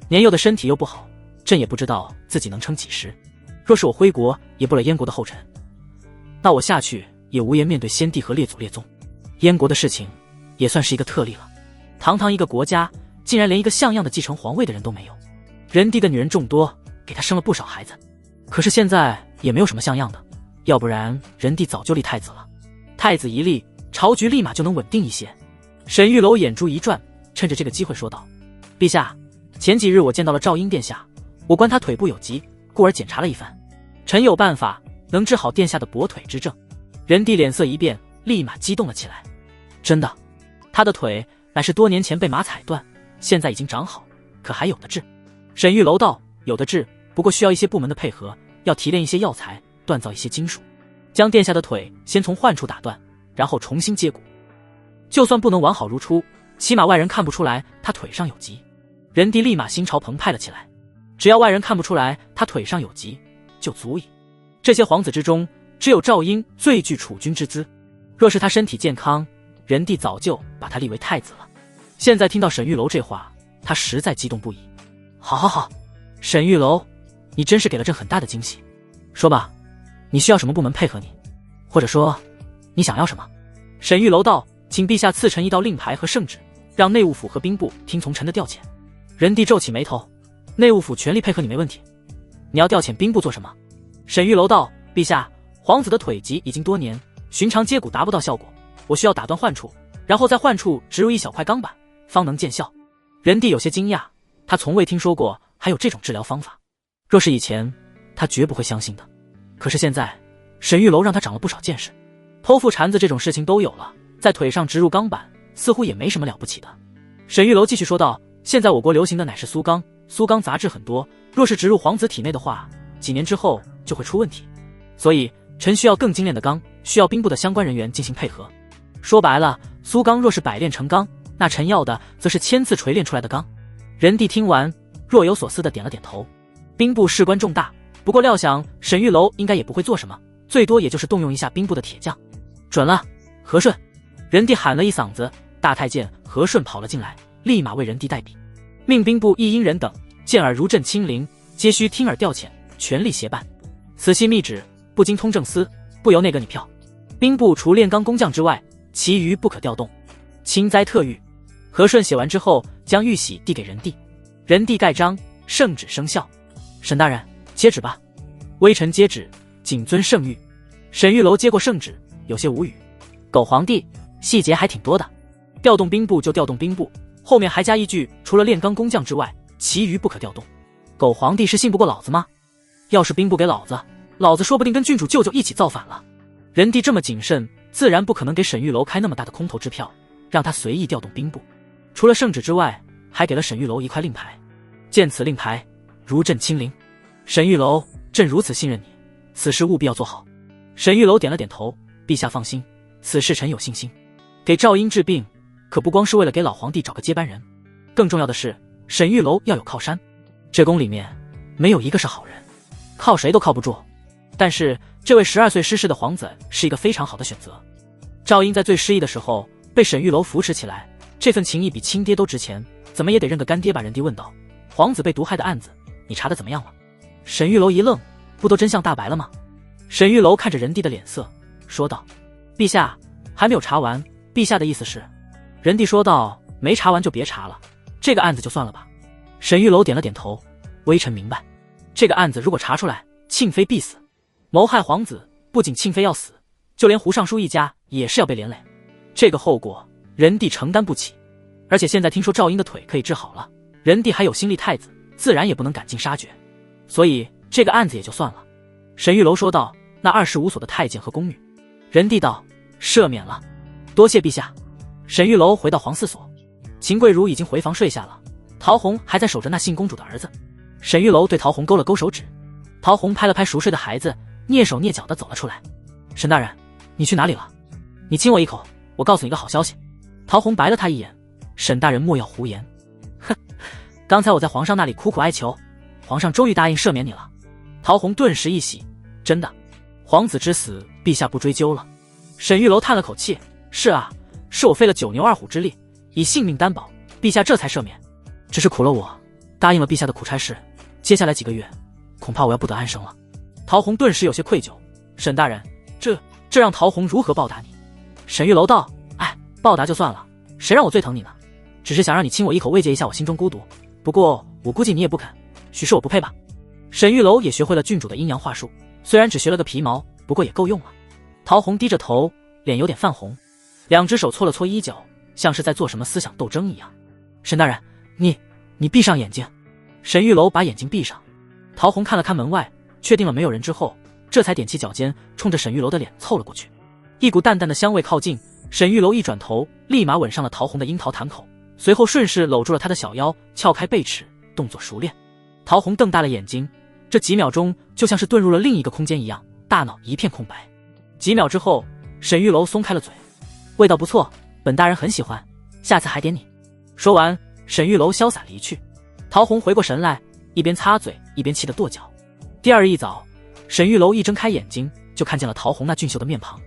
年幼的身体又不好，朕也不知道自己能撑几时。若是我徽国也不了燕国的后尘，那我下去也无颜面对先帝和列祖列宗。燕国的事情也算是一个特例了，堂堂一个国家，竟然连一个像样的继承皇位的人都没有。仁帝的女人众多，给他生了不少孩子，可是现在也没有什么像样的，要不然仁帝早就立太子了。太子一立，朝局立马就能稳定一些。沈玉楼眼珠一转，趁着这个机会说道：陛下，前几日我见到了赵英殿下，我观他腿部有疾，故而检查了一番，臣有办法能治好殿下的跛腿之症。仁帝脸色一变，立马激动了起来。真的？他的腿乃是多年前被马踩断，现在已经长好，可还有的治。沈玉楼道：有的治，不过需要一些部门的配合，要提炼一些药材，锻造一些金属，将殿下的腿先从患处打断，然后重新接骨。就算不能完好如初，起码外人看不出来他腿上有疾。仁帝立马心潮澎湃了起来，只要外人看不出来他腿上有疾，就足矣。这些皇子之中，只有赵婴最具储君之姿，若是他身体健康，仁帝早就把他立为太子了。现在听到沈玉楼这话，他实在激动不已。好，沈玉楼，你真是给了朕很大的惊喜。说吧，你需要什么部门配合你，或者说你想要什么？沈玉楼道：请陛下赐臣一道令牌和圣旨，让内务府和兵部听从臣的调遣。仁帝皱起眉头，内务府全力配合你没问题，你要调遣兵部做什么？沈玉楼道：陛下，皇子的腿疾已经多年，寻常接骨达不到效果，我需要打断患处，然后在患处植入一小块钢板，方能见效。仁帝有些惊讶，他从未听说过还有这种治疗方法，若是以前他绝不会相信的。可是现在沈玉楼让他长了不少见识，剖腹产子这种事情都有了，在腿上植入钢板似乎也没什么了不起的。沈玉楼继续说道：现在我国流行的乃是苏钢，苏钢杂质很多，若是植入皇子体内的话，几年之后就会出问题，所以臣需要更精炼的钢，需要兵部的相关人员进行配合。说白了，苏钢若是百炼成钢，那臣要的则是千次锤炼出来的钢。仁帝听完若有所思地点了点头。兵部事关重大，不过料想沈玉楼应该也不会做什么，最多也就是动用一下兵部的铁匠。准了，和顺！仁帝喊了一嗓子，大太监和顺跑了进来，立马为仁帝代笔，命兵部一应人等见耳如朕亲临，皆须听耳调遣，全力协办。此系密旨，不经通政司，不由内阁拟票。兵部除炼钢工匠之外，其余不可调动。钦哉特谕。和顺写完之后，将玉玺递给仁帝，仁帝盖章，圣旨生效。沈大人，接旨吧。微臣接旨，谨遵圣谕。沈玉楼接过圣旨，有些无语。狗皇帝，细节还挺多的。调动兵部就调动兵部，后面还加一句，除了炼钢工匠之外，其余不可调动。狗皇帝是信不过老子吗？要是兵部给老子，老子说不定跟郡主舅舅一起造反了。仁帝这么谨慎，自然不可能给沈玉楼开那么大的空头支票，让他随意调动兵部。除了圣旨之外，还给了沈玉楼一块令牌。见此令牌，如朕亲临。沈玉楼，朕如此信任你，此事务必要做好。沈玉楼点了点头，陛下放心，此事臣有信心。给赵婴治病，可不光是为了给老皇帝找个接班人，更重要的是，沈玉楼要有靠山。这宫里面没有一个是好人，靠谁都靠不住。但是这位12岁失势的皇子是一个非常好的选择。赵婴在最失意的时候被沈玉楼扶持起来，这份情谊比亲爹都值钱，怎么也得认个干爹吧。仁帝问道：皇子被毒害的案子你查得怎么样了？沈玉楼一愣，不都真相大白了吗？沈玉楼看着仁帝的脸色说道：陛下还没有查完，陛下的意思是？仁帝说道：没查完就别查了，这个案子就算了吧。沈玉楼点了点头，微臣明白。这个案子如果查出来，庆妃必死。谋害皇子，不仅庆妃要死，就连胡尚书一家也是要被连累，这个后果仁帝承担不起。而且现在听说赵婴的腿可以治好了，仁帝还有心力太子，自然也不能赶尽杀绝，所以这个案子也就算了。沈玉楼说道：那25所的太监和宫女？仁帝道：赦免了，多谢陛下。沈玉楼回到皇四所，秦贵如已经回房睡下了，陶虹还在守着那信公主的儿子。沈玉楼对陶虹勾了勾手指，陶虹拍了拍熟睡的孩子，蹑手蹑脚地走了出来。沈大人，你去哪里了？你亲我一口，我告诉你个好消息。陶虹白了他一眼，沈大人莫要胡言。哼，刚才我在皇上那里苦苦哀求，皇上终于答应赦免你了。陶虹顿时一喜，真的？皇子之死，陛下不追究了。沈玉楼叹了口气，是啊，是我费了9牛2虎之力，以性命担保，陛下这才赦免。只是苦了我，答应了陛下的苦差事，接下来几个月，恐怕我要不得安生了。陶虹顿时有些愧疚，沈大人，这让陶虹如何报答你？沈玉楼道：哎，报答就算了，谁让我最疼你呢？只是想让你亲我一口，慰藉一下我心中孤独。不过我估计你也不肯，许是我不配吧。沈玉楼也学会了郡主的阴阳话术，虽然只学了个皮毛，不过也够用了。陶虹低着头，脸有点泛红，两只手搓了搓衣角，像是在做什么思想斗争一样。沈大人，你闭上眼睛。沈玉楼把眼睛闭上。陶虹看了看门外，确定了没有人之后，这才踮起脚尖，冲着沈玉楼的脸凑了过去。一股淡淡的香味靠近，沈玉楼一转头，立马吻上了陶虹的樱桃潭口，随后顺势搂住了他的小腰，撬开背齿，动作熟练。陶虹瞪大了眼睛，这几秒钟就像是遁入了另一个空间一样，大脑一片空白。几秒之后，沈玉楼松开了嘴，味道不错，本大人很喜欢，下次还点你。说完，沈玉楼潇洒离去。陶虹回过神来，一边擦嘴一边气得跺脚。第二日一早，沈玉楼一睁开眼睛，就看见了陶虹那俊秀的面庞。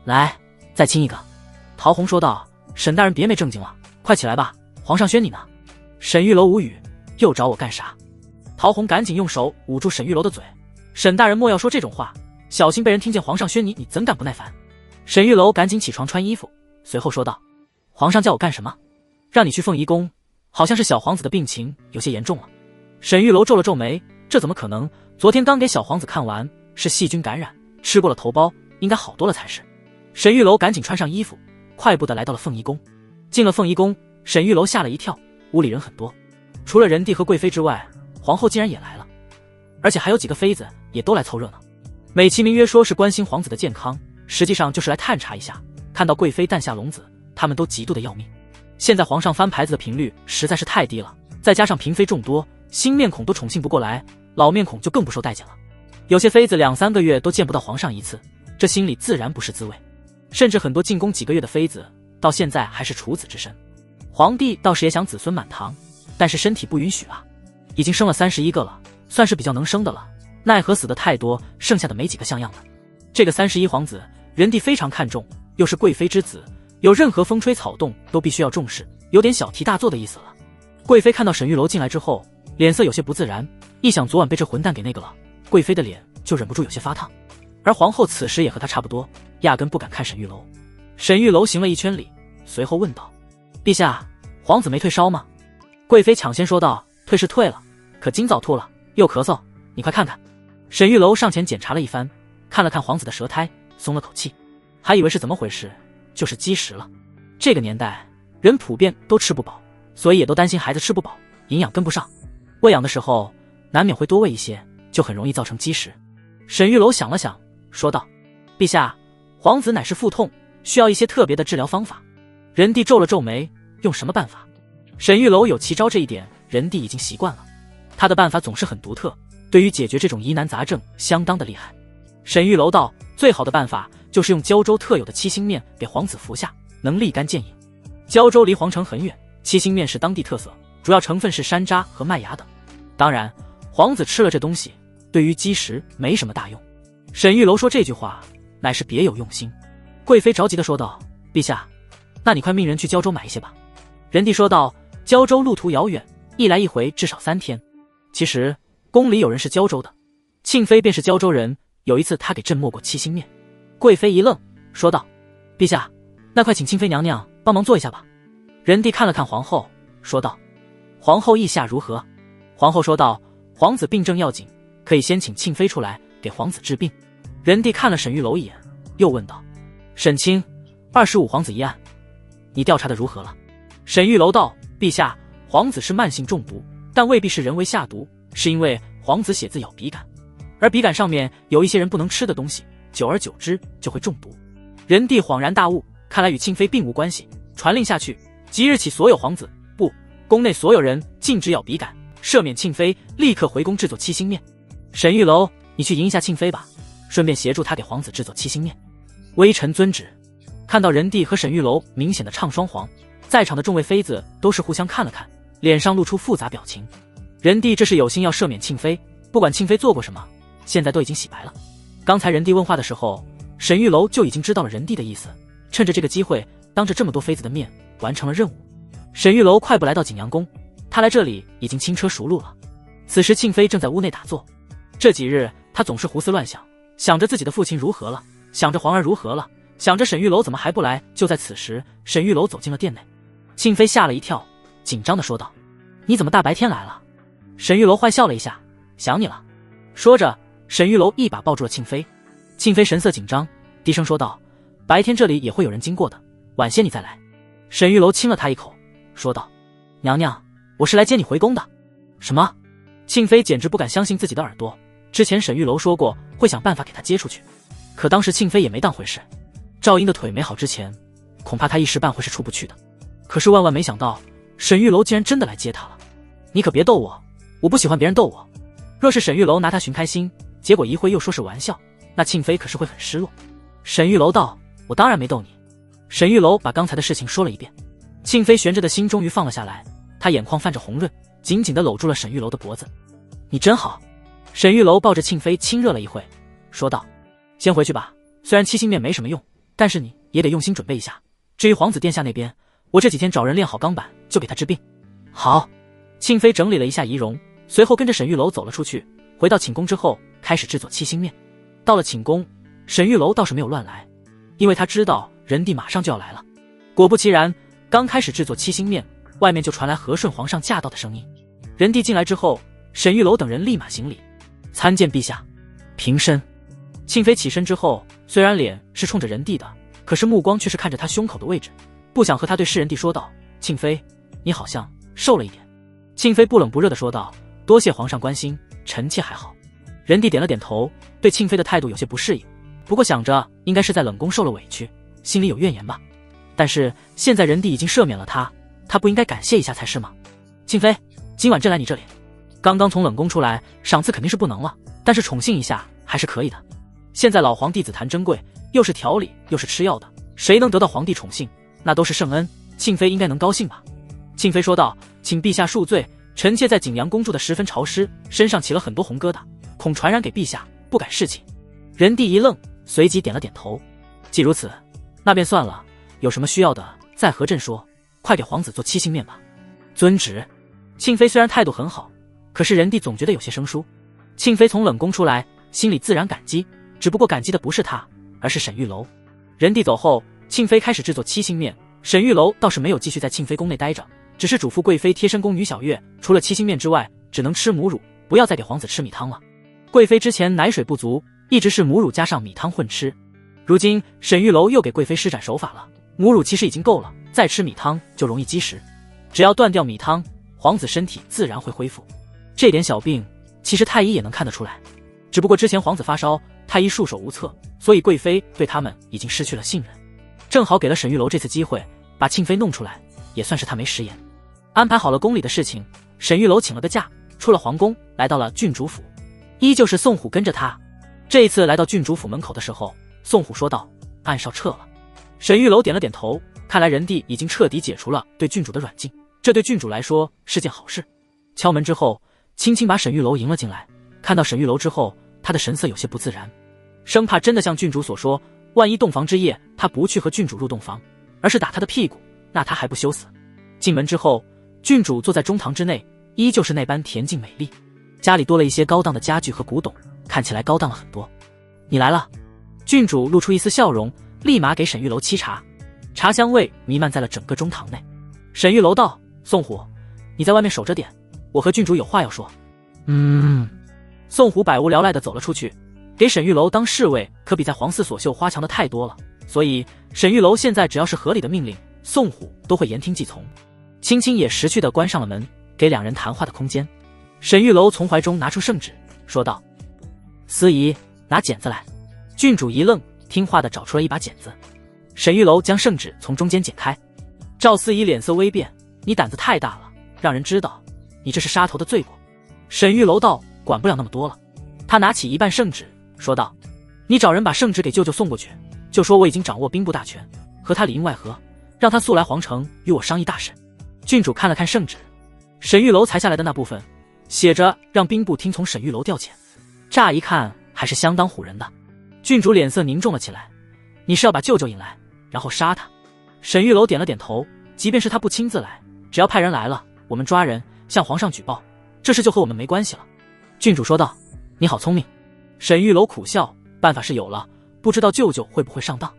来，再亲一个。陶虹说道：沈大人别没正经了，快起来吧，皇上宣你呢。沈玉楼无语，又找我干啥？陶虹赶紧用手捂住沈玉楼的嘴，沈大人莫要说这种话，小心被人听见皇上宣你，你怎敢不耐烦？沈玉楼赶紧起床穿衣服，随后说道：皇上叫我干什么？让你去凤仪宫，好像是小皇子的病情有些严重了。沈玉楼皱了皱眉，这怎么可能？昨天刚给小皇子看完，是细菌感染，吃过了头孢，应该好多了才是。沈玉楼赶紧穿上衣服，快步的来到了凤仪宫。进了凤仪宫，沈玉楼吓了一跳，屋里人很多，除了仁帝和贵妃之外，皇后竟然也来了，而且还有几个妃子也都来凑热闹，美其名曰说是关心皇子的健康，实际上就是来探查一下。看到贵妃诞下龙子，他们都极度的要命。现在皇上翻牌子的频率实在是太低了，再加上嫔妃众多，新面孔都宠幸不过来，老面孔就更不受待见了。有些妃子2-3个月都见不到皇上一次，这心里自然不是滋味。甚至很多进宫几个月的妃子，到现在还是处子之身。皇帝倒是也想子孙满堂，但是身体不允许啊。已经生了31个了，算是比较能生的了，奈何死的太多，剩下的没几个像样的。这个31皇子，仁帝非常看重，又是贵妃之子，有任何风吹草动都必须要重视，有点小题大做的意思了。贵妃看到沈玉楼进来之后，脸色有些不自然，一想昨晚被这混蛋给那个了，贵妃的脸就忍不住有些发烫。而皇后此时也和她差不多，压根不敢看沈玉楼。沈玉楼行了一圈礼，随后问道：陛下，皇子没退烧吗？贵妃抢先说道：退是退了，可今早吐了，又咳嗽，你快看看。沈玉楼上前检查了一番，看了看皇子的舌苔，松了口气，还以为是怎么回事，就是积食了。这个年代人普遍都吃不饱，所以也都担心孩子吃不饱，营养跟不上，喂养的时候难免会多喂一些，就很容易造成积食。沈玉楼想了想，说道：陛下，皇子乃是腹痛，需要一些特别的治疗方法。仁帝皱了皱眉，用什么办法？沈玉楼有奇招，这一点仁帝已经习惯了，他的办法总是很独特，对于解决这种疑难杂症相当的厉害。沈玉楼道：最好的办法就是用胶州特有的七星面给皇子服下，能立竿见影。胶州离皇城很远，七星面是当地特色，主要成分是山楂和麦芽等。当然，皇子吃了这东西，对于积食没什么大用。沈玉楼说这句话乃是别有用心。贵妃着急地说道：陛下，那你快命人去胶州买一些吧。仁帝说道：胶州路途遥远，一来一回至少3天。其实宫里有人是胶州的，庆妃便是胶州人，有一次她给朕磨过七星面。贵妃一愣，说道：陛下，那快请庆妃娘娘帮忙做一下吧。仁帝看了看皇后，说道：皇后意下如何？皇后说道：皇子病症要紧，可以先请庆妃出来给皇子治病。仁帝看了沈玉楼一眼，又问道：沈清25皇子一案，你调查的如何了？沈玉楼道：陛下，皇子是慢性中毒，但未必是人为下毒，是因为皇子写字咬笔杆，而笔杆上面有一些人不能吃的东西，久而久之就会中毒。仁帝恍然大悟，看来与庆妃并无关系，传令下去，即日起所有皇子宫内所有人禁止咬笔杆，赦免庆妃立刻回宫制作七星面。沈玉楼，你去迎一下庆妃吧，顺便协助她给皇子制作七星面。微臣遵旨。看到仁帝和沈玉楼明显的唱双簧，在场的众位妃子都是互相看了看，脸上露出复杂表情。仁帝这是有心要赦免庆妃，不管庆妃做过什么，现在都已经洗白了。刚才仁帝问话的时候，沈玉楼就已经知道了仁帝的意思，趁着这个机会，当着这么多妃子的面完成了任务。沈玉楼快步来到景阳宫，他来这里已经轻车熟路了。此时庆妃正在屋内打坐，这几日他总是胡思乱想，想着自己的父亲如何了，想着皇儿如何了，想着沈玉楼怎么还不来。就在此时，沈玉楼走进了殿内，庆妃吓了一跳，紧张地说道：你怎么大白天来了？沈玉楼坏笑了一下，想你了。说着，沈玉楼一把抱住了庆妃。庆妃神色紧张，低声说道：白天这里也会有人经过的，晚些你再来。沈玉楼亲了他一口，说道：娘娘，我是来接你回宫的。什么？庆妃简直不敢相信自己的耳朵，之前沈玉楼说过会想办法给他接出去，可当时庆妃也没当回事。赵英的腿没好之前，恐怕他一时半会是出不去的。可是万万没想到，沈玉楼竟然真的来接他了。你可别逗我，我不喜欢别人逗我。若是沈玉楼拿他寻开心，结果一会又说是玩笑，那庆妃可是会很失落。沈玉楼道：我当然没逗你。沈玉楼把刚才的事情说了一遍。庆妃悬着的心终于放了下来，她眼眶泛着红润，紧紧地搂住了沈玉楼的脖子。你真好。沈玉楼抱着庆妃亲热了一会，说道：先回去吧，虽然七星面没什么用，但是你也得用心准备一下。至于皇子殿下那边，我这几天找人练好钢板，就给他治病。好。庆妃整理了一下仪容，随后跟着沈玉楼走了出去。回到寝宫之后，开始制作七星面。到了寝宫，沈玉楼倒是没有乱来，因为他知道仁帝马上就要来了。果不其然，刚开始制作七星面，外面就传来和顺皇上驾到的声音。仁帝进来之后，沈玉楼等人立马行礼，参见陛下。平身。庆妃起身之后，虽然脸是冲着仁帝的，可是目光却是看着他胸口的位置，不想和他对视。仁帝说道：庆妃，你好像瘦了一点。庆妃不冷不热地说道：多谢皇上关心，臣妾还好。仁帝点了点头，对庆妃的态度有些不适应，不过想着应该是在冷宫受了委屈，心里有怨言吧。但是现在仁帝已经赦免了他，他不应该感谢一下才是吗？庆妃，今晚朕来你这里，刚刚从冷宫出来，赏赐肯定是不能了，但是宠幸一下还是可以的。现在老皇弟子谭珍贵，又是调理又是吃药的，谁能得到皇帝宠幸，那都是圣恩，庆妃应该能高兴吧。庆妃说道：请陛下恕罪，臣妾在景阳宫住的十分潮湿，身上起了很多红疙瘩，恐传染给陛下，不敢侍寝。仁帝一愣，随即点了点头。既如此，那便算了，有什么需要的再和朕说，快给皇子做七星面吧。遵旨。庆妃虽然态度很好，可是仁帝总觉得有些生疏。庆妃从冷宫出来，心里自然感激，只不过感激的不是他，而是沈玉楼。仁帝走后，庆妃开始制作七星面，沈玉楼倒是没有继续在庆妃宫内待着，只是嘱咐贵妃贴身宫女小月，除了七星面之外，只能吃母乳，不要再给皇子吃米汤了。贵妃之前奶水不足，一直是母乳加上米汤混吃，如今沈玉楼又给贵妃施展手法了，母乳其实已经够了，再吃米汤就容易积食，只要断掉米汤，皇子身体自然会恢复。这点小病其实太医也能看得出来，只不过之前皇子发烧，太医束手无策，所以贵妃对他们已经失去了信任。正好给了沈玉楼这次机会，把庆妃弄出来，也算是他没食言。安排好了宫里的事情，沈玉楼请了个假，出了皇宫，来到了郡主府，依旧是宋虎跟着他。这一次来到郡主府门口的时候，宋虎说道：暗哨撤了。沈玉楼点了点头，看来仁帝已经彻底解除了对郡主的软禁，这对郡主来说是件好事。敲门之后，轻轻把沈玉楼迎了进来。看到沈玉楼之后，他的神色有些不自然，生怕真的像郡主所说，万一洞房之夜他不去和郡主入洞房，而是打他的屁股，那他还不羞死。进门之后，郡主坐在中堂之内，依旧是那般恬静美丽，家里多了一些高档的家具和古董，看起来高档了很多。你来了。郡主露出一丝笑容，立马给沈玉楼沏茶，茶香味弥漫在了整个中堂内。沈玉楼道：宋虎，你在外面守着点，我和郡主有话要说。宋虎百无聊赖地走了出去，给沈玉楼当侍卫可比在皇寺锁袖花强的太多了，所以沈玉楼现在只要是合理的命令，宋虎都会言听计从。轻轻也识趣地关上了门，给两人谈话的空间。沈玉楼从怀中拿出圣旨，说道：司仪，拿剪子来。郡主一愣，听话地找出了一把剪子。沈玉楼将圣旨从中间剪开。赵司仪脸色微变：你胆子太大了，让人知道你这是杀头的罪过。沈玉楼道：管不了那么多了。他拿起一半圣旨，说道：你找人把圣旨给舅舅送过去，就说我已经掌握兵部大权，和他里应外合，让他速来皇城与我商议大事。郡主看了看圣旨，沈玉楼裁下来的那部分写着让兵部听从沈玉楼调遣，乍一看还是相当唬人的。郡主脸色凝重了起来：你是要把舅舅引来，然后杀他？沈玉楼点了点头，即便是他不亲自来，只要派人来了，我们抓人向皇上举报，这事就和我们没关系了。郡主说道：你好聪明。沈玉楼苦笑：办法是有了，不知道舅舅会不会上当。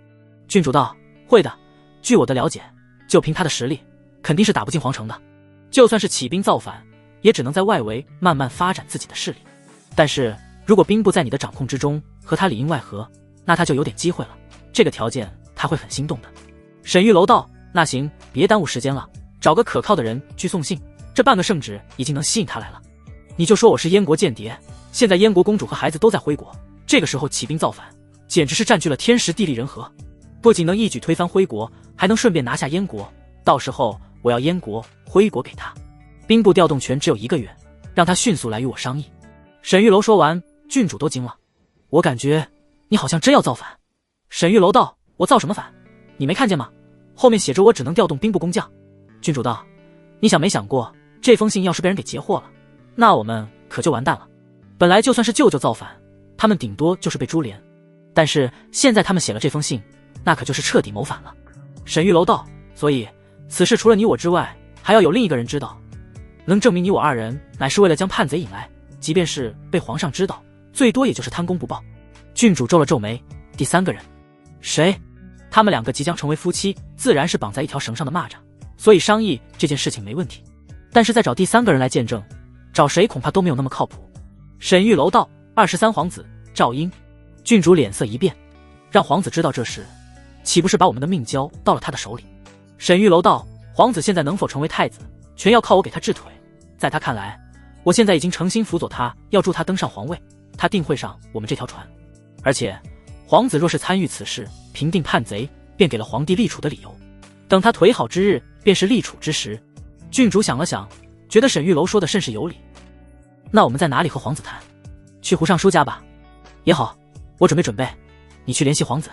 郡主道：会的，据我的了解，就凭他的实力，肯定是打不进皇城的。就算是起兵造反，也只能在外围慢慢发展自己的势力。但是如果兵部在你的掌控之中，和他里应外合，那他就有点机会了，这个条件他会很心动的。沈玉楼道：那行，别耽误时间了，找个可靠的人去送信，这半个圣旨已经能吸引他来了。你就说我是燕国间谍，现在燕国公主和孩子都在徽国，这个时候起兵造反，简直是占据了天时地利人和，不仅能一举推翻徽国，还能顺便拿下燕国，到时候我要燕国、徽国给他，兵部调动权只有1个月，让他迅速来与我商议。沈玉楼说完，郡主都惊了。我感觉你好像真要造反。沈玉楼道：我造什么反？你没看见吗？后面写着我只能调动兵部工匠。郡主道：你想没想过，这封信要是被人给截获了，那我们可就完蛋了。本来就算是舅舅造反，他们顶多就是被株连，但是现在他们写了这封信，那可就是彻底谋反了。沈玉楼道：所以此事除了你我之外，还要有另一个人知道，能证明你我2人乃是为了将叛贼引来，即便是被皇上知道，最多也就是贪功不报。郡主皱了皱眉，第3个人谁？他们2个即将成为夫妻，自然是绑在一条绳上的蚂蚱，所以商议这件事情没问题。但是再找第3个人来见证，找谁恐怕都没有那么靠谱。沈玉楼道：23皇子赵婴。郡主脸色一变，让皇子知道这事，岂不是把我们的命交到了他的手里？沈玉楼道：皇子现在能否成为太子，全要靠我给他治腿。在他看来，我现在已经诚心辅佐他，要助他登上皇位，他定会上我们这条船。而且皇子若是参与此事，平定叛贼，便给了皇帝立储的理由。等他腿好之日，便是立储之时。郡主想了想，觉得沈玉楼说的甚是有理。那我们在哪里和皇子谈？去胡尚书家吧。也好，我准备，你去联系皇子。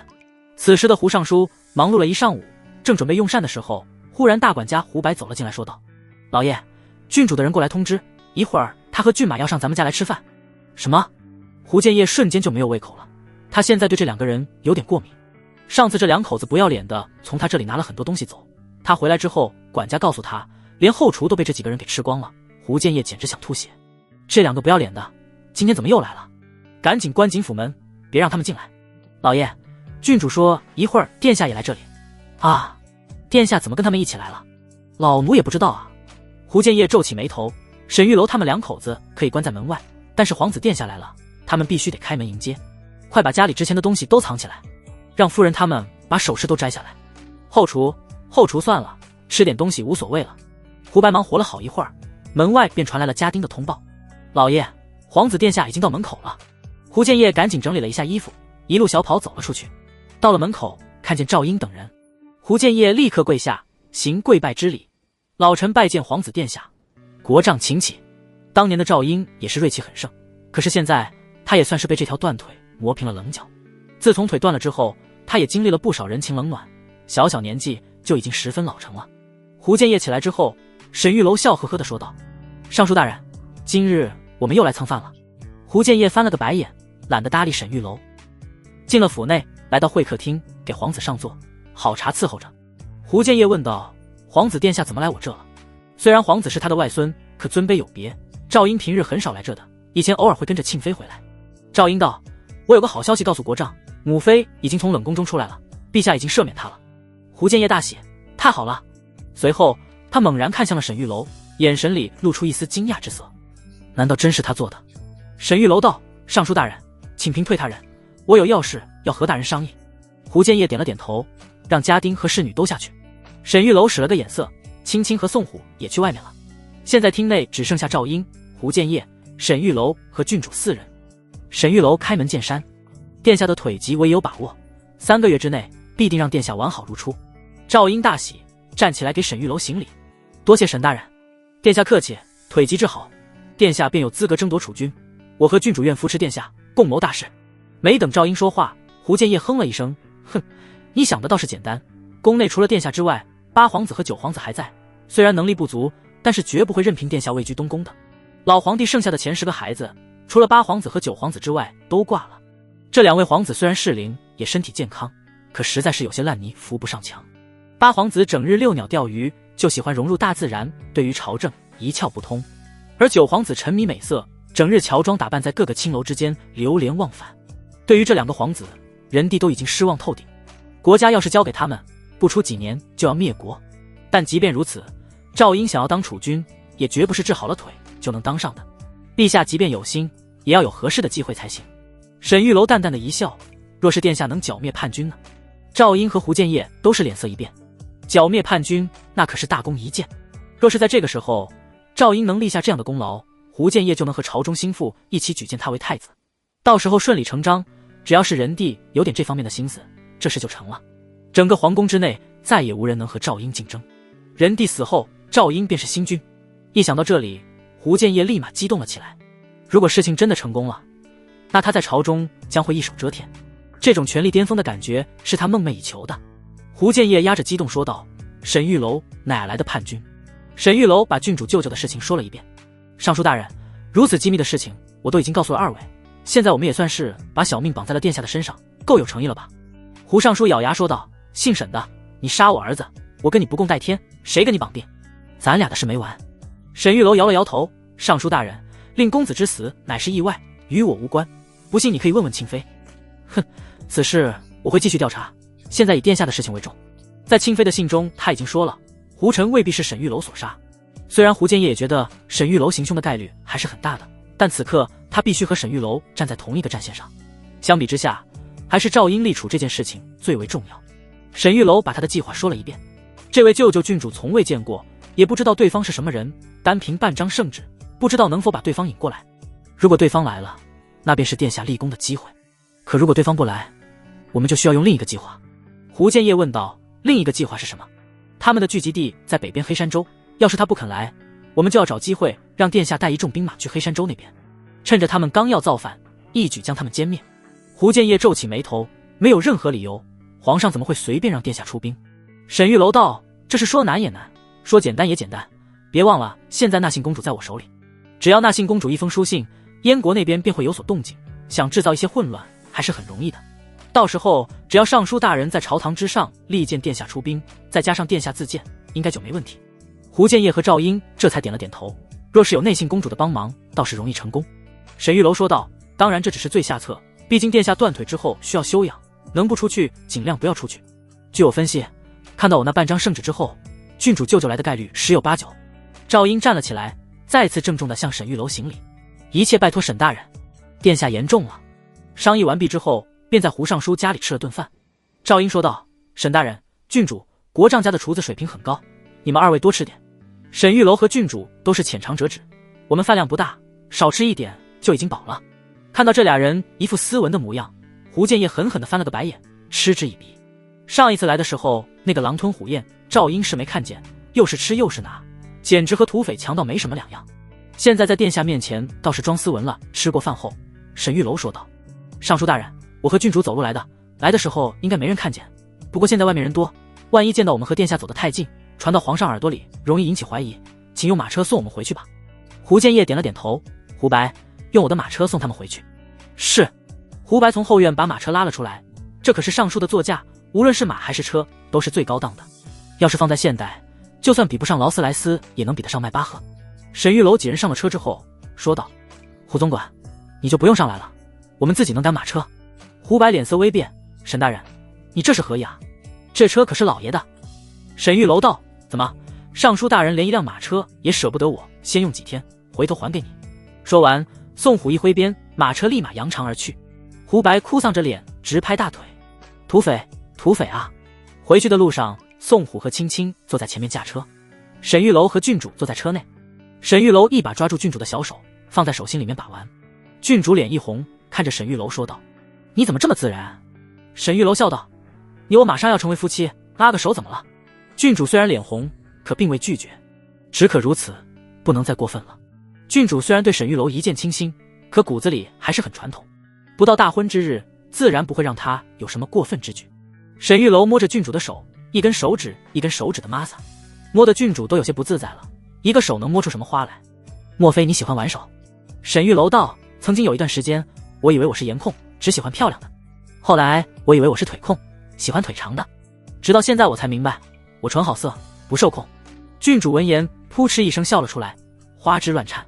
此时的胡尚书忙碌了一上午，正准备用膳的时候，忽然大管家胡白走了进来，说道：老爷，郡主的人过来通知，一会儿他和骏马要上咱们家来吃饭。什么？胡建业瞬间就没有胃口了，他现在对这2个人有点过敏。上次这2口子不要脸的从他这里拿了很多东西走，他回来之后，管家告诉他，连后厨都被这几个人给吃光了。胡建业简直想吐血。这2个不要脸的，今天怎么又来了？赶紧关紧府门，别让他们进来。老爷，郡主说一会儿殿下也来这里。啊，殿下怎么跟他们一起来了？老奴也不知道啊。胡建业皱起眉头，沈玉楼他们2口子可以关在门外，但是皇子殿下来了，他们必须得开门迎接。快把家里值钱的东西都藏起来，让夫人他们把首饰都摘下来。后厨算了，吃点东西无所谓了。胡白忙活了好一会儿，门外便传来了家丁的通报：老爷，皇子殿下已经到门口了。胡建业赶紧整理了一下衣服，一路小跑走了出去。到了门口，看见赵婴等人，胡建业立刻跪下，行跪拜之礼。老臣拜见皇子殿下。国丈请起。当年的赵婴也是锐气很盛，可是现在他也算是被这条断腿磨平了棱角。自从腿断了之后，他也经历了不少人情冷暖，小小年纪就已经十分老成了。胡建业起来之后，沈玉楼笑呵呵地说道：尚书大人，今日我们又来蹭饭了。胡建业翻了个白眼，懒得搭理沈玉楼。进了府内，来到会客厅，给皇子上座，好茶伺候着。胡建业问道：皇子殿下怎么来我这了？虽然皇子是他的外孙，可尊卑有别，赵婴平日很少来这的，以前偶尔会跟着庆妃回来。赵婴道：我有个好消息告诉国丈，母妃已经从冷宫中出来了，陛下已经赦免她了。胡建业大喜，太好了。随后他猛然看向了沈玉楼，眼神里露出一丝惊讶之色。难道真是他做的？沈玉楼道：尚书大人，请凭退他人，我有要事要和大人商议。胡建业点了点头，让家丁和侍女都下去。沈玉楼使了个眼色，青青和宋虎也去外面了。现在厅内只剩下赵婴、胡建业、沈玉楼和郡主4人。沈玉楼开门见山：殿下的腿疾我也有把握，3个月之内必定让殿下完好如初。赵婴大喜，站起来给沈玉楼行礼：多谢沈大人。殿下客气，腿疾治好，殿下便有资格争夺储君。我和郡主愿扶持殿下，共谋大事。没等赵婴说话，胡建业哼了一声：哼，你想的倒是简单。宫内除了殿下之外，8皇子和9皇子还在，虽然能力不足，但是绝不会任凭殿下位居东宫的。老皇帝剩下的前10个孩子，除了8皇子和9皇子之外都挂了。这2位皇子虽然适龄，也身体健康，可实在是有些烂泥扶不上墙。8皇子整日遛鸟钓鱼，就喜欢融入大自然，对于朝政一窍不通；而9皇子沉迷美色，整日乔装打扮在各个青楼之间流连忘返。对于这2个皇子，人帝都已经失望透顶，国家要是交给他们，不出几年就要灭国。但即便如此，赵婴想要当储君，也绝不是治好了腿就能当上的。陛下即便有心，也要有合适的机会才行。沈玉楼淡淡的一笑：若是殿下能剿灭叛军呢？赵婴和胡建业都是脸色一变。剿灭叛军，那可是大功一件。若是在这个时候，赵婴能立下这样的功劳，胡建业就能和朝中心腹一起举荐他为太子。到时候顺理成章，只要是人帝有点这方面的心思，这事就成了。整个皇宫之内再也无人能和赵婴竞争。人帝死后，赵婴便是新君。一想到这里，胡建业立马激动了起来。如果事情真的成功了，那他在朝中将会一手遮天，这种权力巅峰的感觉是他梦寐以求的。胡建业压着激动说道：“沈玉楼哪来的叛军？”沈玉楼把郡主舅舅的事情说了一遍。尚书大人，如此机密的事情我都已经告诉了二位，现在我们也算是把小命绑在了殿下的身上，够有诚意了吧？胡尚书咬牙说道：“姓沈的，你杀我儿子，我跟你不共戴天，谁跟你绑定？咱俩的事没完。”沈玉楼摇了摇头：“尚书大人，令公子之死乃是意外，与我无关，不信你可以问问庆妃。”哼，此事我会继续调查，现在以殿下的事情为重。在庆妃的信中，他已经说了，胡晨未必是沈玉楼所杀。虽然胡建业也觉得沈玉楼行凶的概率还是很大的，但此刻他必须和沈玉楼站在同一个战线上。相比之下，还是赵婴立储这件事情最为重要。沈玉楼把他的计划说了一遍。这位舅舅郡主从未见过，也不知道对方是什么人，单凭半张圣旨，不知道能否把对方引过来。如果对方来了，那便是殿下立功的机会。可如果对方不来，我们就需要用另一个计划。胡建业问道：“另一个计划是什么？”他们的聚集地在北边黑山州，要是他不肯来，我们就要找机会让殿下带一众兵马去黑山州那边，趁着他们刚要造反，一举将他们歼灭。胡建业皱起眉头，没有任何理由，皇上怎么会随便让殿下出兵？沈玉楼道：“这是说难也难，说简单也简单。别忘了，现在纳信公主在我手里，只要纳信公主一封书信，燕国那边便会有所动静，想制造一些混乱还是很容易的。到时候只要尚书大人在朝堂之上力荐殿下出兵，再加上殿下自荐，应该就没问题。”胡建业和赵婴这才点了点头，若是有内信公主的帮忙，倒是容易成功。沈玉楼说道：“当然这只是最下策，毕竟殿下断腿之后需要休养，能不出去尽量不要出去。据我分析，看到我那半张圣旨之后，郡主舅舅来的概率10有8九。”赵婴站了起来，再次郑重地向沈玉楼行礼：“一切拜托沈大人，殿下言重了。”商议完毕之后，便在胡尚书家里吃了顿饭。赵婴说道：“沈大人，郡主，国丈家的厨子水平很高，你们二位多吃点。沈玉楼和郡主都是浅尝辄止，我们饭量不大，少吃一点就已经饱了。”看到这俩人一副斯文的模样，胡建业狠狠地翻了个白眼，嗤之以鼻。上一次来的时候，那个狼吞虎咽，赵婴是没看见，又是吃又是拿，简直和土匪强盗没什么两样。现在在殿下面前倒是装斯文了。吃过饭后，沈玉楼说道：“尚书大人，我和郡主走路来的，来的时候应该没人看见，不过现在外面人多，万一见到我们和殿下走得太近，传到皇上耳朵里，容易引起怀疑，请用马车送我们回去吧。”胡建业点了点头：“胡白，用我的马车送他们回去。”是。胡白从后院把马车拉了出来，这可是尚书的座驾，无论是马还是车，都是最高档的。要是放在现代，就算比不上劳斯莱斯，也能比得上迈巴赫。沈玉楼几人上了车之后说道：“胡总管，你就不用上来了，我们自己能赶马车。”胡白脸色微变：“沈大人，你这是何意啊？这车可是老爷的。”沈玉楼道：“怎么，尚书大人连一辆马车也舍不得我先用几天，回头还给你？”说完，宋虎一挥鞭，马车立马扬长而去。胡白哭丧着脸直拍大腿：“土匪，土匪啊！”回去的路上，宋虎和青青坐在前面驾车，沈玉楼和郡主坐在车内。沈玉楼一把抓住郡主的小手，放在手心里面把玩。郡主脸一红，看着沈玉楼说道：“你怎么这么自然？”沈玉楼笑道：“你我马上要成为夫妻，拉个手怎么了？”郡主虽然脸红，可并未拒绝，只可如此，不能再过分了。郡主虽然对沈玉楼一见倾心，可骨子里还是很传统，不到大婚之日，自然不会让他有什么过分之举。沈玉楼摸着郡主的手，一根手指一根手指的摩擦，摸得郡主都有些不自在了。一个手能摸出什么花来？莫非你喜欢玩手？沈玉楼道：“曾经有一段时间，我以为我是颜控，只喜欢漂亮的，后来我以为我是腿控，喜欢腿长的，直到现在我才明白，我纯好色，不受控。”郡主闻言扑哧一声笑了出来，花枝乱颤，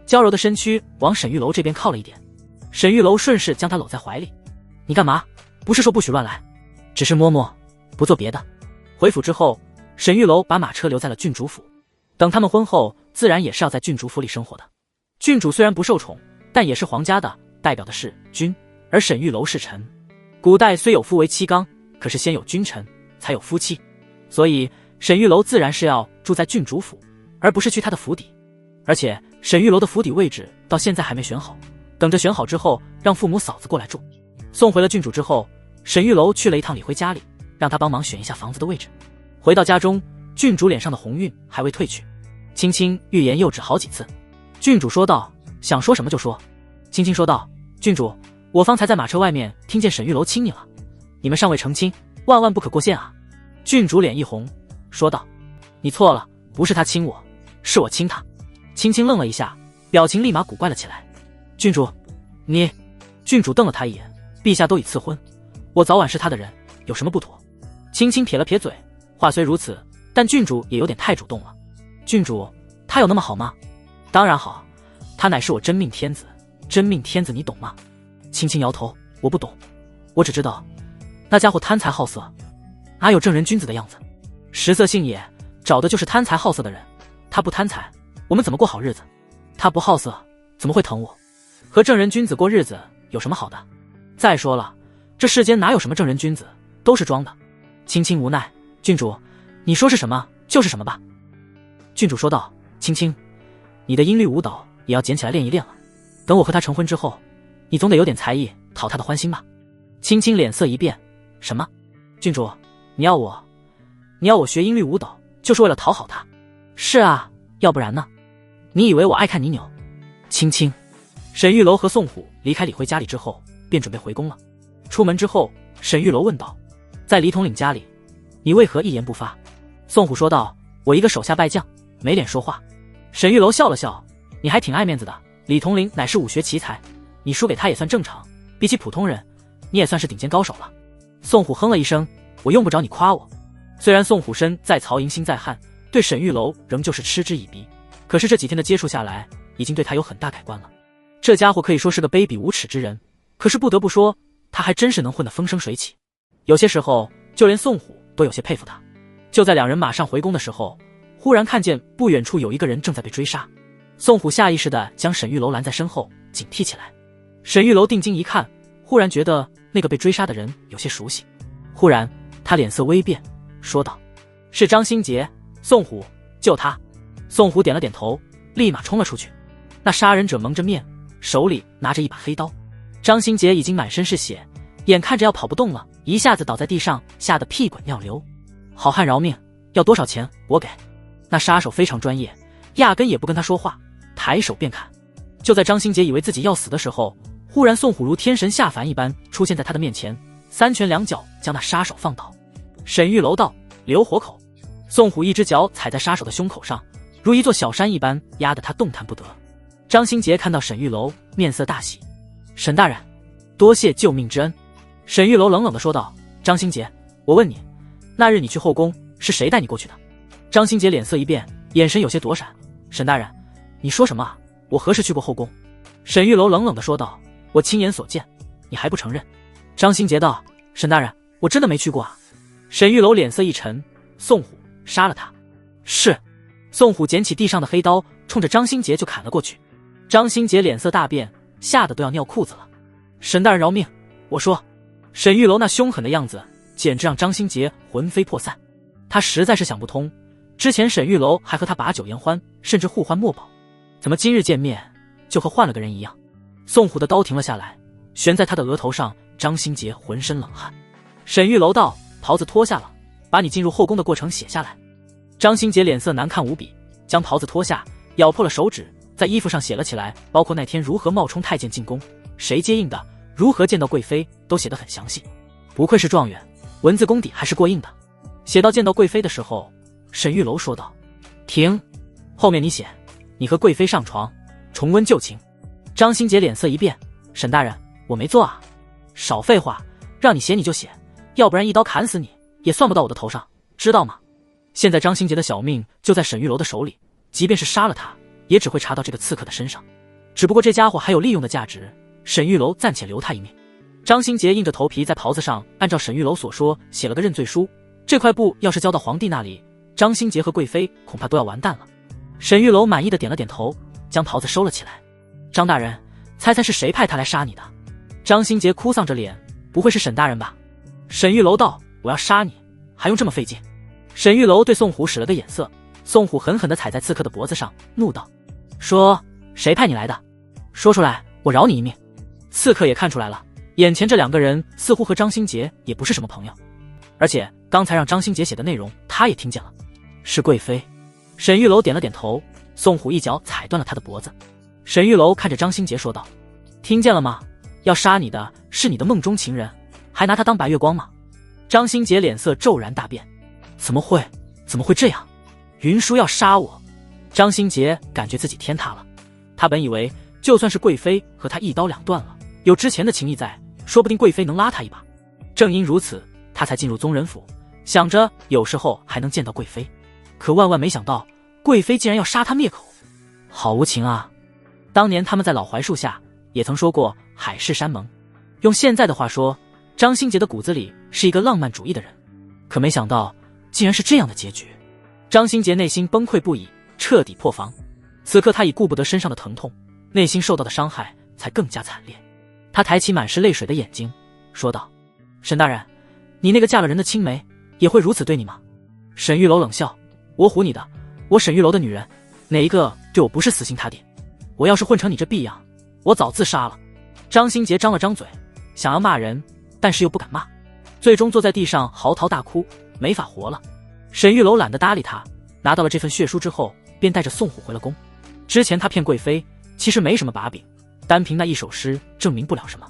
娇柔的身躯往沈玉楼这边靠了一点。沈玉楼顺势将她搂在怀里：“你干嘛？不是说不许乱来，只是摸摸，不做别的。”回府之后，沈玉楼把马车留在了郡主府，等他们婚后，自然也是要在郡主府里生活的。郡主虽然不受宠，但也是皇家的，代表的是君，而沈玉楼是臣。古代虽有夫为妻纲，可是先有君臣，才有夫妻，所以沈玉楼自然是要住在郡主府，而不是去他的府邸。而且沈玉楼的府邸位置到现在还没选好，等着选好之后，让父母嫂子过来住。送回了郡主之后，沈玉楼去了一趟李辉家里，让他帮忙选一下房子的位置。回到家中，郡主脸上的红晕还未褪去，青青欲言又止好几次。郡主说道：“想说什么就说。”青青说道：“郡主，我方才在马车外面听见沈玉楼亲你了，你们尚未成亲，万万不可过线啊。”郡主脸一红，说道：“你错了，不是他亲我，是我亲他。”青青愣了一下，表情立马古怪了起来。郡主，你……郡主瞪了他一眼，陛下都已赐婚，我早晚是他的人，有什么不妥？青青撇了撇嘴，话虽如此，但郡主也有点太主动了。郡主，他有那么好吗？当然好，他乃是我真命天子，真命天子你懂吗？青青摇头，我不懂，我只知道那家伙贪财好色，哪有正人君子的样子？食色性也，找的就是贪财好色的人。他不贪财，我们怎么过好日子？他不好色，怎么会疼我？和正人君子过日子有什么好的？再说了，这世间哪有什么正人君子，都是装的。青青无奈，郡主，你说是什么就是什么吧。郡主说道：“青青，你的音律舞蹈也要捡起来练一练了。等我和他成婚之后，你总得有点才艺讨他的欢心吧。”青青脸色一变，什么？郡主，你要我学音律舞蹈，就是为了讨好他？是啊，要不然呢？你以为我爱看你扭？青青。沈玉楼和宋虎离开李辉家里之后，便准备回宫了。出门之后，沈玉楼问道：“在李统领家里，你为何一言不发？”宋虎说道：“我一个手下败将，没脸说话。”沈玉楼笑了笑：“你还挺爱面子的。李统领乃是武学奇才，你输给他也算正常，比起普通人，你也算是顶尖高手了。”宋虎哼了一声：“我用不着你夸我。”虽然宋虎身在曹营心在汉，对沈玉楼仍旧是嗤之以鼻，可是这几天的接触下来，已经对他有很大改观了。这家伙可以说是个卑鄙无耻之人，可是不得不说，他还真是能混得风生水起。有些时候，就连宋虎都有些佩服他。就在两人马上回宫的时候，忽然看见不远处有一个人正在被追杀。宋虎下意识地将沈玉楼拦在身后，警惕起来。沈玉楼定睛一看，忽然觉得那个被追杀的人有些熟悉。忽然，他脸色微变，说道：“是张新杰，宋虎，救他！”宋虎点了点头，立马冲了出去。那杀人者蒙着面，手里拿着一把黑刀。张新杰已经满身是血，眼看着要跑不动了，一下子倒在地上，吓得屁滚尿流。好汉饶命，要多少钱我给。那杀手非常专业，压根也不跟他说话，抬手便砍。就在张新杰以为自己要死的时候，忽然宋虎如天神下凡一般出现在他的面前，三拳两脚将那杀手放倒。沈玉楼道：“留活口！”宋虎一只脚踩在杀手的胸口上，如一座小山一般压得他动弹不得。张新杰看到沈玉楼，面色大喜：“沈大人，多谢救命之恩。”沈玉楼冷冷地说道：“张新杰，我问你，那日你去后宫是谁带你过去的？”张新杰脸色一变，眼神有些躲闪：“沈大人，你说什么啊？我何时去过后宫？”沈玉楼冷冷地说道：“我亲眼所见，你还不承认？”张新杰道：“沈大人，我真的没去过啊。”沈玉楼脸色一沉：“宋虎，杀了他！”是。宋虎捡起地上的黑刀，冲着张新杰就砍了过去。张新杰脸色大变，吓得都要尿裤子了。“沈大人饶命！我说。”沈玉楼那凶狠的样子，简直让张新杰魂飞魄散。他实在是想不通，之前沈玉楼还和他把酒言欢，甚至互换墨宝，怎么今日见面就和换了个人一样？宋虎的刀停了下来，悬在他的额头上。张新杰浑身冷汗。沈玉楼道：“袍子脱下了，把你进入后宫的过程写下来。”张新杰脸色难看无比，将袍子脱下，咬破了手指，在衣服上写了起来，包括那天如何冒充太监进宫，谁接应的，如何见到贵妃，都写得很详细。不愧是状元，文字功底还是过硬的。写到见到贵妃的时候，沈玉楼说道：“停，后面你写，你和贵妃上床，重温旧情。”张新杰脸色一变：“沈大人，我没做啊。”“少废话，让你写你就写，要不然一刀砍死你也算不到我的头上，知道吗？”现在张新杰的小命就在沈玉楼的手里，即便是杀了他，也只会查到这个刺客的身上。只不过这家伙还有利用的价值，沈玉楼暂且留他一命。张新杰硬着头皮在袍子上按照沈玉楼所说写了个认罪书，这块布要是交到皇帝那里，张新杰和贵妃恐怕都要完蛋了。沈玉楼满意的点了点头，将袍子收了起来。“张大人，猜猜是谁派他来杀你的？”张新杰哭丧着脸：“不会是沈大人吧？”沈玉楼道：“我要杀你，还用这么费劲？”沈玉楼对宋虎使了个眼色，宋虎狠狠地踩在刺客的脖子上，怒道：“说谁派你来的？说出来，我饶你一命。”刺客也看出来了，眼前这两个人似乎和张新杰也不是什么朋友，而且刚才让张新杰写的内容他也听见了。是贵妃。沈玉楼点了点头，宋虎一脚踩断了他的脖子。沈玉楼看着张新杰说道：听见了吗？要杀你的是你的梦中情人，还拿他当白月光吗？张新杰脸色骤然大变，怎么会这样？云舒要杀我？张新杰感觉自己天塌了。他本以为就算是贵妃和他一刀两断了，有之前的情谊在，说不定贵妃能拉他一把。正因如此，他才进入宗人府，想着有时候还能见到贵妃。可万万没想到，贵妃竟然要杀他灭口，好无情啊！当年他们在老槐树下也曾说过海誓山盟，用现在的话说，张新杰的骨子里是一个浪漫主义的人，可没想到竟然是这样的结局。张新杰内心崩溃不已，彻底破防。此刻他已顾不得身上的疼痛，内心受到的伤害才更加惨烈。他抬起满是泪水的眼睛说道：沈大人，你那个嫁了人的青梅也会如此对你吗？沈玉楼冷笑：我唬你的，我沈玉楼的女人哪一个对我不是死心塌地？我要是混成你这逼样，我早自杀了。张新杰张了张嘴，想要骂人，但是又不敢骂，最终坐在地上嚎啕大哭，没法活了。沈玉楼懒得搭理他，拿到了这份血书之后，便带着宋虎回了宫。之前他骗贵妃其实没什么把柄，单凭那一首诗证明不了什么，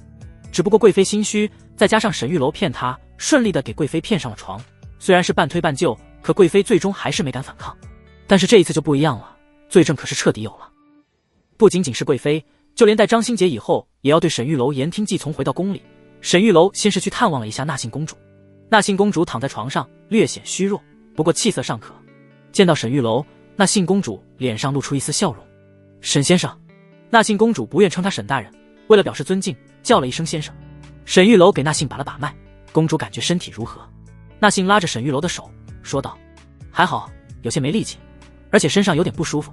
只不过贵妃心虚，再加上沈玉楼骗他，顺利的给贵妃骗上了床。虽然是半推半就，可贵妃最终还是没敢反抗。但是这一次就不一样了，罪证可是彻底有了。不仅仅是贵妃，就连带张新杰以后也要对沈玉楼言听计从。回到宫里，沈玉楼先是去探望了一下纳信公主。纳信公主躺在床上，略显虚弱，不过气色尚可。见到沈玉楼，纳信公主脸上露出一丝笑容。沈先生。纳信公主不愿称他沈大人，为了表示尊敬，叫了一声先生。沈玉楼给纳信把了把脉，公主感觉身体如何？纳信拉着沈玉楼的手说道：还好，有些没力气，而且身上有点不舒服。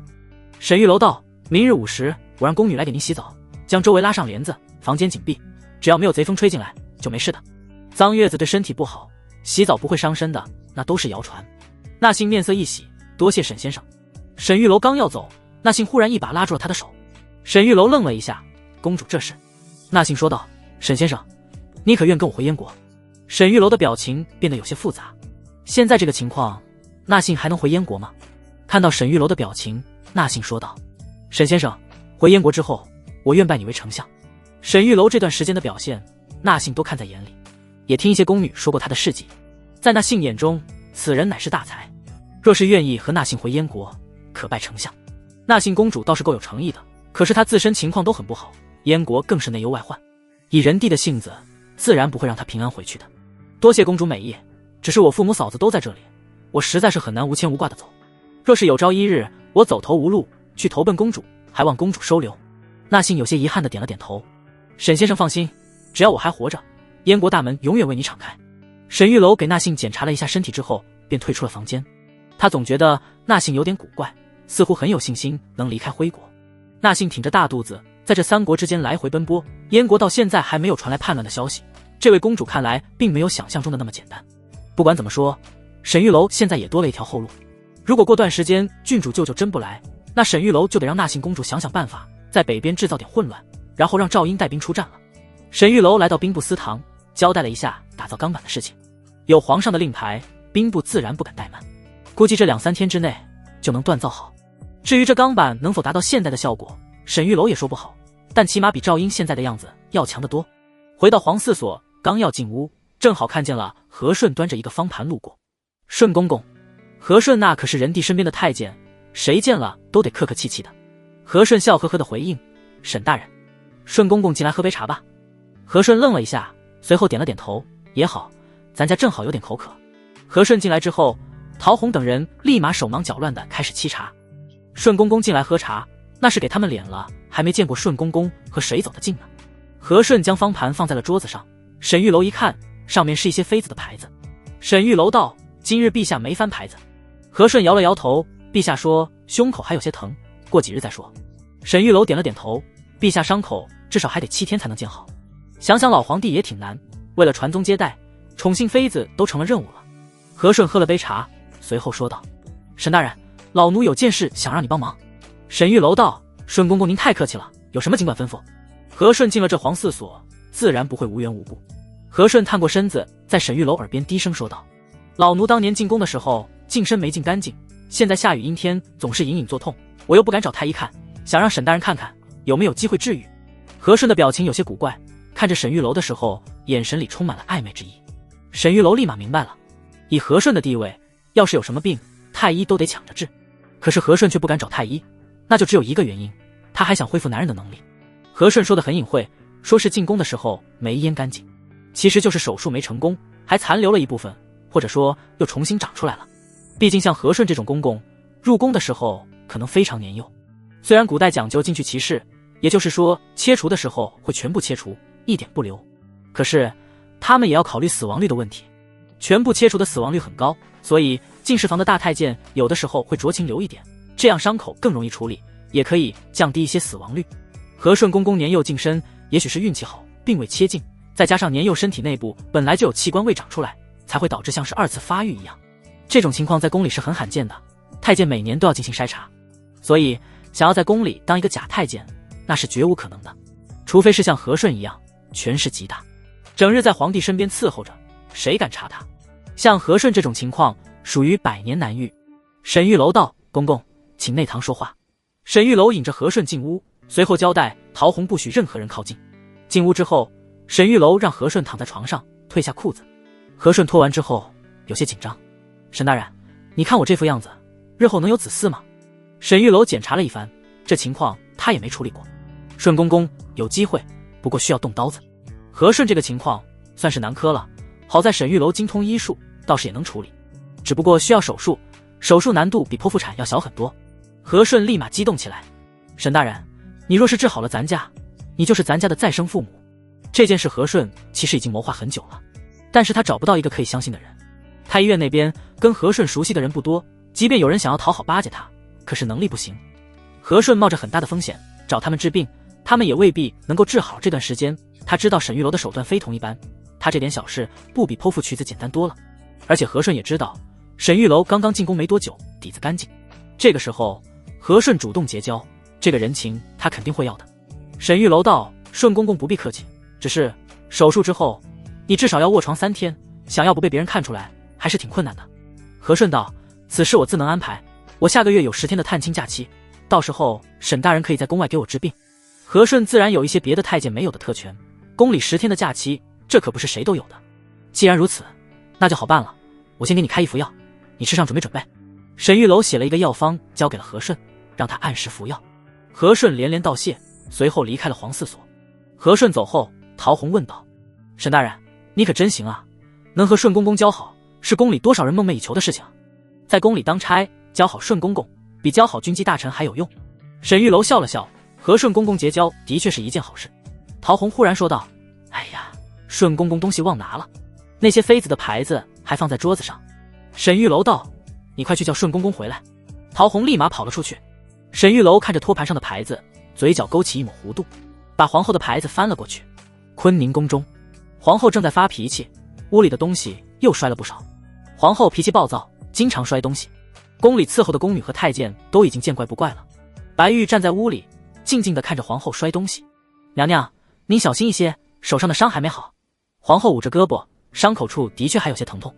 沈玉楼道：明日午时，我让宫女来给您洗澡，将周围拉上帘子，房间紧闭，只要没有贼风吹进来就没事的。脏月子对身体不好，洗澡不会伤身的，那都是谣传。纳信面色一喜，多谢沈先生。沈玉楼刚要走，纳信忽然一把拉住了他的手。沈玉楼愣了一下，公主这是？纳信说道：沈先生，你可愿跟我回燕国？沈玉楼的表情变得有些复杂。现在这个情况，纳信还能回燕国吗？看到沈玉楼的表情，纳信说道：沈先生，回燕国之后，我愿拜你为丞相。沈玉楼这段时间的表现，纳信都看在眼里，也听一些宫女说过他的事迹，在纳信眼中，此人乃是大才。若是愿意和纳信回燕国，可拜丞相。纳信公主倒是够有诚意的，可是她自身情况都很不好，燕国更是内忧外患，以人帝的性子，自然不会让她平安回去的。多谢公主美意，只是我父母嫂子都在这里，我实在是很难无牵无挂的走。若是有朝一日我走投无路，去投奔公主，还望公主收留。纳信有些遗憾的点了点头。沈先生放心，只要我还活着，燕国大门永远为你敞开。沈玉楼给纳信检查了一下身体之后，便退出了房间。他总觉得纳信有点古怪，似乎很有信心能离开徽国。纳信挺着大肚子，在这三国之间来回奔波，燕国到现在还没有传来叛乱的消息。这位公主看来并没有想象中的那么简单。不管怎么说，沈玉楼现在也多了一条后路。如果过段时间郡主舅舅真不来，那沈玉楼就得让纳信公主想想办法，在北边制造点混乱，然后让赵英带兵出战了。沈玉楼来到兵部司堂，交代了一下打造钢板的事情。有皇上的令牌，兵部自然不敢怠慢，估计这2-3天之内就能锻造好。至于这钢板能否达到现代的效果，沈玉楼也说不好，但起码比赵英现在的样子要强得多。回到皇嗣所，刚要进屋，正好看见了和顺端着一个方盘路过。顺公公，和顺那可是人帝身边的太监，谁见了都得客客气气的。和顺笑呵呵的回应：沈大人。顺公公进来喝杯茶吧。和顺愣了一下，随后点了点头：也好，咱家正好有点口渴。和顺进来之后，陶虹等人立马手忙脚乱的开始沏茶。顺公公进来喝茶，那是给他们脸了，还没见过顺公公和谁走得近呢。和顺将方盘放在了桌子上，沈玉楼一看，上面是一些妃子的牌子。沈玉楼道：今日陛下没翻牌子。和顺摇了摇头：陛下说胸口还有些疼，过几日再说。沈玉楼点了点头：陛下伤口至少还得7天才能见好。想想老皇帝也挺难，为了传宗接代，宠幸妃子都成了任务了。和顺喝了杯茶，随后说道：沈大人，老奴有件事想让你帮忙。沈玉楼道：顺公公您太客气了，有什么尽管吩咐。和顺进了这皇嗣所，自然不会无缘无故。和顺探过身子，在沈玉楼耳边低声说道：老奴当年进宫的时候，净身没净干净，现在下雨阴天，总是隐隐作痛，我又不敢找太医看，想让沈大人看看有没有机会治愈。和顺的表情有些古怪，看着沈玉楼的时候，眼神里充满了暧昧之意。沈玉楼立马明白了，以和顺的地位，要是有什么病，太医都得抢着治。可是和顺却不敢找太医，那就只有一个原因，他还想恢复男人的能力。和顺说得很隐晦，说是进宫的时候没阉干净，其实就是手术没成功，还残留了一部分，或者说又重新长出来了。毕竟像和顺这种公公，入宫的时候可能非常年幼。虽然古代讲究进去其事，也就是说切除的时候会全部切除，一点不留，可是他们也要考虑死亡率的问题。全部切除的死亡率很高，所以进士房的大太监有的时候会酌情留一点，这样伤口更容易处理，也可以降低一些死亡率。和顺公公年幼净身，也许是运气好，并未切净，再加上年幼身体内部本来就有器官未长出来，才会导致像是二次发育一样。这种情况在宫里是很罕见的，太监每年都要进行筛查，所以想要在宫里当一个假太监，那是绝无可能的，除非是像和顺一样权势极大，整日在皇帝身边伺候着，谁敢查他？像和顺这种情况属于百年难遇。沈玉楼道：公公，请内堂说话。沈玉楼引着和顺进屋，随后交代陶红不许任何人靠近。进屋之后，沈玉楼让和顺躺在床上，褪下裤子。和顺脱完之后有些紧张。沈大人，你看我这副样子，日后能有子嗣吗？沈玉楼检查了一番，这情况他也没处理过。顺公公有机会，不过需要动刀子。和顺这个情况算是难科了，好在沈玉楼精通医术，倒是也能处理，只不过需要手术，手术难度比剖腹产要小很多。和顺立马激动起来，沈大人，你若是治好了咱家，你就是咱家的再生父母。这件事和顺其实已经谋划很久了，但是他找不到一个可以相信的人。太医院那边跟和顺熟悉的人不多，即便有人想要讨好巴结他，可是能力不行。和顺冒着很大的风险找他们治病，他们也未必能够治好。这段时间他知道沈玉楼的手段非同一般，他这点小事不比剖腹取子简单多了。而且和顺也知道沈玉楼刚刚进宫没多久，底子干净，这个时候和顺主动结交，这个人情他肯定会要的。沈玉楼道：顺公公不必客气，只是手术之后你至少要卧床3天，想要不被别人看出来还是挺困难的。和顺道：此事我自能安排，我下个月有10天的探亲假期，到时候沈大人可以在宫外给我治病。和顺自然有一些别的太监没有的特权，宫里10天的假期，这可不是谁都有的。既然如此，那就好办了，我先给你开一服药，你吃上准备准备。沈玉楼写了一个药方交给了和顺，让他按时服药。和顺连连道谢，随后离开了皇嗣所。和顺走后，陶红问道：沈大人，你可真行啊，能和顺公公交好，是宫里多少人梦寐以求的事情。在宫里当差，交好顺公公比交好军机大臣还有用。沈玉楼笑了笑，和顺公公结交的确是一件好事。陶红忽然说道：哎呀，顺公公东西忘拿了，那些妃子的牌子还放在桌子上。沈玉楼道：你快去叫顺公公回来。陶红立马跑了出去。沈玉楼看着托盘上的牌子，嘴角勾起一抹弧度，把皇后的牌子翻了过去。坤宁宫中，皇后正在发脾气，屋里的东西又摔了不少。皇后脾气暴躁，经常摔东西，宫里伺候的宫女和太监都已经见怪不怪了。白玉站在屋里，静静地看着皇后摔东西。娘娘，您小心一些，手上的伤还没好。皇后捂着胳膊，伤口处的确还有些疼痛。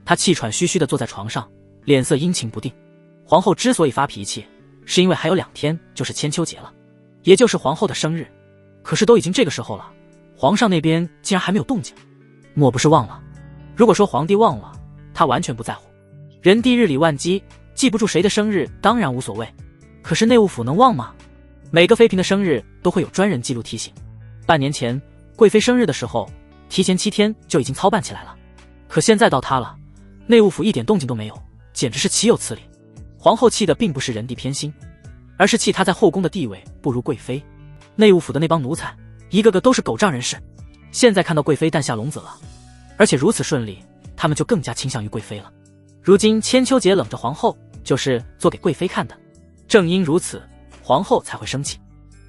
她气喘吁吁地坐在床上，脸色阴晴不定。皇后之所以发脾气，是因为还有2天就是千秋节了，也就是皇后的生日。可是都已经这个时候了，皇上那边竟然还没有动静，莫不是忘了？如果说皇帝忘了，他完全不在乎。人地日理万机，记不住谁的生日当然无所谓，可是内务府能忘吗？每个妃嫔的生日都会有专人记录提醒。半年前贵妃生日的时候，提前7天就已经操办起来了，可现在到她了，内务府一点动静都没有，简直是岂有此理。皇后气的并不是人地偏心，而是气她在后宫的地位不如贵妃。内务府的那帮奴才一个个都是狗仗人势，现在看到贵妃诞下龙子了，而且如此顺利，他们就更加倾向于贵妃了。如今千秋节冷着皇后，就是做给贵妃看的。正因如此，皇后才会生气。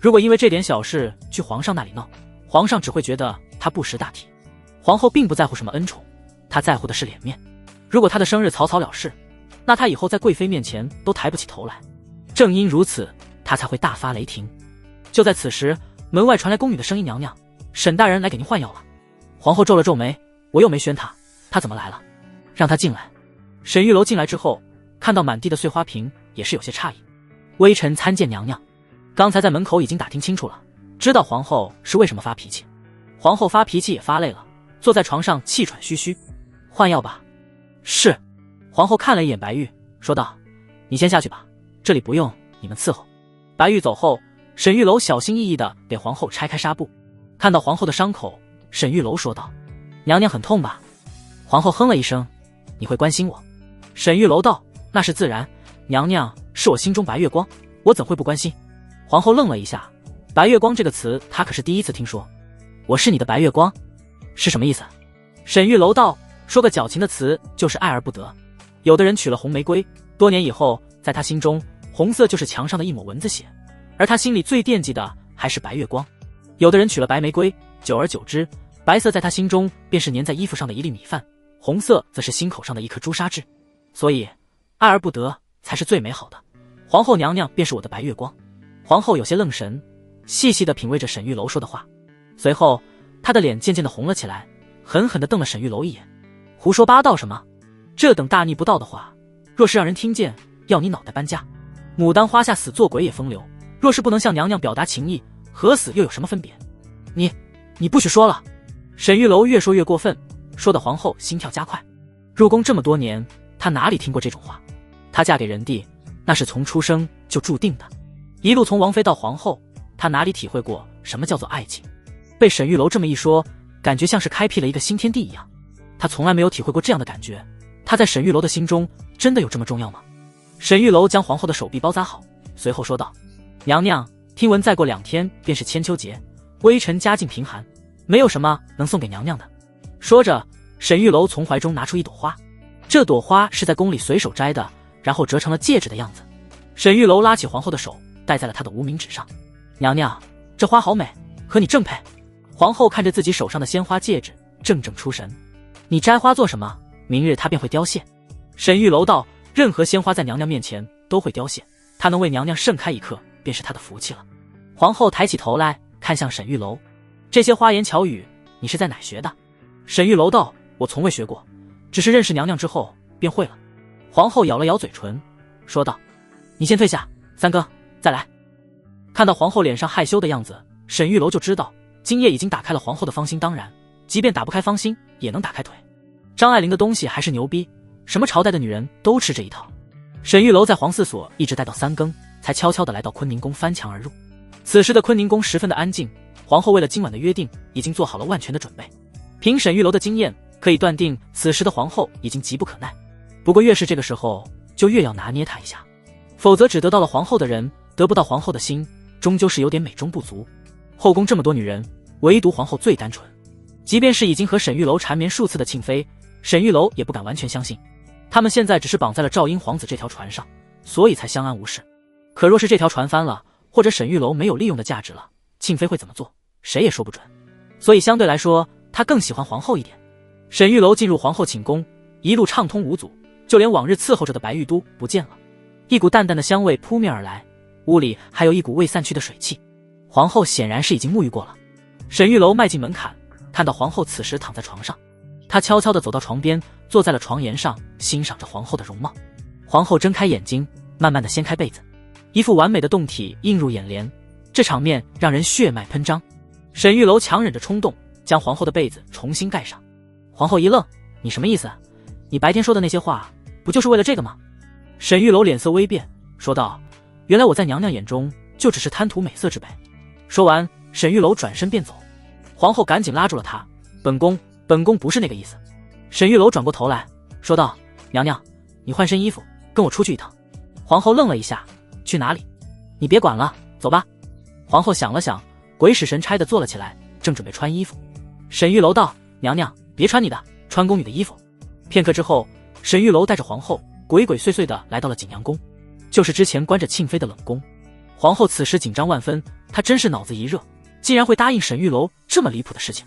如果因为这点小事去皇上那里闹，皇上只会觉得她不识大体。皇后并不在乎什么恩宠，她在乎的是脸面。如果她的生日草草了事，那她以后在贵妃面前都抬不起头来。正因如此，她才会大发雷霆。就在此时，门外传来宫女的声音：娘娘，沈大人来给您换药了。皇后皱了皱眉，我又没宣他，他怎么来了？让他进来。沈玉楼进来之后，看到满地的碎花瓶，也是有些诧异。微臣参见娘娘，刚才在门口已经打听清楚了，知道皇后是为什么发脾气。皇后发脾气也发累了，坐在床上气喘吁吁。换药吧。是。皇后看了一眼白玉，说道：你先下去吧，这里不用你们伺候。白玉走后，沈玉楼小心翼翼地给皇后拆开纱布，看到皇后的伤口，沈玉楼说道：娘娘很痛吧？皇后哼了一声：你会关心我？沈玉楼道：那是自然，娘娘是我心中白月光，我怎会不关心？皇后愣了一下，白月光这个词她可是第一次听说。我是你的白月光是什么意思？沈玉楼道：说个矫情的词，就是爱而不得。有的人娶了红玫瑰，多年以后，在他心中，红色就是墙上的一抹蚊子血，而他心里最惦记的还是白月光。有的人娶了白玫瑰，久而久之，白色在他心中便是粘在衣服上的一粒米饭，红色则是心口上的一颗朱砂痣。所以，爱而不得才是最美好的。皇后娘娘便是我的白月光。皇后有些愣神，细细地品味着沈玉楼说的话，随后她的脸渐渐地红了起来，狠狠地瞪了沈玉楼一眼。胡说八道什么？这等大逆不道的话，若是让人听见，要你脑袋搬家。牡丹花下死做鬼也风流，若是不能向娘娘表达情意，和死又有什么分别？你不许说了！沈玉楼越说越过分，说的皇后心跳加快。入宫这么多年，她哪里听过这种话？她嫁给仁帝，那是从出生就注定的。一路从王妃到皇后，她哪里体会过什么叫做爱情？被沈玉楼这么一说，感觉像是开辟了一个新天地一样。她从来没有体会过这样的感觉。她在沈玉楼的心中真的有这么重要吗？沈玉楼将皇后的手臂包扎好，随后说道：娘娘，听闻再过2天便是千秋节，微臣家境贫寒，没有什么能送给娘娘的。说着，沈玉楼从怀中拿出一朵花，这朵花是在宫里随手摘的，然后折成了戒指的样子。沈玉楼拉起皇后的手，戴在了她的无名指上。娘娘，这花好美，和你正配。皇后看着自己手上的鲜花戒指，怔怔出神。你摘花做什么？明日它便会凋谢。沈玉楼道：任何鲜花在娘娘面前都会凋谢，它能为娘娘盛开一刻，便是她的福气了。皇后抬起头来，看向沈玉楼：这些花言巧语，你是在哪学的？沈玉楼道：我从未学过，只是认识娘娘之后便会了。皇后咬了咬嘴唇，说道：你先退下，3更再来。看到皇后脸上害羞的样子，沈玉楼就知道今夜已经打开了皇后的芳心，当然即便打不开芳心，也能打开腿。张爱玲的东西还是牛逼，什么朝代的女人都吃这一套。沈玉楼在皇四所一直待到3更，才悄悄地来到坤宁宫，翻墙而入。此时的坤宁宫十分的安静，皇后为了今晚的约定，已经做好了万全的准备。凭沈玉楼的经验，可以断定此时的皇后已经急不可耐。不过越是这个时候，就越要拿捏她一下，否则只得到了皇后的人，得不到皇后的心，终究是有点美中不足。后宫这么多女人，唯独皇后最单纯。即便是已经和沈玉楼缠绵数次的庆妃，沈玉楼也不敢完全相信。他们现在只是绑在了赵英皇子这条船上，所以才相安无事。可若是这条船翻了，或者沈玉楼没有利用的价值了，庆妃会怎么做，谁也说不准。所以相对来说，他更喜欢皇后一点。沈玉楼进入皇后寝宫，一路畅通无阻，就连往日伺候着的白玉都不见了。一股淡淡的香味扑面而来，屋里还有一股未散去的水汽。皇后显然是已经沐浴过了。沈玉楼迈进门槛，看到皇后此时躺在床上，他悄悄地走到床边，坐在了床沿上，欣赏着皇后的容貌。皇后睁开眼睛，慢慢地掀开被子，一副完美的胴体映入眼帘，这场面让人血脉喷张。沈玉楼强忍着冲动，将皇后的被子重新盖上。皇后一愣：你什么意思？你白天说的那些话，不就是为了这个吗？沈玉楼脸色微变，说道：原来我在娘娘眼中就只是贪图美色之辈。说完，沈玉楼转身便走。皇后赶紧拉住了他：本宫不是那个意思。沈玉楼转过头来说道：娘娘，你换身衣服，跟我出去一趟。皇后愣了一下：去哪里？你别管了，走吧。皇后想了想，鬼使神差地坐了起来，正准备穿衣服。沈玉楼道：娘娘，别穿你的，穿宫女的衣服。片刻之后，沈玉楼带着皇后鬼鬼祟祟地来到了景阳宫，就是之前关着庆妃的冷宫。皇后此时紧张万分，她真是脑子一热，竟然会答应沈玉楼这么离谱的事情。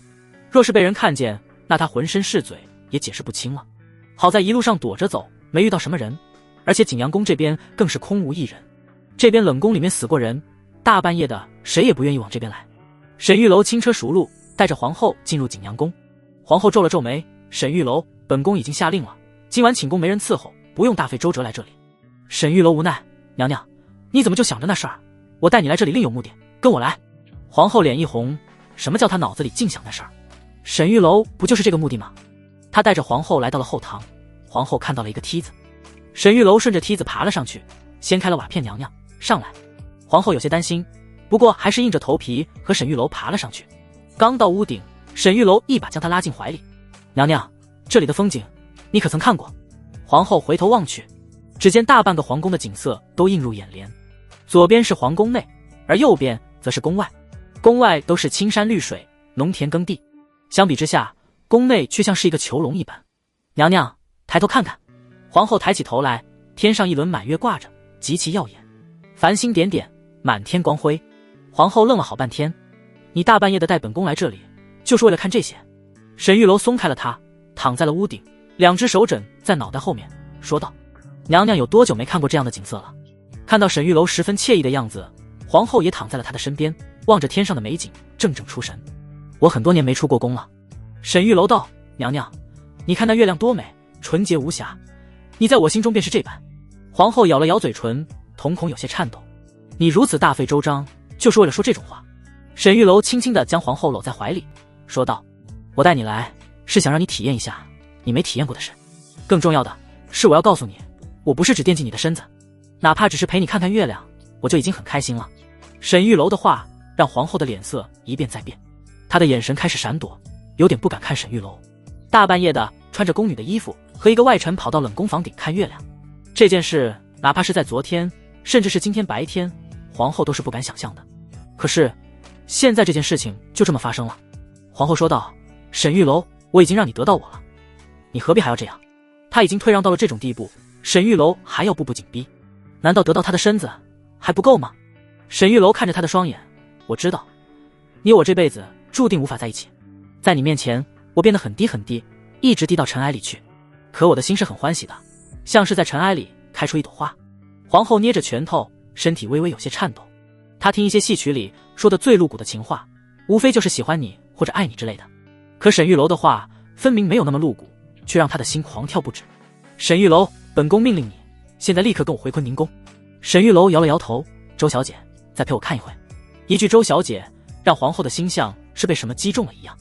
若是被人看见，那她浑身是嘴也解释不清了。好在一路上躲着走，没遇到什么人，而且景阳宫这边更是空无一人。这边冷宫里面死过人，大半夜的谁也不愿意往这边来。沈玉楼轻车熟路，带着皇后进入景阳宫。皇后皱了皱眉：沈玉楼，本宫已经下令了，今晚寝宫没人伺候，不用大费周折来这里，沈玉楼无奈：“娘娘，你怎么就想着那事儿？我带你来这里另有目的，跟我来。”皇后脸一红，什么叫她脑子里净想那事儿？沈玉楼不就是这个目的吗？她带着皇后来到了后堂，皇后看到了一个梯子，沈玉楼顺着梯子爬了上去，掀开了瓦片。娘娘，上来。皇后有些担心，不过还是硬着头皮和沈玉楼爬了上去。刚到屋顶，沈玉楼一把将她拉进怀里：“娘娘，这里的风景你可曾看过？”皇后回头望去，只见大半个皇宫的景色都映入眼帘，左边是皇宫内，而右边则是宫外。宫外都是青山绿水，农田耕地，相比之下，宫内却像是一个囚笼一般。娘娘，抬头看看。皇后抬起头来，天上一轮满月挂着，极其耀眼，繁星点点，满天光辉。皇后愣了好半天：“你大半夜的带本宫来这里，就是为了看这些？”沈玉楼松开了她，躺在了屋顶，两只手枕在脑袋后面，说道：“娘娘有多久没看过这样的景色了？”看到沈玉楼十分惬意的样子，皇后也躺在了她的身边，望着天上的美景，怔怔出神。“我很多年没出过宫了。”沈玉楼道：“娘娘，你看那月亮多美，纯洁无瑕，你在我心中便是这般。”皇后咬了咬嘴唇，瞳孔有些颤抖：“你如此大费周章，就是为了说这种话？”沈玉楼轻轻地将皇后搂在怀里，说道：“我带你来，是想让你体验一下你没体验过的事。更重要的是，我要告诉你，我不是只惦记你的身子，哪怕只是陪你看看月亮，我就已经很开心了。”沈玉楼的话让皇后的脸色一变再变，她的眼神开始闪躲，有点不敢看沈玉楼。大半夜的，穿着宫女的衣服，和一个外臣跑到冷宫房顶看月亮，这件事哪怕是在昨天，甚至是今天白天，皇后都是不敢想象的。可是现在这件事情就这么发生了。皇后说道：“沈玉楼，我已经让你得到我了，你何必还要这样？”她已经退让到了这种地步，沈玉楼还要步步紧逼，难道得到她的身子还不够吗？沈玉楼看着她的双眼：“我知道，你我这辈子注定无法在一起，在你面前我变得很低很低，一直低到尘埃里去。可我的心是很欢喜的，像是在尘埃里开出一朵花。”皇后捏着拳头，身体微微有些颤抖。她听一些戏曲里说的最露骨的情话，无非就是喜欢你或者爱你之类的。可沈玉楼的话分明没有那么露骨，却让她的心狂跳不止。“沈玉楼，本宫命令你，现在立刻跟我回坤宁宫。”沈玉楼摇了摇头：“周小姐，再陪我看一回。”一句周小姐让皇后的心像是被什么击中了一样，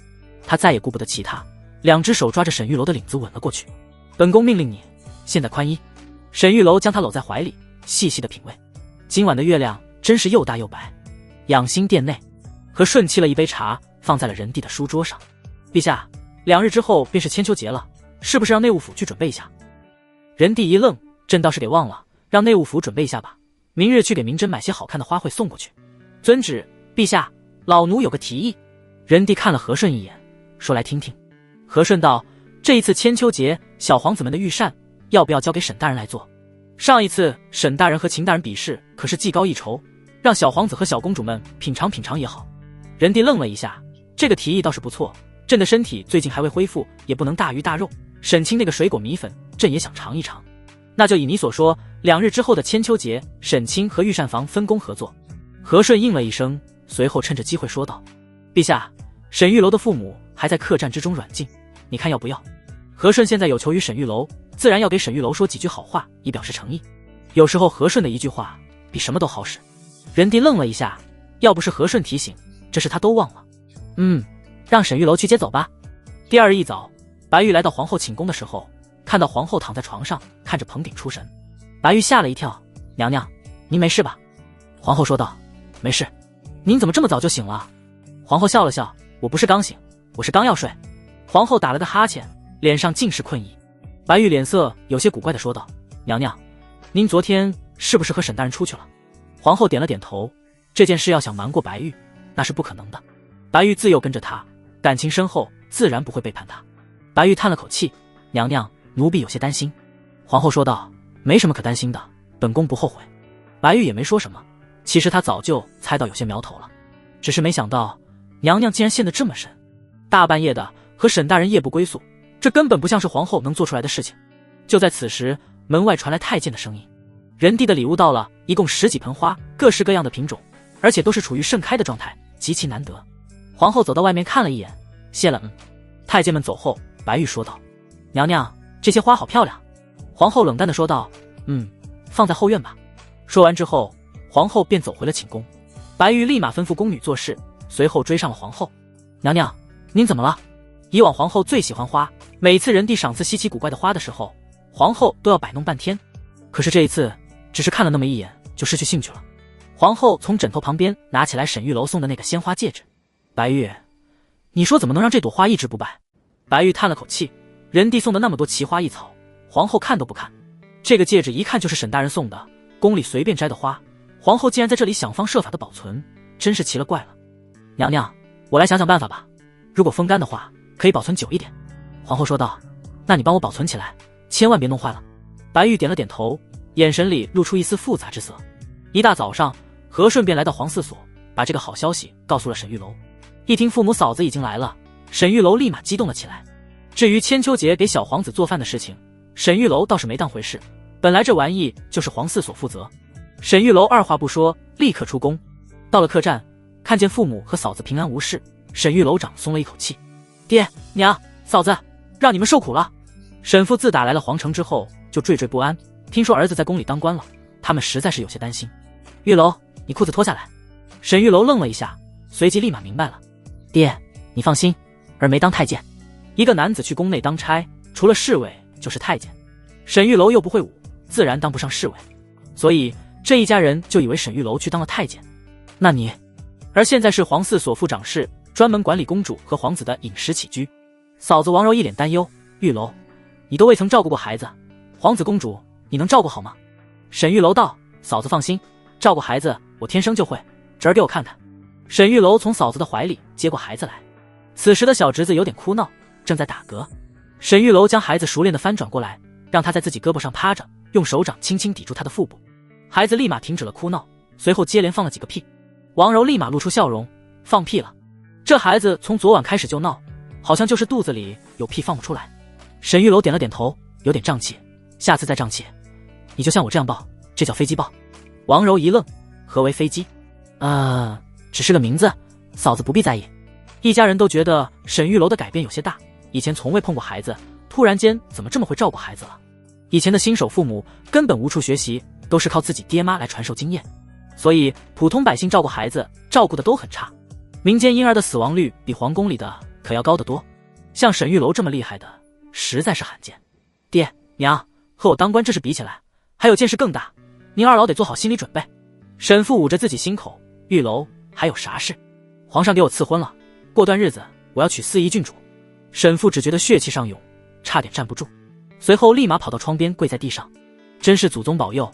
她再也顾不得其他，两只手抓着沈玉楼的领子吻了过去。“本宫命令你，现在宽衣。”沈玉楼将她搂在怀里，细细的品味。今晚的月亮真是又大又白。养心殿内，和顺沏了一杯茶，放在了仁帝的书桌上。“陛下，2日之后便是千秋节了，是不是让内务府去准备一下？”仁帝一愣：“朕倒是给忘了，让内务府准备一下吧，明日去给明珍买些好看的花卉送过去。”“遵旨，陛下，老奴有个提议。”仁帝看了和顺一眼，说：“来听听。”和顺道：“这一次千秋节，小皇子们的御膳要不要交给沈大人来做？上一次沈大人和秦大人比试可是技高一筹，让小皇子和小公主们品尝品尝也好。”仁帝愣了一下，这个提议倒是不错，朕的身体最近还未恢复，也不能大鱼大肉。沈清那个水果米粉，朕也想尝一尝。那就以你所说，2日之后的千秋节，沈清和御膳房分工合作。和顺应了一声，随后趁着机会说道：“陛下，沈玉楼的父母还在客栈之中软禁，你看要不要？”和顺现在有求于沈玉楼，自然要给沈玉楼说几句好话，以表示诚意。有时候和顺的一句话比什么都好使。仁帝愣了一下，要不是和顺提醒，这事他都忘了。让沈玉楼去接走吧。第2日一早，白玉来到皇后寝宫的时候，看到皇后躺在床上，看着棚顶出神。白玉吓了一跳：“娘娘，您没事吧？”皇后说道：“没事。”“您怎么这么早就醒了？”皇后笑了笑：“我不是刚醒，我是刚要睡。”皇后打了个哈欠，脸上尽是困意。白玉脸色有些古怪的说道：“娘娘，您昨天是不是和沈大人出去了？”皇后点了点头，这件事要想瞒过白玉，那是不可能的。白玉自幼跟着他，感情深厚，自然不会背叛他。白玉叹了口气：“娘娘，奴婢有些担心。”皇后说道：“没什么可担心的，本宫不后悔。”白玉也没说什么，其实他早就猜到有些苗头了，只是没想到娘娘竟然陷得这么深。大半夜的和沈大人夜不归宿，这根本不像是皇后能做出来的事情。就在此时，门外传来太监的声音：“仁帝的礼物到了，一共10几盆花，各式各样的品种，而且都是处于盛开的状态，极其难得。”皇后走到外面看了一眼，谢了。太监们走后，白玉说道：“娘娘，这些花好漂亮。”皇后冷淡地说道：“放在后院吧。说完之后，皇后便走回了寝宫。白玉立马吩咐宫女做事，随后追上了皇后。娘娘，您怎么了？以往皇后最喜欢花，每次人帝赏赐稀奇古怪的花的时候，皇后都要摆弄半天。可是这一次，只是看了那么一眼就失去兴趣了。皇后从枕头旁边拿起来沈玉楼送的那个鲜花戒指。白玉，你说怎么能让这朵花一直不败？白玉叹了口气，人帝送的那么多奇花异草，皇后看都不看。这个戒指一看就是沈大人送的，宫里随便摘的花，皇后竟然在这里想方设法的保存，真是奇了怪了。娘娘，我来想想办法吧，如果风干的话可以保存久一点。皇后说道。那你帮我保存起来，千万别弄坏了。白玉点了点头，眼神里露出一丝复杂之色。一大早上，和顺便来到皇四所，把这个好消息告诉了沈玉楼。一听父母嫂子已经来了，沈玉楼立马激动了起来。至于千秋节给小皇子做饭的事情，沈玉楼倒是没当回事，本来这玩意就是皇四所负责。沈玉楼二话不说，立刻出宫。到了客栈，看见父母和嫂子平安无事，沈玉楼长松了一口气。爹娘嫂子，让你们受苦了。沈父自打来了皇城之后就惴惴不安，听说儿子在宫里当官了，他们实在是有些担心。玉楼，你裤子脱下来。沈玉楼愣了一下，随即立马明白了。爹，你放心，儿没当太监。一个男子去宫内当差，除了侍卫就是太监。沈玉楼又不会武，自然当不上侍卫，所以这一家人就以为沈玉楼去当了太监。那你，而现在是皇四所副掌事，专门管理公主和皇子的饮食起居。嫂子王柔一脸担忧，玉楼，你都未曾照顾过孩子，皇子公主你能照顾好吗？沈玉楼道，嫂子放心，照顾孩子我天生就会，侄儿给我看看。沈玉楼从嫂子的怀里接过孩子来，此时的小侄子有点哭闹，正在打嗝。沈玉楼将孩子熟练地翻转过来，让他在自己胳膊上趴着，用手掌轻轻抵住他的腹部。孩子立马停止了哭闹，随后接连放了几个屁。王柔立马露出笑容，放屁了。这孩子从昨晚开始就闹，好像就是肚子里有屁放不出来。沈玉楼点了点头，有点胀气，下次再胀气你就像我这样抱，这叫飞机抱。王柔一愣，何为飞机？只是个名字，嫂子不必在意。一家人都觉得沈玉楼的改变有些大，以前从未碰过孩子，突然间怎么这么会照顾孩子了？以前的新手父母根本无处学习，都是靠自己爹妈来传授经验，所以普通百姓照顾孩子照顾的都很差，民间婴儿的死亡率比皇宫里的可要高得多。像沈玉楼这么厉害的实在是罕见。爹娘，和我当官这事比起来，还有件事更大，您二老得做好心理准备。沈父捂着自己心口，玉楼还有啥事？皇上给我赐婚了，过段日子我要娶司仪郡主。沈父只觉得血气上涌，差点站不住，随后立马跑到窗边跪在地上。真是祖宗保佑，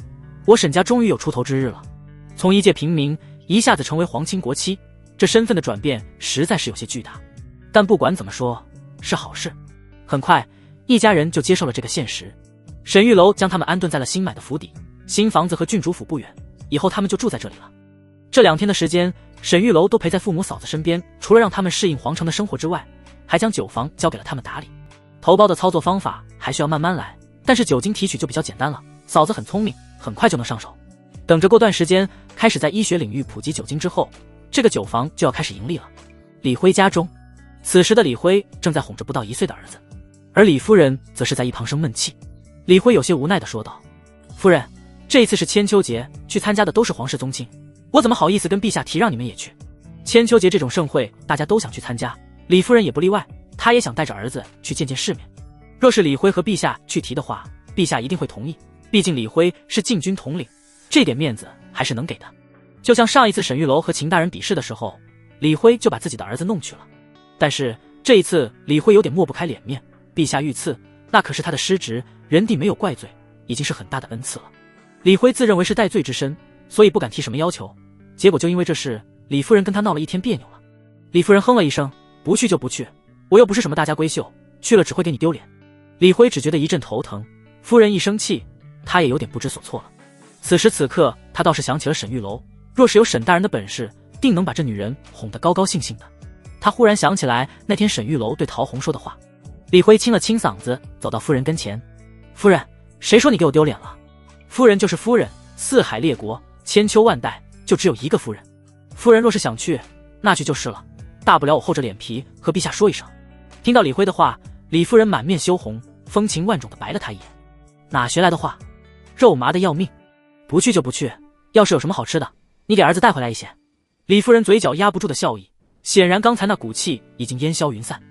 我沈家终于有出头之日了。从一介平民一下子成为皇亲国戚，这身份的转变实在是有些巨大，但不管怎么说是好事。很快一家人就接受了这个现实。沈玉楼将他们安顿在了新买的府邸，新房子和郡主府不远，以后他们就住在这里了。这2天的时间，沈玉楼都陪在父母嫂子身边，除了让他们适应皇城的生活之外，还将酒房交给了他们打理。头孢的操作方法还需要慢慢来，但是酒精提取就比较简单了，嫂子很聪明，很快就能上手。等着过段时间开始在医学领域普及酒精之后，这个酒房就要开始盈利了。李辉家中，此时的李辉正在哄着不到1岁的儿子，而李夫人则是在一旁生闷气。李辉有些无奈地说道，夫人，这一次是千秋节，去参加的都是皇室宗亲，我怎么好意思跟陛下提让你们也去？千秋节这种盛会大家都想去参加，李夫人也不例外，她也想带着儿子去见见世面。若是李辉和陛下去提的话，陛下一定会同意，毕竟李辉是禁军统领，这点面子还是能给的。就像上一次沈玉楼和秦大人比试的时候，李辉就把自己的儿子弄去了，但是这一次李辉有点抹不开脸面，陛下御赐那可是他的失职，人帝没有怪罪，已经是很大的恩赐了。李辉自认为是戴罪之身，所以不敢提什么要求，结果就因为这事，李夫人跟他闹了1天别扭了。李夫人哼了一声，不去就不去，我又不是什么大家闺秀，去了只会给你丢脸。李辉只觉得一阵头疼，夫人一生气，他也有点不知所措了。此时此刻他倒是想起了沈玉楼，若是有沈大人的本事，定能把这女人哄得高高兴兴的。他忽然想起来那天沈玉楼对陶虹说的话。李辉清了清嗓子，走到夫人跟前，夫人，谁说你给我丢脸了？夫人就是夫人，四海列国千秋万代就只有一个夫人，夫人若是想去，那去就是了，大不了我厚着脸皮和陛下说一声。听到李辉的话，李夫人满面羞红，风情万种的白了他一眼，哪学来的话，肉麻的要命。不去就不去，要是有什么好吃的，你给儿子带回来一些。李夫人嘴角压不住的笑意，显然刚才那股气已经烟消云散。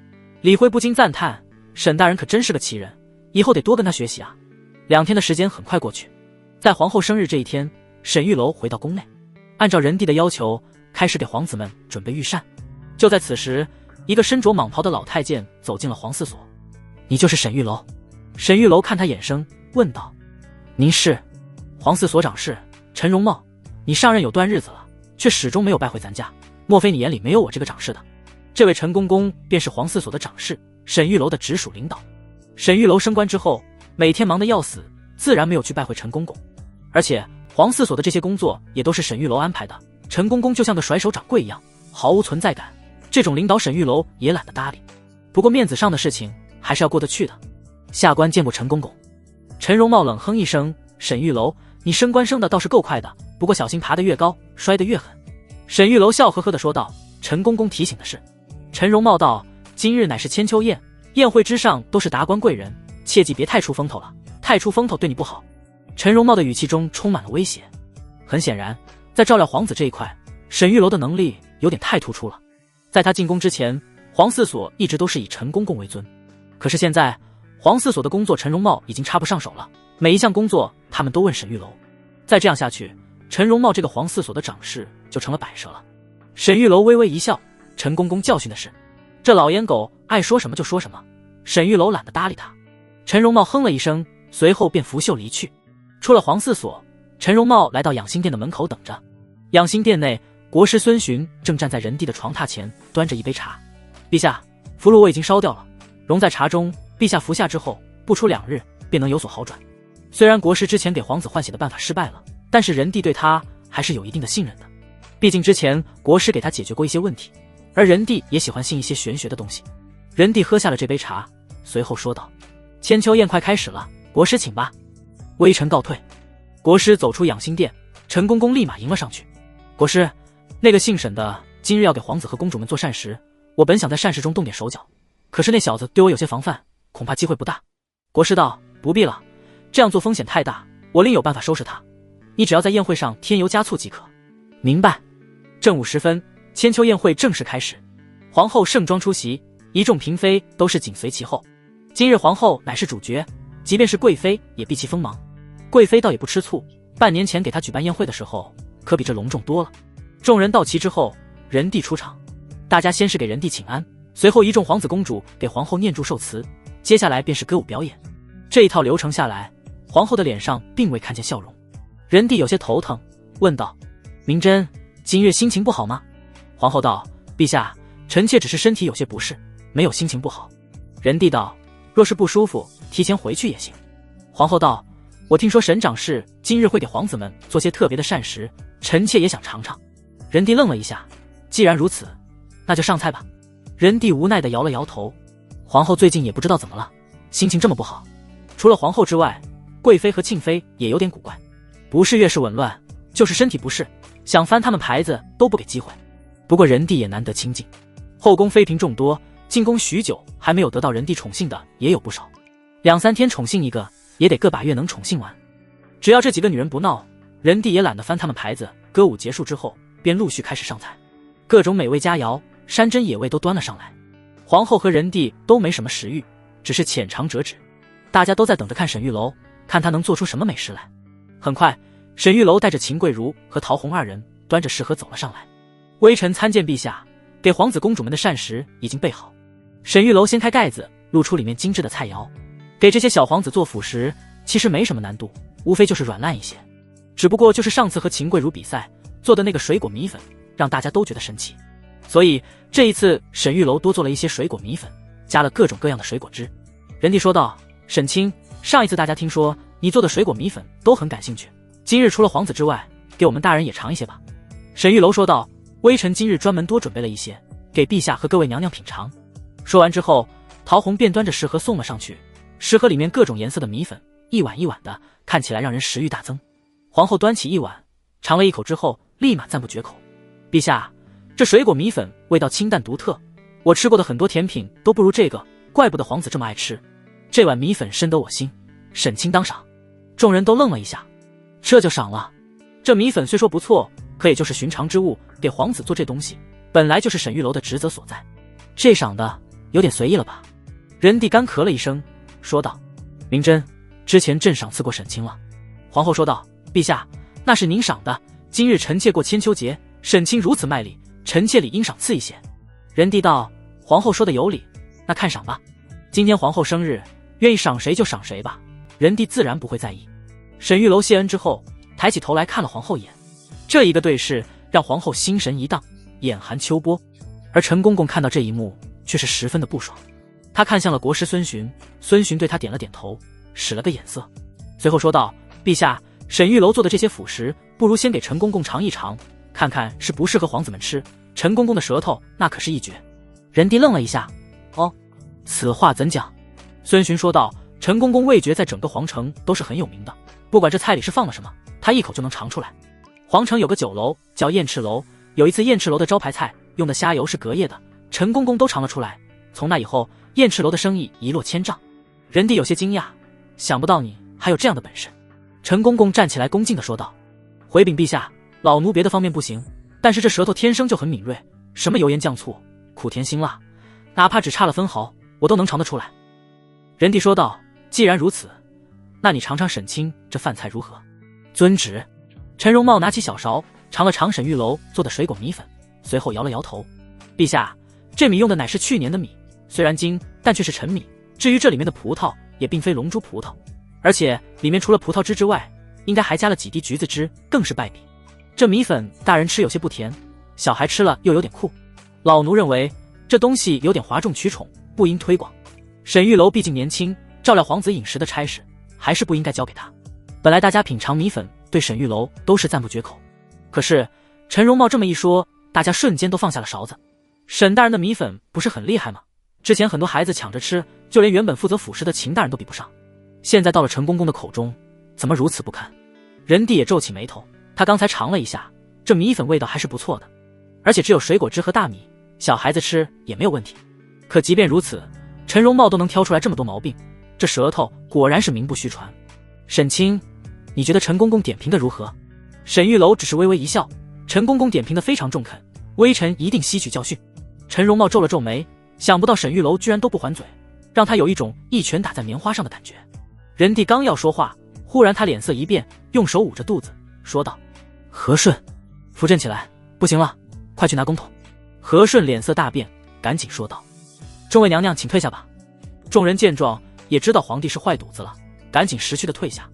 李辉不禁赞叹，沈大人可真是个奇人，以后得多跟他学习啊。2天的时间很快过去，在皇后生日这一天，沈玉楼回到宫内，按照仁帝的要求，开始给皇子们准备御膳。就在此时，一个身着蟒袍的老太监走进了皇嗣所。你就是沈玉楼？沈玉楼看他眼生，问道。您是？皇嗣所长是陈荣茂，你上任有段日子了，却始终没有拜会咱家，莫非你眼里没有我这个长侍的？这位陈公公便是皇嗣所的长侍，沈玉楼的直属领导。沈玉楼升官之后，每天忙得要死，自然没有去拜会陈公公。而且皇嗣所的这些工作也都是沈玉楼安排的，陈公公就像个甩手掌柜一样，毫无存在感。这种领导沈玉楼也懒得搭理。不过面子上的事情还是要过得去的。下官见过陈公公。陈荣茂冷哼一声，沈玉楼，你升官升的倒是够快的，不过小心爬得越高，摔得越狠。沈玉楼笑呵呵地说道，陈公公提醒的是。陈荣茂道，今日乃是千秋宴，宴会之上都是达官贵人，切记别太出风头了，太出风头对你不好。陈荣茂的语气中充满了威胁。很显然，在照料皇子这一块，沈玉楼的能力有点太突出了。在他进宫之前，皇嗣所一直都是以陈公公为尊，可是现在皇嗣所的工作陈荣茂已经插不上手了，每一项工作他们都问沈玉楼。再这样下去，陈荣茂这个皇嗣所的长侍就成了摆设了。沈玉楼微微一笑，陈公公教训的是，这老烟狗爱说什么就说什么。沈玉楼懒得搭理他。陈荣茂哼了一声，随后便拂袖离去。出了皇嗣所，陈荣茂来到养心殿的门口等着。养心殿内，国师孙询正站在仁帝的床榻前，端着一杯茶。陛下，符箓我已经烧掉了，溶在茶中，陛下服下之后，不出2日便能有所好转。虽然国师之前给皇子换血的办法失败了，但是仁帝对他还是有一定的信任的。毕竟之前国师给他解决过一些问题，而仁帝也喜欢信一些玄学的东西。仁帝喝下了这杯茶，随后说道，千秋宴快开始了，国师请吧。微臣告退。国师走出养心殿，陈公公立马迎了上去。国师，那个姓沈的今日要给皇子和公主们做膳食，我本想在膳食中动点手脚，可是那小子对我有些防范，恐怕机会不大。国师道，不必了，这样做风险太大，我另有办法收拾他，你只要在宴会上添油加醋即可。明白。正午时分，千秋宴会正式开始，皇后盛装出席，一众嫔妃都是紧随其后。今日皇后乃是主角，即便是贵妃也避其锋芒。贵妃倒也不吃醋，半年前给她举办宴会的时候，可比这隆重多了。众人到齐之后，仁帝出场，大家先是给仁帝请安，随后一众皇子公主给皇后念祝寿词，接下来便是歌舞表演。这一套流程下来，皇后的脸上并未看见笑容。仁帝有些头疼，问道，明真，今日心情不好吗？皇后道，陛下，臣妾只是身体有些不适，没有心情不好。仁帝道，若是不舒服，提前回去也行。皇后道，我听说沈长侍今日会给皇子们做些特别的膳食，臣妾也想尝尝。仁帝愣了一下，既然如此，那就上菜吧。仁帝无奈地摇了摇头。皇后最近也不知道怎么了，心情这么不好。除了皇后之外，贵妃和庆妃也有点古怪，不是月事紊乱，就是身体不适，想翻他们牌子都不给机会。不过仁帝也难得清静，后宫妃嫔众多，进宫许久还没有得到仁帝宠幸的也有不少，2、3天宠幸一个，也得个把月能宠幸完。只要这几个女人不闹，仁帝也懒得翻他们牌子。歌舞结束之后，便陆续开始上菜，各种美味佳肴、山珍野味都端了上来。皇后和仁帝都没什么食欲，只是浅尝辄止。大家都在等着看沈玉楼，看他能做出什么美食来。很快，沈玉楼带着秦桂如和陶红2人端着食盒走了上来。微臣参见陛下，给皇子公主们的膳食已经备好。沈玉楼掀开盖子，露出里面精致的菜肴。给这些小皇子做辅食其实没什么难度，无非就是软烂一些。只不过就是上次和秦桂如比赛做的那个水果米粉，让大家都觉得神奇。所以这一次沈玉楼多做了一些水果米粉，加了各种各样的水果汁。仁帝说道，沈卿，上一次大家听说你做的水果米粉都很感兴趣，今日除了皇子之外，给我们大人也尝一些吧。沈玉楼说道，微臣今日专门多准备了一些，给陛下和各位娘娘品尝。说完之后，陶红便端着食盒送了上去。食盒里面各种颜色的米粉，一碗一碗的，看起来让人食欲大增。皇后端起一碗，尝了一口之后，立马赞不绝口。陛下，这水果米粉味道清淡独特，我吃过的很多甜品都不如这个，怪不得皇子这么爱吃。这碗米粉深得我心，沈卿当赏。众人都愣了一下。这就赏了。这米粉虽说不错，可也就是寻常之物，给皇子做这东西，本来就是沈玉楼的职责所在。这赏的有点随意了吧？仁帝干咳了一声，说道：“明真，之前朕赏赐过沈清了。”皇后说道：“陛下，那是您赏的。今日臣妾过千秋节，沈清如此卖力，臣妾理应赏赐一些。”仁帝道：“皇后说的有理，那看赏吧。今天皇后生日，愿意赏谁就赏谁吧。”仁帝自然不会在意。沈玉楼谢恩之后，抬起头来看了皇后一眼，这一个对视让皇后心神一荡，眼含秋波。而陈公公看到这一幕，却是十分的不爽。他看向了国师孙询，孙询对他点了点头，使了个眼色，随后说道：“陛下，沈玉楼做的这些辅食，不如先给陈公公尝一尝，看看是不适合皇子们吃。陈公公的舌头那可是一绝。”仁帝愣了一下：“哦，此话怎讲？”孙询说道：“陈公公味觉在整个皇城都是很有名的，不管这菜里是放了什么，他一口就能尝出来。皇城有个酒楼叫燕翅楼，有一次燕翅楼的招牌菜用的虾油是隔夜的，陈公公都尝了出来。从那以后，燕翅楼的生意一落千丈。”仁帝有些惊讶，想不到你还有这样的本事。陈公公站起来恭敬地说道：“回禀陛下，老奴别的方面不行，但是这舌头天生就很敏锐，什么油盐酱醋、苦甜辛辣，哪怕只差了分毫，我都能尝得出来。”仁帝说道：“既然如此，那你尝尝沈清这饭菜如何？”遵旨。陈容茂拿起小勺尝了尝沈玉楼做的水果米粉，随后摇了摇头：“陛下，这米用的乃是去年的米，虽然精，但却是陈米。至于这里面的葡萄，也并非龙珠葡萄，而且里面除了葡萄汁之外，应该还加了几滴橘子汁，更是败笔。这米粉大人吃有些不甜，小孩吃了又有点苦。老奴认为这东西有点哗众取宠，不应推广。沈玉楼毕竟年轻，照料皇子饮食的差事还是不应该交给他。”本来大家品尝米粉对沈玉楼都是赞不绝口，可是陈容茂这么一说，大家瞬间都放下了勺子。沈大人的米粉不是很厉害吗？之前很多孩子抢着吃，就连原本负责辅食的秦大人都比不上，现在到了陈公公的口中，怎么如此不堪？仁帝也皱起眉头，他刚才尝了一下，这米粉味道还是不错的，而且只有水果汁和大米，小孩子吃也没有问题。可即便如此，陈容茂都能挑出来这么多毛病，这舌头果然是名不虚传。沈清，你觉得陈公公点评的如何？沈玉楼只是微微一笑，陈公公点评的非常中肯，微臣一定吸取教训。陈容茂皱了皱眉，想不到沈玉楼居然都不还嘴，让他有一种一拳打在棉花上的感觉。仁帝刚要说话，忽然他脸色一变，用手捂着肚子说道：“和顺，扶朕起来，不行了，快去拿公桶。”和顺脸色大变，赶紧说道：“众位娘娘请退下吧。”众人见状也知道皇帝是坏犊子了，赶紧识趣的退下。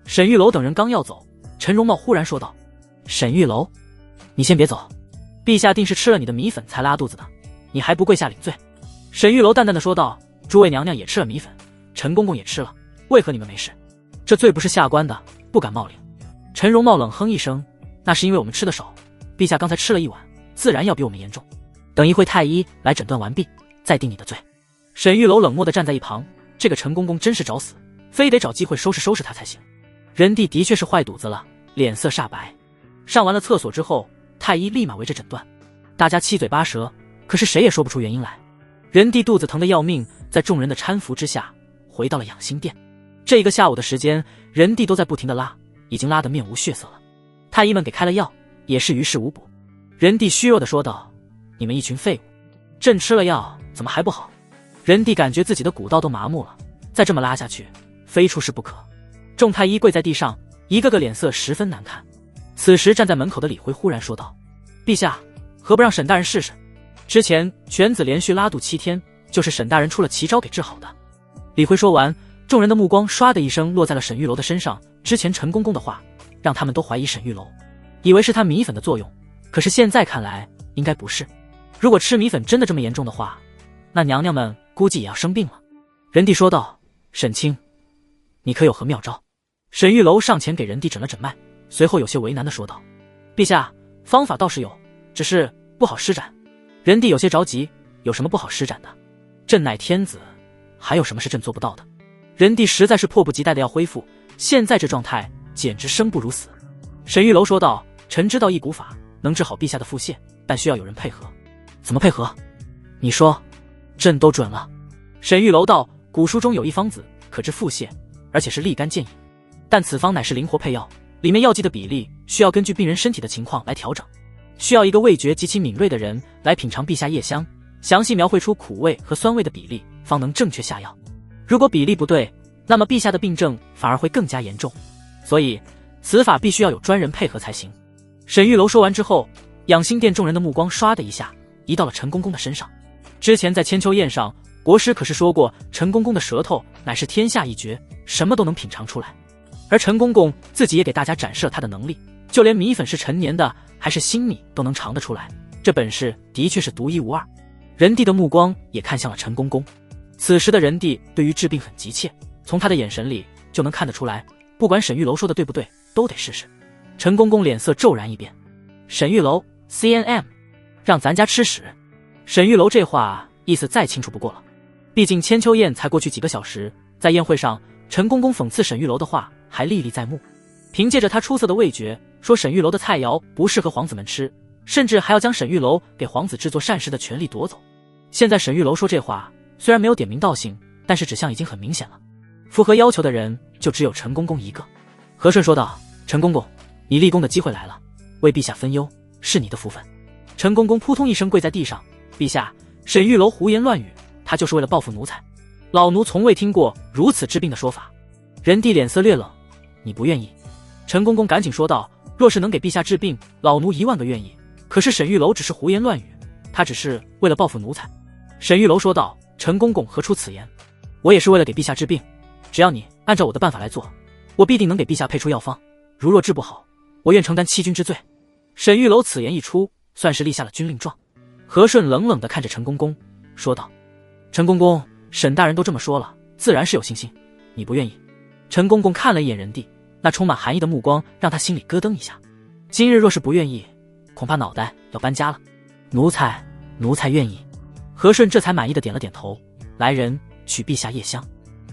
沈玉楼等人刚要走，陈容茂忽然说道：“沈玉楼，你先别走，陛下定是吃了你的米粉才拉肚子的，你还不跪下领罪？”沈玉楼淡淡的说道：“诸位娘娘也吃了米粉，陈公公也吃了，为何你们没事？这罪不是下官的，不敢冒领。”陈容茂冷哼一声：“那是因为我们吃的少，陛下刚才吃了一碗，自然要比我们严重。等一会太医来诊断完毕，再定你的罪。”沈玉楼冷漠的站在一旁，这个陈公公真是找死，非得找机会收拾收拾他才行。仁帝的确是坏犊子了，脸色煞白。上完了厕所之后，太医立马围着诊断，大家七嘴八舌，可是谁也说不出原因来。仁帝肚子疼得要命，在众人的搀扶之下回到了养心殿。这一个下午的时间，仁帝都在不停的拉，已经拉得面无血色了。太医们给开了药，也是于事无补。仁帝虚弱的说道：“你们一群废物，朕吃了药怎么还不好？”仁帝感觉自己的骨道都麻木了，再这么拉下去，非出事不可。众太医跪在地上，一个个脸色十分难看。此时站在门口的李辉忽然说道：“陛下，何不让沈大人试试？之前犬子连续拉肚7天，就是沈大人出了奇招给治好的。”李辉说完，众人的目光唰的一声落在了沈玉楼的身上。之前陈公公的话让他们都怀疑沈玉楼，以为是他米粉的作用，可是现在看来应该不是。如果吃米粉真的这么严重的话，那娘娘们估计也要生病了。仁帝说道：“沈清，你可有何妙招？”沈玉楼上前给仁帝诊了诊脉，随后有些为难的说道：“陛下，方法倒是有，只是不好施展。”仁帝有些着急：“有什么不好施展的？朕乃天子，还有什么是朕做不到的？”仁帝实在是迫不及待的要恢复，现在这状态简直生不如死。沈玉楼说道：“臣知道一股法能治好陛下的腹泻，但需要有人配合。怎么配合？你说。”朕都准了。沈玉楼道：“古书中有一方子，可治腹泻，而且是立竿见影。但此方乃是灵活配药，里面药剂的比例需要根据病人身体的情况来调整，需要一个味觉极其敏锐的人来品尝陛下夜香，详细描绘出苦味和酸味的比例，方能正确下药。如果比例不对，那么陛下的病症反而会更加严重，所以此法必须要有专人配合才行。沈玉楼说完之后，养心殿众人的目光唰的一下移到了陈公公的身上。之前在千秋宴上，国师可是说过，陈公公的舌头乃是天下一绝，什么都能品尝出来。而陈公公自己也给大家展示了他的能力，就连米粉是陈年的还是新米都能尝得出来，这本事的确是独一无二。仁帝的目光也看向了陈公公，此时的仁帝对于治病很急切，从他的眼神里就能看得出来，不管沈玉楼说的对不对，都得试试。陈公公脸色骤然一变，沈玉楼 CNM 让咱家吃屎。沈玉楼这话意思再清楚不过了，毕竟千秋宴才过去几个小时，在宴会上陈公公讽刺沈玉楼的话还历历在目，凭借着他出色的味觉，说沈玉楼的菜肴不适合皇子们吃，甚至还要将沈玉楼给皇子制作膳食的权利夺走。现在沈玉楼说这话虽然没有点名道姓，但是指向已经很明显了，符合要求的人就只有陈公公一个。和顺说道，陈公公，你立功的机会来了，为陛下分忧是你的福分。陈公公扑通一声跪在地上，陛下，沈玉楼胡言乱语，他就是为了报复奴才，老奴从未听过如此治病的说法。仁帝脸色略冷，你不愿意？陈公公赶紧说道，若是能给陛下治病，老奴1万个愿意，可是沈玉楼只是胡言乱语，他只是为了报复奴才。沈玉楼说道，陈公公何出此言？我也是为了给陛下治病，只要你按照我的办法来做，我必定能给陛下配出药方，如若治不好，我愿承担欺君之罪。沈玉楼此言一出，算是立下了军令状。和顺冷冷地看着陈公公说道，陈公公，沈大人都这么说了，自然是有信心，你不愿意？陈公公看了一眼仁帝，那充满寒意的目光让他心里咯噔一下，今日若是不愿意，恐怕脑袋要搬家了。奴才愿意。和顺这才满意的点了点头，来人，取陛下夜香。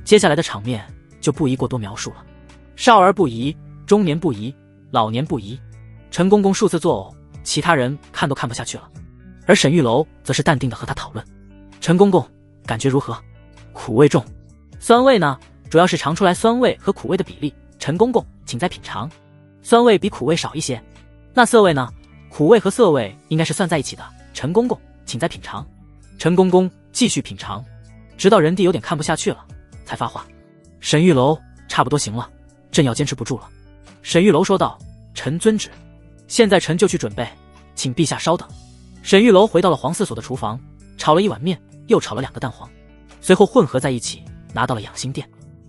接下来的场面就不宜过多描述了，少儿不宜，中年不宜，老年不宜。陈公公数次作呕，其他人看都看不下去了，而沈玉楼则是淡定的和他讨论，陈公公感觉如何？苦味重，酸味呢？主要是尝出来酸味和苦味的比例，陈公公请再品尝。酸味比苦味少一些。那涩味呢？苦味和涩味应该是算在一起的，陈公公请再品尝。陈公公继续品尝，直到仁帝有点看不下去了，才发话，沈玉楼差不多行了，朕要坚持不住了。沈玉楼说道，臣遵旨，现在臣就去准备，请陛下稍等。沈玉楼回到了皇四所的厨房，炒了一碗面，又炒了2个蛋黄，随后混合在一起拿到了养心殿。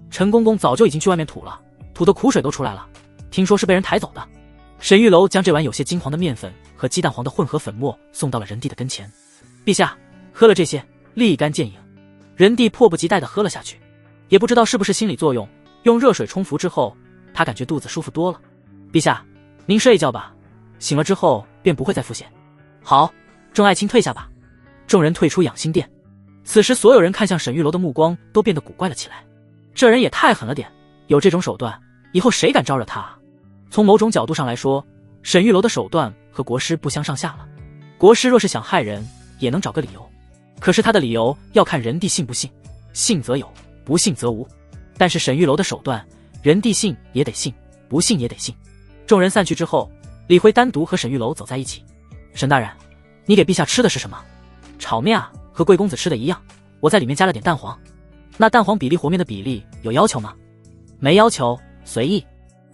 陈公公早就已经去外面吐了，吐的苦水都出来了，听说是被人抬走的。沈玉楼将这碗有些金黄的面粉和鸡蛋黄的混合粉末送到了仁帝的跟前，陛下喝了这些，立竿见影。仁帝迫不及待地喝了下去，也不知道是不是心理作用，用热水冲服之后，他感觉肚子舒服多了。陛下，您睡一觉吧，醒了之后便不会再腹泻。好，众爱卿退下吧。众人退出养心殿。此时所有人看向沈玉楼的目光都变得古怪了起来，这人也太狠了点，有这种手段，以后谁敢招惹他啊？从某种角度上来说，沈玉楼的手段和国师不相上下了。国师若是想害人，也能找个理由，可是他的理由要看仁帝信不信，信则有，不信则无。但是沈玉楼的手段，仁帝信也得信，不信也得信。众人散去之后，李辉单独和沈玉楼走在一起。沈大人，你给陛下吃的是什么？炒面啊，和贵公子吃的一样，我在里面加了点蛋黄。那蛋黄比例和面的比例有要求吗？没要求，随意。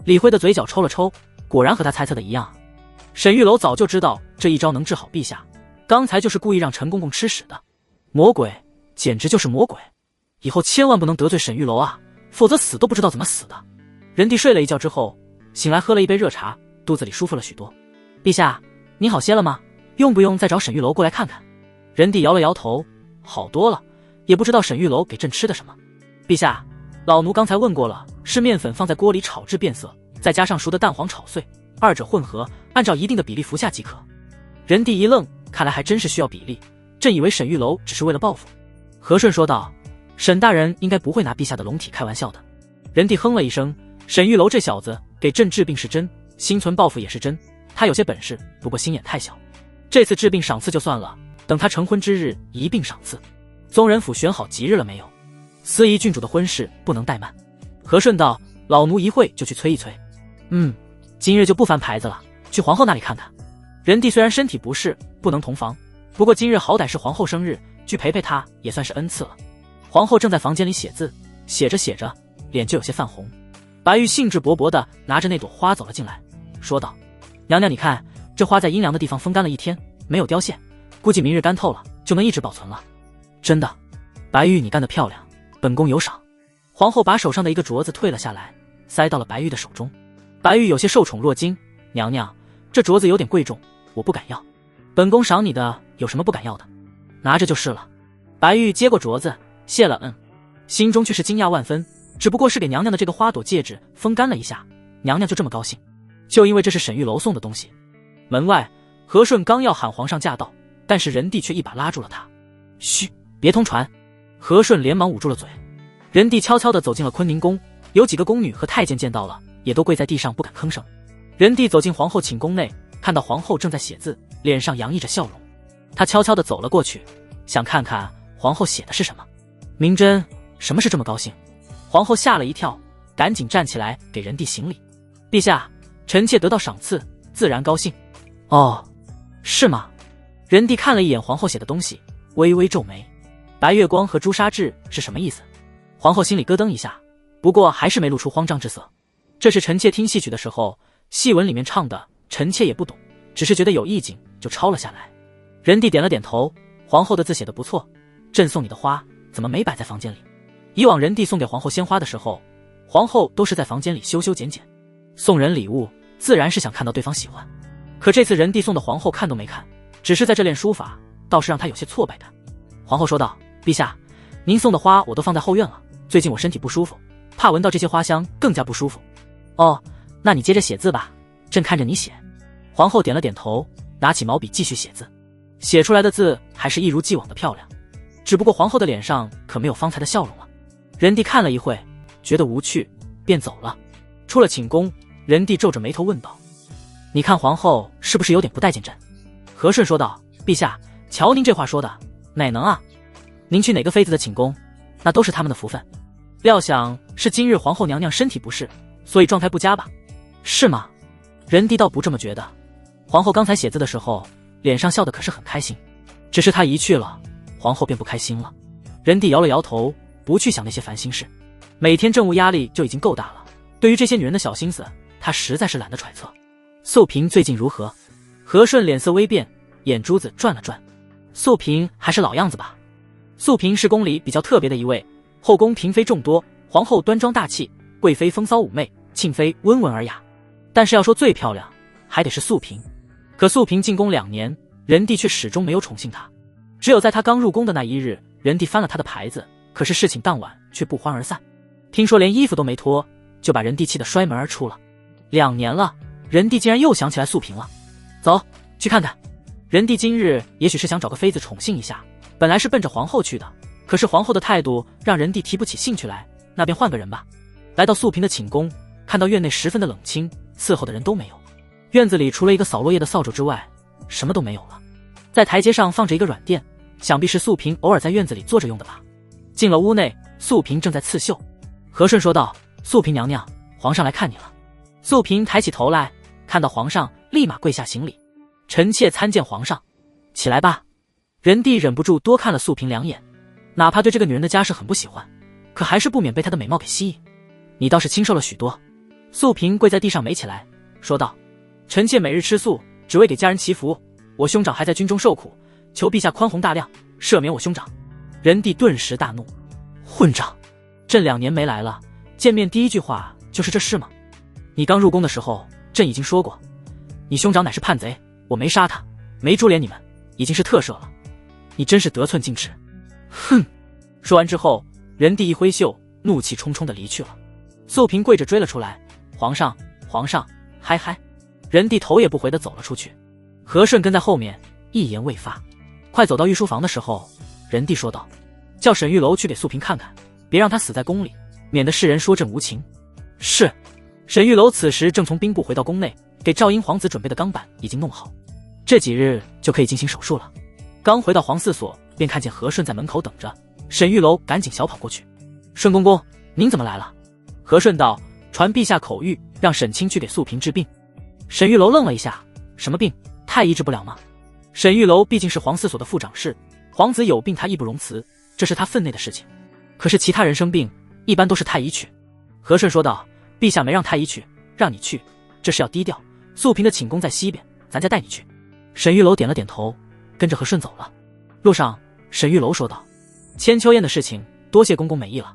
李辉的嘴角抽了抽，果然和他猜测的一样。沈玉楼早就知道这一招能治好陛下，刚才就是故意让陈公公吃屎的。魔鬼，简直就是魔鬼！以后千万不能得罪沈玉楼啊，否则死都不知道怎么死的。仁帝睡了一觉之后，醒来喝了一杯热茶，肚子里舒服了许多。陛下，您好些了吗？用不用再找沈玉楼过来看看？仁帝摇了摇头，好多了，也不知道沈玉楼给朕吃的什么。陛下，老奴刚才问过了，是面粉放在锅里炒至变色，再加上熟的蛋黄炒碎，二者混合，按照一定的比例服下即可。仁帝一愣，看来还真是需要比例，朕以为沈玉楼只是为了报复。和顺说道，沈大人应该不会拿陛下的龙体开玩笑的。仁帝哼了一声，沈玉楼这小子给朕治病是真，心存报复也是真，他有些本事，不过心眼太小。这次治病赏赐就算了，等他成婚之日一并赏赐。宗人府选好吉日了没有？司仪郡主的婚事不能怠慢。和顺道，老奴一会就去催一催。今日就不翻牌子了，去皇后那里看看。仁弟虽然身体不适，不能同房，不过今日好歹是皇后生日，去陪陪她也算是恩赐了。皇后正在房间里写字，写着写着，脸就有些泛红。白玉兴致勃勃地拿着那朵花走了进来，说道：“娘娘，你看，这花在阴凉的地方风干了1天，没有凋谢，估计明日干透了，就能一直保存了。”真的，白玉你干得漂亮，本宫有赏。皇后把手上的一个镯子退了下来，塞到了白玉的手中。白玉有些受宠若惊：“娘娘，这镯子有点贵重，我不敢要。本宫赏你的，有什么不敢要的？拿着就是了。”白玉接过镯子，谢了，心中却是惊讶万分。只不过是给娘娘的这个花朵戒指风干了一下，娘娘就这么高兴，就因为这是沈玉楼送的东西。门外，和顺刚要喊皇上驾到，但是仁弟却一把拉住了他：“嘘，别通传。”和顺连忙捂住了嘴。仁弟悄悄地走进了坤宁宫，有几个宫女和太监见到了，也都跪在地上不敢吭声。仁弟走进皇后寝宫内，看到皇后正在写字，脸上洋溢着笑容。他悄悄地走了过去，想看看皇后写的是什么。明真，什么事这么高兴？皇后吓了一跳，赶紧站起来给仁弟行礼：“陛下，臣妾得到赏赐，自然高兴。”“哦，是吗？”仁弟看了一眼皇后写的东西，微微皱眉：“白月光和朱砂痣是什么意思？”皇后心里咯噔一下，不过还是没露出慌张之色。这是臣妾听戏曲的时候，戏文里面唱的，臣妾也不懂，只是觉得有意境，就抄了下来。仁弟点了点头：“皇后的字写得不错，朕送你的花怎么没摆在房间里？”以往仁弟送给皇后鲜花的时候，皇后都是在房间里修修剪剪。送人礼物自然是想看到对方喜欢，可这次仁弟送的皇后看都没看，只是在这练书法，倒是让她有些挫败感。皇后说道：“陛下，您送的花我都放在后院了，最近我身体不舒服，怕闻到这些花香更加不舒服。”“哦，那你接着写字吧，朕看着你写。”皇后点了点头，拿起毛笔继续写字。写出来的字还是一如既往的漂亮，只不过皇后的脸上可没有方才的笑容了。仁弟看了一会，觉得无趣，便走了。出了寝宫，仁弟皱着眉头问道：“你看皇后是不是有点不待见朕？”和顺说道：“陛下，瞧您这话说的，哪能啊？您去哪个妃子的寝宫，那都是他们的福分。料想是今日皇后娘娘身体不适，所以状态不佳吧？是吗？”仁弟倒不这么觉得。皇后刚才写字的时候，脸上笑得可是很开心，只是她一去了，皇后便不开心了。仁弟摇了摇头，不去想那些烦心事。每天政务压力就已经够大了，对于这些女人的小心思，他实在是懒得揣测。素萍最近如何？和顺脸色微变，眼珠子转了转。素萍还是老样子吧。素萍是宫里比较特别的一位，后宫嫔妃众多，皇后端庄大气，贵妃风骚妩媚，庆妃温文尔雅。但是要说最漂亮，还得是素萍。可素萍进宫2年，仁弟却始终没有宠幸她。只有在她刚入宫的那一日，仁弟翻了她的牌子，可是事情当晚却不欢而散。听说连衣服都没脱，就把仁弟气得摔门而出了。2年了，仁弟竟然又想起来素萍了。走，去看看。仁弟今日也许是想找个妃子宠幸一下，本来是奔着皇后去的，可是皇后的态度让仁弟提不起兴趣来，那便换个人吧。来到素萍的寝宫，看到院内十分的冷清，伺候的人都没有。院子里除了一个扫落叶的扫帚之外，什么都没有了。在台阶上放着一个软垫，想必是素萍偶尔在院子里坐着用的吧。进了屋内，素萍正在刺绣。和顺说道：“素萍娘娘，皇上来看你了。”素萍抬起头来，看到皇上，立马跪下行礼：“臣妾参见皇上。”“起来吧。”仁弟忍不住多看了素萍2眼，哪怕对这个女人的家世很不喜欢，可还是不免被她的美貌给吸引。“你倒是清瘦了许多。”素萍跪在地上美起来，说道：“臣妾每日吃素，只为给家人祈福。我兄长还在军中受苦，求陛下宽宏大量，赦免我兄长。”仁弟顿时大怒：“混账！朕2年没来了，见面第一句话就是这事吗？你刚入宫的时候，朕已经说过，你兄长乃是叛贼，我没杀他，没株连你们，已经是特赦了。你真是得寸进尺。”哼！说完之后，仁弟一挥袖，怒气冲冲地离去了。素萍跪着追了出来：“皇上，皇上，嗨嗨！”仁弟头也不回地走了出去。和顺跟在后面，一言未发。快走到御书房的时候，仁弟说道：“叫沈玉楼去给素萍看看，别让她死在宫里，免得世人说朕无情。”是。沈玉楼此时正从兵部回到宫内，给赵英皇子准备的钢板已经弄好，这几日就可以进行手术了。刚回到皇四所，便看见和顺在门口等着。沈玉楼赶紧小跑过去：“顺公公，您怎么来了？”和顺道：“传陛下口谕，让沈清去给素萍治病。”沈玉楼愣了一下，什么病？太医治不了吗？沈玉楼毕竟是皇司所的副长事，皇子有病他义不容辞，这是他分内的事情。可是其他人生病，一般都是太医去。和顺说道：陛下没让太医去，让你去，这是要低调。素嫔的寝宫在西边，咱家带你去。沈玉楼点了点头，跟着和顺走了。路上，沈玉楼说道：千秋宴的事情，多谢公公美意了。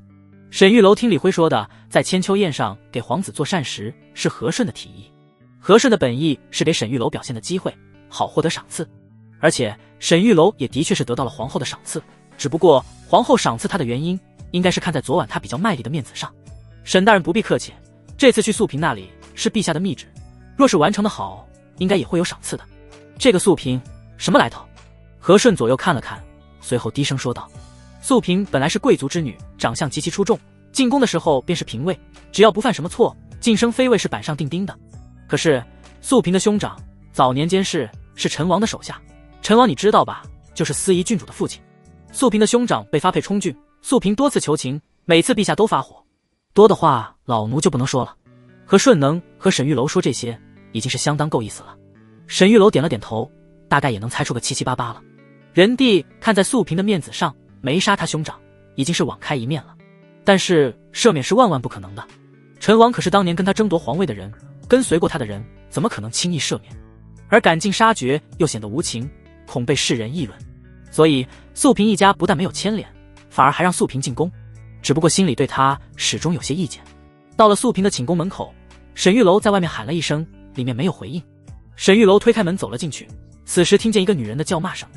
沈玉楼听李辉说的，在千秋宴上给皇子做膳食，是和顺的提议。和顺的本意是给沈玉楼表现的机会，好获得赏赐。而且沈玉楼也的确是得到了皇后的赏赐，只不过皇后赏赐他的原因，应该是看在昨晚他比较卖力的面子上。沈大人不必客气，这次去素嫔那里是陛下的密旨，若是完成的好，应该也会有赏赐的。这个素嫔什么来头？和顺左右看了看，随后低声说道：素嫔本来是贵族之女，长相极其出众，进宫的时候便是嫔位，只要不犯什么错，晋升妃位是板上钉钉的。可是素嫔的兄长早年间是陈王的手下，陈王你知道吧，就是司仪郡主的父亲。素嫔的兄长被发配充郡，素嫔多次求情，每次陛下都发火，多的话老奴就不能说了。和顺能和沈玉楼说这些，已经是相当够意思了。沈玉楼点了点头，大概也能猜出个七七八八了。仁帝看在素嫔的面子上，没杀他兄长，已经是网开一面了。但是赦免是万万不可能的，陈王可是当年跟他争夺皇位的人，跟随过他的人，怎么可能轻易赦免？而赶尽杀绝又显得无情，恐被世人议论。所以素嫔一家不但没有牵连，反而还让素嫔进宫，只不过心里对他始终有些意见。到了素嫔的寝宫门口，沈玉楼在外面喊了一声，里面没有回应。沈玉楼推开门走了进去，此时听见一个女人的叫骂声：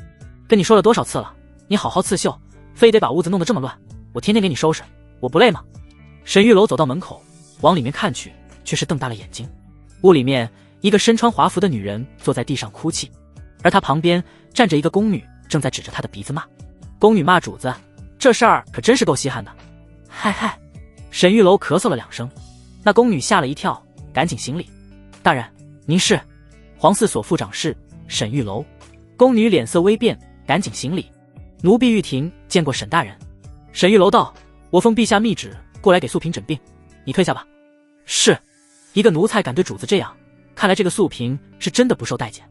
跟你说了多少次了，你好好刺绣，非得把屋子弄得这么乱，我天天给你收拾，我不累吗？沈玉楼走到门口，往里面看去，却是瞪大了眼睛。屋里面一个身穿华服的女人坐在地上哭泣，而她旁边站着一个宫女，正在指着她的鼻子骂。宫女骂主子，这事儿可真是够稀罕的。嗨嗨，沈玉楼咳嗽了2声，那宫女吓了一跳，赶紧行礼：大人，您是？皇嗣所副长事沈玉楼。宫女脸色微变，赶紧行礼：奴婢玉婷见过沈大人。沈玉楼道：我奉陛下密旨过来给素嫔诊病，你退下吧。是。一个奴才敢对主子这样，看来这个素嫔是真的不受待见。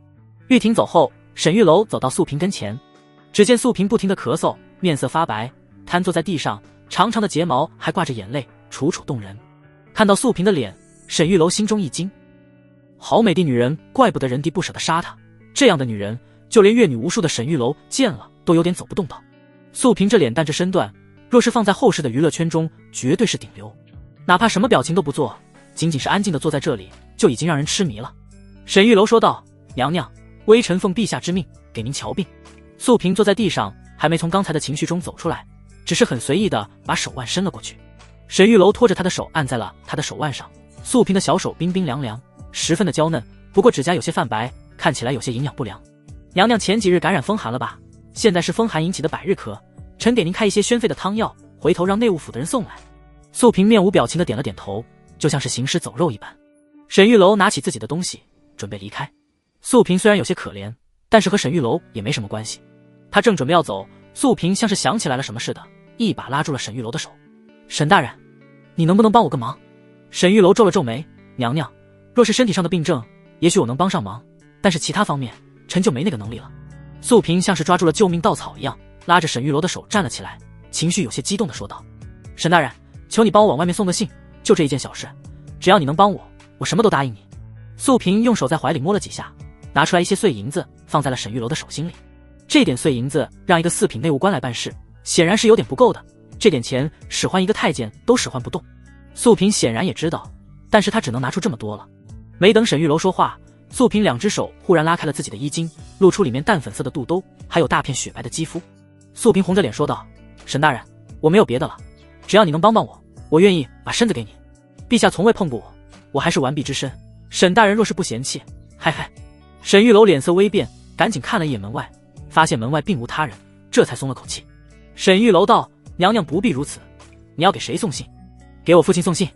玉婷走后，沈玉楼走到素嫔跟前，只见素嫔不停地咳嗽，面色发白，瘫坐在地上，长长的睫毛还挂着眼泪，楚楚动人。看到素嫔的脸，沈玉楼心中一惊，好美的女人，怪不得仁帝不舍得杀她，这样的女人，就连阅女无数的沈玉楼见了都有点走不动道。素嫔这脸蛋这身段，若是放在后世的娱乐圈中，绝对是顶流，哪怕什么表情都不做，仅仅是安静地坐在这里，就已经让人痴迷了。沈玉楼说道：娘娘，微臣奉陛下之命给您瞧病。素嫔坐在地上，还没从刚才的情绪中走出来，只是很随意地把手腕伸了过去。沈玉楼拖着她的手按在了她的手腕上，素嫔的小手冰冰凉凉，十分的娇嫩，不过指甲有些泛白，看起来有些营养不良。娘娘前几日感染风寒了吧？现在是风寒引起的百日咳，臣给您开一些宣肺的汤药，回头让内务府的人送来。素嫔面无表情地点了点头，就像是行尸走肉一般。沈玉楼拿起自己的东西准备离开。素嫔虽然有些可怜，但是和沈玉楼也没什么关系。她正准备要走，素嫔像是想起来了什么似的，一把拉住了沈玉楼的手。沈大人，你能不能帮我个忙？沈玉楼皱了皱眉，娘娘，若是身体上的病症，也许我能帮上忙，但是其他方面臣就没那个能力了。素嫔像是抓住了救命稻草一样，拉着沈玉楼的手站了起来，情绪有些激动地说道：沈大人，求你帮我往外面送个信，就这一件小事，只要你能帮我，我什么都答应你。素嫔用手在怀里摸了几下，拿出来一些碎银子，放在了沈玉楼的手心里。这点碎银子让一个4品内务官来办事，显然是有点不够的，这点钱使唤一个太监都使唤不动。素嫔显然也知道，但是她只能拿出这么多了。没等沈玉楼说话，素嫔2只手忽然拉开了自己的衣襟，露出里面淡粉色的肚兜，还有大片雪白的肌肤。素嫔红着脸说道：沈大人，我没有别的了，只要你能帮帮我，我愿意把身子给你。陛下从未碰过我，我还是完璧之身，沈大人若是不嫌弃，嗨嗨。沈玉楼脸色微变，赶紧看了一眼门外，发现门外并无他人，这才松了口气。沈玉楼道：娘娘不必如此，你要给谁送信？给我父亲送信。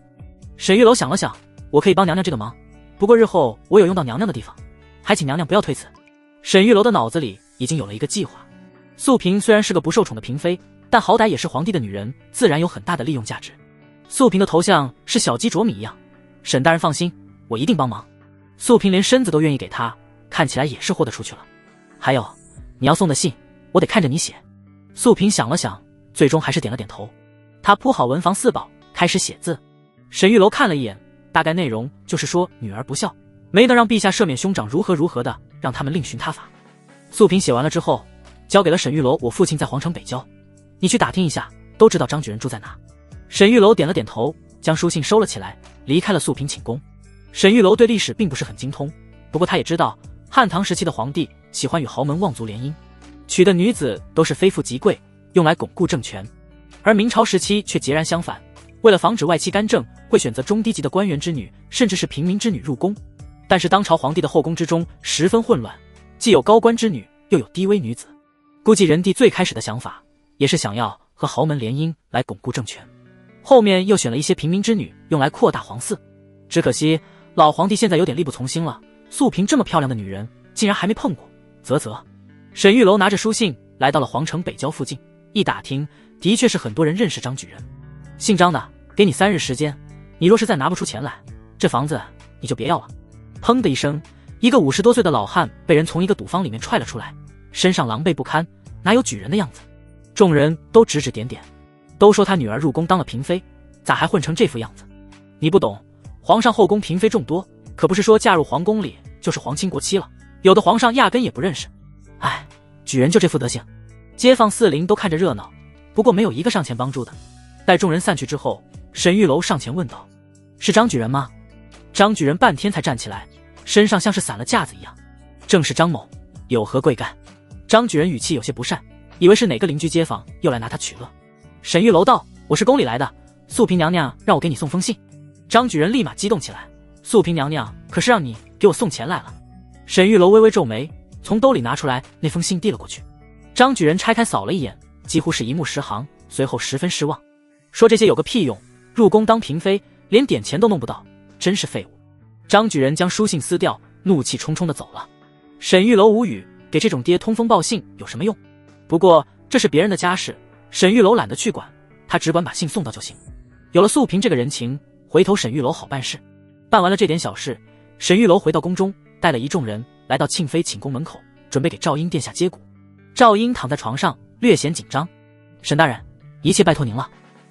沈玉楼想了想，我可以帮娘娘这个忙，不过日后我有用到娘娘的地方，还请娘娘不要推辞。沈玉楼的脑子里已经有了一个计划。素嫔虽然是个不受宠的嫔妃，但好歹也是皇帝的女人，自然有很大的利用价值。素嫔的头像是小鸡啄米一样，沈大人放心，我一定帮忙。素萍连身子都愿意给他，看起来也是豁得出去了。还有，你要送的信，我得看着你写。素萍想了想，最终还是点了点头。他铺好文房四宝，开始写字。沈玉楼看了一眼，大概内容就是说女儿不孝，没能让陛下赦免兄长如何的，让他们另寻他法。素萍写完了之后，交给了沈玉楼。我父亲在皇城北郊，你去打听一下，都知道张举人住在哪。沈玉楼点了点头，将书信收了起来，离开了素萍寝宫。沈玉楼对历史并不是很精通，不过他也知道汉唐时期的皇帝喜欢与豪门望族联姻，娶的女子都是非富即贵，用来巩固政权。而明朝时期却截然相反，为了防止外戚干政，会选择中低级的官员之女，甚至是平民之女入宫。但是当朝皇帝的后宫之中十分混乱，既有高官之女，又有低微女子。估计仁帝最开始的想法也是想要和豪门联姻来巩固政权，后面又选了一些平民之女用来扩大皇嗣。只可惜老皇帝现在有点力不从心了，素萍这么漂亮的女人竟然还没碰过，啧。沈玉楼拿着书信来到了皇城北郊附近，一打听，的确是很多人认识张举人。姓张的，给你3日时间，你若是再拿不出钱来，这房子你就别要了。砰的一声，一个50多岁的老汉被人从一个赌坊里面踹了出来，身上狼狈不堪，哪有举人的样子？众人都指指点点，都说他女儿入宫当了嫔妃，咋还混成这副样子？你不懂，皇上后宫嫔妃众多，可不是说嫁入皇宫里就是皇亲国戚了，有的皇上压根也不认识。哎，举人就这副德行。街坊四邻都看着热闹，不过没有一个上前帮助的。待众人散去之后，沈玉楼上前问道：“是张举人吗？”张举人半天才站起来，身上像是散了架子一样。正是张某，有何贵干？张举人语气有些不善，以为是哪个邻居街坊又来拿他取乐。沈玉楼道：“我是宫里来的，素萍娘娘让我给你送封信。”张举人立马激动起来：“素萍娘娘可是让你给我送钱来了？”沈玉楼微微皱眉，从兜里拿出来那封信递了过去。张举人拆开扫了一眼，几乎是一目十行，随后十分失望，说这些有个屁用，入宫当嫔妃连点钱都弄不到，真是废物。张举人将书信撕掉，怒气冲冲地走了。沈玉楼无语，给这种爹通风报信有什么用？不过这是别人的家事，沈玉楼懒得去管，他只管把信送到就行。有了素萍这个人情，回头沈玉楼好办事。办完了这点小事，沈玉楼回到宫中，带了一众人来到庆妃寝宫门口，准备给赵英殿下接骨。赵英躺在床上，略显紧张。沈大人，一切拜托您了。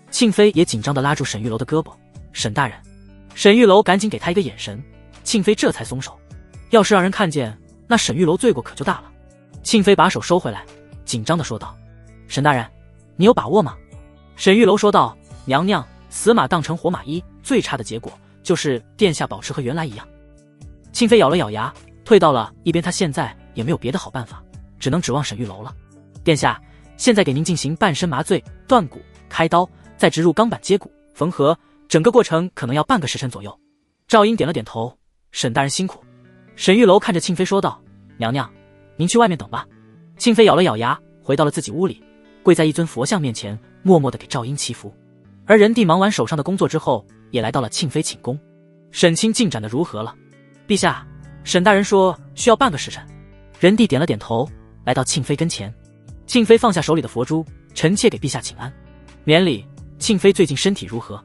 庆妃也紧张地拉住沈玉楼的胳膊。沈大人。沈玉楼赶紧给他一个眼神，庆妃这才松手。要是让人看见，那沈玉楼罪过可就大了。庆妃把手收回来，紧张地说道：“沈大人，你有把握吗？”沈玉楼说道：“娘娘，死马当成活马医，最差的结果就是殿下保持和原来一样。”庆妃咬了咬牙，退到了一边。她现在也没有别的好办法，只能指望沈玉楼了。殿下，现在给您进行半身麻醉、断骨、开刀，再植入钢板接骨、缝合，整个过程可能要半个时辰左右。赵英点了点头：“沈大人辛苦。”沈玉楼看着庆妃说道：“娘娘，您去外面等吧。”庆妃咬了咬牙，回到了自己屋里，跪在一尊佛像面前，默默地给赵英祈福。而仁帝忙完手上的工作之后，也来到了庆妃寝宫。沈清进展的如何了？陛下，沈大人说需要半个时辰。仁帝点了点头，来到庆妃跟前。庆妃放下手里的佛珠，臣妾给陛下请安。免礼。庆妃最近身体如何？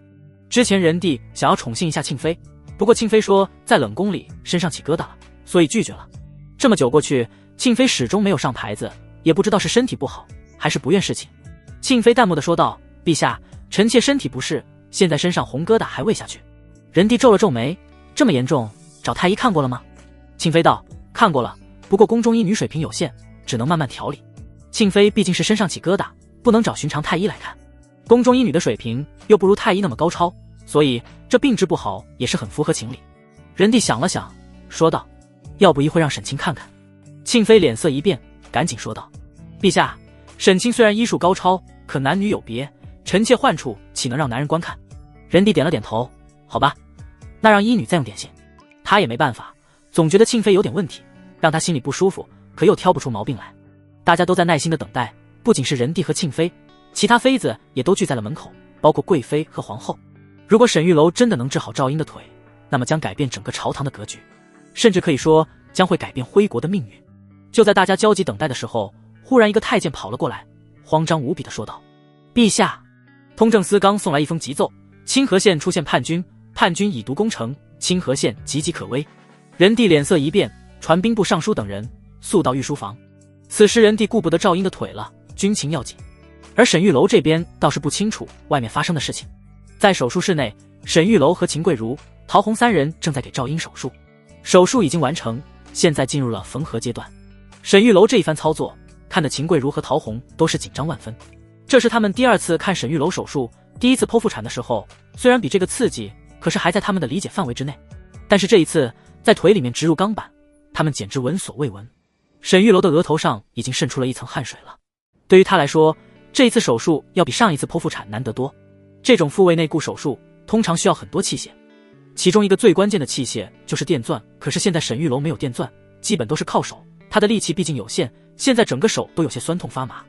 之前仁帝想要宠幸一下庆妃，不过庆妃说在冷宫里身上起疙瘩了，所以拒绝了。这么久过去，庆妃始终没有上台子，也不知道是身体不好还是不愿侍寝。庆妃淡漠地说道：“陛下，臣妾身体不适，现在身上红疙瘩还未下去。”仁帝皱了皱眉：“这么严重，找太医看过了吗？”庆妃道：“看过了，不过宫中医女水平有限，只能慢慢调理。庆妃毕竟是身上起疙瘩，不能找寻常太医来看。宫中医女的水平又不如太医那么高超，所以这病治不好也是很符合情理。”仁帝想了想，说道：“要不一会让沈清看看？”庆妃脸色一变，赶紧说道：“陛下，沈清虽然医术高超，可男女有别，臣妾患处岂能让男人观看？”仁帝点了点头：“好吧，那让医女再用点心。”他也没办法，总觉得庆妃有点问题，让他心里不舒服，可又挑不出毛病来。大家都在耐心的等待，不仅是仁帝和庆妃，其他妃子也都聚在了门口，包括贵妃和皇后。如果沈玉楼真的能治好赵英的腿，那么将改变整个朝堂的格局，甚至可以说将会改变徽国的命运。就在大家焦急等待的时候，忽然一个太监跑了过来，慌张无比地说道：“陛下，通政司刚送来一封急奏，清河县出现叛军，叛军以毒攻城，清河县岌岌可危。”任帝脸色一变，传兵部尚书等人速到御书房。此时任帝顾不得赵英的腿了，军情要紧。而沈玉楼这边倒是不清楚外面发生的事情。在手术室内，沈玉楼和秦桂如、陶红三人正在给赵英手术。手术已经完成，现在进入了缝合阶段。沈玉楼这一番操作，看得秦桂如和陶红都是紧张万分。这是他们第二次看沈玉楼手术，第一次剖腹产的时候，虽然比这个刺激，可是还在他们的理解范围之内。但是这一次在腿里面植入钢板，他们简直闻所未闻。沈玉楼的额头上已经渗出了一层汗水了。对于他来说，这一次手术要比上一次剖腹产难得多。这种腹位内固手术通常需要很多器械，其中一个最关键的器械就是电钻，可是现在沈玉楼没有电钻，基本都是靠手，他的力气毕竟有限，现在整个手都有些酸痛发麻。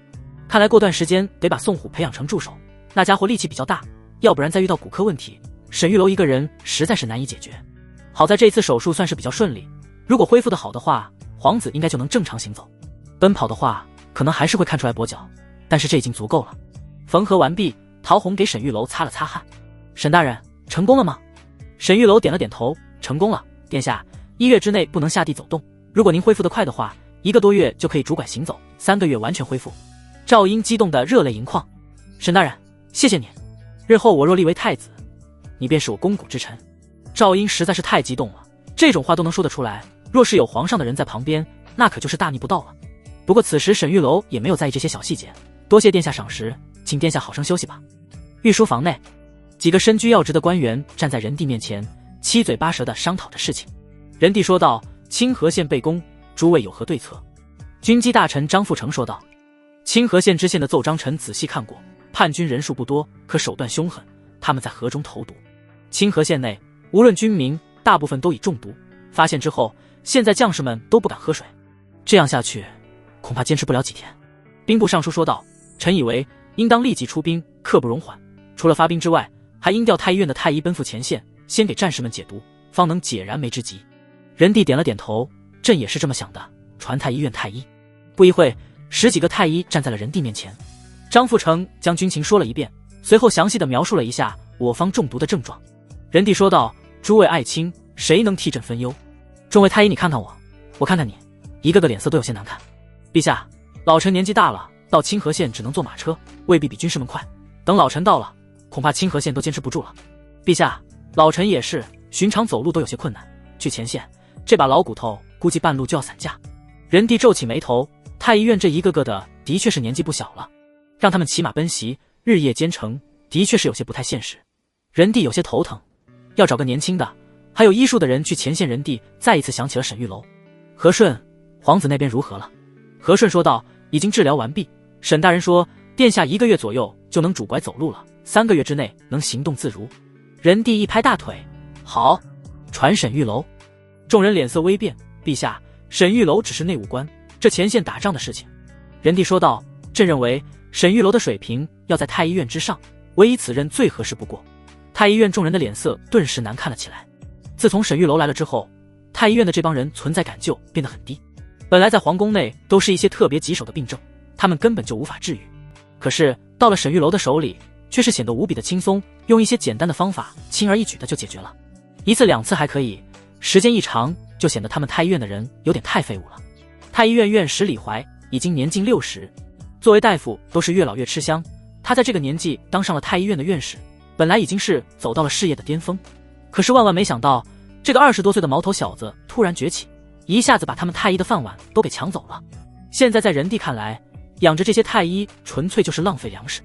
看来过段时间得把宋虎培养成助手，那家伙力气比较大，要不然再遇到骨科问题，沈玉楼一个人实在是难以解决。好在这一次手术算是比较顺利，如果恢复得好的话，皇子应该就能正常行走。奔跑的话可能还是会看出来跛脚，但是这已经足够了。缝合完毕，陶红给沈玉楼擦了擦汗。沈大人，成功了吗？沈玉楼点了点头，成功了，殿下，1月之内不能下地走动，如果您恢复得快的话，1个多月就可以拄拐行走，3个月完全恢复。赵英激动得热泪盈眶。沈大人，谢谢你，日后我若立为太子，你便是我肱骨之臣。赵英实在是太激动了，这种话都能说得出来，若是有皇上的人在旁边，那可就是大逆不道了。不过此时沈玉楼也没有在意这些小细节，多谢殿下赏识，请殿下好生休息吧。御书房内，几个身居要职的官员站在任帝面前，七嘴八舌地商讨着事情。任帝说道：清河县被攻，诸位有何对策？军机大臣张富成说道：清河县知县的奏章臣仔细看过，叛军人数不多，可手段凶狠，他们在河中投毒。清河县内无论军民，大部分都已中毒，发现之后，现在将士们都不敢喝水。这样下去，恐怕坚持不了几天。兵部尚书说道：臣以为应当立即出兵，刻不容缓。除了发兵之外，还应调太医院的太医奔赴前线，先给战士们解毒，方能解燃眉之急。任帝点了点头，朕也是这么想的，传太医院太医。不一会，10几个太医站在了任帝面前。张富成将军情说了一遍，随后详细的描述了一下我方中毒的症状。任帝说道：诸位爱卿，谁能替朕分忧？众位太医，你看看我，我看看你，一个个脸色都有些难看。陛下，老臣年纪大了，到清河县只能坐马车，未必比军士们快。等老臣到了，恐怕清河县都坚持不住了。陛下，老臣也是，寻常走路都有些困难，去前线，这把老骨头估计半路就要散架。任帝皱起眉头，太医院这一个个的确是年纪不小了，让他们骑马奔袭，日夜兼程，的确是有些不太现实。任帝有些头疼，要找个年轻的，还有医术的人去前线。任帝再一次想起了沈玉楼。和顺，皇子那边如何了？和顺说道：已经治疗完毕，沈大人说殿下1个月左右就能拄拐走路了，3个月之内能行动自如。任帝一拍大腿：好，传沈玉楼。众人脸色微变，陛下，沈玉楼只是内务官，这前线打仗的事情。任帝说道：朕认为沈玉楼的水平要在太医院之上，委以此任最合适不过。太医院众人的脸色顿时难看了起来。自从沈玉楼来了之后，太医院的这帮人存在感就变得很低。本来在皇宫内都是一些特别棘手的病症，他们根本就无法治愈，可是到了沈玉楼的手里，却是显得无比的轻松，用一些简单的方法轻而易举的就解决了。1次2次还可以，时间一长就显得他们太医院的人有点太废物了。太医院院士李怀已经年近60，作为大夫都是越老越吃香，他在这个年纪当上了太医院的院士，本来已经是走到了事业的巅峰，可是万万没想到，这个20多岁的毛头小子突然崛起，一下子把他们太医的饭碗都给抢走了。现在在任帝看来，养着这些太医纯粹就是浪费粮食。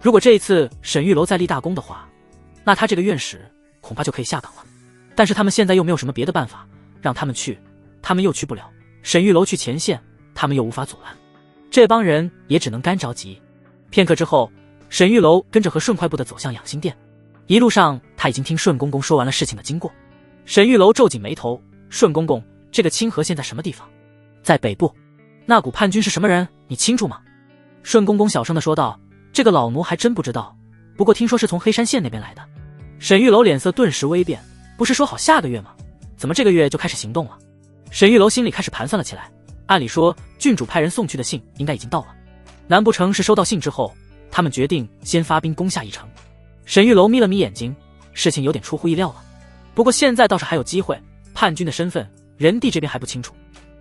如果这一次沈玉楼再立大功的话，那他这个院士恐怕就可以下岗了。但是他们现在又没有什么别的办法，让他们去，他们又去不了；沈玉楼去前线，他们又无法阻拦。这帮人也只能干着急。片刻之后，沈玉楼跟着和顺快步地走向养心殿。一路上他已经听顺公公说完了事情的经过。沈玉楼皱紧眉头：顺公公，这个清河县在什么地方？在北部。那股叛军是什么人，你清楚吗？顺公公小声地说道：这个老奴还真不知道，不过听说是从黑山县那边来的。沈玉楼脸色顿时微变，不是说好下个月吗？怎么这个月就开始行动了？沈玉楼心里开始盘算了起来，按理说郡主派人送去的信应该已经到了，难不成是收到信之后，他们决定先发兵攻下一城？沈玉楼眯了眯眼睛，事情有点出乎意料了。不过现在倒是还有机会，叛军的身份人地这边还不清楚。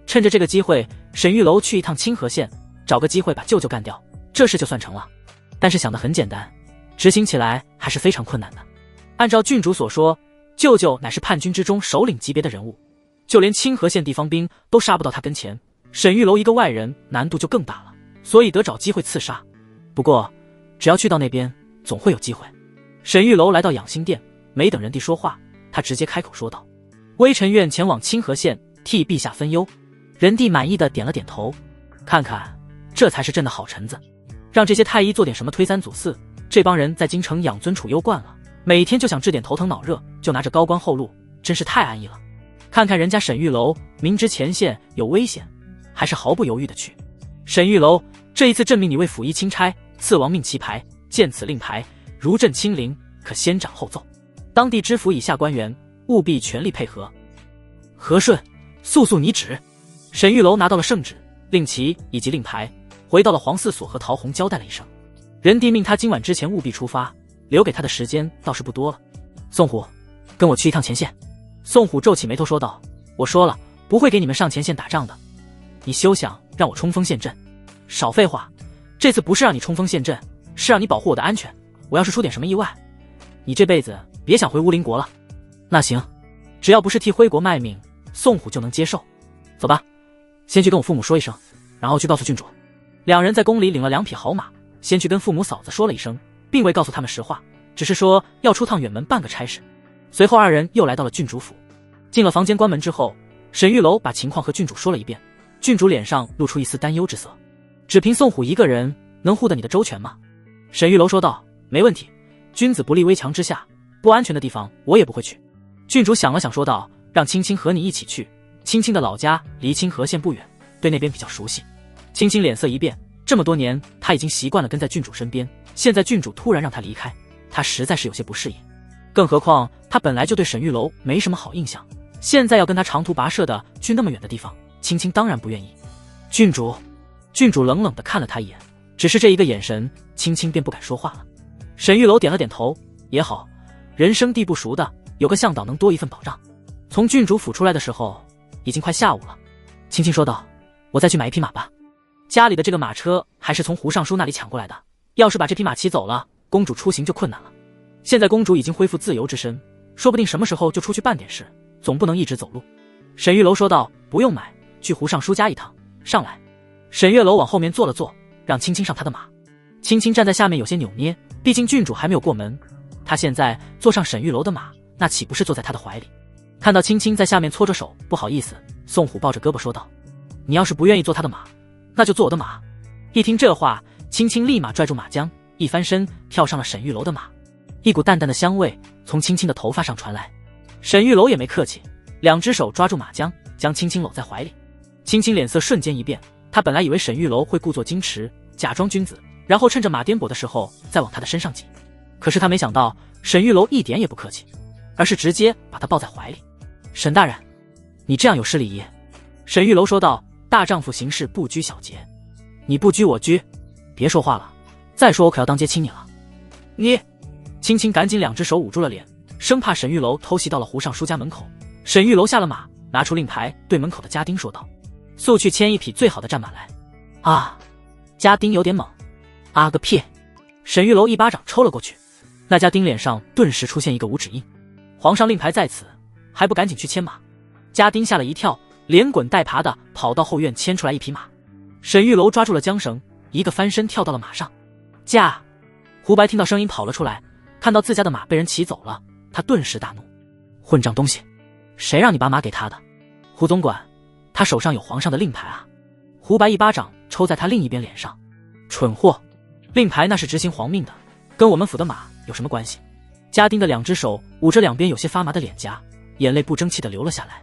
趁着这个机会，沈玉楼去一趟清河县，找个机会把舅舅干掉，这事就算成了。但是想得很简单，执行起来还是非常困难的。按照郡主所说，舅舅乃是叛军之中首领级别的人物，就连清河县地方兵都杀不到他跟前，沈玉楼一个外人难度就更大了，所以得找机会刺杀。不过只要去到那边，总会有机会。沈玉楼来到养心殿，没等人地说话，他直接开口说道：微臣愿前往清河县替陛下分忧。人帝满意的点了点头，看看这才是朕的好臣子，让这些太医做点什么推三阻四，这帮人在京城养尊处优惯了，每天就想治点头疼脑热，就拿着高官厚禄，真是太安逸了。看看人家沈玉楼，明知前线有危险，还是毫不犹豫的去。沈玉楼，这一次朕命你为辅医钦差，赐王命旗牌，见此令牌，如朕亲临，可先斩后奏。当地知府以下官员务必全力配合。和顺，速速拟旨。沈玉楼拿到了圣旨、令旗以及令牌，回到了皇四所和陶弘交代了一声。人帝命他今晚之前务必出发，留给他的时间倒是不多了。宋虎，跟我去一趟前线。宋虎皱起眉头说道：我说了，不会给你们上前线打仗的，你休想让我冲锋陷阵。少废话，这次不是让你冲锋陷阵，是让你保护我的安全。我要是出点什么意外，你这辈子别想回乌林国了。那行，只要不是替徽国卖命，宋虎就能接受。走吧，先去跟我父母说一声，然后去告诉郡主。两人在宫里领了2匹好马，先去跟父母嫂子说了一声，并未告诉他们实话，只是说要出趟远门办个差事。随后二人又来到了郡主府，进了房间关门之后，沈玉楼把情况和郡主说了一遍。郡主脸上露出一丝担忧之色，只凭宋虎一个人能护得你的周全吗？沈玉楼说道：没问题，君子不立危墙之下，不安全的地方我也不会去。郡主想了想说道：让青青和你一起去，青青的老家离清河县不远，对那边比较熟悉。青青脸色一变，这么多年他已经习惯了跟在郡主身边，现在郡主突然让他离开，他实在是有些不适应。更何况他本来就对沈玉楼没什么好印象，现在要跟他长途跋涉的去那么远的地方，青青当然不愿意。郡主，郡主冷冷地看了他一眼，只是这一个眼神，青青便不敢说话了。沈玉楼点了点头，也好，人生地不熟的，有个向导能多一份保障。从郡主府出来的时候已经快下午了，青青说道：我再去买一匹马吧，家里的这个马车还是从胡尚书那里抢过来的，要是把这匹马骑走了，公主出行就困难了。现在公主已经恢复自由之身，说不定什么时候就出去办点事，总不能一直走路。沈玉楼说道：不用买，去胡尚书家一趟，上来。沈月楼往后面坐了坐，让青青上他的马。青青站在下面有些扭捏，毕竟郡主还没有过门，他现在坐上沈玉楼的马，那岂不是坐在他的怀里？看到青青在下面搓着手，不好意思，宋虎抱着胳膊说道：你要是不愿意坐他的马，那就坐我的马。一听这话，青青立马拽住马缰，一翻身跳上了沈玉楼的马。一股淡淡的香味从青青的头发上传来，沈玉楼也没客气，2只手抓住马缰，将青青搂在怀里。青青脸色瞬间一变，他本来以为沈玉楼会故作矜持，假装君子，然后趁着马颠簸的时候再往他的身上挤，可是他没想到沈玉楼一点也不客气，而是直接把他抱在怀里。沈大人，你这样有失礼仪。沈玉楼说道：大丈夫行事不拘小节，你不拘我拘，别说话了，再说我可要当街亲你了。你！青青赶紧2只手捂住了脸，生怕沈玉楼偷袭到了胡尚书家门口。沈玉楼下了马，拿出令牌，对门口的家丁说道：速去牵一匹最好的战马来。啊！家丁有点懵，啊个屁！沈玉楼一巴掌抽了过去，那家丁脸上顿时出现一个无指印。皇上令牌在此，还不赶紧去牵马？家丁吓了一跳，连滚带爬的跑到后院牵出来一匹马。沈玉楼抓住了缰绳，一个翻身跳到了马上。驾！胡白听到声音跑了出来，看到自家的马被人骑走了，他顿时大怒：混账东西，谁让你把马给他的？胡总管，他手上有皇上的令牌啊！胡白一巴掌抽在他另一边脸上：蠢货，令牌那是执行皇命的，跟我们府的马有什么关系？家丁的2只手捂着2边有些发麻的脸颊，眼泪不争气的流了下来。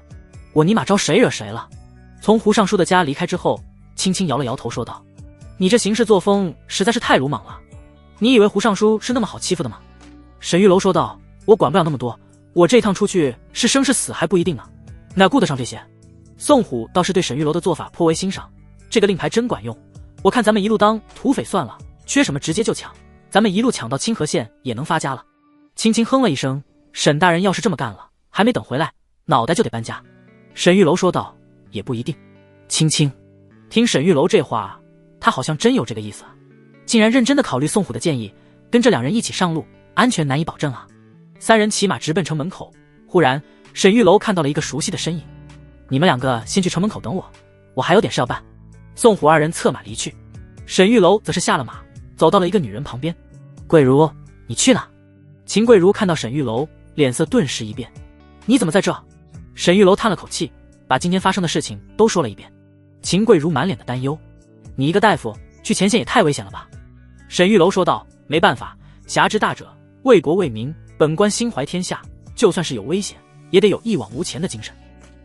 我尼玛招谁惹谁了？从胡尚书的家离开之后，轻轻摇了摇头说道：你这行事作风实在是太鲁莽了，你以为胡尚书是那么好欺负的吗？沈玉楼说道：我管不了那么多，我这趟出去是生是死还不一定呢，哪顾得上这些？宋虎倒是对沈玉楼的做法颇为欣赏，这个令牌真管用，我看咱们一路当土匪算了，缺什么直接就抢，咱们一路抢到清河县也能发家了。轻轻哼了一声，沈大人要是这么干了，还没等回来，脑袋就得搬家。沈玉楼说道：“也不一定。”青青听沈玉楼这话，他好像真有这个意思啊，竟然认真的考虑宋虎的建议，跟着两人一起上路，安全难以保证啊。三人骑马直奔城门口，忽然沈玉楼看到了一个熟悉的身影。你们两个先去城门口等我，我还有点事要办。宋虎二人策马离去，沈玉楼则是下了马，走到了一个女人旁边。桂如，你去哪？秦桂如看到沈玉楼，脸色顿时一变。你怎么在这？沈玉楼叹了口气，把今天发生的事情都说了一遍。秦桂如满脸的担忧。你一个大夫去前线也太危险了吧？沈玉楼说道。没办法，侠之大者，为国为民，本官心怀天下，就算是有危险，也得有一往无前的精神。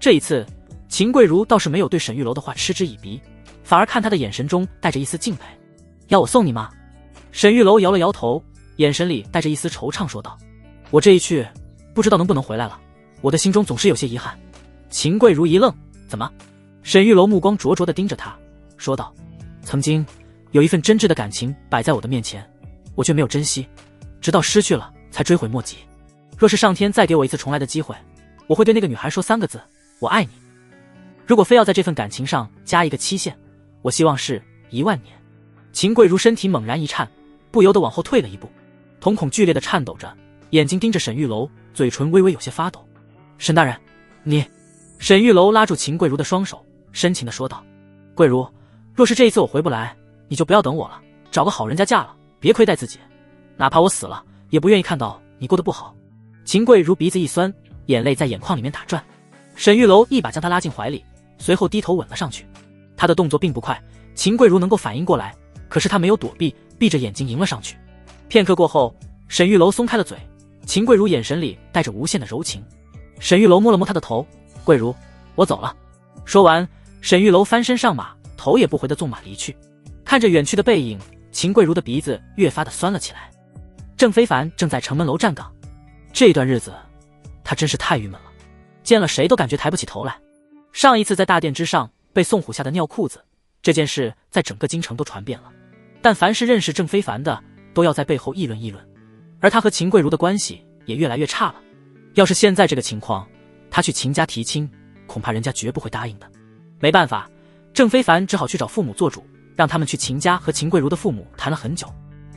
这一次，秦桂如倒是没有对沈玉楼的话嗤之以鼻，反而看他的眼神中带着一丝敬佩。要我送你吗？沈玉楼摇了摇头，眼神里带着一丝惆怅说道。我这一去，不知道能不能回来了，我的心中总是有些遗憾。秦桂如一愣，怎么？沈玉楼目光灼灼地盯着他，说道：曾经有一份真挚的感情摆在我的面前，我却没有珍惜，直到失去了才追悔莫及。若是上天再给我一次重来的机会，我会对那个女孩说3个字：我爱你。如果非要在这份感情上加一个期限，我希望是1万年。秦桂如身体猛然一颤，不由得往后退了一步，瞳孔剧烈地颤抖着，眼睛盯着沈玉楼，嘴唇微微有些发抖。沈大人，你……沈玉楼拉住秦桂如的双手，深情地说道：桂如，若是这一次我回不来，你就不要等我了，找个好人家嫁了，别亏待自己，哪怕我死了，也不愿意看到你过得不好。秦桂如鼻子一酸，眼泪在眼眶里面打转。沈玉楼一把将她拉进怀里，随后低头吻了上去。他的动作并不快，秦桂如能够反应过来，可是他没有躲避，闭着眼睛迎了上去。片刻过后，沈玉楼松开了嘴，秦桂如眼神里带着无限的柔情。沈玉楼摸了摸她的头，桂如，我走了。说完，沈玉楼翻身上马，头也不回地纵马离去。看着远去的背影，秦桂如的鼻子越发的酸了起来。郑非凡正在城门楼站岗，这段日子他真是太郁闷了，见了谁都感觉抬不起头来。上一次在大殿之上被宋虎吓得尿裤子，这件事在整个京城都传遍了，但凡是认识郑非凡的都要在背后议论议论，而他和秦桂如的关系也越来越差了。要是现在这个情况，他去秦家提亲，恐怕人家绝不会答应的。没办法，郑非凡只好去找父母做主，让他们去秦家和秦桂如的父母谈了很久，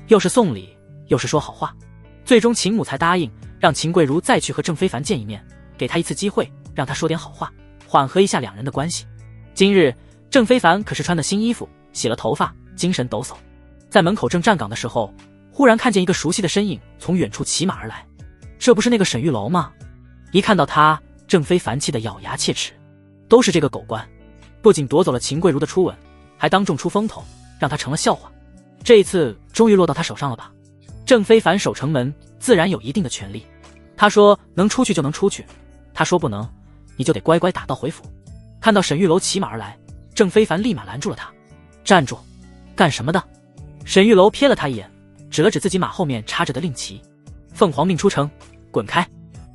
又是送礼又是说好话，最终秦母才答应让秦桂如再去和郑非凡见一面，给他一次机会，让他说点好话，缓和一下两人的关系。今日郑非凡可是穿的新衣服，洗了头发，精神抖擞，在门口正站岗的时候，忽然看见一个熟悉的身影从远处骑马而来。这不是那个沈玉楼吗？一看到他，郑非凡气得咬牙切齿，都是这个狗官，不仅夺走了秦桂如的初吻，还当众出风头，让他成了笑话。这一次终于落到他手上了吧？郑非凡守城门，自然有一定的权利。他说能出去就能出去，他说不能，你就得乖乖打道回府。看到沈玉楼骑马而来，郑非凡立马拦住了他。站住，干什么的？沈玉楼瞥了他一眼，指了指自己马后面插着的令旗：奉皇命出城，滚开！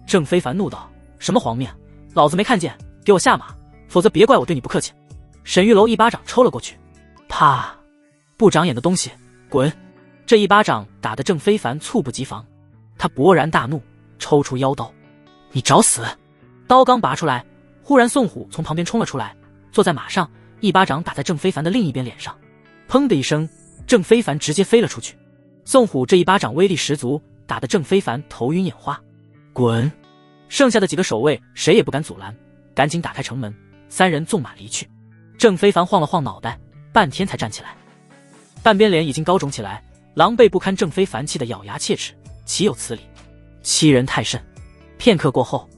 郑非凡怒道：什么皇命？老子没看见，给我下马，否则别怪我对你不客气。沈玉楼一巴掌抽了过去，啪！不长眼的东西，滚！这一巴掌打得郑非凡猝不及防，他勃然大怒，抽出腰刀：你找死！刀刚拔出来，忽然宋虎从旁边冲了出来，坐在马上，一巴掌打在郑非凡的另一边脸上，砰的一声，郑非凡直接飞了出去。宋虎这一巴掌威力十足，打得郑非凡头晕眼花。滚！剩下的几个守卫谁也不敢阻拦，赶紧打开城门，三人纵马离去。郑非凡晃了晃脑袋，半天才站起来，半边脸已经高肿起来，狼狈不堪。郑非凡气得咬牙切齿，岂有此理，欺人太甚。片刻过后，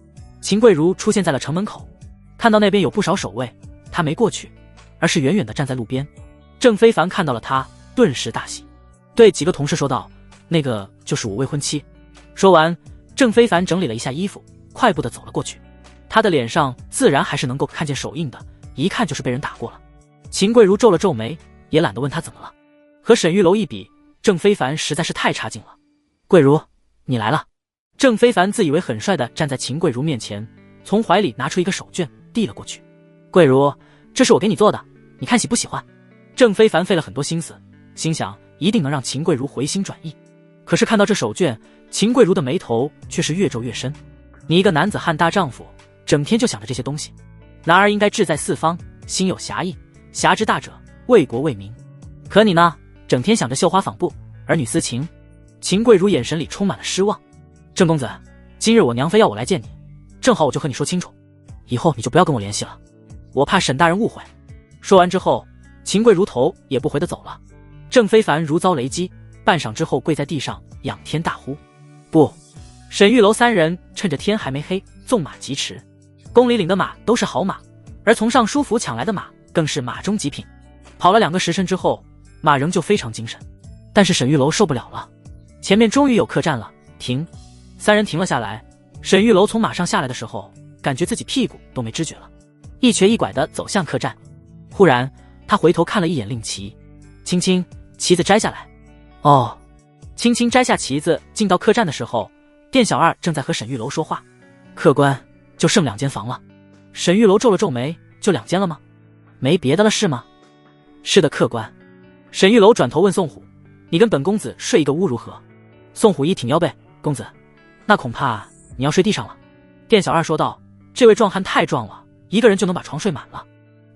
秦桂如出现在了城门口，看到那边有不少守卫，他没过去，而是远远地站在路边。郑非凡看到了他，顿时大喜，对几个同事说道：那个就是我未婚妻。说完，郑非凡整理了一下衣服，快步地走了过去。他的脸上自然还是能够看见手印的，一看就是被人打过了。秦桂如皱了皱眉，也懒得问他怎么了。和沈玉楼一比，郑非凡实在是太差劲了。桂如，你来了。郑非凡自以为很帅地站在秦桂如面前，从怀里拿出一个手绢递了过去。桂如，这是我给你做的，你看喜不喜欢？郑非凡费了很多心思，心想一定能让秦桂如回心转意。可是看到这手绢，秦桂如的眉头却是越皱越深。你一个男子汉大丈夫，整天就想着这些东西，男儿应该志在四方，心有侠义，侠之大者，为国为民。可你呢，整天想着绣花纺布，儿女私情。秦贵如眼神里充满了失望。郑公子，今日我娘非要我来见你，正好我就和你说清楚，以后你就不要跟我联系了，我怕沈大人误会。说完之后，秦贵如头也不回地走了。郑非凡如遭雷击，半晌之后跪在地上仰天大呼：不！沈玉楼三人趁着天还没黑，纵马疾驰。宫里领的马都是好马，而从尚书府抢来的马更是马中极品。跑了2个时辰之后，马仍旧非常精神，但是沈玉楼受不了了。前面终于有客栈了，停！三人停了下来。沈玉楼从马上下来的时候，感觉自己屁股都没知觉了，一瘸一拐地走向客栈。忽然他回头看了一眼令旗，青青，旗子摘下来。哦。青青摘下旗子进到客栈的时候，店小二正在和沈玉楼说话。客官，就剩2间房了。沈玉楼皱了皱眉，就2间了吗？没别的了是吗？是的，客官。沈玉楼转头问宋虎，你跟本公子睡一个屋如何？宋虎一挺腰背，公子，那恐怕你要睡地上了。店小二说道，这位壮汉太壮了，一个人就能把床睡满了。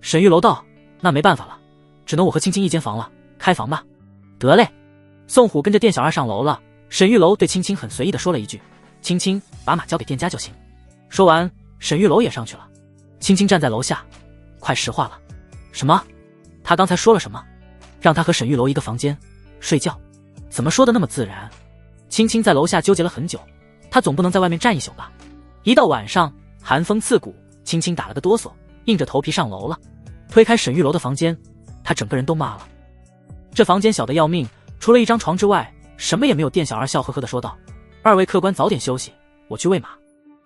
沈玉楼道，那没办法了，只能我和青青1间房了，开房吧。得嘞。宋虎跟着店小二上楼了。沈玉楼对青青很随意地说了一句，青青把马交给店家就行。说完，沈玉楼也上去了。青青站在楼下，快石化了。什么？他刚才说了什么？让他和沈玉楼一个房间睡觉？怎么说的那么自然？青青在楼下纠结了很久，他总不能在外面站一宿吧。一到晚上，寒风刺骨，青青打了个哆嗦，硬着头皮上楼了。推开沈玉楼的房间，他整个人都麻了。这房间小得要命，除了一张床之外，什么也没有。店小二笑呵呵地说道，二位客官早点休息，我去喂马。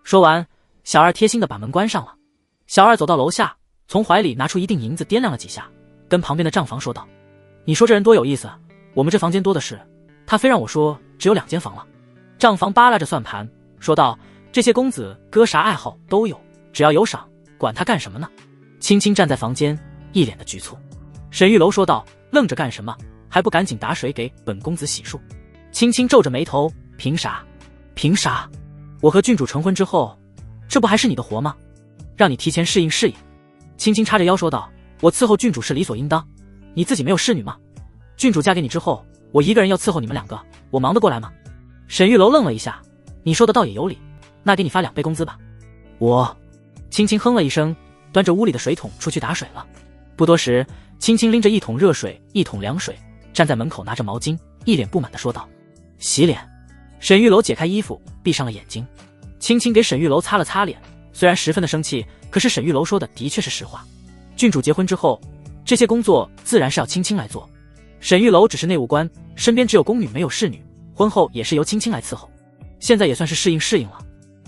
说完，小二贴心地把门关上了。小二走到楼下，从怀里拿出一锭银子掂量了几下，跟旁边的账房说道，你说这人多有意思，我们这房间多的是，他非让我说只有2间房了。账房扒拉着算盘说道，这些公子哥啥爱好都有，只要有赏，管他干什么呢？青青站在房间，一脸的局促。沈玉楼说道，愣着干什么，还不赶紧打水给本公子洗漱？青青皱着眉头，凭啥？凭啥？我和郡主成婚之后，这不还是你的活吗？让你提前适应适应。青青叉着腰说道，我伺候郡主是理所应当，你自己没有侍女吗？郡主嫁给你之后，我一个人要伺候你们2个，我忙得过来吗？沈玉楼愣了一下，你说的倒也有理，那给你发2倍工资吧。我……青青哼了一声，端着屋里的水桶出去打水了。不多时，青青拎着1桶热水1桶凉水，站在门口拿着毛巾，一脸不满地说道，洗脸。沈玉楼解开衣服，闭上了眼睛。青青给沈玉楼擦了擦脸，虽然十分的生气，可是沈玉楼说的的确是实话。郡主结婚之后，这些工作自然是要青青来做。沈玉楼只是内务官，身边只有宫女没有侍女，婚后也是由青青来伺候，现在也算是适应了。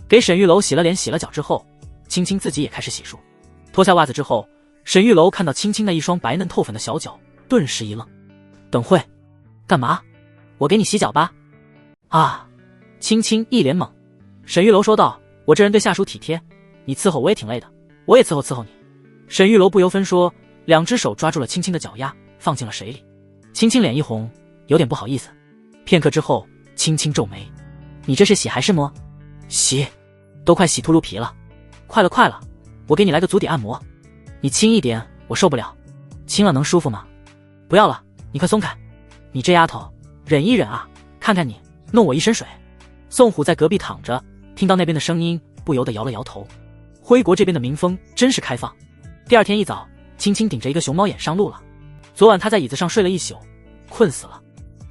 给沈玉楼洗了脸洗了脚之后，青青自己也开始洗漱。脱下袜子之后，沈玉楼看到青青那一双白嫩透粉的小脚，顿时一愣。等会干嘛？我给你洗脚吧。啊！青青一脸懵。沈玉楼说道，我这人对下属体贴，你伺候我也挺累的，我也伺候你。沈玉楼不由分说，2只手抓住了青青的脚丫，放进了水里。青青脸一红，有点不好意思。片刻之后，青青皱眉，你这是洗还是摸？洗，都快洗秃噜皮了。快了，我给你来个足底按摩。你轻一点，我受不了。轻了能舒服吗？不要了，你快松开。你这丫头，忍一忍啊，看看你弄我一身水。宋虎在隔壁躺着，听到那边的声音，不由得摇了摇头。徽国这边的民风真是开放。第2天一早，青青顶着一个熊猫眼上路了。昨晚他在椅子上睡了一宿，困死了。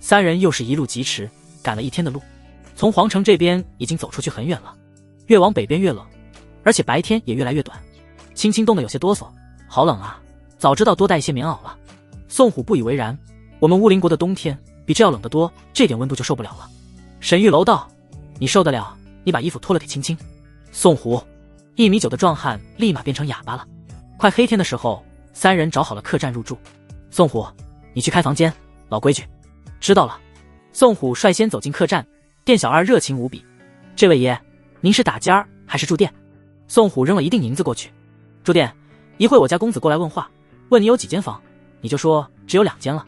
3人又是一路疾驰，赶了1天的路。从皇城这边已经走出去很远了，越往北边越冷，而且白天也越来越短。青青冻得有些哆嗦，好冷啊，早知道多带一些棉袄了。宋虎不以为然，我们乌林国的冬天比这要冷得多，这点温度就受不了了。沈玉楼道，你受得了，你把衣服脱了给青青。宋虎1.9米的壮汉立马变成哑巴了。快黑天的时候，3人找好了客栈入住。宋虎，你去开房间，老规矩。知道了。宋虎率先走进客栈，店小二热情无比。这位爷，您是打尖儿还是住店？宋虎扔了1锭银子过去。住店，一会我家公子过来问话，问你有几间房，你就说只有2间了。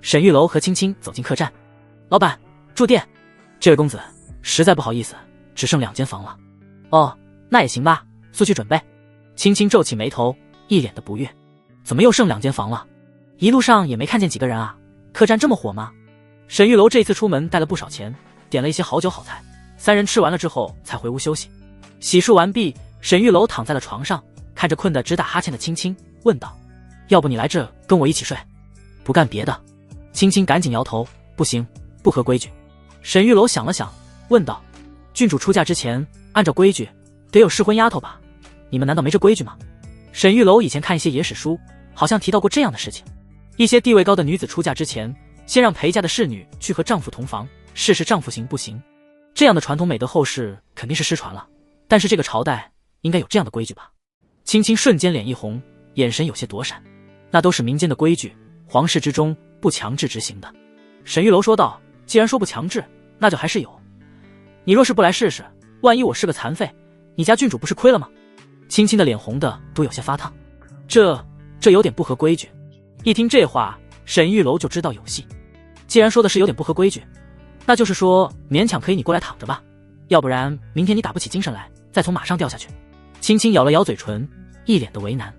沈玉楼和青青走进客栈。老板，住店。这位公子，实在不好意思，只剩2间房了。哦，那也行吧，速去准备。青青皱起眉头，一脸的不悦。怎么又剩2间房了？一路上也没看见几个人啊，客栈这么火吗？沈玉楼这次出门带了不少钱，点了一些好酒好菜，3人吃完了之后才回屋休息。洗漱完毕，沈玉楼躺在了床上，看着困得直打哈欠的青青，问道：要不你来这跟我一起睡？不干别的？青青赶紧摇头，不行，不合规矩。沈玉楼想了想，问道：郡主出嫁之前，按照规矩得有试婚丫头吧？你们难道没这规矩吗？沈玉楼以前看一些野史书，好像提到过这样的事情。一些地位高的女子出嫁之前，先让陪嫁的侍女去和丈夫同房，试试丈夫行不行。这样的传统美德后世肯定是失传了，但是这个朝代应该有这样的规矩吧？青青瞬间脸一红，眼神有些躲闪。那都是民间的规矩，皇室之中不强制执行的。沈玉楼说道：既然说不强制，那就还是有。你若是不来试试，万一我是个残废，你家郡主不是亏了吗？青青的脸红的都有些发烫，这有点不合规矩。一听这话，沈玉楼就知道有戏。既然说的是有点不合规矩，那就是说勉强可以你过来躺着吧，要不然明天你打不起精神来，再从马上掉下去。青青咬了咬嘴唇，一脸的为难。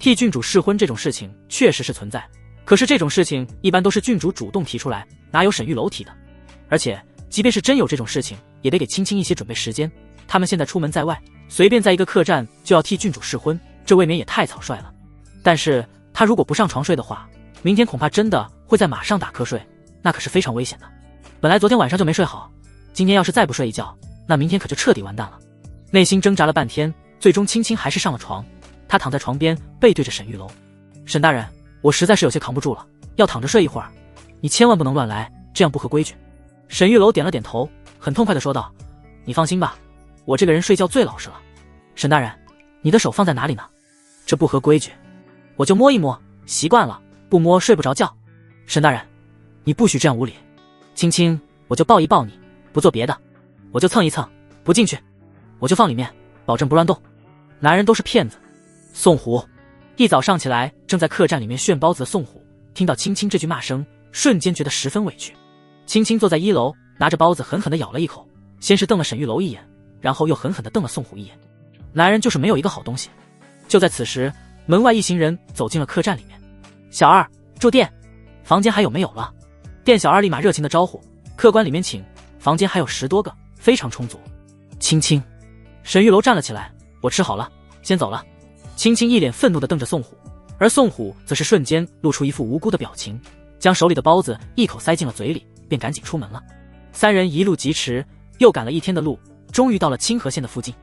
替郡主试婚这种事情确实是存在，可是这种事情一般都是郡主主动提出来，哪有沈玉楼提的？而且即便是真有这种事情，也得给青青一些准备时间。他们现在出门在外，随便在一个客栈就要替郡主试婚，这未免也太草率了。但是他如果不上床睡的话，明天恐怕真的会在马上打瞌睡，那可是非常危险的。本来昨天晚上就没睡好，今天要是再不睡一觉，那明天可就彻底完蛋了。内心挣扎了半天，最终青青还是上了床。他躺在床边，背对着沈玉楼。沈大人，我实在是有些扛不住了，要躺着睡一会儿，你千万不能乱来，这样不合规矩。沈玉楼点了点头，很痛快地说道：你放心吧，我这个人睡觉最老实了。沈大人，你的手放在哪里呢？这不合规矩。我就摸一摸，习惯了，不摸睡不着觉。沈大人，你不许这样无礼。青青，我就抱一抱你，不做别的，我就蹭一蹭，不进去，我就放里面，保证不乱动。男人都是骗子。宋虎，一早上起来正在客栈里面炫包子的宋虎，听到青青这句骂声，瞬间觉得十分委屈。青青坐在1楼，拿着包子狠狠地咬了一口，先是瞪了沈玉楼一眼，然后又狠狠地瞪了宋虎一眼。男人就是没有一个好东西。就在此时，门外一行人走进了客栈里面。小二，住店，房间还有没有了？店小二立马热情地招呼：客官里面请，房间还有10多个，非常充足。青青，沈玉楼站了起来：我吃好了，先走了。青青一脸愤怒地瞪着宋虎，而宋虎则是瞬间露出一副无辜的表情，将手里的包子一口塞进了嘴里，便赶紧出门了。3人一路疾驰，又赶了1天的路，终于到了清河县的附近。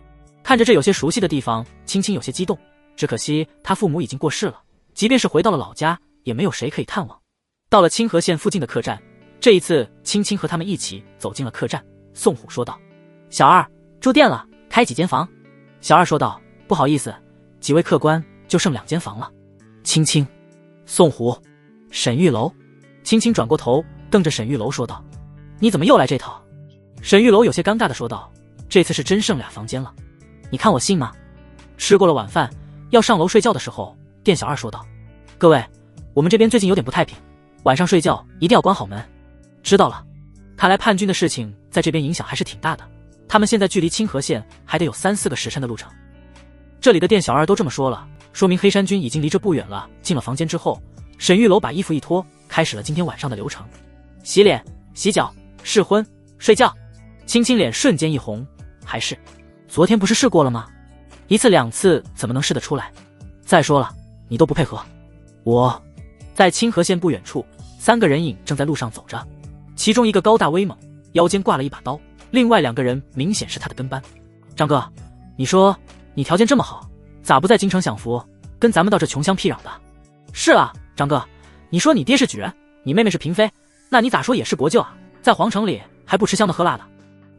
看着这有些熟悉的地方，青青有些激动，只可惜他父母已经过世了，即便是回到了老家，也没有谁可以探望。到了清河县附近的客栈，这一次青青和他们一起走进了客栈。宋虎说道：小二，住店了，开几间房？小二说道：不好意思，几位客官就剩2间房了。青青，宋虎，沈玉楼。青青转过头瞪着沈玉楼说道：你怎么又来这套？沈玉楼有些尴尬地说道：这次是真剩2房间了，你看我信吗？吃过了晚饭，要上楼睡觉的时候，店小二说道：各位，我们这边最近有点不太平，晚上睡觉一定要关好门。知道了。看来叛军的事情在这边影响还是挺大的，他们现在距离清河县还得有3-4个时辰的路程。这里的店小二都这么说了，说明黑山军已经离这不远了。进了房间之后，沈玉楼把衣服一脱，开始了今天晚上的流程：洗脸、洗脚、试婚、睡觉。青青脸瞬间一红，还是昨天不是试过了吗？1次2次怎么能试得出来？再说了，你都不配合。我在清河县不远处，3个人影正在路上走着，其中一个高大威猛，腰间挂了一把刀，另外2个人明显是他的跟班。张哥，你说你条件这么好，咋不在京城享福，跟咱们到这穷乡僻壤的？是啊，张哥，你说你爹是举人，你妹妹是嫔妃，那你咋说也是国舅啊，在皇城里还不吃香的喝辣的。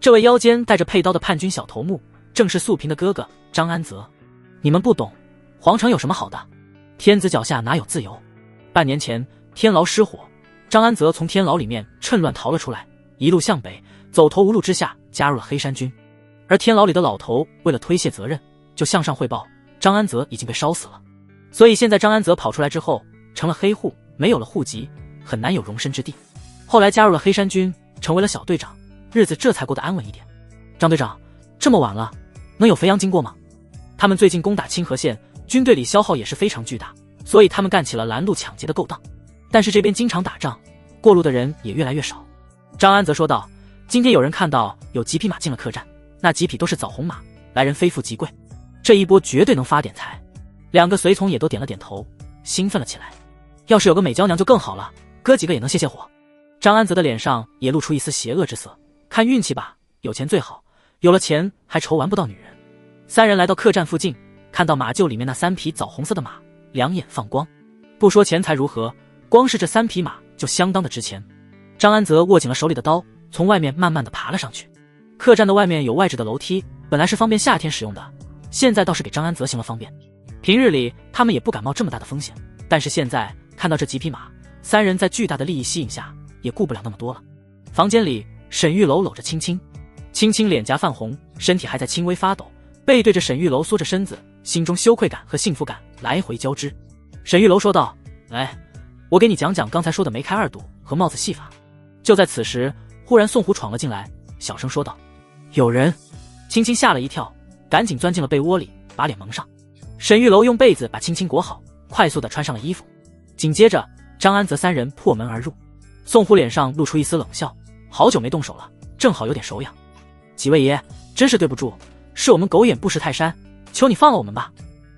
这位腰间带着佩刀的叛军小头目，正是素嫔的哥哥张安泽。你们不懂，皇城有什么好的？天子脚下哪有自由？半年前天牢失火，张安泽从天牢里面趁乱逃了出来，一路向北，走投无路之下加入了黑山军。而天牢里的老头为了推卸责任，就向上汇报张安泽已经被烧死了。所以现在张安泽跑出来之后成了黑户，没有了户籍，很难有容身之地。后来加入了黑山军，成为了小队长，日子这才过得安稳一点。张队长，这么晚了，能有肥羊经过吗？他们最近攻打清河县，军队里消耗也是非常巨大，所以他们干起了拦路抢劫的勾当。但是这边经常打仗，过路的人也越来越少。张安则说道：今天有人看到有几匹马进了客栈，那几匹都是枣红马，来人非富即贵，这一波绝对能发点财。两个随从也都点了点头，兴奋了起来。要是有个美娇娘就更好了，哥几个也能泄泄火。张安泽的脸上也露出一丝邪恶之色，看运气吧，有钱最好，有了钱还愁玩不到女人。三人来到客栈附近，看到马厩里面那3匹枣红色的马，两眼放光。不说钱财如何，光是这3匹马就相当的值钱。张安泽握紧了手里的刀，从外面慢慢的爬了上去。客栈的外面有外置的楼梯，本来是方便夏天使用的，现在倒是给张安泽行了方便。平日里他们也不敢冒这么大的风险，但是现在看到这几匹马，三人在巨大的利益吸引下也顾不了那么多了。房间里，沈玉楼搂着青青，青青脸颊泛红，身体还在轻微发抖，背对着沈玉楼缩着身子，心中羞愧感和幸福感来回交织。沈玉楼说道：来，我给你讲讲刚才说的梅开二度和帽子戏法。就在此时，忽然宋虎闯了进来，小声说道：有人。青青吓了一跳，赶紧钻进了被窝里，把脸蒙上。沈玉楼用被子把青青裹好，快速地穿上了衣服。紧接着，张安泽三人破门而入。宋虎脸上露出一丝冷笑，好久没动手了，正好有点手痒。几位爷，真是对不住，是我们狗眼不识泰山，求你放了我们吧。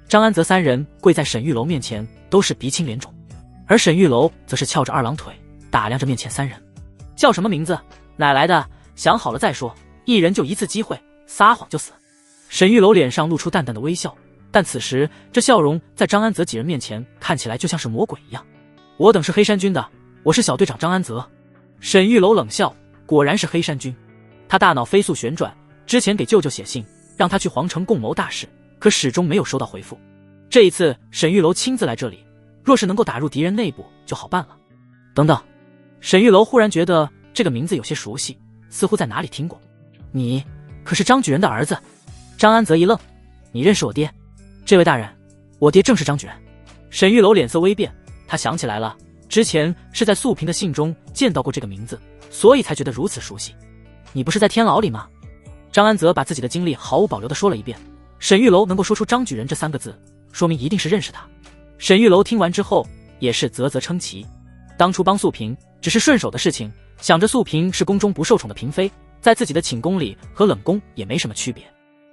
张安泽三人跪在沈玉楼面前，都是鼻青脸肿，而沈玉楼则是翘着二郎腿，打量着面前三人。叫什么名字？哪来的？想好了再说，一人就一次机会，撒谎就死。沈玉楼脸上露出淡淡的微笑，但此时这笑容在张安泽几人面前看起来就像是魔鬼一样。我等是黑山军的，我是小队长张安泽。沈玉楼冷笑，果然是黑山军。他大脑飞速旋转，之前给舅舅写信让他去皇城共谋大事，可始终没有收到回复。这一次沈玉楼亲自来这里，若是能够打入敌人内部就好办了。等等，沈玉楼忽然觉得这个名字有些熟悉，似乎在哪里听过。你可是张举人的儿子？张安泽一愣，你认识我爹？这位大人，我爹正是张举人。沈玉楼脸色微变，他想起来了，之前是在素萍的信中见到过这个名字，所以才觉得如此熟悉。你不是在天牢里吗？张安泽把自己的经历毫无保留地说了一遍。沈玉楼能够说出张举人这3个字，说明一定是认识他。沈玉楼听完之后也是啧啧称奇，当初帮素萍只是顺手的事情，想着素萍是宫中不受宠的嫔妃，在自己的寝宫里和冷宫也没什么区别。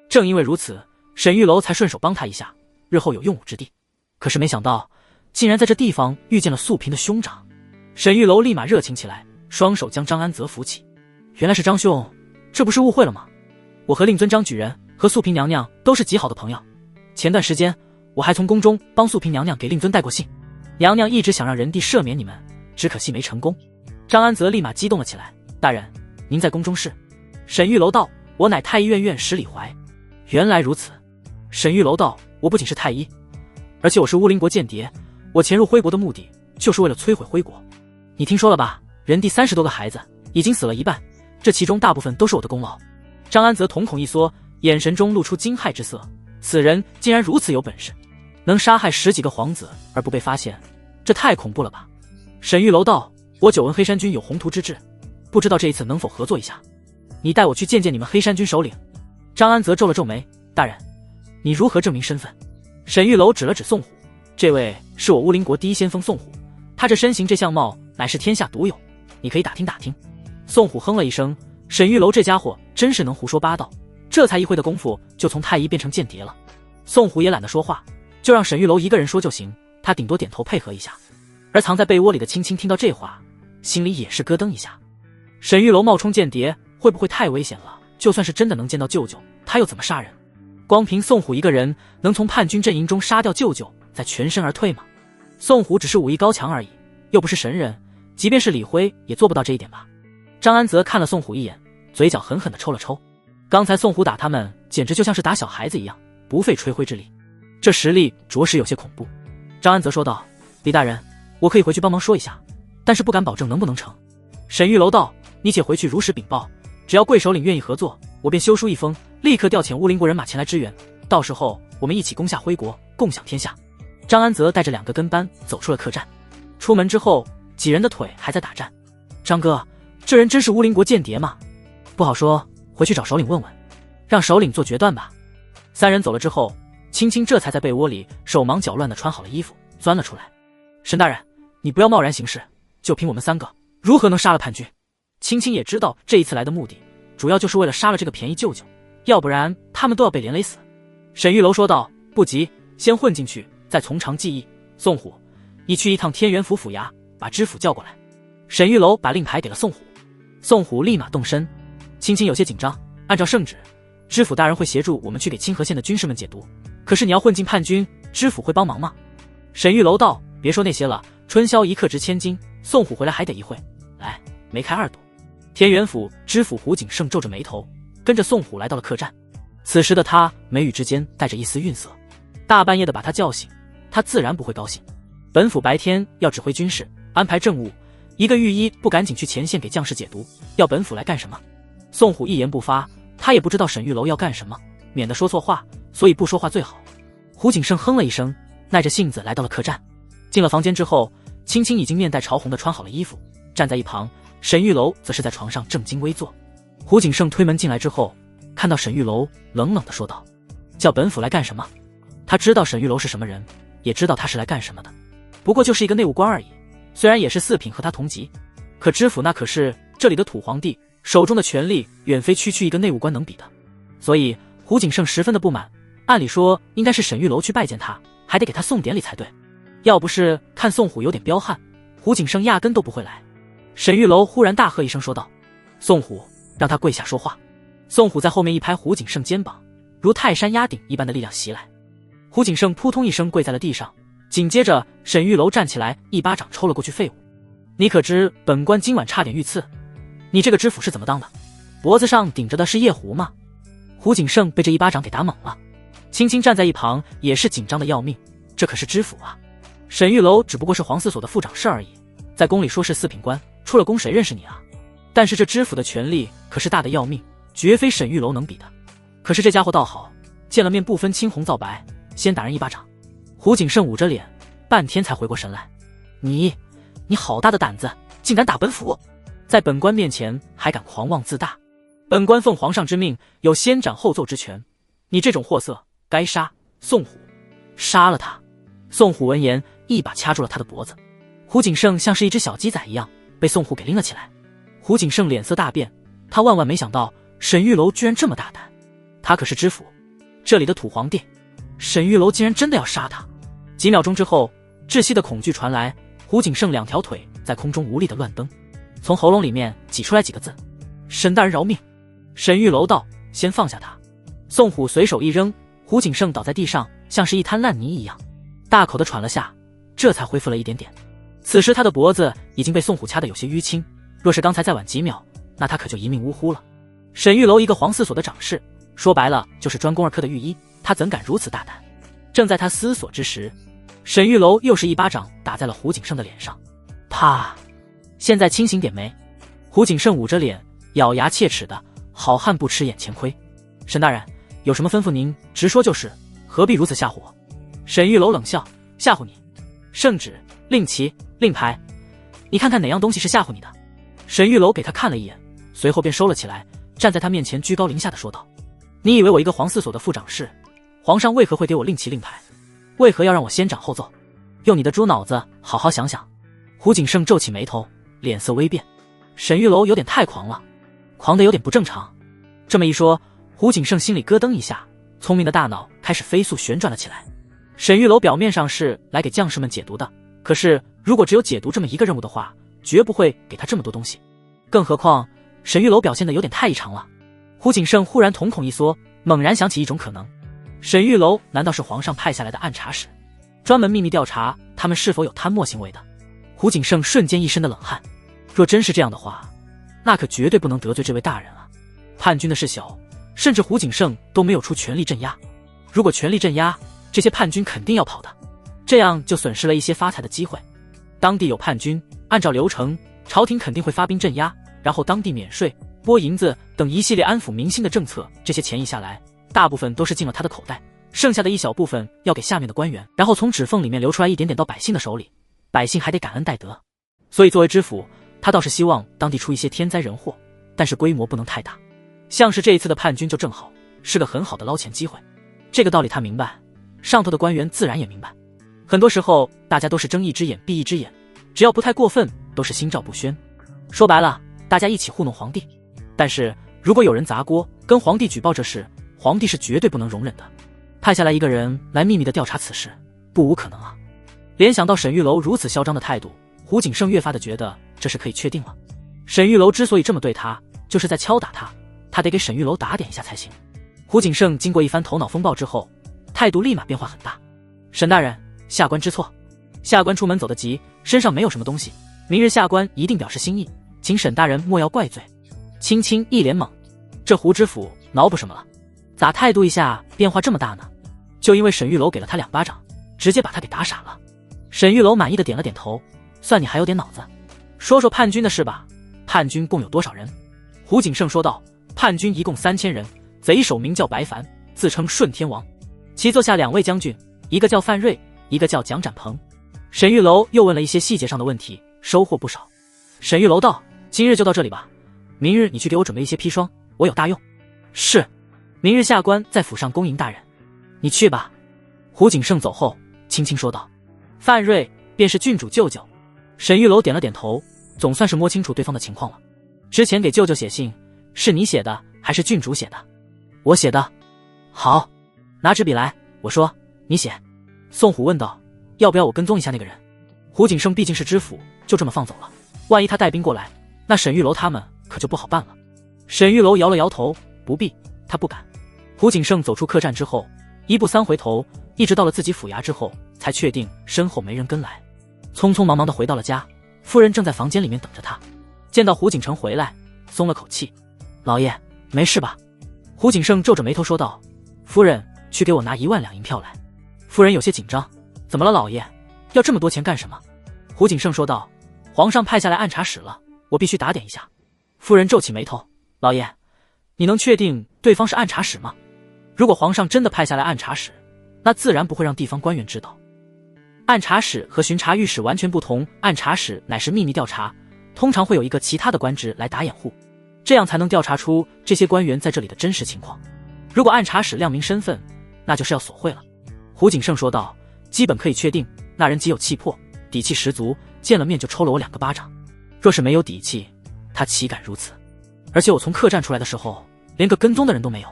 正因为如此，沈玉楼才顺手帮他一下，日后有用武之地。可是没想到竟然在这地方遇见了素萍的兄长。沈玉楼立马热情起来，双手将张安泽扶起。原来是张兄，这不是误会了吗？我和令尊张举人和素萍娘娘都是极好的朋友，前段时间我还从宫中帮素萍娘娘给令尊带过信，娘娘一直想让仁弟赦免你们，只可惜没成功。张安泽立马激动了起来，大人，您在宫中是？沈玉楼道，我乃太医院院使李怀。原来如此。沈玉楼道，我不仅是太医，而且我是乌林国间谍，我潜入徽国的目的就是为了摧毁徽国。你听说了吧？仁弟30多个孩子已经死了一半，这其中大部分都是我的功劳。张安泽瞳孔一缩，眼神中露出惊骇之色，此人竟然如此有本事，能杀害10几个皇子而不被发现，这太恐怖了吧。沈玉楼道，我久闻黑山军有宏图之志，不知道这一次能否合作一下，你带我去见见你们黑山军首领。张安泽皱了皱眉，大人，你如何证明身份？沈玉楼指了指宋虎，这位是我乌林国第一先锋宋虎，他这身形这相貌乃是天下独有，你可以打听打听。宋虎哼了一声，沈玉楼这家伙真是能胡说八道，这才一会的功夫就从太医变成间谍了。宋虎也懒得说话，就让沈玉楼一个人说就行，他顶多点头配合一下。而藏在被窝里的青青听到这话，心里也是咯噔一下。沈玉楼冒充间谍会不会太危险了？就算是真的能见到舅舅，他又怎么杀人？光凭宋虎一个人能从叛军阵营中杀掉舅舅再全身而退吗？宋虎只是武艺高强而已，又不是神人，即便是李辉也做不到这一点吧。张安泽看了宋虎一眼，嘴角狠狠地抽了抽。刚才宋虎打他们简直就像是打小孩子一样，不费吹灰之力，这实力着实有些恐怖。张安泽说道，李大人，我可以回去帮忙说一下，但是不敢保证能不能成。沈玉楼道，你且回去如实禀报，只要贵首领愿意合作，我便修书一封，立刻调遣乌林国人马前来支援，到时候我们一起攻下徽国，共享天下。张安泽带着2个跟班走出了客栈，出门之后几人的腿还在打颤。张哥，这人真是乌林国间谍吗？不好说，回去找首领问问，让首领做决断吧。3人走了之后，青青这才在被窝里手忙脚乱地穿好了衣服，钻了出来。沈大人，你不要贸然行事，就凭我们3个，如何能杀了叛军？青青也知道这一次来的目的，主要就是为了杀了这个便宜舅舅，要不然他们都要被连累死。沈玉楼说道：不急，先混进去，再从长计议。宋虎，你去一趟天元府府衙，把知府叫过来。沈玉楼把令牌给了宋虎，宋虎立马动身。青青有些紧张，按照圣旨，知府大人会协助我们去给清河县的军士们解毒，可是你要混进叛军，知府会帮忙吗？沈玉楼道：别说那些了，春宵一刻值千金，宋虎回来还得一会，来，梅开2朵。天元府知府胡景胜皱着眉头，跟着宋虎来到了客栈。此时的他眉宇之间带着一丝愠色，大半夜的把他叫醒，他自然不会高兴。本府白天要指挥军事，安排政务，一个御医不赶紧去前线给将士解毒，要本府来干什么？宋虎一言不发，他也不知道沈玉楼要干什么，免得说错话，所以不说话最好。胡景胜哼了一声，耐着性子来到了客栈。进了房间之后，青青已经面带潮红的穿好了衣服，站在一旁，沈玉楼则是在床上正襟危坐。胡景胜推门进来之后，看到沈玉楼，冷冷地说道：叫本府来干什么？他知道沈玉楼是什么人，也知道他是来干什么的，不过就是一个内务官而已，虽然也是4品和他同级，可知府那可是这里的土皇帝，手中的权力远非区区一个内务官能比的。所以胡景胜十分的不满，按理说应该是沈玉楼去拜见他，还得给他送典礼才对，要不是看宋虎有点彪悍，胡景胜压根都不会来。沈玉楼忽然大喝一声说道：宋虎，让他跪下说话。宋虎在后面一拍胡景胜肩膀，如泰山压顶一般的力量袭来，胡景胜扑通一声跪在了地上，紧接着沈玉楼站起来一巴掌抽了过去。废物，你可知本官今晚差点遇刺，你这个知府是怎么当的？脖子上顶着的是夜壶吗？胡景胜被这一巴掌给打懵了，青青站在一旁也是紧张的要命，这可是知府啊，沈玉楼只不过是皇司所的副长事而已，在宫里说是4品官，出了宫谁认识你啊？但是这知府的权力可是大的要命，绝非沈玉楼能比的。可是这家伙倒好，见了面不分青红皂白，先打人一巴掌。胡景胜捂着脸，半天才回过神来，你好大的胆子，竟敢打本府，在本官面前还敢狂妄自大，本官奉皇上之命，有先斩后奏之权，你这种货色该杀。宋虎，杀了他！宋虎闻言一把掐住了他的脖子，胡景胜像是一只小鸡仔一样被宋虎给拎了起来。胡景胜脸色大变，他万万没想到沈玉楼居然这么大胆，他可是知府，这里的土皇帝，沈玉楼竟然真的要杀他。几秒钟之后，窒息的恐惧传来，胡景胜2条腿在空中无力的乱蹬，从喉咙里面挤出来几个字：沈大人饶命。沈玉楼道：先放下他。宋虎随手一扔，胡景胜倒在地上，像是一滩烂泥一样，大口的喘了下，这才恢复了一点点。此时他的脖子已经被宋虎掐得有些淤青，若是刚才再晚几秒，那他可就一命呜呼了。沈玉楼一个皇司所的长士，说白了就是专攻2科的御医，他怎敢如此大胆？正在他思索之时，沈玉楼又是一巴掌打在了胡景胜的脸上。啪！现在清醒点没？胡景胜捂着脸，咬牙切齿的，好汉不吃眼前亏。沈大人，有什么吩咐您直说就是，何必如此吓唬我？沈玉楼冷笑：吓唬你？圣旨、令旗、令牌，你看看哪样东西是吓唬你的？沈玉楼给他看了一眼，随后便收了起来，站在他面前居高临下的说道：你以为我一个皇司所的副长事，皇上为何会给我令旗令牌？为何要让我先斩后奏？用你的猪脑子好好想想。胡景胜皱起眉头，脸色微变。沈玉楼有点太狂了，狂得有点不正常。这么一说，胡景胜心里咯噔一下，聪明的大脑开始飞速旋转了起来。沈玉楼表面上是来给将士们解毒的，可是如果只有解毒这么一个任务的话，绝不会给他这么多东西。更何况沈玉楼表现得有点太异常了。胡景胜忽然瞳孔一缩，猛然想起一种可能，沈玉楼难道是皇上派下来的暗查使，专门秘密调查他们是否有贪墨行为的？胡景胜瞬间一身的冷汗，若真是这样的话，那可绝对不能得罪这位大人啊。叛军的事小，甚至胡景胜都没有出全力镇压，如果全力镇压，这些叛军肯定要跑的，这样就损失了一些发财的机会。当地有叛军，按照流程，朝廷肯定会发兵镇压，然后当地免税、拨银子等一系列安抚民心的政策，这些钱一下来，大部分都是进了他的口袋，剩下的一小部分要给下面的官员，然后从指缝里面流出来一点点到百姓的手里，百姓还得感恩戴德。所以作为知府，他倒是希望当地出一些天灾人祸，但是规模不能太大。像是这一次的叛军就正好是个很好的捞钱机会，这个道理他明白，上头的官员自然也明白。很多时候大家都是睁一只眼闭一只眼，只要不太过分，都是心照不宣。说白了，大家一起糊弄皇帝。但是如果有人砸锅跟皇帝举报这事，皇帝是绝对不能容忍的，派下来一个人来秘密的调查此事，不无可能啊。联想到沈玉楼如此嚣张的态度，胡景胜越发的觉得这是可以确定了。沈玉楼之所以这么对他，就是在敲打他，他得给沈玉楼打点一下才行。胡景胜经过一番头脑风暴之后，态度立马变化很大。沈大人，下官知错。下官出门走得急，身上没有什么东西，明日下官一定表示心意，请沈大人莫要怪罪。青青一脸懵，这胡知府脑补什么了？咋态度一下变化这么大呢？就因为沈玉楼给了他2巴掌，直接把他给打傻了。沈玉楼满意的点了点头，算你还有点脑子。说说叛军的事吧，叛军共有多少人？胡景胜说道，叛军一共3000人，贼首名叫白凡，自称顺天王，其座下2位将军，一个叫范瑞，一个叫蒋展鹏。沈玉楼又问了一些细节上的问题，收获不少。沈玉楼道，今日就到这里吧，明日你去给我准备一些砒霜，我有大用。是，明日下官在府上恭迎大人。你去吧。胡景胜走后，轻轻说道，范瑞便是郡主舅舅。沈玉楼点了点头，总算是摸清楚对方的情况了。之前给舅舅写信，是你写的还是郡主写的？我写的。好，拿纸笔来，我说你写。宋虎问道，要不要我跟踪一下那个人？胡景胜毕竟是知府，就这么放走了，万一他带兵过来，那沈玉楼他们可就不好办了。沈玉楼摇了摇头，不必，他不敢。胡景胜走出客栈之后，一步3回头，一直到了自己府衙之后，才确定身后没人跟来，匆匆忙忙地回到了家。夫人正在房间里面等着他，见到胡景成回来，松了口气。老爷没事吧？胡景胜皱着眉头说道，夫人去给我拿1万两银票来。夫人有些紧张，怎么了老爷？要这么多钱干什么？胡景胜说道，皇上派下来按察使了，我必须打点一下。夫人皱起眉头，老爷，你能确定对方是按察使吗？如果皇上真的派下来按察使，那自然不会让地方官员知道。按察使和巡查御史完全不同，按察使乃是秘密调查，通常会有一个其他的官职来打掩护，这样才能调查出这些官员在这里的真实情况。如果按察使亮明身份，那就是要索贿了。胡景胜说道，基本可以确定，那人极有气魄，底气十足，见了面就抽了我2个巴掌。若是没有底气，他岂敢如此？而且我从客栈出来的时候，连个跟踪的人都没有。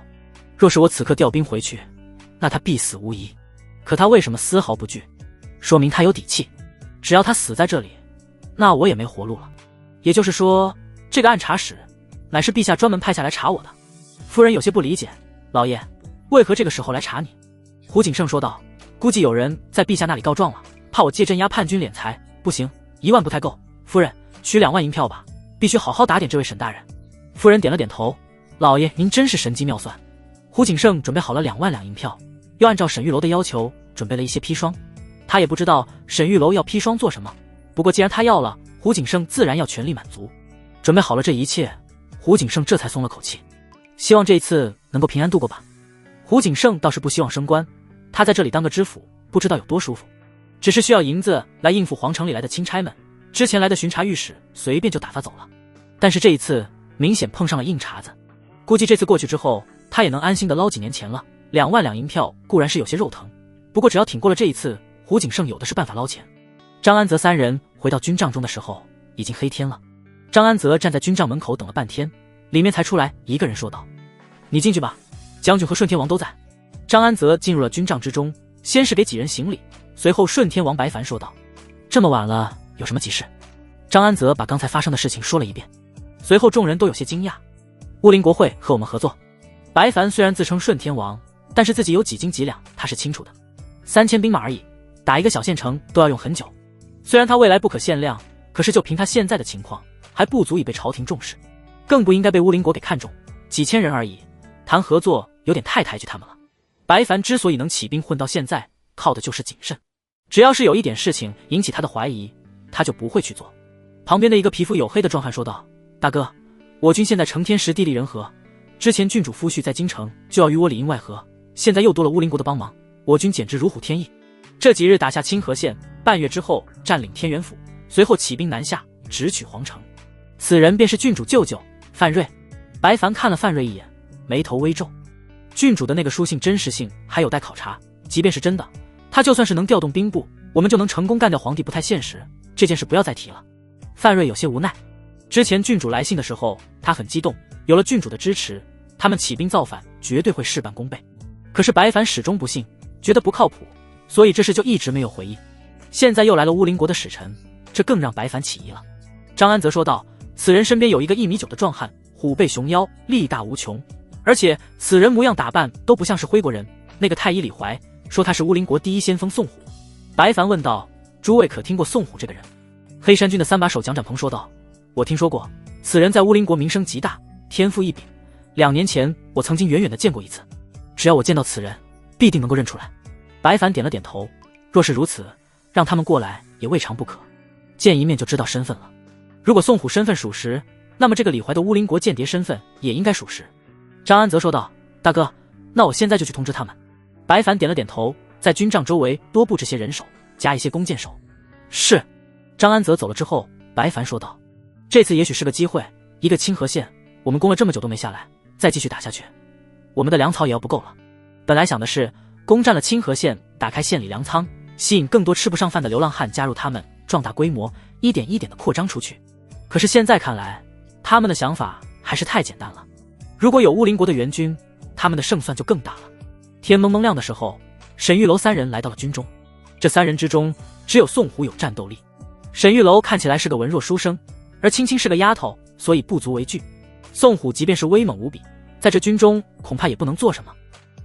若是我此刻调兵回去，那他必死无疑。可他为什么丝毫不惧？说明他有底气。只要他死在这里，那我也没活路了。也就是说，这个按察使乃是陛下专门派下来查我的。夫人有些不理解，老爷，为何这个时候来查你？胡景胜说道，估计有人在陛下那里告状了，怕我借镇压叛军敛财。不行，1万不太够，夫人取2万银票吧，必须好好打点这位沈大人。夫人点了点头，老爷您真是神机妙算。胡景胜准备好了2万两银票，又按照沈玉楼的要求准备了一些砒霜。他也不知道沈玉楼要砒霜做什么，不过既然他要了，胡景胜自然要全力满足。准备好了这一切，胡景胜这才松了口气，希望这一次能够平安度过吧。胡景胜倒是不希望升官，他在这里当个知府不知道有多舒服，只是需要银子来应付皇城里来的钦差们，之前来的巡查御史随便就打发走了，但是这一次明显碰上了硬茬子，估计这次过去之后，他也能安心的捞几年钱了。2万两银票固然是有些肉疼，不过只要挺过了这一次，胡景胜有的是办法捞钱。张安泽3人回到军帐中的时候，已经黑天了。张安泽站在军帐门口等了半天，里面才出来一个人说道，你进去吧，将军和顺天王都在。张安泽进入了军帐之中，先是给几人行礼，随后顺天王白凡说道，这么晚了，有什么急事？张安泽把刚才发生的事情说了一遍，随后众人都有些惊讶。乌林国会和我们合作，白凡虽然自称顺天王，但是自己有几斤几两他是清楚的，3000兵马而已，打一个小县城都要用很久。虽然他未来不可限量，可是就凭他现在的情况，还不足以被朝廷重视，更不应该被乌林国给看中。几千人而已，谈合作有点太抬举他们了。白凡之所以能起兵混到现在，靠的就是谨慎，只要是有一点事情引起他的怀疑，他就不会去做。旁边的一个皮肤黝黑的壮汉说道，大哥，我军现在成天时地利人和，之前郡主夫婿在京城就要与我里应外合，现在又多了乌林国的帮忙，我军简直如虎添翼。这几日打下清河县，半月之后占领天元府，随后起兵南下，直取皇城。此人便是郡主舅舅范瑞。白凡看了范瑞一眼，眉头微皱。郡主的那个书信真实性还有待考察，即便是真的，他就算是能调动兵部，我们就能成功干掉皇帝不太现实，这件事不要再提了。范瑞有些无奈，之前郡主来信的时候，他很激动，有了郡主的支持，他们起兵造反绝对会事半功倍。可是白凡始终不信，觉得不靠谱，所以这事就一直没有回应。现在又来了乌林国的使臣，这更让白凡起疑了。张安则说道，此人身边有一个1.9米的壮汉，虎背熊腰，力大无穷，而且此人模样打扮都不像是徽国人。那个太医李怀说他是乌林国第一先锋宋虎。白凡问道，诸位可听过宋虎这个人？黑山军的3把手蒋展鹏说道，我听说过，此人在乌林国名声极大，天赋异禀，2年前我曾经远远的见过一次，只要我见到此人，必定能够认出来。白凡点了点头，若是如此，让他们过来也未尝不可，见一面就知道身份了。如果宋虎身份属实，那么这个李怀的乌林国间谍身份也应该属实。张安则说道，大哥，那我现在就去通知他们。白凡点了点头，在军帐周围多布置些人手，加一些弓箭手。是。张安则走了之后，白凡说道，这次也许是个机会，一个清河县，我们攻了这么久都没下来，再继续打下去，我们的粮草也要不够了。本来想的是攻占了清河县，打开县里粮仓，吸引更多吃不上饭的流浪汉加入他们，壮大规模，一点一点的扩张出去。可是现在看来，他们的想法还是太简单了。如果有乌林国的援军，他们的胜算就更大了。天蒙蒙亮的时候，沈玉楼3人来到了军中。这3人之中，只有宋虎有战斗力。沈玉楼看起来是个文弱书生，而青青是个丫头，所以不足为惧。宋虎即便是威猛无比，在这军中恐怕也不能做什么。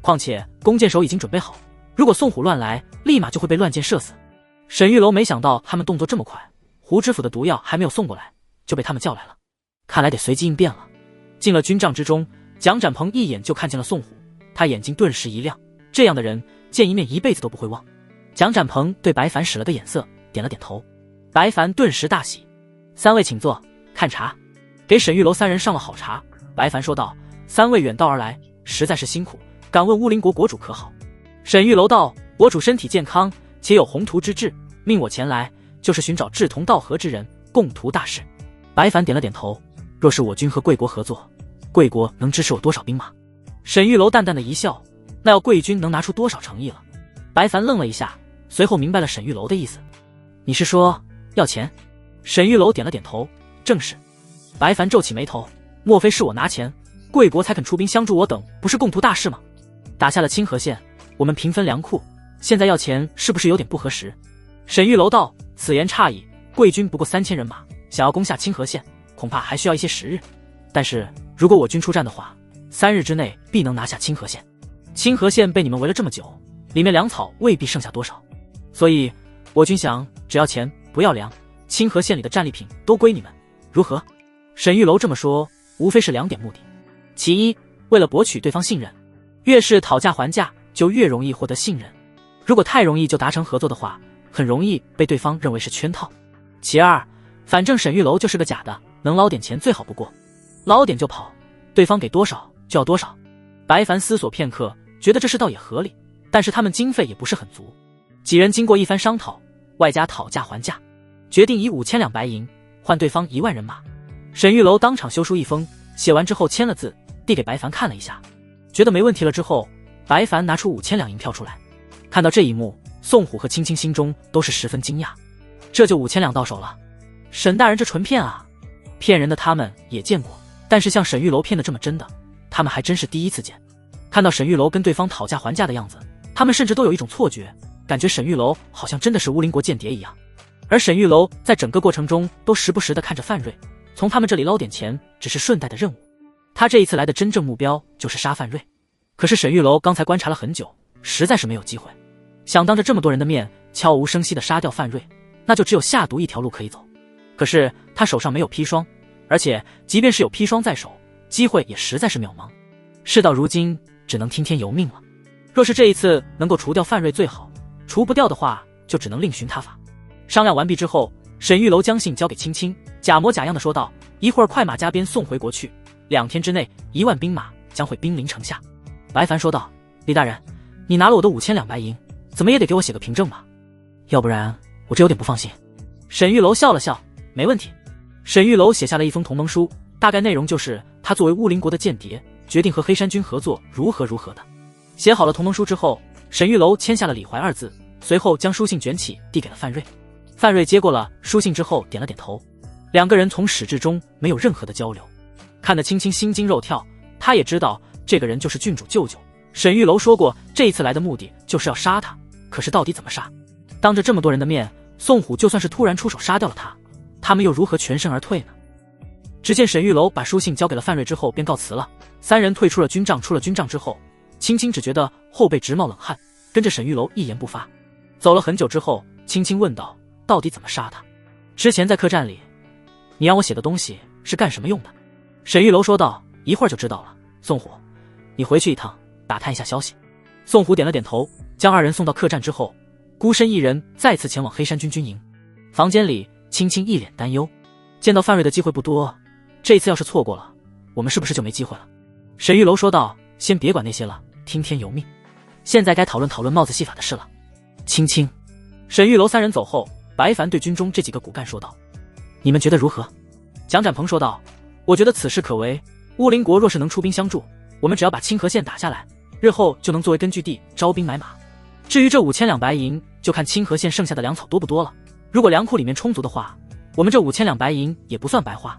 况且弓箭手已经准备好，如果宋虎乱来，立马就会被乱箭射死。沈玉楼没想到他们动作这么快，胡知府的毒药还没有送过来，就被他们叫来了。看来得随机应变了。进了军帐之中，蒋展鹏一眼就看见了宋虎，他眼睛顿时一亮，这样的人见一面一辈子都不会忘。蒋展鹏对白凡使了个眼色，点了点头。白凡顿时大喜，3位请坐，看茶。给沈玉楼3人上了好茶。白凡说道，3位远道而来，实在是辛苦，敢问乌林国国主可好？沈玉楼道，国主身体健康，且有宏图之志，命我前来，就是寻找志同道合之人，共图大事。白凡点了点头，若是我军和贵国合作，贵国能支持我多少兵马？沈玉楼淡淡的一笑，那要贵军能拿出多少诚意了？白凡愣了一下，随后明白了沈玉楼的意思。你是说要钱？沈玉楼点了点头，正是。白凡皱起眉头，莫非是我拿钱，贵国才肯出兵相助我等，不是共图大事吗？打下了清河县，我们平分粮库，现在要钱是不是有点不合时？沈玉楼道，此言差矣，贵军不过3000人马，想要攻下清河县，恐怕还需要一些时日。但是如果我军出战的话，3日之内必能拿下清河县。清河县被你们围了这么久，里面粮草未必剩下多少，所以我军想只要钱不要粮，清河县里的战利品都归你们，如何？沈玉楼这么说，无非是2点目的。其一，为了博取对方信任，越是讨价还价，就越容易获得信任。如果太容易就达成合作的话，很容易被对方认为是圈套。其二，反正沈玉楼就是个假的，能捞点钱最好不过，捞点就跑，对方给多少就要多少。白凡思索片刻，觉得这事倒也合理，但是他们经费也不是很足。几人经过一番商讨，外加讨价还价，决定以5000两白银换对方1万人马。沈玉楼当场修书一封，写完之后签了字，递给白凡看了一下，觉得没问题了之后，白凡拿出5000两银票出来。看到这一幕，宋虎和青青心中都是十分惊讶，这就5000两到手了。沈大人这纯骗啊！骗人的他们也见过，但是像沈玉楼骗的这么真的，他们还真是第一次见。看到沈玉楼跟对方讨价还价的样子，他们甚至都有一种错觉，感觉沈玉楼好像真的是乌林国间谍一样。而沈玉楼在整个过程中都时不时地看着范瑞，从他们这里捞点钱只是顺带的任务，他这一次来的真正目标就是杀范瑞。可是沈玉楼刚才观察了很久，实在是没有机会，想当着这么多人的面悄无声息地杀掉范瑞，那就只有下毒一条路可以走。可是他手上没有砒霜，而且即便是有砒霜在手，机会也实在是渺茫。事到如今，只能听天由命了。若是这一次能够除掉范瑞最好，除不掉的话，就只能另寻他法。商量完毕之后，沈玉楼将信交给青青，假模假样的说道：“一会儿快马加鞭送回国去，2天之内1万兵马将会兵临城下。”白凡说道：“李大人，你拿了我的5000两白银，怎么也得给我写个凭证吧？要不然我这有点不放心。”沈玉楼笑了笑：“没问题。”沈玉楼写下了一封同盟书，大概内容就是他作为乌林国的间谍，决定和黑山军合作如何的。写好了同盟书之后，沈玉楼签下了李怀二字，随后将书信卷起递给了范瑞。范瑞接过了书信之后点了点头，两个人从始至终没有任何的交流，看得青青心惊肉跳。他也知道这个人就是郡主舅舅。沈玉楼说过这一次来的目的就是要杀他，可是到底怎么杀？当着这么多人的面，宋虎就算是突然出手杀掉了他，他们又如何全身而退呢？只见沈玉楼把书信交给了范瑞之后便告辞了。三人退出了军帐，出了军帐之后，青青只觉得后背直冒冷汗，跟着沈玉楼一言不发。走了很久之后，青青问道：到底怎么杀他？之前在客栈里，你让我写的东西是干什么用的？沈玉楼说道：一会儿就知道了。宋虎，你回去一趟，打探一下消息。宋虎点了点头，将二人送到客栈之后，孤身一人再次前往黑山军军营。房间里，青青一脸担忧，见到范瑞的机会不多，这一次要是错过了，我们是不是就没机会了？沈玉楼说道：先别管那些了，听天由命，现在该讨论讨论帽子戏法的事了。青青。沈玉楼三人走后，白凡对军中这几个骨干说道：你们觉得如何？蒋展鹏说道：我觉得此事可为，乌林国若是能出兵相助，我们只要把清河县打下来，日后就能作为根据地招兵买马。至于这5000两白银，就看清河县剩下的粮草多不多了。如果粮库里面充足的话，我们这5000两白银也不算白花。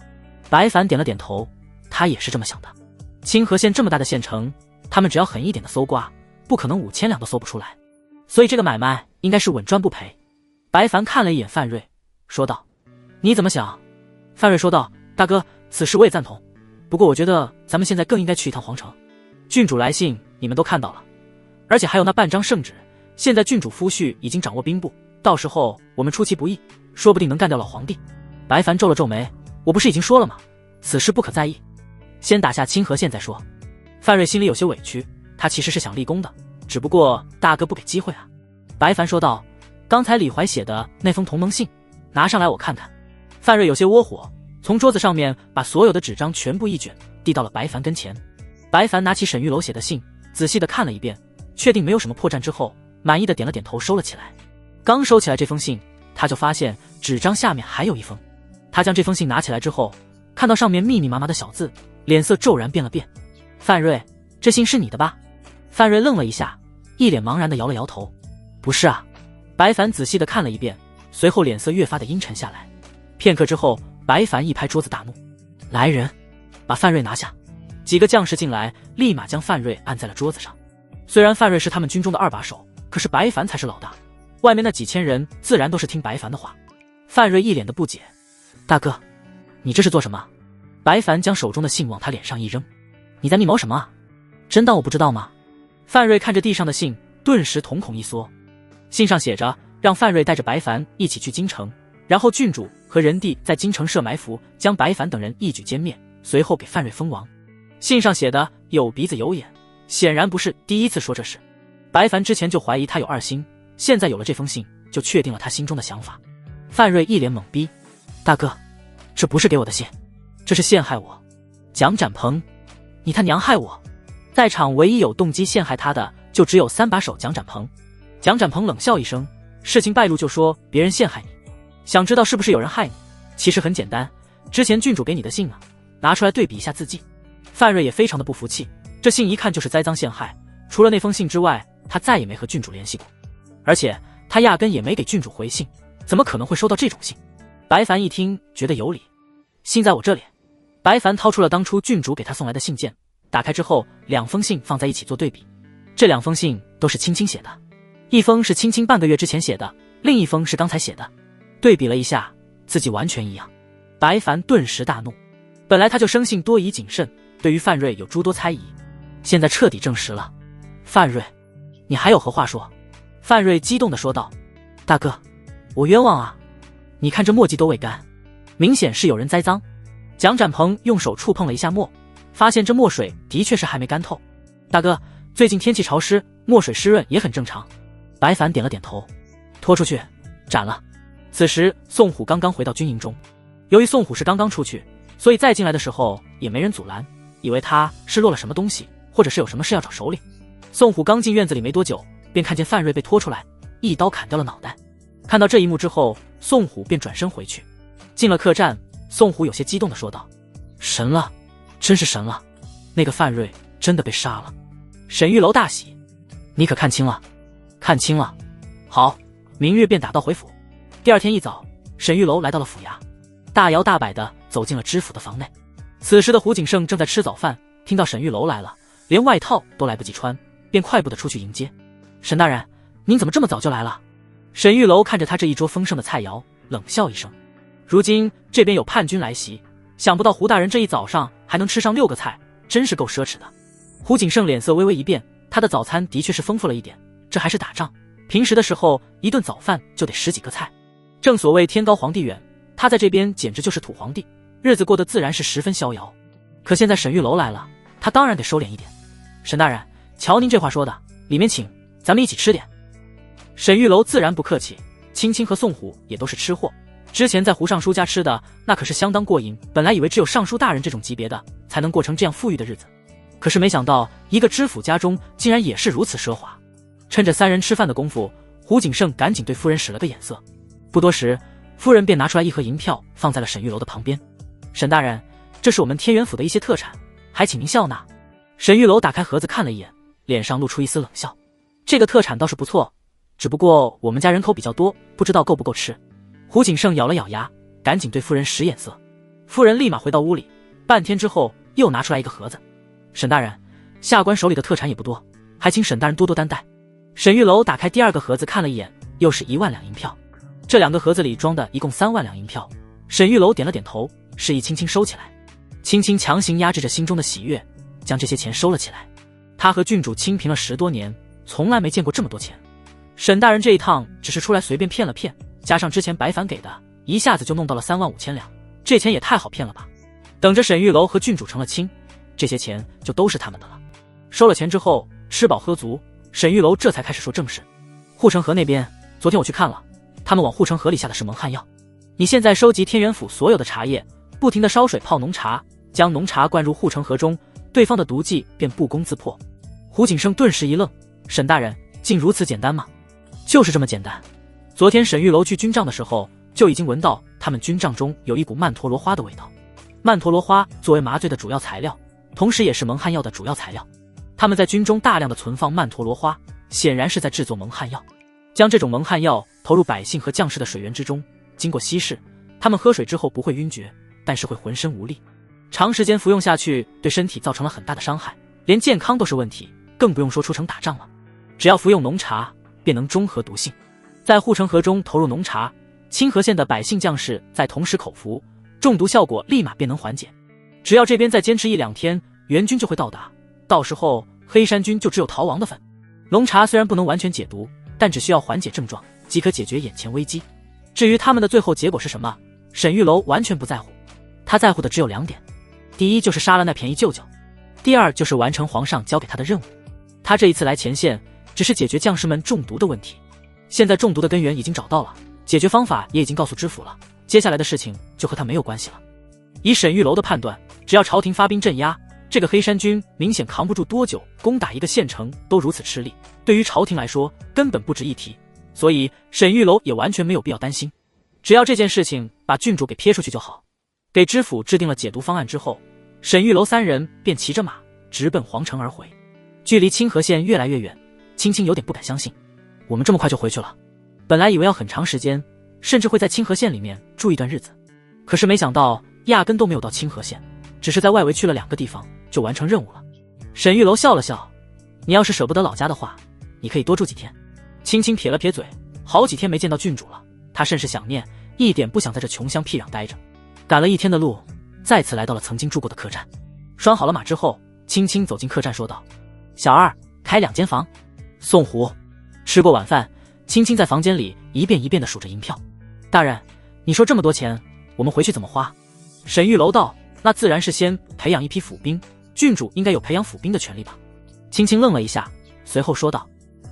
白凡点了点头，他也是这么想的。清河县这么大的县城，他们只要狠一点的搜刮，不可能5000两都搜不出来，所以这个买卖应该是稳赚不赔。白凡看了一眼范瑞，说道：你怎么想？范瑞说道：大哥，此事我也赞同，不过我觉得咱们现在更应该去一趟皇城。郡主来信你们都看到了，而且还有那半张圣旨，现在郡主夫婿已经掌握兵部，到时候我们出其不意，说不定能干掉老皇帝。白凡皱了皱眉，我不是已经说了吗？此事不可在意，先打下清河县再说。范瑞心里有些委屈，他其实是想立功的，只不过大哥不给机会啊。白凡说道：刚才李怀写的那封同盟信，拿上来我看看。范瑞有些窝火，从桌子上面把所有的纸张全部一卷，递到了白凡跟前。白凡拿起沈玉楼写的信，仔细的看了一遍，确定没有什么破绽之后，满意的点了点头，收了起来。刚收起来这封信，他就发现纸张下面还有一封。他将这封信拿起来之后，看到上面密密麻麻的小字，脸色骤然变了变。范瑞，这信是你的吧？范瑞愣了一下，一脸茫然的摇了摇头。不是啊。白凡仔细的看了一遍，随后脸色越发的阴沉下来。片刻之后，白凡一拍桌子大怒：来人，把范瑞拿下！几个将士进来，立马将范瑞按在了桌子上。虽然范瑞是他们军中的2把手，可是白凡才是老大，外面那几千人自然都是听白凡的话。范瑞一脸的不解：大哥，你这是做什么？白凡将手中的信往他脸上一扔：你在密谋什么啊？真当我不知道吗？范瑞看着地上的信，顿时瞳孔一缩。信上写着，让范瑞带着白凡一起去京城，然后郡主和人帝在京城设埋伏，将白凡等人一举歼灭，随后给范瑞封王。信上写的有鼻子有眼，显然不是第一次说这事。白凡之前就怀疑他有2心，现在有了这封信，就确定了他心中的想法。范瑞一脸懵逼：大哥，这不是给我的信，这是陷害我。蒋展鹏，你他娘害我！在场唯一有动机陷害他的，就只有3把手蒋展鹏。蒋展鹏冷笑一声：事情败露就说别人陷害你，想知道是不是有人害你？其实很简单，之前郡主给你的信啊，拿出来对比一下字迹。范瑞也非常的不服气，这信一看就是栽赃陷害，除了那封信之外，他再也没和郡主联系过，而且他压根也没给郡主回信，怎么可能会收到这种信？白凡一听觉得有理，信在我这里。白凡掏出了当初郡主给他送来的信件，打开之后，2封信放在一起做对比。这2封信都是青青写的，一封是青青半个月之前写的，另一封是刚才写的。对比了一下，字迹完全一样。白凡顿时大怒，本来他就生性多疑谨慎，对于范瑞有诸多猜疑，现在彻底证实了。范瑞，你还有何话说？范瑞激动地说道：大哥，我冤枉啊！你看这墨迹都未干，明显是有人栽赃。蒋展鹏用手触碰了一下墨，发现这墨水的确是还没干透。大哥，最近天气潮湿，墨水湿润也很正常。白凡点了点头。拖出去斩了。此时宋虎刚刚回到军营中，由于宋虎是刚刚出去，所以再进来的时候也没人阻拦，以为他是落了什么东西，或者是有什么事要找首领。宋虎刚进院子里没多久，便看见范瑞被拖出来，一刀砍掉了脑袋。看到这一幕之后，宋虎便转身回去。进了客栈，宋虎有些激动地说道：神了，真是神了，那个范瑞真的被杀了。沈玉楼大喜：你可看清了？看清了。好，明日便打道回府。第二天一早，沈玉楼来到了府衙，大摇大摆地走进了知府的房内。此时的胡景胜正在吃早饭，听到沈玉楼来了，连外套都来不及穿，便快步地出去迎接。沈大人，您怎么这么早就来了？沈玉楼看着他这一桌丰盛的菜肴，冷笑一声。如今这边有叛军来袭，想不到胡大人这一早上还能吃上6个菜，真是够奢侈的。胡景胜脸色微微一变，他的早餐的确是丰富了一点，这还是打仗，平时的时候一顿早饭就得10几个菜。正所谓天高皇帝远，他在这边简直就是土皇帝，日子过得自然是十分逍遥。可现在沈玉楼来了，他当然得收敛一点。沈大人，瞧您这话说的，里面请，咱们一起吃点。沈玉楼自然不客气，青青和宋虎也都是吃货，之前在胡尚书家吃的那可是相当过瘾，本来以为只有尚书大人这种级别的才能过成这样富裕的日子，可是没想到一个知府家中竟然也是如此奢华。趁着3人吃饭的功夫，胡景胜赶紧对夫人使了个眼色，不多时，夫人便拿出来1盒银票放在了沈玉楼的旁边。沈大人，这是我们天元府的一些特产，还请您笑纳。沈玉楼打开盒子看了一眼，脸上露出一丝冷笑。这个特产倒是不错，只不过我们家人口比较多，不知道够不够吃。胡景胜咬了咬牙，赶紧对夫人使眼色。夫人立马回到屋里，半天之后又拿出来1个盒子。沈大人，下官手里的特产也不多，还请沈大人多多担待。沈玉楼打开第2个盒子看了一眼，又是1万两银票。这2个盒子里装的一共3万两银票。沈玉楼点了点头，示意青青收起来。青青强行压制着心中的喜悦，将这些钱收了起来。他和郡主清贫了10多年，从来没见过这么多钱。沈大人这一趟只是出来随便骗了骗，加上之前白凡给的，一下子就弄到了3万5千两，这钱也太好骗了吧。等着沈玉楼和郡主成了亲，这些钱就都是他们的了。收了钱之后，吃饱喝足，沈玉楼这才开始说正事。护城河那边，昨天我去看了，他们往护城河里下的是蒙汗药。你现在收集天元府所有的茶叶，不停地烧水泡浓茶，将浓茶灌入护城河中，对方的毒计便不攻自破。胡景胜顿时一愣，沈大人，竟如此简单吗？就是这么简单。昨天沈玉楼去军帐的时候，就已经闻到他们军帐中有一股曼陀罗花的味道。曼陀罗花作为麻醉的主要材料，同时也是蒙汗药的主要材料。他们在军中大量的存放曼陀罗花，显然是在制作蒙汗药。将这种蒙汗药投入百姓和将士的水源之中，经过稀释，他们喝水之后不会晕厥，但是会浑身无力。长时间服用下去，对身体造成了很大的伤害，连健康都是问题，更不用说出城打仗了。只要服用浓茶，便能中和毒性。在护城河中投入浓茶，清河县的百姓将士在同时口服，中毒效果立马便能缓解。只要这边再坚持1、2天，援军就会到达，到时候黑山军就只有逃亡的份。浓茶虽然不能完全解毒，但只需要缓解症状，即可解决眼前危机。至于他们的最后结果是什么，沈玉楼完全不在乎，他在乎的只有2点：第一就是杀了那便宜舅舅，第二就是完成皇上交给他的任务。他这一次来前线，只是解决将士们中毒的问题。现在中毒的根源已经找到了，解决方法也已经告诉知府了，接下来的事情就和他没有关系了。以沈玉楼的判断，只要朝廷发兵镇压，这个黑山军明显扛不住多久，攻打一个县城都如此吃力，对于朝廷来说根本不值一提，所以沈玉楼也完全没有必要担心。只要这件事情把郡主给撇出去就好。给知府制定了解毒方案之后，沈玉楼3人便骑着马直奔皇城而回。距离清河县越来越远，青青有点不敢相信，我们这么快就回去了？本来以为要很长时间，甚至会在清河县里面住一段日子，可是没想到压根都没有到清河县，只是在外围去了2个地方就完成任务了。沈玉楼笑了笑，你要是舍不得老家的话，你可以多住几天。青青撇了撇嘴，好几天没见到郡主了，她甚是想念，一点不想在这穷乡僻壤待着。赶了1天的路，再次来到了曾经住过的客栈。拴好了马之后，青青走进客栈说道：小二，开2间房。宋胡。吃过晚饭，青青在房间里一遍一遍地数着银票。大人，你说这么多钱，我们回去怎么花？沈玉楼道：那自然是先培养一批府兵，郡主应该有培养府兵的权利吧？青青愣了一下，随后说道：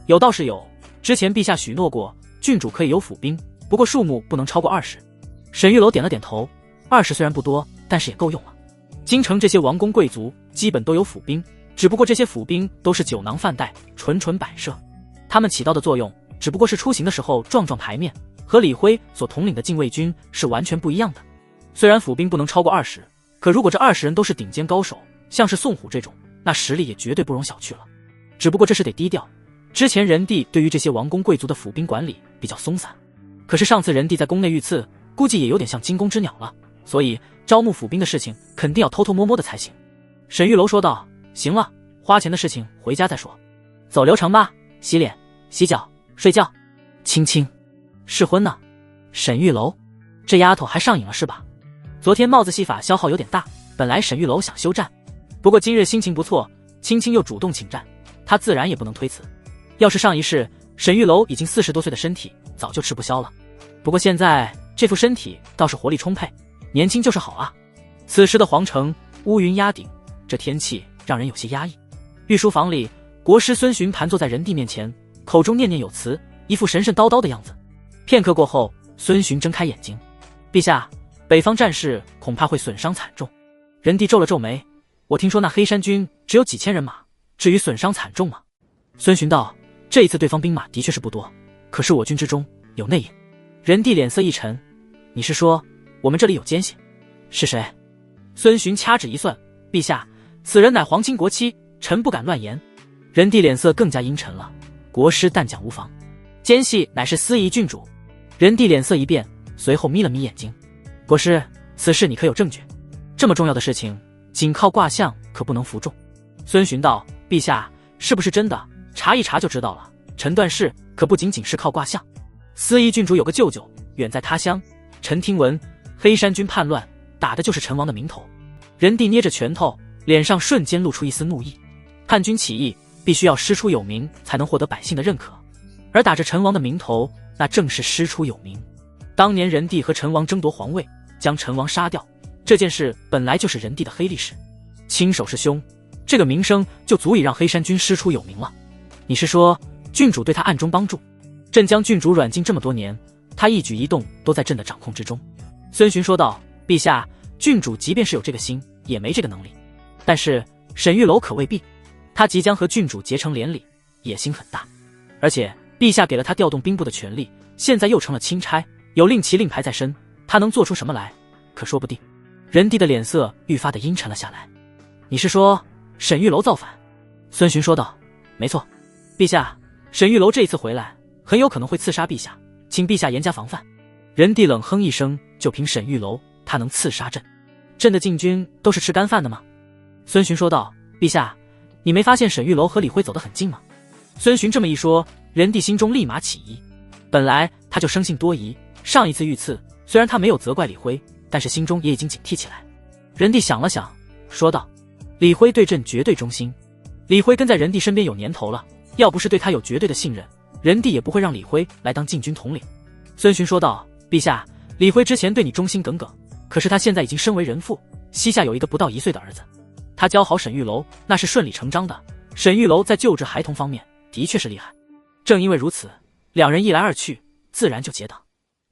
有倒是有，之前陛下许诺过，郡主可以有府兵，不过数目不能超过20。沈玉楼点了点头，20虽然不多，但是也够用了。京城这些王公贵族基本都有府兵，只不过这些府兵都是酒囊饭袋，纯纯摆设，他们起到的作用只不过是出行的时候壮壮牌面，和李辉所统领的禁卫军是完全不一样的。虽然府兵不能超过20，可如果这20人都是顶尖高手，像是宋虎这种，那实力也绝对不容小觑了。只不过这事得低调，之前人帝对于这些王公贵族的府兵管理比较松散，可是上次人帝在宫内遇刺，估计也有点像惊弓之鸟了，所以招募府兵的事情肯定要偷偷摸摸的才行。沈玉楼说道：行了，花钱的事情回家再说，走流程吧，洗脸、洗脚、睡觉。青青，试婚呢？沈玉楼，这丫头还上瘾了是吧？昨天帽子戏法消耗有点大，本来沈玉楼想休战，不过今日心情不错，青青又主动请战，她自然也不能推辞。要是上一世，沈玉楼已经40多岁的身体早就吃不消了，不过现在这副身体倒是活力充沛，年轻就是好啊。此时的皇城乌云压顶，这天气让人有些压抑。御书房里，国师孙寻盘坐在人帝面前，口中念念有词，一副神神叨叨的样子。片刻过后，孙寻睁开眼睛：陛下，北方战事恐怕会损伤惨重。人帝皱了皱眉：我听说那黑山军只有几千人马，至于损伤惨重吗？孙寻道：这一次对方兵马的确是不多，可是我军之中有内应。人帝脸色一沉：你是说我们这里有奸细？是谁？孙寻掐指一算：陛下，此人乃皇亲国戚，臣不敢乱言。人帝脸色更加阴沉了：国师但讲无妨。奸细乃是司仪郡主。人帝脸色一变，随后眯了眯眼睛：国师，此事你可有证据？这么重要的事情，仅靠卦象可不能服众。孙寻道：陛下，是不是真的？查一查就知道了。臣断事可不仅仅是靠卦象。司仪郡主有个舅舅远在他乡，臣听闻黑山军叛乱，打的就是陈王的名头。人帝捏着拳头，脸上瞬间露出一丝怒意。叛军起义必须要师出有名，才能获得百姓的认可，而打着陈王的名头，那正是师出有名。当年人帝和陈王争夺皇位，将陈王杀掉，这件事本来就是人帝的黑历史。亲手是凶，这个名声就足以让黑山军师出有名了。你是说郡主对他暗中帮助？朕将郡主软禁这么多年，他一举一动都在朕的掌控之中。孙寻说道：陛下，郡主即便是有这个心，也没这个能力。但是沈玉楼可未必，他即将和郡主结成连理，野心很大。而且陛下给了他调动兵部的权力，现在又成了钦差，有令旗令牌在身，他能做出什么来，可说不定。人帝的脸色愈发的阴沉了下来。你是说沈玉楼造反？孙寻说道：没错，陛下，沈玉楼这一次回来，很有可能会刺杀陛下，请陛下严加防范。人帝冷哼一声：就凭沈玉楼，他能刺杀朕？朕的禁军都是吃干饭的吗？孙寻说道：陛下，你没发现沈玉楼和李辉走得很近吗？孙寻这么一说，人帝心中立马起疑。本来他就生性多疑，上一次遇刺，虽然他没有责怪李辉，但是心中也已经警惕起来。人帝想了想，说道：李辉对朕绝对忠心，李辉跟在人帝身边有年头了，要不是对他有绝对的信任，人帝也不会让李辉来当禁军统领。孙寻说道：陛下，李辉之前对你忠心耿耿，可是他现在已经身为人父，膝下有一个不到1岁的儿子，他教好沈玉楼那是顺理成章的。沈玉楼在救治孩童方面的确是厉害，正因为如此，两人一来二去，自然就结党。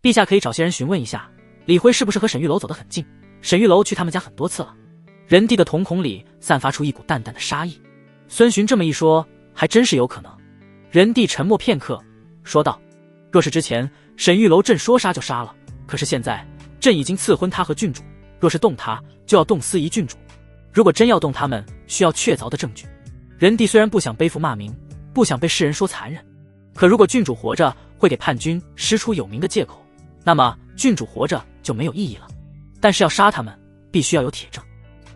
陛下可以找些人询问一下，李辉是不是和沈玉楼走得很近？沈玉楼去他们家很多次了。人帝的瞳孔里散发出一股淡淡的杀意。孙寻这么一说，还真是有可能。人帝沉默片刻，说道：若是之前沈玉楼朕说杀就杀了，可是现在朕已经赐婚他和郡主，若是动他，就要动司仪郡主。如果真要动他们，需要确凿的证据。人帝虽然不想背负骂名，不想被世人说残忍，可如果郡主活着会给叛军师出有名的借口，那么郡主活着就没有意义了。但是要杀他们，必须要有铁证。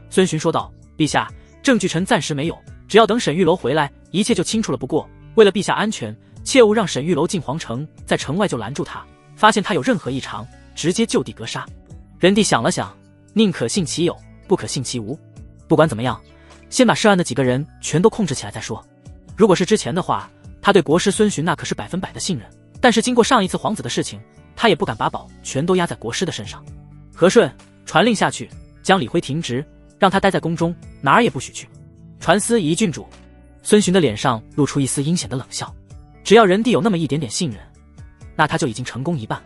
孙寻说道：陛下，证据臣暂时没有，只要等沈玉楼回来，一切就清楚了。不过为了陛下安全，切勿让沈玉楼进皇城，在城外就拦住他，发现他有任何异常，直接就地格杀。人帝想了想，宁可信其有，不可信其无。不管怎么样，先把涉案的几个人全都控制起来再说。如果是之前的话，他对国师孙寻那可是100%的信任，但是经过上一次皇子的事情，他也不敢把宝全都压在国师的身上。和顺，传令下去，将李辉停职，让他待在宫中，哪儿也不许去。传司仪郡主。孙寻的脸上露出一丝阴险的冷笑，只要人帝有那么一点点信任，那他就已经成功一半了。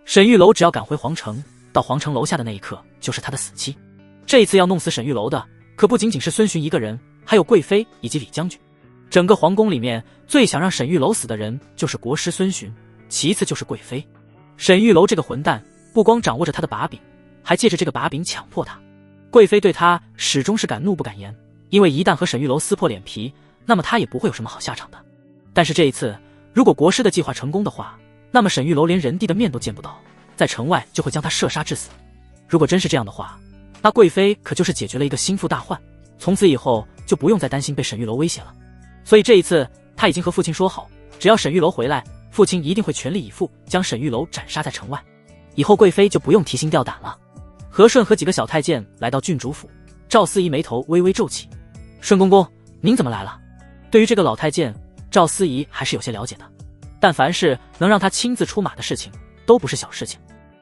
沈玉楼只要赶回皇城，到皇城楼下的那一刻就是他的死期。这一次要弄死沈玉楼的可不仅仅是孙寻一个人，还有贵妃以及李将军。整个皇宫里面最想让沈玉楼死的人就是国师孙寻，其次就是贵妃。沈玉楼这个混蛋不光掌握着他的把柄，还借着这个把柄强迫他。贵妃对他始终是敢怒不敢言，因为一旦和沈玉楼撕破脸皮，那么他也不会有什么好下场的。但是这一次，如果国师的计划成功的话，那么沈玉楼连人帝的面都见不到，在城外就会将他射杀致死。如果真是这样的话，那贵妃可就是解决了一个心腹大患，从此以后就不用再担心被沈玉楼威胁了。所以这一次，他已经和父亲说好，只要沈玉楼回来，父亲一定会全力以赴将沈玉楼斩杀在城外。以后贵妃就不用提心吊胆了。和顺和几个小太监来到郡主府，赵思仪眉头微微皱起。顺公公，您怎么来了？对于这个老太监，赵思仪还是有些了解的，但凡是能让他亲自出马的事情，都不是小事情。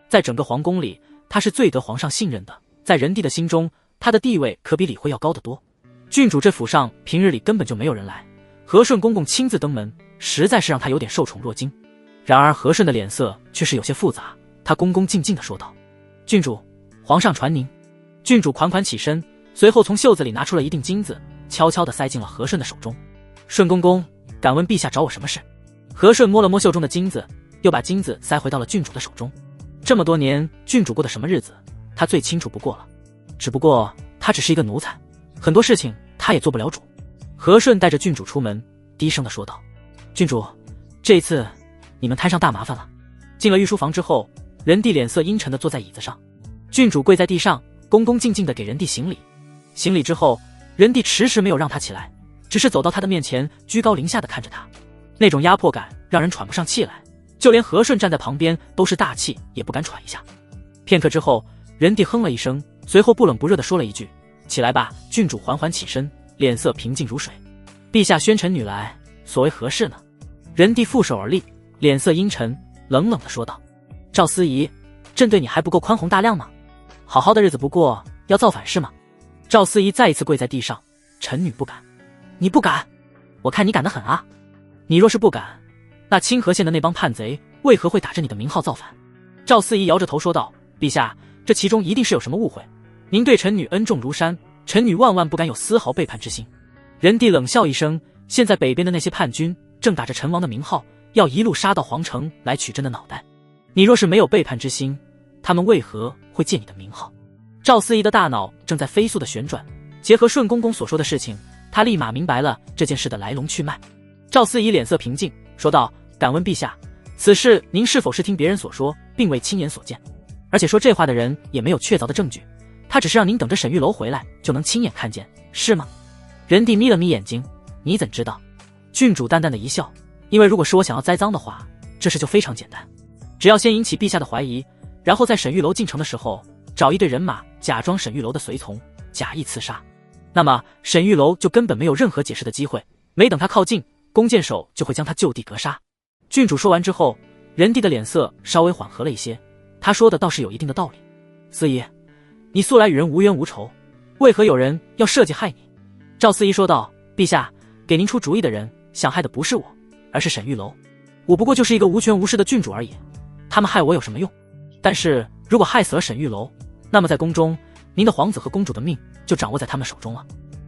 在整个皇宫里，他是最得皇上信任的，在人帝的心中，他的地位可比李辉要高得多。郡主这府上平日里根本就没有人来，和顺公公亲自登门，实在是让他有点受宠若惊。然而和顺的脸色却是有些复杂，他恭恭敬敬地说道：郡主，皇上传您。郡主款款起身，随后从袖子里拿出了一锭金子，悄悄地塞进了和顺的手中。顺公公，敢问陛下找我什么事？和顺摸了摸袖中的金子，又把金子塞回到了郡主的手中。这么多年，郡主过的什么日子，他最清楚不过了。只不过他只是一个奴才，很多事情他也做不了主。和顺带着郡主出门，低声地说道：郡主，这一次你们摊上大麻烦了。进了御书房之后，人帝脸色阴沉地坐在椅子上，郡主跪在地上，恭恭敬敬地给人帝行礼。行礼之后，人帝迟迟没有让他起来，只是走到他的面前，居高临下地看着他，那种压迫感让人喘不上气来，就连和顺站在旁边都是大气也不敢喘一下。片刻之后，人帝哼了一声，随后不冷不热地说了一句：起来吧。郡主缓缓起身，脸色平静如水。陛下宣臣女来，所谓何事呢？人帝负手而立，脸色阴沉，冷冷地说道：赵思仪，朕对你还不够宽宏大量吗？好好的日子不过，要造反是吗？赵思仪再一次跪在地上：臣女不敢。你不敢？我看你敢得很啊！你若是不敢，那清河县的那帮叛贼为何会打着你的名号造反？赵思仪摇着头说道：陛下，这其中一定是有什么误会。您对臣女恩重如山，臣女万万不敢有丝毫背叛之心。人帝冷笑一声：现在北边的那些叛军正打着陈王的名号，要一路杀到皇城来取朕的脑袋。你若是没有背叛之心，他们为何会借你的名号？赵思仪的大脑正在飞速的旋转，结合顺公公所说的事情，他立马明白了这件事的来龙去脉。赵思仪脸色平静，说道：敢问陛下，此事您是否是听别人所说，并未亲眼所见？而且说这话的人也没有确凿的证据，他只是让您等着沈玉楼回来就能亲眼看见，是吗？人帝眯了眯眼睛：你怎知道？郡主淡淡的一笑：因为如果是我想要栽赃的话，这事就非常简单，只要先引起陛下的怀疑，然后在沈玉楼进城的时候找一队人马假装沈玉楼的随从，假意刺杀，那么沈玉楼就根本没有任何解释的机会，没等他靠近，弓箭手就会将他就地格杀。郡主说完之后，人帝的脸色稍微缓和了一些，他说的倒是有一定的道理。思仪，你素来与人无冤无仇，为何有人要设计害你？赵思仪说道：陛下，给您出主意的人想害的不是我，而是沈玉楼。我不过就是一个无权无势的郡主而已，他们害我有什么用？但是如果害死了沈玉楼，那么在宫中，您的皇子和公主的命就掌握在他们手中了。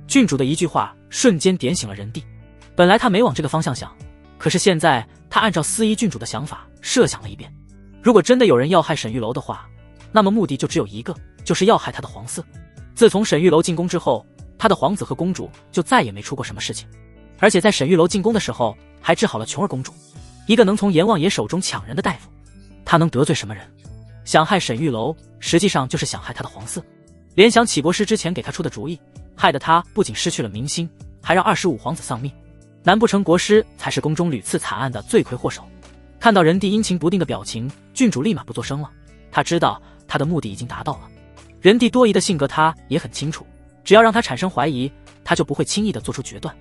郡主的一句话瞬间点醒了人帝，本来他没往这个方向想，可是现在他按照思仪郡主的想法设想了一遍，如果真的有人要害沈玉楼的话，那么目的就只有一个，就是要害他的皇嗣。自从沈玉楼进宫之后，他的皇子和公主就再也没出过什么事情，而且在沈玉楼进宫的时候还治好了琼儿公主，一个能从阎王爷手中抢人的大夫。他能得罪什么人？想害沈玉楼，实际上就是想害他的皇嗣。联想启国师之前给他出的主意，害得他不仅失去了民心，还让25皇子丧命，难不成国师才是宫中屡次惨案的罪魁祸首？看到人帝阴晴不定的表情，郡主立马不作声了，他知道他的目的已经达到了。人帝多疑的性格他也很清楚，只要让他产生怀疑，他就不会轻易的做出决断。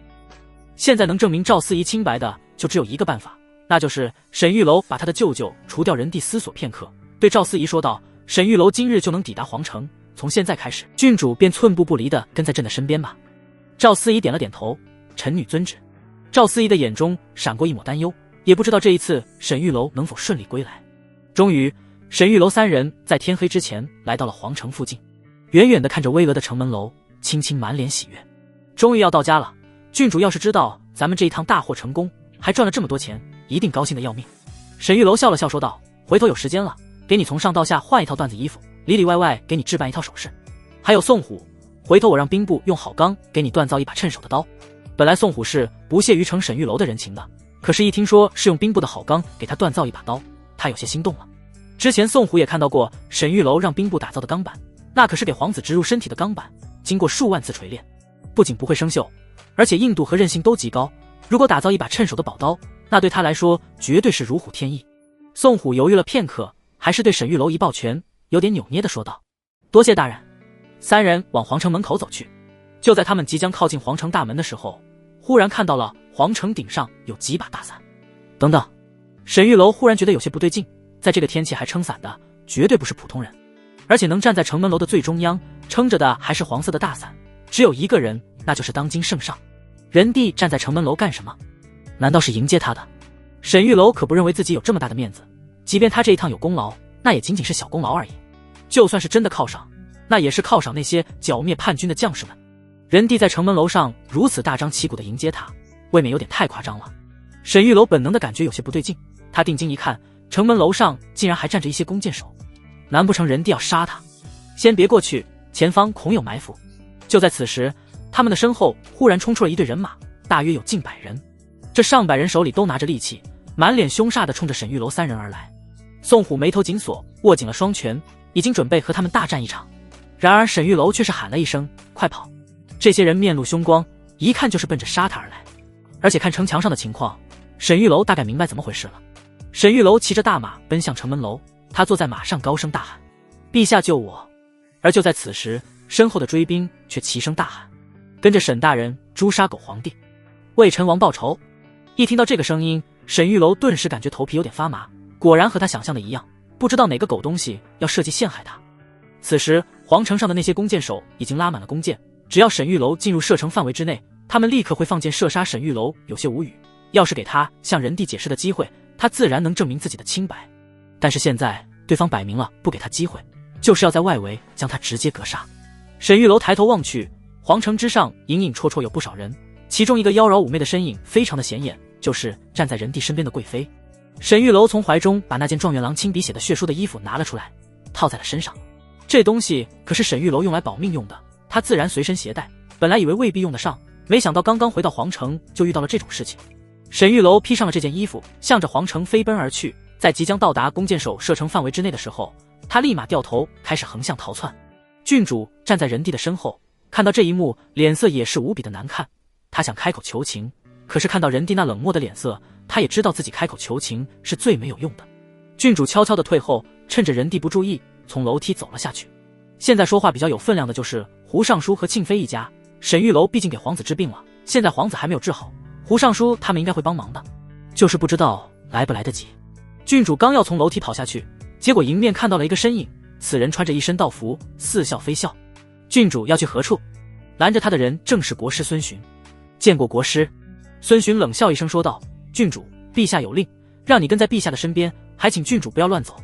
现在能证明赵思仪清白的就只有一个办法，那就是沈玉楼把他的舅舅除掉。人帝思索片刻，对赵思仪说道：沈玉楼今日就能抵达皇城，从现在开始，郡主便寸步不离地跟在朕的身边吧。赵思仪点了点头：臣女遵旨。赵思仪的眼中闪过一抹担忧，也不知道这一次沈玉楼能否顺利归来。终于，沈玉楼三人在天黑之前来到了皇城附近，远远地看着巍峨的城门楼，青青满脸喜悦。终于要到家了，郡主要是知道咱们这一趟大获成功，还赚了这么多钱，一定高兴得要命。沈玉楼笑了笑说道：回头有时间了，给你从上到下换一套缎子衣服，里里外外给你置办一套首饰，还有宋虎，回头我让兵部用好钢给你锻造一把趁手的刀。本来宋虎是不屑于承沈玉楼的人情的，可是，一听说是用兵部的好钢给他锻造一把刀，他有些心动了。之前宋虎也看到过沈玉楼让兵部打造的钢板，那可是给皇子植入身体的钢板，经过数万次锤炼，不仅不会生锈，而且硬度和韧性都极高。如果打造一把趁手的宝刀，那对他来说绝对是如虎添翼。宋虎犹豫了片刻，还是对沈玉楼一抱拳，有点扭捏地说道：“多谢大人。”三人往皇城门口走去。就在他们即将靠近皇城大门的时候，忽然看到了皇城顶上有几把大伞。等等，沈玉楼忽然觉得有些不对劲，在这个天气还撑伞的，绝对不是普通人，而且能站在城门楼的最中央，撑着的还是黄色的大伞，只有一个人，那就是当今圣上。人帝站在城门楼干什么？难道是迎接他的？沈玉楼可不认为自己有这么大的面子，即便他这一趟有功劳，那也仅仅是小功劳而已。就算是真的犒赏，那也是犒赏那些剿灭叛军的将士们。人帝在城门楼上如此大张旗鼓地迎接他，未免有点太夸张了。沈玉楼本能的感觉有些不对劲，他定睛一看，城门楼上竟然还站着一些弓箭手，难不成人帝要杀他？先别过去，前方恐有埋伏。就在此时，他们的身后忽然冲出了一队人马，大约有近百人。这上百人手里都拿着利器，满脸凶煞地冲着沈玉楼三人而来。宋虎眉头紧锁，握紧了双拳，已经准备和他们大战一场。然而沈玉楼却是喊了一声：“快跑！”这些人面露凶光，一看就是奔着杀他而来。而且看城墙上的情况，沈玉楼大概明白怎么回事了。沈玉楼骑着大马奔向城门楼，他坐在马上高声大喊：“陛下救我！”而就在此时，身后的追兵却齐声大喊：“跟着沈大人诛杀狗皇帝，为陈王报仇！”一听到这个声音，沈玉楼顿时感觉头皮有点发麻，果然和他想象的一样，不知道哪个狗东西要设计陷害他。此时皇城上的那些弓箭手已经拉满了弓箭，只要沈玉楼进入射程范围之内，他们立刻会放箭射杀沈玉楼。有些无语，要是给他向人帝解释的机会，他自然能证明自己的清白。但是现在对方摆明了不给他机会，就是要在外围将他直接格杀。沈玉楼抬头望去，皇城之上隐隐绰绰有不少人，其中一个妖娆妩媚的身影非常的显眼，就是站在人帝身边的贵妃。沈玉楼从怀中把那件状元郎亲笔写的血书的衣服拿了出来，套在了身上。这东西可是沈玉楼用来保命用的，他自然随身携带，本来以为未必用得上，没想到刚刚回到皇城就遇到了这种事情。沈玉楼披上了这件衣服，向着皇城飞奔而去。在即将到达弓箭手射程范围之内的时候，他立马掉头开始横向逃窜。郡主站在人帝的身后，看到这一幕，脸色也是无比的难看。他想开口求情，可是看到人帝那冷漠的脸色，他也知道自己开口求情是最没有用的。郡主悄悄地退后，趁着人帝不注意，从楼梯走了下去。现在说话比较有分量的就是胡尚书和庆妃一家。沈玉楼毕竟给皇子治病了，现在皇子还没有治好，胡尚书他们应该会帮忙的，就是不知道来不来得及。郡主刚要从楼梯跑下去，结果迎面看到了一个身影，此人穿着一身道服，似笑非笑。郡主要去何处？拦着他的人正是国师孙询。见过国师。孙询冷笑一声说道：“郡主，陛下有令，让你跟在陛下的身边，还请郡主不要乱走。”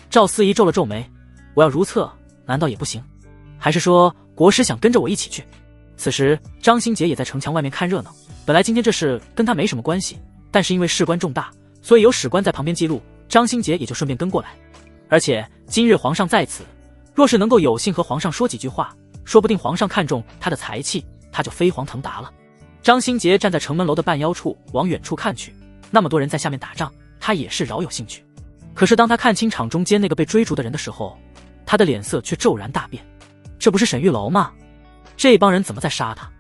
赵思怡皱了皱眉：“我要如厕，难道也不行？还是说国师想跟着我一起去？”此时张新杰也在城墙外面看热闹，本来今天这事跟他没什么关系，但是因为事关重大，所以有史官在旁边记录，张新杰也就顺便跟过来。而且今日皇上在此，若是能够有幸和皇上说几句话，说不定皇上看中他的才气，他就飞黄腾达了。张新杰站在城门楼的半腰处往远处看去，那么多人在下面打仗，他也是饶有兴趣。可是当他看清场中间那个被追逐的人的时候，他的脸色却骤然大变。这不是沈玉楼吗？这帮人怎么在杀他？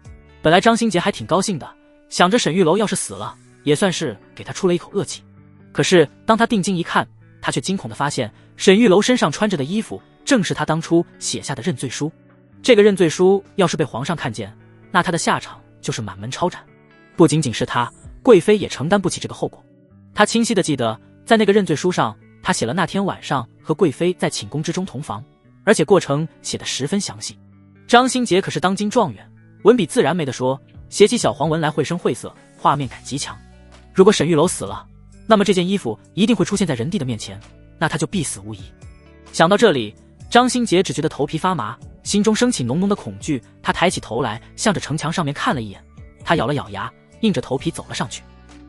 本来张新杰还挺高兴的，想着沈玉楼要是死了，也算是给他出了一口恶气。可是当他定睛一看，他却惊恐地发现沈玉楼身上穿着的衣服正是他当初写下的认罪书。这个认罪书要是被皇上看见，那他的下场就是满门抄斩。不仅仅是他，贵妃也承担不起这个后果。他清晰地记得，在那个认罪书上，他写了那天晚上和贵妃在寝宫之中同房，而且过程写得十分详细。张新杰可是当今状元，文笔自然没得说，写起小黄文来绘声绘色，画面感极强。如果沈玉楼死了，那么这件衣服一定会出现在人帝的面前，那他就必死无疑。想到这里，张新杰只觉得头皮发麻，心中升起浓浓的恐惧。他抬起头来，向着城墙上面看了一眼，他咬了咬牙，硬着头皮走了上去。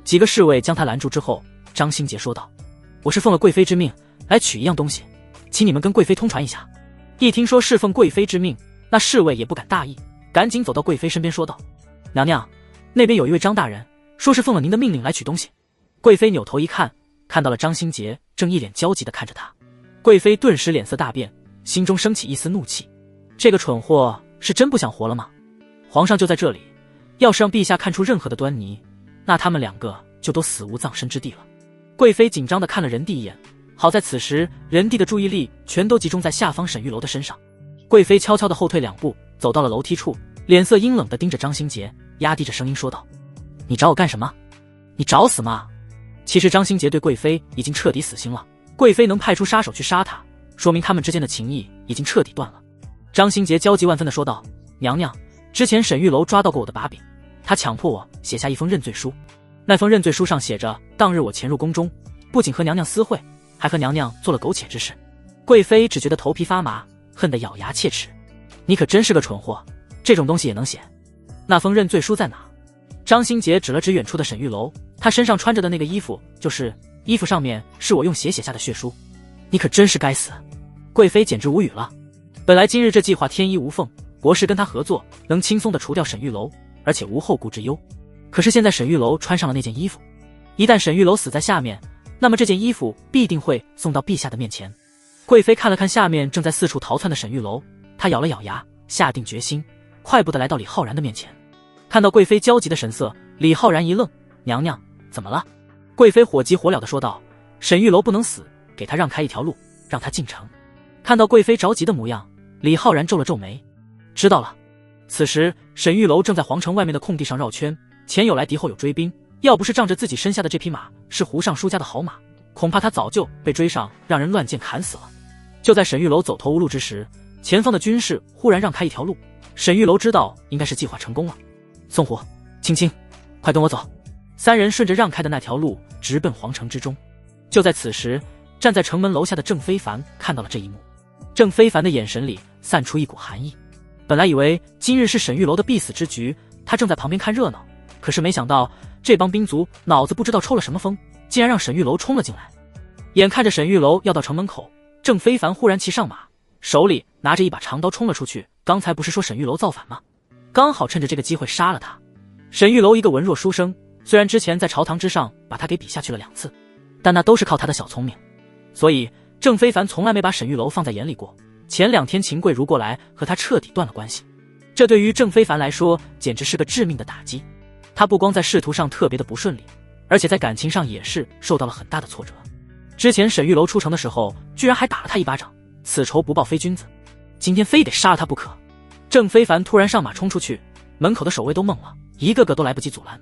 几个侍卫将他拦住之后，张新杰说道：“我是奉了贵妃之命来取一样东西，请你们跟贵妃通传一下。”一听说是奉贵妃之命，那侍卫也不敢大意，赶紧走到贵妃身边说道：“娘娘，那边有一位张大人，说是奉了您的命令来取东西。”贵妃扭头一看，看到了张新杰正一脸焦急地看着她。贵妃顿时脸色大变，心中升起一丝怒气。这个蠢货是真不想活了吗？皇上就在这里，要是让陛下看出任何的端倪，那他们两个就都死无葬身之地了。贵妃紧张地看了仁帝一眼，好在此时仁帝的注意力全都集中在下方沈玉楼的身上。贵妃悄悄地后退2步，走到了楼梯处，脸色阴冷地盯着张新杰，压低着声音说道：“你找我干什么？你找死吗？”其实张新杰对贵妃已经彻底死心了，贵妃能派出杀手去杀他，说明他们之间的情谊已经彻底断了。张新杰焦急万分地说道：“娘娘，之前沈玉楼抓到过我的把柄，他强迫我写下一封认罪书。那封认罪书上写着，当日我潜入宫中，不仅和娘娘私会，还和娘娘做了苟且之事。”贵妃只觉得头皮发麻，恨得咬牙切齿：“你可真是个蠢货，这种东西也能写？那封认罪书在哪？”张新杰指了指远处的沈玉楼，他身上穿着的那个衣服，就是衣服上面是我用血写下的血书。你可真是该死！贵妃简直无语了。本来今日这计划天衣无缝，国师跟他合作，能轻松地除掉沈玉楼，而且无后顾之忧。可是现在沈玉楼穿上了那件衣服，一旦沈玉楼死在下面，那么这件衣服必定会送到陛下的面前。贵妃看了看下面正在四处逃窜的沈玉楼，她咬了咬牙，下定决心，快步地来到李浩然的面前。看到贵妃焦急的神色，李浩然一愣：“娘娘，怎么了？”贵妃火急火燎地说道：“沈玉楼不能死，给他让开一条路，让他进城。”看到贵妃着急的模样，李浩然皱了皱眉：“知道了。”此时沈玉楼正在皇城外面的空地上绕圈，前有来敌后有追兵，要不是仗着自己身下的这匹马是胡尚书家的好马，恐怕他早就被追上，让人乱箭砍死了。就在沈玉楼走投无路之时，前方的军士忽然让开一条路，沈玉楼知道应该是计划成功了。宋虎、青青，快跟我走！三人顺着让开的那条路直奔皇城之中。就在此时，站在城门楼下的郑非凡看到了这一幕。郑非凡的眼神里散出一股寒意。本来以为今日是沈玉楼的必死之局，他正在旁边看热闹，可是没想到这帮兵卒脑子不知道抽了什么风，竟然让沈玉楼冲了进来。眼看着沈玉楼要到城门口，郑非凡忽然骑上马，手里拿着一把长刀冲了出去。刚才不是说沈玉楼造反吗？刚好趁着这个机会杀了他。沈玉楼一个文弱书生，虽然之前在朝堂之上把他给比下去了2次，但那都是靠他的小聪明，所以郑非凡从来没把沈玉楼放在眼里过。前2天秦贵如过来和他彻底断了关系，这对于郑非凡来说简直是个致命的打击。他不光在仕途上特别的不顺利，而且在感情上也是受到了很大的挫折。之前沈玉楼出城的时候居然还打了他一巴掌，此仇不报非君子，今天非得杀了他不可。郑非凡突然上马冲出去，门口的守卫都懵了，一个个都来不及阻拦。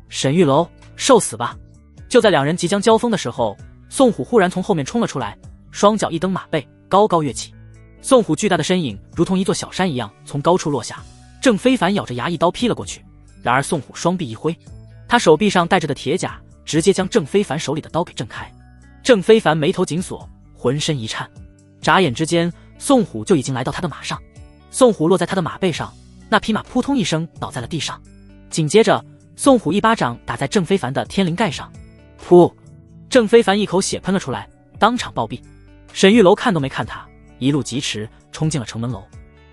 沈玉楼，受死吧！就在2人即将交锋的时候，宋虎忽然从后面冲了出来，双脚一蹬马背，高高跃起。宋虎巨大的身影如同一座小山一样从高处落下，郑非凡咬着牙一刀劈了过去。然而宋虎双臂一挥，他手臂上带着的铁甲直接将郑非凡手里的刀给震开。郑非凡眉头紧锁，浑身一颤，眨眼之间宋虎就已经来到他的马上。宋虎落在他的马背上，那匹马扑通一声倒在了地上。紧接着宋虎一巴掌打在郑非凡的天灵盖上，噗！郑非凡一口血喷了出来，当场暴毙。沈玉楼看都没看他，一路疾驰冲进了城门楼。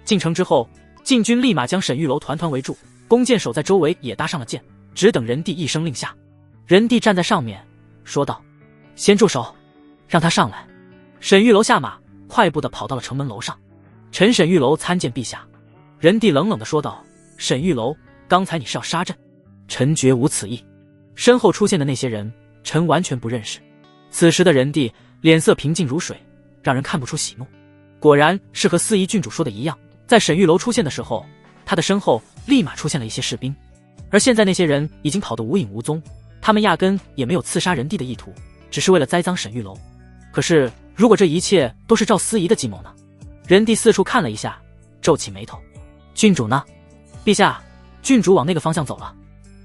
进城之后，禁军立马将沈玉楼团团围住，弓箭手在周围也搭上了箭，只等仁帝一声令下。仁帝站在上面说道：“先住手，让他上来。”沈玉楼下马，快步地跑到了城门楼上。臣沈玉楼参见陛下。仁帝冷冷地说道：“沈玉楼，刚才你是要杀朕？臣绝无此意。”身后出现的那些人，臣完全不认识。此时的仁帝脸色平静如水，让人看不出喜怒。果然是和司仪郡主说的一样，在沈玉楼出现的时候，他的身后立马出现了一些士兵，而现在那些人已经跑得无影无踪，他们压根也没有刺杀仁帝的意图，只是为了栽赃沈玉楼。可是如果这一切都是赵司仪的计谋呢？仁帝四处看了一下，皱起眉头：“郡主呢？”“陛下，郡主往那个方向走了。”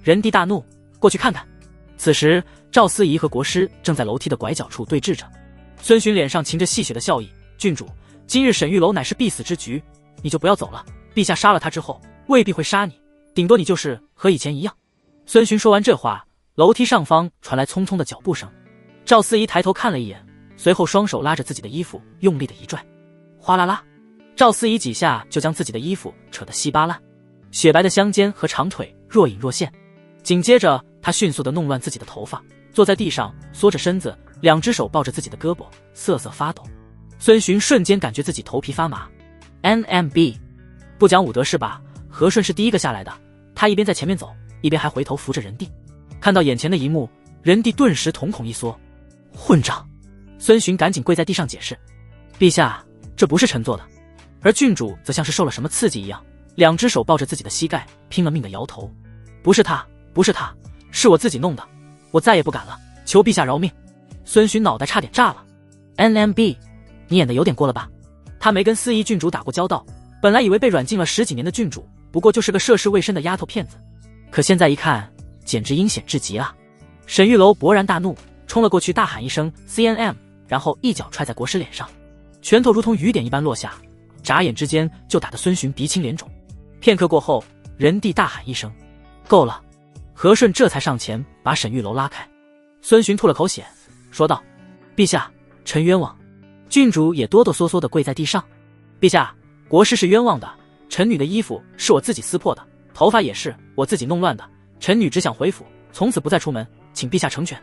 仁帝大怒：“过去看看。”此时赵司仪和国师正在楼梯的拐角处对峙着。孙勋脸上噙着戏谑的笑意：“郡主，今日沈玉楼乃是必死之局，你就不要走了。陛下杀了他之后，未必会杀你，顶多你就是和以前一样。”孙勋说完这话，楼梯上方传来匆匆的脚步声。赵司仪抬头看了一眼，随后双手拉着自己的衣服，用力的一拽，哗啦啦，赵司仪几下就将自己的衣服扯得稀巴烂，雪白的香肩和长腿若隐若现。紧接着他迅速地弄乱自己的头发，坐在地上，缩着身子，两只手抱着自己的胳膊，瑟瑟发抖。孙寻瞬间感觉自己头皮发麻。NMB， 不讲武德是吧？和顺是第一个下来的，他一边在前面走，一边还回头扶着人帝。看到眼前的一幕，人帝顿时瞳孔一缩。混账！孙寻赶紧跪在地上解释：陛下，这不是臣做的。而郡主则像是受了什么刺激一样，两只手抱着自己的膝盖，拼了命的摇头。不是他，不是他，是我自己弄的，我再也不敢了，求陛下饶命。孙寻脑袋差点炸了。NMB， 你演的有点过了吧？他没跟司仪郡主打过交道，本来以为被软禁了10几年的郡主不过就是个涉世未深的丫头片子，可现在一看，简直阴险至极啊！沈玉楼勃然大怒，冲了过去，大喊一声 CNM， 然后一脚踹在国师脸上，拳头如同雨点一般落下，眨眼之间就打得孙寻鼻青脸肿。片刻过后，人帝大喊一声够了，和顺这才上前把沈玉楼拉开。孙寻吐了口血，说道：陛下，臣冤枉。郡主也哆哆嗦嗦地跪在地上。陛下，国师是冤枉的，臣女的衣服是我自己撕破的，头发也是我自己弄乱的，臣女只想回府，从此不再出门，请陛下成全。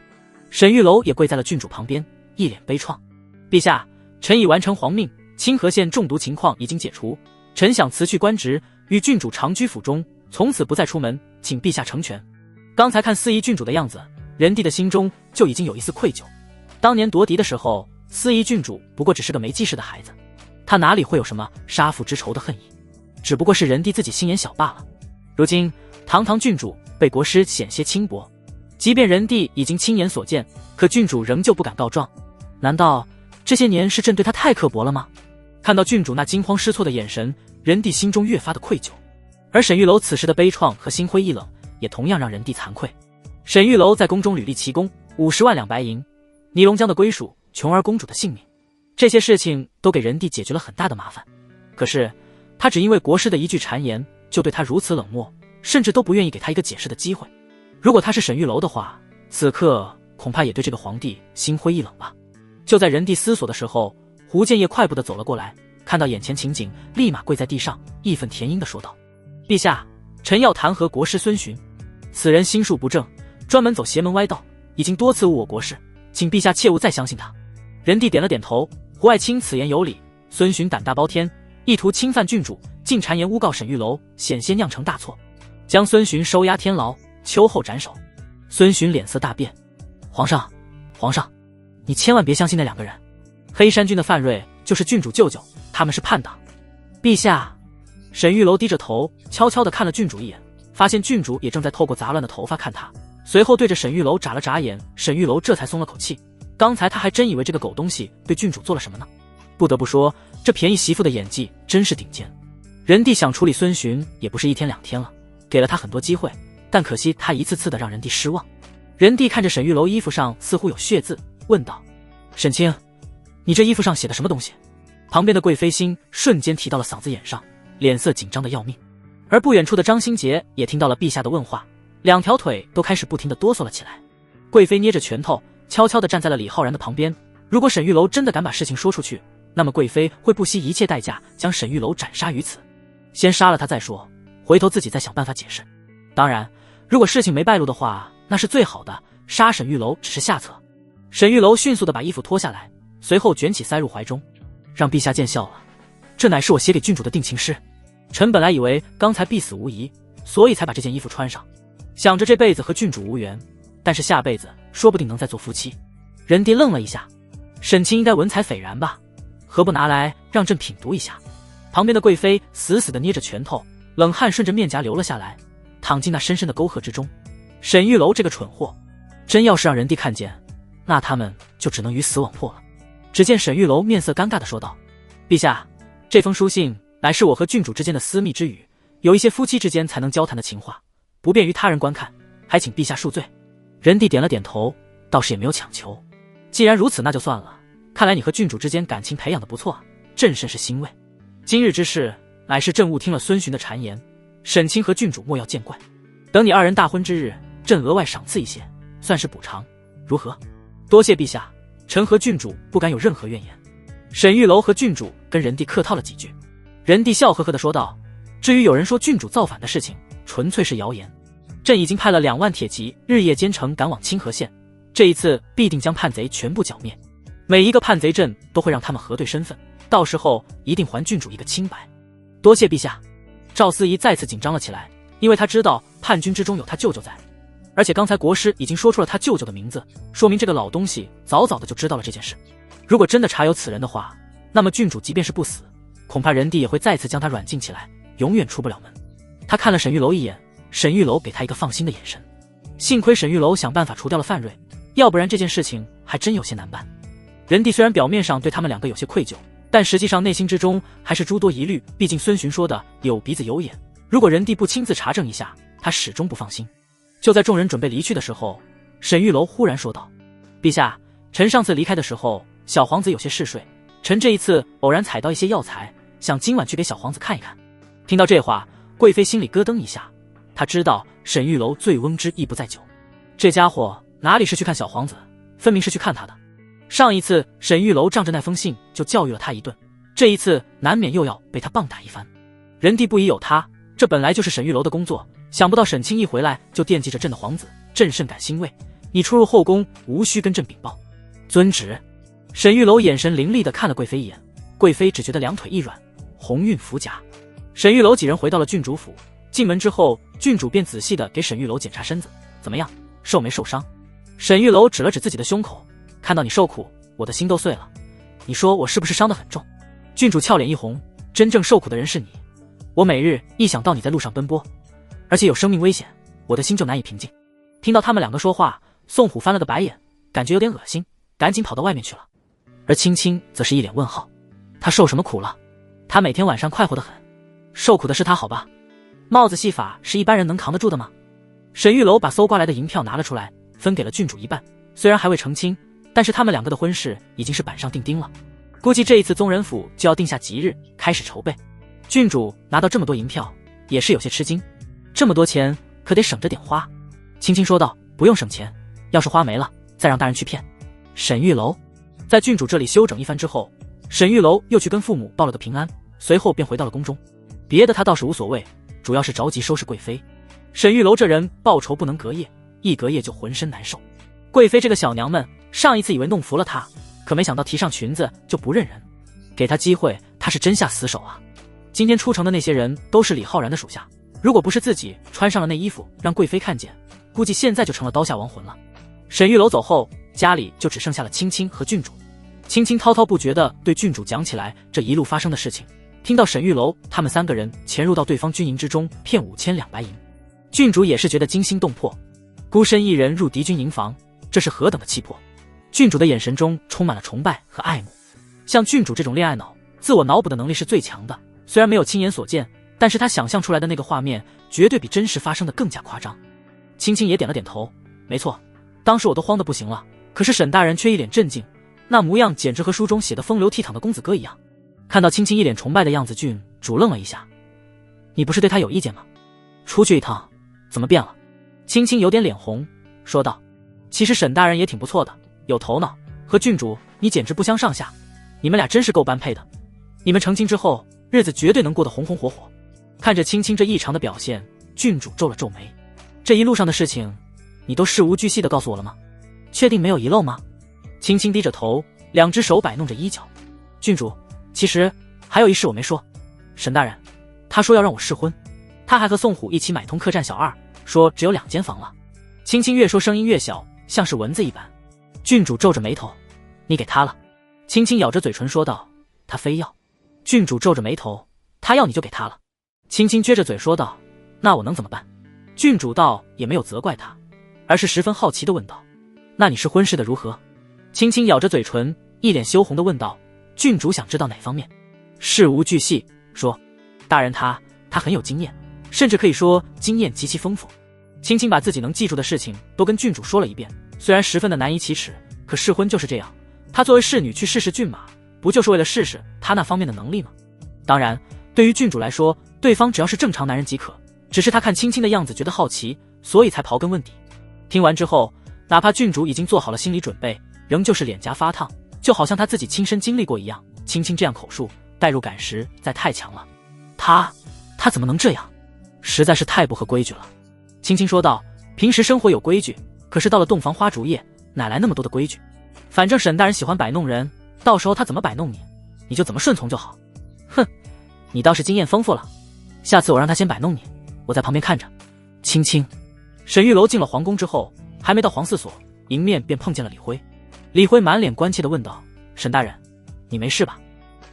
沈玉楼也跪在了郡主旁边，一脸悲怆。陛下，臣已完成皇命，清河县中毒情况已经解除，臣想辞去官职，与郡主长居府中，从此不再出门，请陛下成全。刚才看司仪郡主的样子，人帝的心中就已经有一丝愧疚。当年夺嫡的时候，司仪郡主不过只是个没记事的孩子，他哪里会有什么杀父之仇的恨意，只不过是人帝自己心眼小罢了。如今堂堂郡主被国师险些轻薄，即便人帝已经亲眼所见，可郡主仍旧不敢告状，难道这些年是朕对他太刻薄了吗？看到郡主那惊慌失措的眼神，人帝心中越发的愧疚，而沈玉楼此时的悲怆和心灰意冷也同样让人帝惭愧。沈玉楼在宫中屡立奇功，50万两白银，尼龙江的归属，琼儿公主的性命，这些事情都给人帝解决了很大的麻烦。可是他只因为国师的一句谗言，就对他如此冷漠，甚至都不愿意给他一个解释的机会。如果他是沈玉楼的话，此刻恐怕也对这个皇帝心灰意冷吧。就在人帝思索的时候，胡建业快步地走了过来，看到眼前情景，立马跪在地上，义愤填膺地说道：陛下，臣要弹劾国师孙寻，此人心术不正，专门走邪门歪道，已经多次误我国师，请陛下切勿再相信他。人帝点了点头，胡爱卿此言有理，孙寻胆大包天，意图侵犯郡主，竟谗言诬告沈玉楼，险些酿成大错，将孙寻收押天牢，秋后斩首。孙寻脸色大变，皇上，皇上，你千万别相信那两个人，黑山军的范瑞就是郡主舅舅，他们是叛党。陛下，沈玉楼低着头，悄悄地看了郡主一眼，发现郡主也正在透过杂乱的头发看他，随后对着沈玉楼眨了眨眼，沈玉楼这才松了口气。刚才他还真以为这个狗东西对郡主做了什么呢。不得不说，这便宜媳妇的演技真是顶尖。人帝想处理孙寻也不是1天2天了，给了他很多机会，但可惜他一次次的让人帝失望。人帝看着沈玉楼衣服上似乎有血渍，问道：沈清，你这衣服上写的什么东西？旁边的贵妃心瞬间提到了嗓子眼上，脸色紧张的要命。而不远处的张新杰也听到了陛下的问话，两条腿都开始不停地哆嗦了起来。贵妃捏着拳头，悄悄地站在了李浩然的旁边。如果沈玉楼真的敢把事情说出去，那么贵妃会不惜一切代价将沈玉楼斩杀于此，先杀了他再说，回头自己再想办法解释。当然，如果事情没败露的话，那是最好的，杀沈玉楼只是下策。沈玉楼迅速地把衣服脱下来，随后卷起塞入怀中，让陛下见笑了，这乃是我写给郡主的定情诗。臣本来以为刚才必死无疑，所以才把这件衣服穿上，想着这辈子和郡主无缘，但是下辈子说不定能再做夫妻。人帝愣了一下，沈清应该文采斐然吧，何不拿来让朕品读一下？旁边的贵妃死死地捏着拳头，冷汗顺着面颊流了下来，淌进那深深的沟壑之中。沈玉楼这个蠢货，真要是让人帝看见，那他们就只能鱼死网破了。只见沈玉楼面色尴尬地说道：陛下，这封书信乃是我和郡主之间的私密之语，有一些夫妻之间才能交谈的情话，不便于他人观看，还请陛下恕罪。人帝点了点头，倒是也没有强求。既然如此，那就算了，看来你和郡主之间感情培养的不错啊，朕甚是欣慰。今日之事乃是朕误听了孙寻的谗言，沈清和郡主莫要见怪，等你二人大婚之日，朕额外赏赐一些，算是补偿，如何？多谢陛下，臣和郡主不敢有任何怨言。沈玉楼和郡主跟人帝客套了几句，人帝笑呵呵地说道：至于有人说郡主造反的事情，纯粹是谣言。朕已经派了2万铁骑日夜兼程赶往清河县，这一次必定将叛贼全部剿灭。每一个叛贼阵都会让他们核对身份，到时候一定还郡主一个清白。多谢陛下。赵思仪再次紧张了起来，因为他知道叛军之中有他舅舅在，而且刚才国师已经说出了他舅舅的名字，说明这个老东西早早的就知道了这件事。如果真的查有此人的话，那么郡主即便是不死，恐怕人帝也会再次将他软禁起来，永远出不了门。他看了沈玉楼一眼，沈玉楼给他一个放心的眼神。幸亏沈玉楼想办法除掉了范瑞，要不然这件事情还真有些难办。人帝虽然表面上对他们两个有些愧疚，但实际上内心之中还是诸多疑虑，毕竟孙寻说的有鼻子有眼，如果人帝不亲自查证一下，他始终不放心。就在众人准备离去的时候，沈玉楼忽然说道：陛下，臣上次离开的时候，小皇子有些嗜睡，臣这一次偶然采到一些药材，想今晚去给小皇子看一看。听到这话，贵妃心里咯噔一下，她知道沈玉楼醉翁之意不在酒，这家伙哪里是去看小皇子，分明是去看他的。上一次沈玉楼仗着那封信就教育了他一顿，这一次难免又要被他棒打一番。人帝不疑有他，这本来就是沈玉楼的工作，想不到沈清一回来就惦记着朕的皇子，朕甚感欣慰。你出入后宫无需跟朕禀报。遵旨。沈玉楼眼神凌厉地看了贵妃一眼，贵妃只觉得两腿一软，鸿运符甲。沈玉楼几人回到了郡主府，进门之后，郡主便仔细地给沈玉楼检查身子，怎么样，受没受伤？沈玉楼指了指自己的胸口，看到你受苦，我的心都碎了。你说我是不是伤得很重？郡主俏脸一红，真正受苦的人是你。我每日一想到你在路上奔波，而且有生命危险，我的心就难以平静。听到他们两个说话，宋虎翻了个白眼，感觉有点恶心，赶紧跑到外面去了。而青青则是一脸问号，他受什么苦了？他每天晚上快活得很，受苦的是他好吧？帽子戏法是一般人能扛得住的吗？沈玉楼把搜刮来的银票拿了出来，分给了郡主一半，虽然还未成亲，但是他们两个的婚事已经是板上钉钉了，估计这一次宗人府就要定下吉日开始筹备。郡主拿到这么多银票也是有些吃惊，这么多钱可得省着点花。青青说道：不用省钱，要是花没了再让大人去骗。沈玉楼在郡主这里休整一番之后，沈玉楼又去跟父母报了个平安，随后便回到了宫中。别的他倒是无所谓，主要是着急收拾贵妃。沈玉楼这人报仇不能隔夜，一隔夜就浑身难受。贵妃这个小娘们，上一次以为弄服了她，可没想到提上裙子就不认人，给她机会她是真下死手啊。今天出城的那些人都是李浩然的属下，如果不是自己穿上了那衣服让贵妃看见，估计现在就成了刀下亡魂了。沈玉楼走后，家里就只剩下了青青和郡主。青青滔滔不绝地对郡主讲起来这一路发生的事情，听到沈玉楼他们三个人潜入到对方军营之中骗5000两白银，郡主也是觉得惊心动魄。孤身一人入敌军营房，这是何等的气魄！郡主的眼神中充满了崇拜和爱慕。像郡主这种恋爱脑，自我脑补的能力是最强的，虽然没有亲眼所见，但是他想象出来的那个画面绝对比真实发生的更加夸张。青青也点了点头，没错，当时我都慌得不行了，可是沈大人却一脸镇静，那模样简直和书中写的风流倜傥的公子哥一样。看到青青一脸崇拜的样子，郡主愣了一下，你不是对他有意见吗？出去一趟怎么变了？青青有点脸红，说道：其实沈大人也挺不错的，有头脑，和郡主你简直不相上下，你们俩真是够般配的，你们成亲之后日子绝对能过得红红火火。看着青青这异常的表现，郡主皱了皱眉，这一路上的事情你都事无巨细地告诉我了吗？确定没有遗漏吗？青青低着头，两只手摆弄着衣角，郡主，其实还有一事我没说，沈大人他说要让我试婚，他还和宋虎一起买通客栈小二，说只有2间房了。青青越说声音越小，像是蚊子一般。郡主皱着眉头，你给他了？青青咬着嘴唇说道，他非要。郡主皱着眉头，他要你就给他了。青青撅着嘴说道，那我能怎么办？郡主倒也没有责怪他，而是十分好奇地问道，那你是婚事的如何？青青咬着嘴唇，一脸羞红地问道。郡主想知道哪方面？事无巨细说，大人他很有经验，甚至可以说经验极其丰富。青青把自己能记住的事情都跟郡主说了一遍，虽然十分的难以启齿，可试婚就是这样，她作为侍女去试试骏马，不就是为了试试她那方面的能力吗？当然对于郡主来说，对方只要是正常男人即可，只是她看青青的样子觉得好奇，所以才刨根问底。听完之后，哪怕郡主已经做好了心理准备，仍旧是脸颊发烫，就好像她自己亲身经历过一样。青青这样口述，代入感实在太强了。他怎么能这样？实在是太不合规矩了。青青说道，平时生活有规矩，可是到了洞房花烛夜，哪来那么多的规矩？反正沈大人喜欢摆弄人，到时候他怎么摆弄你，你就怎么顺从就好。哼，你倒是经验丰富了，下次我让他先摆弄你，我在旁边看着。轻轻，沈玉楼进了皇宫之后，还没到皇四所，迎面便碰见了李辉。李辉满脸关切地问道：“沈大人，你没事吧？”“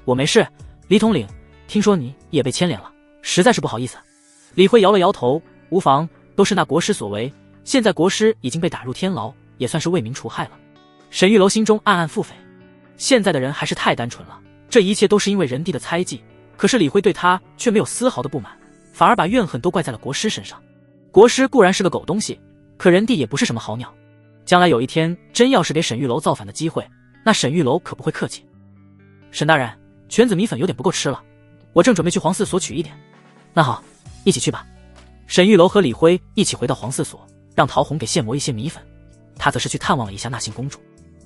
我没事。”李统领，听说你也被牵连了，实在是不好意思。李辉摇了摇头：“无妨，都是那国师所为。现在国师已经被打入天牢，也算是为民除害了。”沈玉楼心中暗暗腹诽，现在的人还是太单纯了，这一切都是因为人帝的猜忌。可是李辉对他却没有丝毫的不满，反而把怨恨都怪在了国师身上。国师固然是个狗东西，可人帝也不是什么好鸟。将来有一天真要是给沈玉楼造反的机会，那沈玉楼可不会客气。沈大人，犬子米粉有点不够吃了，我正准备去皇四所取一点。那好，一起去吧。沈玉楼和李辉一起回到皇四所，让陶红给现磨一些米粉，他则是去探望了一下纳信公主。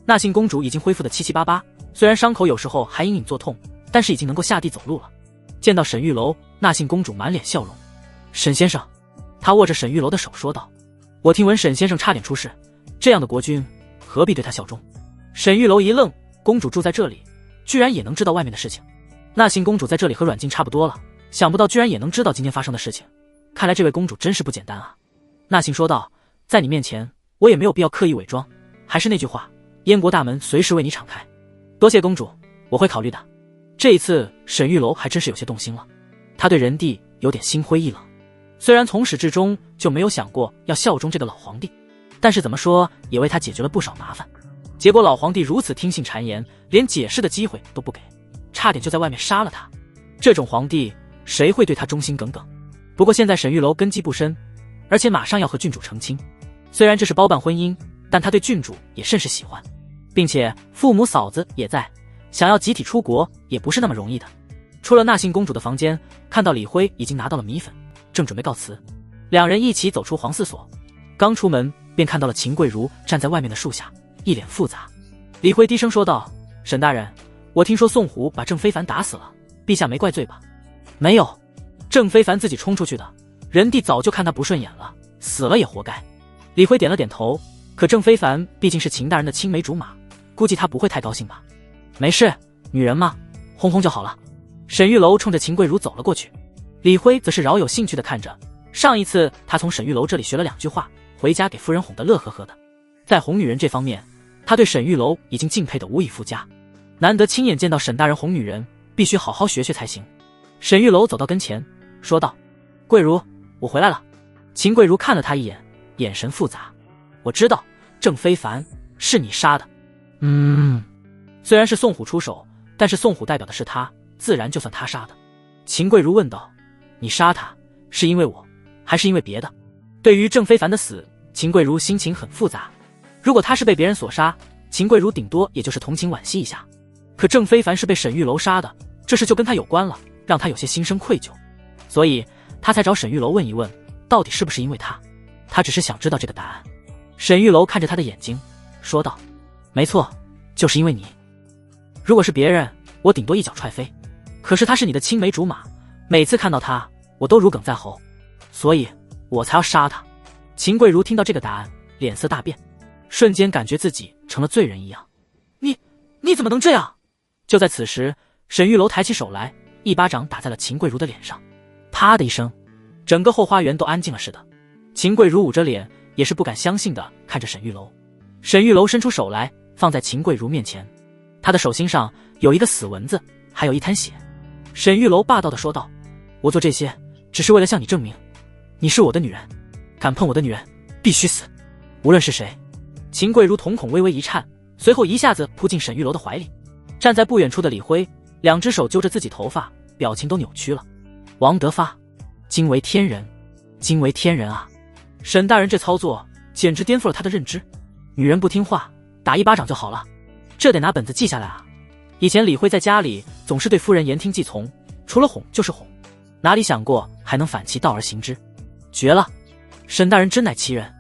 纳信公主已经恢复得七七八八，虽然伤口有时候还隐隐作痛，但是已经能够下地走路了。见到沈玉楼，纳信公主满脸笑容。沈先生，她握着沈玉楼的手说道：“我听闻沈先生差点出事，这样的国君何必对他效忠？”沈玉楼一愣，公主住在这里，居然也能知道外面的事情。纳信公主在这里和阮静差不多了，想不到居然也能知道今天发生的事情，看来这位公主真是不简单啊。纳信说道：“在你面前，我也没有必要刻意伪装，还是那句话，燕国大门随时为你敞开。”多谢公主，我会考虑的。这一次沈玉楼还真是有些动心了，他对人帝有点心灰意冷。虽然从始至终就没有想过要效忠这个老皇帝，但是怎么说也为他解决了不少麻烦。结果老皇帝如此听信谗言，连解释的机会都不给，差点就在外面杀了他。这种皇帝谁会对他忠心耿耿？不过现在沈玉楼根基不深，而且马上要和郡主成亲，虽然这是包办婚姻，但他对郡主也甚是喜欢，并且父母嫂子也在，想要集体出国也不是那么容易的。出了纳信公主的房间，看到李辉已经拿到了米粉，正准备告辞，两人一起走出皇四所。刚出门便看到了秦桂如站在外面的树下，一脸复杂。李辉低声说道：“沈大人，我听说宋虎把郑非凡打死了，陛下没怪罪吧？”“没有，郑非凡自己冲出去的，人帝早就看他不顺眼了，死了也活该。”李辉点了点头，可郑非凡毕竟是秦大人的青梅竹马，估计他不会太高兴吧。没事，女人嘛，哄哄就好了。沈玉楼冲着秦桂如走了过去，李辉则是饶有兴趣地看着。上一次他从沈玉楼这里学了2句话，回家给夫人哄得乐呵呵的。在哄女人这方面，他对沈玉楼已经敬佩得无以复加。难得亲眼见到沈大人哄女人，必须好好学学才行。沈玉楼走到跟前，说道：“桂如，我回来了。”秦桂如看了他一眼，眼神复杂。“我知道，郑非凡是你杀的。”“虽然是宋虎出手，但是宋虎代表的是他，自然就算他杀的。”秦桂如问道：“你杀他，是因为我，还是因为别的？”对于郑非凡的死，秦桂如心情很复杂。如果他是被别人所杀，秦桂如顶多也就是同情惋惜一下。可郑非凡是被沈玉楼杀的，这事就跟他有关了，让他有些心生愧疚，所以他才找沈玉楼问一问，到底是不是因为他。他只是想知道这个答案。沈玉楼看着他的眼睛，说道：“没错，就是因为你。如果是别人，我顶多一脚踹飞，可是他是你的青梅竹马，每次看到他，我都如鲠在喉，所以我才要杀他。”秦桂如听到这个答案，脸色大变，瞬间感觉自己成了罪人一样。你怎么能这样？就在此时，沈玉楼抬起手来，一巴掌打在了秦桂如的脸上，啪的一声，整个后花园都安静了似的。秦桂如捂着脸，也是不敢相信的看着沈玉楼。沈玉楼伸出手来，放在秦桂如面前，他的手心上有一个死蚊子，还有一滩血。沈玉楼霸道的说道：“我做这些只是为了向你证明，你是我的女人，敢碰我的女人必须死，无论是谁。”秦桂如瞳孔微微一颤，随后一下子扑进沈玉楼的怀里。站在不远处的李辉2只手揪着自己头发，表情都扭曲了。王德发，惊为天人，惊为天人啊！沈大人这操作简直颠覆了他的认知，女人不听话打1巴掌就好了，这得拿本子记下来啊。以前李辉在家里总是对夫人言听计从，除了哄就是哄，哪里想过还能反其道而行之，绝了！沈大人真乃奇人。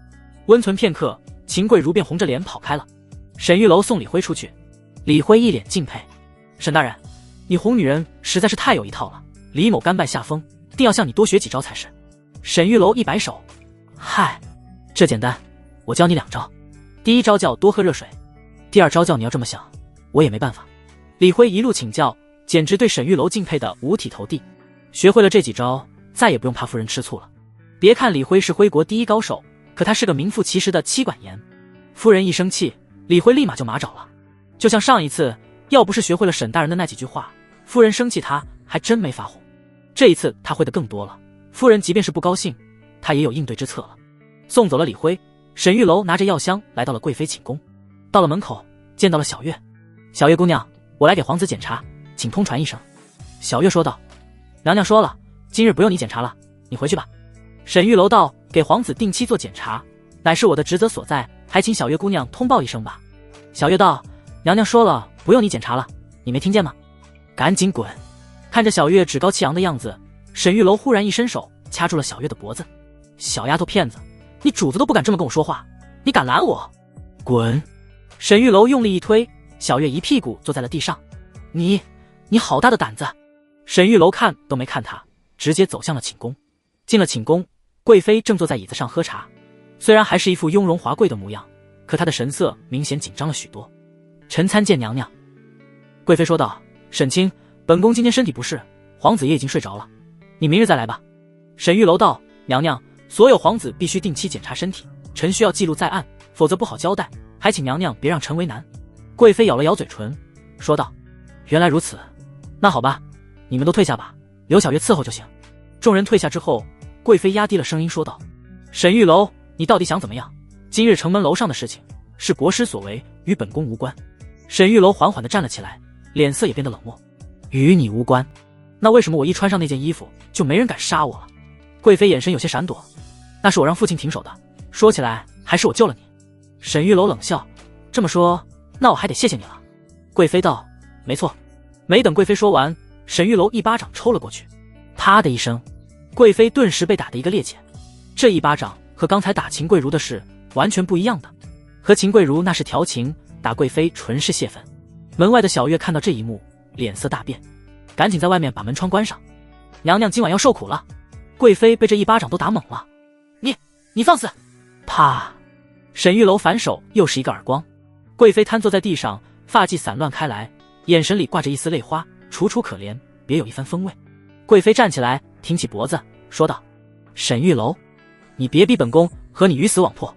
温存片刻，秦桂如便红着脸跑开了。沈玉楼送李辉出去，李辉一脸敬佩：“沈大人，你哄女人实在是太有一套了，李某甘拜下风，定要向你多学几招才是。”沈玉楼一摆手：“嗨，这简单，我教你2招。第一招叫多喝热水，第二招叫你要这么想，我也没办法。李辉一路请教，简直对沈玉楼敬佩的五体投地。学会了这几招，再也不用怕夫人吃醋了。别看李辉是徽国第一高手，可他是个名副其实的妻管严。夫人一生气，李辉立马就麻爪了。就像上一次，要不是学会了沈大人的那几句话，夫人生气他还真没法哄。这一次他会的更多了，夫人即便是不高兴，他也有应对之策了。送走了李辉，沈玉楼拿着药箱来到了贵妃寝宫。到了门口，见到了小月。小月姑娘，我来给皇子检查，请通传一声。小月说道。娘娘说了，今日不用你检查了，你回去吧。沈玉楼道，给皇子定期做检查，乃是我的职责所在，还请小月姑娘通报一声吧。小月道，娘娘说了，不用你检查了，你没听见吗？赶紧滚！看着小月趾高气扬的样子，沈玉楼忽然一伸手掐住了小月的脖子。小丫头片子，你主子都不敢这么跟我说话，你敢拦我？滚！沈玉楼用力一推，小月一屁股坐在了地上。你好大的胆子！沈玉楼看都没看他，直接走向了寝宫。进了寝宫，贵妃正坐在椅子上喝茶，虽然还是一副雍容华贵的模样，可她的神色明显紧张了许多。臣参见娘娘。贵妃说道。沈卿，本宫今天身体不适，皇子也已经睡着了，你明日再来吧。沈玉楼道。娘娘，所有皇子必须定期检查身体，臣需要记录在案，否则不好交代，还请娘娘别让臣为难。贵妃咬了咬嘴唇，说道。原来如此，那好吧，你们都退下吧，留小月伺候就行。众人退下之后，贵妃压低了声音说道。沈玉楼，你到底想怎么样？今日城门楼上的事情是国师所为，与本宫无关。沈玉楼缓缓地站了起来，脸色也变得冷漠。与你无关？那为什么我一穿上那件衣服就没人敢杀我了？贵妃眼神有些闪躲。那是我让父亲停手的，说起来还是我救了你。沈玉楼冷笑。这么说，那我还得谢谢你了。贵妃道。没错。没等贵妃说完，沈玉楼一巴掌抽了过去。啪的一声，贵妃顿时被打得一个趔趄。这一巴掌和刚才打秦贵如的是完全不一样的。和秦贵如那是调情，打贵妃纯是泄愤。门外的小月看到这一幕，脸色大变，赶紧在外面把门窗关上。娘娘今晚要受苦了。贵妃被这一巴掌都打懵了。你放肆！啪！沈玉楼反手又是一个耳光。贵妃瘫坐在地上，发髻散乱开来，眼神里挂着一丝泪花，楚楚可怜，别有一番风味。贵妃站起来，挺起脖子，说道：沈玉楼，你别逼本宫和你鱼死网破。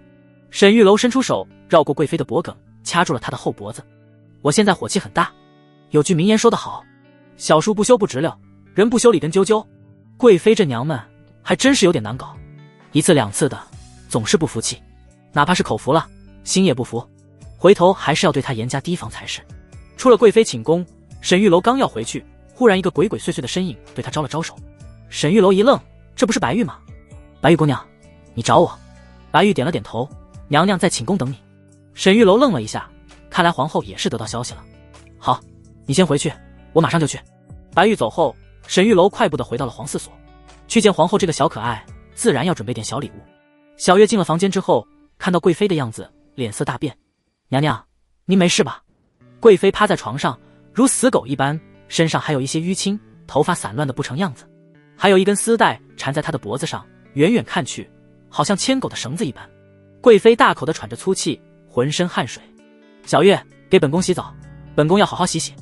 沈玉楼伸出手，绕过贵妃的脖颈，掐住了她的后脖子。我现在火气很大，有句名言说得好，小树不修不直溜，人不修理根啾啾。贵妃这娘们还真是有点难搞，一次两次的总是不服气，哪怕是口服了，心也不服，回头还是要对她严加提防才是。出了贵妃寝宫，沈玉楼刚要回去，忽然一个鬼鬼祟祟的身影对他招了招手。沈玉楼一愣，这不是白玉吗？白玉姑娘，你找我？白玉点了点头，娘娘在寝宫等你。沈玉楼愣了一下，看来皇后也是得到消息了。好，你先回去，我马上就去。白玉走后，沈玉楼快步地回到了皇四所，去见皇后这个小可爱，自然要准备点小礼物。小月进了房间之后，看到贵妃的样子，脸色大变。娘娘，您没事吧？贵妃趴在床上，如死狗一般，身上还有一些淤青，头发散乱的不成样子，还有一根丝带缠在她的脖子上，远远看去，好像牵狗的绳子一般。贵妃大口地喘着粗气，浑身汗水。小月，给本宫洗澡，本宫要好好洗洗。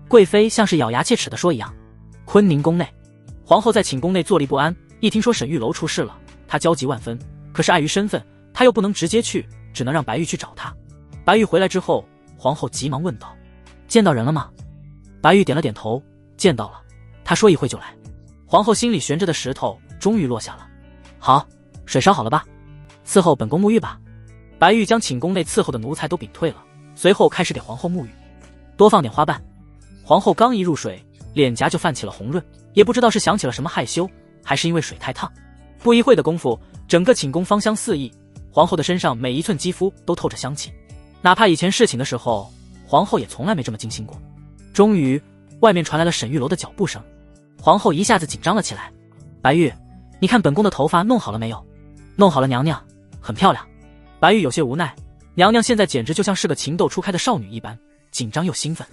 贵妃像是咬牙切齿地说一样。坤宁宫内，皇后在寝宫内坐立不安，一听说沈玉楼出事了，她焦急万分，可是碍于身份，她又不能直接去，只能让白玉去找她。白玉回来之后，皇后急忙问道：见到人了吗？白玉点了点头，见到了，她说一会就来。皇后心里悬着的石头终于落下了。好，水烧好了吧？伺候本宫沐浴吧。白玉将寝宫内伺候的奴才都屏退了，随后开始给皇后沐浴，多放点花瓣。皇后刚一入水，脸颊就泛起了红润，也不知道是想起了什么害羞，还是因为水太烫。不一会的功夫，整个寝宫芳香四溢，皇后的身上每一寸肌肤都透着香气，哪怕以前侍寝的时候，皇后也从来没这么精心过。终于，外面传来了沈玉楼的脚步声，皇后一下子紧张了起来。白玉，你看本宫的头发弄好了没有？弄好了，娘娘，很漂亮。白玉有些无奈，娘娘现在简直就像是个情窦初开的少女一般，紧张又兴奋。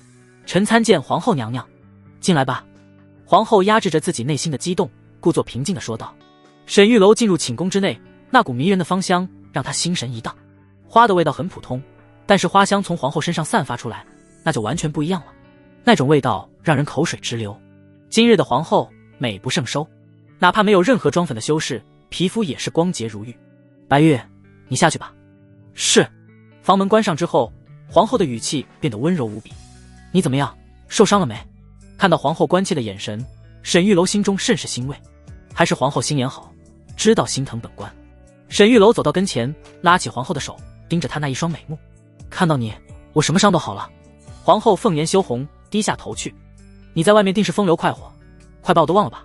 臣参见皇后娘娘。进来吧。皇后压制着自己内心的激动，故作平静地说道。沈玉楼进入寝宫之内，那股迷人的芳香让她心神一荡。花的味道很普通，但是花香从皇后身上散发出来，那就完全不一样了。那种味道让人口水直流。今日的皇后美不胜收，哪怕没有任何妆粉的修饰，皮肤也是光洁如玉。白玉，你下去吧。是。房门关上之后，皇后的语气变得温柔无比。你怎么样？受伤了没？看到皇后关切的眼神，沈玉楼心中甚是欣慰。还是皇后心眼好，知道心疼本官。沈玉楼走到跟前，拉起皇后的手，盯着她那一双美目。看到你，我什么伤都好了。皇后凤颜羞红，低下头去。你在外面定是风流快活，快把我都忘了吧。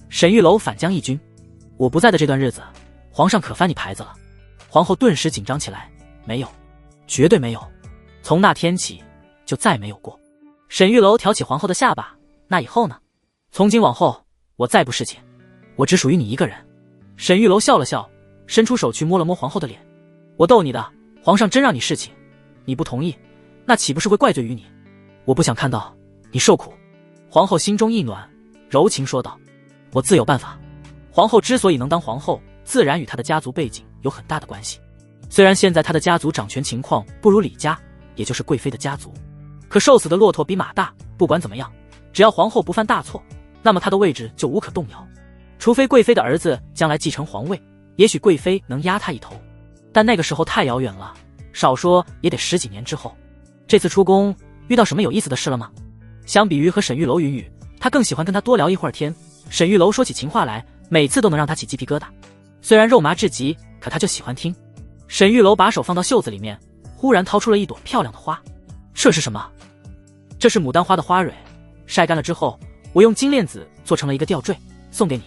沈玉楼反将一军。我不在的这段日子，皇上可翻你牌子了。皇后顿时紧张起来。没有，绝对没有。从那天起，就再没有过。沈玉楼挑起皇后的下巴。那以后呢？从今往后，我再不侍寝，我只属于你一个人。沈玉楼笑了笑，伸出手去摸了摸皇后的脸。我逗你的，皇上真让你侍寝，你不同意，那岂不是会怪罪于你？我不想看到你受苦。皇后心中一暖，柔情说道：我自有办法。皇后之所以能当皇后，自然与她的家族背景有很大的关系。虽然现在她的家族掌权情况不如李家，也就是贵妃的家族，可瘦死的骆驼比马大，不管怎么样，只要皇后不犯大错，那么她的位置就无可动摇。除非贵妃的儿子将来继承皇位，也许贵妃能压她一头，但那个时候太遥远了，少说也得10几年之后。这次出宫遇到什么有意思的事了吗？相比于和沈玉楼云雨，他更喜欢跟他多聊一会儿天。沈玉楼说起情话来，每次都能让他起鸡皮疙瘩，虽然肉麻至极，可他就喜欢听。沈玉楼把手放到袖子里面，忽然掏出了一朵漂亮的花。这是什么？这是牡丹花的花蕊，晒干了之后，我用金链子做成了一个吊坠，送给你。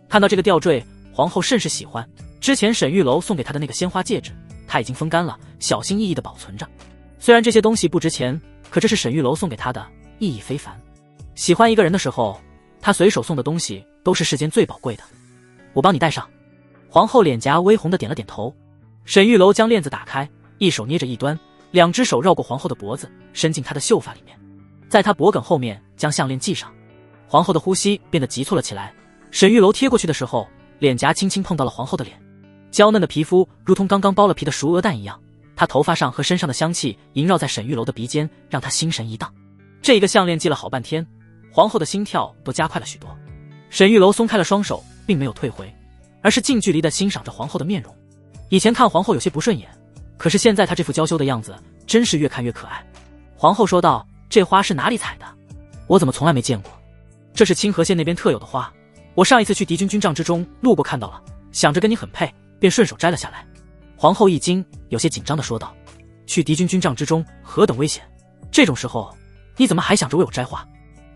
看到这个吊坠，皇后甚是喜欢。之前沈玉楼送给她的那个鲜花戒指，她已经风干了，小心翼翼地保存着。虽然这些东西不值钱，可这是沈玉楼送给她的，意义非凡。喜欢一个人的时候，他随手送的东西都是世间最宝贵的。我帮你戴上。皇后脸颊微红的点了点头。沈玉楼将链子打开，一手捏着一端，两只手绕过皇后的脖子，伸进她的秀发里面，在她脖梗后面将项链系上。皇后的呼吸变得急促了起来。沈玉楼贴过去的时候，脸颊轻轻碰到了皇后的脸，娇嫩的皮肤如同刚刚剥了皮的熟鹅蛋一样，她头发上和身上的香气萦绕在沈玉楼的鼻尖，让她心神一荡。这一个项链系了好半天，皇后的心跳都加快了许多。沈玉楼松开了双手，并没有退回，而是近距离地欣赏着皇后的面容。以前看皇后有些不顺眼，可是现在她这副娇羞的样子，真是越看越可爱。皇后说道：这花是哪里采的？我怎么从来没见过？这是清河县那边特有的花，我上一次去敌军军帐之中路过看到了，想着跟你很配，便顺手摘了下来。皇后一惊，有些紧张地说道：去敌军军帐之中何等危险，这种时候你怎么还想着为我摘花？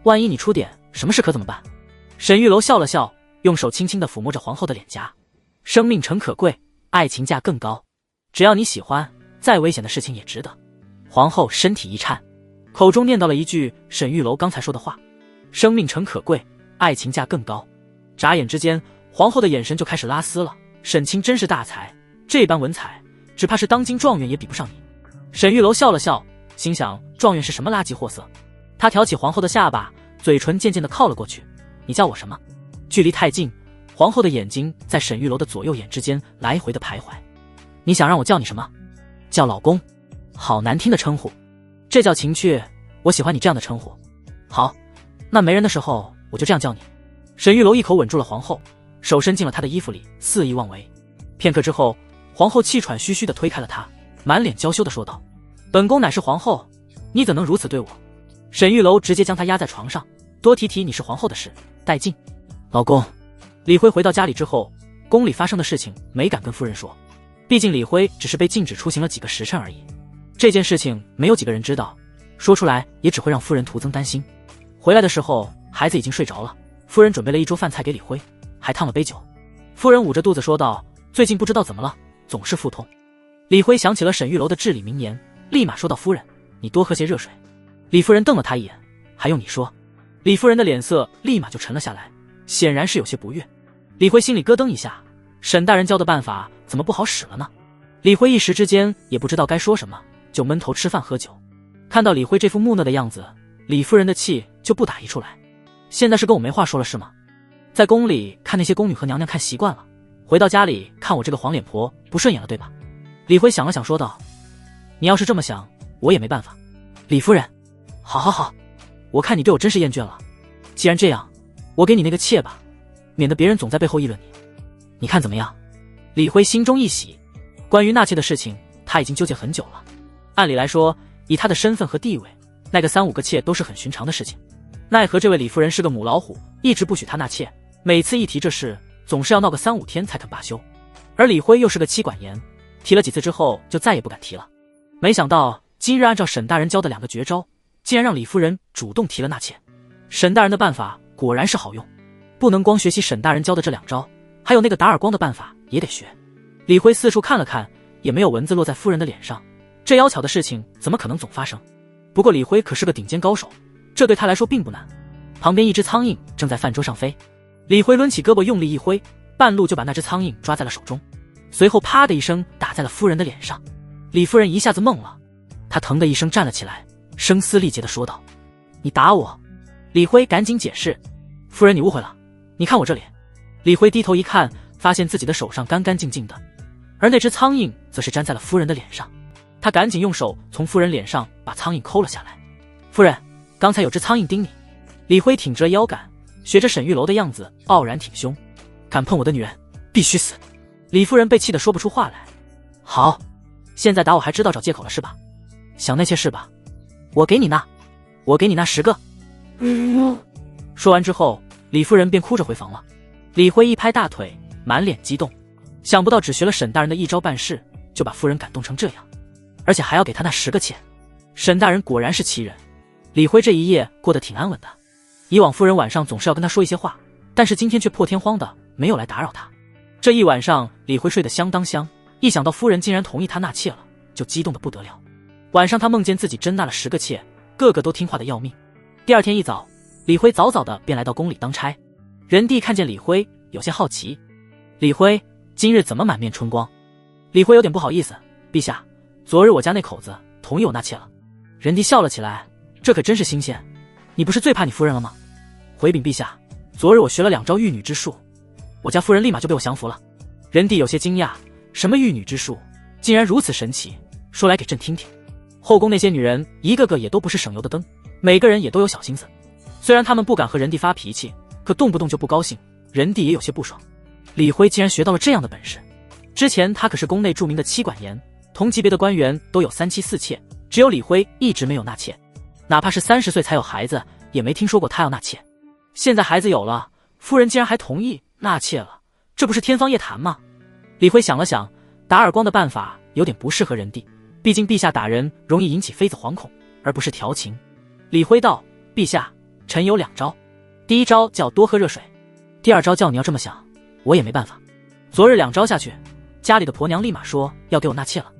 万一你出点什么事可怎么办？沈玉楼笑了笑，用手轻轻地抚摸着皇后的脸颊。生命诚可贵，爱情价更高，只要你喜欢，再危险的事情也值得。皇后身体一颤，口中念叨了一句沈玉楼刚才说的话：生命诚可贵，爱情价更高。眨眼之间，皇后的眼神就开始拉丝了。沈清真是大才，这般文采，只怕是当今状元也比不上你。沈玉楼笑了笑，心想状元是什么垃圾货色。他挑起皇后的下巴，嘴唇渐渐地靠了过去。你叫我什么？距离太近，皇后的眼睛在沈玉楼的左右眼之间来回的徘徊。你想让我叫你什么？叫老公。好难听的称呼。这叫情趣，我喜欢你这样的称呼。好，那没人的时候我就这样叫你。沈玉楼一口吻住了皇后，手伸进了她的衣服里，肆意妄为。片刻之后，皇后气喘吁吁地推开了他，满脸娇羞地说道：本宫乃是皇后，你怎能如此对我？沈玉楼直接将她压在床上，多提提你是皇后的事，带劲。老公。李辉回到家里之后，宫里发生的事情没敢跟夫人说，毕竟李辉只是被禁止出行了几个时辰而已，这件事情没有几个人知道，说出来也只会让夫人徒增担心。回来的时候孩子已经睡着了，夫人准备了一桌饭菜给李辉，还烫了杯酒。夫人捂着肚子说道：最近不知道怎么了，总是腹痛。李辉想起了沈玉楼的至理名言，立马说道：夫人，你多喝些热水。李夫人瞪了他一眼：还用你说？李夫人的脸色立马就沉了下来，显然是有些不悦。李辉心里咯噔一下，沈大人教的办法怎么不好使了呢？李辉一时之间也不知道该说什么，就闷头吃饭喝酒。看到李辉这副木讷的样子，李夫人的气就不打一处来。现在是跟我没话说了是吗？在宫里看那些宫女和娘娘看习惯了，回到家里看我这个黄脸婆不顺眼了对吧？李辉想了想说道：“你要是这么想，我也没办法。”李夫人，好，我看你对我真是厌倦了。既然这样，我给你那个妾吧，免得别人总在背后议论你。你看怎么样？李辉心中一喜，关于纳妾的事情，他已经纠结很久了。按理来说，以他的身份和地位，那个3、5个妾都是很寻常的事情。奈何这位李夫人是个母老虎，一直不许他纳妾，每次一提这事，总是要闹个3、5天才肯罢休。而李辉又是个妻管严，提了几次之后就再也不敢提了。没想到今日按照沈大人教的2个绝招，竟然让李夫人主动提了纳妾。沈大人的办法果然是好用，不能光学习沈大人教的这2招，还有那个打耳光的办法也得学。李辉四处看了看，也没有蚊子落在夫人的脸上，这妖巧的事情怎么可能总发生？不过李辉可是个顶尖高手，这对他来说并不难。旁边一只苍蝇正在饭桌上飞，李辉抡起胳膊用力一挥，半路就把那只苍蝇抓在了手中，随后啪的一声打在了夫人的脸上。李夫人一下子懵了，她疼的一声站了起来，声嘶力竭地说道：“你打我！”李辉赶紧解释：“夫人你误会了，你看我这脸。”李辉低头一看，发现自己的手上干干净净的，而那只苍蝇则是粘在了夫人的脸上。他赶紧用手从夫人脸上把苍蝇抠了下来。“夫人，刚才有只苍蝇叮你。”李辉挺直了腰杆，学着沈玉楼的样子傲然挺胸：“敢碰我的女人，必须死！”李夫人被气得说不出话来。“好，现在打我还知道找借口了是吧？想那些事吧，我给你纳10个。”说完之后，李夫人便哭着回房了。李辉一拍大腿，满脸激动，想不到只学了沈大人的一招办事，就把夫人感动成这样，而且还要给他那10个妾。沈大人果然是奇人。李辉这一夜过得挺安稳的，以往夫人晚上总是要跟他说一些话，但是今天却破天荒的没有来打扰他。这一晚上李辉睡得相当香，一想到夫人竟然同意他纳妾了，就激动得不得了。晚上他梦见自己真纳了10个妾，个个都听话的要命。第二天一早，李辉早早的便来到宫里当差。仁帝看见李辉，有些好奇：“李辉，今日怎么满面春光？”李辉有点不好意思：“陛下，昨日我家那口子同意我纳妾了。”仁帝笑了起来：“这可真是新鲜，你不是最怕你夫人了吗？”回禀陛下，昨日我学了2招玉女之术，我家夫人立马就被我降服了。仁帝有些惊讶：“什么玉女之术，竟然如此神奇？说来给朕听听。”后宫那些女人一个个也都不是省油的灯，每个人也都有小心思。虽然他们不敢和仁帝发脾气，可动不动就不高兴，仁帝也有些不爽。李辉竟然学到了这样的本事。之前他可是宫内著名的妻管严，同级别的官员都有3妻4妾，只有李辉一直没有纳妾，哪怕是30岁才有孩子，也没听说过他要纳妾。现在孩子有了，夫人竟然还同意纳妾了，这不是天方夜谭吗？李辉想了想，打耳光的办法有点不适合仁帝，毕竟陛下打人容易引起妃子惶恐，而不是调情。李辉道：“陛下，臣有2招，第一招叫多喝热水，第二招叫你要这么想，我也没办法。昨日2招下去，家里的婆娘立马说要给我纳妾了。”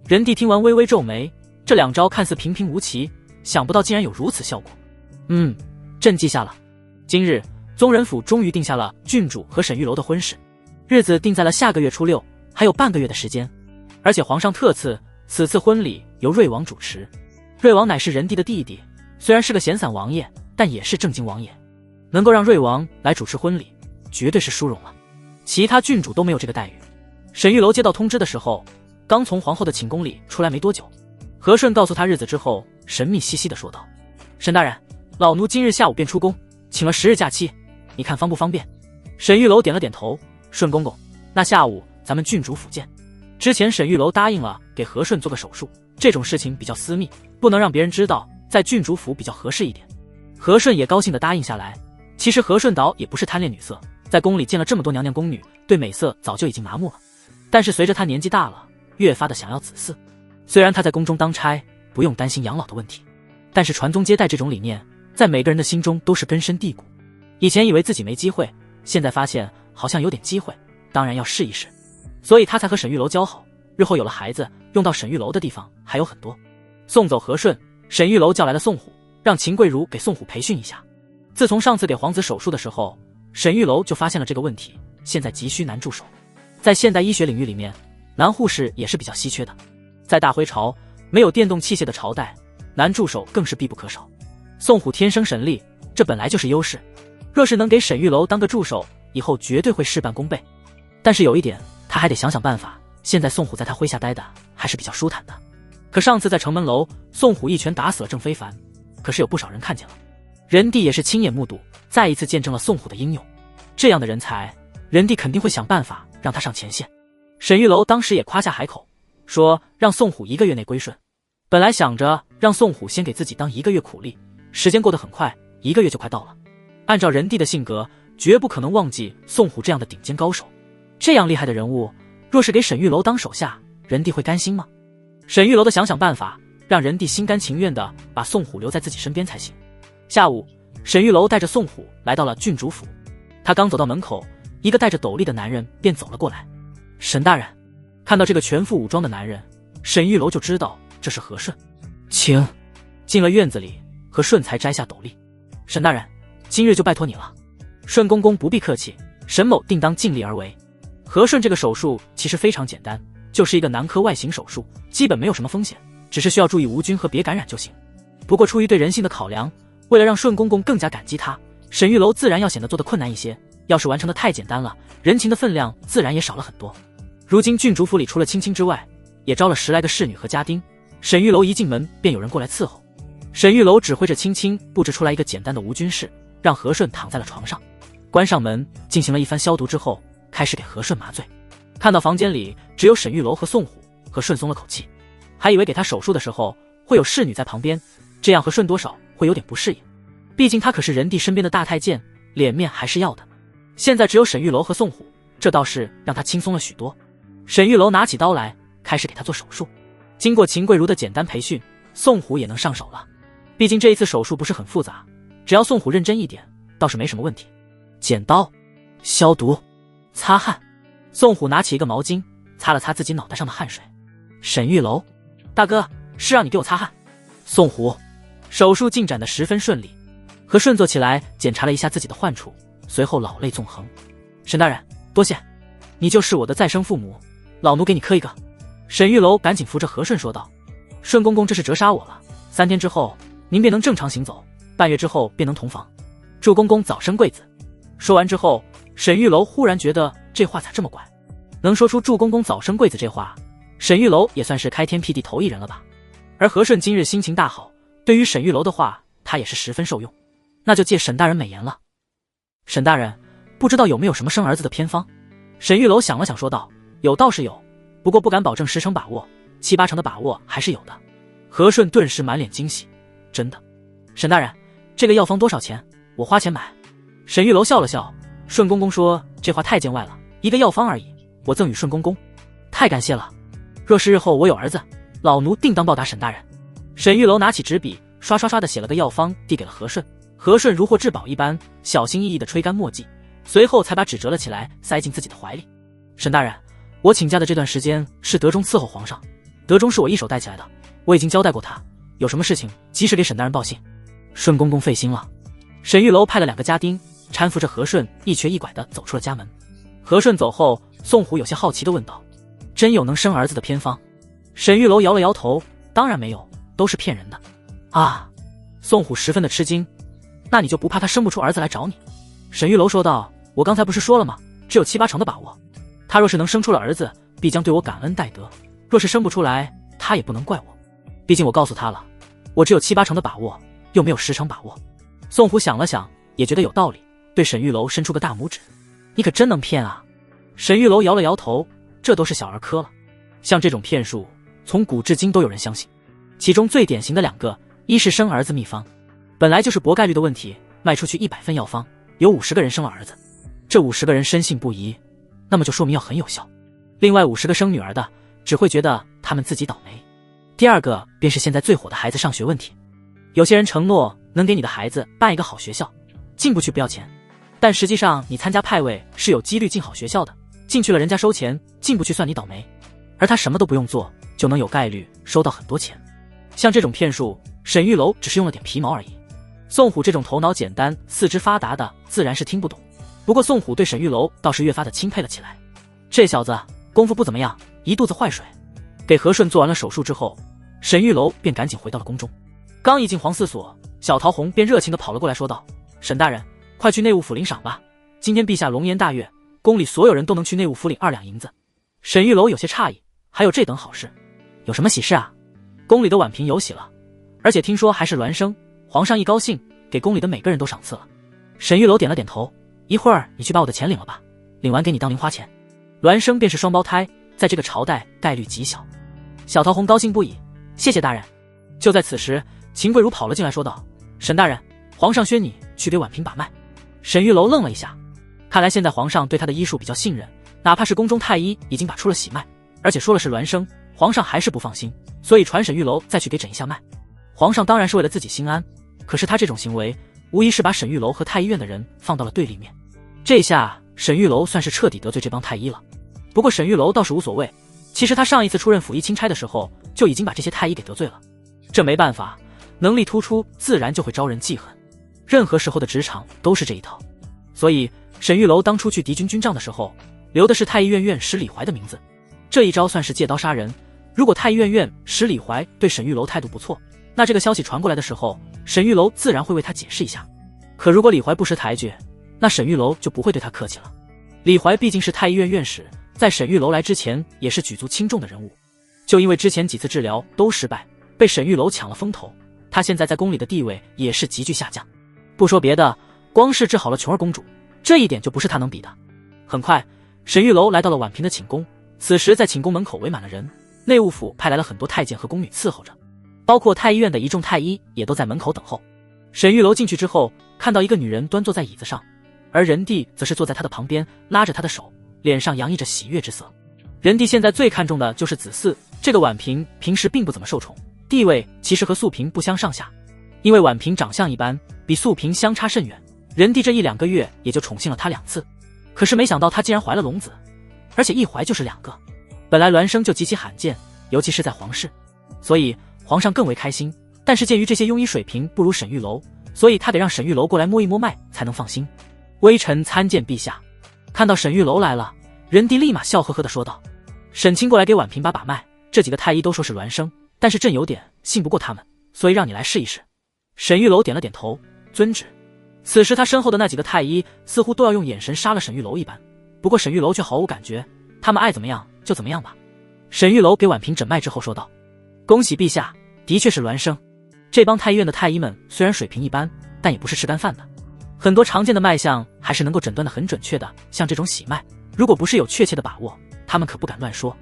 仁帝听完微微皱眉，这2招看似平平无奇，想不到竟然有如此效果。朕记下了。今日宗人府终于定下了郡主和沈玉楼的婚事，日子定在了下个月初6，还有半个月的时间。而且皇上特赐此次婚礼由瑞王主持。瑞王乃是仁帝的弟弟，虽然是个闲散王爷，但也是正经王爷，能够让瑞王来主持婚礼，绝对是殊荣了。其他郡主都没有这个待遇。沈玉楼接到通知的时候，刚从皇后的寝宫里出来没多久。和顺告诉他日子之后，神秘兮兮地说道：“沈大人，老奴今日下午便出宫，请了10日假期，你看方不方便？”沈玉楼点了点头：“顺公公，那下午咱们郡主府见。”之前沈玉楼答应了给和顺做个手术，这种事情比较私密，不能让别人知道，在郡主府比较合适一点。和顺也高兴地答应下来。其实和顺岛也不是贪恋女色，在宫里见了这么多娘娘宫女，对美色早就已经麻木了。但是随着他年纪大了，越发的想要子嗣。虽然他在宫中当差，不用担心养老的问题，但是传宗接代这种理念，在每个人的心中都是根深蒂固。以前以为自己没机会，现在发现好像有点机会，当然要试一试。所以他才和沈玉楼交好，日后有了孩子，用到沈玉楼的地方还有很多。送走和顺，沈玉楼叫来了宋虎，让秦桂如给宋虎培训一下。自从上次给皇子手术的时候，沈玉楼就发现了这个问题，现在急需男助手。在现代医学领域里面，男护士也是比较稀缺的。在大回朝，没有电动器械的朝代，男助手更是必不可少。宋虎天生神力，这本来就是优势。若是能给沈玉楼当个助手，以后绝对会事半功倍。但是有一点，他还得想想办法，现在宋虎在他麾下待的还是比较舒坦的。可上次在城门楼，宋虎一拳打死了郑非凡，可是有不少人看见了。任帝也是亲眼目睹，再一次见证了宋虎的英勇。这样的人才，任帝肯定会想办法让他上前线。沈玉楼当时也夸下海口，说让宋虎1个月内归顺。本来想着让宋虎先给自己当1个月苦力，时间过得很快，1个月就快到了。按照任帝的性格，绝不可能忘记宋虎这样的顶尖高手。这样厉害的人物，若是给沈玉楼当手下，任帝会甘心吗？沈玉楼的想办法，让任帝心甘情愿地把宋虎留在自己身边才行。下午，沈玉楼带着宋虎来到了郡主府。他刚走到门口，一个戴着斗笠的男人便走了过来。沈大人。看到这个全副武装的男人，沈玉楼就知道这是和顺。请。进了院子里，和顺才摘下斗笠。沈大人，今日就拜托你了。顺公公不必客气，沈某定当尽力而为。和顺这个手术其实非常简单，就是一个男科外形手术，基本没有什么风险，只是需要注意无菌和别感染就行。不过出于对人性的考量，为了让顺公公更加感激他，沈玉楼自然要显得做得困难一些。要是完成的太简单了，人情的分量自然也少了很多。如今郡主府里除了青青之外，也招了10来个侍女和家丁。沈玉楼一进门便有人过来伺候。沈玉楼指挥着青青布置出来一个简单的无菌室，让和顺躺在了床上，关上门，进行了一番消毒之后，开始给和顺麻醉。看到房间里只有沈玉楼和宋虎，和顺松了口气，还以为给他手术的时候会有侍女在旁边，这样和顺多少会有点不适应，毕竟他可是任帝身边的大太监，脸面还是要的。现在只有沈玉楼和宋虎，这倒是让他轻松了许多。沈玉楼拿起刀来，开始给他做手术。经过秦桂如的简单培训，宋虎也能上手了。毕竟这一次手术不是很复杂，只要宋虎认真一点，倒是没什么问题。剪刀、消毒、擦汗。宋虎拿起一个毛巾，擦了擦自己脑袋上的汗水。沈玉楼，大哥，是让你给我擦汗。宋虎，手术进展得十分顺利。和顺坐起来检查了一下自己的患处，随后老泪纵横。沈大人，多谢，你就是我的再生父母，老奴给你磕一个。沈玉楼赶紧扶着和顺说道：顺公公这是折杀我了，3天之后您便能正常行走，半月之后便能同房，祝公公早生贵子。说完之后，沈玉楼忽然觉得这话咋这么怪，能说出祝公公早生贵子这话，沈玉楼也算是开天辟地头一人了吧。而和顺今日心情大好，对于沈玉楼的话他也是十分受用，那就借沈大人美言了。沈大人，不知道有没有什么生儿子的偏方？沈玉楼想了想说道：有倒是有，不过不敢保证10成把握，7、8成的把握还是有的。和顺顿时满脸惊喜：真的？沈大人，这个药方多少钱？我花钱买。沈玉楼笑了笑：顺公公说这话太见外了，一个药方而已，我赠与顺公公。太感谢了，若是日后我有儿子，老奴定当报答沈大人。沈玉楼拿起纸笔，刷刷刷的写了个药方递给了和顺。和顺如获至宝一般，小心翼翼的吹干墨迹，随后才把纸折了起来，塞进自己的怀里。沈大人，我请假的这段时间是德中伺候皇上，德中是我一手带起来的，我已经交代过他，有什么事情及时给沈大人报信。顺公公费心了。沈玉楼派了2个家丁搀扶着和顺一瘸一拐的走出了家门。和顺走后，宋虎有些好奇的问道：真有能生儿子的偏方？沈玉楼摇了摇头：当然没有，都是骗人的。啊！宋虎十分的吃惊：那你就不怕他生不出儿子来找你？沈玉楼说道：我刚才不是说了吗，只有7、8成的把握，他若是能生出了儿子，必将对我感恩戴德，若是生不出来，他也不能怪我，毕竟我告诉他了，我只有7、8成的把握，又没有10成把握。宋虎想了想，也觉得有道理，对沈玉楼伸出个大拇指：你可真能骗啊。沈玉楼摇了摇头：这都是小儿科了，像这种骗术从古至今都有人相信，其中最典型的2个，一是生儿子秘方，本来就是薄概率的问题，卖出去100份药方，有50个人生了儿子，这50个人深信不疑，那么就说明药很有效。另外50个生女儿的，只会觉得他们自己倒霉。第2个便是现在最火的孩子上学问题，有些人承诺能给你的孩子办一个好学校，进不去不要钱，但实际上你参加派位是有几率进好学校的，进去了人家收钱，进不去算你倒霉，而他什么都不用做就能有概率收到很多钱。像这种骗术，沈玉楼只是用了点皮毛而已。宋虎这种头脑简单、四肢发达的自然是听不懂，不过宋虎对沈玉楼倒是越发的钦佩了起来。这小子功夫不怎么样，一肚子坏水。给和顺做完了手术之后，沈玉楼便赶紧回到了宫中。刚一进皇四所，小桃红便热情地跑了过来说道：沈大人，快去内务府领赏吧，今天陛下龙颜大悦，宫里所有人都能去内务府领2两银子。沈玉楼有些诧异，还有这等好事？有什么喜事啊？宫里的婉嫔有喜了，而且听说还是孪生，皇上一高兴，给宫里的每个人都赏赐了。沈玉楼点了点头，一会儿你去把我的钱领了吧，领完给你当零花钱。孪生便是双胞胎，在这个朝代概率极小。小桃红高兴不已，谢谢大人。就在此时，秦桂如跑了进来说道，沈大人，皇上宣你去给婉嫔把脉。沈玉楼愣了一下，看来现在皇上对他的医术比较信任，哪怕是宫中太医已经把出了喜脉，而且说了是孪生，皇上还是不放心，所以传沈玉楼再去给诊一下脉。皇上当然是为了自己心安，可是他这种行为无疑是把沈玉楼和太医院的人放到了对立面。这下沈玉楼算是彻底得罪这帮太医了。不过沈玉楼倒是无所谓，其实他上一次出任辅医钦差的时候就已经把这些太医给得罪了。这没办法，能力突出自然就会招人记恨，任何时候的职场都是这一套。所以沈玉楼当初去敌军军帐的时候留的是太医院院使李怀的名字，这一招算是借刀杀人。如果太医院院使李怀对沈玉楼态度不错，那这个消息传过来的时候，沈玉楼自然会为他解释一下。可如果李怀不识抬举，那沈玉楼就不会对他客气了。李怀毕竟是太医院院使，在沈玉楼来之前也是举足轻重的人物，就因为之前几次治疗都失败，被沈玉楼抢了风头，他现在在宫里的地位也是急剧下降。不说别的，光是治好了琼儿公主，这一点就不是他能比的。很快，沈玉楼来到了婉嫔的寝宫，此时在寝宫门口围满了人，内务府派来了很多太监和宫女伺候着，包括太医院的一众太医也都在门口等候。沈玉楼进去之后，看到一个女人端坐在椅子上，而仁帝则是坐在她的旁边，拉着她的手，脸上洋溢着喜悦之色。仁帝现在最看重的就是子嗣，这个婉嫔平时并不怎么受宠，地位其实和素嫔不相上下，因为婉嫔长相一般，比素嫔相差甚远，仁帝这1-2个月也就宠幸了她2次。可是没想到她竟然怀了龙子，而且一怀就是2个。本来孪生就极其罕见，尤其是在皇室，所以皇上更为开心。但是鉴于这些庸医水平不如沈玉楼，所以他得让沈玉楼过来摸一摸脉才能放心。微臣参见陛下。看到沈玉楼来了，仁帝立马笑呵呵地说道，沈卿过来给婉嫔把脉，这几个太医都说是孪生，但是朕有点信不过他们，所以让你来试一试。沈玉楼点了点头，遵旨。此时他身后的那几个太医似乎都要用眼神杀了沈玉楼一般，不过沈玉楼却毫无感觉，他们爱怎么样就怎么样吧。沈玉楼给婉嫔诊脉之后说道，恭喜陛下，的确是孪生。这帮太医院的太医们虽然水平一般，但也不是吃干饭的，很多常见的脉象还是能够诊断的很准确的，像这种喜脉，如果不是有确切的把握，他们可不敢乱说。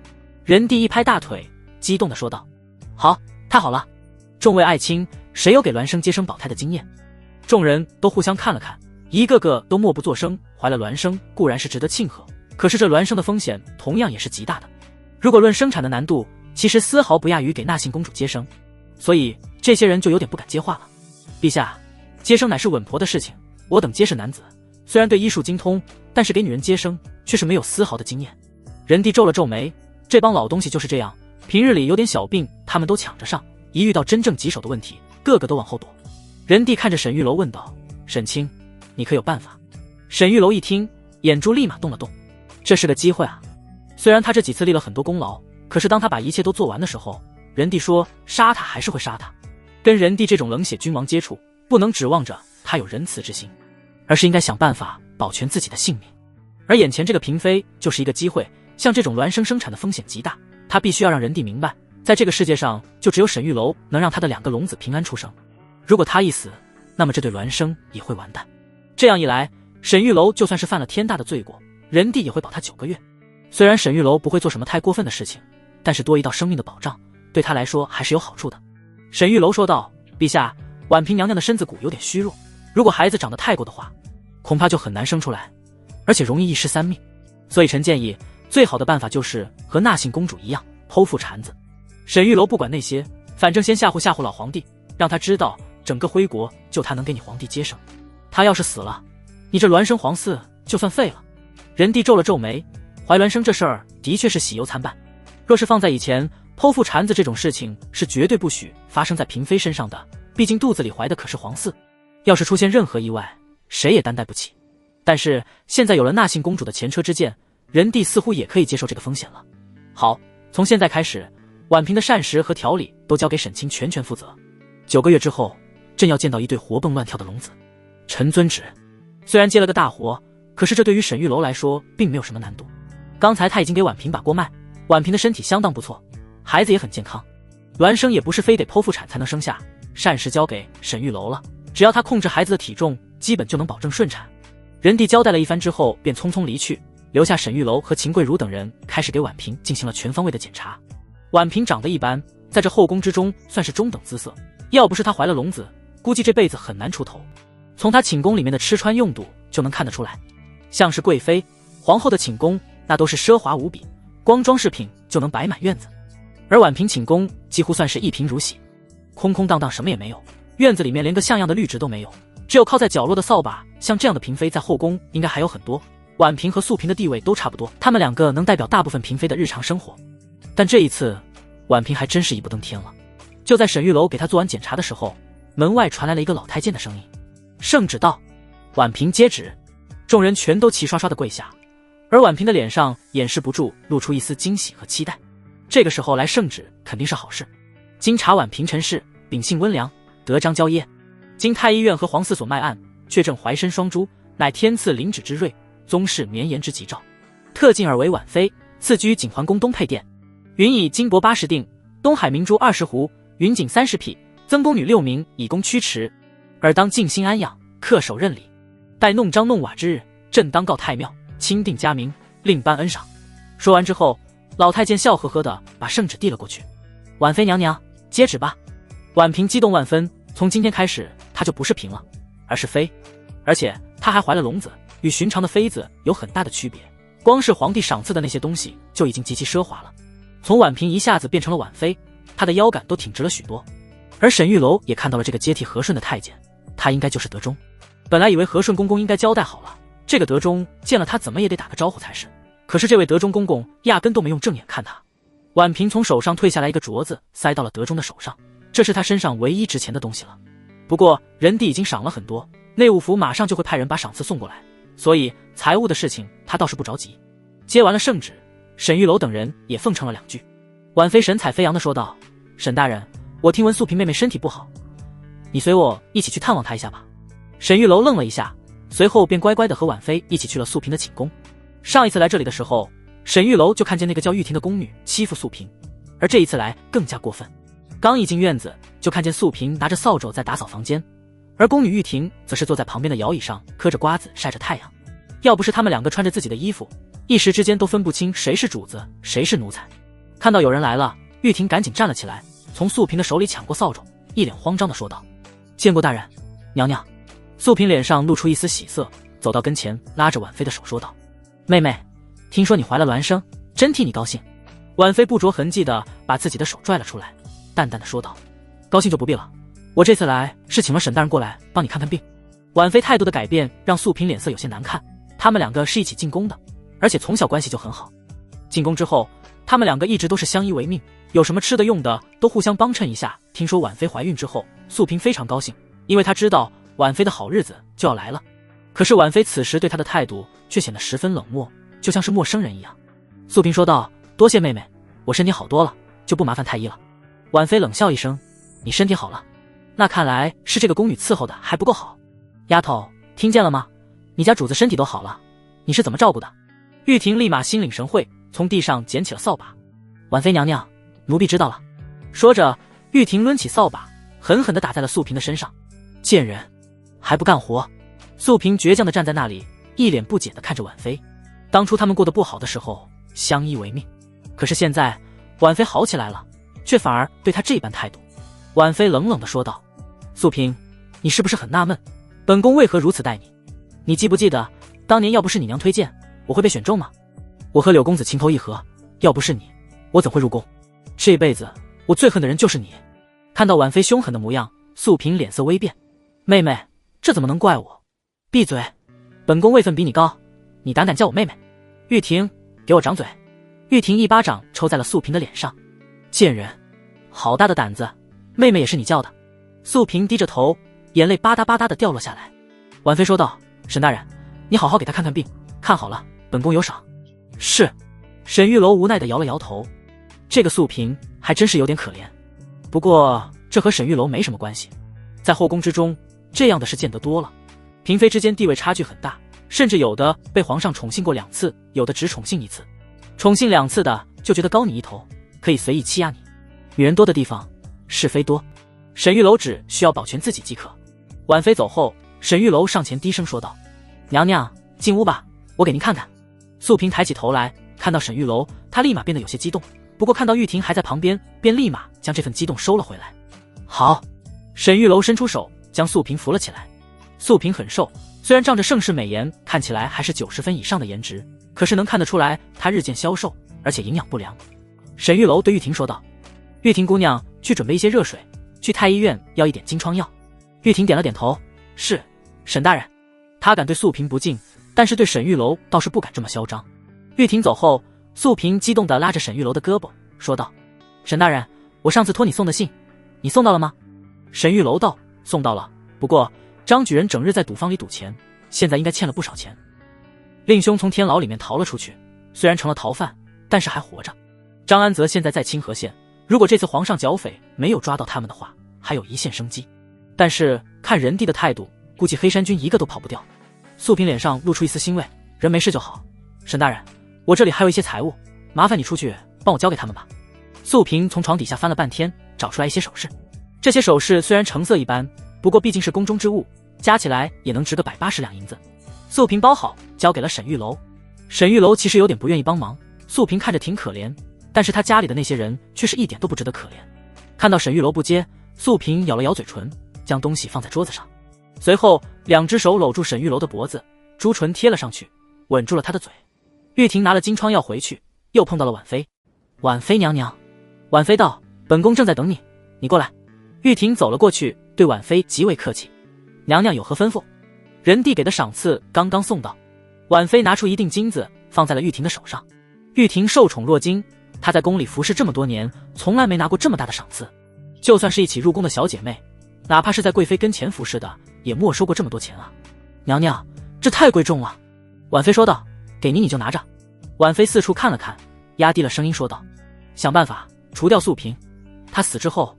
仁帝一拍大腿，激动地说道，好，太好了，众位爱卿，谁有给孪生接生保胎的经验？众人都互相看了看，一个个都默不作声。怀了孪生固然是值得庆贺，可是这孪生的风险同样也是极大的，如果论生产的难度，其实丝毫不亚于给纳信公主接生，所以这些人就有点不敢接话了。陛下，接生乃是稳婆的事情，我等皆是男子，虽然对医术精通，但是给女人接生却是没有丝毫的经验。仁帝皱了皱眉，这帮老东西就是这样，平日里有点小病他们都抢着上，一遇到真正棘手的问题，个个都往后躲。仁帝看着沈玉楼问道，沈卿，你可有办法？沈玉楼一听，眼珠立马动了动，这是个机会啊。虽然他这几次立了很多功劳，可是当他把一切都做完的时候，仁帝说杀他还是会杀他。跟仁帝这种冷血君王接触，不能指望着他有仁慈之心，而是应该想办法保全自己的性命。而眼前这个嫔妃就是一个机会，像这种孪生生产的风险极大，他必须要让仁帝明白，在这个世界上就只有沈玉楼能让他的2个龙子平安出生，如果他一死，那么这对孪生也会完蛋。这样一来，沈玉楼就算是犯了天大的罪过，仁帝也会保他9个月。虽然沈玉楼不会做什么太过分的事情，但是多一道生命的保障，对他来说还是有好处的。沈玉楼说道，陛下，婉嫔娘娘的身子骨有点虚弱，如果孩子长得太过的话，恐怕就很难生出来，而且容易一尸3命，所以臣建议最好的办法就是和纳信公主一样剖腹产子。沈玉楼不管那些，反正先吓唬吓唬老皇帝，让他知道整个徽国就他能给你皇帝接生，他要是死了，你这孪生皇嗣就算废了。仁帝皱了皱眉，怀孪生这事儿的确是喜忧参半，若是放在以前，剖腹产子这种事情是绝对不许发生在嫔妃身上的，毕竟肚子里怀的可是皇嗣，要是出现任何意外，谁也担待不起。但是现在有了纳信公主的前车之鉴，仁帝似乎也可以接受这个风险了。好，从现在开始，婉嫔的膳食和调理都交给沈卿全权负责。9个月之后，朕要见到一对活蹦乱跳的龙子。臣遵旨。虽然接了个大活，可是这对于沈玉楼来说并没有什么难度。刚才他已经给婉嫔把过脉，婉嫔的身体相当不错，孩子也很健康。孪生也不是非得剖腹产才能生下，膳食交给沈玉楼了，只要他控制孩子的体重，基本就能保证顺产。仁弟交代了一番之后，便匆匆离去，留下沈玉楼和秦桂如等人开始给婉嫔进行了全方位的检查。婉嫔长得一般，在这后宫之中算是中等姿色，要不是她怀了龙子，估计这辈子很难出头。从她寝宫里面的吃穿用度就能看得出来，像是贵妃、皇后的寝宫那都是奢华无比，光装饰品就能摆满院子。而婉嫔寝宫几乎算是一贫如洗，空空荡荡，什么也没有，院子里面连个像样的绿植都没有，只有靠在角落的扫把。像这样的嫔妃在后宫应该还有很多，婉嫔和素嫔的地位都差不多，她们两个能代表大部分嫔妃的日常生活。但这一次婉嫔还真是一步登天了。就在沈玉楼给她做完检查的时候，门外传来了一个老太监的声音：圣旨到。婉嫔接旨。众人全都齐刷刷的跪下，而婉嫔的脸上掩饰不住露出一丝惊喜和期待。这个时候来圣旨肯定是好事。经查婉嫔陈氏，秉性温良，德章娇耶，经太医院和皇司所脉案，确证怀身双珠，乃天赐灵指之瑞，宗室绵延之吉兆。特进而为婉妃，赐居景桓宫东配殿，允以金帛80锭，东海明珠20壶，云锦30匹，增宫女6名，以供驱驰。尔当静心安养，恪守任礼。待弄璋弄瓦之日，朕当告太庙，钦定佳名，另颁恩赏。说完之后，老太监笑呵呵地把圣旨递了过去。婉妃娘娘，接旨吧。婉嫔激动万分，从今天开始，她就不是嫔了，而是妃，而且她还怀了龙子，与寻常的妃子有很大的区别。光是皇帝赏赐的那些东西就已经极其奢华了。从婉嫔一下子变成了婉妃，她的腰杆都挺直了许多。而沈玉楼也看到了这个接替和顺的太监，他应该就是德忠。本来以为和顺公公应该交代好了，这个德忠见了他怎么也得打个招呼才是。可是这位德忠公公压根都没用正眼看他。婉嫔从手上退下来一个镯子，塞到了德忠的手上，这是他身上唯一值钱的东西了。不过仁弟已经赏了很多，内务府马上就会派人把赏赐送过来，所以财务的事情他倒是不着急。接完了圣旨，沈玉楼等人也奉承了2句。婉妃神采飞扬地说道：沈大人，我听闻素嫔妹妹身体不好，你随我一起去探望她一下吧。沈玉楼愣了一下，随后便乖乖地和婉妃一起去了素嫔的寝宫。上一次来这里的时候，沈玉楼就看见那个叫玉婷的宫女欺负素嫔，而这一次来更加过分。刚一进院子，就看见素嫔拿着扫帚在打扫房间，而宫女玉婷则是坐在旁边的摇椅上嗑着瓜子晒着太阳。要不是他们两个穿着自己的衣服，一时之间都分不清谁是主子谁是奴才。看到有人来了，玉婷赶紧站了起来，从素嫔的手里抢过扫帚，一脸慌张地说道：见过大人娘娘。素嫔脸上露出一丝喜色，走到跟前，拉着婉妃的手说道：妹妹，听说你怀了孪生，真替你高兴。婉妃不着痕迹地把自己的手拽了出来，淡淡地说道：高兴就不必了，我这次来是请了沈大人过来帮你看看病。婉妃态度的改变让素嫔脸色有些难看，他们两个是一起进宫的，而且从小关系就很好。进宫之后，他们两个一直都是相依为命，有什么吃的用的都互相帮衬一下。听说婉妃怀孕之后，素嫔非常高兴，因为她知道婉妃的好日子就要来了。可是婉妃此时对她的态度却显得十分冷漠，就像是陌生人一样。素嫔说道：多谢妹妹，我身体好多了，就不麻烦太医了。婉妃冷笑一声：你身体好了？那看来是这个宫女伺候的还不够好。丫头，听见了吗？你家主子身体都好了，你是怎么照顾的？玉婷立马心领神会，从地上捡起了扫把。婉妃娘娘，奴婢知道了。说着，玉婷抡起扫把，狠狠地打在了素嫔的身上。贱人，还不干活！素嫔倔强地站在那里，一脸不解地看着婉妃。当初他们过得不好的时候，相依为命，可是现在婉妃好起来了，却反而对她这般态度。婉妃冷冷地说道：素嫔，你是不是很纳闷，本宫为何如此待你？你记不记得当年要不是你娘推荐，我会被选中吗？我和柳公子情投意合，要不是你，我怎会入宫？这辈子我最恨的人就是你。看到婉妃凶狠的模样，素嫔脸色微变。妹妹，这怎么能怪我？闭嘴！本宫位分比你高，你胆敢叫我妹妹？玉婷，给我掌嘴！玉婷一巴掌抽在了素嫔的脸上。贱人，好大的胆子，妹妹也是你叫的？素嫔低着头，眼泪吧嗒吧嗒的掉落下来。婉妃说道：沈大人，你好好给她看看病，看好了本宫有赏。是。沈玉楼无奈的摇了摇头。这个素嫔还真是有点可怜，不过这和沈玉楼没什么关系。在后宫之中，这样的事见得多了，嫔妃之间地位差距很大，甚至有的被皇上宠幸过2次，有的只宠幸1次。宠幸2次的就觉得高你一头，可以随意欺压你。女人多的地方是非多，沈玉楼只需要保全自己即可。婉妃走后，沈玉楼上前低声说道：“娘娘，进屋吧，我给您看看。”素萍抬起头来，看到沈玉楼，她立马变得有些激动。不过看到玉婷还在旁边，便立马将这份激动收了回来。好，沈玉楼伸出手将素萍扶了起来。素萍很瘦，虽然仗着盛世美颜，看起来还是90分以上的颜值，可是能看得出来她日渐消瘦，而且营养不良。沈玉楼对玉婷说道：“玉婷姑娘，去准备一些热水，去太医院要一点金疮药。”玉婷点了点头：“是，沈大人。”她敢对素萍不敬，但是对沈玉楼倒是不敢这么嚣张。玉婷走后，素萍激动地拉着沈玉楼的胳膊说道：“沈大人，我上次托你送的信，你送到了吗？”沈玉楼道：“送到了，不过张举人整日在赌坊里赌钱，现在应该欠了不少钱。令兄从天牢里面逃了出去，虽然成了逃犯，但是还活着。张安泽现在在清河县，如果这次皇上剿匪没有抓到他们的话，还有一线生机。但是看仁帝的态度，估计黑山军一个都跑不掉。”素萍脸上露出一丝欣慰：“人没事就好。沈大人，我这里还有一些财物，麻烦你出去帮我交给他们吧。”素萍从床底下翻了半天，找出来一些首饰。这些首饰虽然成色一般，不过毕竟是宫中之物，加起来也能值个180两银子。素萍包好，交给了沈玉楼。沈玉楼其实有点不愿意帮忙，素萍看着挺可怜，但是他家里的那些人却是一点都不值得可怜。看到沈玉楼不接，素萍咬了咬嘴唇，将东西放在桌子上，随后2只手搂住沈玉楼的脖子，朱唇贴了上去，吻住了他的嘴。玉婷拿了金疮药回去，又碰到了婉妃。婉妃娘娘，婉妃道：“本宫正在等你，你过来。”玉婷走了过去，对婉妃极为客气：“娘娘有何吩咐？”仁帝给的赏赐刚刚送到。婉妃拿出一锭金子放在了玉婷的手上。玉婷受宠若惊，她在宫里服侍这么多年，从来没拿过这么大的赏赐。就算是一起入宫的小姐妹，哪怕是在贵妃跟前服侍的，也没收过这么多钱啊。娘娘，这太贵重了。婉妃说道：“给你就拿着。”婉妃四处看了看，压低了声音说道：“想办法除掉素萍，她死之后，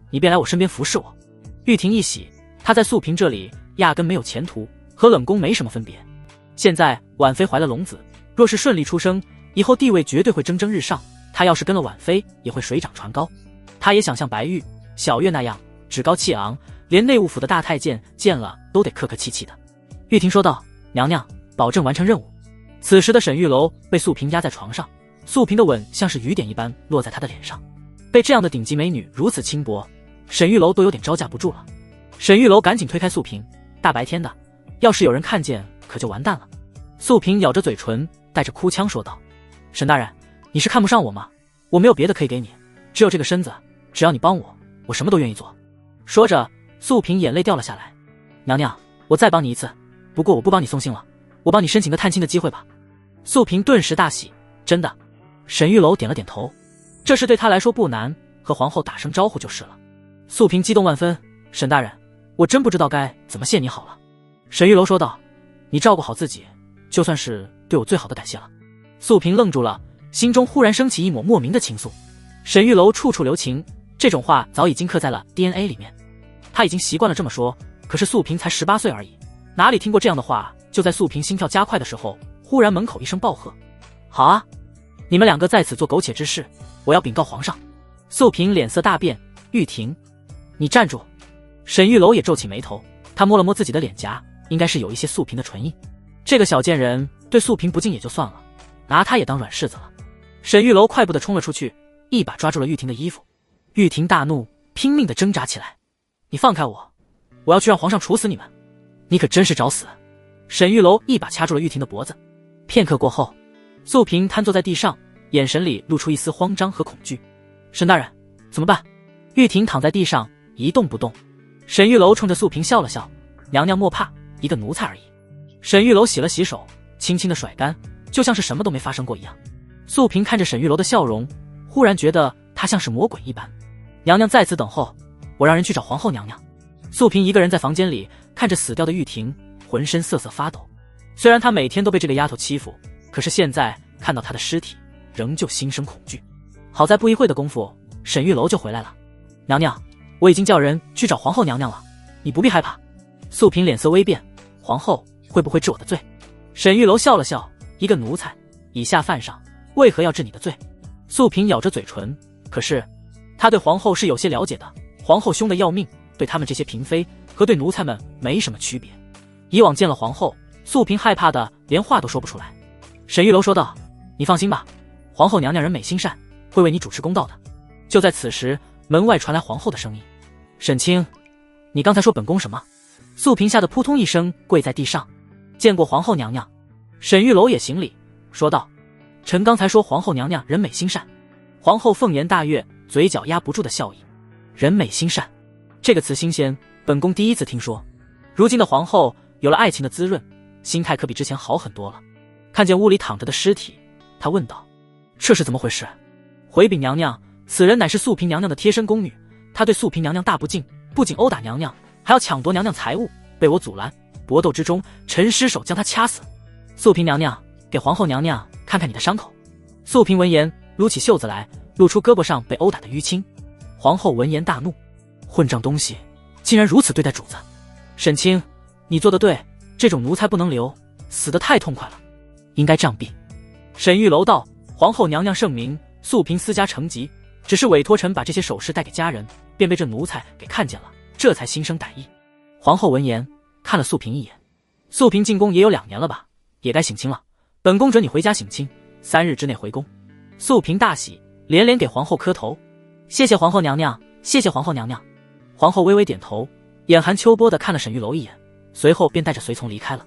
你便来我身边服侍我。”玉婷一喜，她在素萍这里压根没有前途，和冷宫没什么分别。现在婉妃怀了龙子，若是顺利出生，以后地位绝对会蒸蒸日上。她要是跟了婉妃，也会水涨船高。她也想像白玉、小月那样趾高气昂，连内务府的大太监见了都得客客气气的。玉婷说道：“娘娘，保证完成任务。”此时的沈玉楼被素萍压在床上，素萍的吻像是雨点一般落在她的脸上。被这样的顶级美女如此轻薄，沈玉楼都有点招架不住了。沈玉楼赶紧推开素萍：“大白天的，要是有人看见，可就完蛋了。”素萍咬着嘴唇，带着哭腔说道：“沈大人，你是看不上我吗？我没有别的可以给你，只有这个身子，只要你帮我，我什么都愿意做。”说着，素萍眼泪掉了下来：“娘娘，我再帮你一次，不过我不帮你送信了，我帮你申请个探亲的机会吧。”素萍顿时大喜：“真的？”沈玉楼点了点头，这事对他来说不难，和皇后打声招呼就是了。素萍激动万分：“沈大人，我真不知道该怎么谢你好了。”沈玉楼说道：“你照顾好自己，就算是对我最好的感谢了。”素萍愣住了，心中忽然升起一抹莫名的情愫。沈玉楼处处留情，这种话早已经刻在了 DNA 里面，他已经习惯了这么说。可是素萍才18岁而已，哪里听过这样的话？就在素萍心跳加快的时候，忽然门口一声暴喝：“好啊，你们2个在此做苟且之事，我要禀告皇上！”素萍脸色大变：“玉婷，你站住！”沈玉楼也皱起眉头，他摸了摸自己的脸颊，应该是有一些素萍的唇印。这个小贱人对素萍不敬也就算了，拿他也当软柿子了。沈玉楼快步地冲了出去，一把抓住了玉婷的衣服。玉婷大怒，拼命地挣扎起来：“你放开我，我要去让皇上处死你们！你可真是找死！”沈玉楼一把掐住了玉婷的脖子。片刻过后，素萍瘫坐在地上，眼神里露出一丝慌张和恐惧。“沈大人，怎么办？”玉婷躺在地上一动不动。沈玉楼冲着素萍笑了笑：“娘娘莫怕，一个奴才而已。”沈玉楼洗了洗手，轻轻地甩干，就像是什么都没发生过一样。素萍看着沈玉楼的笑容，忽然觉得他像是魔鬼一般。“娘娘在此等候，我让人去找皇后娘娘。”素萍一个人在房间里看着死掉的玉婷，浑身瑟瑟发抖。虽然她每天都被这个丫头欺负，可是现在看到她的尸体，仍旧心生恐惧。好在不一会的功夫，沈玉楼就回来了。“娘娘，我已经叫人去找皇后娘娘了，你不必害怕。”素萍脸色微变：“皇后会不会治我的罪？”沈玉楼笑了笑：“一个奴才，以下犯上，为何要治你的罪？素萍咬着嘴唇，可是她对皇后是有些了解的，皇后凶得要命，对他们这些嫔妃和对奴才们没什么区别。以往见了皇后，素萍害怕的连话都说不出来。沈玉楼说道：“你放心吧，皇后娘娘人美心善，会为你主持公道的。”就在此时，门外传来皇后的声音：“沈清，你刚才说本宫什么？”素萍吓得扑通一声跪在地上：“见过皇后娘娘。”沈玉楼也行礼说道：“臣刚才说皇后娘娘人美心善。”皇后凤颜大悦，嘴角压不住的笑意：“人美心善，这个词新鲜，本宫第一次听说。如今的皇后有了爱情的滋润，心态可比之前好很多了。”看见屋里躺着的尸体，她问道：“这是怎么回事？”回禀娘娘，此人乃是素萍娘娘的贴身宫女，她对素萍娘娘大不敬，不仅殴打娘娘，还要抢夺娘娘财物，被我阻拦，搏斗之中，臣失手将她掐死。素萍娘娘，给皇后娘娘看看你的伤口。素萍闻言，撸起袖子来，露出胳膊上被殴打的淤青。皇后闻言大怒：“混账东西，竟然如此对待主子！沈清，你做得对，这种奴才不能留，死得太痛快了，应该杖毙。”沈玉楼道：“皇后娘娘圣明，素萍私家成疾，只是委托臣把这些首饰带给家人，便被这奴才给看见了，这才心生歹意。”皇后闻言看了素萍一眼：“素萍进宫也有2年了吧，也该省亲了，本宫准你回家省亲，3日之内回宫。”素萍大喜，连连给皇后磕头：“谢谢皇后娘娘，谢谢皇后娘娘。”皇后微微点头，眼含秋波地看了沈玉楼一眼，随后便带着随从离开了。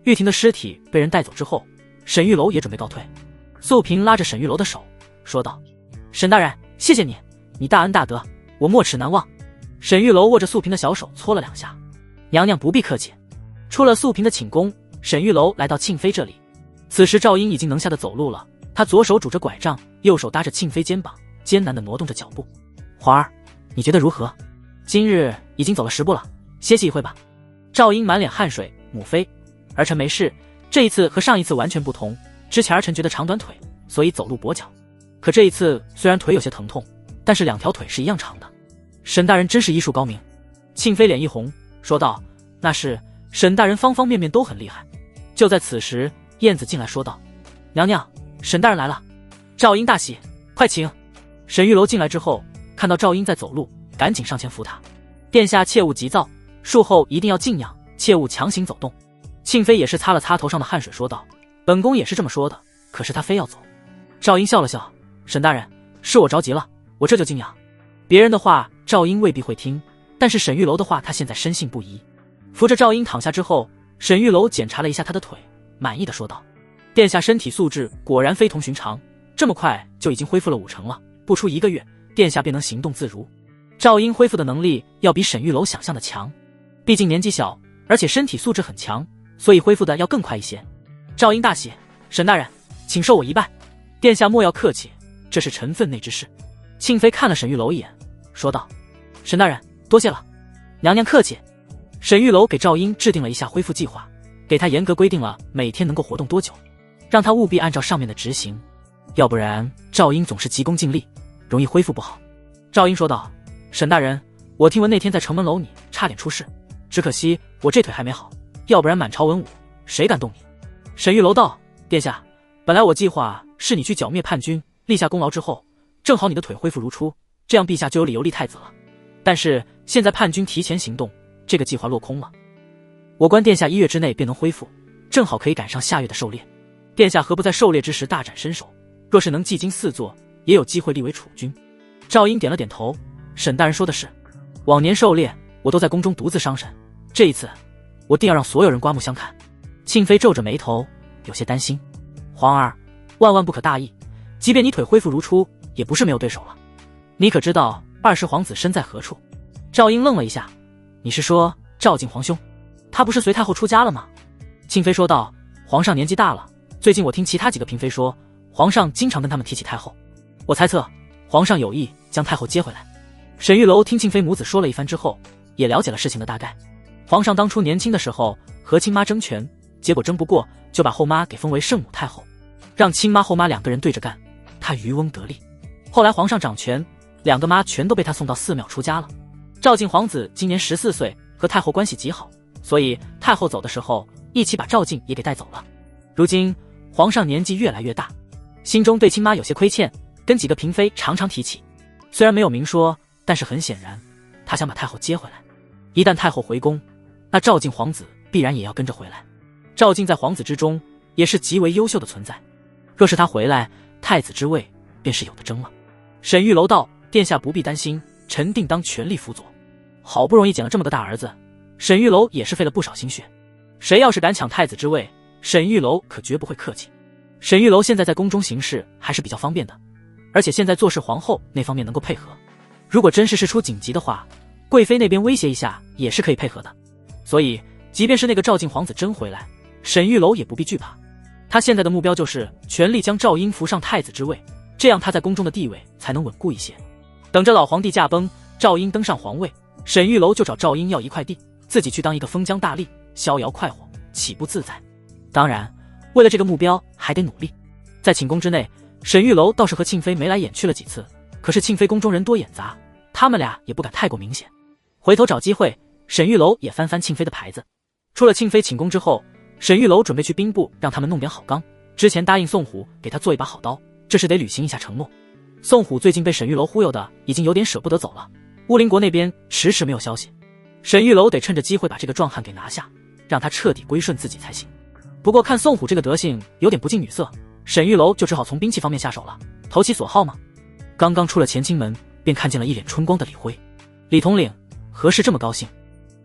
玉婷的尸体被人带走之后，沈玉楼也准备告退。素萍拉着沈玉楼的手说道：“沈大人，谢谢你，你大恩大德，我没齿难忘。”沈玉楼握着素萍的小手搓了2下：“娘娘不必客气。”出了素萍的寝宫，沈玉楼来到庆妃这里。此时赵英已经能下的走路了，她左手拄着拐杖，右手搭着庆妃肩膀，艰难地挪动着脚步。“华儿，你觉得如何？今日已经走了10步了，歇息一会吧。”赵英满脸汗水：“母妃，儿臣没事，这一次和上一次完全不同。之前儿臣觉得长短腿，所以走路跛脚，可这一次虽然腿有些疼痛，但是2条腿是一样长的。沈大人真是医术高明。”庆妃脸一红，说道：“那是，沈大人方方面面都很厉害。”就在此时，燕子进来说道：“娘娘，沈大人来了。”赵英大喜：“快请。”沈玉楼进来之后，看到赵英在走路，赶紧上前扶她：“殿下切勿急躁，术后一定要静养，切勿强行走动。”庆妃也是擦了擦头上的汗水，说道：“本宫也是这么说的，可是他非要走。”赵英笑了笑：“沈大人，是我着急了，我这就静养。”别人的话赵英未必会听，但是沈玉楼的话他现在深信不疑。扶着赵英躺下之后，沈玉楼检查了一下他的腿，满意的说道：“殿下身体素质果然非同寻常，这么快就已经恢复了50%了，不出1个月，殿下便能行动自如。”赵英恢复的能力要比沈玉楼想象的强，毕竟年纪小，而且身体素质很强，所以恢复的要更快一些。赵英大喜：“沈大人，请受我一拜。殿下莫要客气，这是臣分内之事。”庆妃看了沈玉楼一眼，说道：“沈大人，多谢了。”娘娘客气。沈玉楼给赵英制定了一下恢复计划，给他严格规定了每天能够活动多久，让他务必按照上面的执行，要不然赵英总是急功近利，容易恢复不好。赵英说道：“沈大人，我听闻那天在城门楼你差点出事，只可惜我这腿还没好，要不然满朝文武谁敢动你？”沈玉楼道：“殿下，本来我计划是你去剿灭叛军，立下功劳之后，正好你的腿恢复如初，这样陛下就有理由立太子了。但是现在叛军提前行动，这个计划落空了。我观殿下1月之内便能恢复，正好可以赶上下月的狩猎。殿下何不在狩猎之时大展身手？若是能技惊四座，也有机会立为储君。”赵英点了点头：“沈大人说的是，往年狩猎我都在宫中独自伤神，这一次我定要让所有人刮目相看。”庆妃皱着眉头，有些担心：“皇儿，万万不可大意，即便你腿恢复如初，也不是没有对手了。你可知道20皇子身在何处？”赵英愣了一下：“你是说赵敬皇兄？他不是随太后出家了吗？”庆妃说道：“皇上年纪大了，最近我听其他几个嫔妃说，皇上经常跟他们提起太后，我猜测皇上有意将太后接回来。”沈玉楼听庆妃母子说了一番之后，也了解了事情的大概。皇上当初年轻的时候和亲妈争权，结果争不过，就把后妈给封为圣母太后，让亲妈后妈2个人对着干，他渔翁得利。后来皇上掌权，2个妈全都被他送到寺庙出家了。赵敬皇子今年14岁，和太后关系极好，所以太后走的时候一起把赵敬也给带走了。如今皇上年纪越来越大，心中对亲妈有些亏欠，跟几个嫔妃常常提起。虽然没有明说，但是很显然，他想把太后接回来。一旦太后回宫，那赵靖皇子必然也要跟着回来。赵靖在皇子之中也是极为优秀的存在，若是他回来，太子之位便是有的争了。沈玉楼道：“殿下不必担心，臣定当全力辅佐。”好不容易捡了这么个大儿子，沈玉楼也是费了不少心血。谁要是敢抢太子之位，沈玉楼可绝不会客气。沈玉楼现在在宫中行事还是比较方便的，而且现在做事皇后那方面能够配合。如果真是事出紧急的话，贵妃那边威胁一下也是可以配合的。所以即便是那个赵靖皇子真回来，沈玉楼也不必惧怕。他现在的目标就是全力将赵婴扶上太子之位，这样他在宫中的地位才能稳固一些。等着老皇帝驾崩，赵婴登上皇位，沈玉楼就找赵婴要一块地，自己去当一个封疆大吏，逍遥快活，岂不自在？当然为了这个目标还得努力。在寝宫之内，沈玉楼倒是和庆妃眉来眼去了几次，可是庆妃宫中人多眼杂，他们俩也不敢太过明显。回头找机会，沈玉楼也翻翻庆妃的牌子。出了庆妃寝宫之后，沈玉楼准备去兵部让他们弄点好钢，之前答应宋虎给他做一把好刀，这是得履行一下承诺。宋虎最近被沈玉楼忽悠的已经有点舍不得走了，乌林国那边迟迟没有消息，沈玉楼得趁着机会把这个壮汉给拿下，让他彻底归顺自己才行。不过看宋虎这个德性有点不近女色，沈玉楼就只好从兵器方面下手了，投其所好嘛。刚刚出了乾清门，便看见了一脸春光的李辉。李统领何事这么高兴？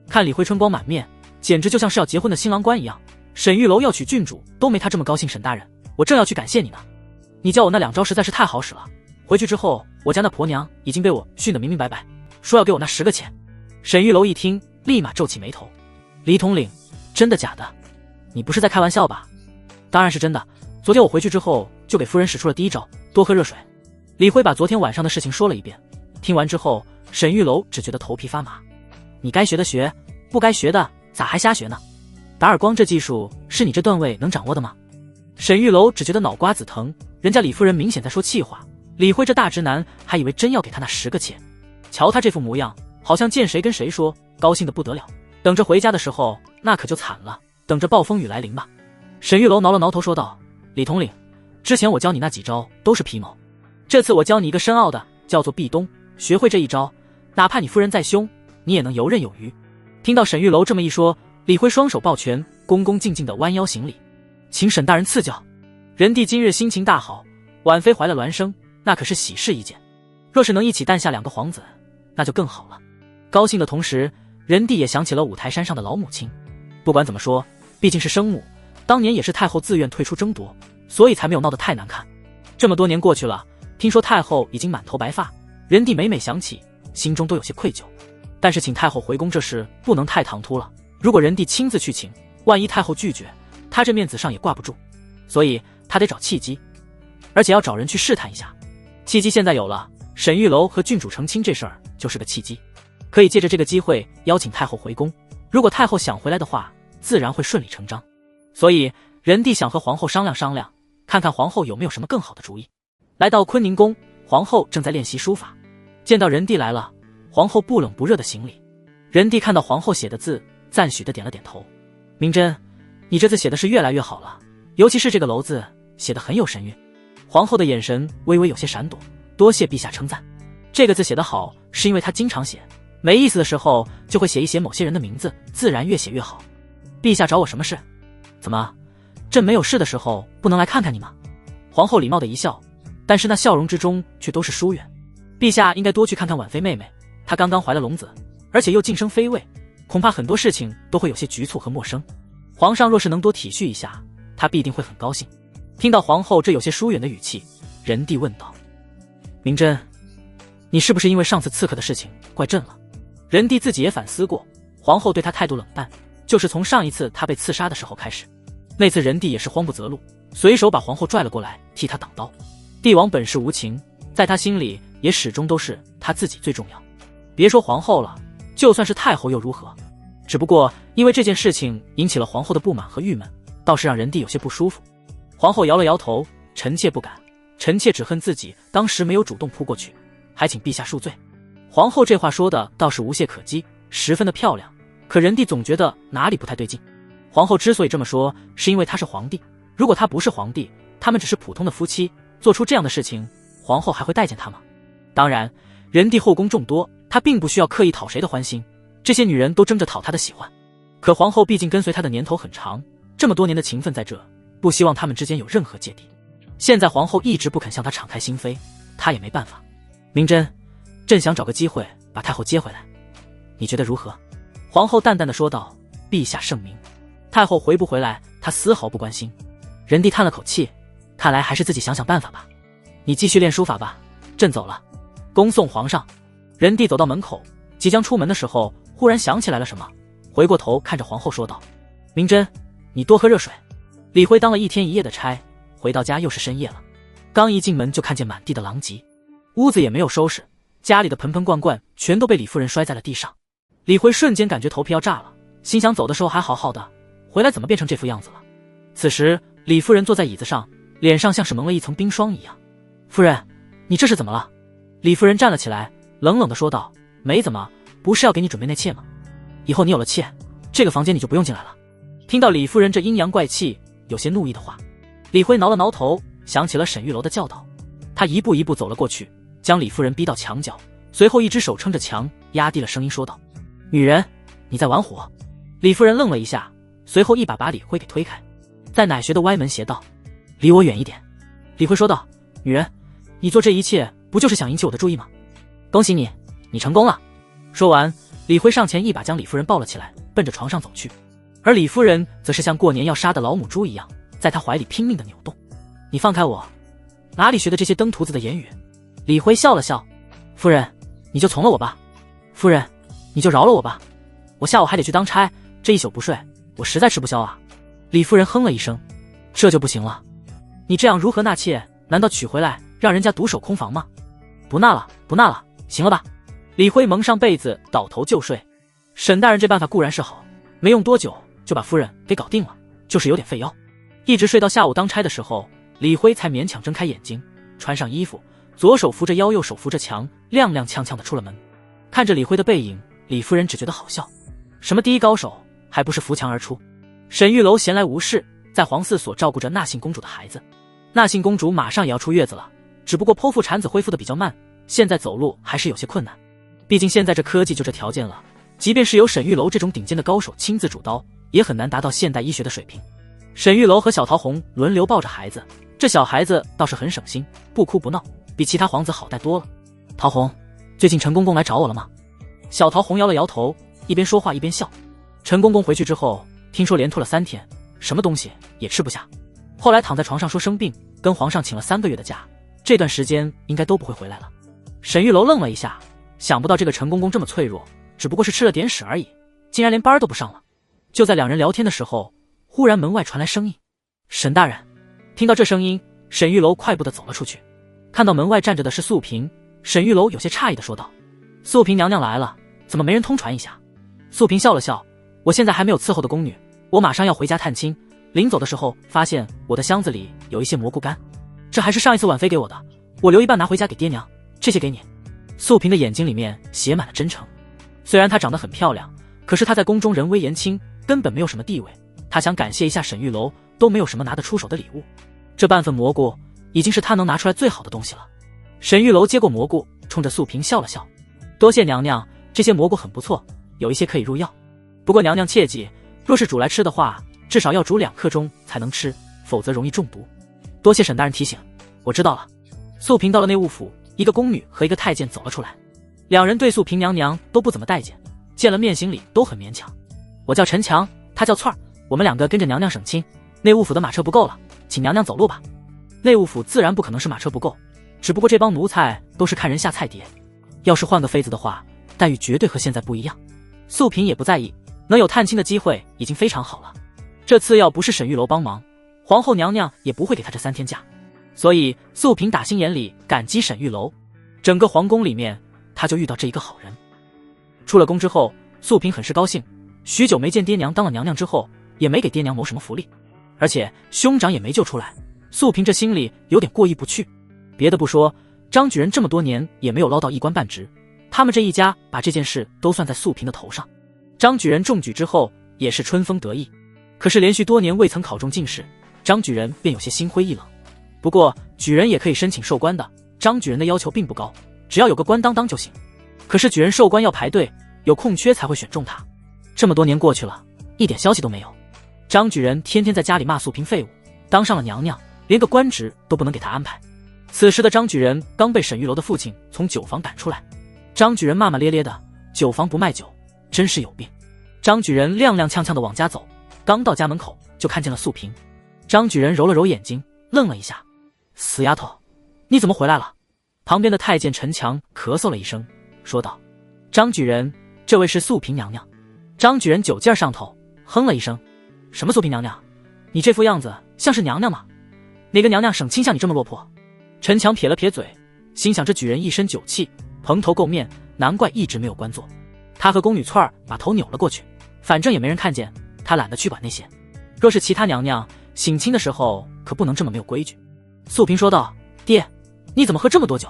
看李辉春光满面，简直就像是要结婚的新郎官一样。沈玉楼要娶郡主都没他这么高兴。沈大人，我正要去感谢你呢。你教我那两招实在是太好使了，回去之后我家那婆娘已经被我训得明明白白，说要给我那10个钱。沈玉楼一听立马皱起眉头。李统领，真的假的？你不是在开玩笑吧？当然是真的，昨天我回去之后就给夫人使出了第一招，多喝热水。李辉把昨天晚上的事情说了一遍，听完之后沈玉楼只觉得头皮发麻。你该学的学，不该学的咋还瞎学呢？打耳光这技术是你这段位能掌握的吗？沈玉楼只觉得脑瓜子疼，人家李夫人明显在说气话，李辉这大直男还以为真要给他那10个钱。瞧他这副模样，好像见谁跟谁说，高兴得不得了。等着回家的时候那可就惨了，等着暴风雨来临吧。沈玉楼挠了挠头说道：李统领，之前我教你那几招都是皮毛，这次我教你一个深奥的，叫做壁咚，学会这一招，哪怕你夫人再凶，你也能游刃有余。听到沈玉楼这么一说，李辉双手抱拳，恭恭敬敬地弯腰行礼，请沈大人赐教。仁弟今日心情大好，婉妃怀了孪生，那可是喜事一件，若是能一起诞下2个皇子，那就更好了。高兴的同时，仁弟也想起了五台山上的老母亲。不管怎么说，毕竟是生母，当年也是太后自愿退出争夺，所以才没有闹得太难看。这么多年过去了，听说太后已经满头白发，仁弟每每想起，心中都有些愧疚。但是请太后回宫这事不能太唐突了，如果仁弟亲自去请，万一太后拒绝，他这面子上也挂不住，所以他得找契机，而且要找人去试探一下。契机现在有了，沈玉楼和郡主成亲这事儿就是个契机，可以借着这个机会邀请太后回宫，如果太后想回来的话，自然会顺理成章。所以仁弟想和皇后商量商量，看看皇后有没有什么更好的主意。来到坤宁宫，皇后正在练习书法，见到仁弟来了，皇后不冷不热的行礼。仁弟看到皇后写的字，赞许的点了点头。明真，你这字写的是越来越好了，尤其是这个楼字写得很有神韵。皇后的眼神微微有些闪躲，多谢陛下称赞。这个字写得好，是因为他经常写，没意思的时候就会写一写某些人的名字，自然越写越好。陛下找我什么事？怎么，朕没有事的时候不能来看看你吗？皇后礼貌的一笑，但是那笑容之中却都是疏远。陛下应该多去看看婉妃妹妹，她刚刚怀了龙子，而且又晋升妃位，恐怕很多事情都会有些局促和陌生。皇上若是能多体恤一下，她必定会很高兴。听到皇后这有些疏远的语气，仁弟问道：明真，你是不是因为上次刺客的事情怪朕了？仁弟自己也反思过，皇后对他态度冷淡，就是从上一次他被刺杀的时候开始。那次仁弟也是慌不择路，随手把皇后拽了过来替他挡刀。帝王本是无情，在他心里也始终都是他自己最重要。别说皇后了，就算是太后又如何？只不过因为这件事情引起了皇后的不满和郁闷，倒是让仁弟有些不舒服。皇后摇了摇头，臣妾不敢，臣妾只恨自己当时没有主动扑过去，还请陛下恕罪。皇后这话说的倒是无懈可击，十分的漂亮，可仁弟总觉得哪里不太对劲。皇后之所以这么说，是因为他是皇帝，如果他不是皇帝，他们只是普通的夫妻，做出这样的事情，皇后还会待见他吗？当然，仁帝后宫众多，他并不需要刻意讨谁的欢心，这些女人都争着讨他的喜欢。可皇后毕竟跟随他的年头很长，这么多年的情分在这，不希望他们之间有任何芥蒂。现在皇后一直不肯向他敞开心扉，他也没办法。明真，朕想找个机会把太后接回来，你觉得如何？皇后淡淡的说道：陛下圣明。太后回不回来，他丝毫不关心。仁帝叹了口气，看来还是自己想想办法吧。你继续练书法吧，朕走了。恭送皇上。仁帝走到门口，即将出门的时候，忽然想起来了什么，回过头看着皇后说道：明真，你多喝热水。李辉当了1天1夜的差，回到家又是深夜了。刚一进门就看见满地的狼藉，屋子也没有收拾，家里的盆盆罐罐全都被李夫人摔在了地上。李辉瞬间感觉头皮要炸了，心想走的时候还好好的，回来怎么变成这副样子了？此时李夫人坐在椅子上，脸上像是蒙了一层冰霜一样。夫人，你这是怎么了？李夫人站了起来，冷冷地说道：没怎么，不是要给你准备那妾吗？以后你有了妾，这个房间你就不用进来了。听到李夫人这阴阳怪气有些怒意的话，李辉挠了挠头，想起了沈玉楼的教导。他一步一步走了过去，将李夫人逼到墙角，随后一只手撑着墙，压低了声音说道：女人，你在玩火。李夫人愣了一下，随后一把把李辉给推开，在奶学的歪门邪道：离我远一点。李辉说道：女人，你做这一切不就是想引起我的注意吗？恭喜你，你成功了。说完，李辉上前一把将李夫人抱了起来，奔着床上走去。而李夫人则是像过年要杀的老母猪一样，在他怀里拼命的扭动。你放开我，哪里学的这些登徒子的言语？李辉笑了笑：夫人，你就从了我吧。夫人，你就饶了我吧，我下午还得去当差，这一宿不睡，我实在吃不消啊。李夫人哼了一声：这就不行了，你这样如何纳妾？难道娶回来让人家独守空房吗？不纳了，不纳了，行了吧？李辉蒙上被子，倒头就睡。沈大人这办法固然是好，没用多久就把夫人给搞定了，就是有点费腰。一直睡到下午当差的时候，李辉才勉强睁开眼睛，穿上衣服，左手扶着腰，右手扶着墙，踉踉跄跄的出了门。看着李辉的背影，李夫人只觉得好笑。什么第一高手，还不是扶墙而出？沈玉楼闲来无事，在皇寺所照顾着纳信公主的孩子。纳信公主马上也要出月子了，只不过剖腹产子恢复的比较慢，现在走路还是有些困难。毕竟现在这科技就这条件了，即便是有沈玉楼这种顶尖的高手亲自主刀，也很难达到现代医学的水平。沈玉楼和小桃红轮流抱着孩子，这小孩子倒是很省心，不哭不闹，比其他皇子好带多了。桃红，最近陈公公来找我了吗？小桃红摇了摇头，一边说话一边笑。陈公公回去之后，听说连吐了3天，什么东西也吃不下，后来躺在床上说生病，跟皇上请了3个月的假，这段时间应该都不会回来了。沈玉楼愣了一下，想不到这个陈公公这么脆弱，只不过是吃了点屎而已，竟然连班都不上了。就在两人聊天的时候，忽然门外传来声音：沈大人。听到这声音，沈玉楼快步地走了出去，看到门外站着的是素萍，沈玉楼有些诧异地说道：素萍娘娘来了，怎么没人通传一下？素萍笑了笑：我现在还没有伺候的宫女，我马上要回家探亲，临走的时候发现我的箱子里有一些蘑菇干，这还是上一次婉妃给我的，我留一半拿回家给爹娘，这些给你。素萍的眼睛里面写满了真诚。虽然她长得很漂亮，可是她在宫中人微言轻，根本没有什么地位，她想感谢一下沈玉楼，都没有什么拿得出手的礼物。这半份蘑菇已经是她能拿出来最好的东西了。沈玉楼接过蘑菇，冲着素萍笑了笑：多谢娘娘，这些蘑菇很不错，有一些可以入药，不过娘娘切记，若是煮来吃的话，至少要煮2刻钟才能吃，否则容易中毒。多谢沈大人提醒，我知道了。素萍到了内务府，一个宫女和一个太监走了出来，两人对素萍娘娘都不怎么待见，见了面行礼都很勉强。我叫陈强，他叫翠儿，我们2个跟着娘娘省亲，内务府的马车不够了，请娘娘走路吧。内务府自然不可能是马车不够，只不过这帮奴才都是看人下菜碟，要是换个妃子的话，待遇绝对和现在不一样。素萍也不在意，能有探亲的机会已经非常好了。这次要不是沈玉楼帮忙，皇后娘娘也不会给她这3天假，所以素萍打心眼里感激沈玉楼。整个皇宫里面，她就遇到这一个好人。出了宫之后，素萍很是高兴，许久没见爹娘当了娘娘之后，也没给爹娘谋什么福利，而且兄长也没救出来，素萍这心里有点过意不去。别的不说，张举人这么多年也没有捞到1官半职，他们这一家把这件事都算在素萍的头上。张举人中举之后也是春风得意，可是连续多年未曾考中进士，张举人便有些心灰意冷。不过举人也可以申请授官的，张举人的要求并不高，只要有个官当当就行。可是举人授官要排队，有空缺才会选中他。这么多年过去了，一点消息都没有。张举人天天在家里骂素萍废物，当上了娘娘，连个官职都不能给他安排。此时的张举人刚被沈玉楼的父亲从酒房赶出来，张举人骂骂咧咧的，酒房不卖酒，真是有病。张举人踉踉跄跄的往家走，刚到家门口就看见了素萍。张举人揉了揉眼睛，愣了一下，死丫头，你怎么回来了？旁边的太监陈强咳嗽了一声，说道：张举人，这位是素萍娘娘。张举人酒劲上头，哼了一声：什么素萍娘娘？你这副样子像是娘娘吗？哪个娘娘省亲像你这么落魄？陈强撇了撇嘴，心想这举人一身酒气，蓬头垢面，难怪一直没有官做。他和宫女翠儿把头扭了过去，反正也没人看见，他懒得去管那些。若是其他娘娘省亲的时候可不能这么没有规矩。素萍说道：爹，你怎么喝这么多酒？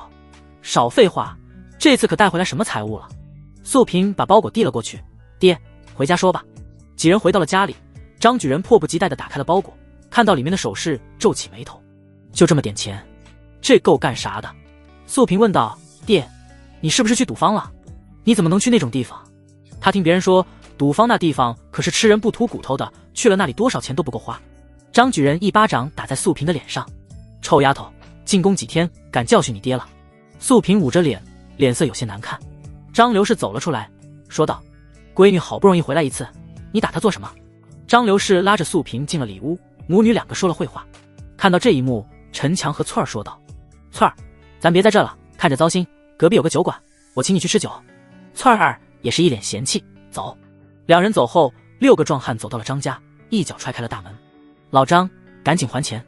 少废话，这次可带回来什么财物了？素萍把包裹递了过去，爹，回家说吧。几人回到了家里，张举人迫不及待地打开了包裹，看到里面的首饰，皱起眉头。就这么点钱，这够干啥的？素萍问道：爹，你是不是去赌坊了？你怎么能去那种地方？他听别人说赌坊那地方可是吃人不吐骨头的，去了那里多少钱都不够花。张举人一巴掌打在素萍的脸上，臭丫头，进宫几天敢教训你爹了？素萍捂着脸，脸色有些难看。张刘氏走了出来，说道：闺女好不容易回来一次，你打她做什么？张刘氏拉着素萍进了里屋，母女两个说了会话。看到这一幕，陈强和翠儿说道：翠儿，咱别在这了，看着糟心，隔壁有个酒馆，我请你去吃酒。翠儿也是一脸嫌弃，走。两人走后，6个壮汉走到了张家，一脚踹开了大门。老张，赶紧还钱！